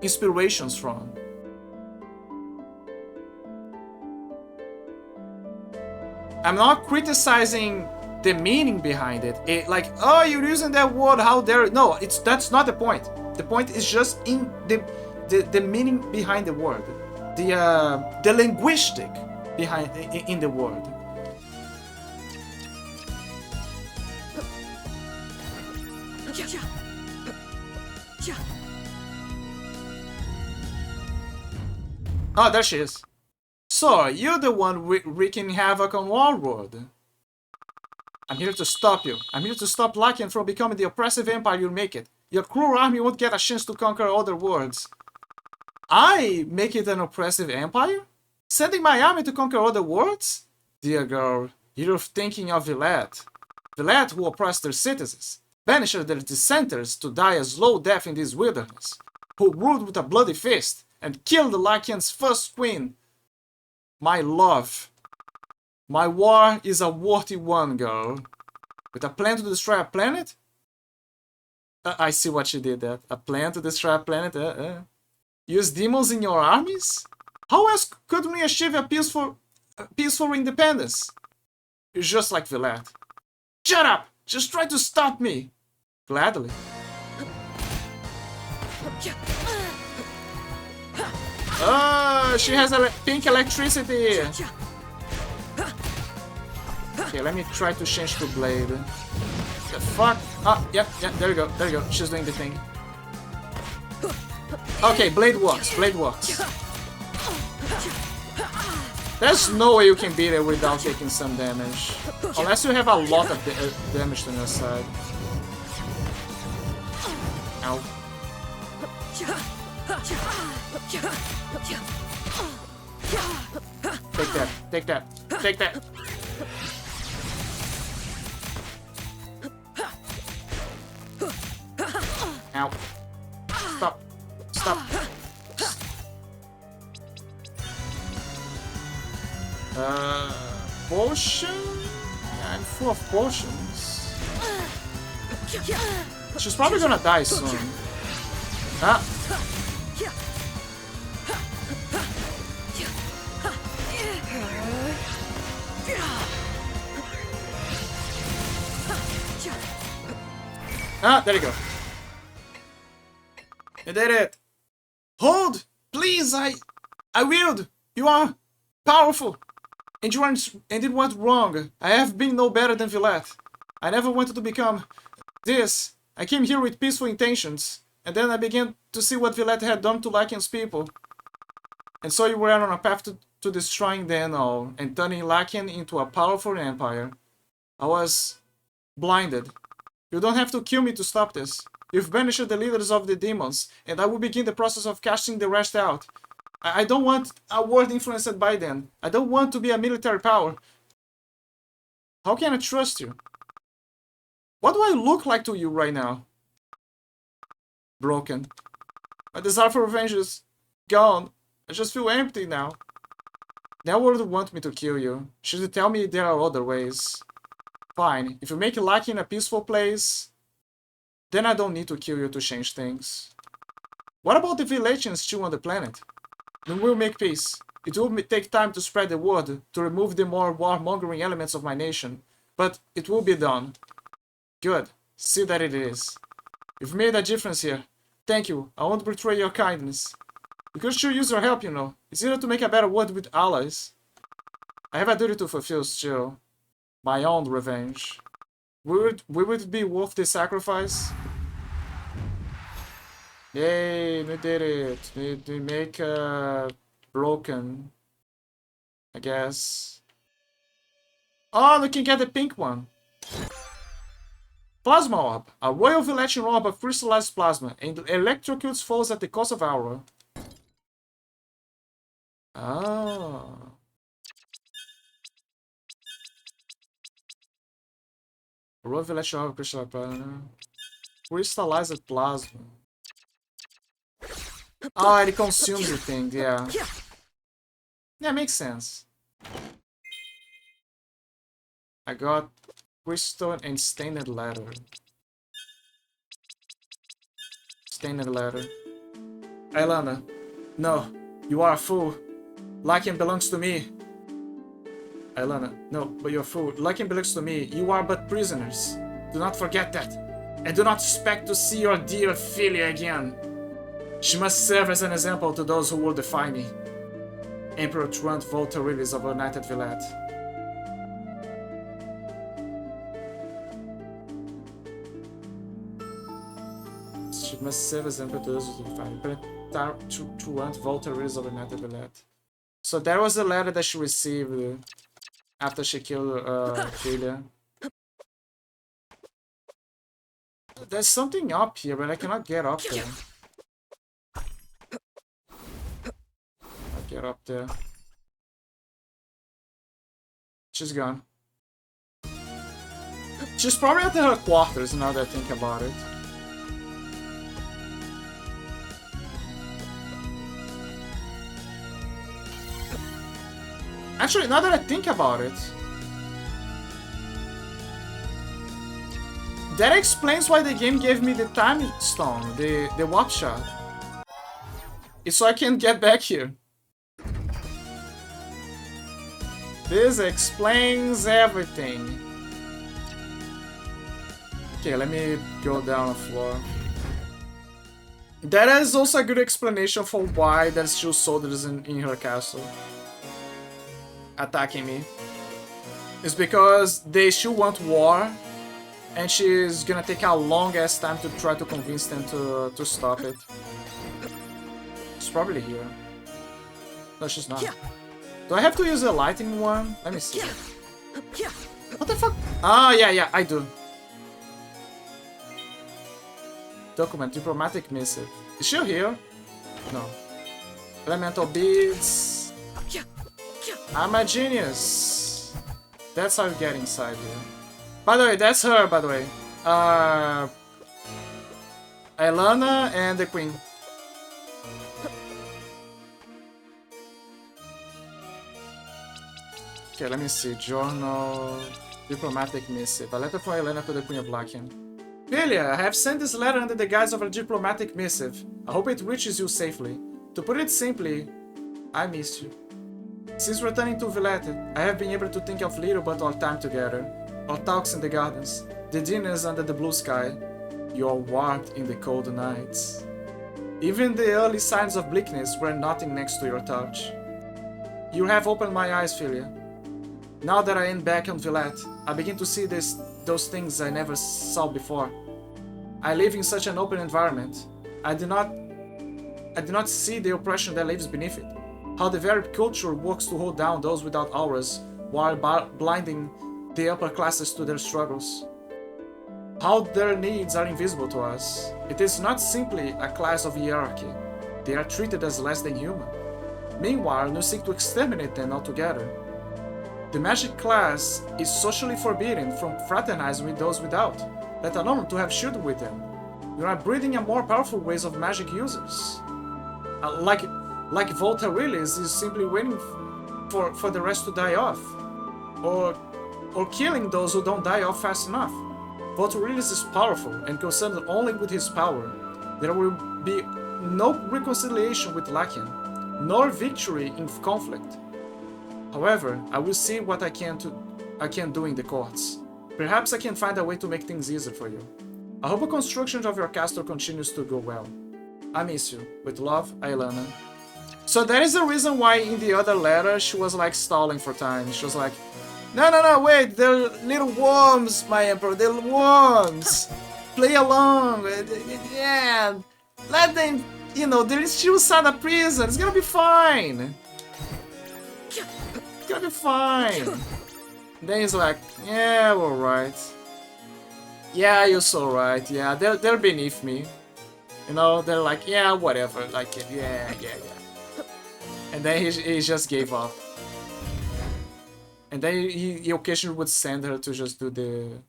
inspirations from. I'm not criticizing the meaning behind it. Like, oh, you're using that word, how dare... No, that's not the point. The point is just in the meaning behind the word. The linguistic behind in the word. Oh, there she is. So, you're the one wreaking havoc on Warworld. I'm here to stop you. I'm here to stop Lycan from becoming the oppressive empire you make it. Your cruel army won't get a chance to conquer other worlds. I make it an oppressive empire? Sending my army to conquer other worlds? Dear girl, you're thinking of Villet. Villet who oppressed their citizens, banished their dissenters to die a slow death in this wilderness, who ruled with a bloody fist and killed Lycan's first queen. My love. My war is a worthy one, girl. With a plan to destroy a planet? I see what you did there. A plan to destroy a planet? Use demons in your armies? How else could we achieve a peaceful independence? You're just like Villet. Shut up! Just try to stop me! Gladly. Oh, she has a pink electricity! Okay, let me try to change to Blade. The fuck? Ah, yeah, there you go, she's doing the thing. Okay, Blade works, There's no way you can beat it without taking some damage. Unless you have a lot of damage on your side. Ow. Take that. Ow. Stop. Potion? I'm full of potions. She's probably gonna die soon. Ah. Ah, there you go. You did it. Hold! Please, I willed. You are powerful. And it went wrong. I have been no better than Villette. I never wanted to become this. I came here with peaceful intentions. And then I began to see what Villette had done to Lakian's people. And so you were on a path to destroying them all and turning Lakian into a powerful empire. I was blinded. You don't have to kill me to stop this. You've banished the leaders of the demons, and I will begin the process of casting the rest out. I don't want a world influenced by them. I don't want to be a military power. How can I trust you? What do I look like to you right now? Broken. My desire for revenge is gone. I just feel empty now. That world want me to kill you. Should you tell me there are other ways? Fine. If you make Lakian a peaceful place, then I don't need to kill you to change things. What about the Villetians still on the planet? Then we'll make peace. It will take time to spread the word, to remove the more warmongering elements of my nation. But it will be done. Good. See that it is. You've made a difference here. Thank you. I won't betray your kindness. We could sure use your help, you know. It's easier to make a better world with allies. I have a duty to fulfill still. My own revenge. Will it be worth the sacrifice? Yay, we did it. We make broken. I guess. Oh, we can get the pink one. Plasma Orb. A Royal Villetian Orb of crystallized plasma and electrocutes foes at the cost of aura. Oh. Royal Villetian Orb of crystallized plasma. Crystallized plasma. Oh, it consumes the thing, yeah. Yeah, makes sense. I got crystal and stained leather. Stained leather. Aelana, no, you are a fool. Lakian belongs to me. Aelana, no, but you're a fool. Lakian belongs to me. You are but prisoners. Do not forget that. And do not expect to see your dear Philia again. She must serve as an example to those who will defy me. Emperor Truant Volterilis of United Villette. She must serve as an example to those who will defy me. Truant Volterilis of United Villette. So that was the letter that she received after she killed Philia. There's something up here, but I cannot get up there. Get up there. She's gone. She's probably at her quarters now that I think about it. Actually, now that I think about it, that explains why the game gave me the time stone, the warp shot. It's so I can get back here. This explains everything. Okay, let me go down the floor. That is also a good explanation for why there's still soldiers in her castle attacking me. It's because they still want war, and she's gonna take a long ass time to try to convince them to stop it. She's probably here. No, she's not. Do I have to use a lighting one? Let me see. What the fuck? Ah, yeah, I do. Document, diplomatic missive. Is she here? No. Elemental beads. I'm a genius. That's how you get inside here. By the way, that's her, by the way. Aelana and the Queen. Okay, let me see. Journal. Diplomatic missive. A letter from Aelana to the Queen of Lakian. Philia, I have sent this letter under the guise of a diplomatic missive. I hope it reaches you safely. To put it simply, I missed you. Since returning to Villette, I have been able to think of little but our time together. Our talks in the gardens. The dinners under the blue sky. You are warped in the cold nights. Even the early signs of bleakness were nothing next to your touch. You have opened my eyes, Philia. Now that I am back on Villette, I begin to see those things I never saw before. I live in such an open environment. I do not see the oppression that lives beneath it. How the very culture works to hold down those without auras while blinding the upper classes to their struggles. How their needs are invisible to us. It is not simply a class of hierarchy. They are treated as less than human. Meanwhile, you seek to exterminate them altogether. The magic class is socially forbidden from fraternizing with those without, let alone to have children with them. You are breeding a more powerful ways of magic users. Like Voltarilis is simply waiting for the rest to die off. Or killing those who don't die off fast enough. Voltarilis is powerful and concerned only with his power. There will be no reconciliation with Lakian, nor victory in conflict. However, I will see what I can do in the courts. Perhaps I can find a way to make things easier for you. I hope the construction of your castle continues to go well. I miss you. With love, Aelana. So that is the reason why in the other letter she was like stalling for time. She was like, no, wait, they're little worms, my emperor, they're worms. Play along, yeah. Let them, they're still inside the prison, it's gonna be fine. It's gonna be fine. Then he's like, yeah, alright. Yeah, you're so right, yeah, they're beneath me. They're like, yeah, whatever, like, yeah. And then he just gave up. And then he occasionally would send her to just do the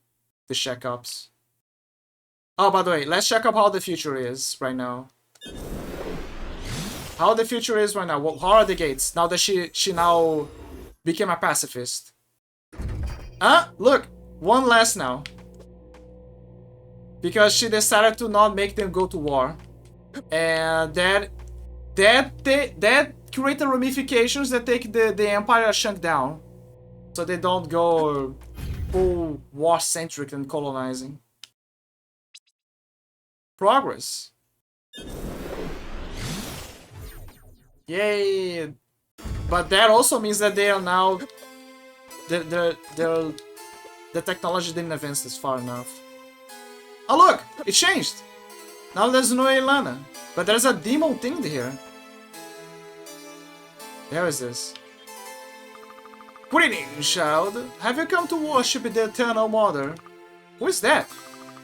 checkups. Oh, by the way, let's check up how the future is right now. How the future is right now. How are the gates now that she now became a pacifist? Look, one less now. Because she decided to not make them go to war. And that created ramifications that take the empire chunk down. So they don't go full war-centric and colonizing. Progress. Yay! But that also means that they are now... The technology didn't advance this far enough. Oh look! It changed! Now there's no Aelana. But there's a demon thing here. There is this. Greetings, child. Have you come to worship the Eternal Mother? Who is that?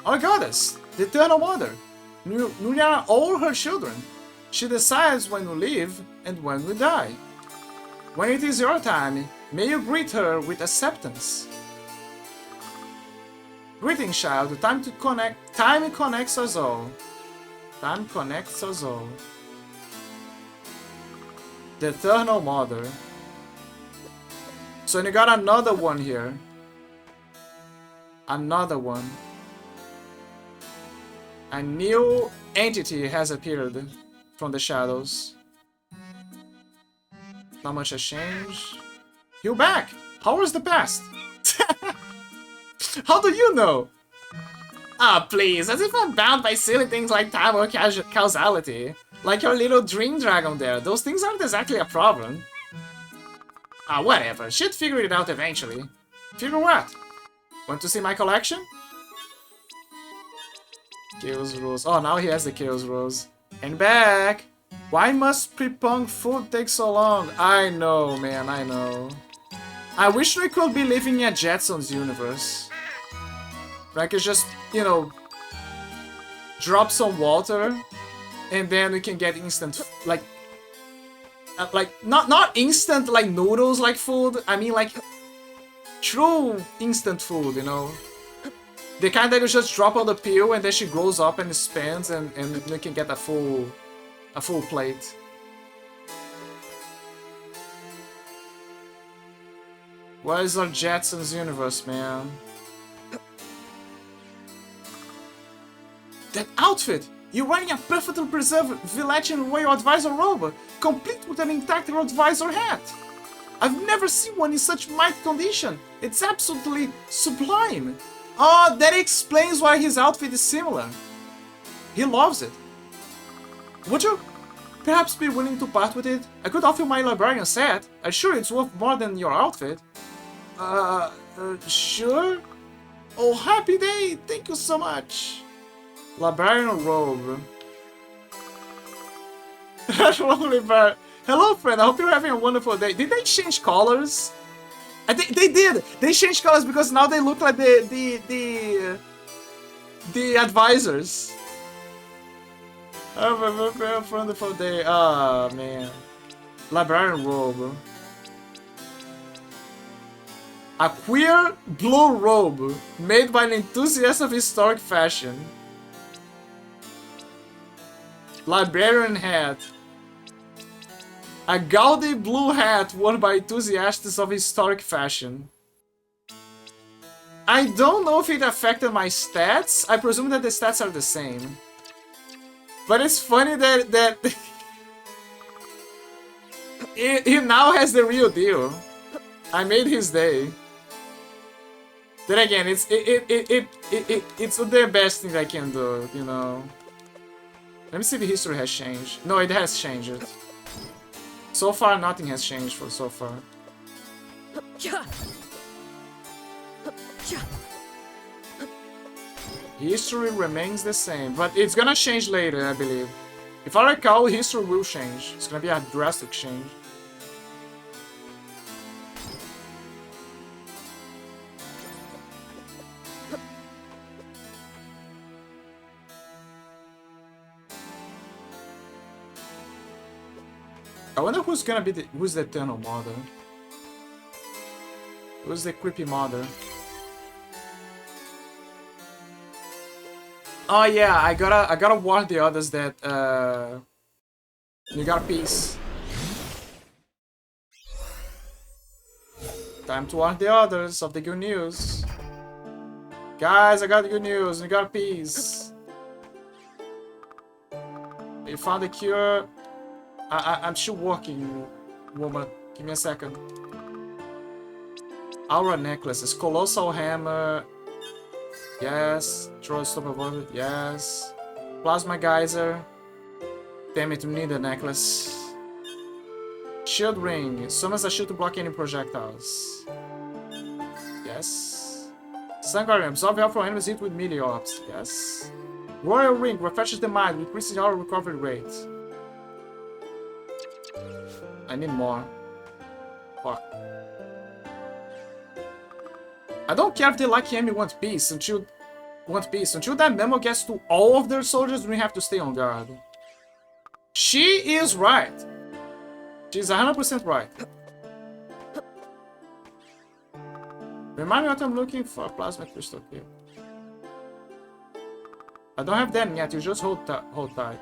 Our goddess, the Eternal Mother. We are all her children. She decides when we live and when we die. When it is your time, may you greet her with acceptance. Greetings, child. Time connects us all. Time connects us all. The Eternal Mother. So you got another one here. Another one. A new entity has appeared from the shadows. Not much has changed. You're back! How was the past? How do you know? Ah, please, as if I'm bound by silly things like time or causality. Like your little dream dragon there. Those things aren't exactly a problem. Ah, whatever. She'd figure it out eventually. Figure what? Want to see my collection? Chaos Rose. Oh, now he has the Chaos Rose. And back! Why must pre-punk food take so long? I know, man, I know. I wish we could be living in a Jetsons universe. Where I could just, drop some water, and then we can get instant, not instant like noodles like food. I mean like true instant food, the kind that you just drop on the peel and then she grows up and expands and you can get a full plate. What is our Jetsons universe, man? That outfit! You're wearing a perfectly preserved Villachian Royal Advisor robe, complete with an intact Royal Advisor hat. I've never seen one in such mighty condition. It's absolutely sublime. Oh, that explains why his outfit is similar. He loves it. Would you perhaps be willing to part with it? I could offer you my librarian set. I'm sure it's worth more than your outfit. Sure? Oh, happy day! Thank you so much. Librarian robe. Lovely bird. Hello, friend. I hope you're having a wonderful day. Did they change colors? I think they did. They changed colors because now they look like the advisors. Have a very wonderful day. Ah, man. Librarian robe. A queer blue robe made by an enthusiast of historic fashion. Librarian hat. A gaudy blue hat worn by enthusiasts of historic fashion. I don't know if it affected my stats. I presume that the stats are the same. But it's funny that he now has the real deal. I made his day. Then again, it's the best thing I can do, you know. Let me see if the history has changed. No, it has changed. So far, nothing has changed for so far. History remains the same, but it's gonna change later, I believe. If I recall, history will change. It's gonna be a drastic change. I wonder who's gonna be who's the eternal mother? Who's the creepy mother? Oh yeah, I gotta warn the others that you got a piece. Time to warn the others of the good news. Guys, I got the good news. You got a piece. You found the cure. I'm still working, woman. Give me a second. Aura necklaces, colossal hammer. Yes. Troll stop avoided. Yes. Plasma geyser. Damn it, we need a necklace. Shield ring. Summons a shield to block any projectiles. Yes. Sun guardian. Absorb health from enemies hit with melee orbs. Yes. Royal ring. Refreshes the mind. Increases our recovery rate. I need more. Fuck. I don't care if they like Yami want peace until that memo gets to all of their soldiers, we have to stay on guard. She is right. She's 100% right. Remind me what I'm looking for. Plasma crystal here. I don't have them yet. You just hold tight.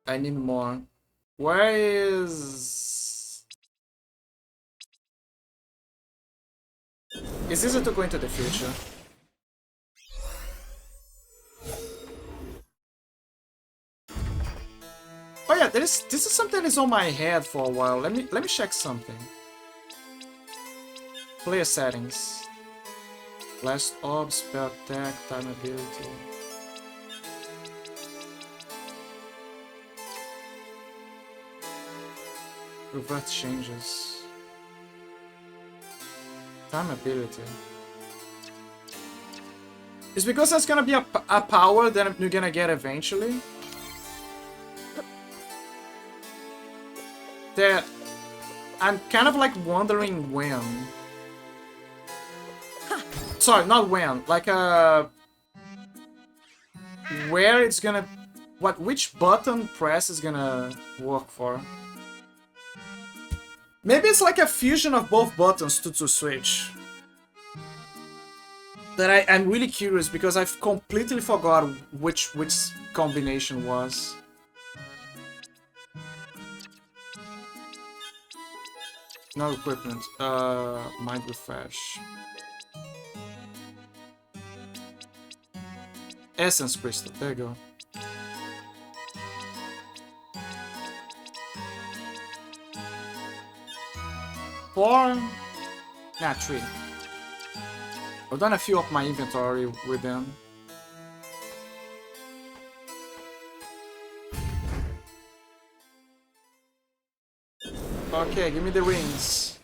I need more. Where is... It's easy to go into the future. Oh yeah, this is something that's on my head for a while. Let me check something. Player settings. Blast orb, spell attack, time ability. Revert changes. Time ability. It's because that's gonna be a power that you're gonna get eventually. That I'm kind of like wondering when. Sorry, not when. Like where it's gonna, which button press is gonna work for. Maybe it's like a fusion of both buttons to switch. That I'm really curious because I've completely forgot which combination was. No equipment. Mind refresh. Essence crystal. There you go. 4? Nah, 3. I've done a few of my inventory with them. Okay, give me the rings.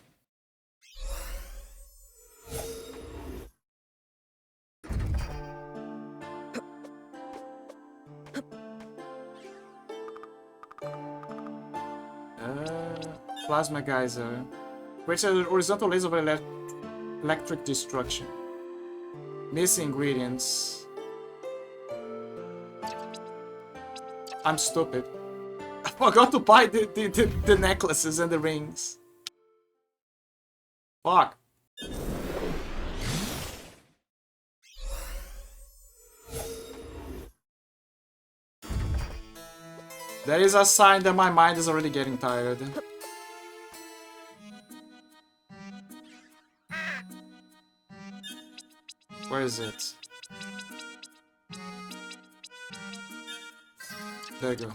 Plasma geyser. Creates a horizontal laser of electric destruction. Missing ingredients. I'm stupid. I forgot to buy the necklaces and the rings. Fuck. That is a sign that my mind is already getting tired. Where is it? There you go.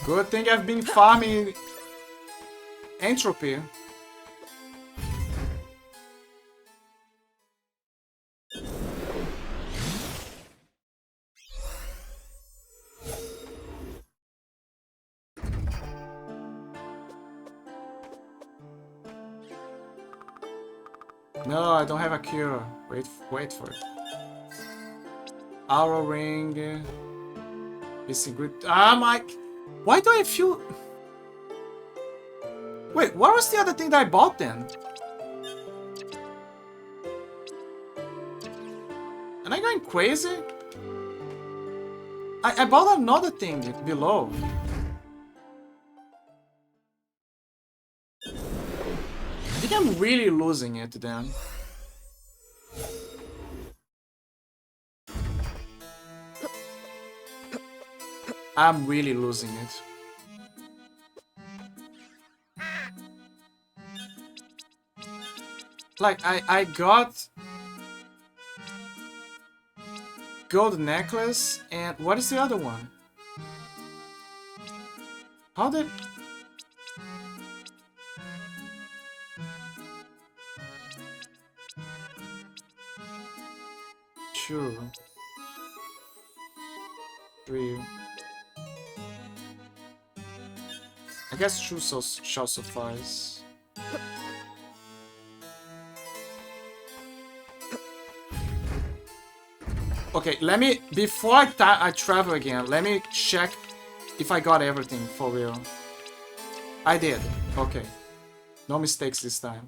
Good thing I've been farming entropy. No, I don't have a cure. Wait for it. Arrow ring. Missing good. Ah, Mike. Why do I feel? Wait, what was the other thing that I bought then? Am I going crazy? I bought another thing below. I think I'm really losing it then. I'm really losing it. Like, I got gold necklace, and what is the other one? How did... Sure. 3. I guess 2 shall suffice. Okay, let me, before I travel again, let me check if I got everything for real. I did. Okay. No mistakes this time.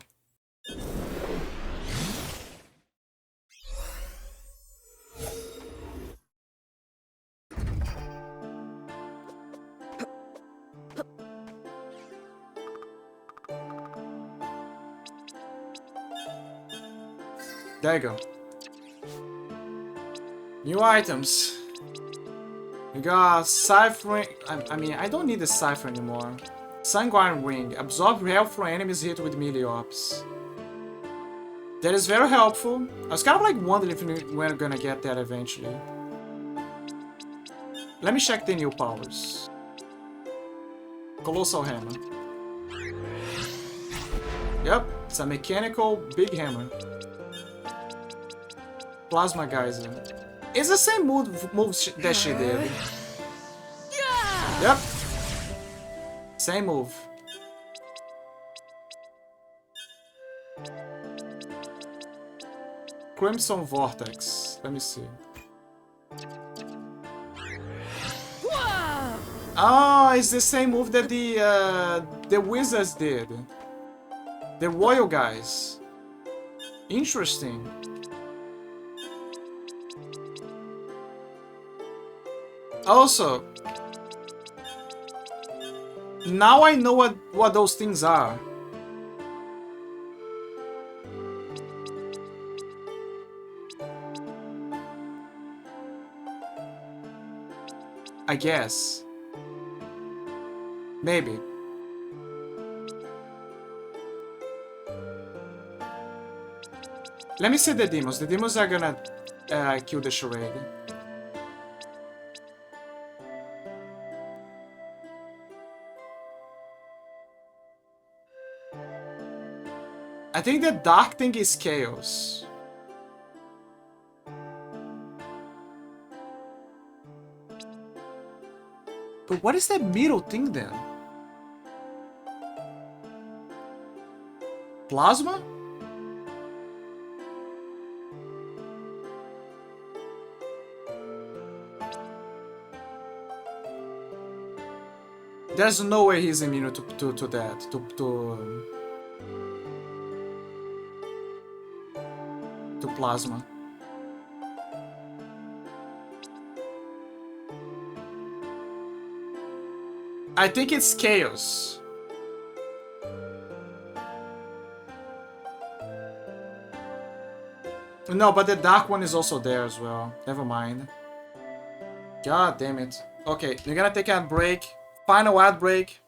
There you go. New items. We got Cypher. I mean, I don't need the Cypher anymore. Sanguine Ring. Absorb health from enemies hit with melee ops. That is very helpful. I was kind of like wondering if we're gonna get that eventually. Let me check the new powers. Colossal Hammer. Yep, it's a mechanical big hammer. Plasma Geyser. It's the same move that she did. Yep. Same move. Crimson Vortex. Let me see. Oh, it's the same move that the wizards did. The royal guys. Interesting. Also, now I know what those things are. I guess. Maybe. Let me see the demons. The demons are gonna kill the charade. I think the dark thing is chaos. But what is that middle thing then? Plasma? There's no way he's immune to that. To plasma. I think it's chaos. No, but the dark one is also there as well. Never mind. God damn it. Okay, we're gonna take a break. Final ad break.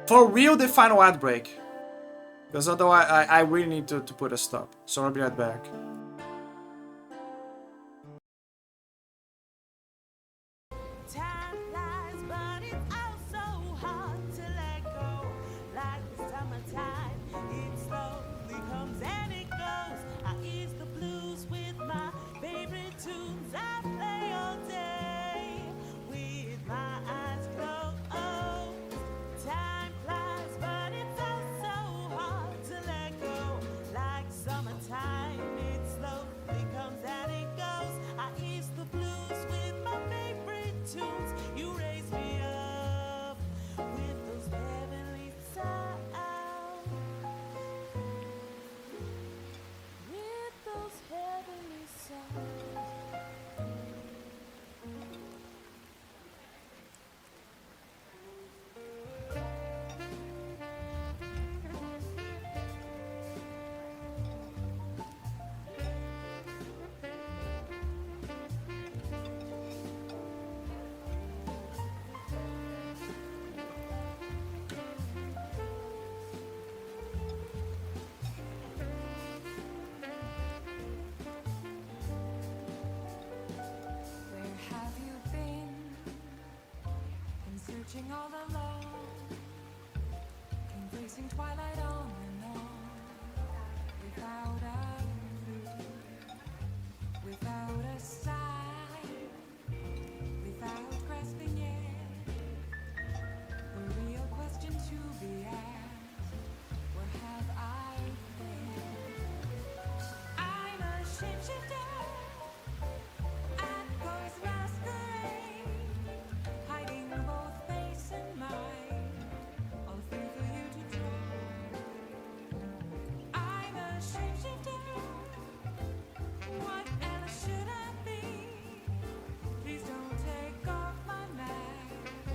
For real, the final ad break. Because otherwise, I really need to put a stop. So I'll be right back. Time flies, but it's also hard to let go. Like the summertime, it slowly comes and it goes. I ease the blues with my favorite tunes. I play all day with my eyes closed. Time flies, but it's also hard to let go. Like summertime, it slowly comes and it goes. I ease the blues with my favorite tunes. You raise me up with those heavenly sounds. With those heavenly sounds. Where have you been? Been searching all alone, embracing twilight on and on, without a clue, without a sign, without grasping it. The real question to be asked: where have I been? I'm a shapeshifter. At ghost masquerade, hiding both face and mind, all free for you to draw. I'm a shapeshifter. What else should I be? Please don't take off my mask,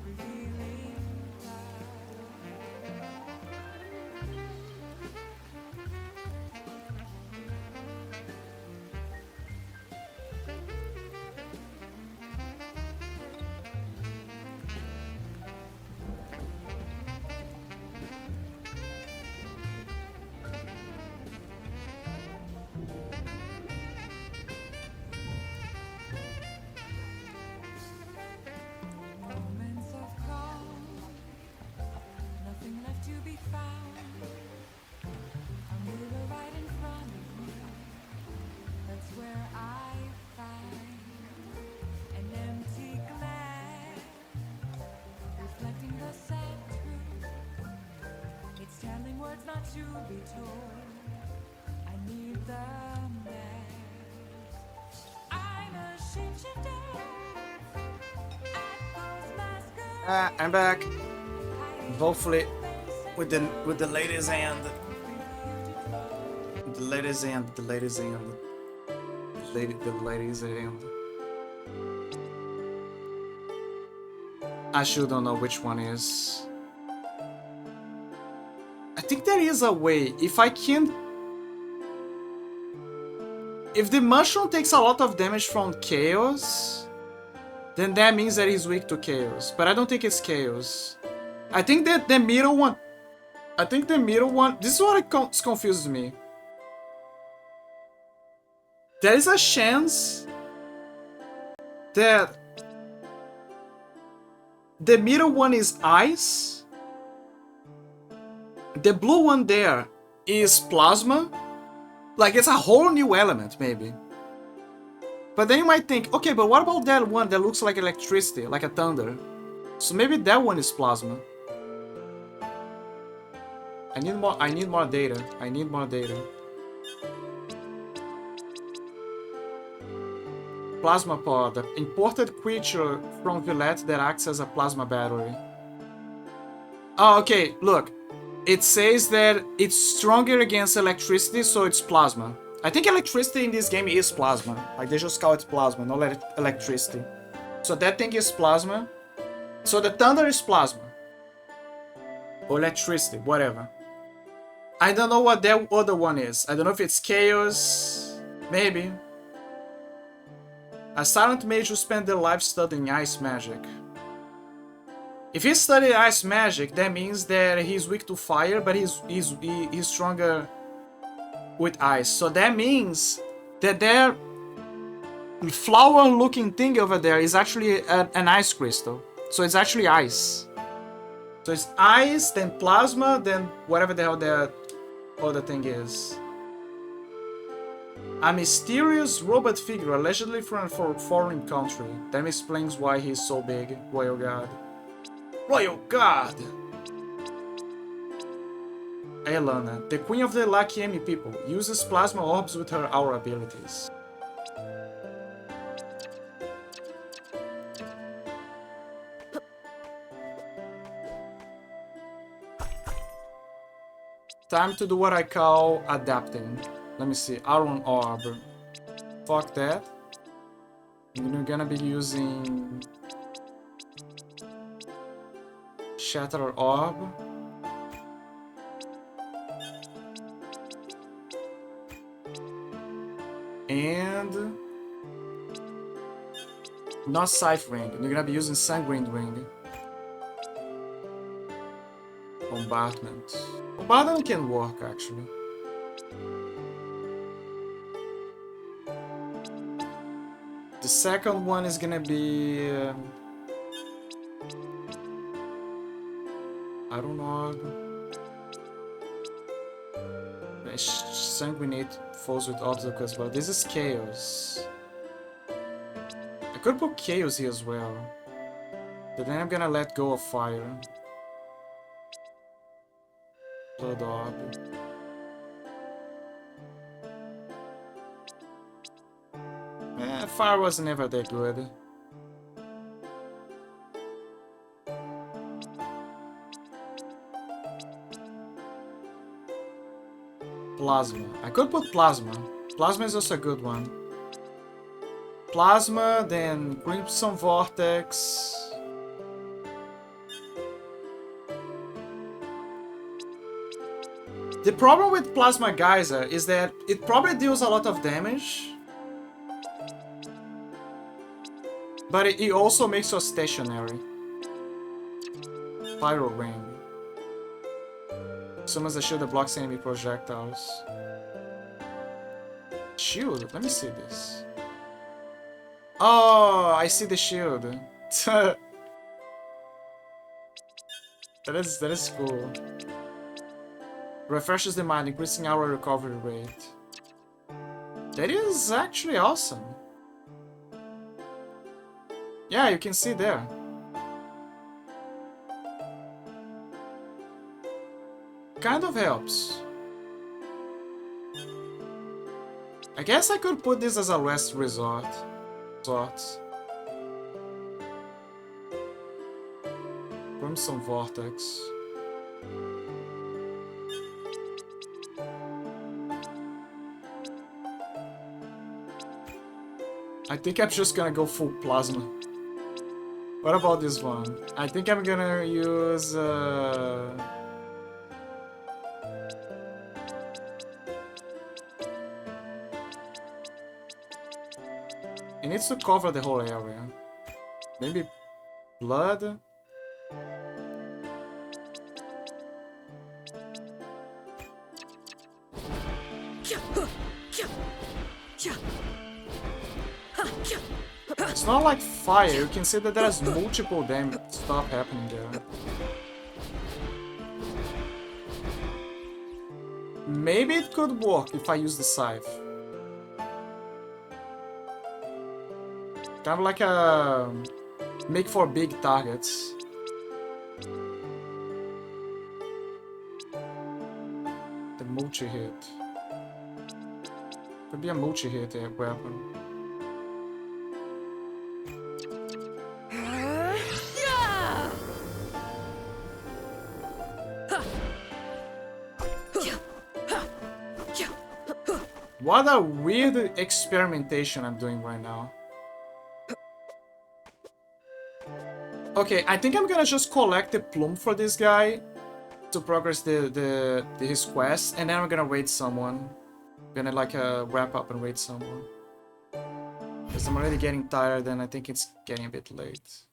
revealing moments of calm, nothing left to be found. A mirror right in front of me, that's where I find an empty glass, reflecting the sad truth. It's telling words not to be told. I need the mask. I'm a shapeshifter. I'm back. Hopefully, with the latest hand. The latest hand. The latest hand. The latest hand. I still don't know which one is. I think there is a way. If I can. If the mushroom takes a lot of damage from chaos, then that means that he's weak to chaos. But I don't think it's chaos. I think that the middle one. I think the middle one. This is what confuses me. There is a chance that the middle one is ice. The blue one there is plasma. Like, it's a whole new element, maybe. But then you might think, okay, but what about that one that looks like electricity, like a thunder? So maybe that one is plasma. I need more data. I need more data. Plasma pod, imported creature from Villette that acts as a plasma battery. Oh, okay, look. It says that it's stronger against electricity, so it's plasma. I think electricity in this game is plasma. Like, they just call it plasma, not electricity. So that thing is plasma. So the thunder is plasma. Or electricity, whatever. I don't know what that other one is. I don't know if it's chaos. Maybe. A silent mage who spent their life studying ice magic. If he studied ice magic, that means that he's weak to fire, but he's stronger with ice. So that means that their flower-looking thing over there is actually an ice crystal. So it's actually ice. So it's ice, then plasma, then whatever the hell that other thing is. A mysterious robot figure, allegedly from a foreign country. That explains why he's so big. Royal Guard. Royal Guard! Elana, the queen of the Lakiemi people, uses plasma orbs with her aura abilities. Time to do what I call adapting. Let me see, Iron Orb. Fuck that. We're gonna be using Shatter Orb. And not Scythe Ring. We're gonna be using Sanguine Ring. Bombardment. Bombardment can work actually. The second one is gonna be Iron Orb. Sanguinate falls with obstacles, but this is Chaos. I could put Chaos here as well. But then I'm gonna let go of Fire. Blood Orb. Fire was never that good. Plasma. I could put Plasma. Plasma is also a good one. Plasma, then Crimson Vortex. The problem with Plasma Geyser is that it probably deals a lot of damage. But it also makes us stationary. Pyro Ring. Summons a shield that blocks enemy projectiles. Shield? Let me see this. Oh, I see the shield. that is cool. Refreshes the mind, increasing our recovery rate. That is actually awesome. Yeah, you can see there. Kind of helps. I guess I could put this as a last resort. Crimson Vortex. I think I'm just gonna go full Plasma. What about this one? I think I'm gonna use it needs to cover the whole area. Maybe blood? It's not like fire, you can see that there's multiple damage stuff happening there. Maybe it could work if I use the scythe. Kind of like a make for big targets. The multi-hit. Could be a multi-hit weapon. What a weird experimentation I'm doing right now. Okay, I think I'm gonna just collect the plume for this guy to progress his quest, and then I'm gonna raid someone. Gonna like wrap up and raid someone. Because I'm already getting tired and I think it's getting a bit late.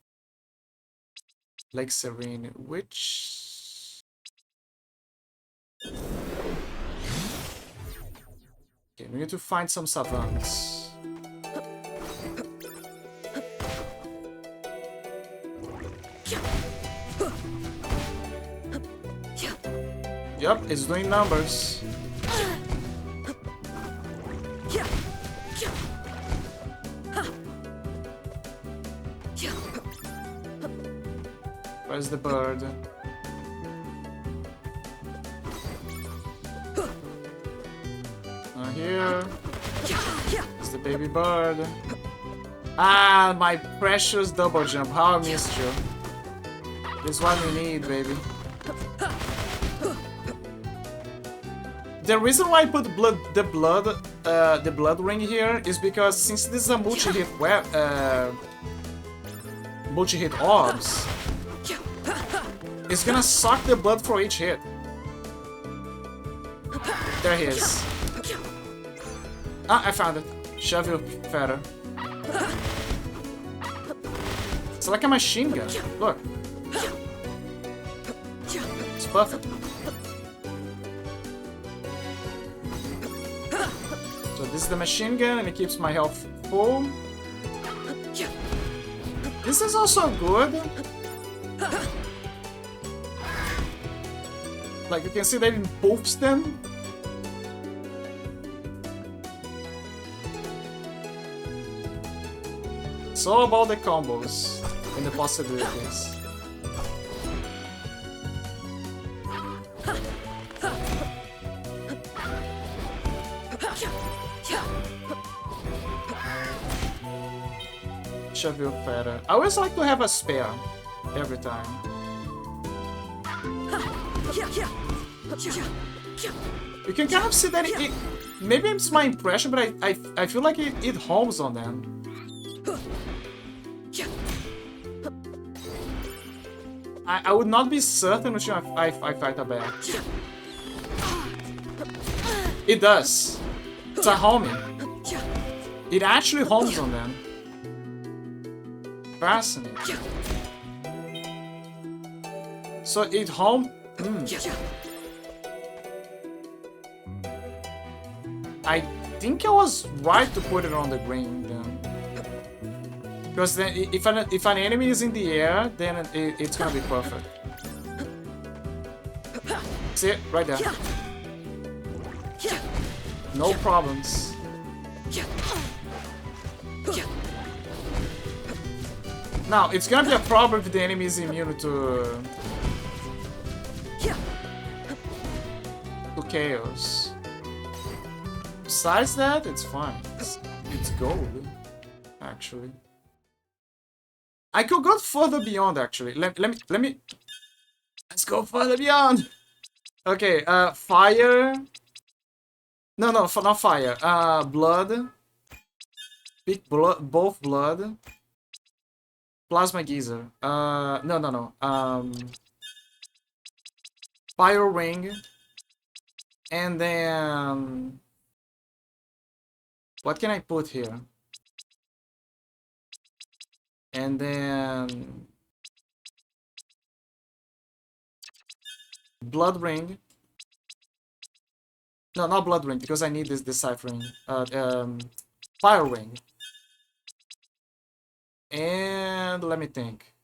Lake Serene, which... Okay, we need to find some savants. Yep, it's doing numbers. Where's the bird? Here. It's the baby bird. Ah, my precious double jump. How I missed you. This is what we need, baby. The reason why I put the blood ring here is because since this is a multi-hit multi-hit orbs, it's gonna suck the blood for each hit. There he is. Ah, I found it. Shove your feather. It's like a machine gun. Look. It's perfect. So this is the machine gun and it keeps my health full. This is also good. Like you can see that it poofs them. It's all about the combos and the possibilities. Shove your feather. I always like to have a spare every time. You can kind of see that it maybe it's my impression, but I feel like it homes on them. I would not be certain which one I fight a bear. It does. It's a homing. It actually homes on them. Fascinating. So it home. I think I was right to put it on the green then. Because then, if an enemy is in the air, then it's gonna be perfect. See it? Right there. No problems. Now, it's gonna be a problem if the enemy is immune to chaos. Besides that, it's fine. It's gold, actually. I could go further beyond, actually. Let me. Let's go further beyond. Okay, fire. No, not fire. Blood. Big blood, both blood. Plasma geyser. No. Pyro ring. And then... What can I put here? And then... Blood ring. No, not blood ring, because I need this deciphering. Fire ring. And let me think.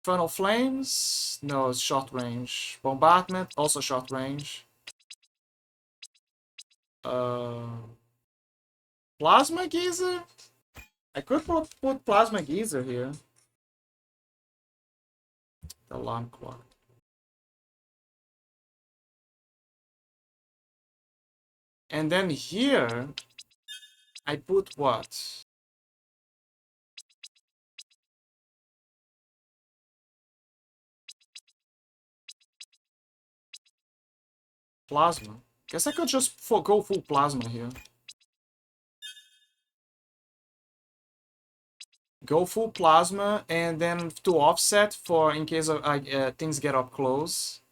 Funnel Flames? No, it's short range. Bombardment? Also short range. Plasma Geyser? I could put Plasma Geyser here. The alarm clock. And then here, I put what? Plasma. Guess I could just go full plasma here. Go full plasma, and then to offset for in case of things get up close,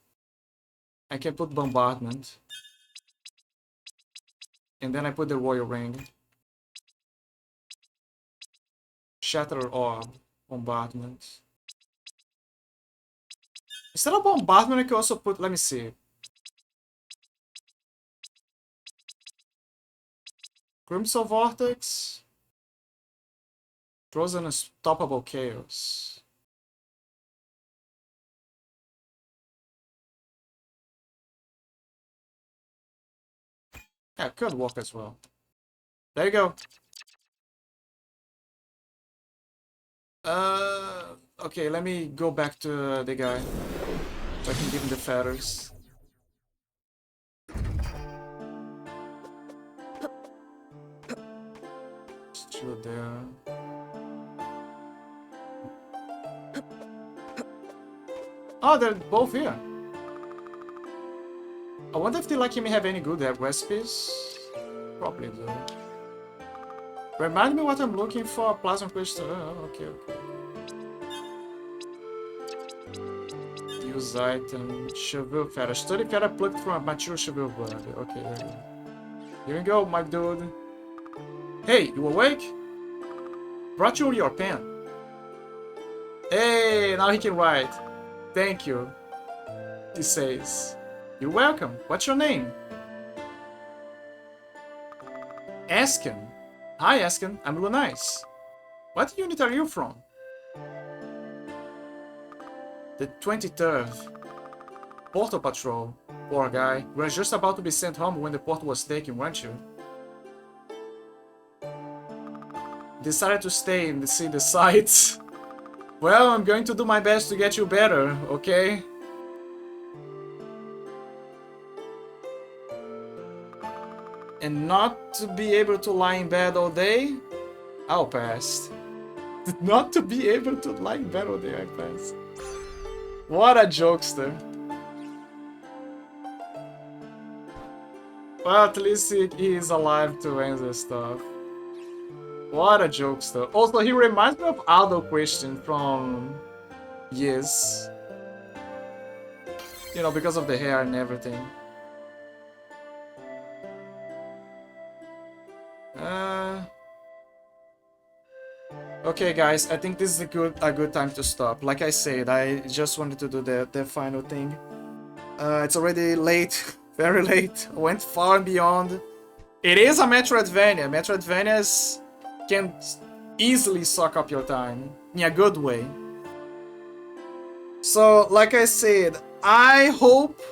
I can put bombardment. And then I put the royal ring. Shatter orb, bombardment. Instead of bombardment, I can also put, let me see. Crimson Vortex. Throws an unstoppable chaos. Yeah, could work as well. There you go. Okay, let me go back to the guy. So I can give him the feathers. Still there. Oh, they're both here. I wonder if they like him have any good recipes. Probably do. Remind me what I'm looking for. Plasma crystal. Oh, okay. Use item. Cheville feather. Study feather plucked from a mature Cheville bud. Okay, there you go. Here you go, my dude. Hey, you awake? Brought you your pen. Hey, now he can write. Thank you. He says. You're welcome. What's your name? Asken. Hi, Asken. I'm Lunice. What unit are you from? The 23rd. Portal Patrol. Poor guy. You were just about to be sent home when the port was taken, weren't you? Decided to stay and see the sights. Well, I'm going to do my best to get you better, okay? And not to be able to lie in bed all day? I'll pass. Not to be able to lie in bed all day, I pass. What a jokester. Well, at least he is alive to answer stuff. What a jokester. Also, he reminds me of Aldo Christian from Yes. You know, because of the hair and everything. Okay, guys, I think this is a good time to stop. Like I said, I just wanted to do the final thing. It's already late, very late. I went far and beyond. It is a Metroidvania. Metroidvanias can easily suck up your time in a good way. So, like I said, I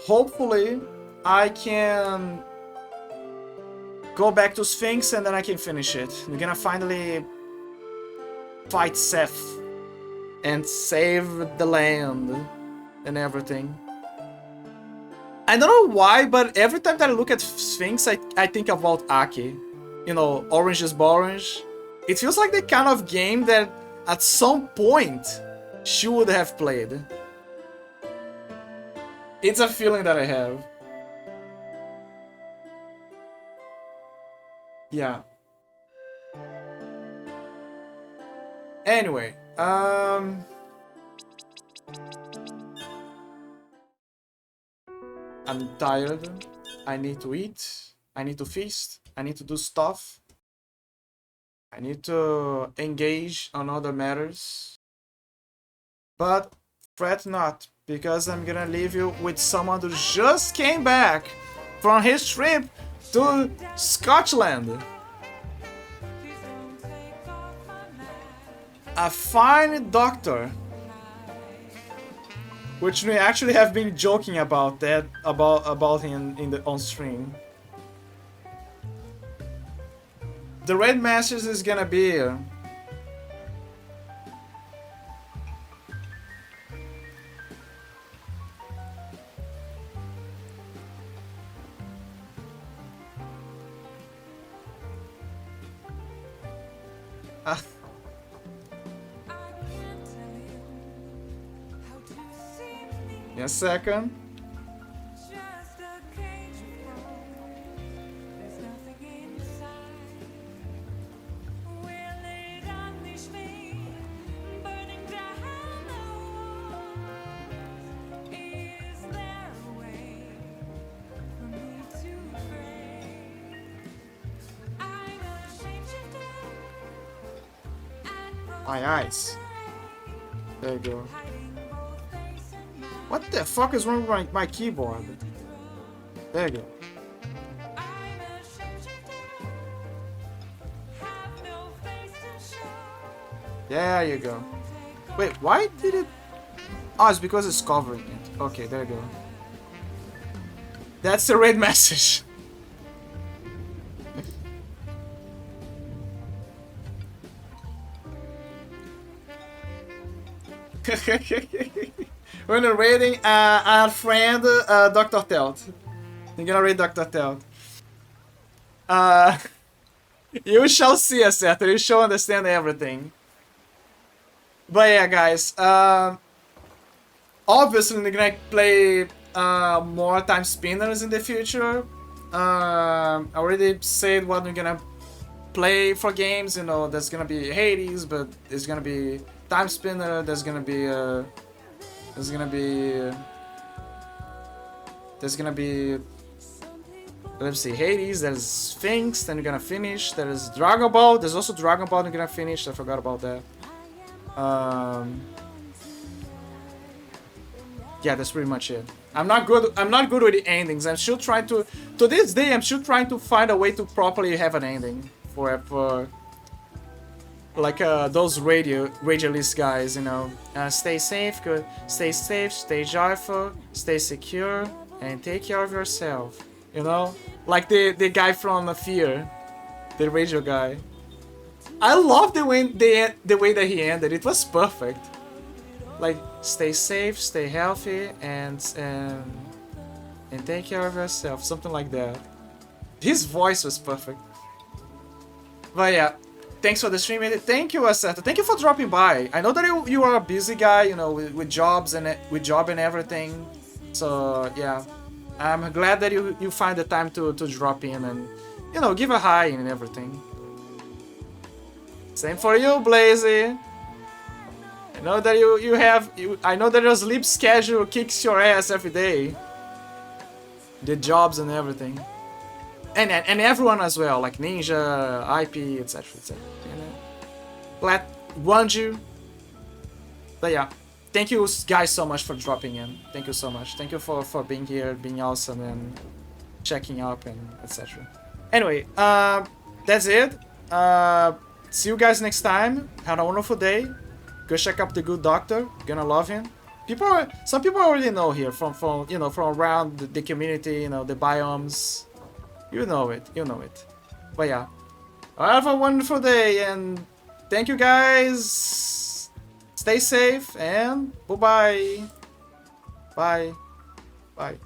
hopefully, I can go back to Sphinx and then I can finish it. We're gonna finally fight Seth and save the land and everything. I don't know why, but every time that I look at Sphinx, I think about Aki. You know, Orange is Borange. It feels like the kind of game that at some point she would have played. It's a feeling that I have. Yeah. Anyway, I'm tired. I need to eat. I need to feast. I need to do stuff. I need to engage on other matters. But fret not, because I'm gonna leave you with someone who just came back from his trip to Scotland. A fine doctor which we actually have been joking about that about him in the on stream. The Red Masters is gonna be in a second. My eyes. There you go. What the fuck is wrong with my keyboard? There you go. There you go. Wait, why did it... Oh, it's because it's covering it. Okay, there you go. That's the red message. We're gonna rating our friend Dr. Telt. You're gonna rate Dr. Telt. You shall see us after. You shall understand everything. But yeah, guys. Obviously, we're gonna play more time spinners in the future. I already said what we're gonna play for games. You know, there's gonna be Hades, but there's gonna be time spinner. There's gonna be let's see, Hades, there's Sphinx, then we're gonna finish, there's Dragon Ball, there's also Dragon Ball we're gonna finish, I forgot about that. Yeah, that's pretty much it. I'm not good with the endings. I'm still trying to this day I'm still trying to find a way to properly have an ending for like those radialist guys, you know. Stay safe, stay joyful, stay secure, and take care of yourself. You know, like the guy from Fear, the radio guy. I love the way that he ended. It was perfect. Like, stay safe, stay healthy, and take care of yourself. Something like that. His voice was perfect. But yeah. Thanks for the stream. Thank you, Assetto. Thank you for dropping by. I know that you are a busy guy, you know, with jobs and everything. So yeah, I'm glad that you find the time to drop in and, you know, give a hi and everything. Same for you, Blazy. I know that I know that your sleep schedule kicks your ass every day. The jobs and everything. And everyone as well, like Ninja, IP, etc, etc. You know? Glad warned you. But yeah, thank you guys so much for dropping in. Thank you so much. Thank you for being here, being awesome, and checking up and etc. Anyway, that's it. See you guys next time. Have a wonderful day. Go check up the Good Doctor. You're gonna love him. Some people already know here from you know, from around the community, you know, the biomes. You know it. But yeah. Have a wonderful day and thank you guys. Stay safe and bye-bye. Bye. Bye.